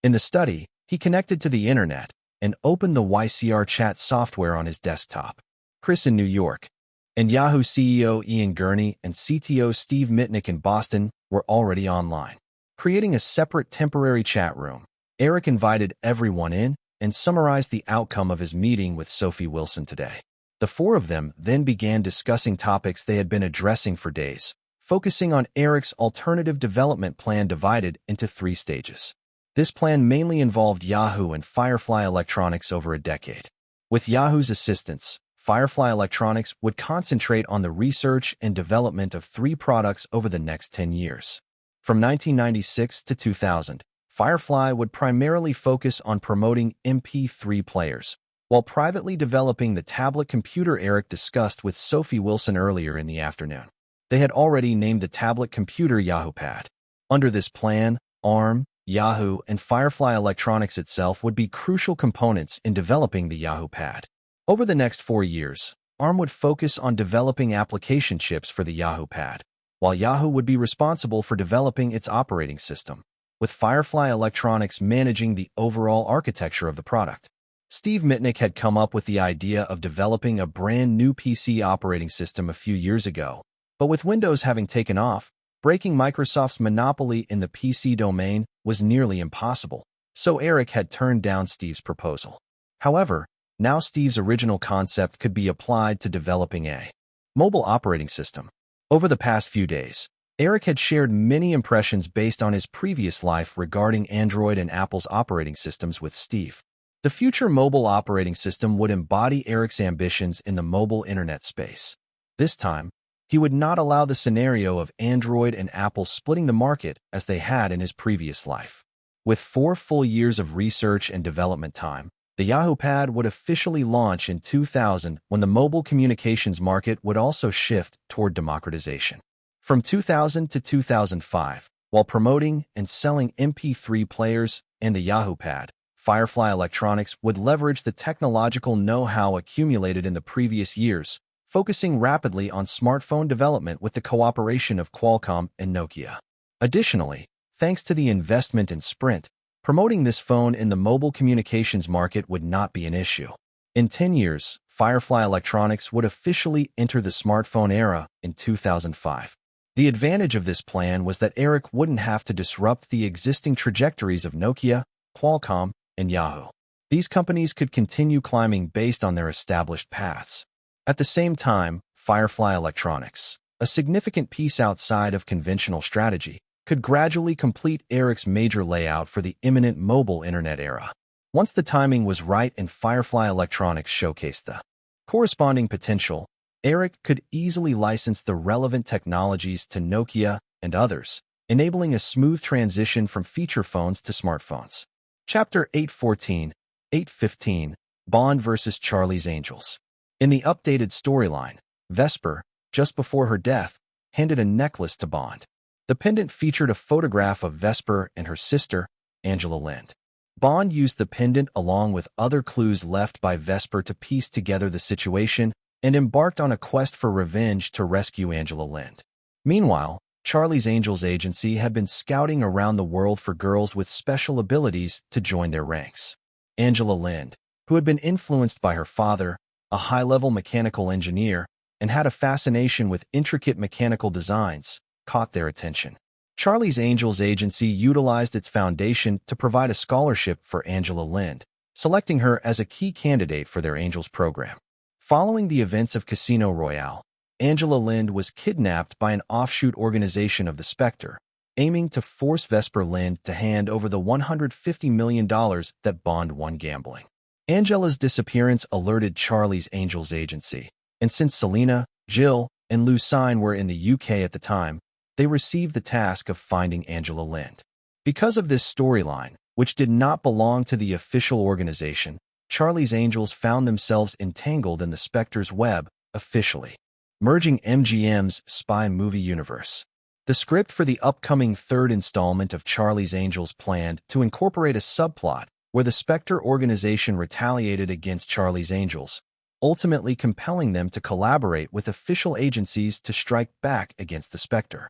In the study, he connected to the internet and opened the YCR chat software on his desktop. Chris in New York, and Yahoo CEO Ian Gurney and CTO Steve Mitnick in Boston were already online. Creating a separate temporary chat room, Eric invited everyone in and summarized the outcome of his meeting with Sophie Wilson today. The four of them then began discussing topics they had been addressing for days, focusing on Eric's alternative development plan divided into 3 stages. This plan mainly involved Yahoo and Firefly Electronics over a decade. With Yahoo's assistance, Firefly Electronics would concentrate on the research and development of 3 products over the next 10 years. From 1996 to 2000, Firefly would primarily focus on promoting MP3 players, while privately developing the tablet computer Eric discussed with Sophie Wilson earlier in the afternoon. They had already named the tablet computer YahooPad. Under this plan, ARM, Yahoo, and Firefly Electronics itself would be crucial components in developing the YahooPad. Over the next 4 years, ARM would focus on developing application chips for the YahooPad, while Yahoo would be responsible for developing its operating system, with Firefly Electronics managing the overall architecture of the product. Steve Mitnick had come up with the idea of developing a brand new PC operating system a few years ago, but with Windows having taken off, breaking Microsoft's monopoly in the PC domain was nearly impossible, so Eric had turned down Steve's proposal. However, now Steve's original concept could be applied to developing a mobile operating system. Over the past few days, Eric had shared many impressions based on his previous life regarding Android and Apple's operating systems with Steve. The future mobile operating system would embody Eric's ambitions in the mobile internet space. This time, he would not allow the scenario of Android and Apple splitting the market as they had in his previous life. With 4 full years of research and development time, the YahooPad would officially launch in 2000 when the mobile communications market would also shift toward democratization. From 2000 to 2005, while promoting and selling MP3 players and the YahooPad, Firefly Electronics would leverage the technological know-how accumulated in the previous years, focusing rapidly on smartphone development with the cooperation of Qualcomm and Nokia. Additionally, thanks to the investment in Sprint, promoting this phone in the mobile communications market would not be an issue. In 10 years, Firefly Electronics would officially enter the smartphone era in 2005. The advantage of this plan was that Eric wouldn't have to disrupt the existing trajectories of Nokia, Qualcomm, and Yahoo. These companies could continue climbing based on their established paths. At the same time, Firefly Electronics, a significant piece outside of conventional strategy, could gradually complete Eric's major layout for the imminent mobile internet era. Once the timing was right and Firefly Electronics showcased the corresponding potential, Eric could easily license the relevant technologies to Nokia and others, enabling a smooth transition from feature phones to smartphones. Chapter 814, 815, Bond vs. Charlie's Angels. In the updated storyline, Vesper, just before her death, handed a necklace to Bond. The pendant featured a photograph of Vesper and her sister, Angela Lind. Bond used the pendant along with other clues left by Vesper to piece together the situation and embarked on a quest for revenge to rescue Angela Lind. Meanwhile, Charlie's Angels agency had been scouting around the world for girls with special abilities to join their ranks. Angela Lind, who had been influenced by her father, a high-level mechanical engineer, and had a fascination with intricate mechanical designs, caught their attention. Charlie's Angels agency utilized its foundation to provide a scholarship for Angela Lind, selecting her as a key candidate for their Angels program. Following the events of Casino Royale, Angela Lind was kidnapped by an offshoot organization of the Spectre, aiming to force Vesper Lind to hand over the $150 million that Bond won gambling. Angela's disappearance alerted Charlie's Angels agency, and since Selena, Jill, and Lucine were in the UK at the time, they received the task of finding Angela Lind. Because of this storyline, which did not belong to the official organization, Charlie's Angels found themselves entangled in the Spectre's web, officially. merging MGM's spy movie universe. The script for the upcoming third installment of Charlie's Angels planned to incorporate a subplot where the Spectre organization retaliated against Charlie's Angels, ultimately compelling them to collaborate with official agencies to strike back against the Spectre.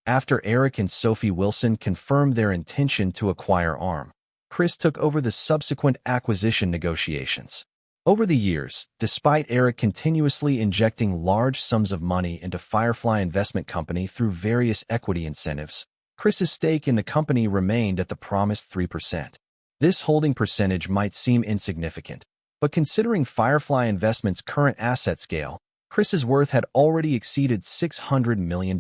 After Eric and Sophie Wilson confirmed their intention to acquire ARM, Chris took over the subsequent acquisition negotiations. Over the years, despite Eric continuously injecting large sums of money into Firefly Investment Company through various equity incentives, Chris's stake in the company remained at the promised 3%. This holding percentage might seem insignificant, but considering Firefly Investment's current asset scale, Chris's worth had already exceeded $600 million.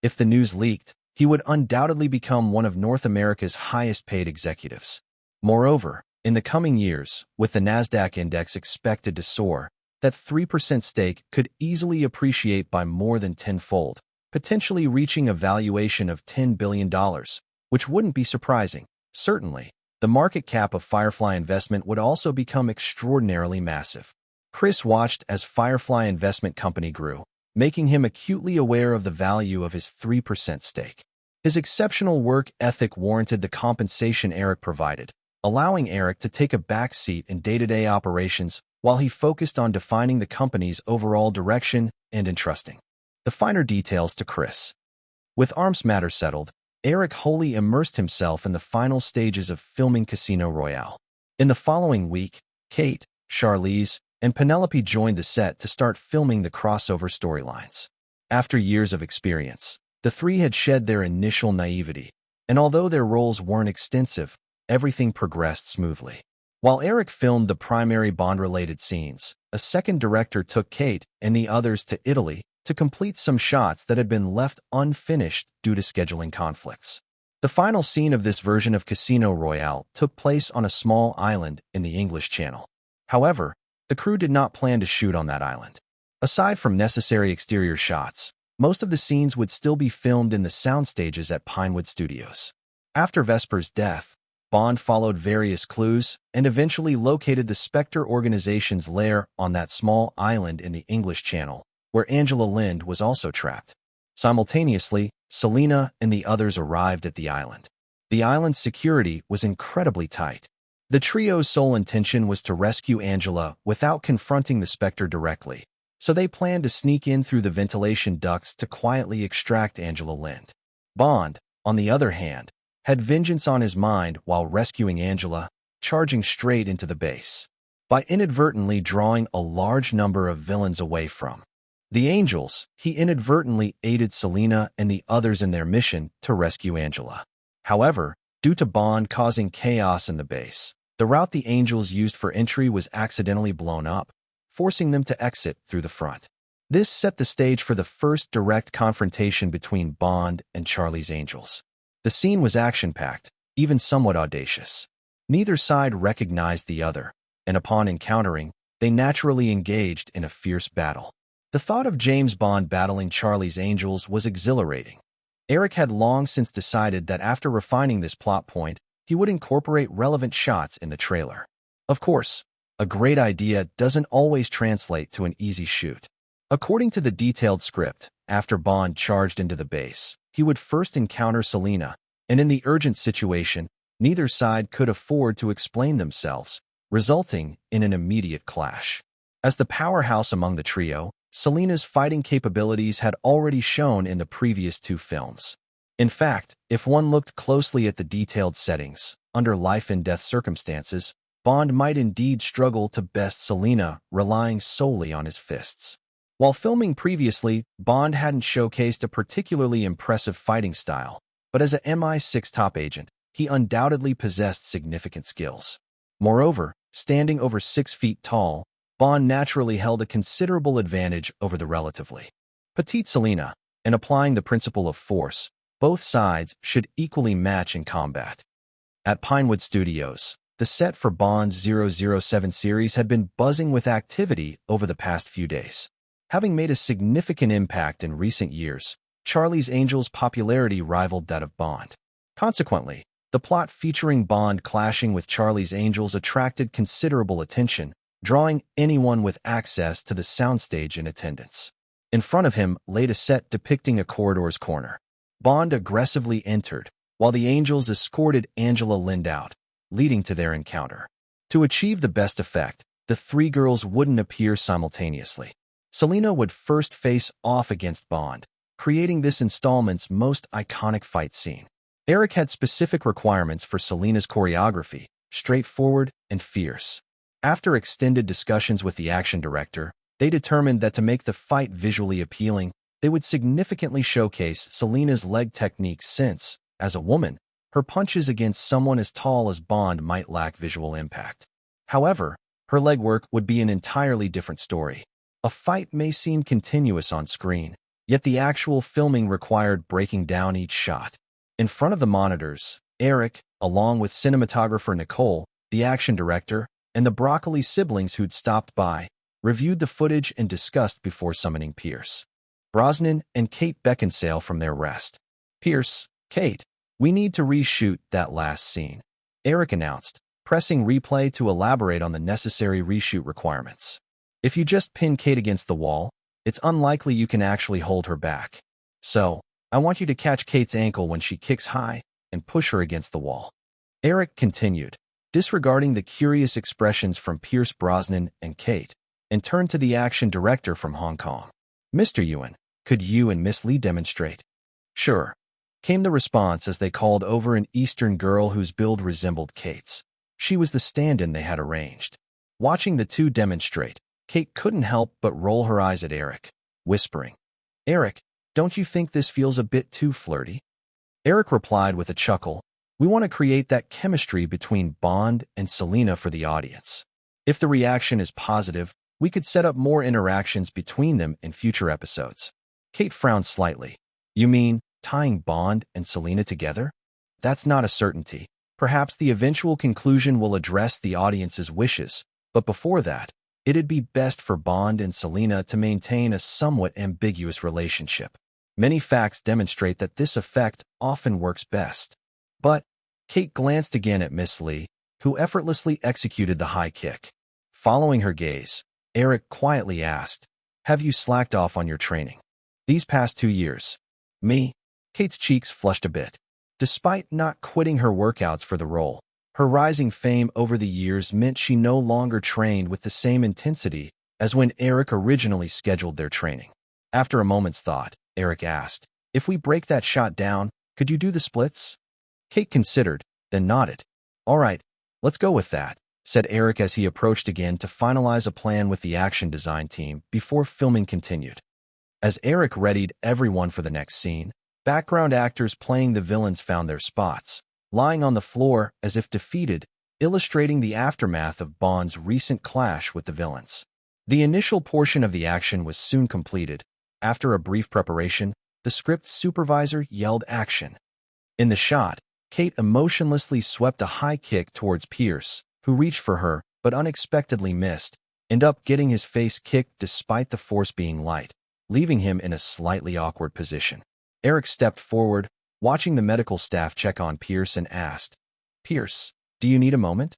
If the news leaked, he would undoubtedly become one of North America's highest-paid executives. Moreover, in the coming years, with the Nasdaq index expected to soar, that 3% stake could easily appreciate by more than tenfold, potentially reaching a valuation of $10 billion, which wouldn't be surprising. Certainly, the market cap of Firefly Investment would also become extraordinarily massive. Chris watched as Firefly Investment Company grew, making him acutely aware of the value of his 3% stake. His exceptional work ethic warranted the compensation Eric provided, allowing Eric to take a back seat in day-to-day operations while he focused on defining the company's overall direction and entrusting the finer details to Chris. With ARM's matter settled, Eric wholly immersed himself in the final stages of filming Casino Royale. In the following week, Kate, Charlize, and Penelope joined the set to start filming the crossover storylines. After years of experience, the three had shed their initial naivety, and although their roles weren't extensive, everything progressed smoothly. While Eric filmed the primary Bond-related scenes, a second director took Kate and the others to Italy to complete some shots that had been left unfinished due to scheduling conflicts. The final scene of this version of Casino Royale took place on a small island in the English Channel. However, the crew did not plan to shoot on that island. Aside from necessary exterior shots, most of the scenes would still be filmed in the sound stages at Pinewood Studios. After Vesper's death, Bond followed various clues and eventually located the Spectre organization's lair on that small island in the English Channel, where Angela Lind was also trapped. Simultaneously, Selena and the others arrived at the island. The island's security was incredibly tight. The trio's sole intention was to rescue Angela without confronting the Spectre directly, so they planned to sneak in through the ventilation ducts to quietly extract Angela Lind. Bond, on the other hand, had vengeance on his mind while rescuing Angela, charging straight into the base. By inadvertently drawing a large number of villains away from the Angels, he inadvertently aided Selena and the others in their mission to rescue Angela. However, due to Bond causing chaos in the base, the route the Angels used for entry was accidentally blown up, forcing them to exit through the front. This set the stage for the first direct confrontation between Bond and Charlie's Angels. The scene was action-packed, even somewhat audacious. Neither side recognized the other, and upon encountering, they naturally engaged in a fierce battle. The thought of James Bond battling Charlie's Angels was exhilarating. Eric had long since decided that after refining this plot point, he would incorporate relevant shots in the trailer. Of course, a great idea doesn't always translate to an easy shoot. According to the detailed script, after Bond charged into the base, he would first encounter Selena, and in the urgent situation, neither side could afford to explain themselves, resulting in an immediate clash. As the powerhouse among the trio, Selena's fighting capabilities had already shown in the previous two films. In fact, if one looked closely at the detailed settings, under life-and-death circumstances, Bond might indeed struggle to best Selena, relying solely on his fists. While filming previously, Bond hadn't showcased a particularly impressive fighting style, but as a MI6 top agent, he undoubtedly possessed significant skills. Moreover, standing over 6 feet tall, Bond naturally held a considerable advantage over the relatively petite Selena, and applying the principle of force, both sides should equally match in combat. At Pinewood Studios, the set for Bond's 007 series had been buzzing with activity over the past few days. Having made a significant impact in recent years, Charlie's Angels' popularity rivaled that of Bond. Consequently, the plot featuring Bond clashing with Charlie's Angels attracted considerable attention, drawing anyone with access to the soundstage in attendance. In front of him laid a set depicting a corridor's corner. Bond aggressively entered, while the angels escorted Angela Lind out, leading to their encounter. To achieve the best effect, the three girls wouldn't appear simultaneously. Selena would first face off against Bond, creating this installment's most iconic fight scene. Eric had specific requirements for Selena's choreography, straightforward and fierce. After extended discussions with the action director, they determined that to make the fight visually appealing, they would significantly showcase Selena's leg technique since, as a woman, her punches against someone as tall as Bond might lack visual impact. However, her legwork would be an entirely different story. A fight may seem continuous on screen, yet the actual filming required breaking down each shot. In front of the monitors, Eric, along with cinematographer Nicole, the action director, and the Broccoli siblings who'd stopped by, reviewed the footage and discussed before summoning Pierce Brosnan and Kate Beckinsale from their rest. "Pierce, Kate, we need to reshoot that last scene," Eric announced, pressing replay to elaborate on the necessary reshoot requirements. "If you just pin Kate against the wall, it's unlikely you can actually hold her back. So, I want you to catch Kate's ankle when she kicks high and push her against the wall." Eric continued, disregarding the curious expressions from Pierce Brosnan and Kate, and turned to the action director from Hong Kong. "Mr. Yuan, could you and Miss Lee demonstrate?" "Sure," came the response as they called over an Eastern girl whose build resembled Kate's. She was the stand-in they had arranged. Watching the two demonstrate, Kate couldn't help but roll her eyes at Eric, whispering, "Eric, don't you think this feels a bit too flirty?" Eric replied with a chuckle, "We want to create that chemistry between Bond and Selena for the audience. If the reaction is positive, we could set up more interactions between them in future episodes." Kate frowned slightly. "You mean tying Bond and Selena together? That's not a certainty. Perhaps the eventual conclusion will address the audience's wishes, but before that, it'd be best for Bond and Selena to maintain a somewhat ambiguous relationship. Many facts demonstrate that this effect often works best." But Kate glanced again at Miss Lee, who effortlessly executed the high kick. Following her gaze, Eric quietly asked, "Have you slacked off on your training these past 2 years?" "Me?" Kate's cheeks flushed a bit. Despite not quitting her workouts for the role, her rising fame over the years meant she no longer trained with the same intensity as when Eric originally scheduled their training. After a moment's thought, Eric asked, "If we break that shot down, could you do the splits?" Kate considered, then nodded. "All right, let's go with that," said Eric as he approached again to finalize a plan with the action design team before filming continued. As Eric readied everyone for the next scene, background actors playing the villains found their spots, lying on the floor as if defeated, illustrating the aftermath of Bond's recent clash with the villains. The initial portion of the action was soon completed. After a brief preparation, the script supervisor yelled action. In the shot, Kate emotionlessly swept a high kick towards Pierce, who reached for her but unexpectedly missed, ended up getting his face kicked despite the force being light, leaving him in a slightly awkward position. Eric stepped forward, watching the medical staff check on Pierce and asked, "Pierce, do you need a moment?"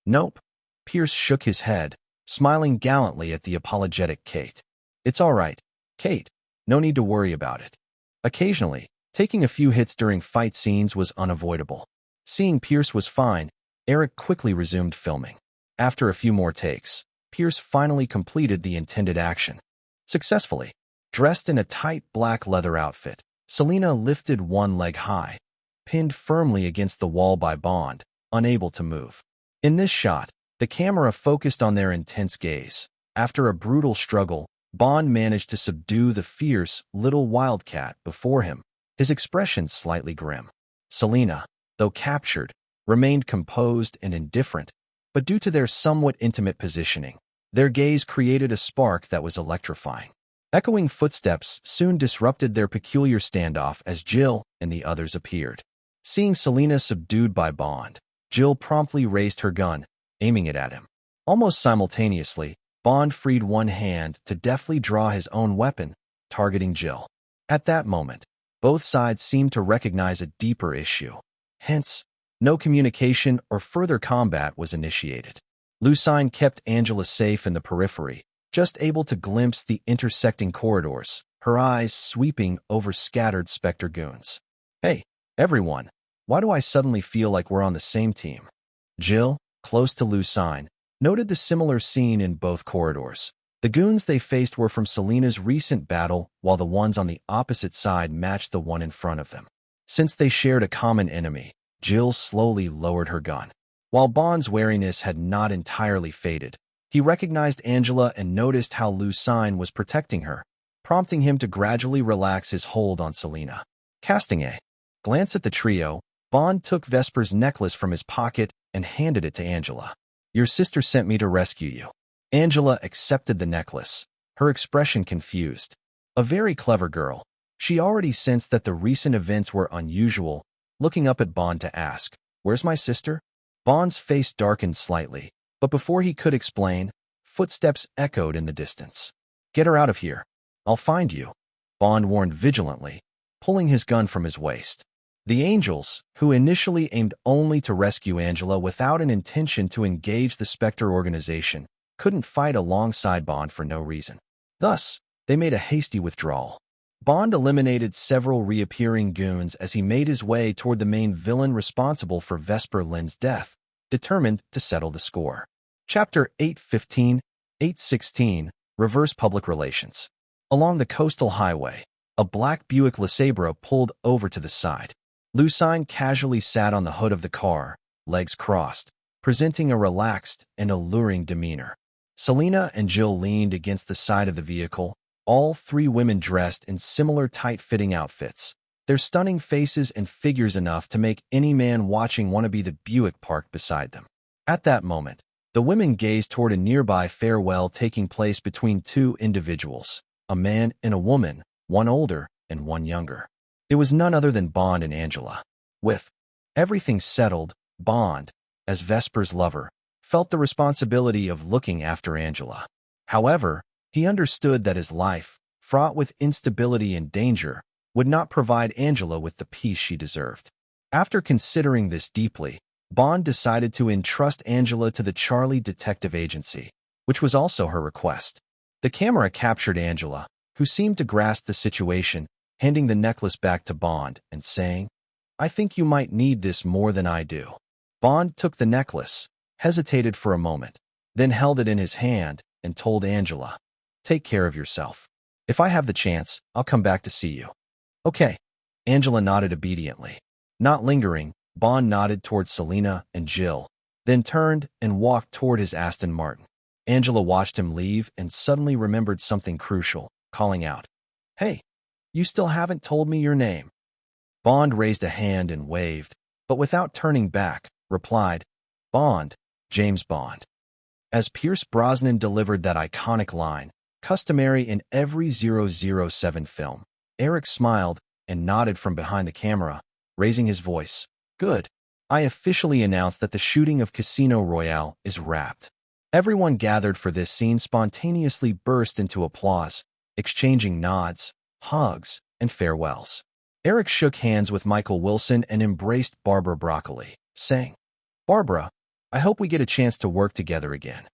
"Nope." Pierce shook his head, smiling gallantly at the apologetic Kate. "It's all right, Kate. No need to worry about it." Occasionally, taking a few hits during fight scenes was unavoidable. Seeing Pierce was fine, Eric quickly resumed filming. After a few more takes, Pierce finally completed the intended action. Successfully, dressed in a tight black leather outfit, Selena lifted one leg high, pinned firmly against the wall by Bond, unable to move. In this shot, the camera focused on their intense gaze. After a brutal struggle, Bond managed to subdue the fierce little wildcat before him, his expression slightly grim. Selena, though captured, remained composed and indifferent, but due to their somewhat intimate positioning, their gaze created a spark that was electrifying. Echoing footsteps soon disrupted their peculiar standoff as Jill and the others appeared. Seeing Selena subdued by Bond, Jill promptly raised her gun, aiming it at him. Almost simultaneously, Bond freed one hand to deftly draw his own weapon, targeting Jill. At that moment, both sides seemed to recognize a deeper issue. Hence, no communication or further combat was initiated. Lucine kept Angela safe in the periphery, just able to glimpse the intersecting corridors, her eyes sweeping over scattered Spectre goons. Hey, everyone, why do I suddenly feel like we're on the same team? Jill, close to Lucine, noted the similar scene in both corridors. The goons they faced were from Selena's recent battle, while the ones on the opposite side matched the one in front of them. Since they shared a common enemy, Jill slowly lowered her gun. While Bond's wariness had not entirely faded, he recognized Angela and noticed how Lucine was protecting her, prompting him to gradually relax his hold on Selena. Casting a glance at the trio, Bond took Vesper's necklace from his pocket and handed it to Angela. Your sister sent me to rescue you. Angela accepted the necklace, her expression confused. A very clever girl, she already sensed that the recent events were unusual, looking up at Bond to ask, "Where's my sister?" Bond's face darkened slightly, but before he could explain, footsteps echoed in the distance. "Get her out of here. I'll find you," Bond warned vigilantly, pulling his gun from his waist. The Angels, who initially aimed only to rescue Angela without an intention to engage the Spectre organization, couldn't fight alongside Bond for no reason. Thus, they made a hasty withdrawal. Bond eliminated several reappearing goons as he made his way toward the main villain responsible for Vesper Lynd's death, determined to settle the score. Chapter 815, 816, Reverse Public Relations. Along the coastal highway, a black Buick LeSabre pulled over to the side. Lucine casually sat on the hood of the car, legs crossed, presenting a relaxed and alluring demeanor. Selena and Jill leaned against the side of the vehicle, all three women dressed in similar tight-fitting outfits, their stunning faces and figures enough to make any man watching want to be the Buick parked beside them. At that moment, the women gazed toward a nearby farewell taking place between two individuals, a man and a woman, one older and one younger. It was none other than Bond and Angela. With everything settled, Bond, as Vesper's lover, felt the responsibility of looking after Angela. However, he understood that his life, fraught with instability and danger, would not provide Angela with the peace she deserved. After considering this deeply, Bond decided to entrust Angela to the Charlie Detective Agency, which was also her request. The camera captured Angela, who seemed to grasp the situation, handing the necklace back to Bond and saying, "I think you might need this more than I do." Bond took the necklace, hesitated for a moment, then held it in his hand and told Angela, "Take care of yourself. If I have the chance, I'll come back to see you." "Okay." Angela nodded obediently. Not lingering, Bond nodded toward Selena and Jill, then turned and walked toward his Aston Martin. Angela watched him leave and suddenly remembered something crucial, calling out, "Hey, you still haven't told me your name." Bond raised a hand and waved, but without turning back, replied, "Bond, James Bond." As Pierce Brosnan delivered that iconic line, customary in every 007 film, Eric smiled and nodded from behind the camera, raising his voice. "Good. I officially announced that the shooting of Casino Royale is wrapped." Everyone gathered for this scene spontaneously burst into applause, exchanging nods, hugs, and farewells. Eric shook hands with Michael Wilson and embraced Barbara Broccoli, saying, "Barbara, I hope we get a chance to work together again."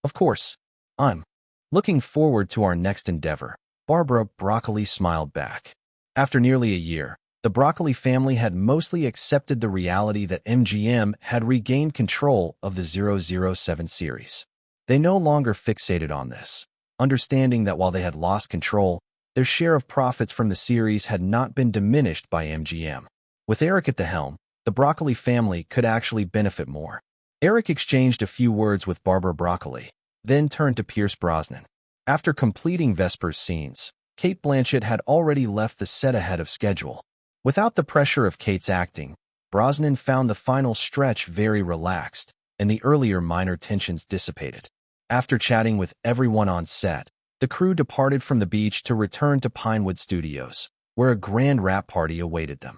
"Of course. I'm looking forward to our next endeavor." Barbara Broccoli smiled back. After nearly a year, the Broccoli family had mostly accepted the reality that MGM had regained control of the 007 series. They no longer fixated on this, understanding that while they had lost control, their share of profits from the series had not been diminished by MGM. With Eric at the helm, the Broccoli family could actually benefit more. Eric exchanged a few words with Barbara Broccoli, then turned to Pierce Brosnan. After completing Vesper's scenes, Cate Blanchett had already left the set ahead of schedule. Without the pressure of Kate's acting, Brosnan found the final stretch very relaxed, and the earlier minor tensions dissipated. After chatting with everyone on set, the crew departed from the beach to return to Pinewood Studios, where a grand wrap party awaited them.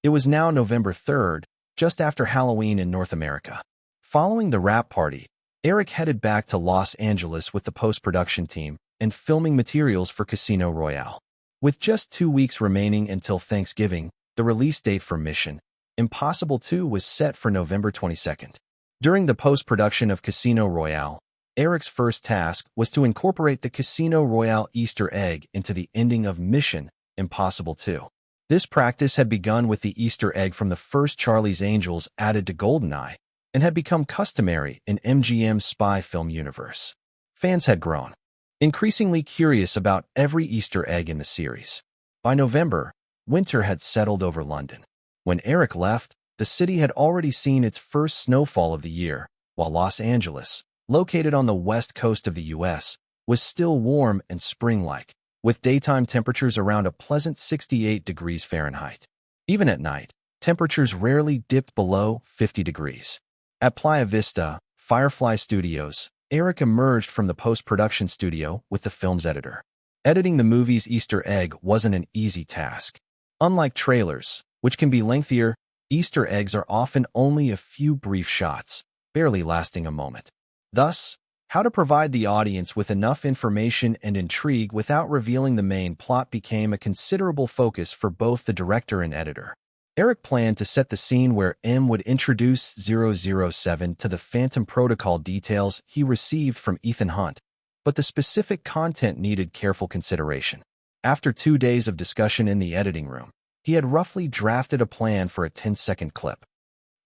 It was now November 3rd, just after Halloween in North America. Following the wrap party, Eric headed back to Los Angeles with the post-production team and filming materials for Casino Royale. With just 2 weeks remaining until Thanksgiving, the release date for Mission Impossible 2 was set for November 22nd. During the post-production of Casino Royale, Eric's first task was to incorporate the Casino Royale Easter egg into the ending of Mission Impossible 2. This practice had begun with the Easter egg from the first Charlie's Angels added to GoldenEye and had become customary in MGM's spy film universe. Fans had grown increasingly curious about every Easter egg in the series. By November, winter had settled over London. When Eric left, the city had already seen its first snowfall of the year, while Los Angeles, located on the west coast of the U.S., was still warm and spring-like, with daytime temperatures around a pleasant 68 degrees Fahrenheit. Even at night, temperatures rarely dipped below 50 degrees. At Playa Vista, Firefly Studios, Eric emerged from the post-production studio with the film's editor. Editing the movie's Easter egg wasn't an easy task. Unlike trailers, which can be lengthier, Easter eggs are often only a few brief shots, barely lasting a moment. Thus, how to provide the audience with enough information and intrigue without revealing the main plot became a considerable focus for both the director and editor. Eric planned to set the scene where M would introduce 007 to the Phantom Protocol details he received from Ethan Hunt, but the specific content needed careful consideration. After 2 days of discussion in the editing room, he had roughly drafted a plan for a 10-second clip.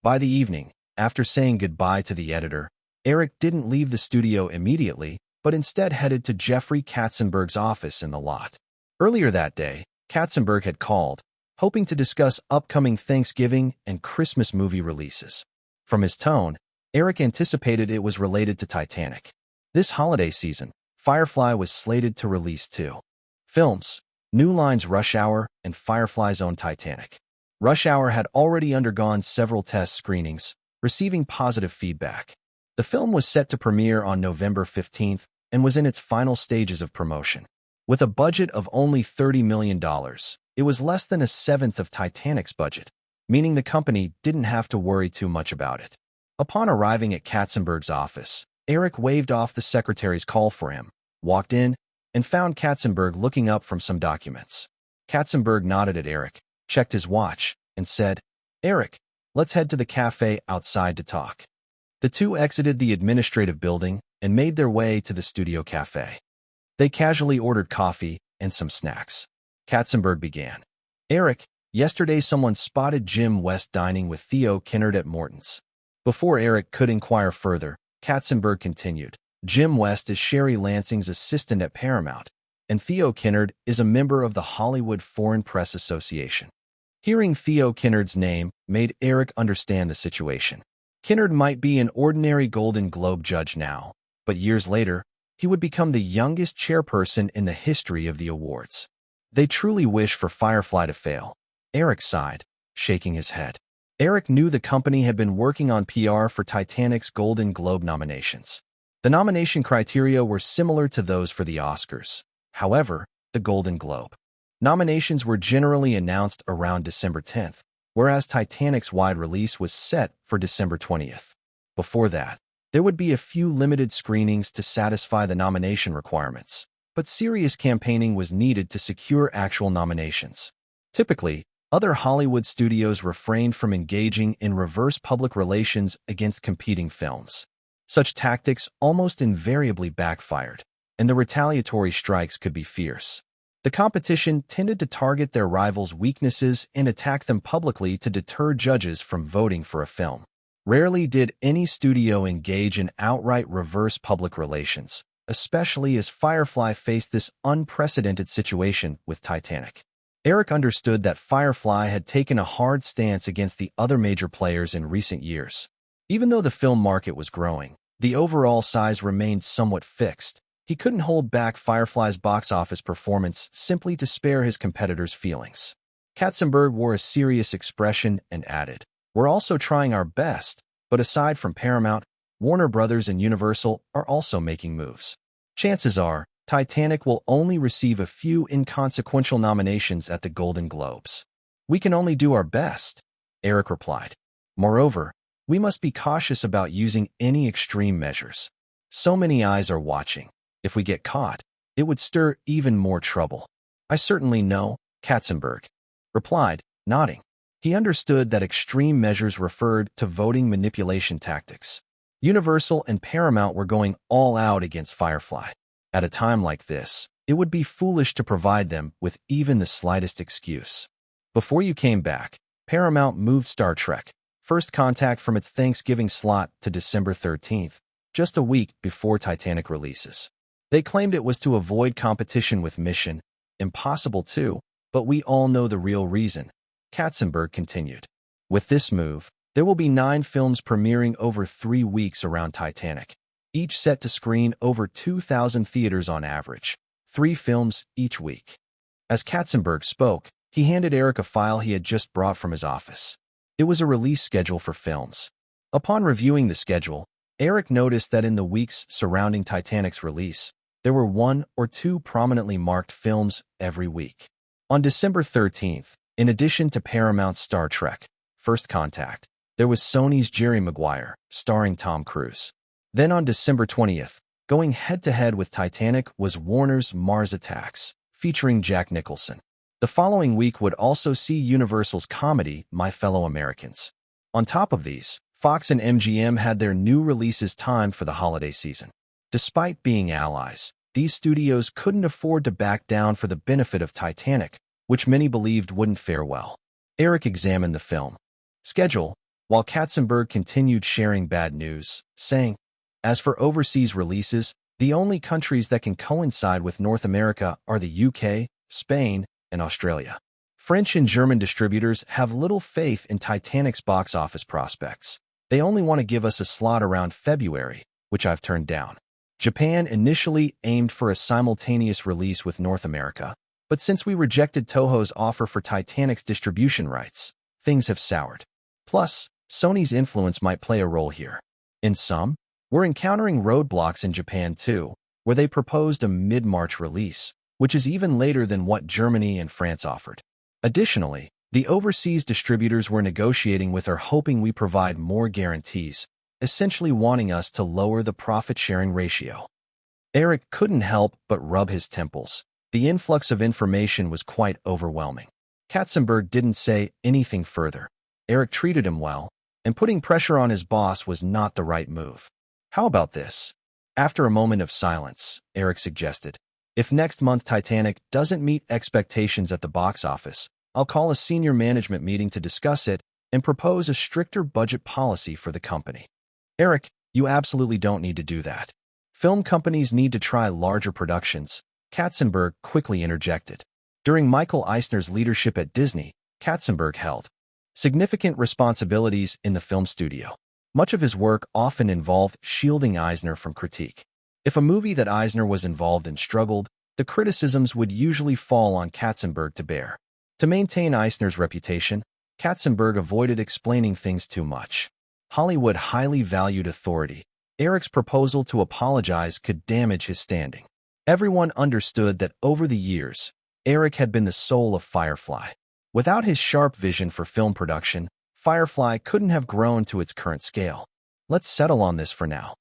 By the evening, after saying goodbye to the editor, Eric didn't leave the studio immediately, but instead headed to Jeffrey Katzenberg's office in the lot. Earlier that day, Katzenberg had called, hoping to discuss upcoming Thanksgiving and Christmas movie releases. From his tone, Eric anticipated it was related to Titanic. This holiday season, Firefly was slated to release 2 films, New Line's Rush Hour and Firefly's own Titanic. Rush Hour had already undergone several test screenings, receiving positive feedback. The film was set to premiere on November 15th and was in its final stages of promotion. With a budget of only $30 million, it was less than a seventh of Titanic's budget, meaning the company didn't have to worry too much about it. Upon arriving at Katzenberg's office, Eric waved off the secretary's call for him, walked in, and found Katzenberg looking up from some documents. Katzenberg nodded at Eric, checked his watch, and said, "Eric, let's head to the cafe outside to talk." The two exited the administrative building and made their way to the studio cafe. They casually ordered coffee and some snacks. Katzenberg began. "Eric, yesterday someone spotted Jim West dining with Theo Kinnard at Morton's." Before Eric could inquire further, Katzenberg continued. "Jim West is Sherry Lansing's assistant at Paramount, and Theo Kinnard is a member of the Hollywood Foreign Press Association." Hearing Theo Kinnard's name made Eric understand the situation. Kinnard might be an ordinary Golden Globe judge now, but years later, he would become the youngest chairperson in the history of the awards. They truly wish for Firefly to fail. Eric sighed, shaking his head. Eric knew the company had been working on PR for Titanic's Golden Globe nominations. The nomination criteria were similar to those for the Oscars. However, the Golden Globe nominations were generally announced around December 10th, whereas Titanic's wide release was set for December 20th. Before that, there would be a few limited screenings to satisfy the nomination requirements, but serious campaigning was needed to secure actual nominations. Typically, other Hollywood studios refrained from engaging in reverse public relations against competing films. Such tactics almost invariably backfired, and the retaliatory strikes could be fierce. The competition tended to target their rivals' weaknesses and attack them publicly to deter judges from voting for a film. Rarely did any studio engage in outright reverse public relations, especially as Firefly faced this unprecedented situation with Titanic. Eric understood that Firefly had taken a hard stance against the other major players in recent years. Even though the film market was growing, the overall size remained somewhat fixed. He couldn't hold back Firefly's box office performance simply to spare his competitors' feelings. Katzenberg wore a serious expression and added, "We're also trying our best, but aside from Paramount, Warner Brothers and Universal are also making moves. Chances are, Titanic will only receive a few inconsequential nominations at the Golden Globes." "We can only do our best," Eric replied. "Moreover, we must be cautious about using any extreme measures. So many eyes are watching. If we get caught, it would stir even more trouble." "I certainly know," Katzenberg replied, nodding. He understood that extreme measures referred to voting manipulation tactics. Universal and Paramount were going all out against Firefly. At a time like this, it would be foolish to provide them with even the slightest excuse. Before you came back, Paramount moved Star Trek: First Contact from its Thanksgiving slot to December 13th, just a week before Titanic releases. They claimed it was to avoid competition with Mission Impossible 2, but we all know the real reason. Katzenberg continued. With this move, there will be 9 films premiering over 3 weeks around Titanic, each set to screen over 2,000 theaters on average, 3 films each week. As Katzenberg spoke, he handed Eric a file he had just brought from his office. It was a release schedule for films. Upon reviewing the schedule, Eric noticed that in the weeks surrounding Titanic's release, there were 1 or 2 prominently marked films every week. On December 13th, in addition to Paramount's Star Trek: First Contact, there was Sony's Jerry Maguire, starring Tom Cruise. Then on December 20th, going head-to-head with Titanic was Warner's Mars Attacks, featuring Jack Nicholson. The following week would also see Universal's comedy My Fellow Americans. On top of these, Fox and MGM had their new releases timed for the holiday season. Despite being allies, these studios couldn't afford to back down for the benefit of Titanic, which many believed wouldn't fare well. Eric examined the film schedule, while Katzenberg continued sharing bad news, saying, "As for overseas releases, the only countries that can coincide with North America are the UK, Spain, and Australia. French and German distributors have little faith in Titanic's box office prospects. They only want to give us a slot around February, which I've turned down. Japan initially aimed for a simultaneous release with North America, but since we rejected Toho's offer for Titanic's distribution rights, things have soured. Plus, Sony's influence might play a role here. In sum, we're encountering roadblocks in Japan too, where they proposed a mid-March release, which is even later than what Germany and France offered. Additionally, the overseas distributors we're negotiating with are hoping we provide more guarantees, essentially wanting us to lower the profit-sharing ratio." Eric couldn't help but rub his temples. The influx of information was quite overwhelming. Katzenberg didn't say anything further. Eric treated him well, and putting pressure on his boss was not the right move. "How about this?" After a moment of silence, Eric suggested, "If next month Titanic doesn't meet expectations at the box office, I'll call a senior management meeting to discuss it and propose a stricter budget policy for the company." "Eric, you absolutely don't need to do that. Film companies need to try larger productions," Katzenberg quickly interjected. During Michael Eisner's leadership at Disney, Katzenberg held significant responsibilities in the film studio. Much of his work often involved shielding Eisner from critique. If a movie that Eisner was involved in struggled, the criticisms would usually fall on Katzenberg to bear. To maintain Eisner's reputation, Katzenberg avoided explaining things too much. Hollywood highly valued authority. Eric's proposal to apologize could damage his standing. Everyone understood that over the years, Eric had been the soul of Firefly. Without his sharp vision for film production, Firefly couldn't have grown to its current scale. "Let's settle on this for now,"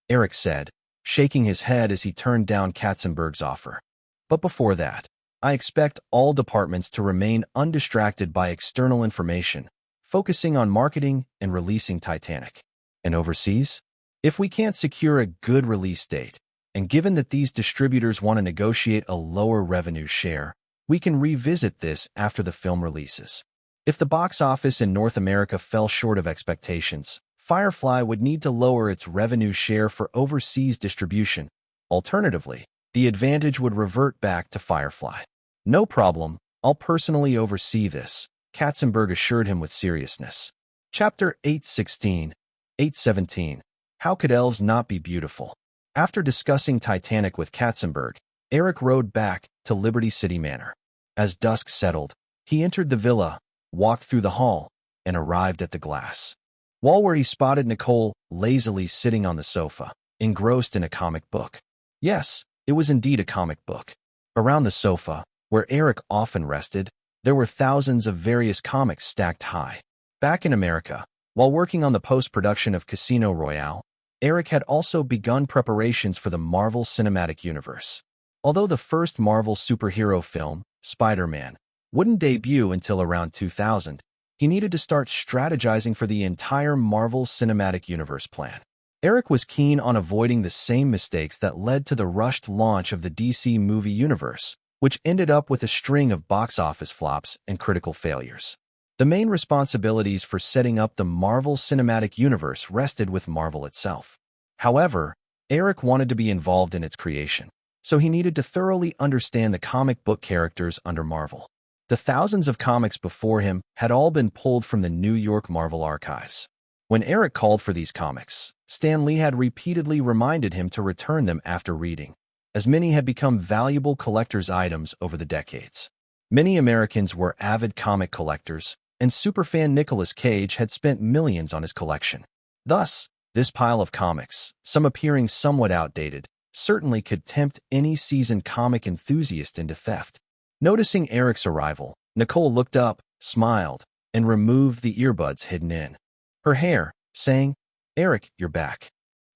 Eric said, shaking his head as he turned down Katzenberg's offer. "But before that, I expect all departments to remain undistracted by external information, focusing on marketing and releasing Titanic. And overseas? If we can't secure a good release date, and given that these distributors want to negotiate a lower revenue share, we can revisit this after the film releases. If the box office in North America fell short of expectations, Firefly would need to lower its revenue share for overseas distribution. Alternatively, the advantage would revert back to Firefly." "No problem, I'll personally oversee this," Katzenberg assured him with seriousness. Chapter 816, 817. How Could Elves Not Be Beautiful? After discussing Titanic with Katzenberg, Eric rode back to Liberty City Manor. As dusk settled, he entered the villa, walked through the hall, and arrived at the glass wall where he spotted Nicole lazily sitting on the sofa, engrossed in a comic book. Yes, it was indeed a comic book. Around the sofa, where Eric often rested, there were thousands of various comics stacked high. Back in America, while working on the post-production of Casino Royale, Eric had also begun preparations for the Marvel Cinematic Universe. Although the first Marvel superhero film, Spider-Man, wouldn't debut until around 2000, he needed to start strategizing for the entire Marvel Cinematic Universe plan. Eric was keen on avoiding the same mistakes that led to the rushed launch of the DC movie universe, which ended up with a string of box office flops and critical failures. The main responsibilities for setting up the Marvel Cinematic Universe rested with Marvel itself. However, Eric wanted to be involved in its creation, so he needed to thoroughly understand the comic book characters under Marvel. The thousands of comics before him had all been pulled from the New York Marvel archives. When Eric called for these comics, Stan Lee had repeatedly reminded him to return them after reading, as many had become valuable collector's items over the decades. Many Americans were avid comic collectors, and superfan Nicolas Cage had spent millions on his collection. Thus, this pile of comics, some appearing somewhat outdated, certainly could tempt any seasoned comic enthusiast into theft. Noticing Eric's arrival, Nicole looked up, smiled, and removed the earbuds hidden in her hair, saying, "Eric, you're back."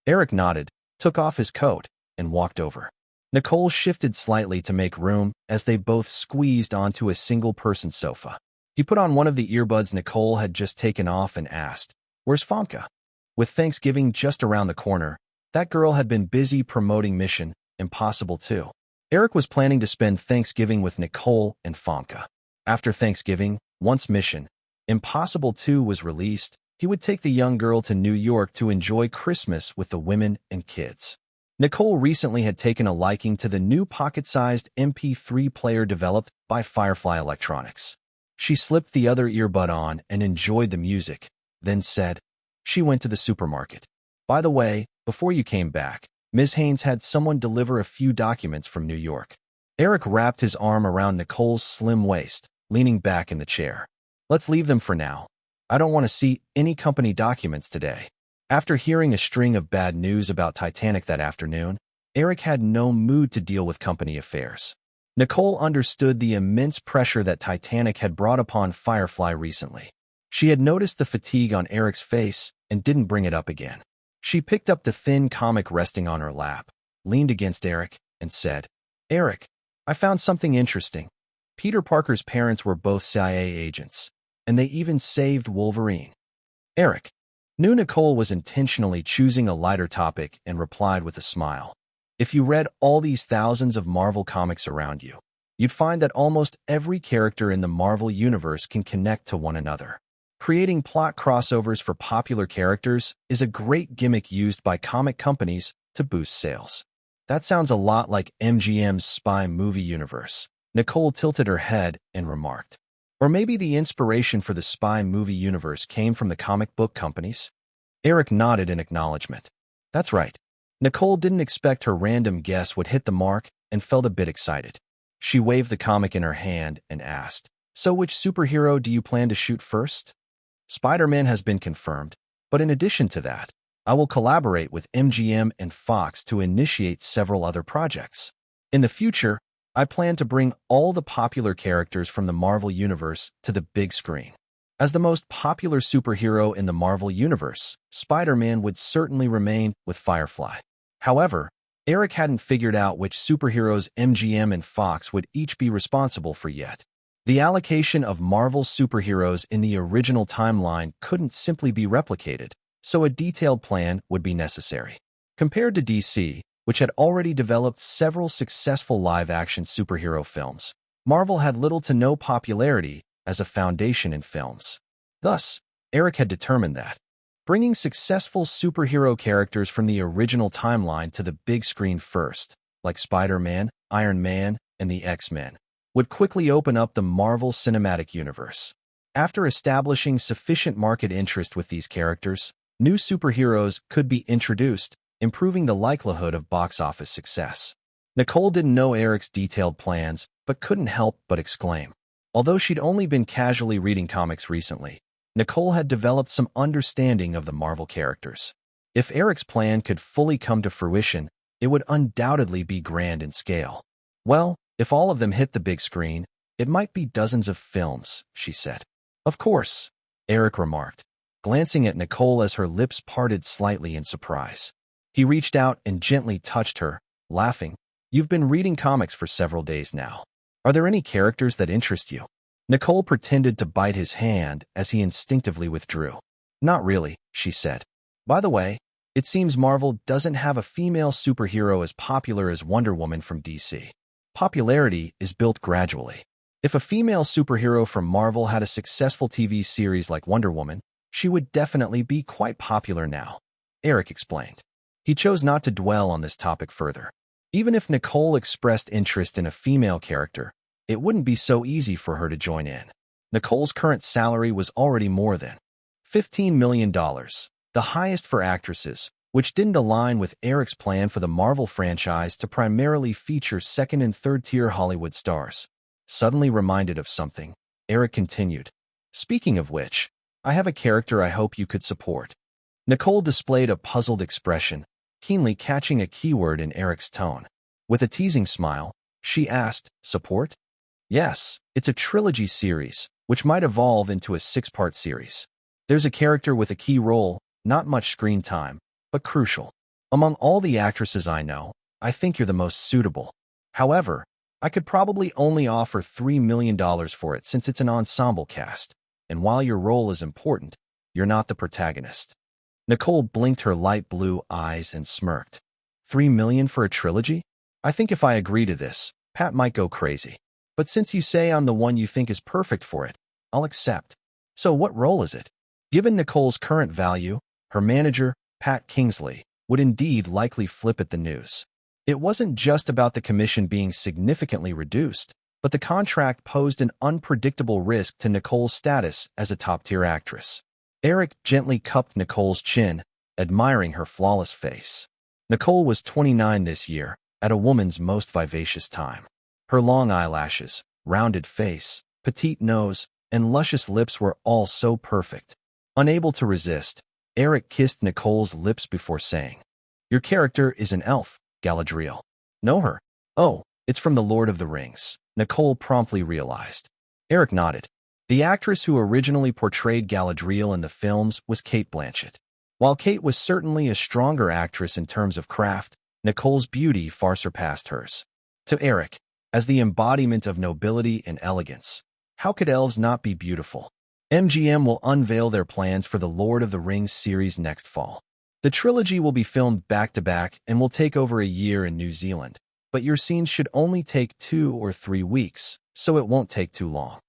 Eric nodded, took off his coat, and walked over. Nicole shifted slightly to make room as they both squeezed onto a single-person sofa. He put on one of the earbuds Nicole had just taken off and asked, "Where's Famke?" With Thanksgiving just around the corner, that girl had been busy promoting Mission Impossible 2. Eric was planning to spend Thanksgiving with Nicole and Famke. After Thanksgiving, once Mission Impossible 2 was released, he would take the young girl to New York to enjoy Christmas with the women and kids. Nicole recently had taken a liking to the new pocket-sized MP3 player developed by Firefly Electronics. She slipped the other earbud on and enjoyed the music, then said, "She went to the supermarket. By the way, before you came back, Ms. Haynes had someone deliver a few documents from New York." Eric wrapped his arm around Nicole's slim waist, leaning back in the chair. "Let's leave them for now. I don't want to see any company documents today." After hearing a string of bad news about Titanic that afternoon, Eric had no mood to deal with company affairs. Nicole understood the immense pressure that Titanic had brought upon Firefly recently. She had noticed the fatigue on Eric's face and didn't bring it up again. She picked up the thin comic resting on her lap, leaned against Eric, and said, "Eric, I found something interesting. Peter Parker's parents were both CIA agents, and they even saved Wolverine." Eric knew Nicole was intentionally choosing a lighter topic and replied with a smile. "If you read all these thousands of Marvel comics around you, you'd find that almost every character in the Marvel universe can connect to one another. Creating plot crossovers for popular characters is a great gimmick used by comic companies to boost sales." "That sounds a lot like MGM's spy movie universe." Nicole tilted her head and remarked. "Or maybe the inspiration for the spy movie universe came from the comic book companies?" Eric nodded in acknowledgement. "That's right." Nicole didn't expect her random guess would hit the mark and felt a bit excited. She waved the comic in her hand and asked, "So which superhero do you plan to shoot first?" "Spider-Man has been confirmed, but in addition to that, I will collaborate with MGM and Fox to initiate several other projects. In the future, I plan to bring all the popular characters from the Marvel Universe to the big screen. As the most popular superhero in the Marvel Universe, Spider-Man would certainly remain with Firefly. However, Eric hadn't figured out which superheroes MGM and Fox would each be responsible for yet. The allocation of Marvel superheroes in the original timeline couldn't simply be replicated, so a detailed plan would be necessary. Compared to DC, which had already developed several successful live-action superhero films, Marvel had little to no popularity as a foundation in films. Thus, Eric had determined that bringing successful superhero characters from the original timeline to the big screen first, like Spider-Man, Iron Man, and the X-Men, would quickly open up the Marvel Cinematic Universe. After establishing sufficient market interest with these characters, new superheroes could be introduced, improving the likelihood of box office success. Nicole didn't know Eric's detailed plans, but couldn't help but exclaim. Although she'd only been casually reading comics recently, Nicole had developed some understanding of the Marvel characters. If Eric's plan could fully come to fruition, it would undoubtedly be grand in scale. "Well, if all of them hit the big screen, it might be dozens of films," she said. "Of course," Eric remarked, glancing at Nicole as her lips parted slightly in surprise. He reached out and gently touched her, laughing. "You've been reading comics for several days now. Are there any characters that interest you?" Nicole pretended to bite his hand as he instinctively withdrew. "Not really," she said. "By the way, It seems Marvel doesn't have a female superhero as popular as Wonder Woman from DC. Popularity is built gradually. If a female superhero from Marvel had a successful TV series like Wonder Woman, she would definitely be quite popular now, Eric explained. He chose not to dwell on this topic further. Even if Nicole expressed interest in a female character, it wouldn't be so easy for her to join in. Nicole's current salary was already more than $15 million, the highest for actresses, which didn't align with Eric's plan for the Marvel franchise to primarily feature second- and third-tier Hollywood stars. Suddenly reminded of something, Eric continued. Speaking of which, I have a character I hope you could support. Nicole displayed a puzzled expression, keenly catching a keyword in Eric's tone. With a teasing smile, she asked, support? Yes, it's a trilogy series, which might evolve into a 6-part series. There's a character with a key role, not much screen time, but crucial. Among all the actresses I know, I think you're the most suitable. However, I could probably only offer $3 million for it since it's an ensemble cast, and while your role is important, you're not the protagonist. Nicole blinked her light blue eyes and smirked. $3 million for a trilogy? I think if I agree to this, Pat might go crazy. But since you say I'm the one you think is perfect for it, I'll accept. So what role is it? Given Nicole's current value, her manager, Pat Kingsley, would indeed likely flip at the news. It wasn't just about the commission being significantly reduced, but the contract posed an unpredictable risk to Nicole's status as a top-tier actress. Eric gently cupped Nicole's chin, admiring her flawless face. Nicole was 29 this year, at a woman's most vivacious time. Her long eyelashes, rounded face, petite nose, and luscious lips were all so perfect. Unable to resist, Eric kissed Nicole's lips before saying, "Your character is an elf, Galadriel. Know her?" "Oh, it's from The Lord of the Rings," Nicole promptly realized. Eric nodded. The actress who originally portrayed Galadriel in the films was Cate Blanchett. While Cate was certainly a stronger actress in terms of craft, Nicole's beauty far surpassed hers. To Eric, as the embodiment of nobility and elegance, how could elves not be beautiful? MGM will unveil their plans for the Lord of the Rings series next fall. The trilogy will be filmed back-to-back and will take over a year in New Zealand, but your scenes should only take 2 or 3 weeks, so it won't take too long.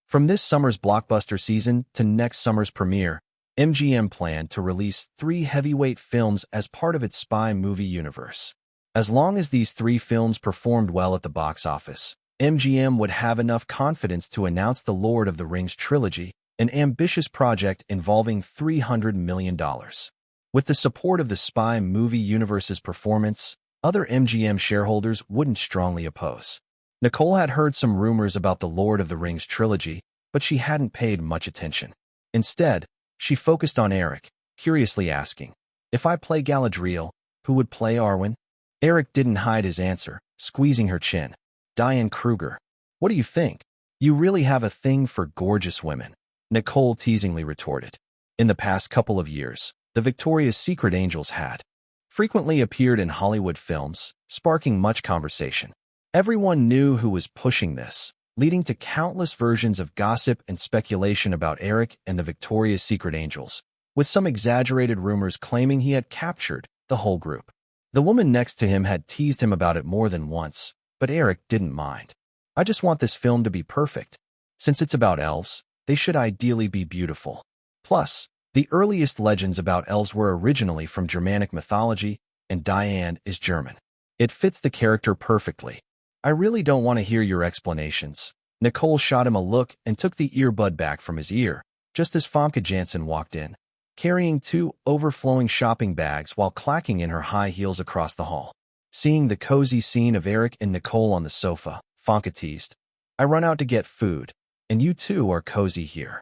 From this summer's blockbuster season to next summer's premiere, MGM planned to release 3 heavyweight films as part of its spy movie universe. As long as these 3 films performed well at the box office, MGM would have enough confidence to announce the Lord of the Rings trilogy, an ambitious project involving $300 million. With the support of the spy movie universe's performance, other MGM shareholders wouldn't strongly oppose. Nicole had heard some rumors about the Lord of the Rings trilogy, but she hadn't paid much attention. Instead, she focused on Eric, curiously asking, "If I play Galadriel, who would play Arwen?" Eric didn't hide his answer, squeezing her chin. "Diane Kruger. What do you think? You really have a thing for gorgeous women," Nicole teasingly retorted. In the past couple of years, the Victoria's Secret Angels had frequently appeared in Hollywood films, sparking much conversation. Everyone knew who was pushing this, leading to countless versions of gossip and speculation about Eric and the Victoria's Secret Angels, with some exaggerated rumors claiming he had captured the whole group. The woman next to him had teased him about it more than once, but Eric didn't mind. "I just want this film to be perfect. Since it's about elves, they should ideally be beautiful. Plus, the earliest legends about elves were originally from Germanic mythology, and Diane is German. It fits the character perfectly. I really don't want to hear your explanations." Nicole shot him a look and took the earbud back from his ear, just as Famke Janssen walked in, carrying 2 overflowing shopping bags while clacking in her high heels across the hall. Seeing the cozy scene of Eric and Nicole on the sofa, Famke teased, "I run out to get food, and you two are cozy here."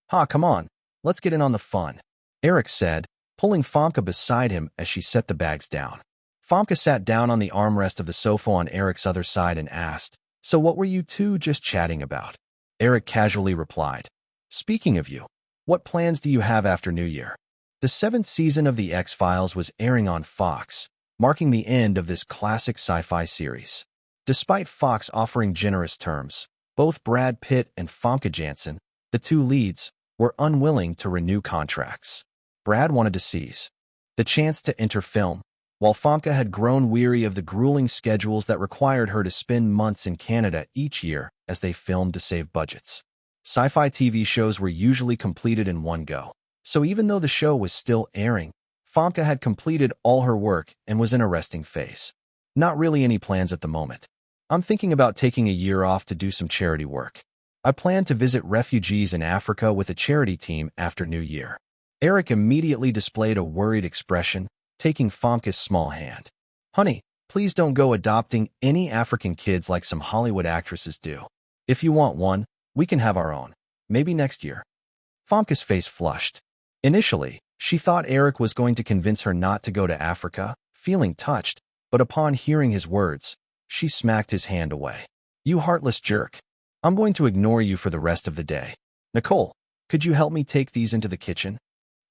"Ha, come on, let's get in on the fun," Eric said, pulling Famke beside him as she set the bags down. Famke sat down on the armrest of the sofa on Eric's other side and asked, "So what were you two just chatting about?" Eric casually replied, "Speaking of you, what plans do you have after New Year?" The 7th season of The X-Files was airing on Fox, marking the end of this classic sci-fi series. Despite Fox offering generous terms, both Brad Pitt and Famke Janssen, the 2 leads, were unwilling to renew contracts. Brad wanted to seize the chance to enter film, while Famke had grown weary of the grueling schedules that required her to spend months in Canada each year as they filmed to save budgets. Sci-fi TV shows were usually completed in one go, so even though the show was still airing, Famke had completed all her work and was in a resting phase. Not really any plans at the moment. I'm thinking about taking a year off to do some charity work. I plan to visit refugees in Africa with a charity team after New Year. Eric immediately displayed a worried expression, taking Famke's small hand. Honey, please don't go adopting any African kids like some Hollywood actresses do. If you want one, we can have our own. Maybe next year. Famke's face flushed. Initially, she thought Eric was going to convince her not to go to Africa, feeling touched, but upon hearing his words, she smacked his hand away. You heartless jerk. I'm going to ignore you for the rest of the day. Nicole, could you help me take these into the kitchen?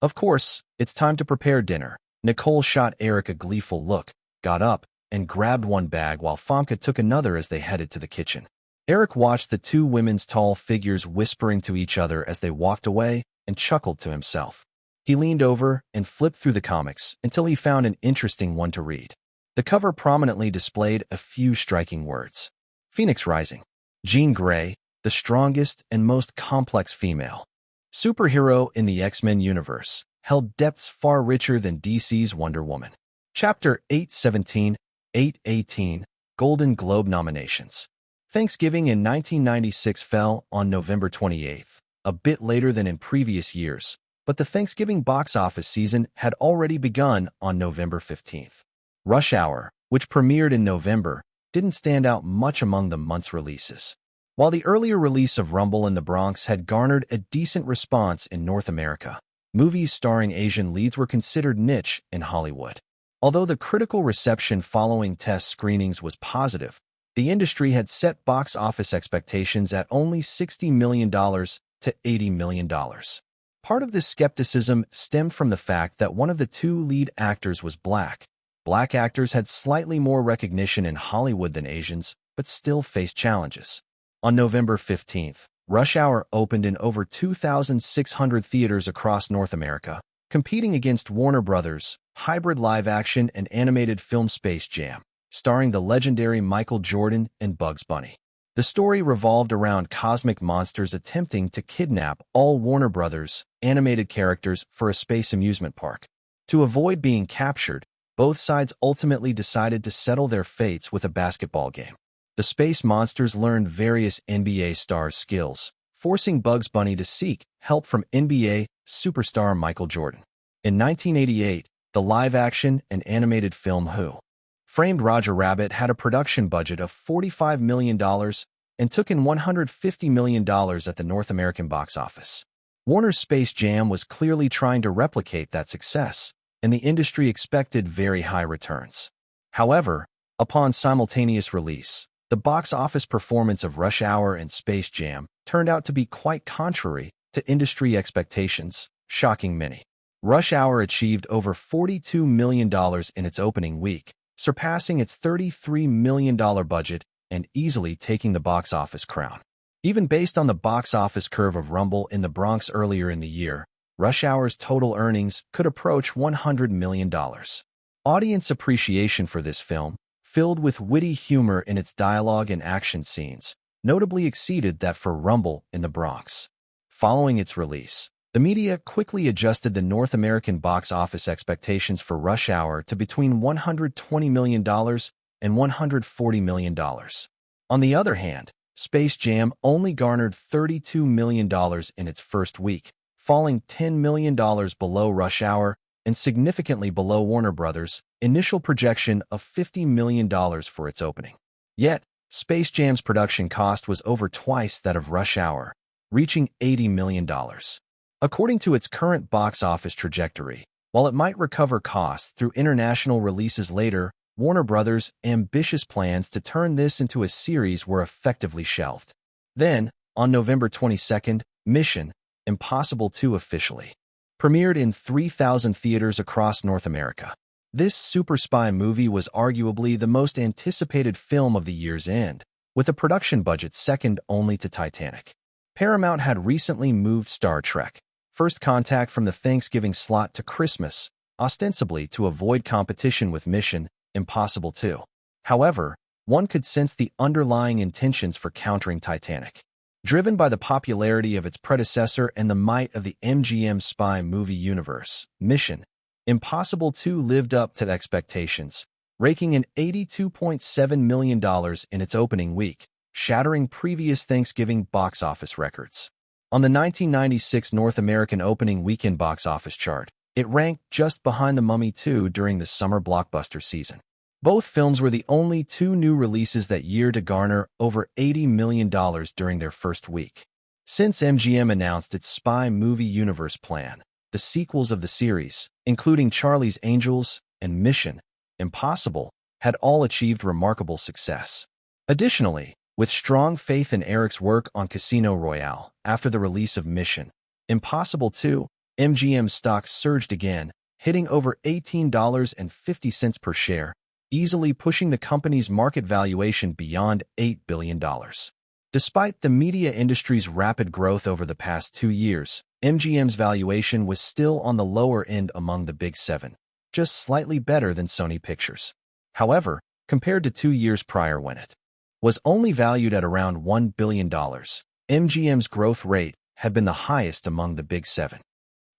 Of course, it's time to prepare dinner. Nicole shot Eric a gleeful look, got up, and grabbed one bag while Famke took another as they headed to the kitchen. Eric watched the two women's tall figures whispering to each other as they walked away and chuckled to himself. He leaned over and flipped through the comics until he found an interesting one to read. The cover prominently displayed a few striking words. Phoenix Rising. Jean Grey, the strongest and most complex female superhero in the X-Men universe, held depths far richer than DC's Wonder Woman. Chapter 817, 818, Golden Globe nominations. Thanksgiving in 1996 fell on November 28th, a bit later than in previous years, but the Thanksgiving box office season had already begun on November 15th. Rush Hour, which premiered in November, didn't stand out much among the month's releases. While the earlier release of Rumble in the Bronx had garnered a decent response in North America, movies starring Asian leads were considered niche in Hollywood. Although the critical reception following test screenings was positive, the industry had set box office expectations at only $60 million to $80 million. Part of this skepticism stemmed from the fact that one of the two lead actors was black. Black actors had slightly more recognition in Hollywood than Asians, but still faced challenges. On November 15th, Rush Hour opened in over 2,600 theaters across North America, competing against Warner Brothers' hybrid live-action and animated film Space Jam, starring the legendary Michael Jordan and Bugs Bunny. The story revolved around cosmic monsters attempting to kidnap all Warner Brothers animated characters for a space amusement park. To avoid being captured, both sides ultimately decided to settle their fates with a basketball game. The space monsters learned various NBA stars' skills, forcing Bugs Bunny to seek help from NBA superstar Michael Jordan. In 1988, the live-action and animated film Who Framed Roger Rabbit had a production budget of $45 million and took in $150 million at the North American box office. Warner's Space Jam was clearly trying to replicate that success, and the industry expected very high returns. However, upon simultaneous release, the box office performance of Rush Hour and Space Jam turned out to be quite contrary to industry expectations, shocking many. Rush Hour achieved over $42 million in its opening week, surpassing its $33 million budget and easily taking the box office crown. Even based on the box office curve of Rumble in the Bronx earlier in the year, Rush Hour's total earnings could approach $100 million. Audience appreciation for this film, filled with witty humor in its dialogue and action scenes, notably exceeded that for Rumble in the Bronx. Following its release, the media quickly adjusted the North American box office expectations for Rush Hour to between $120 million and $140 million. On the other hand, Space Jam only garnered $32 million in its first week, falling $10 million below Rush Hour and significantly below Warner Brothers' initial projection of $50 million for its opening. Yet, Space Jam's production cost was over twice that of Rush Hour, reaching $80 million. According to its current box office trajectory, while it might recover costs through international releases later, Warner Brothers' ambitious plans to turn this into a series were effectively shelved. Then, on November 22nd, Mission: Impossible 2 officially premiered in 3,000 theaters across North America. This super spy movie was arguably the most anticipated film of the year's end, with a production budget second only to Titanic. Paramount had recently moved Star Trek: First Contact from the Thanksgiving slot to Christmas ostensibly to avoid competition with Mission Impossible 2. However, one could sense the underlying intentions for countering Titanic. Driven by the popularity of its predecessor and the might of the MGM spy movie universe, Mission Impossible 2 lived up to expectations, raking in $82.7 million in its opening week, shattering previous Thanksgiving box office records. On the 1996 North American opening weekend box office chart, it ranked just behind The Mummy 2 during the summer blockbuster season. Both films were the only two new releases that year to garner over $80 million during their first week. Since MGM announced its spy movie universe plan, the sequels of the series, including Charlie's Angels and Mission Impossible, had all achieved remarkable success. Additionally, with strong faith in Eric's work on Casino Royale after the release of Mission Impossible 2, MGM stock surged again, hitting over $18.50 per share, easily pushing the company's market valuation beyond $8 billion. Despite the media industry's rapid growth over the past 2 years, MGM's valuation was still on the lower end among the Big Seven, just slightly better than Sony Pictures. However, compared to 2 years prior when it was only valued at around $1 billion, MGM's growth rate had been the highest among the Big Seven.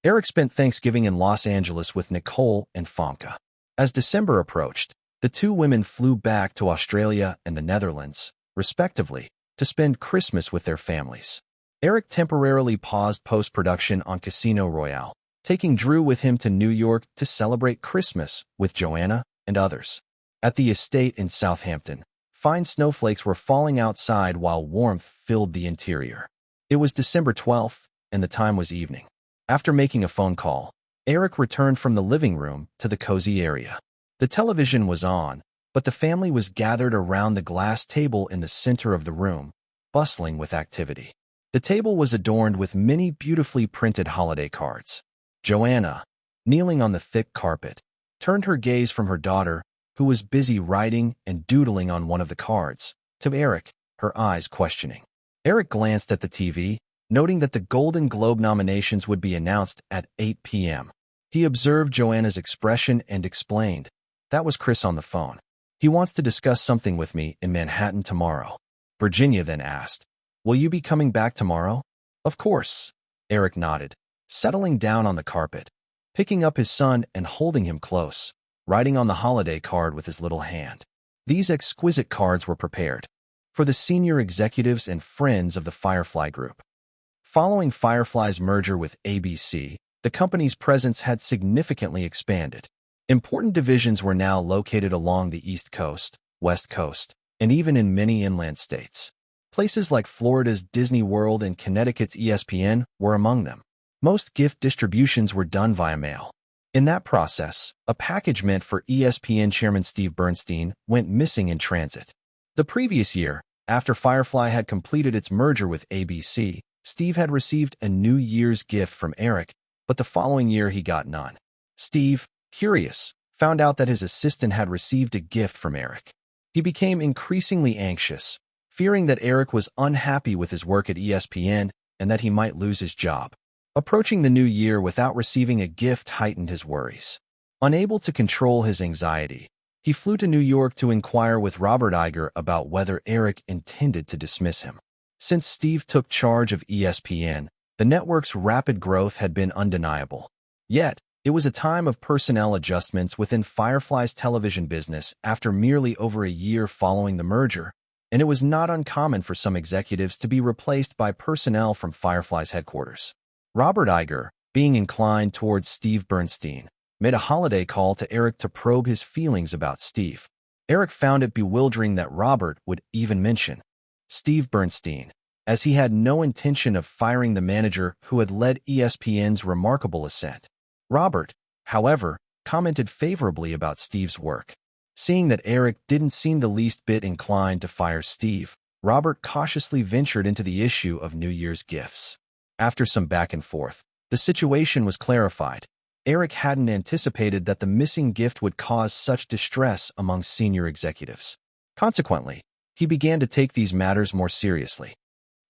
Eric spent Thanksgiving in Los Angeles with Nicole and Famke. As December approached, the two women flew back to Australia and the Netherlands, respectively, to spend Christmas with their families. Eric temporarily paused post-production on Casino Royale, taking Drew with him to New York to celebrate Christmas with Joanna and others. At the estate in Southampton, fine snowflakes were falling outside while warmth filled the interior. It was December 12th, and the time was evening. After making a phone call, Eric returned from the living room to the cozy area. The television was on, but the family was gathered around the glass table in the center of the room, bustling with activity. The table was adorned with many beautifully printed holiday cards. Joanna, kneeling on the thick carpet, turned her gaze from her daughter, who was busy writing and doodling on one of the cards, to Eric, her eyes questioning. Eric glanced at the TV, noting that the Golden Globe nominations would be announced at 8 p.m. He observed Joanna's expression and explained, "That was Chris on the phone. He wants to discuss something with me in Manhattan tomorrow." Virginia then asked, "Will you be coming back tomorrow?" "Of course," Eric nodded, settling down on the carpet, picking up his son and holding him close, writing on the holiday card with his little hand. These exquisite cards were prepared for the senior executives and friends of the Firefly Group. Following Firefly's merger with ABC, the company's presence had significantly expanded. Important divisions were now located along the East Coast, West Coast, and even in many inland states. Places like Florida's Disney World and Connecticut's ESPN were among them. Most gift distributions were done via mail. In that process, a package meant for ESPN chairman Steve Bernstein went missing in transit. The previous year, after Firefly had completed its merger with ABC, Steve had received a New Year's gift from Eric, but the following year he got none. Steve, curious, found out that his assistant had received a gift from Eric. He became increasingly anxious, fearing that Eric was unhappy with his work at ESPN and that he might lose his job. Approaching the new year without receiving a gift heightened his worries. Unable to control his anxiety, he flew to New York to inquire with Robert Iger about whether Eric intended to dismiss him. Since Steve took charge of ESPN, the network's rapid growth had been undeniable. Yet, it was a time of personnel adjustments within Firefly's television business after merely over a year following the merger, and it was not uncommon for some executives to be replaced by personnel from Firefly's headquarters. Robert Iger, being inclined towards Steve Bernstein, made a holiday call to Eric to probe his feelings about Steve. Eric found it bewildering that Robert would even mention Steve Bernstein, as he had no intention of firing the manager who had led ESPN's remarkable ascent. Robert, however, commented favorably about Steve's work. Seeing that Eric didn't seem the least bit inclined to fire Steve, Robert cautiously ventured into the issue of New Year's gifts. After some back and forth, the situation was clarified. Eric hadn't anticipated that the missing gift would cause such distress among senior executives. Consequently, he began to take these matters more seriously.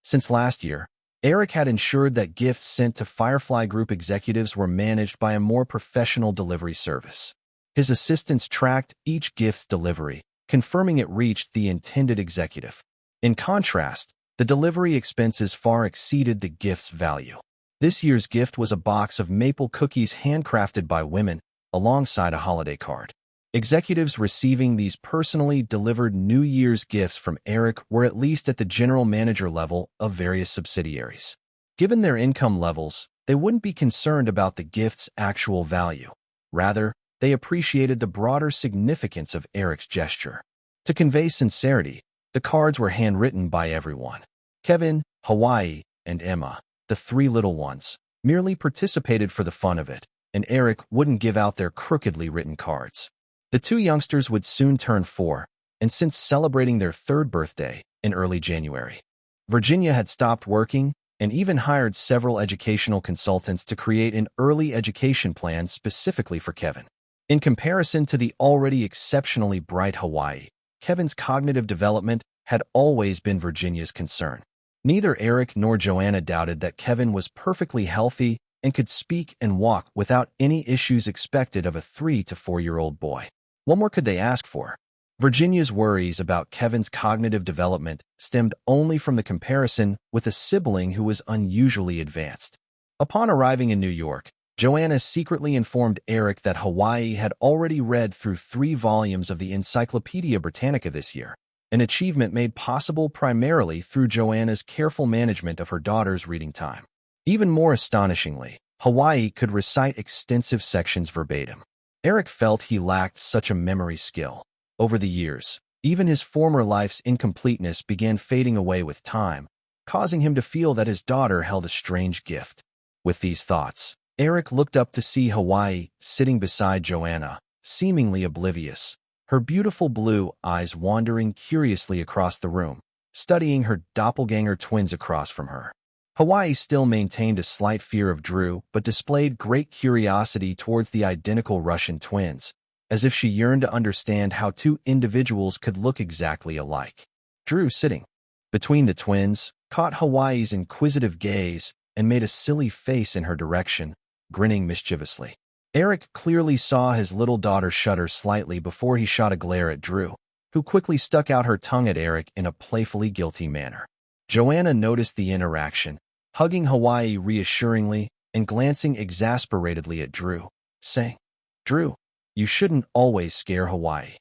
Since last year, Eric had ensured that gifts sent to Firefly Group executives were managed by a more professional delivery service. His assistants tracked each gift's delivery, confirming it reached the intended executive. In contrast, the delivery expenses far exceeded the gift's value. This year's gift was a box of maple cookies handcrafted by women, alongside a holiday card. Executives receiving these personally delivered New Year's gifts from Eric were at least at the general manager level of various subsidiaries. Given their income levels, they wouldn't be concerned about the gift's actual value. Rather, they appreciated the broader significance of Eric's gesture. To convey sincerity, the cards were handwritten by everyone. Kevin, Hawaii, and Emma, the three little ones, merely participated for the fun of it, and Eric wouldn't give out their crookedly written cards. The two youngsters would soon turn 4, and since celebrating their 3rd birthday in early January, Virginia had stopped working and even hired several educational consultants to create an early education plan specifically for Kevin. In comparison to the already exceptionally bright Hawaii, Kevin's cognitive development had always been Virginia's concern. Neither Eric nor Joanna doubted that Kevin was perfectly healthy and could speak and walk without any issues expected of a 3 to 4-year-old boy. What more could they ask for? Virginia's worries about Kevin's cognitive development stemmed only from the comparison with a sibling who was unusually advanced. Upon arriving in New York, Joanna secretly informed Eric that Hawaii had already read through 3 volumes of the Encyclopedia Britannica this year, an achievement made possible primarily through Joanna's careful management of her daughter's reading time. Even more astonishingly, Hawaii could recite extensive sections verbatim. Eric felt he lacked such a memory skill. Over the years, even his former life's incompleteness began fading away with time, causing him to feel that his daughter held a strange gift. With these thoughts, Eric looked up to see Hawaii sitting beside Joanna, seemingly oblivious, her beautiful blue eyes wandering curiously across the room, studying her doppelganger twins across from her. Hawaii still maintained a slight fear of Drew, but displayed great curiosity towards the identical Russian twins, as if she yearned to understand how 2 individuals could look exactly alike. Drew, sitting between the twins, caught Hawaii's inquisitive gaze and made a silly face in her direction, grinning mischievously. Eric clearly saw his little daughter shudder slightly before he shot a glare at Drew, who quickly stuck out her tongue at Eric in a playfully guilty manner. Joanna noticed the interaction, hugging Hawaii reassuringly and glancing exasperatedly at Drew, saying, "Drew, you shouldn't always scare Hawaii."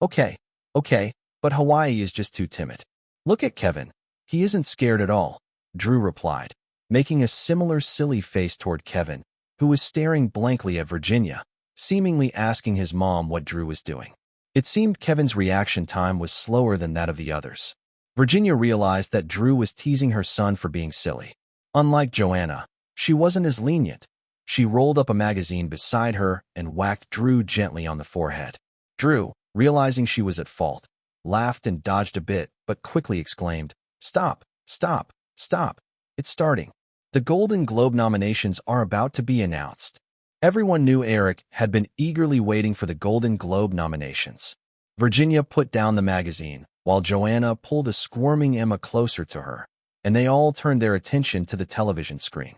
Okay, but Hawaii is just too timid. Look at Kevin. He isn't scared at all," Drew replied, making a similar silly face toward Kevin, who was staring blankly at Virginia, seemingly asking his mom what Drew was doing. It seemed Kevin's reaction time was slower than that of the others. Virginia realized that Drew was teasing her son for being silly. Unlike Joanna, she wasn't as lenient. She rolled up a magazine beside her and whacked Drew gently on the forehead. Drew, realizing she was at fault, laughed and dodged a bit, but quickly exclaimed, "Stop, stop, stop. It's starting." The Golden Globe nominations are about to be announced. Everyone knew Eric had been eagerly waiting for the Golden Globe nominations. Virginia put down the magazine, while Joanna pulled a squirming Emma closer to her, and they all turned their attention to the television screen.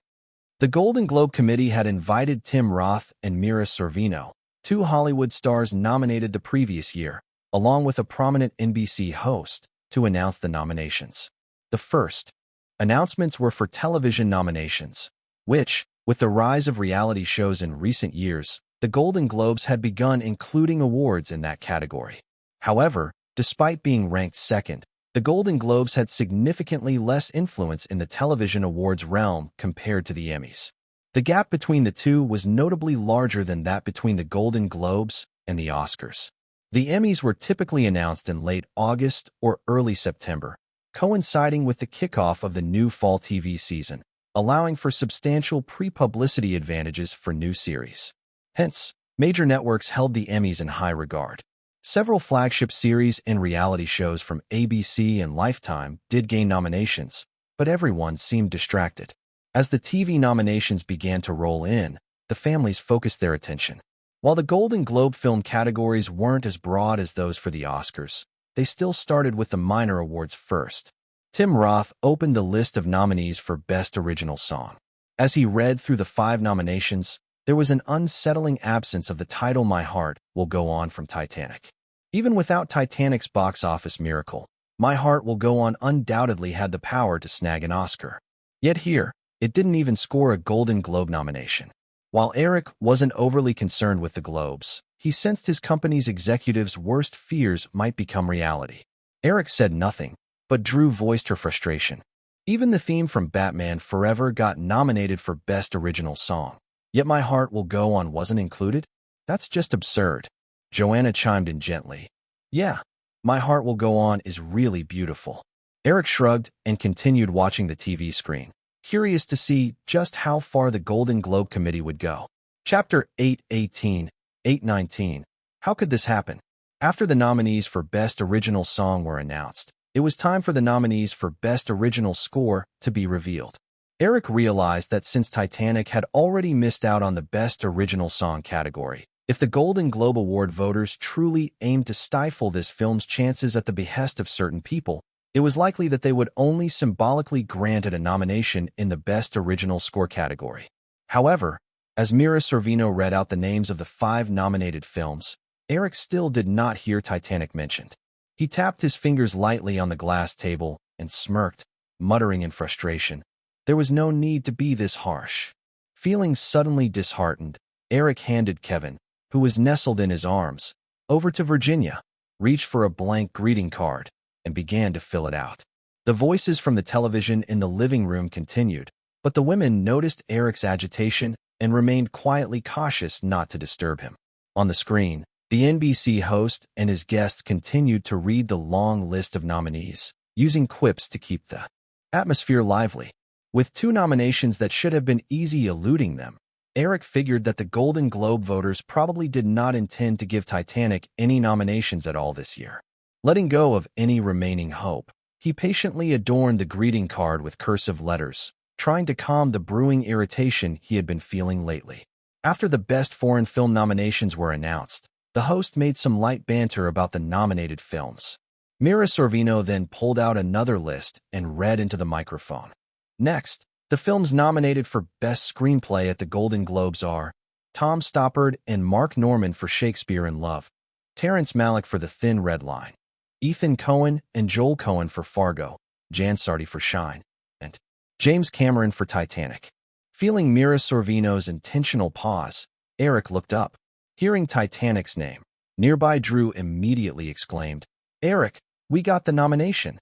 The Golden Globe Committee had invited Tim Roth and Mira Sorvino, 2 Hollywood stars nominated the previous year, along with a prominent NBC host, to announce the nominations. The first announcements were for television nominations, which, with the rise of reality shows in recent years, the Golden Globes had begun including awards in that category. However, despite being ranked second, the Golden Globes had significantly less influence in the television awards realm compared to the Emmys. The gap between the two was notably larger than that between the Golden Globes and the Oscars. The Emmys were typically announced in late August or early September, coinciding with the kickoff of the new fall TV season, allowing for substantial pre-publicity advantages for new series. Hence, major networks held the Emmys in high regard. Several flagship series and reality shows from ABC and Lifetime did gain nominations, but everyone seemed distracted. As the TV nominations began to roll in, the families focused their attention. While the Golden Globe film categories weren't as broad as those for the Oscars, they still started with the minor awards first. Tim Roth opened the list of nominees for Best Original Song. As he read through the 5 nominations, there was an unsettling absence of the title My Heart Will Go On from Titanic. Even without Titanic's box office miracle, My Heart Will Go On undoubtedly had the power to snag an Oscar. Yet here, it didn't even score a Golden Globe nomination. While Eric wasn't overly concerned with the Globes, he sensed his company's executives' worst fears might become reality. Eric said nothing, but Drew voiced her frustration. Even the theme from Batman Forever got nominated for Best Original Song. Yet My Heart Will Go On wasn't included? That's just absurd. Joanna chimed in gently. Yeah, My Heart Will Go On is really beautiful. Eric shrugged and continued watching the TV screen, curious to see just how far the Golden Globe Committee would go. Chapter 818, 819. How could this happen? After the nominees for Best Original Song were announced, it was time for the nominees for Best Original Score to be revealed. Eric realized that since Titanic had already missed out on the Best Original Song category, if the Golden Globe Award voters truly aimed to stifle this film's chances at the behest of certain people, it was likely that they would only symbolically grant it a nomination in the Best Original Score category. However, as Mira Sorvino read out the names of the 5 nominated films, Eric still did not hear Titanic mentioned. He tapped his fingers lightly on the glass table and smirked, muttering in frustration. There was no need to be this harsh. Feeling suddenly disheartened, Eric handed Kevin, who was nestled in his arms, over to Virginia, reached for a blank greeting card, and began to fill it out. The voices from the television in the living room continued, but the women noticed Eric's agitation and remained quietly cautious not to disturb him. On the screen, the NBC host and his guests continued to read the long list of nominees, using quips to keep the atmosphere lively. With 2 nominations that should have been easy eluding them, Eric figured that the Golden Globe voters probably did not intend to give Titanic any nominations at all this year. Letting go of any remaining hope, he patiently adorned the greeting card with cursive letters, trying to calm the brewing irritation he had been feeling lately. After the Best Foreign Film nominations were announced, the host made some light banter about the nominated films. Mira Sorvino then pulled out another list and read into the microphone. Next, the films nominated for Best Screenplay at the Golden Globes are Tom Stoppard and Mark Norman for Shakespeare in Love, Terrence Malick for The Thin Red Line, Ethan Coen and Joel Coen for Fargo, Jan Sardi for Shine, and James Cameron for Titanic. Feeling Mira Sorvino's intentional pause, Eric looked up. Hearing Titanic's name, nearby Drew immediately exclaimed, "Eric, we got the nomination."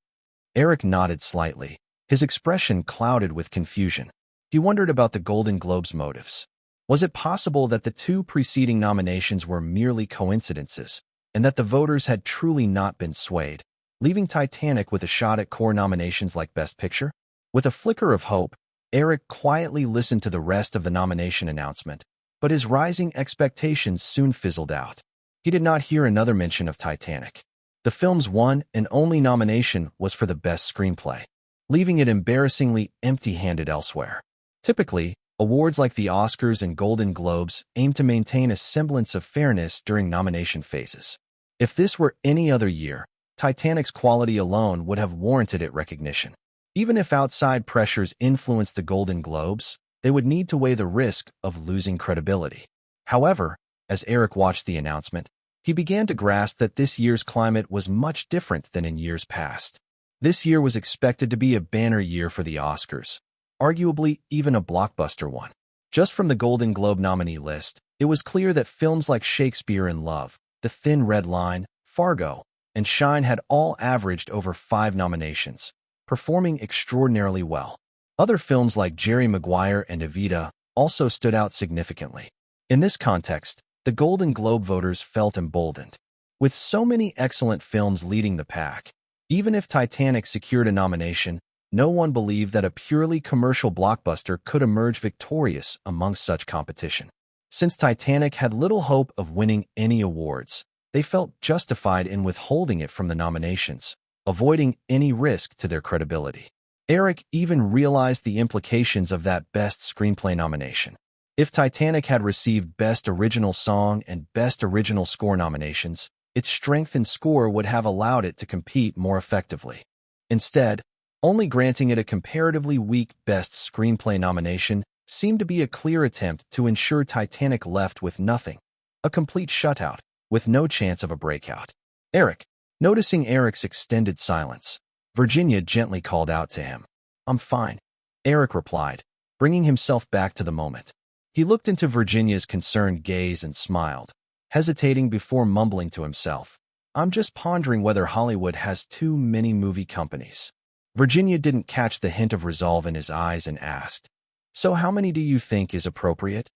Eric nodded slightly, his expression clouded with confusion. He wondered about the Golden Globe's motives. Was it possible that the 2 preceding nominations were merely coincidences, and that the voters had truly not been swayed, leaving Titanic with a shot at core nominations like Best Picture? With a flicker of hope, Eric quietly listened to the rest of the nomination announcement, but his rising expectations soon fizzled out. He did not hear another mention of Titanic. The film's one and only nomination was for the Best Screenplay, leaving it embarrassingly empty-handed elsewhere. Typically, awards like the Oscars and Golden Globes aim to maintain a semblance of fairness during nomination phases. If this were any other year, Titanic's quality alone would have warranted it recognition. Even if outside pressures influenced the Golden Globes, they would need to weigh the risk of losing credibility. However, as Eric watched the announcement, he began to grasp that this year's climate was much different than in years past. This year was expected to be a banner year for the Oscars, arguably even a blockbuster one. Just from the Golden Globe nominee list, it was clear that films like Shakespeare in Love, The Thin Red Line, Fargo, and Shine had all averaged over 5 nominations, performing extraordinarily well. Other films like Jerry Maguire and Evita also stood out significantly. In this context, the Golden Globe voters felt emboldened. With so many excellent films leading the pack, even if Titanic secured a nomination, no one believed that a purely commercial blockbuster could emerge victorious amongst such competition. Since Titanic had little hope of winning any awards, they felt justified in withholding it from the nominations, avoiding any risk to their credibility. Eric even realized the implications of that Best Screenplay nomination. If Titanic had received Best Original Song and Best Original Score nominations, its strength in score would have allowed it to compete more effectively. Instead, Only granting it a comparatively weak Best Screenplay nomination seemed to be a clear attempt to ensure Titanic left with nothing, a complete shutout, with no chance of a breakout. Eric. Noticing Eric's extended silence, Virginia gently called out to him. I'm fine, Eric replied, bringing himself back to the moment. He looked into Virginia's concerned gaze and smiled, hesitating before mumbling to himself. I'm just pondering whether Hollywood has too many movie companies. Virginia didn't catch the hint of resolve in his eyes and asked, So how many do you think is appropriate?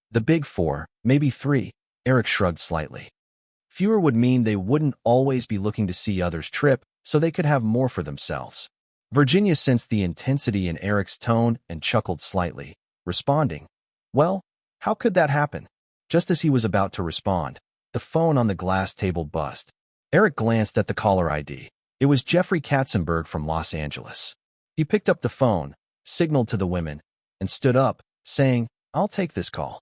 The big four, maybe three, Eric shrugged slightly. Fewer would mean they wouldn't always be looking to see others trip, so they could have more for themselves. Virginia sensed the intensity in Eric's tone and chuckled slightly, responding, Well, how could that happen? Just as he was about to respond, the phone on the glass table buzzed. Eric glanced at the caller ID. It was Jeffrey Katzenberg from Los Angeles. He picked up the phone, signaled to the women, and stood up, saying, I'll take this call.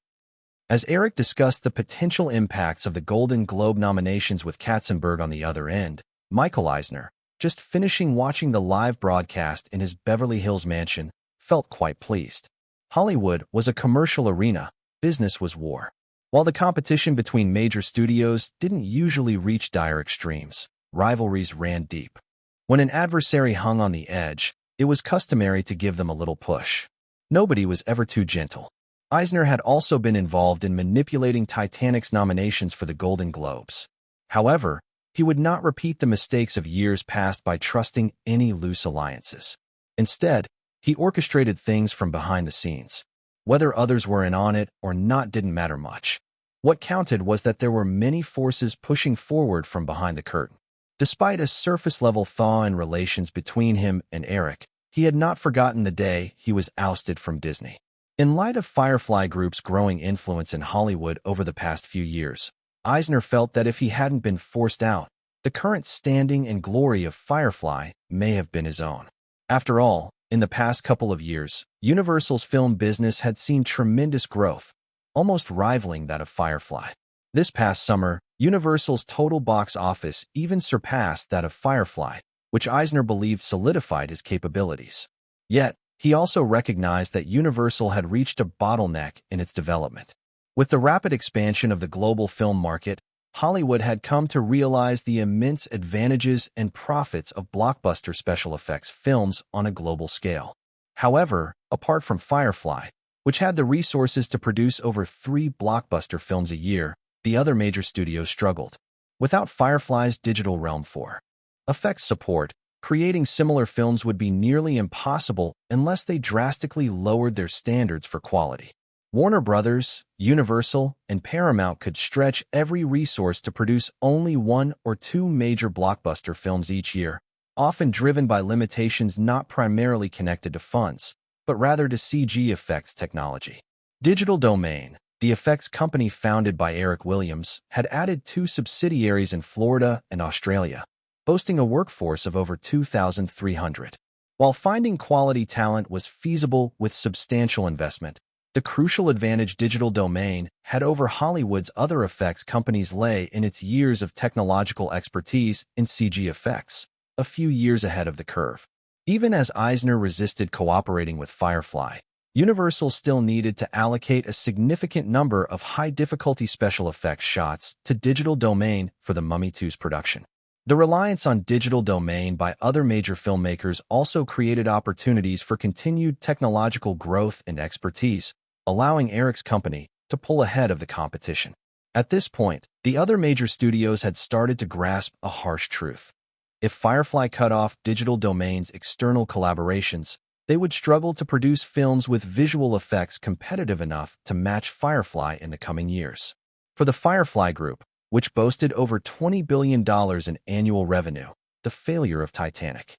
As Eric discussed the potential impacts of the Golden Globe nominations with Katzenberg on the other end, Michael Eisner, just finishing watching the live broadcast in his Beverly Hills mansion, felt quite pleased. Hollywood was a commercial arena, business was war. While the competition between major studios didn't usually reach dire extremes, rivalries ran deep. When an adversary hung on the edge, it was customary to give them a little push. Nobody was ever too gentle. Eisner had also been involved in manipulating Titanic's nominations for the Golden Globes. However, he would not repeat the mistakes of years past by trusting any loose alliances. Instead, he orchestrated things from behind the scenes. Whether others were in on it or not didn't matter much. What counted was that there were many forces pushing forward from behind the curtain. Despite a surface-level thaw in relations between him and Eric, he had not forgotten the day he was ousted from Disney. In light of Firefly Group's growing influence in Hollywood over the past few years, Eisner felt that if he hadn't been forced out, the current standing and glory of Firefly may have been his own. After all, in the past couple of years, Universal's film business had seen tremendous growth, almost rivaling that of Firefly. This past summer, Universal's total box office even surpassed that of Firefly, which Eisner believed solidified his capabilities. Yet, he also recognized that Universal had reached a bottleneck in its development. With the rapid expansion of the global film market, Hollywood had come to realize the immense advantages and profits of blockbuster special effects films on a global scale. However, apart from Firefly, which had the resources to produce over 3 blockbuster films a year, the other major studios struggled. Without Firefly's digital realm for effects support, creating similar films would be nearly impossible unless they drastically lowered their standards for quality. Warner Brothers, Universal, and Paramount could stretch every resource to produce only 1 or 2 major blockbuster films each year, often driven by limitations not primarily connected to funds, but rather to CG effects technology. Digital Domain, the effects company founded by Eric Williams, had added 2 subsidiaries in Florida and Australia, boasting a workforce of over 2,300. While finding quality talent was feasible with substantial investment, the crucial advantage Digital Domain had over Hollywood's other effects companies lay in its years of technological expertise in CG effects, a few years ahead of the curve. Even as Eisner resisted cooperating with Firefly, Universal still needed to allocate a significant number of high-difficulty special effects shots to Digital Domain for The Mummy 2's production. The reliance on Digital Domain by other major filmmakers also created opportunities for continued technological growth and expertise, allowing Eric's company to pull ahead of the competition. At this point, the other major studios had started to grasp a harsh truth. If Firefly cut off Digital Domain's external collaborations, they would struggle to produce films with visual effects competitive enough to match Firefly in the coming years. For the Firefly Group, which boasted over $20 billion in annual revenue, the failure of Titanic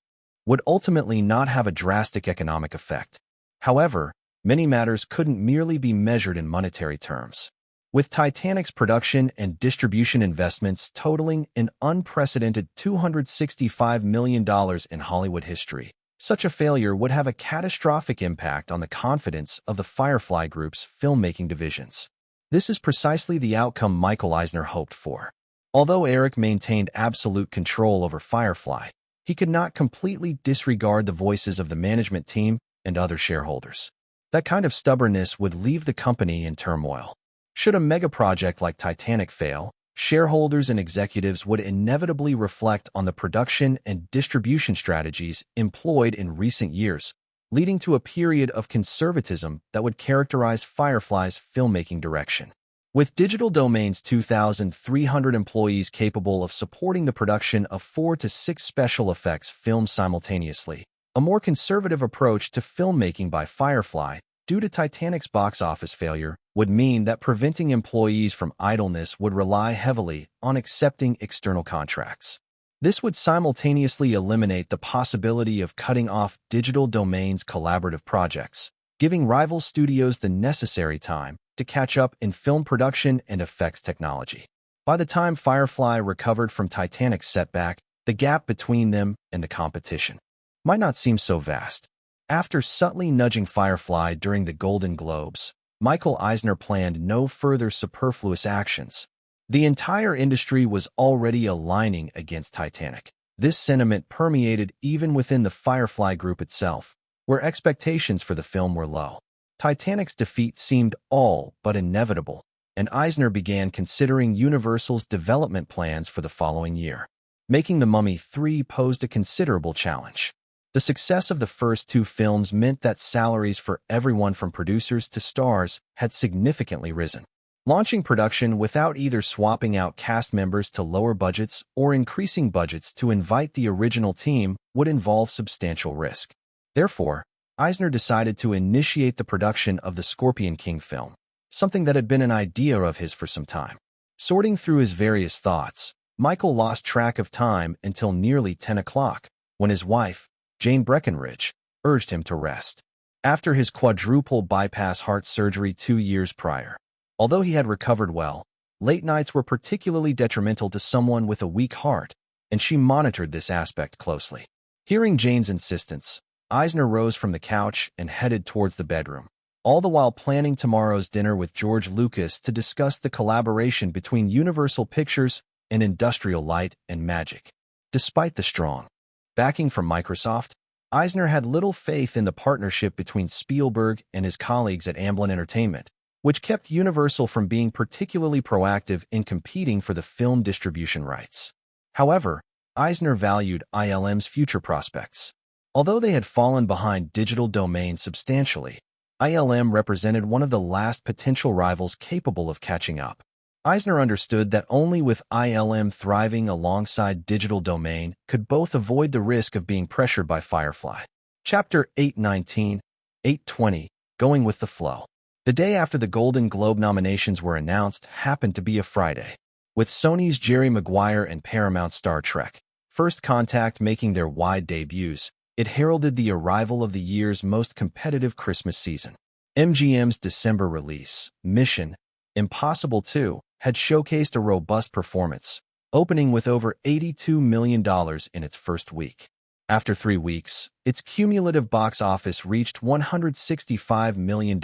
would ultimately not have a drastic economic effect. However, many matters couldn't merely be measured in monetary terms. With Titanic's production and distribution investments totaling an unprecedented $265 million in Hollywood history, such a failure would have a catastrophic impact on the confidence of the Firefly Group's filmmaking divisions. This is precisely the outcome Michael Eisner hoped for. Although Eric maintained absolute control over Firefly, he could not completely disregard the voices of the management team and other shareholders. That kind of stubbornness would leave the company in turmoil. Should a mega project like Titanic fail, shareholders and executives would inevitably reflect on the production and distribution strategies employed in recent years, leading to a period of conservatism that would characterize Firefly's filmmaking direction. With Digital Domain's 2,300 employees capable of supporting the production of 4 to 6 special effects films simultaneously, a more conservative approach to filmmaking by Firefly, due to Titanic's box office failure, would mean that preventing employees from idleness would rely heavily on accepting external contracts. This would simultaneously eliminate the possibility of cutting off Digital Domain's collaborative projects, giving rival studios the necessary time to catch up in film production and effects technology. By the time Firefly recovered from Titanic's setback, the gap between them and the competition might not seem so vast. After subtly nudging Firefly during the Golden Globes, Michael Eisner planned no further superfluous actions. The entire industry was already aligning against Titanic. This sentiment permeated even within the Firefly group itself, where expectations for the film were low. Titanic's defeat seemed all but inevitable, and Eisner began considering Universal's development plans for the following year. Making The Mummy 3 posed a considerable challenge. The success of the first 2 films meant that salaries for everyone from producers to stars had significantly risen. Launching production without either swapping out cast members to lower budgets or increasing budgets to invite the original team would involve substantial risk. Therefore, Eisner decided to initiate the production of the Scorpion King film, something that had been an idea of his for some time. Sorting through his various thoughts, Michael lost track of time until nearly 10 o'clock, when his wife, Jane Breckenridge, urged him to rest. After his quadruple bypass heart surgery 2 years prior, although he had recovered well, late nights were particularly detrimental to someone with a weak heart, and she monitored this aspect closely. Hearing Jane's insistence, Eisner rose from the couch and headed towards the bedroom, all the while planning tomorrow's dinner with George Lucas to discuss the collaboration between Universal Pictures and Industrial Light and Magic. Despite the strong backing from Microsoft, Eisner had little faith in the partnership between Spielberg and his colleagues at Amblin Entertainment, which kept Universal from being particularly proactive in competing for the film distribution rights. However, Eisner valued ILM's future prospects. Although they had fallen behind Digital Domain substantially, ILM represented one of the last potential rivals capable of catching up. Eisner understood that only with ILM thriving alongside Digital Domain could both avoid the risk of being pressured by Firefly. Chapter 819, 820, Going with the Flow. The day after the Golden Globe nominations were announced happened to be a Friday, with Sony's Jerry Maguire and Paramount's Star Trek First Contact making their wide debuts. It heralded the arrival of the year's most competitive Christmas season. MGM's December release, Mission: Impossible 2, had showcased a robust performance, opening with over $82 million in its first week. After 3 weeks, its cumulative box office reached $165 million,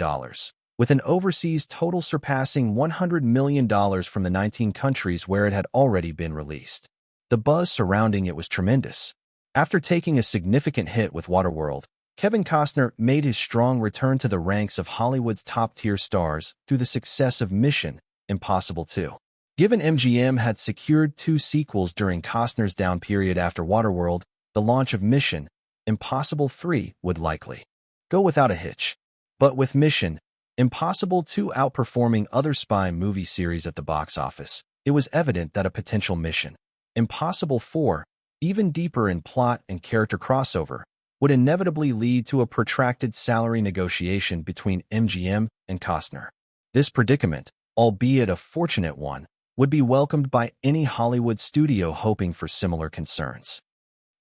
with an overseas total surpassing $100 million from the 19 countries where it had already been released. The buzz surrounding it was tremendous. After taking a significant hit with Waterworld, Kevin Costner made his strong return to the ranks of Hollywood's top-tier stars through the success of Mission: Impossible 2. Given MGM had secured 2 sequels during Costner's down period after Waterworld, the launch of Mission: Impossible 3 would likely go without a hitch. But with Mission: Impossible 2 outperforming other spy movie series at the box office, it was evident that a potential Mission: Impossible 4, even deeper in plot and character crossover, would inevitably lead to a protracted salary negotiation between MGM and Costner. This predicament, albeit a fortunate one, would be welcomed by any Hollywood studio hoping for similar concerns.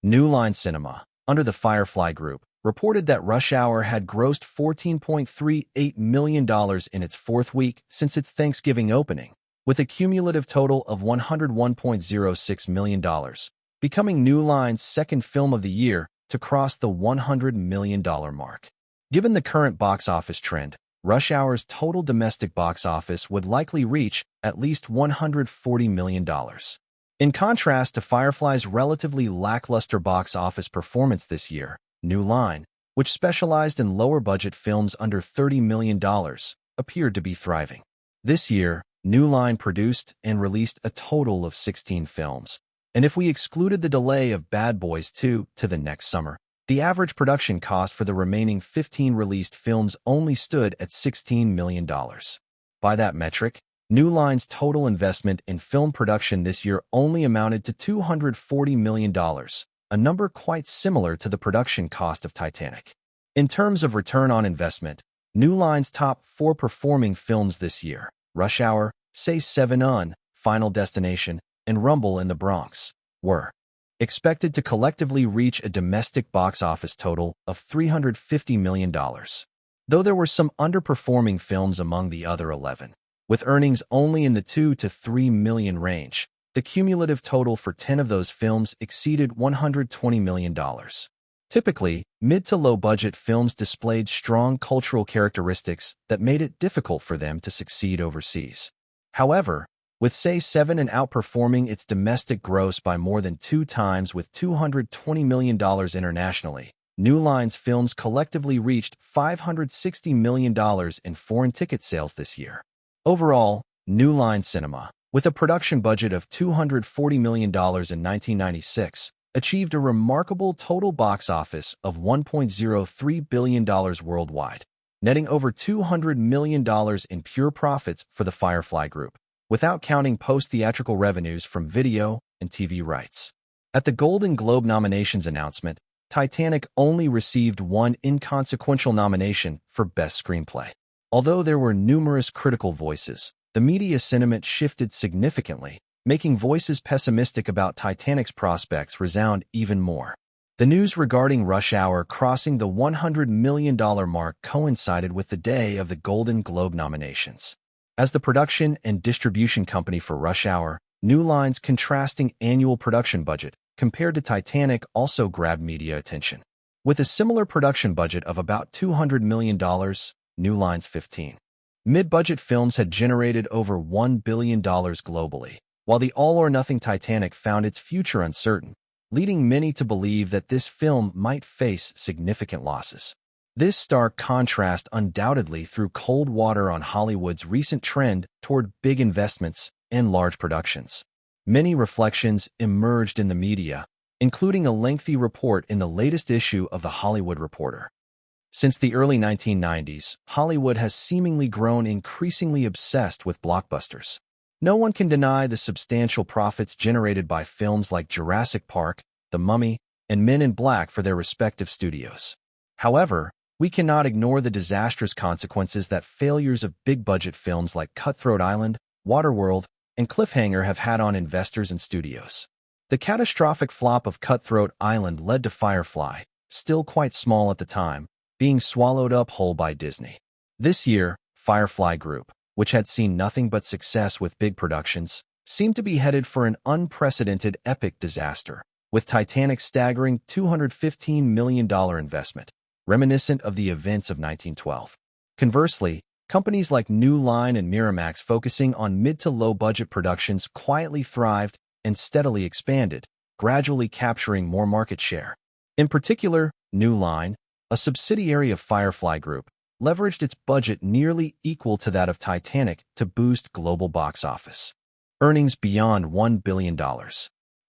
New Line Cinema, under the Firefly Group, reported that Rush Hour had grossed $14.38 million in its 4th week since its Thanksgiving opening, with a cumulative total of $101.06 million, becoming New Line's 2nd film of the year to cross the $100 million mark. Given the current box office trend, Rush Hour's total domestic box office would likely reach at least $140 million. In contrast to Firefly's relatively lackluster box office performance this year, New Line, which specialized in lower-budget films under $30 million, appeared to be thriving. This year, New Line produced and released a total of 16 films, and if we excluded the delay of Bad Boys 2 to the next summer, the average production cost for the remaining 15 released films only stood at $16 million. By that metric, New Line's total investment in film production this year only amounted to $240 million, a number quite similar to the production cost of Titanic. In terms of return on investment, New Line's top 4 performing films this year, Rush Hour, Say 7 On, Final Destination, and Rumble in the Bronx, were expected to collectively reach a domestic box office total of $350 million. Though there were some underperforming films among the other 11, with earnings only in the $2 to $3 million range, the cumulative total for 10 of those films exceeded $120 million. Typically, mid to low-budget films displayed strong cultural characteristics that made it difficult for them to succeed overseas. However, with Say 7 and outperforming its domestic gross by more than 2 times with $220 million internationally, New Line's films collectively reached $560 million in foreign ticket sales this year. Overall, New Line Cinema, with a production budget of $240 million in 1996, achieved a remarkable total box office of $1.03 billion worldwide, netting over $200 million in pure profits for the Firefly Group, without counting post-theatrical revenues from video and TV rights. At the Golden Globe nominations announcement, Titanic only received one inconsequential nomination for Best Screenplay. Although there were numerous critical voices, the media sentiment shifted significantly, making voices pessimistic about Titanic's prospects resound even more. The news regarding Rush Hour crossing the $100 million mark coincided with the day of the Golden Globe nominations. As the production and distribution company for Rush Hour, New Line's contrasting annual production budget compared to Titanic also grabbed media attention. With a similar production budget of about $200 million, New Line's 15 mid-budget films had generated over $1 billion globally, while the all-or-nothing Titanic found its future uncertain, leading many to believe that this film might face significant losses. This stark contrast undoubtedly threw cold water on Hollywood's recent trend toward big investments and large productions. Many reflections emerged in the media, including a lengthy report in the latest issue of The Hollywood Reporter. Since the early 1990s, Hollywood has seemingly grown increasingly obsessed with blockbusters. No one can deny the substantial profits generated by films like Jurassic Park, The Mummy, and Men in Black for their respective studios. However, we cannot ignore the disastrous consequences that failures of big-budget films like Cutthroat Island, Waterworld, and Cliffhanger have had on investors and studios. The catastrophic flop of Cutthroat Island led to Firefly, still quite small at the time, being swallowed up whole by Disney. This year, Firefly Group, which had seen nothing but success with big productions, seemed to be headed for an unprecedented epic disaster, with Titanic's staggering $215 million investment, reminiscent of the events of 1912. Conversely, companies like New Line and Miramax focusing on mid to low-budget productions quietly thrived and steadily expanded, gradually capturing more market share. In particular, New Line, a subsidiary of Firefly Group, leveraged its budget nearly equal to that of Titanic to boost global box office earnings beyond $1 billion.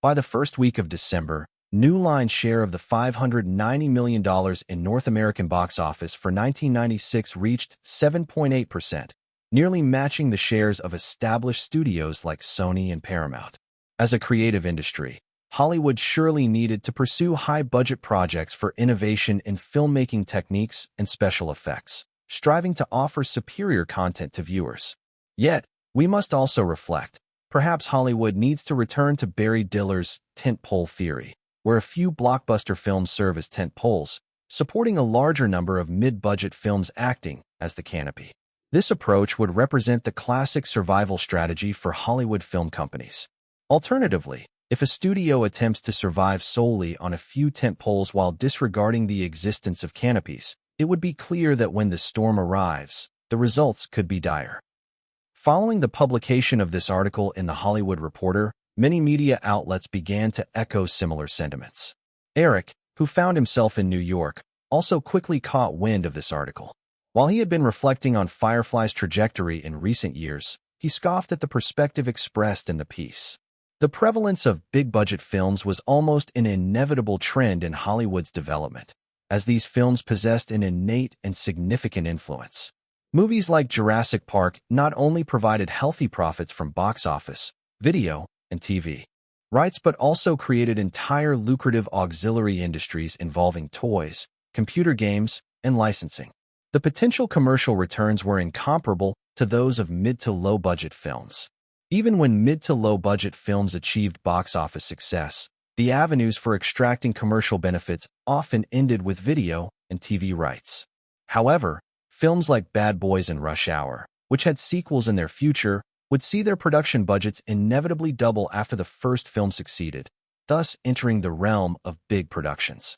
By the first week of December, New Line's share of the $590 million in North American box office for 1996 reached 7.8%, nearly matching the shares of established studios like Sony and Paramount. As a creative industry, Hollywood surely needed to pursue high-budget projects for innovation in filmmaking techniques and special effects, striving to offer superior content to viewers. Yet, we must also reflect, perhaps Hollywood needs to return to Barry Diller's tentpole theory, where a few blockbuster films serve as tentpoles, supporting a larger number of mid-budget films acting as the canopy. This approach would represent the classic survival strategy for Hollywood film companies. Alternatively, if a studio attempts to survive solely on a few tentpoles while disregarding the existence of canopies, it would be clear that when the storm arrives, the results could be dire. Following the publication of this article in The Hollywood Reporter, Many media outlets began to echo similar sentiments. Eric, who found himself in New York, also quickly caught wind of this article. While he had been reflecting on Firefly's trajectory in recent years, he scoffed at the perspective expressed in the piece. The prevalence of big-budget films was almost an inevitable trend in Hollywood's development, as these films possessed an innate and significant influence. Movies like Jurassic Park not only provided healthy profits from box office, video, and TV rights, but also created entire lucrative auxiliary industries involving toys, computer games, and licensing. The potential commercial returns were incomparable to those of mid to low-budget films. Even when mid to low-budget films achieved box office success, the avenues for extracting commercial benefits often ended with video and TV rights. However, films like Bad Boys and Rush Hour, which had sequels in their future, would see their production budgets inevitably double after the first film succeeded, thus entering the realm of big productions.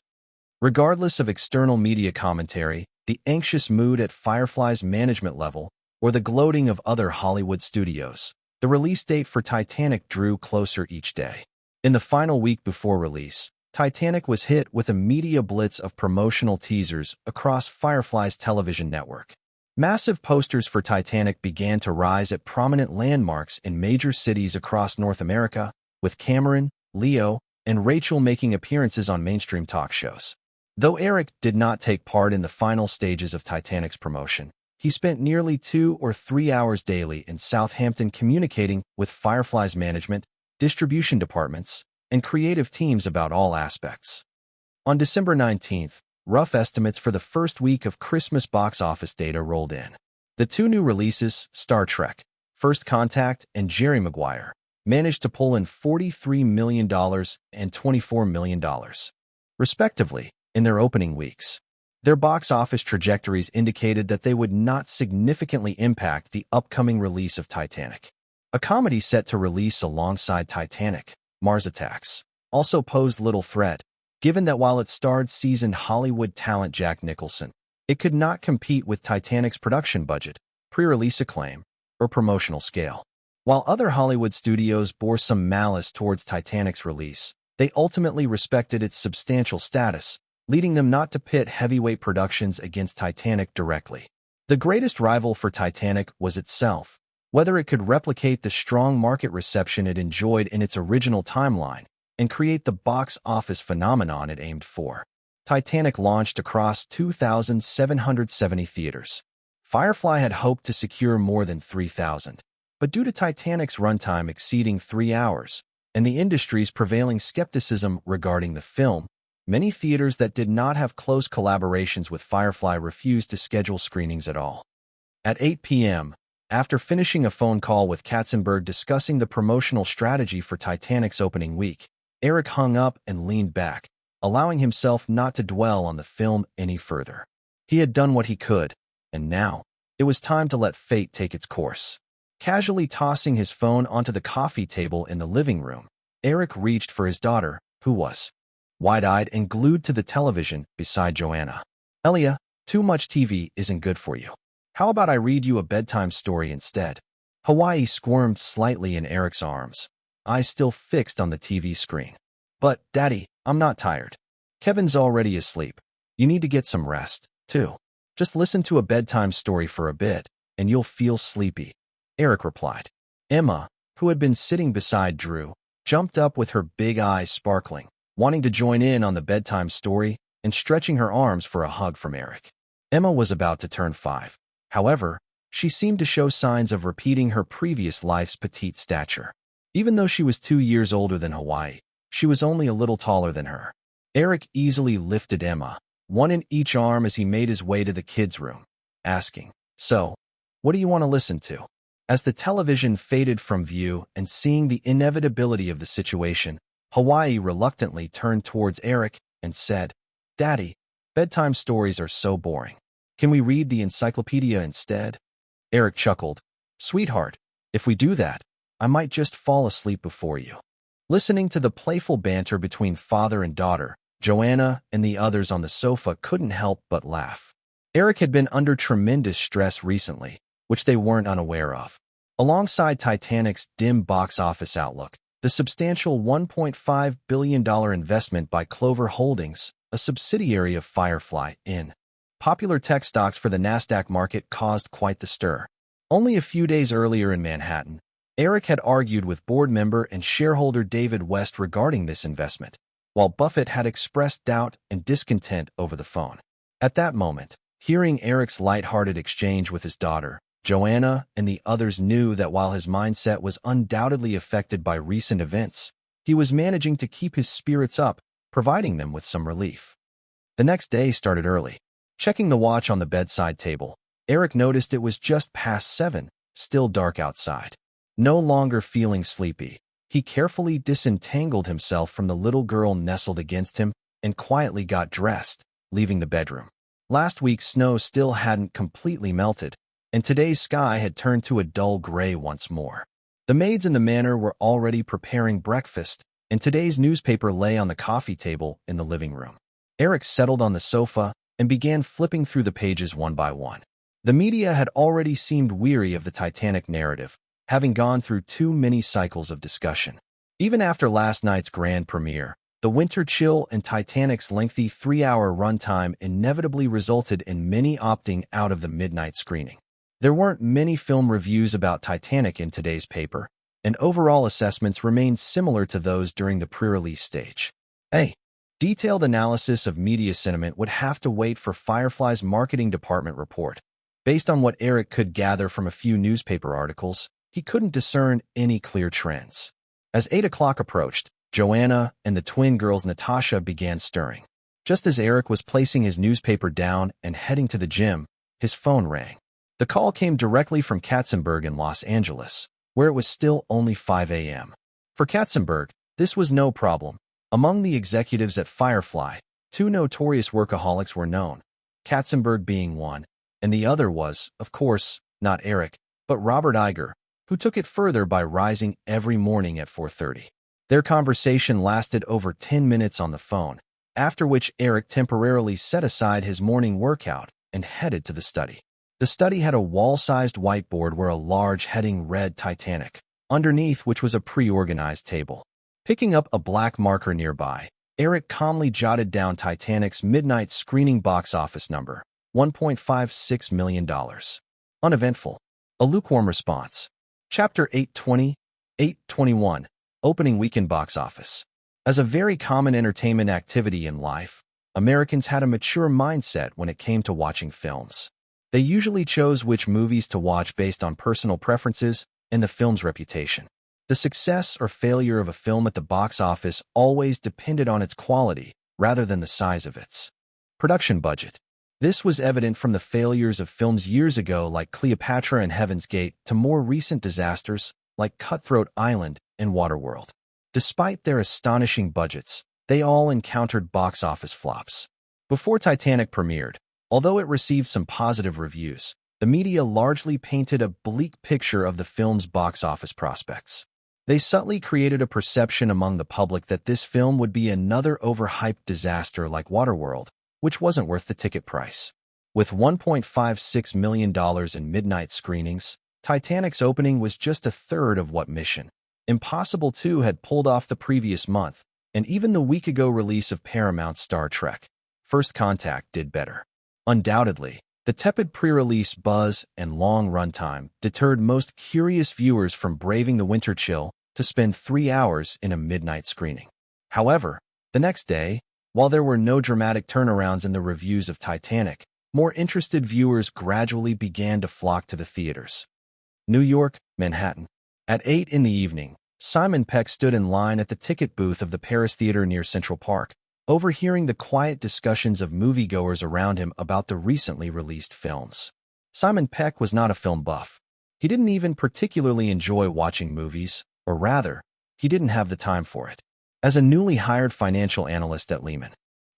Regardless of external media commentary, the anxious mood at Firefly's management level, or the gloating of other Hollywood studios, the release date for Titanic drew closer each day. In the final week before release, Titanic was hit with a media blitz of promotional teasers across Firefly's television network. Massive posters for Titanic began to rise at prominent landmarks in major cities across North America, with Cameron, Leo, and Rachel making appearances on mainstream talk shows. Though Eric did not take part in the final stages of Titanic's promotion, he spent nearly 2 or 3 hours daily in Southampton communicating with Firefly's management, distribution departments, and creative teams about all aspects. On December 19th, rough estimates for the first week of Christmas box office data rolled in. The two new releases, Star Trek, First Contact, and Jerry Maguire, managed to pull in $43 million and $24 million, respectively, in their opening weeks. Their box office trajectories indicated that they would not significantly impact the upcoming release of Titanic. A comedy set to release alongside Titanic, Mars Attacks, also posed little threat, given that while it starred seasoned Hollywood talent Jack Nicholson, it could not compete with Titanic's production budget, pre-release acclaim, or promotional scale. While other Hollywood studios bore some malice towards Titanic's release, they ultimately respected its substantial status, leading them not to pit heavyweight productions against Titanic directly. The greatest rival for Titanic was itself, whether it could replicate the strong market reception it enjoyed in its original timeline and create the box office phenomenon it aimed for. Titanic launched across 2,770 theaters. Firefly had hoped to secure more than 3,000, but due to Titanic's runtime exceeding 3 hours and the industry's prevailing skepticism regarding the film, many theaters that did not have close collaborations with Firefly refused to schedule screenings at all. At 8 p.m., after finishing a phone call with Katzenberg discussing the promotional strategy for Titanic's opening week, Eric hung up and leaned back, allowing himself not to dwell on the film any further. He had done what he could, and now, it was time to let fate take its course. Casually tossing his phone onto the coffee table in the living room, Eric reached for his daughter, who was wide-eyed and glued to the television beside Joanna. "Elia, too much TV isn't good for you. How about I read you a bedtime story instead?" Hawaii squirmed slightly in Eric's arms, eyes still fixed on the TV screen. "But, Daddy, I'm not tired. Kevin's already asleep. You need to get some rest, too. Just listen to a bedtime story for a bit, and you'll feel sleepy," Eric replied. Emma, who had been sitting beside Drew, jumped up with her big eyes sparkling, wanting to join in on the bedtime story and stretching her arms for a hug from Eric. Emma was about to turn 5. However, she seemed to show signs of repeating her previous life's petite stature. Even though she was 2 years older than Hawaii, she was only a little taller than her. Eric easily lifted Emma, one in each arm as he made his way to the kids' room, asking, "So, what do you want to listen to?" As the television faded from view and seeing the inevitability of the situation, Hawaii reluctantly turned towards Eric and said, "Daddy, bedtime stories are so boring. Can we read the encyclopedia instead?" Eric chuckled. "Sweetheart, if we do that, I might just fall asleep before you." Listening to the playful banter between father and daughter, Joanna and the others on the sofa couldn't help but laugh. Eric had been under tremendous stress recently, which they weren't unaware of. Alongside Titanic's dim box office outlook, The substantial $1.5 billion investment by Clover Holdings, a subsidiary of Firefly, in popular tech stocks for the Nasdaq market caused quite the stir. Only a few days earlier in Manhattan, Eric had argued with board member and shareholder David West regarding this investment, while Buffett had expressed doubt and discontent over the phone. At that moment, hearing Eric's light-hearted exchange with his daughter, Joanna, and the others knew that while his mindset was undoubtedly affected by recent events, he was managing to keep his spirits up, providing them with some relief. The next day started early. Checking the watch on the bedside table, Eric noticed it was just past 7, still dark outside. No longer feeling sleepy, he carefully disentangled himself from the little girl nestled against him and quietly got dressed, leaving the bedroom. Last week's snow still hadn't completely melted, and today's sky had turned to a dull gray once more. The maids in the manor were already preparing breakfast, and today's newspaper lay on the coffee table in the living room. Eric settled on the sofa and began flipping through the pages one by one. The media had already seemed weary of the Titanic narrative, having gone through too many cycles of discussion. Even after last night's grand premiere, the winter chill and Titanic's lengthy 3-hour runtime inevitably resulted in many opting out of the midnight screening. There weren't many film reviews about Titanic in today's paper, and overall assessments remained similar to those during the pre-release stage. A detailed analysis of media sentiment would have to wait for Firefly's marketing department report. Based on what Eric could gather from a few newspaper articles, he couldn't discern any clear trends. As 8 o'clock approached, Joanna and the twin girls Natasha began stirring. Just as Eric was placing his newspaper down and heading to the gym, his phone rang. The call came directly from Katzenberg in Los Angeles, where it was still only 5 a.m. For Katzenberg, this was no problem. Among the executives at Firefly, 2 notorious workaholics were known, Katzenberg being one, and the other was, of course, not Eric, but Robert Iger, who took it further by rising every morning at 4:30. Their conversation lasted over 10 minutes on the phone, after which Eric temporarily set aside his morning workout and headed to the study. The study had a wall-sized whiteboard where a large heading read Titanic, underneath which was a pre-organized table. Picking up a black marker nearby, Eric calmly jotted down Titanic's midnight screening box office number, $1.56 million. Uneventful. A lukewarm response. Chapter 820, 821, Opening Weekend Box Office. As a very common entertainment activity in life, Americans had a mature mindset when it came to watching films. They usually chose which movies to watch based on personal preferences and the film's reputation. The success or failure of a film at the box office always depended on its quality rather than the size of its production budget. This was evident from the failures of films years ago like Cleopatra and Heaven's Gate to more recent disasters like Cutthroat Island and Waterworld. Despite their astonishing budgets, they all encountered box office flops. Before Titanic premiered, although it received some positive reviews, the media largely painted a bleak picture of the film's box office prospects. They subtly created a perception among the public that this film would be another overhyped disaster like Waterworld, which wasn't worth the ticket price. With $1.56 million in midnight screenings, Titanic's opening was just a third of what Mission Impossible 2 had pulled off the previous month, and even the week-ago release of Paramount's Star Trek: First Contact did better. Undoubtedly, the tepid pre-release buzz and long runtime deterred most curious viewers from braving the winter chill to spend 3 hours in a midnight screening. However, the next day, while there were no dramatic turnarounds in the reviews of Titanic, more interested viewers gradually began to flock to the theaters. New York, Manhattan. At 8 in the evening, Simon Peck stood in line at the ticket booth of the Paris Theater near Central Park, overhearing the quiet discussions of moviegoers around him about the recently released films. Simon Peck was not a film buff. He didn't even particularly enjoy watching movies, or rather, he didn't have the time for it. As a newly hired financial analyst at Lehman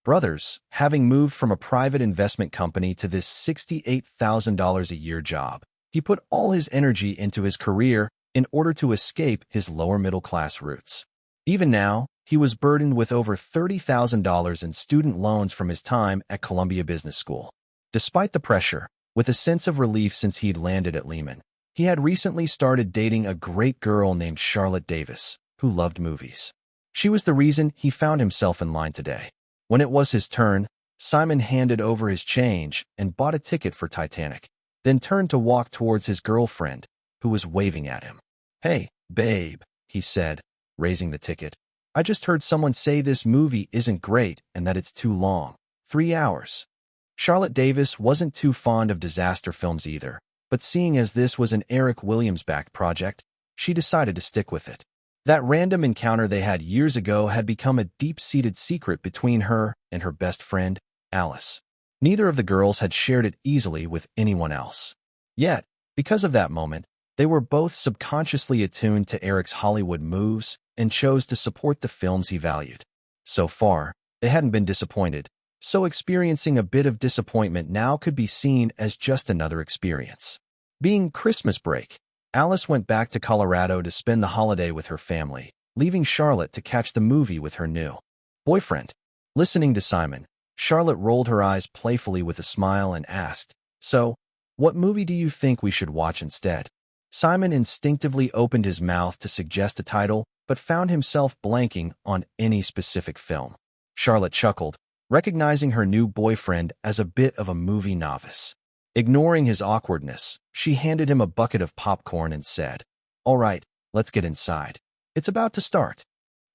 Brothers, having moved from a private investment company to this $68,000 a year job, he put all his energy into his career in order to escape his lower middle-class roots. Even now, he was burdened with over $30,000 in student loans from his time at Columbia Business School. Despite the pressure, with a sense of relief since he'd landed at Lehman, he had recently started dating a great girl named Charlotte Davis, who loved movies. She was the reason he found himself in line today. When it was his turn, Simon handed over his change and bought a ticket for Titanic, then turned to walk towards his girlfriend, who was waving at him. "Hey, babe," he said, raising the ticket. "I just heard someone say this movie isn't great and that it's too long. 3 hours." Charlotte Davis wasn't too fond of disaster films either, but seeing as this was an Eric Williams-backed project, she decided to stick with it. That random encounter they had years ago had become a deep-seated secret between her and her best friend, Alice. Neither of the girls had shared it easily with anyone else. Yet, because of that moment, they were both subconsciously attuned to Eric's Hollywood moves and chose to support the films he valued. So far, they hadn't been disappointed, so experiencing a bit of disappointment now could be seen as just another experience. Being Christmas break, Alice went back to Colorado to spend the holiday with her family, leaving Charlotte to catch the movie with her new boyfriend. Listening to Simon, Charlotte rolled her eyes playfully with a smile and asked, "So, what movie do you think we should watch instead?" Simon instinctively opened his mouth to suggest a title, but found himself blanking on any specific film. Charlotte chuckled, recognizing her new boyfriend as a bit of a movie novice. Ignoring his awkwardness, she handed him a bucket of popcorn and said, "All right, let's get inside. It's about to start."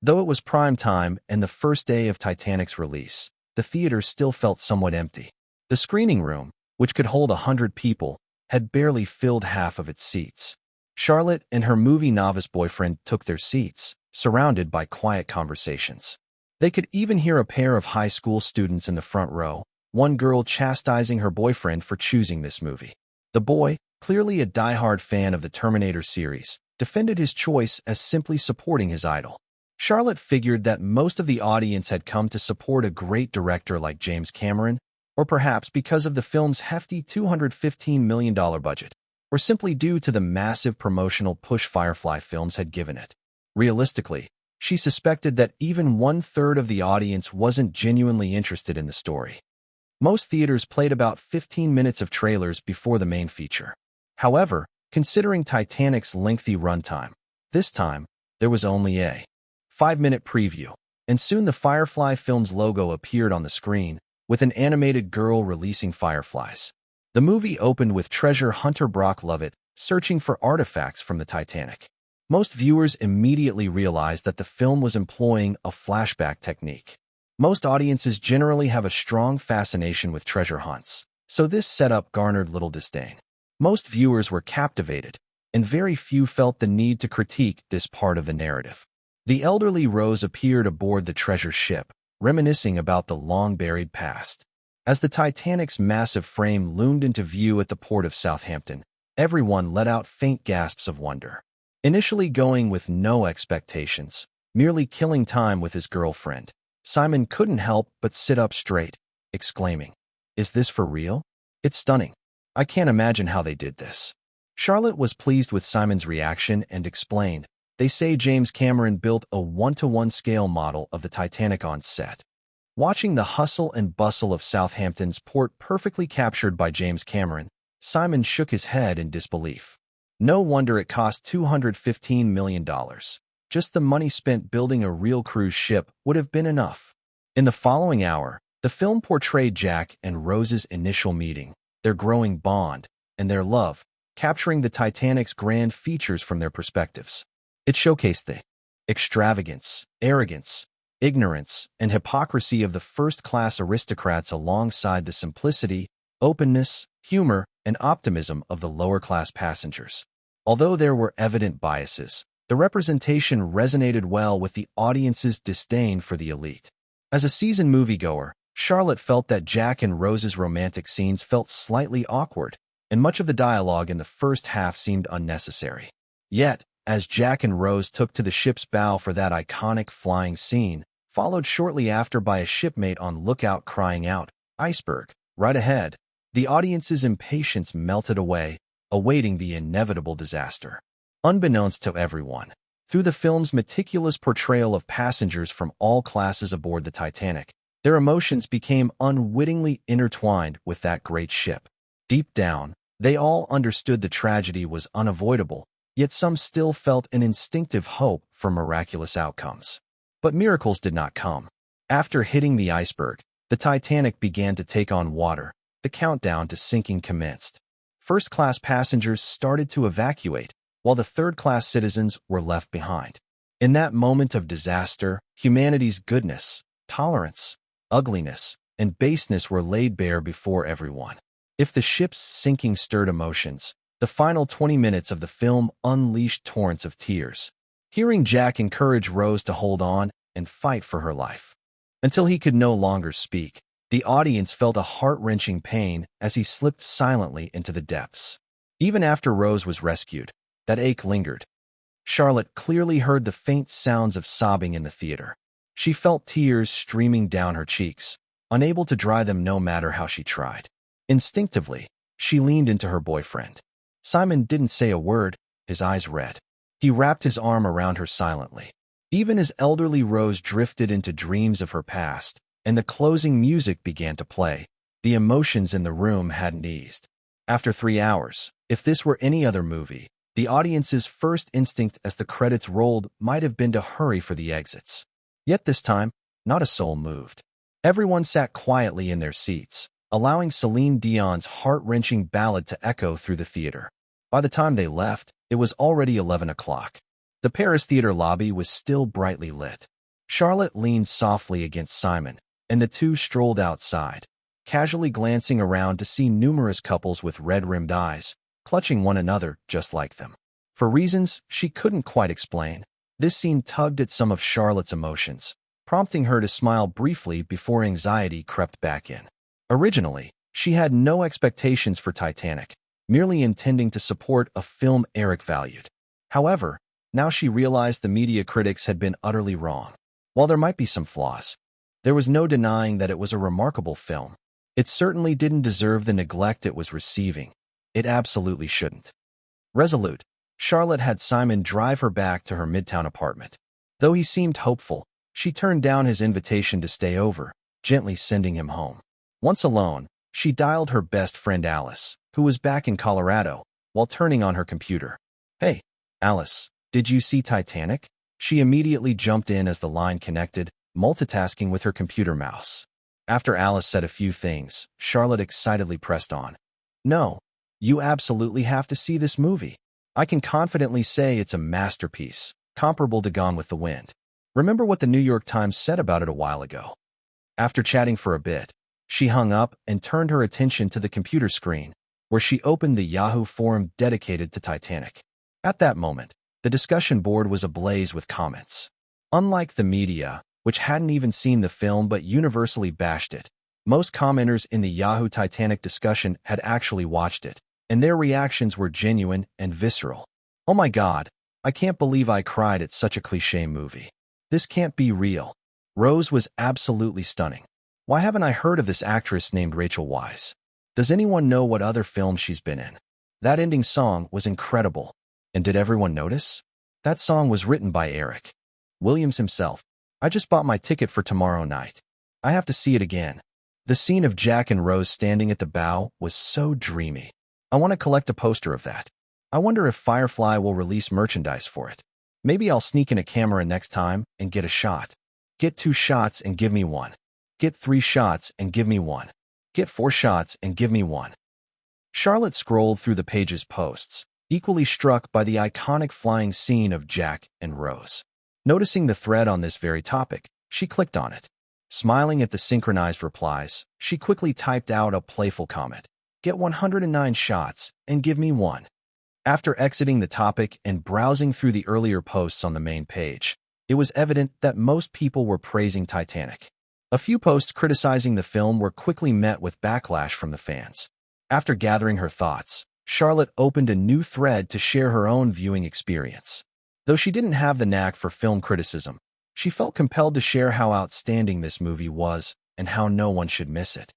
Though it was prime time and the first day of Titanic's release, the theater still felt somewhat empty. The screening room, which could hold 100 people, had barely filled half of its seats. Charlotte and her movie novice boyfriend took their seats, surrounded by quiet conversations. They could even hear a pair of high school students in the front row, one girl chastising her boyfriend for choosing this movie. The boy, clearly a diehard fan of the Terminator series, defended his choice as simply supporting his idol. Charlotte figured that most of the audience had come to support a great director like James Cameron, or perhaps because of the film's hefty $215 million budget, or simply due to the massive promotional push Firefly films had given it. Realistically, she suspected that even 1/3 of the audience wasn't genuinely interested in the story. Most theaters played about 15 minutes of trailers before the main feature. However, considering Titanic's lengthy runtime, this time, there was only a 5-minute preview, and soon the Firefly film's logo appeared on the screen, with an animated girl releasing fireflies. The movie opened with treasure hunter Brock Lovett searching for artifacts from the Titanic. Most viewers immediately realized that the film was employing a flashback technique. Most audiences generally have a strong fascination with treasure hunts, so this setup garnered little disdain. Most viewers were captivated, and very few felt the need to critique this part of the narrative. The elderly Rose appeared aboard the treasure ship, reminiscing about the long-buried past. As the Titanic's massive frame loomed into view at the port of Southampton, everyone let out faint gasps of wonder. Initially going with no expectations, merely killing time with his girlfriend, Simon couldn't help but sit up straight, exclaiming, "Is this for real? It's stunning. I can't imagine how they did this." Charlotte was pleased with Simon's reaction and explained, "They say James Cameron built a 1-to-1 scale model of the Titanic on set." Watching the hustle and bustle of Southampton's port perfectly captured by James Cameron, Simon shook his head in disbelief. No wonder it cost $215 million. Just the money spent building a real cruise ship would have been enough. In the following hour, the film portrayed Jack and Rose's initial meeting, their growing bond, and their love, capturing the Titanic's grand features from their perspectives. It showcased the extravagance, arrogance, ignorance, and hypocrisy of the first-class aristocrats alongside the simplicity, openness, humor, and optimism of the lower-class passengers. Although there were evident biases, the representation resonated well with the audience's disdain for the elite. As a seasoned moviegoer, Charlotte felt that Jack and Rose's romantic scenes felt slightly awkward, and much of the dialogue in the first half seemed unnecessary. Yet, as Jack and Rose took to the ship's bow for that iconic flying scene, followed shortly after by a shipmate on lookout crying out, "Iceberg, right ahead," the audience's impatience melted away, awaiting the inevitable disaster. Unbeknownst to everyone, through the film's meticulous portrayal of passengers from all classes aboard the Titanic, their emotions became unwittingly intertwined with that great ship. Deep down, they all understood the tragedy was unavoidable, yet some still felt an instinctive hope for miraculous outcomes. But miracles did not come. After hitting the iceberg, the Titanic began to take on water. The countdown to sinking commenced. First-class passengers started to evacuate, while the third-class citizens were left behind. In that moment of disaster, humanity's goodness, tolerance, ugliness, and baseness were laid bare before everyone. If the ship's sinking stirred emotions, the final 20 minutes of the film unleashed torrents of tears. Hearing Jack encourage Rose to hold on and fight for her life until he could no longer speak, the audience felt a heart-wrenching pain as he slipped silently into the depths. Even after Rose was rescued, that ache lingered. Charlotte clearly heard the faint sounds of sobbing in the theater. She felt tears streaming down her cheeks, unable to dry them no matter how she tried. Instinctively, she leaned into her boyfriend. Simon didn't say a word, his eyes red. He wrapped his arm around her silently. Even as elderly Rose drifted into dreams of her past, and the closing music began to play, the emotions in the room hadn't eased. After 3 hours, if this were any other movie, the audience's first instinct as the credits rolled might have been to hurry for the exits. Yet this time, not a soul moved. Everyone sat quietly in their seats, allowing Celine Dion's heart-wrenching ballad to echo through the theater. By the time they left, it was already 11 o'clock. The Paris theater lobby was still brightly lit. Charlotte leaned softly against Simon, and the two strolled outside, casually glancing around to see numerous couples with red-rimmed eyes, clutching one another just like them. For reasons she couldn't quite explain, this scene tugged at some of Charlotte's emotions, prompting her to smile briefly before anxiety crept back in. Originally, she had no expectations for Titanic, merely intending to support a film Eric valued. However, now she realized the media critics had been utterly wrong. While there might be some flaws, there was no denying that it was a remarkable film. It certainly didn't deserve the neglect it was receiving. It absolutely shouldn't. Resolute, Charlotte had Simon drive her back to her midtown apartment. Though he seemed hopeful, she turned down his invitation to stay over, gently sending him home. Once alone, she dialed her best friend Alice, who was back in Colorado, while turning on her computer. "Hey, Alice, did you see Titanic?" She immediately jumped in as the line connected, multitasking with her computer mouse. After Alice said a few things, Charlotte excitedly pressed on. "No, you absolutely have to see this movie. I can confidently say it's a masterpiece, comparable to Gone with the Wind. Remember what the New York Times said about it a while ago." After chatting for a bit, she hung up and turned her attention to the computer screen, where she opened the Yahoo forum dedicated to Titanic. At that moment, the discussion board was ablaze with comments. Unlike the media, which hadn't even seen the film but universally bashed it, most commenters in the Yahoo Titanic discussion had actually watched it, and their reactions were genuine and visceral. "Oh my God, I can't believe I cried at such a cliché movie. This can't be real. Rose was absolutely stunning. Why haven't I heard of this actress named Rachel Weisz? Does anyone know what other films she's been in? That ending song was incredible. And did everyone notice? That song was written by Eric Williams himself. I just bought my ticket for tomorrow night. I have to see it again." The scene of Jack and Rose standing at the bow was so dreamy. "I want to collect a poster of that. I wonder if Firefly will release merchandise for it. Maybe I'll sneak in a camera next time and get a shot. Get 2 shots and give me 1. Get 3 shots and give me 1. Get 4 shots and give me 1. Charlotte scrolled through the page's posts, equally struck by the iconic flying scene of Jack and Rose. Noticing the thread on this very topic, she clicked on it. Smiling at the synchronized replies, she quickly typed out a playful comment. Get 109 shots and give me 1. After exiting the topic and browsing through the earlier posts on the main page, it was evident that most people were praising Titanic. A few posts criticizing the film were quickly met with backlash from the fans. After gathering her thoughts, Charlotte opened a new thread to share her own viewing experience. Though she didn't have the knack for film criticism, she felt compelled to share how outstanding this movie was and how no one should miss it.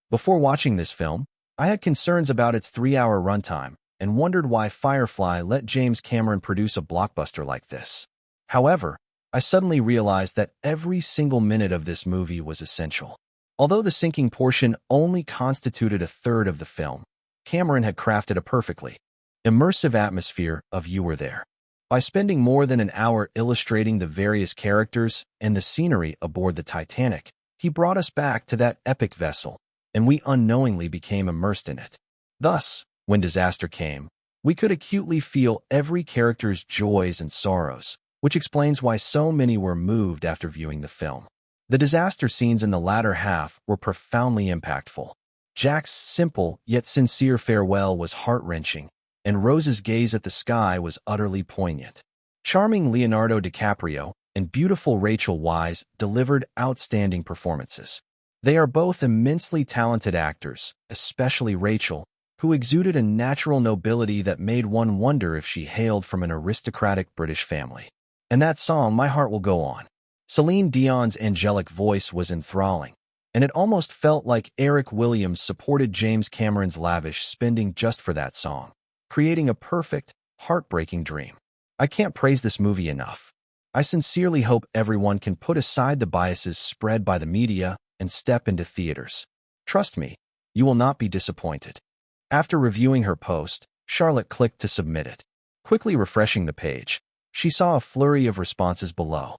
"Before watching this film, I had concerns about its 3-hour runtime and wondered why Firefly let James Cameron produce a blockbuster like this. However, I suddenly realized that every single minute of this movie was essential. Although the sinking portion only constituted a third of the film, Cameron had crafted it perfectly. immersive atmosphere of You Were There. By spending more than an hour illustrating the various characters and the scenery aboard the Titanic, he brought us back to that epic vessel, and we unknowingly became immersed in it. Thus, when disaster came, we could acutely feel every character's joys and sorrows, which explains why so many were moved after viewing the film. The disaster scenes in the latter half were profoundly impactful. Jack's simple yet sincere farewell was heart-wrenching, and Rose's gaze at the sky was utterly poignant. Charming Leonardo DiCaprio and beautiful Rachel Weisz delivered outstanding performances. They are both immensely talented actors, especially Rachel, who exuded a natural nobility that made one wonder if she hailed from an aristocratic British family. And that song, My Heart Will Go On. Celine Dion's angelic voice was enthralling, and it almost felt like Eric Williams supported James Cameron's lavish spending just for that song, creating a perfect, heartbreaking dream. I can't praise this movie enough. I sincerely hope everyone can put aside the biases spread by the media and step into theaters. Trust me, you will not be disappointed. After reviewing her post, Charlotte clicked to submit it. Quickly refreshing the page, she saw a flurry of responses below.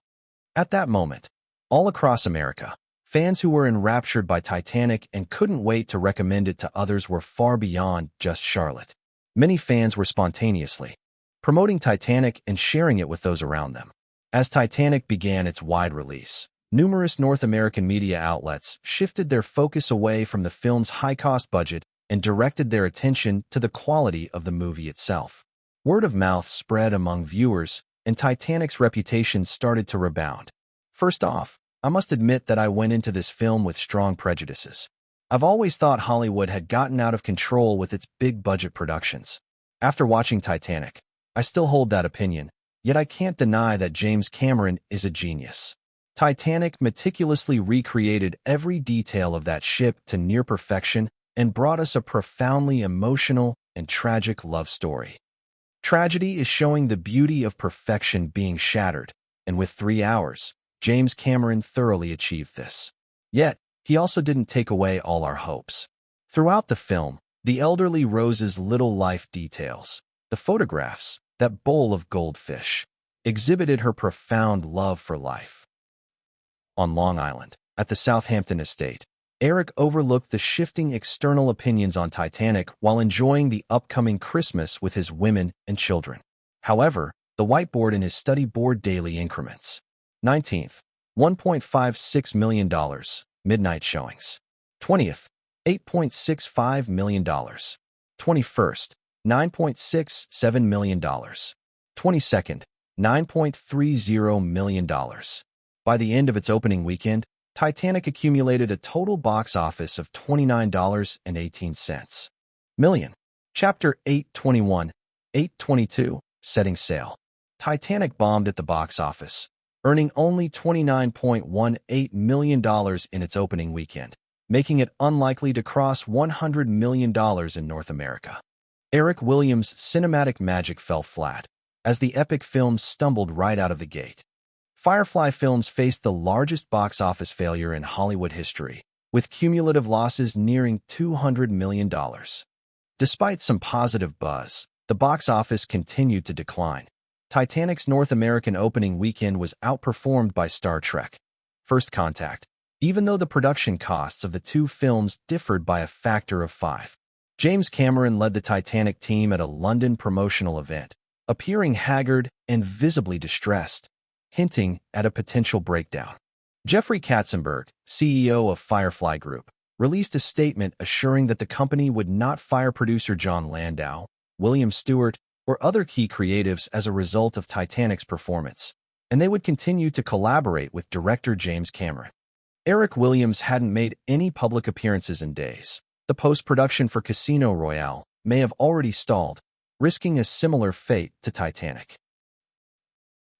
At that moment, all across America, fans who were enraptured by Titanic and couldn't wait to recommend it to others were far beyond just Charlotte. Many fans were spontaneously promoting Titanic and sharing it with those around them. As Titanic began its wide release, numerous North American media outlets shifted their focus away from the film's high-cost budget and directed their attention to the quality of the movie itself. Word of mouth spread among viewers, and Titanic's reputation started to rebound. First off, I must admit that I went into this film with strong prejudices. I've always thought Hollywood had gotten out of control with its big-budget productions. After watching Titanic, I still hold that opinion, yet I can't deny that James Cameron is a genius. Titanic meticulously recreated every detail of that ship to near perfection and brought us a profoundly emotional and tragic love story. Tragedy is showing the beauty of perfection being shattered, and with 3 hours, James Cameron thoroughly achieved this. Yet, he also didn't take away all our hopes. Throughout the film, the elderly Rose's little life details, the photographs, that bowl of goldfish, exhibited her profound love for life. On Long Island, at the Southampton estate, Eric overlooked the shifting external opinions on Titanic while enjoying the upcoming Christmas with his women and children. However, the whiteboard in his study board daily increments. 19th, $1.56 million, midnight showings. 20th, $8.65 million. 21st, $9.67 million. 22nd, $9.30 million. By the end of its opening weekend, Titanic accumulated a total box office of $29.18 million. Chapter 821, 822, Setting Sail. Titanic bombed at the box office, earning only $29.18 million in its opening weekend, making it unlikely to cross $100 million in North America. Eric Williams' cinematic magic fell flat, as the epic film stumbled right out of the gate. Firefly Films faced the largest box office failure in Hollywood history, with cumulative losses nearing $200 million. Despite some positive buzz, the box office continued to decline. Titanic's North American opening weekend was outperformed by Star Trek: First Contact, even though the production costs of the two films differed by a factor of 5. James Cameron led the Titanic team at a London promotional event, appearing haggard and visibly distressed, hinting at a potential breakdown. Jeffrey Katzenberg, CEO of Firefly Group, released a statement assuring that the company would not fire producer John Landau, William Stewart, or other key creatives as a result of Titanic's performance, and they would continue to collaborate with director James Cameron. Eric Williams hadn't made any public appearances in days. The post-production for Casino Royale may have already stalled, risking a similar fate to Titanic.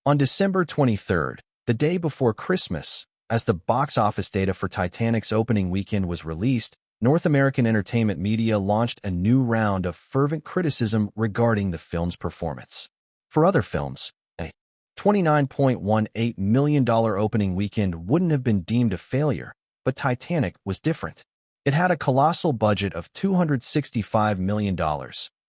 On December 23rd, the day before Christmas, as the box office data for Titanic's opening weekend was released, North American entertainment media launched a new round of fervent criticism regarding the film's performance. For other films, a $29.18 million opening weekend wouldn't have been deemed a failure, but Titanic was different. It had a colossal budget of $265 million,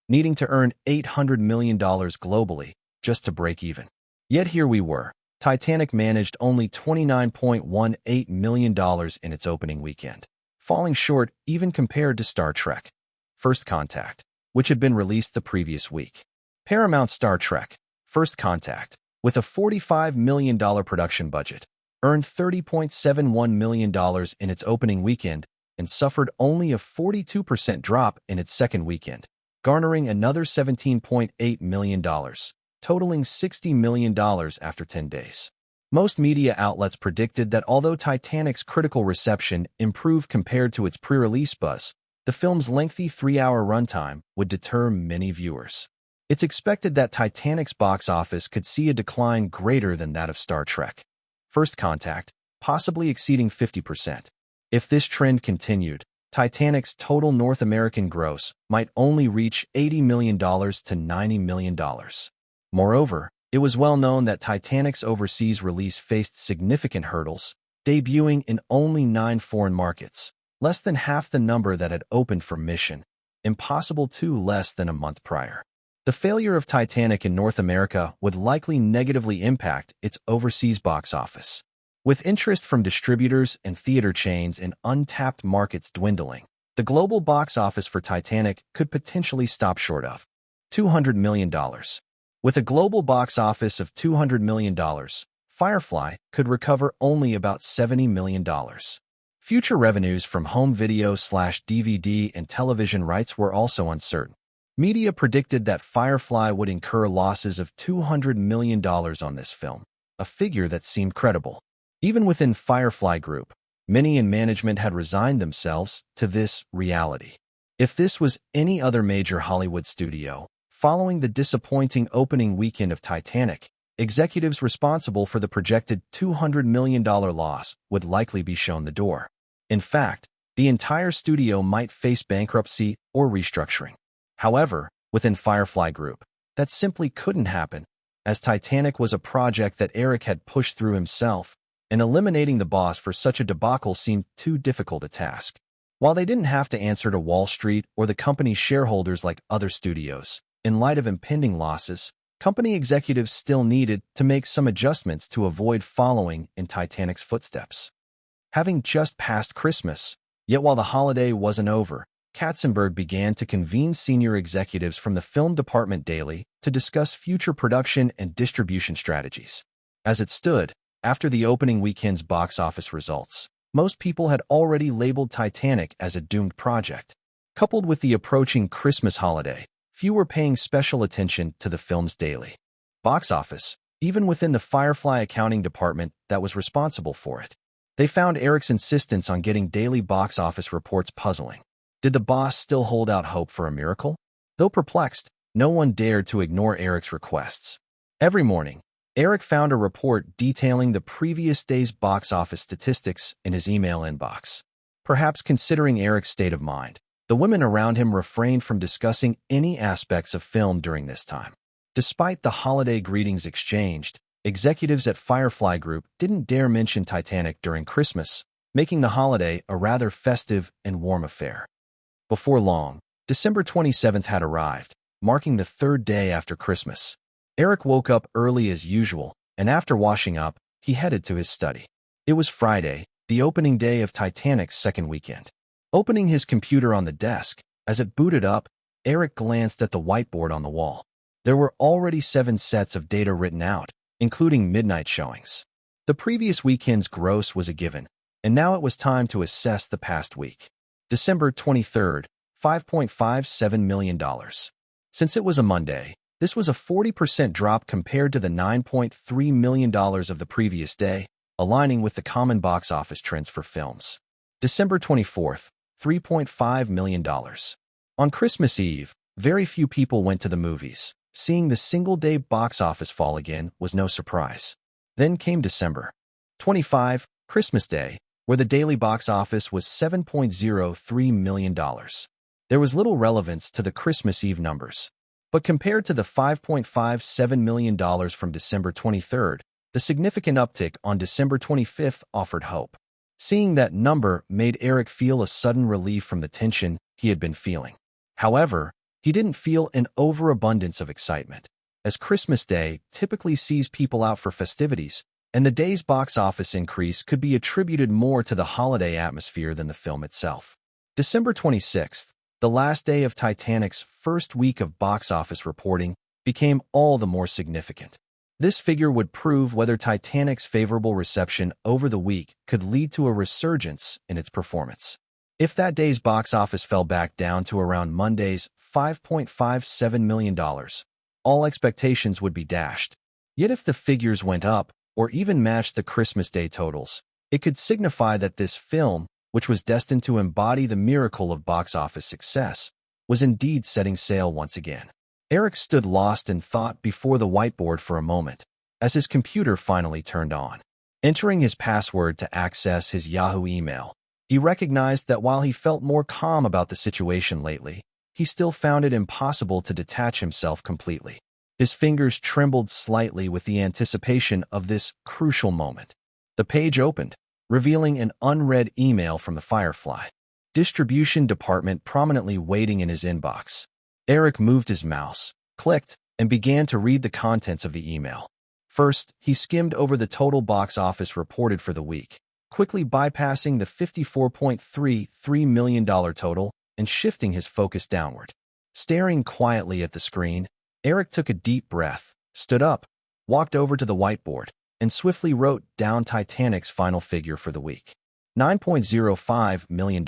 needing to earn $800 million globally just to break even. Yet here we were. Titanic managed only $29.18 million in its opening weekend, falling short even compared to Star Trek: First Contact, which had been released the previous week. Paramount's Star Trek: First Contact, with a $45 million production budget, earned $30.71 million in its opening weekend and suffered only a 42% drop in its second weekend, garnering another $17.8 million, totaling $60 million after 10 days. Most media outlets predicted that although Titanic's critical reception improved compared to its pre-release buzz, the film's lengthy 3-hour runtime would deter many viewers. It's expected that Titanic's box office could see a decline greater than that of Star Trek: First Contact, possibly exceeding 50%. If this trend continued, Titanic's total North American gross might only reach $80 million to $90 million. Moreover, it was well known that Titanic's overseas release faced significant hurdles, debuting in only 9 foreign markets, less than half the number that had opened for Mission Impossible 2 less than a month prior. The failure of Titanic in North America would likely negatively impact its overseas box office. With interest from distributors and theater chains in untapped markets dwindling, the global box office for Titanic could potentially stop short of $200 million. With a global box office of $200 million, Firefly could recover only about $70 million. Future revenues from home video/DVD and television rights were also uncertain. Media predicted that Firefly would incur losses of $200 million on this film, a figure that seemed credible. Even within Firefly Group, many in management had resigned themselves to this reality. If this was any other major Hollywood studio, following the disappointing opening weekend of Titanic, executives responsible for the projected $200 million loss would likely be shown the door. In fact, the entire studio might face bankruptcy or restructuring. However, within Firefly Group, that simply couldn't happen, as Titanic was a project that Eric had pushed through himself, and eliminating the boss for such a debacle seemed too difficult a task. While they didn't have to answer to Wall Street or the company's shareholders like other studios, in light of impending losses, company executives still needed to make some adjustments to avoid following in Titanic's footsteps. Having just passed Christmas, yet while the holiday wasn't over, Katzenberg began to convene senior executives from the film department daily to discuss future production and distribution strategies. As it stood, after the opening weekend's box office results, most people had already labeled Titanic as a doomed project. Coupled with the approaching Christmas holiday, few were paying special attention to the film's daily box office, even within the Firefly accounting department that was responsible for it. They found Eric's insistence on getting daily box office reports puzzling. Did the boss still hold out hope for a miracle? Though perplexed, no one dared to ignore Eric's requests. Every morning, Eric found a report detailing the previous day's box office statistics in his email inbox. Perhaps considering Eric's state of mind, the women around him refrained from discussing any aspects of film during this time. Despite the holiday greetings exchanged, executives at Firefly Group didn't dare mention Titanic during Christmas, making the holiday a rather festive and warm affair. Before long, December 27th had arrived, marking the third day after Christmas. Eric woke up early as usual, and after washing up, he headed to his study. It was Friday, the opening day of Titanic's second weekend. Opening his computer on the desk, as it booted up, Eric glanced at the whiteboard on the wall. There were already 7 sets of data written out, including midnight showings. The previous weekend's gross was a given, and now it was time to assess the past week. December 23rd, $5.57 million. Since it was a Monday, this was a 40% drop compared to the $9.3 million of the previous day, aligning with the common box office trends for films. December 24th, $3.5 million. On Christmas Eve, very few people went to the movies. Seeing the single-day box office fall again was no surprise. Then came December 25, Christmas Day, where the daily box office was $7.03 million. There was little relevance to the Christmas Eve numbers. But compared to the $5.57 million from December 23rd, the significant uptick on December 25th offered hope. Seeing that number made Eric feel a sudden relief from the tension he had been feeling. However, He didn't feel an overabundance of excitement, as Christmas Day typically sees people out for festivities, and the day's box office increase could be attributed more to the holiday atmosphere than the film itself. December 26th, the last day of Titanic's first week of box office reporting, became all the more significant. This figure would prove whether Titanic's favorable reception over the week could lead to a resurgence in its performance. If that day's box office fell back down to around Monday's $5.57 million, all expectations would be dashed. Yet if the figures went up, or even matched the Christmas Day totals, it could signify that this film, which was destined to embody the miracle of box office success, was indeed setting sail once again. Eric stood lost in thought before the whiteboard for a moment, as his computer finally turned on. Entering his password to access his Yahoo email, he recognized that while he felt more calm about the situation lately, he still found it impossible to detach himself completely. His fingers trembled slightly with the anticipation of this crucial moment. The page opened, revealing an unread email from the Firefly distribution department prominently waiting in his inbox. Eric moved his mouse, clicked, and began to read the contents of the email. First, he skimmed over the total box office reported for the week, quickly bypassing the $54.33 million total and shifting his focus downward. Staring quietly at the screen, Eric took a deep breath, stood up, walked over to the whiteboard, and swiftly wrote down Titanic's final figure for the week: $9.05 million.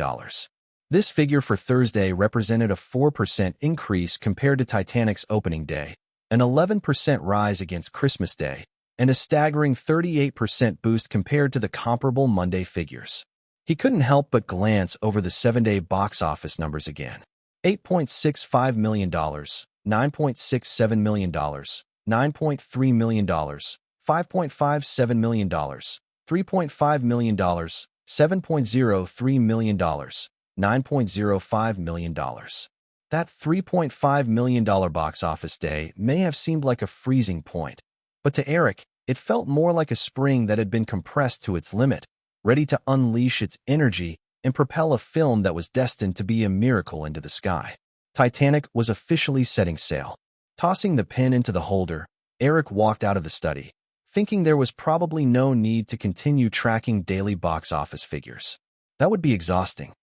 This figure for Thursday represented a 4% increase compared to Titanic's opening day, an 11% rise against Christmas Day, and a staggering 38% boost compared to the comparable Monday figures. He couldn't help but glance over the 7-day box office numbers again. $8.65 million, $9.67 million, $9.3 million, $5.57 million, $3.5 million, $7.03 million, $9.05 million. That $3.5 million box office day may have seemed like a freezing point, but to Eric, it felt more like a spring that had been compressed to its limit, ready to unleash its energy and propel a film that was destined to be a miracle into the sky. Titanic was officially setting sail. Tossing the pen into the holder, Eric walked out of the study, thinking there was probably no need to continue tracking daily box office figures. That would be exhausting.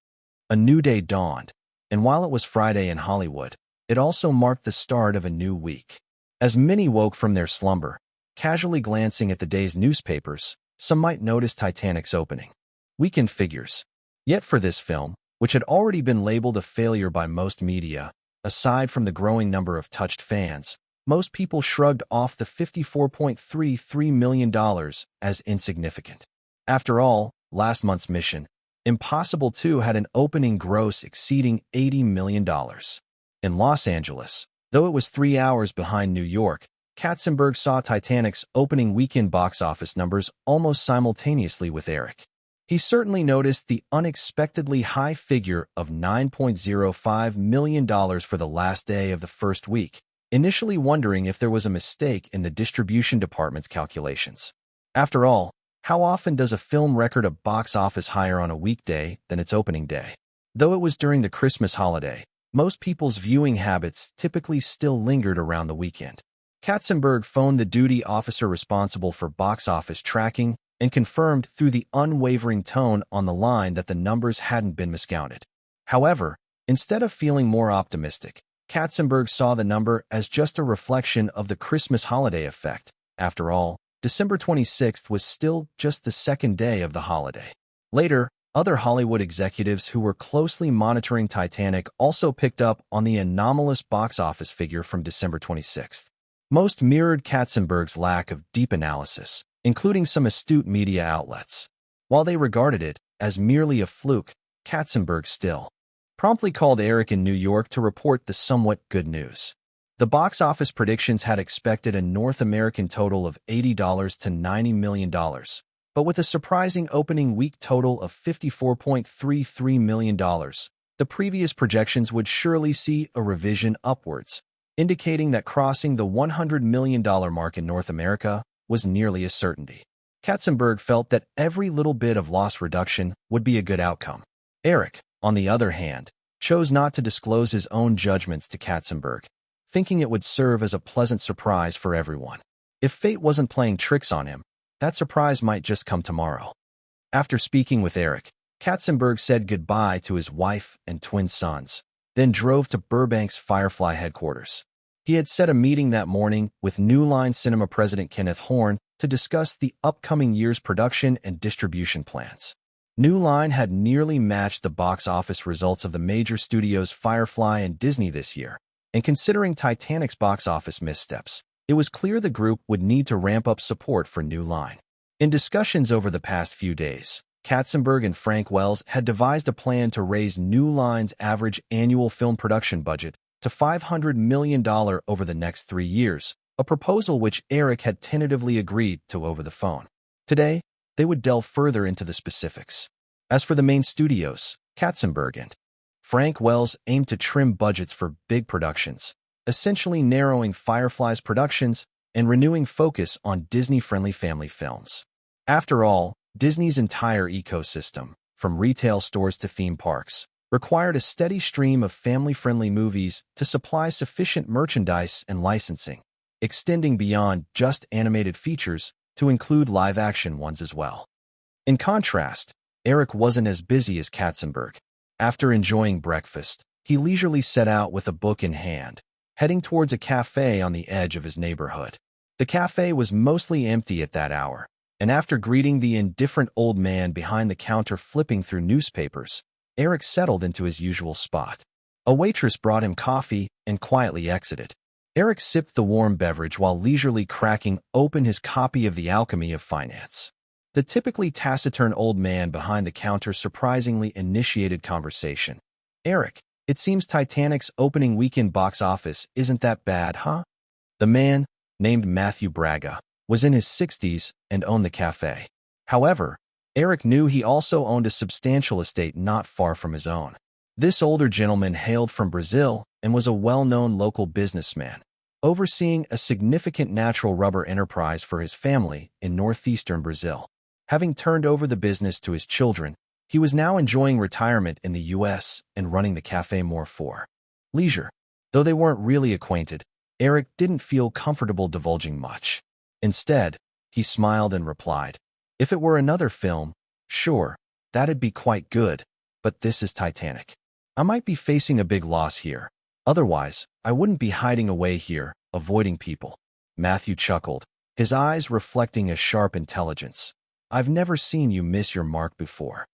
A new day dawned, and while it was Friday in Hollywood, it also marked the start of a new week. As many woke from their slumber, casually glancing at the day's newspapers, some might notice Titanic's opening weekend figures. Yet for this film, which had already been labeled a failure by most media, aside from the growing number of touched fans, most people shrugged off the $54.33 million as insignificant. After all, last month's Mission Impossible 2 had an opening gross exceeding $80 million. In Los Angeles, though it was 3 hours behind New York, Katzenberg saw Titanic's opening weekend box office numbers almost simultaneously with Eric. He certainly noticed the unexpectedly high figure of $9.05 million for the last day of the first week, initially wondering if there was a mistake in the distribution department's calculations. After all, how often does a film record a box office higher on a weekday than its opening day? Though it was during the Christmas holiday, most people's viewing habits typically still lingered around the weekend. Katzenberg phoned the duty officer responsible for box office tracking and confirmed through the unwavering tone on the line that the numbers hadn't been miscounted. However, instead of feeling more optimistic, Katzenberg saw the number as just a reflection of the Christmas holiday effect. After all, December 26th was still just the second day of the holiday. Later, other Hollywood executives who were closely monitoring Titanic also picked up on the anomalous box office figure from December 26th. Most mirrored Katzenberg's lack of deep analysis, including some astute media outlets. While they regarded it as merely a fluke, Katzenberg still promptly called Eric in New York to report the somewhat good news. The box office predictions had expected a North American total of $80 to $90 million, but with a surprising opening week total of $54.33 million, the previous projections would surely see a revision upwards, indicating that crossing the $100 million mark in North America was nearly a certainty. Katzenberg felt that every little bit of loss reduction would be a good outcome. Eric, on the other hand, chose not to disclose his own judgments to Katzenberg, thinking it would serve as a pleasant surprise for everyone. If fate wasn't playing tricks on him, that surprise might just come tomorrow. After speaking with Eric, Katzenberg said goodbye to his wife and twin sons, then drove to Burbank's Firefly headquarters. He had set a meeting that morning with New Line Cinema president Kenneth Horn to discuss the upcoming year's production and distribution plans. New Line had nearly matched the box office results of the major studios Firefly and Disney this year, and considering Titanic's box office missteps, it was clear the group would need to ramp up support for New Line. In discussions over the past few days, Katzenberg and Frank Wells had devised a plan to raise New Line's average annual film production budget to $500 million over the next 3 years, a proposal which Eric had tentatively agreed to over the phone. Today, they would delve further into the specifics. As for the main studios, Katzenberg and Frank Wells aimed to trim budgets for big productions, essentially narrowing Firefly's productions and renewing focus on Disney-friendly family films. After all, Disney's entire ecosystem, from retail stores to theme parks, required a steady stream of family-friendly movies to supply sufficient merchandise and licensing, extending beyond just animated features to include live-action ones as well. In contrast, Eric wasn't as busy as Katzenberg. After enjoying breakfast, he leisurely set out with a book in hand, heading towards a cafe on the edge of his neighborhood. The cafe was mostly empty at that hour, and after greeting the indifferent old man behind the counter flipping through newspapers, Eric settled into his usual spot. A waitress brought him coffee and quietly exited. Eric sipped the warm beverage while leisurely cracking open his copy of The Alchemy of Finance. The typically taciturn old man behind the counter surprisingly initiated conversation. "Eric, it seems Titanic's opening weekend box office isn't that bad, huh?" The man, named Matthew Braga, was in his 60s and owned the cafe. However, Eric knew he also owned a substantial estate not far from his own. This older gentleman hailed from Brazil and was a well-known local businessman, overseeing a significant natural rubber enterprise for his family in northeastern Brazil. Having turned over the business to his children, he was now enjoying retirement in the U.S. and running the cafe more for leisure. Though they weren't really acquainted, Eric didn't feel comfortable divulging much. Instead, he smiled and replied, "If it were another film, sure, that'd be quite good, but this is Titanic. I might be facing a big loss here. Otherwise, I wouldn't be hiding away here, avoiding people." Matthew chuckled, his eyes reflecting a sharp intelligence. "I've never seen you miss your mark before."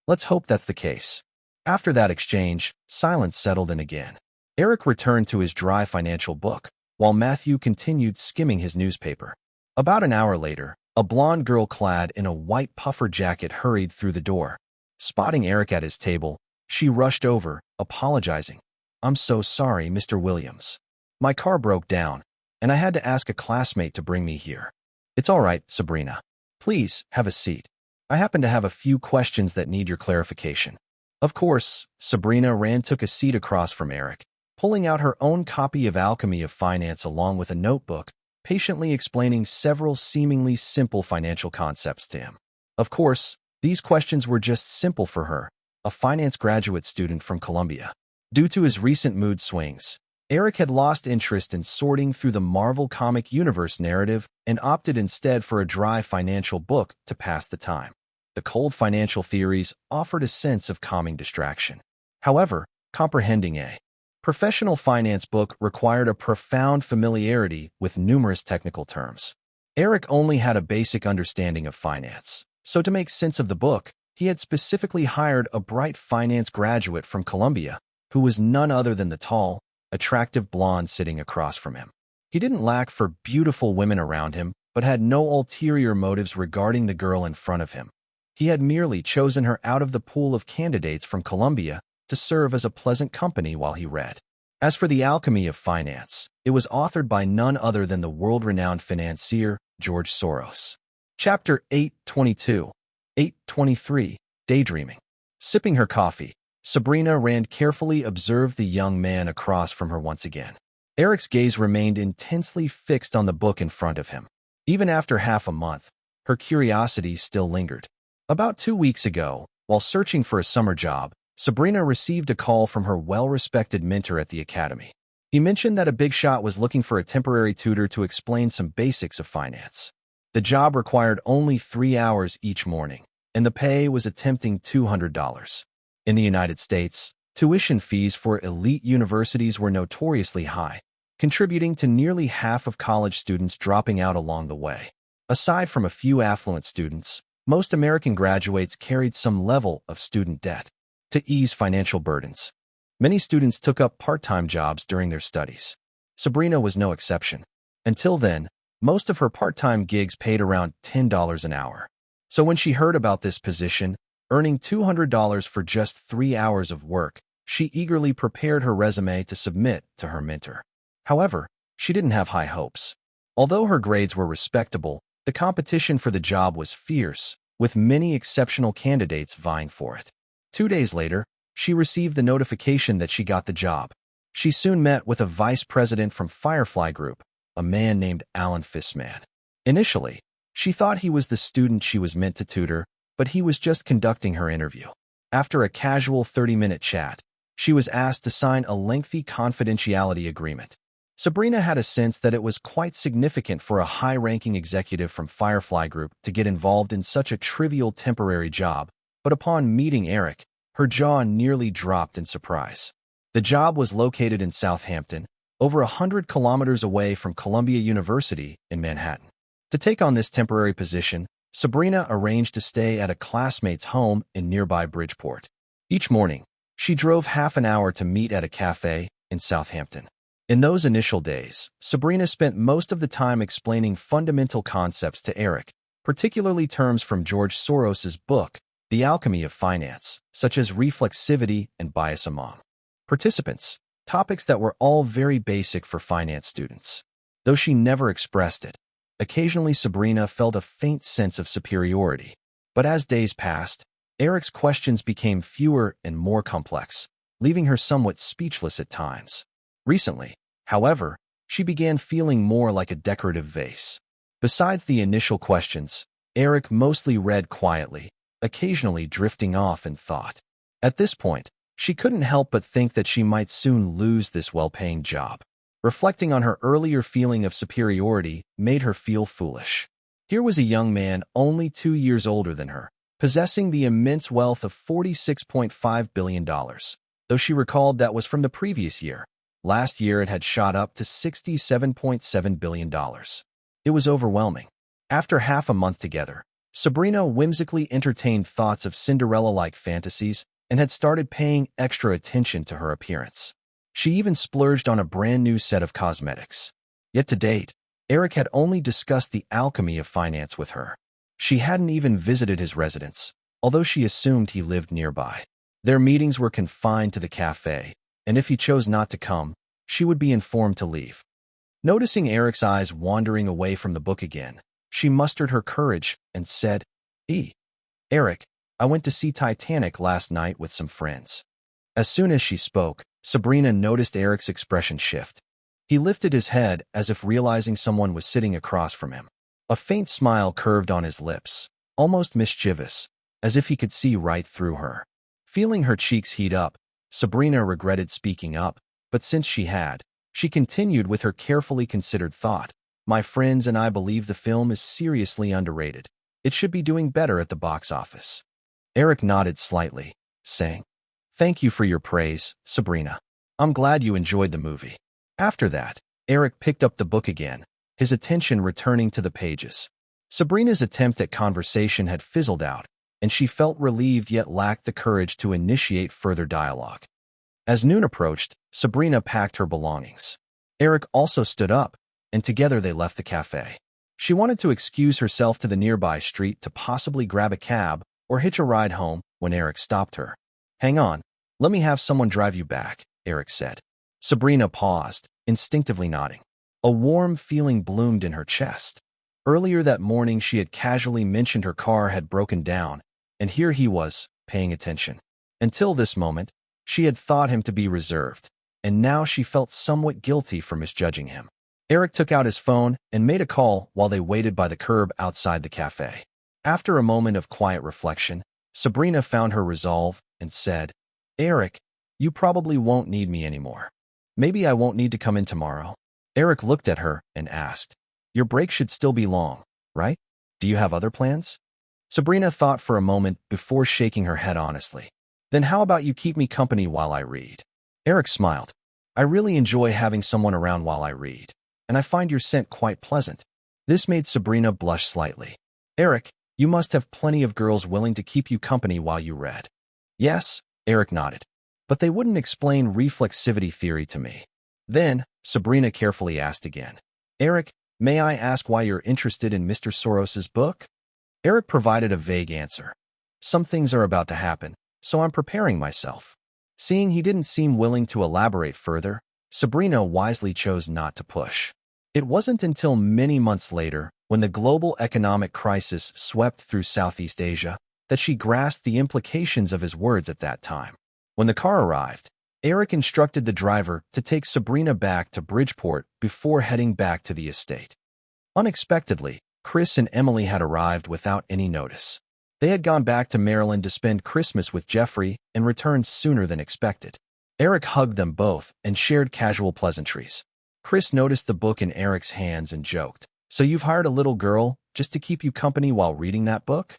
Let's hope that's the case. After that exchange, silence settled in again. Eric returned to his dry financial book, while Matthew continued skimming his newspaper. About an hour later, a blonde girl clad in a white puffer jacket hurried through the door. Spotting Eric at his table, she rushed over, apologizing. "I'm so sorry, Mr. Williams. My car broke down, and I had to ask a classmate to bring me here." "It's all right, Sabrina. Please, have a seat. I happen to have a few questions that need your clarification." Of course, Sabrina took a seat across from Eric, pulling out her own copy of Alchemy of Finance along with a notebook, patiently explaining several seemingly simple financial concepts to him. Of course, these questions were just simple for her, a finance graduate student from Columbia. Due to his recent mood swings, Eric had lost interest in sorting through the Marvel comic universe narrative and opted instead for a dry financial book to pass the time. The cold financial theories offered a sense of calming distraction. However, comprehending a professional finance book required a profound familiarity with numerous technical terms. Eric only had a basic understanding of finance, so to make sense of the book, he had specifically hired a bright finance graduate from Columbia, who was none other than the tall, attractive blonde sitting across from him. He didn't lack for beautiful women around him, but had no ulterior motives regarding the girl in front of him. He had merely chosen her out of the pool of candidates from Columbia to serve as a pleasant company while he read. As for The Alchemy of Finance, it was authored by none other than the world-renowned financier George Soros. Chapter 822. 823. Daydreaming. Sipping her coffee, Sabrina carefully observed the young man across from her once again. Eric's gaze remained intensely fixed on the book in front of him. Even after half a month, her curiosity still lingered. About 2 weeks ago, while searching for a summer job, Sabrina received a call from her well-respected mentor at the academy. He mentioned that a big shot was looking for a temporary tutor to explain some basics of finance. The job required only 3 hours each morning, and the pay was a tempting $200. In the United States, tuition fees for elite universities were notoriously high, contributing to nearly half of college students dropping out along the way. Aside from a few affluent students, most American graduates carried some level of student debt. To ease financial burdens, many students took up part-time jobs during their studies. Sabrina was no exception. Until then, most of her part-time gigs paid around $10 an hour. So when she heard about this position, earning $200 for just 3 hours of work, she eagerly prepared her resume to submit to her mentor. However, she didn't have high hopes. Although her grades were respectable, the competition for the job was fierce, with many exceptional candidates vying for it. 2 days later, she received the notification that she got the job. She soon met with a vice president from Firefly Group, a man named Alan Fissman. Initially, she thought he was the student she was meant to tutor, but he was just conducting her interview. After a casual 30-minute chat, she was asked to sign a lengthy confidentiality agreement. Sabrina had a sense that it was quite significant for a high-ranking executive from Firefly Group to get involved in such a trivial temporary job, but upon meeting Eric, her jaw nearly dropped in surprise. The job was located in Southampton, over 100 kilometers away from Columbia University in Manhattan. To take on this temporary position, Sabrina arranged to stay at a classmate's home in nearby Bridgeport. Each morning, she drove half an hour to meet at a cafe in Southampton. In those initial days, Sabrina spent most of the time explaining fundamental concepts to Eric, particularly terms from George Soros's book, The Alchemy of Finance, such as reflexivity and bias among participants, topics that were all very basic for finance students. Though she never expressed it, occasionally Sabrina felt a faint sense of superiority. But as days passed, Eric's questions became fewer and more complex, leaving her somewhat speechless at times. Recently, however, she began feeling more like a decorative vase. Besides the initial questions, Eric mostly read quietly, occasionally drifting off in thought. At this point, she couldn't help but think that she might soon lose this well-paying job. Reflecting on her earlier feeling of superiority made her feel foolish. Here was a young man only 2 years older than her, possessing the immense wealth of $46.5 billion, though she recalled that was from the previous year. Last year it had shot up to $67.7 billion. It was overwhelming. After half a month together, Sabrina whimsically entertained thoughts of Cinderella-like fantasies and had started paying extra attention to her appearance. She even splurged on a brand new set of cosmetics. Yet to date, Eric had only discussed the alchemy of finance with her. She hadn't even visited his residence, although she assumed he lived nearby. Their meetings were confined to the cafe, and if he chose not to come, she would be informed to leave. Noticing Eric's eyes wandering away from the book again, she mustered her courage and said, Eric, I went to see Titanic last night with some friends." As soon as she spoke, Sabrina noticed Eric's expression shift. He lifted his head as if realizing someone was sitting across from him. A faint smile curved on his lips, almost mischievous, as if he could see right through her. Feeling her cheeks heat up, Sabrina regretted speaking up, but since she continued with her carefully considered thought. "My friends and I believe the film is seriously underrated. It should be doing better at the box office." Eric nodded slightly, saying, "Thank you for your praise, Sabrina. I'm glad you enjoyed the movie." After that, Eric picked up the book again, his attention returning to the pages. Sabrina's attempt at conversation had fizzled out, and she felt relieved yet lacked the courage to initiate further dialogue. As noon approached, Sabrina packed her belongings. Eric also stood up, and together they left the cafe. She wanted to excuse herself to the nearby street to possibly grab a cab or hitch a ride home when Eric stopped her. "Hang on, let me have someone drive you back," Eric said. Sabrina paused, instinctively nodding. A warm feeling bloomed in her chest. Earlier that morning she had casually mentioned her car had broken down, and here he was, paying attention. Until this moment, she had thought him to be reserved, and now she felt somewhat guilty for misjudging him. Eric took out his phone and made a call while they waited by the curb outside the cafe. After a moment of quiet reflection, Sabrina found her resolve and said, Eric, you probably won't need me anymore. Maybe I won't need to come in tomorrow. Eric looked at her and asked, your break should still be long, right? Do you have other plans? Sabrina thought for a moment before shaking her head honestly. Then how about you keep me company while I read? Eric smiled. I really enjoy having someone around while I read, and I find your scent quite pleasant. This made Sabrina blush slightly. Eric, you must have plenty of girls willing to keep you company while you read. Yes, Eric nodded. But they wouldn't explain reflexivity theory to me. Then, Sabrina carefully asked again. Eric, may I ask why you're interested in Mr. Soros's book? Eric provided a vague answer. Some things are about to happen, so I'm preparing myself. Seeing he didn't seem willing to elaborate further, Sabrina wisely chose not to push. It wasn't until many months later, when the global economic crisis swept through Southeast Asia, that she grasped the implications of his words at that time. When the car arrived, Eric instructed the driver to take Sabrina back to Bridgeport before heading back to the estate. Unexpectedly, Chris and Emily had arrived without any notice. They had gone back to Maryland to spend Christmas with Jeffrey and returned sooner than expected. Eric hugged them both and shared casual pleasantries. Chris noticed the book in Eric's hands and joked, so you've hired a little girl just to keep you company while reading that book?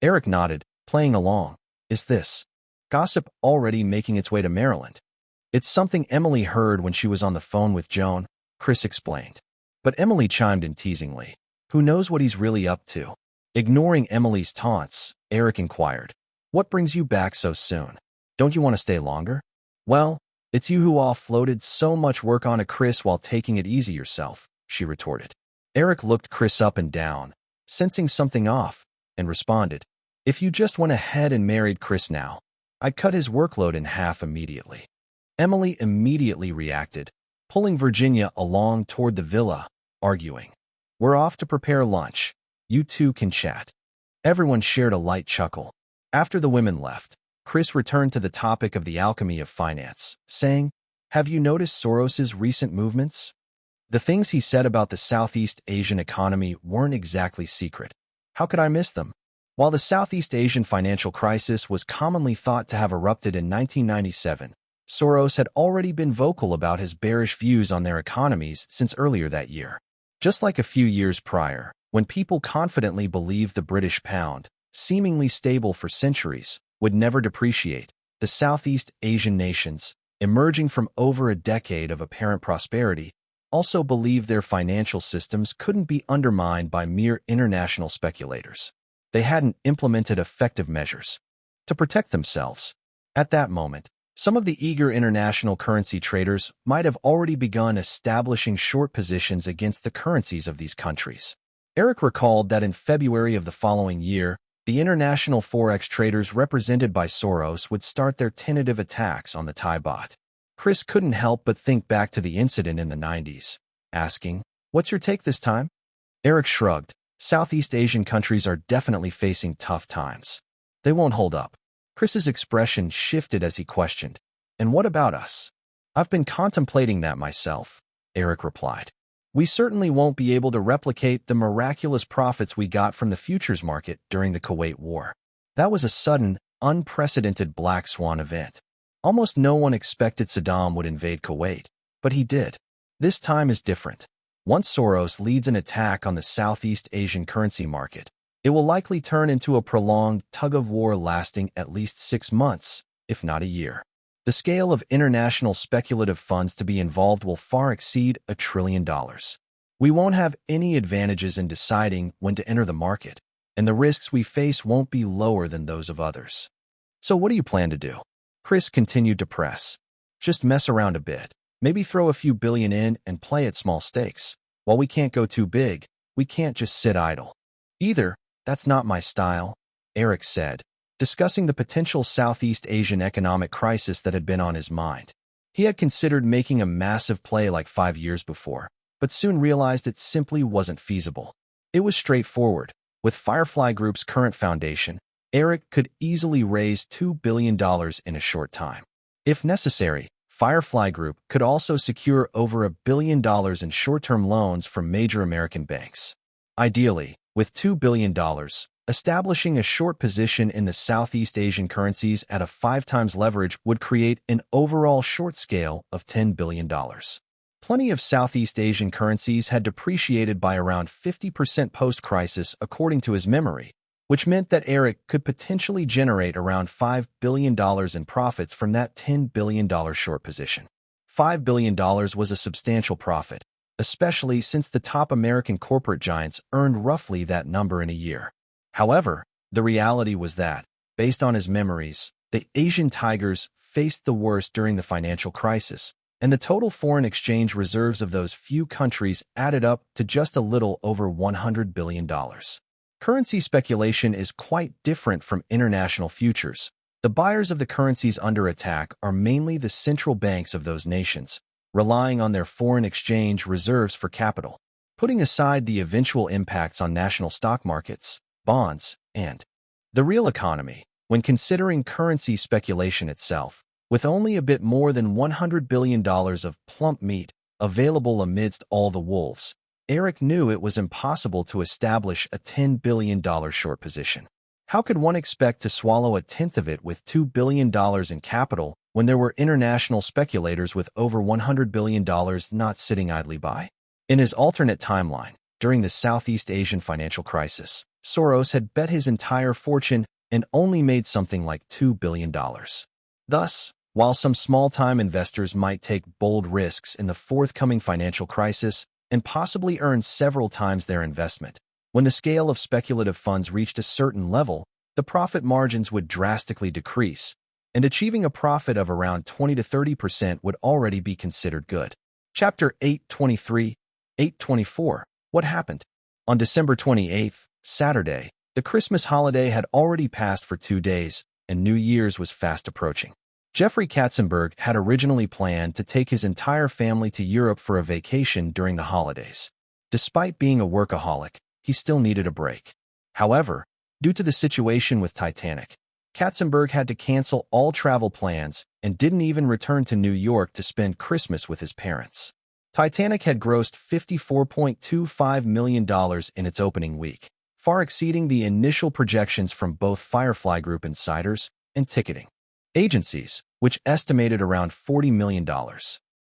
Eric nodded, playing along. Is this gossip already making its way to Maryland? It's something Emily heard when she was on the phone with Joan, Chris explained. But Emily chimed in teasingly. Who knows what he's really up to? Ignoring Emily's taunts, Eric inquired. What brings you back so soon? Don't you want to stay longer? Well, it's you who offloaded so much work onto Chris while taking it easy yourself, she retorted. Eric looked Chris up and down, sensing something off, and responded, if you just went ahead and married Chris now, I'd cut his workload in half immediately. Emily immediately reacted, pulling Virginia along toward the villa, arguing. We're off to prepare lunch. You two can chat. Everyone shared a light chuckle. After the women left, Chris returned to the topic of the alchemy of finance, saying, have you noticed Soros's recent movements? The things he said about the Southeast Asian economy weren't exactly secret. How could I miss them? While the Southeast Asian financial crisis was commonly thought to have erupted in 1997, Soros had already been vocal about his bearish views on their economies since earlier that year. Just like a few years prior, when people confidently believed the British pound, seemingly stable for centuries, would never depreciate, the Southeast Asian nations, emerging from over a decade of apparent prosperity, also believed their financial systems couldn't be undermined by mere international speculators. They hadn't implemented effective measures to protect themselves. At that moment, some of the eager international currency traders might have already begun establishing short positions against the currencies of these countries. Eric recalled that in February of the following year, the international forex traders represented by Soros would start their tentative attacks on the Thai baht. Chris couldn't help but think back to the incident in the 90s, asking, what's your take this time? Eric shrugged. Southeast Asian countries are definitely facing tough times. They won't hold up. Chris's expression shifted as he questioned, and what about us? I've been contemplating that myself, Eric replied. We certainly won't be able to replicate the miraculous profits we got from the futures market during the Kuwait War. That was a sudden, unprecedented black swan event. Almost no one expected Saddam would invade Kuwait, but he did. This time is different. Once Soros leads an attack on the Southeast Asian currency market, it will likely turn into a prolonged tug-of-war lasting at least 6 months, if not a year. The scale of international speculative funds to be involved will far exceed $1 trillion. We won't have any advantages in deciding when to enter the market, and the risks we face won't be lower than those of others. So what do you plan to do? Chris continued to press. Just mess around a bit. Maybe throw a few billion in and play at small stakes. While we can't go too big, we can't just sit idle. Either, that's not my style, Eric said, discussing the potential Southeast Asian economic crisis that had been on his mind. He had considered making a massive play like 5 years before, but soon realized it simply wasn't feasible. It was straightforward. With Firefly Group's current foundation, Eric could easily raise $2 billion in a short time. If necessary, Firefly Group could also secure over $1 billion in short-term loans from major American banks. Ideally, with $2 billion, Establishing a short position in the Southeast Asian currencies at a 5 times leverage would create an overall short scale of $10 billion. Plenty of Southeast Asian currencies had depreciated by around 50% post-crisis according to his memory, which meant that Eric could potentially generate around $5 billion in profits from that $10 billion short position. $5 billion was a substantial profit, especially since the top American corporate giants earned roughly that number in a year. However, the reality was that, based on his memories, the Asian tigers faced the worst during the financial crisis, and the total foreign exchange reserves of those few countries added up to just a little over $100 billion. Currency speculation is quite different from international futures. The buyers of the currencies under attack are mainly the central banks of those nations, relying on their foreign exchange reserves for capital. Putting aside the eventual impacts on national stock markets, bonds, and the real economy, when considering currency speculation itself, with only a bit more than $100 billion of plump meat available amidst all the wolves, Eric knew it was impossible to establish a $10 billion short position. How could one expect to swallow a tenth of it with $2 billion in capital when there were international speculators with over $100 billion not sitting idly by? In his alternate timeline, during the Southeast Asian financial crisis, Soros had bet his entire fortune and only made something like $2 billion. Thus, while some small-time investors might take bold risks in the forthcoming financial crisis and possibly earn several times their investment, when the scale of speculative funds reached a certain level, the profit margins would drastically decrease, and achieving a profit of around 20 to 30% would already be considered good. Chapter 823, 824. What happened? On December 28th, Saturday, the Christmas holiday had already passed for 2 days, and New Year's was fast approaching. Jeffrey Katzenberg had originally planned to take his entire family to Europe for a vacation during the holidays. Despite being a workaholic, he still needed a break. However, due to the situation with Titanic, Katzenberg had to cancel all travel plans and didn't even return to New York to spend Christmas with his parents. Titanic had grossed $54.25 million in its opening week, far exceeding the initial projections from both Firefly Group insiders and ticketing agencies, which estimated around $40 million.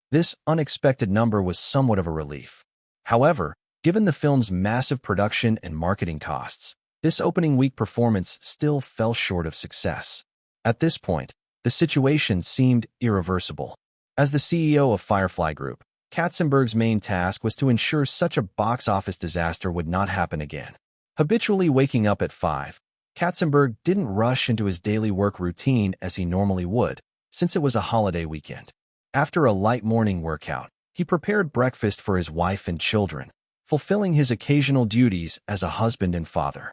This unexpected number was somewhat of a relief. However, given the film's massive production and marketing costs, this opening week performance still fell short of success. At this point, the situation seemed irreversible. As the CEO of Firefly Group, Katzenberg's main task was to ensure such a box office disaster would not happen again. Habitually waking up at 5, Katzenberg didn't rush into his daily work routine as he normally would, since it was a holiday weekend. After a light morning workout, he prepared breakfast for his wife and children, fulfilling his occasional duties as a husband and father.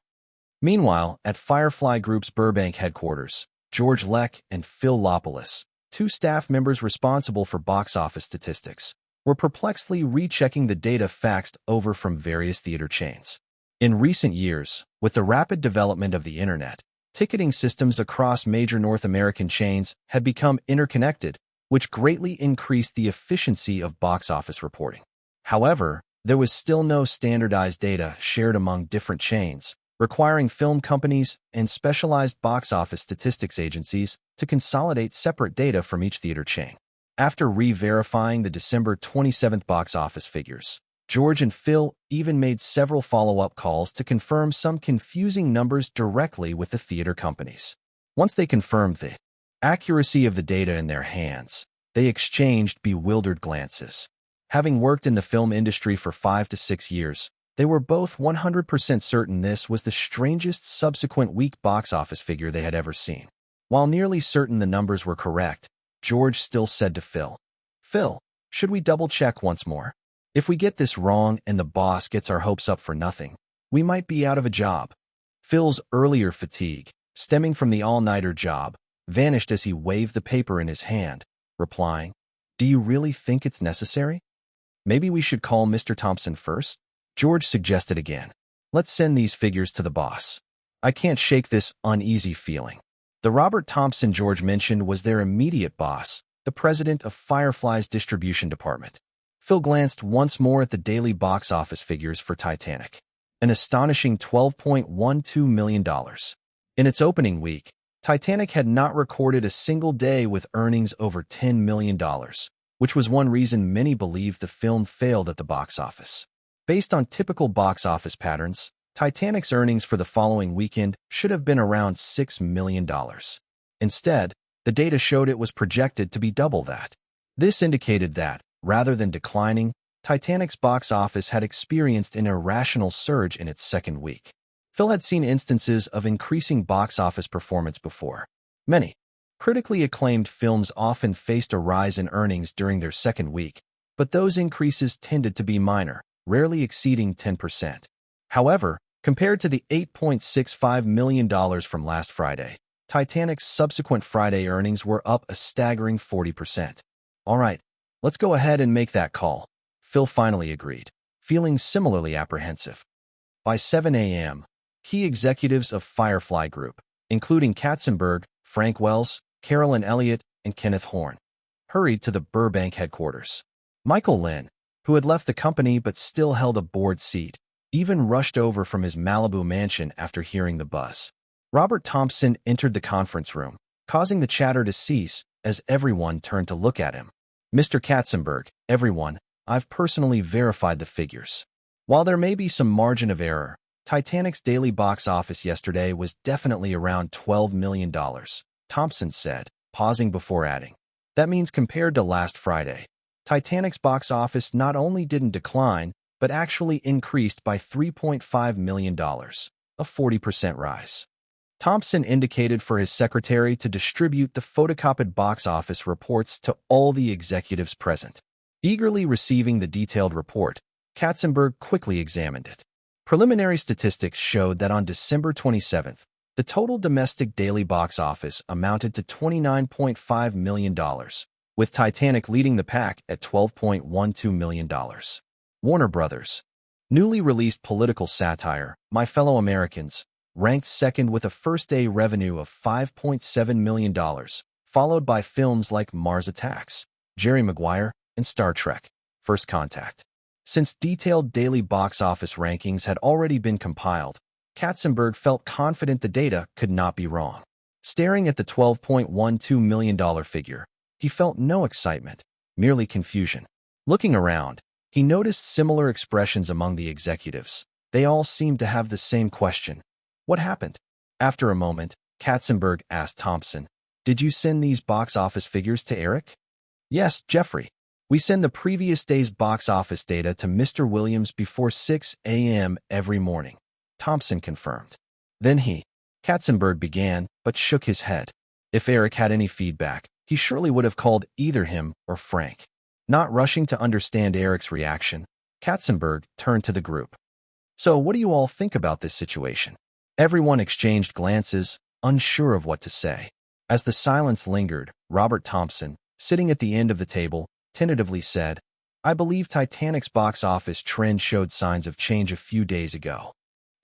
Meanwhile, at Firefly Group's Burbank headquarters, George Leck and Phil Lopoulos, 2 staff members responsible for box office statistics, were perplexedly rechecking the data faxed over from various theater chains. In recent years, with the rapid development of the internet, ticketing systems across major North American chains had become interconnected, which greatly increased the efficiency of box office reporting. However, there was still no standardized data shared among different chains, requiring film companies and specialized box office statistics agencies to consolidate separate data from each theater chain. After re-verifying the December 27th box office figures, George and Phil even made several follow-up calls to confirm some confusing numbers directly with the theater companies. Once they confirmed the accuracy of the data in their hands, they exchanged bewildered glances. Having worked in the film industry for 5 to 6 years, they were both 100% certain this was the strangest subsequent week box office figure they had ever seen. While nearly certain the numbers were correct, George still said to Phil, "Phil, should we double-check once more? If we get this wrong and the boss gets our hopes up for nothing, we might be out of a job." Phil's earlier fatigue, stemming from the all-nighter job, vanished as he waved the paper in his hand, replying, "Do you really think it's necessary? Maybe we should call Mr. Thompson first?" George suggested again, "Let's send these figures to the boss. I can't shake this uneasy feeling." The Robert Thompson George mentioned was their immediate boss, the president of Firefly's distribution department. Phil glanced once more at the daily box office figures for Titanic. an astonishing $12.12 million. In its opening week, Titanic had not recorded a single day with earnings over $10 million, which was one reason many believed the film failed at the box office. Based on typical box office patterns, Titanic's earnings for the following weekend should have been around $6 million. Instead, the data showed it was projected to be double that. This indicated that, rather than declining, Titanic's box office had experienced an irrational surge in its second week. Phil had seen instances of increasing box office performance before. Many critically acclaimed films often faced a rise in earnings during their second week, but those increases tended to be minor, rarely exceeding 10%. However, compared to the $8.65 million from last Friday, Titanic's subsequent Friday earnings were up a staggering 40%. All right, let's go ahead and make that call. Phil finally agreed, feeling similarly apprehensive. By 7 a.m., key executives of Firefly Group, including Katzenberg, Frank Wells, Carolyn Elliott, and Kenneth Horn, hurried to the Burbank headquarters. Michael Lynn, who had left the company but still held a board seat, even rushed over from his Malibu mansion after hearing the buzz. Robert Thompson entered the conference room, causing the chatter to cease as everyone turned to look at him. Mr. Katzenberg, everyone, I've personally verified the figures. While there may be some margin of error, Titanic's daily box office yesterday was definitely around $12 million, Thompson said, pausing before adding. That means compared to last Friday, Titanic's box office not only didn't decline, but actually increased by $3.5 million, a 40% rise. Thompson indicated for his secretary to distribute the photocopied box office reports to all the executives present. Eagerly receiving the detailed report, Katzenberg quickly examined it. Preliminary statistics showed that on December 27th, the total domestic daily box office amounted to $29.5 million, with Titanic leading the pack at $12.12 million. Warner Brothers' newly released political satire, My Fellow Americans, ranked second with a first-day revenue of $5.7 million, followed by films like Mars Attacks, Jerry Maguire, and Star Trek: First Contact. Since detailed daily box office rankings had already been compiled, Katzenberg felt confident the data could not be wrong. Staring at the $12.12 million figure, he felt no excitement, merely confusion. Looking around, he noticed similar expressions among the executives. They all seemed to have the same question. What happened? After a moment, Katzenberg asked Thompson, "Did you send these box office figures to Eric?" "Yes, Jeffrey. We send the previous day's box office data to Mr. Williams before 6 a.m. every morning," Thompson confirmed. Then Katzenberg began, but shook his head. If Eric had any feedback, he surely would have called either him or Frank. Not rushing to understand Eric's reaction, Katzenberg turned to the group. "So what do you all think about this situation?" Everyone exchanged glances, unsure of what to say. As the silence lingered, Robert Thompson, sitting at the end of the table, tentatively said, "I believe Titanic's box office trend showed signs of change a few days ago."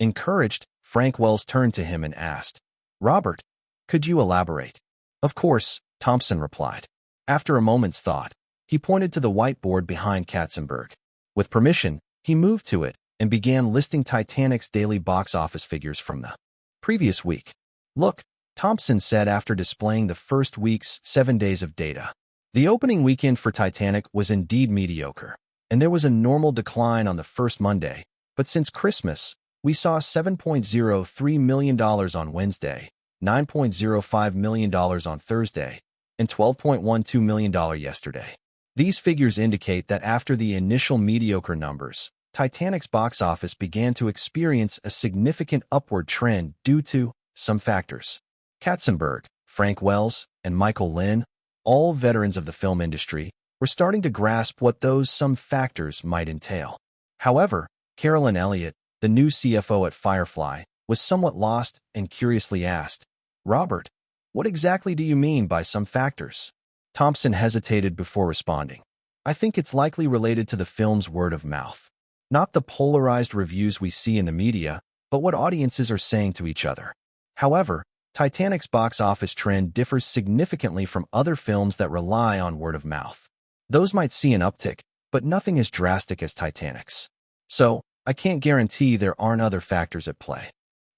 Encouraged, Frank Wells turned to him and asked, "Robert, could you elaborate?" "Of course," Thompson replied. After a moment's thought, he pointed to the whiteboard behind Katzenberg. With permission, he moved to it and began listing Titanic's daily box office figures from the previous week. "Look," Thompson said after displaying the first week's 7 days of data. The opening weekend for Titanic was indeed mediocre, and there was a normal decline on the first Monday, but since Christmas, we saw $7.03 million on Wednesday, $9.05 million on Thursday, and $12.12 million yesterday. These figures indicate that after the initial mediocre numbers, Titanic's box office began to experience a significant upward trend due to some factors. Katzenberg, Frank Wells, and Michael Lynn, all veterans of the film industry, were starting to grasp what those some factors might entail. However, Carolyn Elliott, the new CFO at Firefly, was somewhat lost and curiously asked, "Robert, what exactly do you mean by some factors?" Thompson hesitated before responding. "I think it's likely related to the film's word of mouth. Not the polarized reviews we see in the media, but what audiences are saying to each other." However, Titanic's box office trend differs significantly from other films that rely on word of mouth. Those might see an uptick, but nothing as drastic as Titanic's. So, I can't guarantee there aren't other factors at play.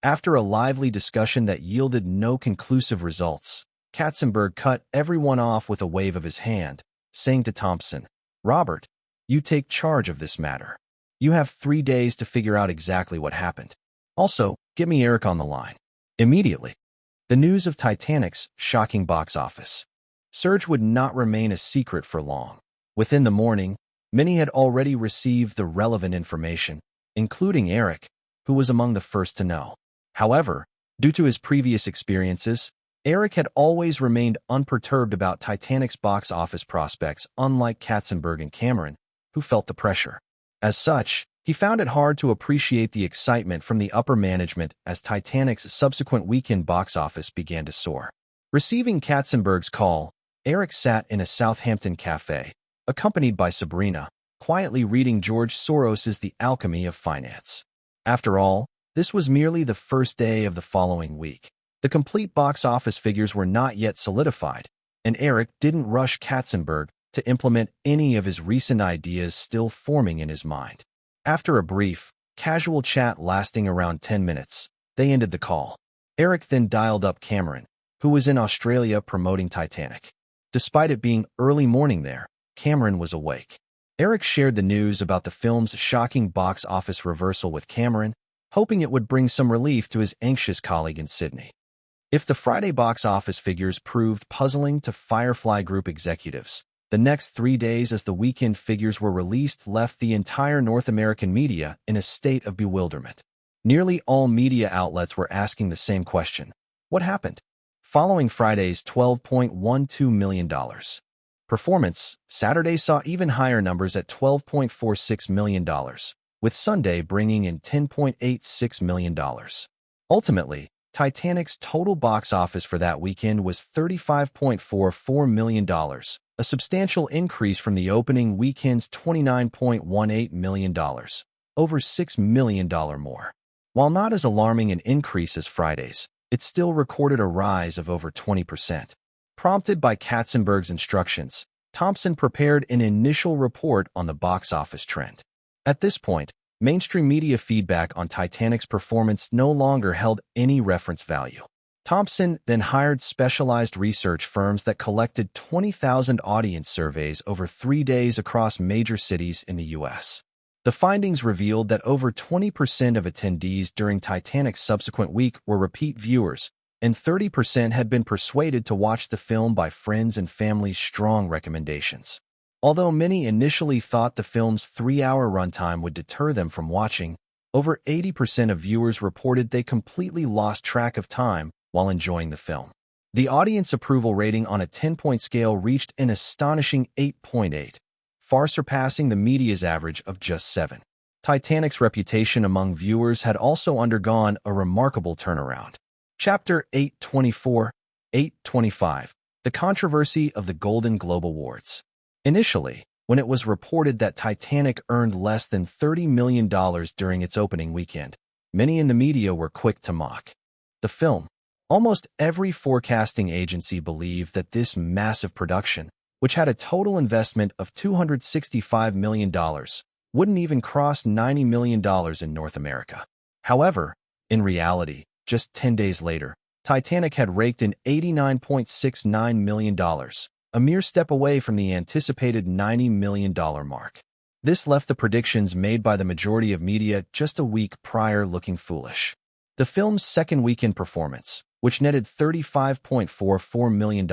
After a lively discussion that yielded no conclusive results, Katzenberg cut everyone off with a wave of his hand, saying to Thompson, "Robert, you take charge of this matter. You have 3 days to figure out exactly what happened. Also, get me Eric on the line." Immediately, the news of Titanic's shocking box office surge would not remain a secret for long. Within the morning, many had already received the relevant information, including Eric, who was among the first to know. However, due to his previous experiences, Eric had always remained unperturbed about Titanic's box office prospects, unlike Katzenberg and Cameron, who felt the pressure. As such, he found it hard to appreciate the excitement from the upper management as Titanic's subsequent weekend box office began to soar. Receiving Katzenberg's call, Eric sat in a Southampton cafe, accompanied by Sabrina, quietly reading George Soros's The Alchemy of Finance. After all, this was merely the first day of the following week. The complete box office figures were not yet solidified, and Eric didn't rush Katzenberg to implement any of his recent ideas still forming in his mind. After a brief, casual chat lasting around 10 minutes, they ended the call. Eric then dialed up Cameron, who was in Australia promoting Titanic. Despite it being early morning there, Cameron was awake. Eric shared the news about the film's shocking box office reversal with Cameron, hoping it would bring some relief to his anxious colleague in Sydney. If the Friday box office figures proved puzzling to Firefly Group executives, the next 3 days as the weekend figures were released left the entire North American media in a state of bewilderment. Nearly all media outlets were asking the same question: what happened? Following Friday's $12.12 million performance, Saturday saw even higher numbers at $12.46 million, with Sunday bringing in $10.86 million. Ultimately, Titanic's total box office for that weekend was $35.44 million, a substantial increase from the opening weekend's $29.18 million, over $6 million more. While not as alarming an increase as Friday's, it still recorded a rise of over 20%. Prompted by Katzenberg's instructions, Thompson prepared an initial report on the box office trend. At this point, mainstream media feedback on Titanic's performance no longer held any reference value. Thompson then hired specialized research firms that collected 20,000 audience surveys over 3 days across major cities in the U.S. The findings revealed that over 20% of attendees during Titanic's subsequent week were repeat viewers, and 30% had been persuaded to watch the film by friends and family's strong recommendations. Although many initially thought the film's 3-hour runtime would deter them from watching, over 80% of viewers reported they completely lost track of time while enjoying the film. The audience approval rating on a 10-point scale reached an astonishing 8.8, far surpassing the media's average of just 7. Titanic's reputation among viewers had also undergone a remarkable turnaround. Chapter 824, 825, The Controversy of the Golden Globe Awards. Initially, when it was reported that Titanic earned less than $30 million during its opening weekend, many in the media were quick to mock the film. Almost every forecasting agency believed that this massive production, which had a total investment of $265 million, wouldn't even cross $90 million in North America. However, in reality, just 10 days later, Titanic had raked in $89.69 million, a mere step away from the anticipated $90 million mark. This left the predictions made by the majority of media just a week prior looking foolish. The film's second weekend performance, which netted $35.44 million,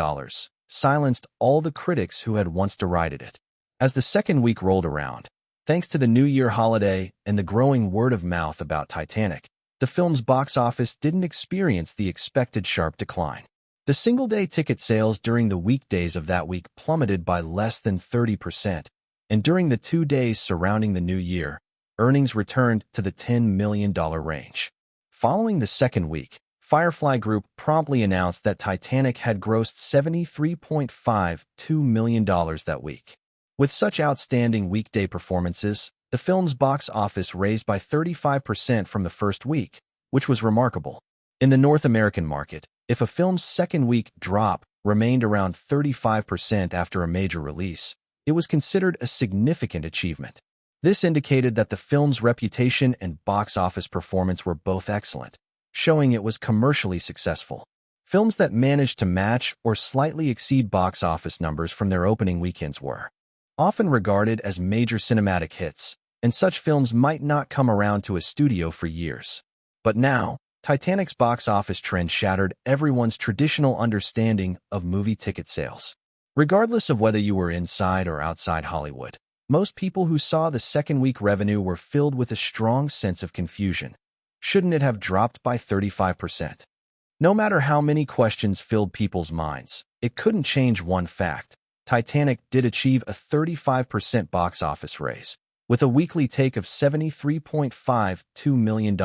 silenced all the critics who had once derided it. As the second week rolled around, thanks to the New Year holiday and the growing word of mouth about Titanic, the film's box office didn't experience the expected sharp decline. The single-day ticket sales during the weekdays of that week plummeted by less than 30%, and during the 2 days surrounding the New Year, earnings returned to the $10 million range. Following the second week, Firefly Group promptly announced that Titanic had grossed $73.52 million that week. With such outstanding weekday performances, the film's box office raised by 35% from the first week, which was remarkable. In the North American market, if a film's second week drop remained around 35% after a major release, it was considered a significant achievement. This indicated that the film's reputation and box office performance were both excellent, showing it was commercially successful. Films that managed to match or slightly exceed box office numbers from their opening weekends were often regarded as major cinematic hits, and such films might not come around to a studio for years. But now, Titanic's box office trend shattered everyone's traditional understanding of movie ticket sales. Regardless of whether you were inside or outside Hollywood, most people who saw the second-week revenue were filled with a strong sense of confusion. Shouldn't it have dropped by 35%? No matter how many questions filled people's minds, it couldn't change one fact. Titanic did achieve a 35% box office raise, with a weekly take of $73.52 million,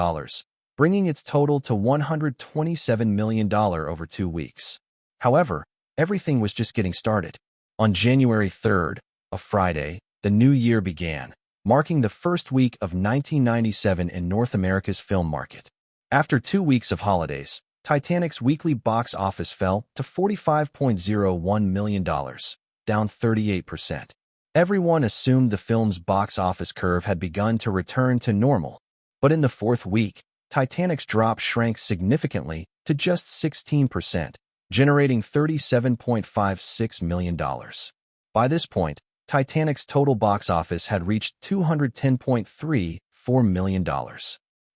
bringing its total to $127 million over 2 weeks. However, everything was just getting started. On January 3rd, a Friday, the new year began, marking the first week of 1997 in North America's film market. After 2 weeks of holidays, Titanic's weekly box office fell to $45.01 million, down 38%. Everyone assumed the film's box office curve had begun to return to normal, but in the fourth week, Titanic's drop shrank significantly to just 16%, generating $37.56 million. By this point, Titanic's total box office had reached $210.34 million.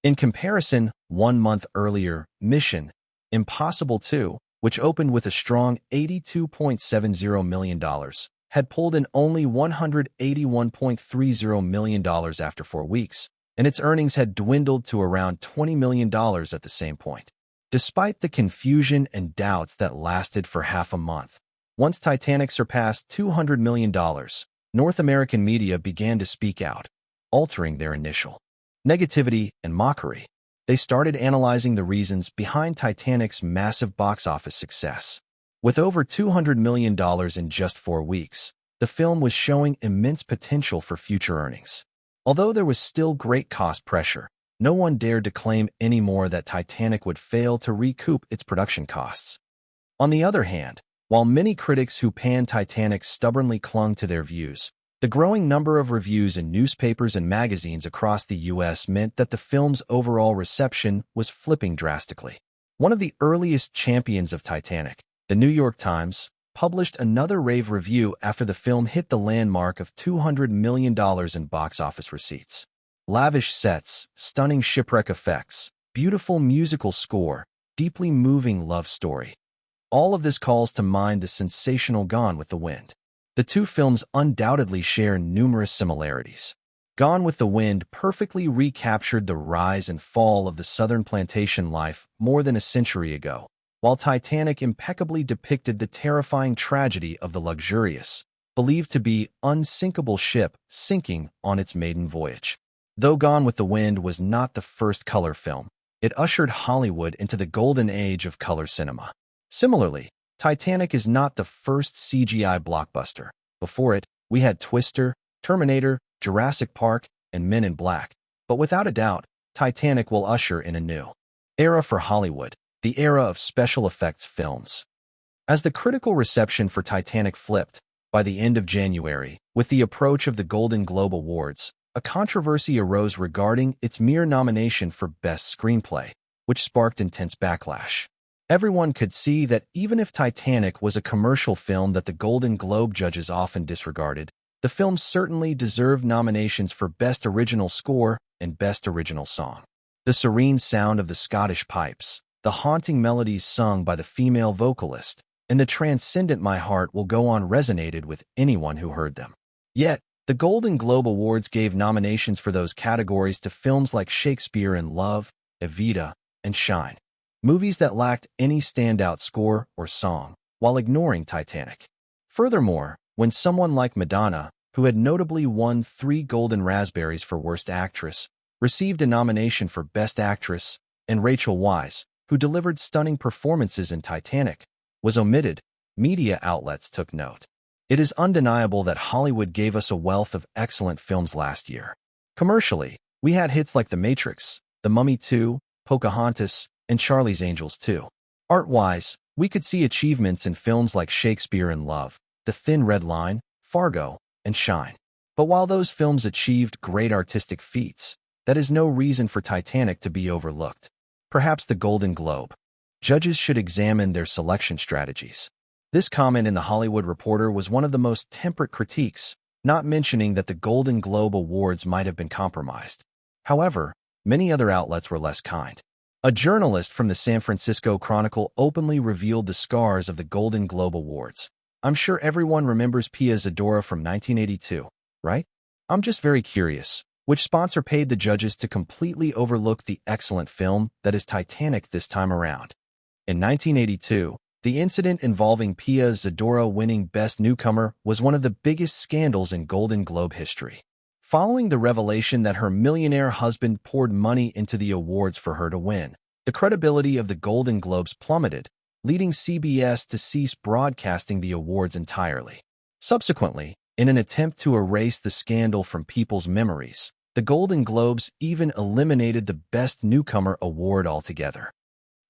In comparison, 1 month earlier, Mission: Impossible 2, which opened with a strong $82.70 million, had pulled in only $181.30 million after 4 weeks, and its earnings had dwindled to around $20 million at the same point. Despite the confusion and doubts that lasted for half a month, once Titanic surpassed $200 million, North American media began to speak out, altering their initial negativity and mockery. They started analyzing the reasons behind Titanic's massive box office success. With over $200 million in just 4 weeks, the film was showing immense potential for future earnings. Although there was still great cost pressure, no one dared to claim anymore that Titanic would fail to recoup its production costs. On the other hand, while many critics who panned Titanic stubbornly clung to their views, the growing number of reviews in newspapers and magazines across the U.S. meant that the film's overall reception was flipping drastically. One of the earliest champions of Titanic, the New York Times, published another rave review after the film hit the landmark of $200 million in box office receipts. Lavish sets, stunning shipwreck effects, beautiful musical score, deeply moving love story. All of this calls to mind the sensational Gone with the Wind. The two films undoubtedly share numerous similarities. Gone with the Wind perfectly recaptured the rise and fall of the Southern plantation life more than a century ago, while Titanic impeccably depicted the terrifying tragedy of the luxurious, believed to be unsinkable ship sinking on its maiden voyage. Though Gone with the Wind was not the first color film, it ushered Hollywood into the golden age of color cinema. Similarly, Titanic is not the first CGI blockbuster. Before it, we had Twister, Terminator, Jurassic Park, and Men in Black. But without a doubt, Titanic will usher in a new era for Hollywood, the era of special effects films. As the critical reception for Titanic flipped, by the end of January, with the approach of the Golden Globe Awards, a controversy arose regarding its mere nomination for Best Screenplay, which sparked intense backlash. Everyone could see that even if Titanic was a commercial film that the Golden Globe judges often disregarded, the film certainly deserved nominations for Best Original Score and Best Original Song. The serene sound of the Scottish pipes, the haunting melodies sung by the female vocalist, and the transcendent "My Heart Will Go On" resonated with anyone who heard them. Yet, the Golden Globe Awards gave nominations for those categories to films like Shakespeare in Love, Evita, and Shine, movies that lacked any standout score or song, while ignoring Titanic. Furthermore, when someone like Madonna, who had notably won 3 Golden Raspberries for Worst Actress, received a nomination for Best Actress, and Rachel Weisz, who delivered stunning performances in Titanic, was omitted, media outlets took note. It is undeniable that Hollywood gave us a wealth of excellent films last year. Commercially, we had hits like The Matrix, The Mummy 2, Pocahontas, and Charlie's Angels 2. Art-wise, we could see achievements in films like Shakespeare in Love, The Thin Red Line, Fargo, and Shine. But while those films achieved great artistic feats, that is no reason for Titanic to be overlooked. Perhaps the Golden Globe. Judges should examine their selection strategies. This comment in The Hollywood Reporter was one of the most temperate critiques, not mentioning that the Golden Globe Awards might have been compromised. However, many other outlets were less kind. A journalist from the San Francisco Chronicle openly revealed the scars of the Golden Globe Awards. I'm sure everyone remembers Pia Zadora from 1982, right? I'm just very curious. Which sponsor paid the judges to completely overlook the excellent film that is Titanic this time around? In 1982, the incident involving Pia Zadora winning Best Newcomer was one of the biggest scandals in Golden Globe history. Following the revelation that her millionaire husband poured money into the awards for her to win, the credibility of the Golden Globes plummeted, leading CBS to cease broadcasting the awards entirely. Subsequently, in an attempt to erase the scandal from people's memories, the Golden Globes even eliminated the Best Newcomer award altogether.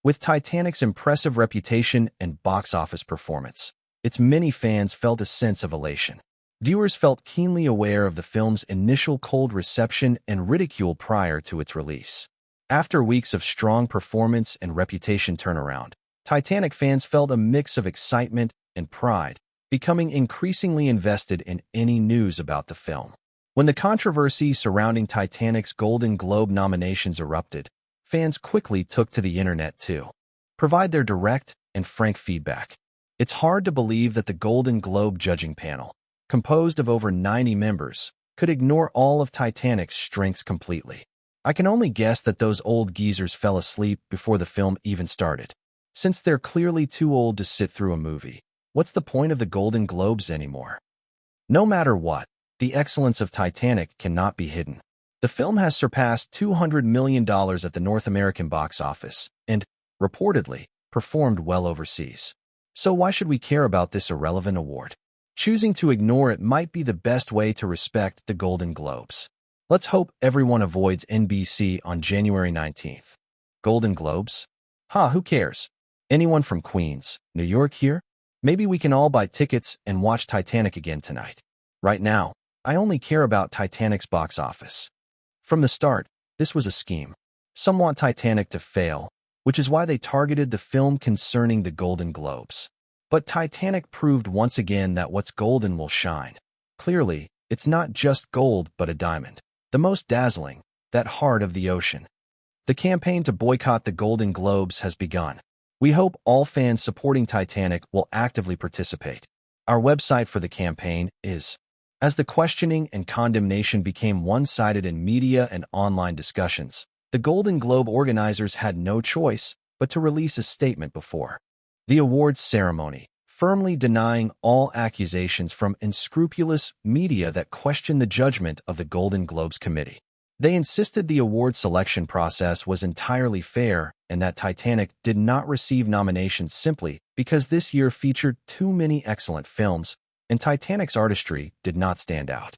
With Titanic's impressive reputation and box office performance, its many fans felt a sense of elation. Viewers felt keenly aware of the film's initial cold reception and ridicule prior to its release. After weeks of strong performance and reputation turnaround, Titanic fans felt a mix of excitement and pride, becoming increasingly invested in any news about the film. When the controversy surrounding Titanic's Golden Globe nominations erupted, fans quickly took to the internet to provide their direct and frank feedback. It's hard to believe that the Golden Globe judging panel, composed of over 90 members, could ignore all of Titanic's strengths completely. I can only guess that those old geezers fell asleep before the film even started. Since they're clearly too old to sit through a movie, what's the point of the Golden Globes anymore? No matter what, the excellence of Titanic cannot be hidden. The film has surpassed $200 million at the North American box office and, reportedly, performed well overseas. So why should we care about this irrelevant award? Choosing to ignore it might be the best way to respect the Golden Globes. Let's hope everyone avoids NBC on January 19th. Golden Globes? Who cares? Anyone from Queens, New York here? Maybe we can all buy tickets and watch Titanic again tonight. Right now, I only care about Titanic's box office. From the start, this was a scheme. Some want Titanic to fail, which is why they targeted the film concerning the Golden Globes. But Titanic proved once again that what's golden will shine. Clearly, it's not just gold but a diamond. The most dazzling, that heart of the ocean. The campaign to boycott the Golden Globes has begun. We hope all fans supporting Titanic will actively participate. Our website for the campaign is. As the questioning and condemnation became one-sided in media and online discussions, the Golden Globe organizers had no choice but to release a statement before the awards ceremony, firmly denying all accusations from unscrupulous media that questioned the judgment of the Golden Globes Committee. They insisted the award selection process was entirely fair and that Titanic did not receive nominations simply because this year featured too many excellent films, and Titanic's artistry did not stand out.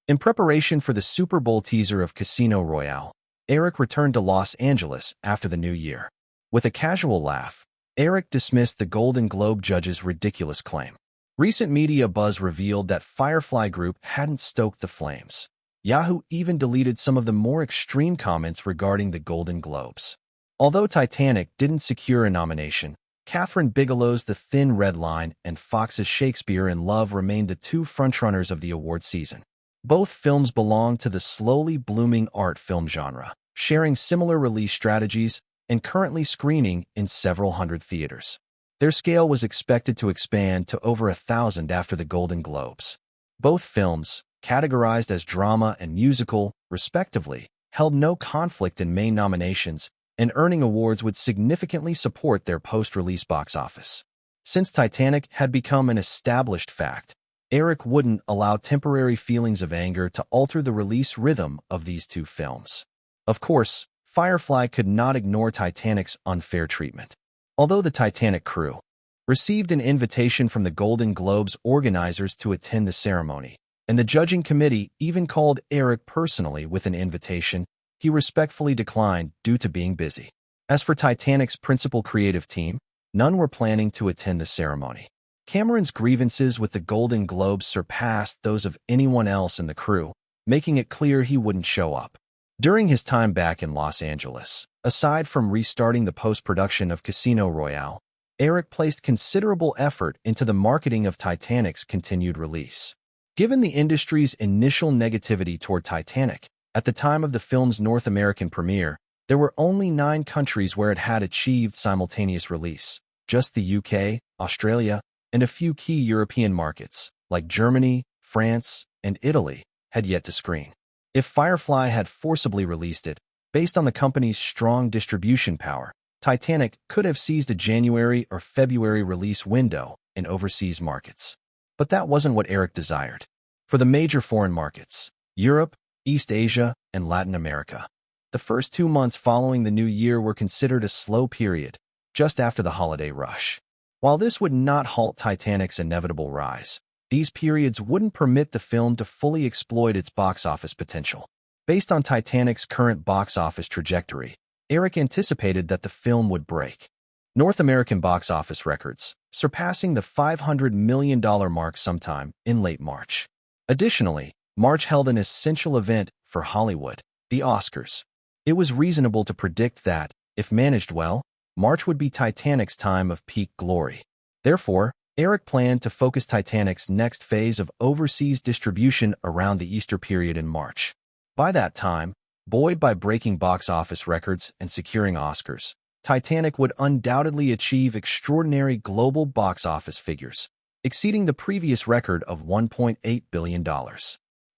In preparation for the Super Bowl teaser of Casino Royale, Eric returned to Los Angeles after the new year. With a casual laugh, Eric dismissed the Golden Globe judges' ridiculous claim. Recent media buzz revealed that Firefly Group hadn't stoked the flames. Yahoo even deleted some of the more extreme comments regarding the Golden Globes. Although Titanic didn't secure a nomination, Catherine Bigelow's The Thin Red Line and Fox's Shakespeare in Love remained the two frontrunners of the award season. Both films belong to the slowly blooming art film genre, sharing similar release strategies and currently screening in several hundred theaters. Their scale was expected to expand to over 1,000 after the Golden Globes. Both films, categorized as drama and musical, respectively, held no conflict in main nominations, and earning awards would significantly support their post-release box office. Since Titanic had become an established fact, Eric wouldn't allow temporary feelings of anger to alter the release rhythm of these two films. Of course, Firefly could not ignore Titanic's unfair treatment. Although the Titanic crew received an invitation from the Golden Globes organizers to attend the ceremony, and the judging committee even called Eric personally with an invitation, he respectfully declined due to being busy. As for Titanic's principal creative team, none were planning to attend the ceremony. Cameron's grievances with the Golden Globes surpassed those of anyone else in the crew, making it clear he wouldn't show up. During his time back in Los Angeles, aside from restarting the post-production of Casino Royale, Eric placed considerable effort into the marketing of Titanic's continued release. Given the industry's initial negativity toward Titanic, at the time of the film's North American premiere, there were only 9 countries where it had achieved simultaneous release. Just the UK, Australia, and a few key European markets, like Germany, France, and Italy, had yet to screen. If Firefly had forcibly released it, based on the company's strong distribution power, Titanic could have seized a January or February release window in overseas markets. But that wasn't what Eric desired. For the major foreign markets, Europe, East Asia, and Latin America, the first 2 months following the new year were considered a slow period, just after the holiday rush. While this would not halt Titanic's inevitable rise, these periods wouldn't permit the film to fully exploit its box office potential. Based on Titanic's current box office trajectory, Eric anticipated that the film would break North American box office records, surpassing the $500 million mark sometime in late March. Additionally, March held an essential event for Hollywood, the Oscars. It was reasonable to predict that, if managed well, March would be Titanic's time of peak glory. Therefore, Eric planned to focus Titanic's next phase of overseas distribution around the Easter period in March. By that time, buoyed by breaking box office records and securing Oscars, Titanic would undoubtedly achieve extraordinary global box office figures, exceeding the previous record of $1.8 billion.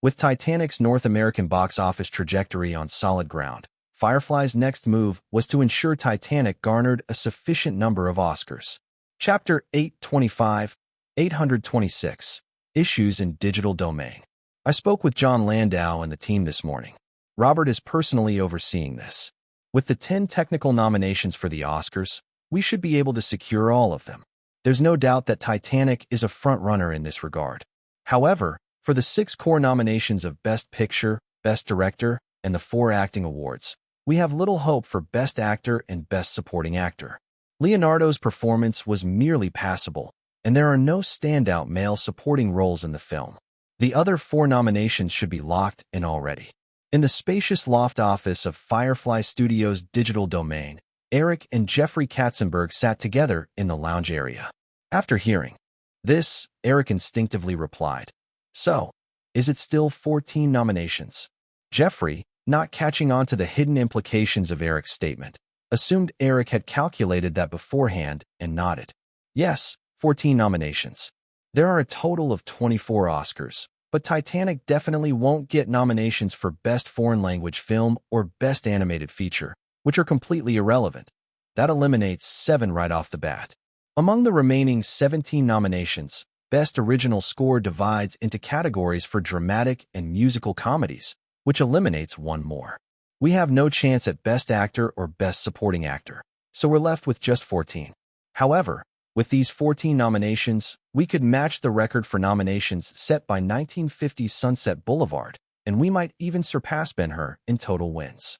With Titanic's North American box office trajectory on solid ground, Firefly's next move was to ensure Titanic garnered a sufficient number of Oscars. Chapter 825, 826, Issues in Digital Domain. I spoke with John Landau and the team this morning. Robert is personally overseeing this. With the 10 technical nominations for the Oscars, we should be able to secure all of them. There's no doubt that Titanic is a front-runner in this regard. However, for the 6 core nominations of Best Picture, Best Director, and the 4 acting awards, we have little hope for Best Actor and Best Supporting Actor. Leonardo's performance was merely passable, and there are no standout male supporting roles in the film. The other 4 nominations should be locked in already. In the spacious loft office of Firefly Studios' Digital Domain, Eric and Jeffrey Katzenberg sat together in the lounge area. After hearing this, Eric instinctively replied, "So, is it still 14 nominations?" Jeffrey, not catching on to the hidden implications of Eric's statement, assumed Eric had calculated that beforehand and nodded. "Yes, 14 nominations. There are a total of 24 Oscars, but Titanic definitely won't get nominations for Best Foreign Language Film or Best Animated Feature, which are completely irrelevant. That eliminates 7 right off the bat. Among the remaining 17 nominations, Best Original Score divides into categories for dramatic and musical comedies, which eliminates 1 more. We have no chance at Best Actor or Best Supporting Actor, so we're left with just 14. However, with these 14 nominations, we could match the record for nominations set by 1950's Sunset Boulevard, and we might even surpass Ben-Hur in total wins."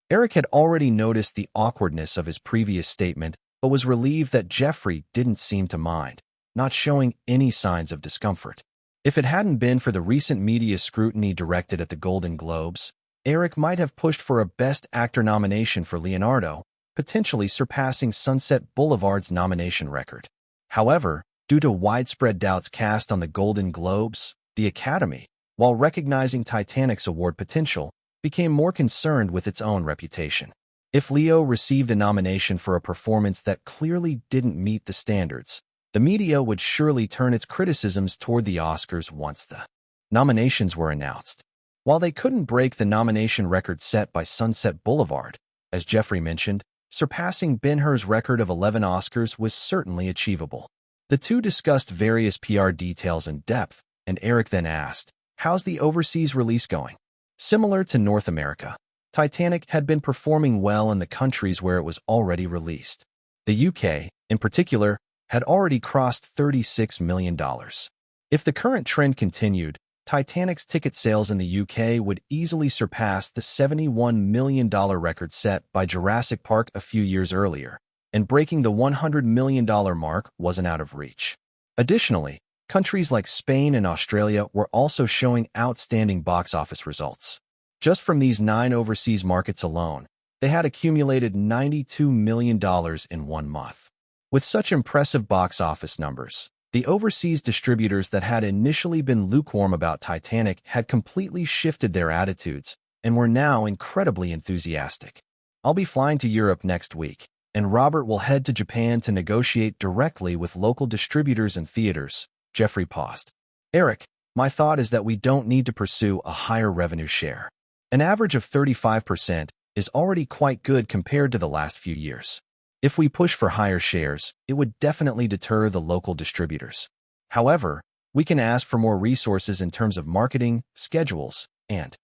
Eric had already noticed the awkwardness of his previous statement, but was relieved that Jeffrey didn't seem to mind, not showing any signs of discomfort. If it hadn't been for the recent media scrutiny directed at the Golden Globes, Eric might have pushed for a Best Actor nomination for Leonardo, potentially surpassing Sunset Boulevard's nomination record. However, due to widespread doubts cast on the Golden Globes, the Academy, while recognizing Titanic's award potential, became more concerned with its own reputation. If Leo received a nomination for a performance that clearly didn't meet the standards, the media would surely turn its criticisms toward the Oscars once the nominations were announced. While they couldn't break the nomination record set by Sunset Boulevard, as Jeffrey mentioned, surpassing Ben-Hur's record of 11 Oscars was certainly achievable. The two discussed various PR details in depth, and Eric then asked, "How's the overseas release going?" Similar to North America, Titanic had been performing well in the countries where it was already released. The UK, in particular, had already crossed $36 million. If the current trend continued, Titanic's ticket sales in the UK would easily surpass the $71 million record set by Jurassic Park a few years earlier, and breaking the $100 million mark wasn't out of reach. Additionally, countries like Spain and Australia were also showing outstanding box office results. Just from these 9 overseas markets alone, they had accumulated $92 million in 1 month. With such impressive box office numbers, the overseas distributors that had initially been lukewarm about Titanic had completely shifted their attitudes and were now incredibly enthusiastic. I'll be flying to Europe next week, and Robert will head to Japan to negotiate directly with local distributors and theaters. Jeffrey paused. Eric, my thought is that we don't need to pursue a higher revenue share. An average of 35% is already quite good compared to the last few years. If we push for higher shares, it would definitely deter the local distributors. However, we can ask for more resources in terms of marketing, schedules, and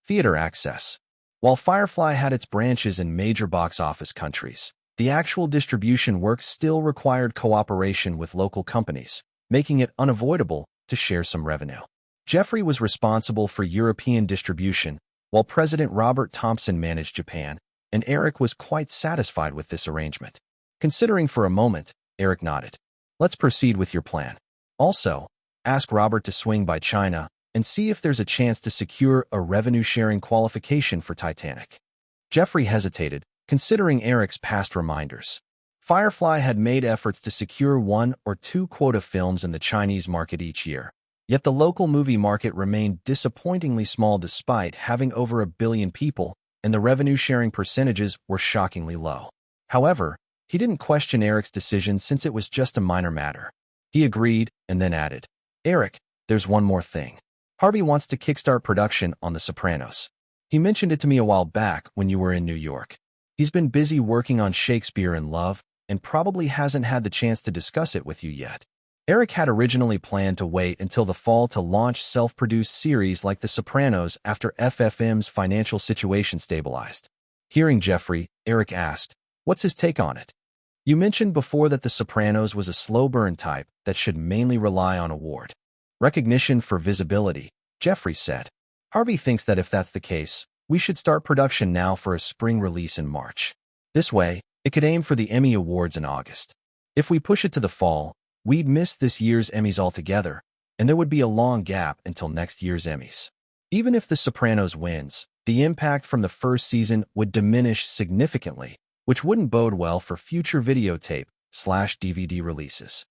theater access. While Firefly had its branches in major box office countries, the actual distribution work still required cooperation with local companies, making it unavoidable to share some revenue. Jeffrey was responsible for European distribution, while President Robert Thompson managed Japan, and Eric was quite satisfied with this arrangement. Considering for a moment, Eric nodded. Let's proceed with your plan. Also, ask Robert to swing by China and see if there's a chance to secure a revenue-sharing qualification for Titanic. Jeffrey hesitated, considering Eric's past reminders. Firefly had made efforts to secure 1 or 2 quota films in the Chinese market each year. Yet the local movie market remained disappointingly small despite having over 1 billion people, and the revenue-sharing percentages were shockingly low. However, he didn't question Eric's decision since it was just a minor matter. He agreed and then added, Eric, there's one more thing. Harvey wants to kickstart production on The Sopranos. He mentioned it to me a while back when you were in New York. He's been busy working on Shakespeare in Love and probably hasn't had the chance to discuss it with you yet. Eric had originally planned to wait until the fall to launch self-produced series like The Sopranos after FFM's financial situation stabilized. Hearing Jeffrey, Eric asked, what's his take on it? You mentioned before that The Sopranos was a slow burn type that should mainly rely on award recognition for visibility, Jeffrey said. Harvey thinks that if that's the case, we should start production now for a spring release in March. This way, it could aim for the Emmy Awards in August. If we push it to the fall, we'd miss this year's Emmys altogether, and there would be a long gap until next year's Emmys. Even if The Sopranos wins, the impact from the first season would diminish significantly, which wouldn't bode well for future videotape/DVD releases.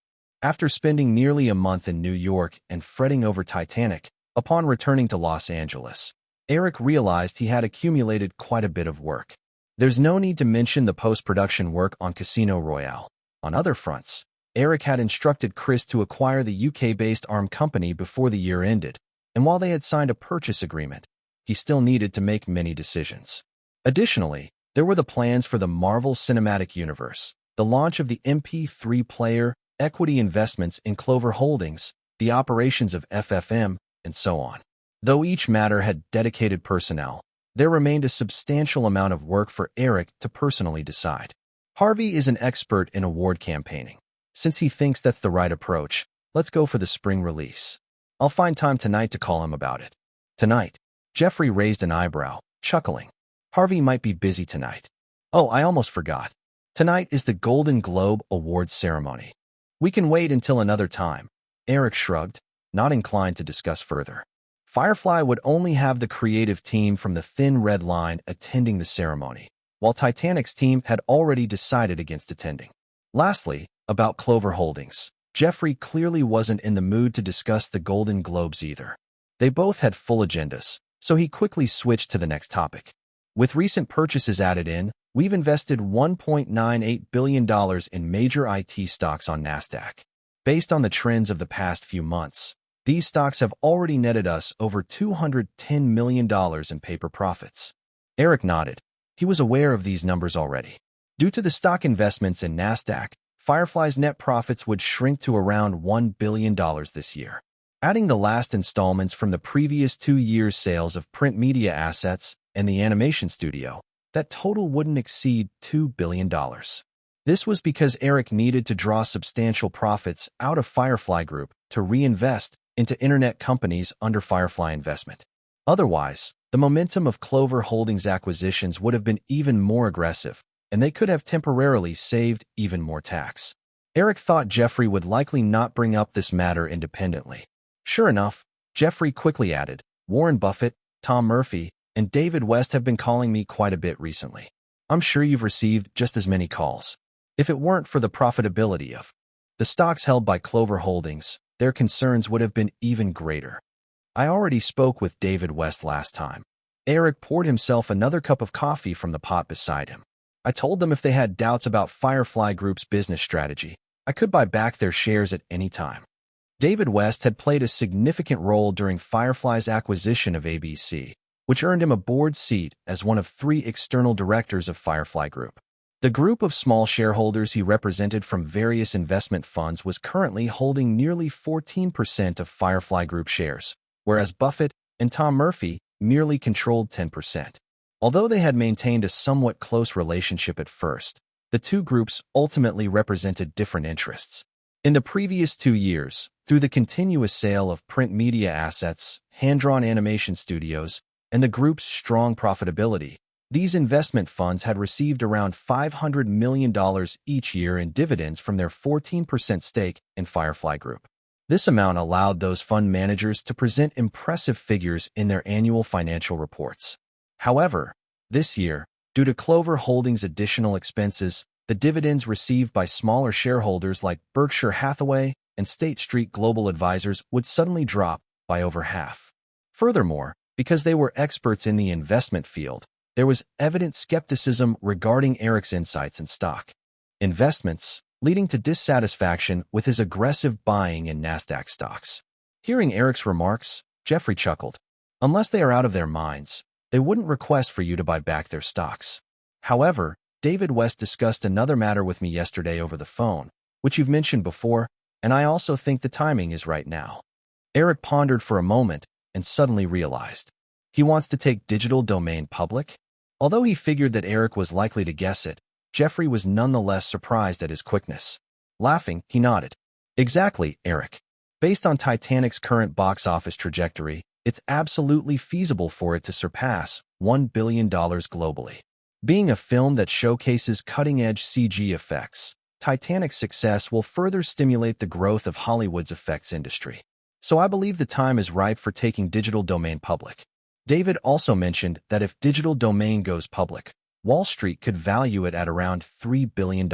After spending nearly a month in New York and fretting over Titanic, upon returning to Los Angeles, Eric realized he had accumulated quite a bit of work. There's no need to mention the post-production work on Casino Royale. On other fronts, Eric had instructed Chris to acquire the UK-based arm company before the year ended, and while they had signed a purchase agreement, he still needed to make many decisions. Additionally, there were the plans for the Marvel Cinematic Universe, the launch of the MP3 player, equity investments in Clover Holdings, the operations of FFM, and so on. Though each matter had dedicated personnel, there remained a substantial amount of work for Eric to personally decide. Harvey is an expert in award campaigning. Since he thinks that's the right approach, let's go for the spring release. I'll find time tonight to call him about it. Tonight? Jeffrey raised an eyebrow, chuckling. Harvey might be busy tonight. Oh, I almost forgot. Tonight is the Golden Globe Awards ceremony. We can wait until another time. Eric shrugged, not inclined to discuss further. Firefly would only have the creative team from the Thin Red Line attending the ceremony, while Titanic's team had already decided against attending. Lastly, about Clover Holdings, Jeffrey clearly wasn't in the mood to discuss the Golden Globes either. They both had full agendas, so he quickly switched to the next topic. With recent purchases added in, we've invested $1.98 billion in major IT stocks on Nasdaq. Based on the trends of the past few months, these stocks have already netted us over $210 million in paper profits. Eric nodded. He was aware of these numbers already. Due to the stock investments in Nasdaq, Firefly's net profits would shrink to around $1 billion this year. Adding the last installments from the previous 2 years' sales of print media assets and the animation studio, that total wouldn't exceed $2 billion. This was because Eric needed to draw substantial profits out of Firefly Group to reinvest into internet companies under Firefly Investment. Otherwise, the momentum of Clover Holdings acquisitions would have been even more aggressive, and they could have temporarily saved even more tax. Eric thought Jeffrey would likely not bring up this matter independently. Sure enough, Jeffrey quickly added, Warren Buffett, Tom Murphy, and David West have been calling me quite a bit recently. I'm sure you've received just as many calls. If it weren't for the profitability of the stocks held by Clover Holdings, their concerns would have been even greater. I already spoke with David West last time. Eric poured himself another cup of coffee from the pot beside him. I told them if they had doubts about Firefly Group's business strategy, I could buy back their shares at any time. David West had played a significant role during Firefly's acquisition of ABC, which earned him a board seat as one of 3 external directors of Firefly Group. The group of small shareholders he represented from various investment funds was currently holding nearly 14% of Firefly Group shares, whereas Buffett and Tom Murphy merely controlled 10%. Although they had maintained a somewhat close relationship at first, the two groups ultimately represented different interests. In the previous 2 years, through the continuous sale of print media assets, hand-drawn animation studios, and the group's strong profitability, these investment funds had received around $500 million each year in dividends from their 14% stake in Firefly Group. This amount allowed those fund managers to present impressive figures in their annual financial reports. However, this year, due to Clover Holdings' additional expenses, the dividends received by smaller shareholders like Berkshire Hathaway and State Street Global Advisors would suddenly drop by over half. Furthermore, because they were experts in the investment field, there was evident skepticism regarding Eric's insights in stock investments, leading to dissatisfaction with his aggressive buying in Nasdaq stocks. Hearing Eric's remarks, Jeffrey chuckled. Unless they are out of their minds, they wouldn't request for you to buy back their stocks. However, David West discussed another matter with me yesterday over the phone, which you've mentioned before, and I also think the timing is right now. Eric pondered for a moment and suddenly realized. He wants to take Digital Domain public? Although he figured that Eric was likely to guess it, Jeffrey was nonetheless surprised at his quickness. Laughing, he nodded. Exactly, Eric. Based on Titanic's current box office trajectory, it's absolutely feasible for it to surpass $1 billion globally. Being a film that showcases cutting-edge CG effects, Titanic's success will further stimulate the growth of Hollywood's effects industry. So I believe the time is ripe for taking Digital Domain public. David also mentioned that if Digital Domain goes public, Wall Street could value it at around $3 billion.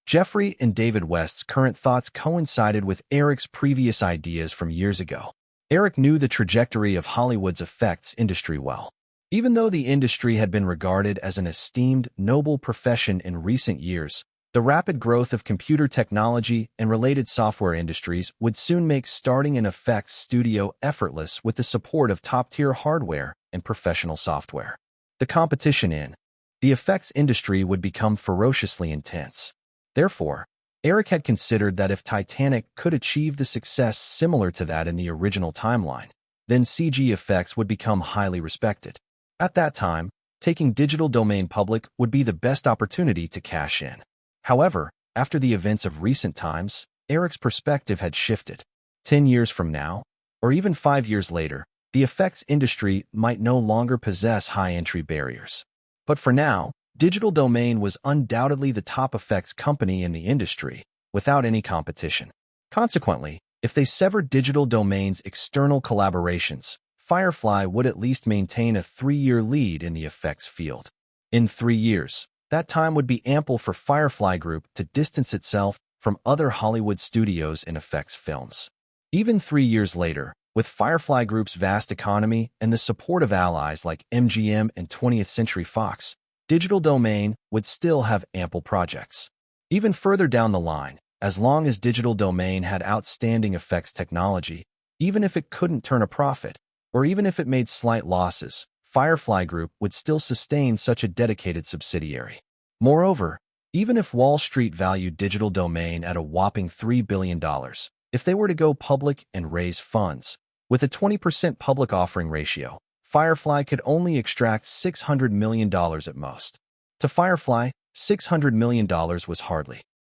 Jeffrey and David West's current thoughts coincided with Eric's previous ideas from years ago. Eric knew the trajectory of Hollywood's effects industry well. Even though the industry had been regarded as an esteemed, noble profession in recent years, the rapid growth of computer technology and related software industries would soon make starting an effects studio effortless with the support of top-tier hardware and professional software. The competition in the effects industry would become ferociously intense. Therefore, Eric had considered that if Titanic could achieve the success similar to that in the original timeline, then CG effects would become highly respected. At that time, taking Digital Domain public would be the best opportunity to cash in. However, after the events of recent times, Eric's perspective had shifted. 10 years from now, or even 5 years later, the effects industry might no longer possess high entry barriers. But for now, Digital Domain was undoubtedly the top effects company in the industry, without any competition. Consequently, if they severed Digital Domain's external collaborations, Firefly would at least maintain a 3-year lead in the effects field. In 3 years, that time would be ample for Firefly Group to distance itself from other Hollywood studios in effects films. Even 3 years later, with Firefly Group's vast economy and the support of allies like MGM and 20th Century Fox, Digital Domain would still have ample projects. Even further down the line, as long as Digital Domain had outstanding effects technology, even if it couldn't turn a profit, or even if it made slight losses, Firefly Group would still sustain such a dedicated subsidiary. Moreover, even if Wall Street valued Digital Domain at a whopping $3 billion, if they were to go public and raise funds, with a 20% public offering ratio, Firefly could only extract $600 million at most. To Firefly, $600 million was hardly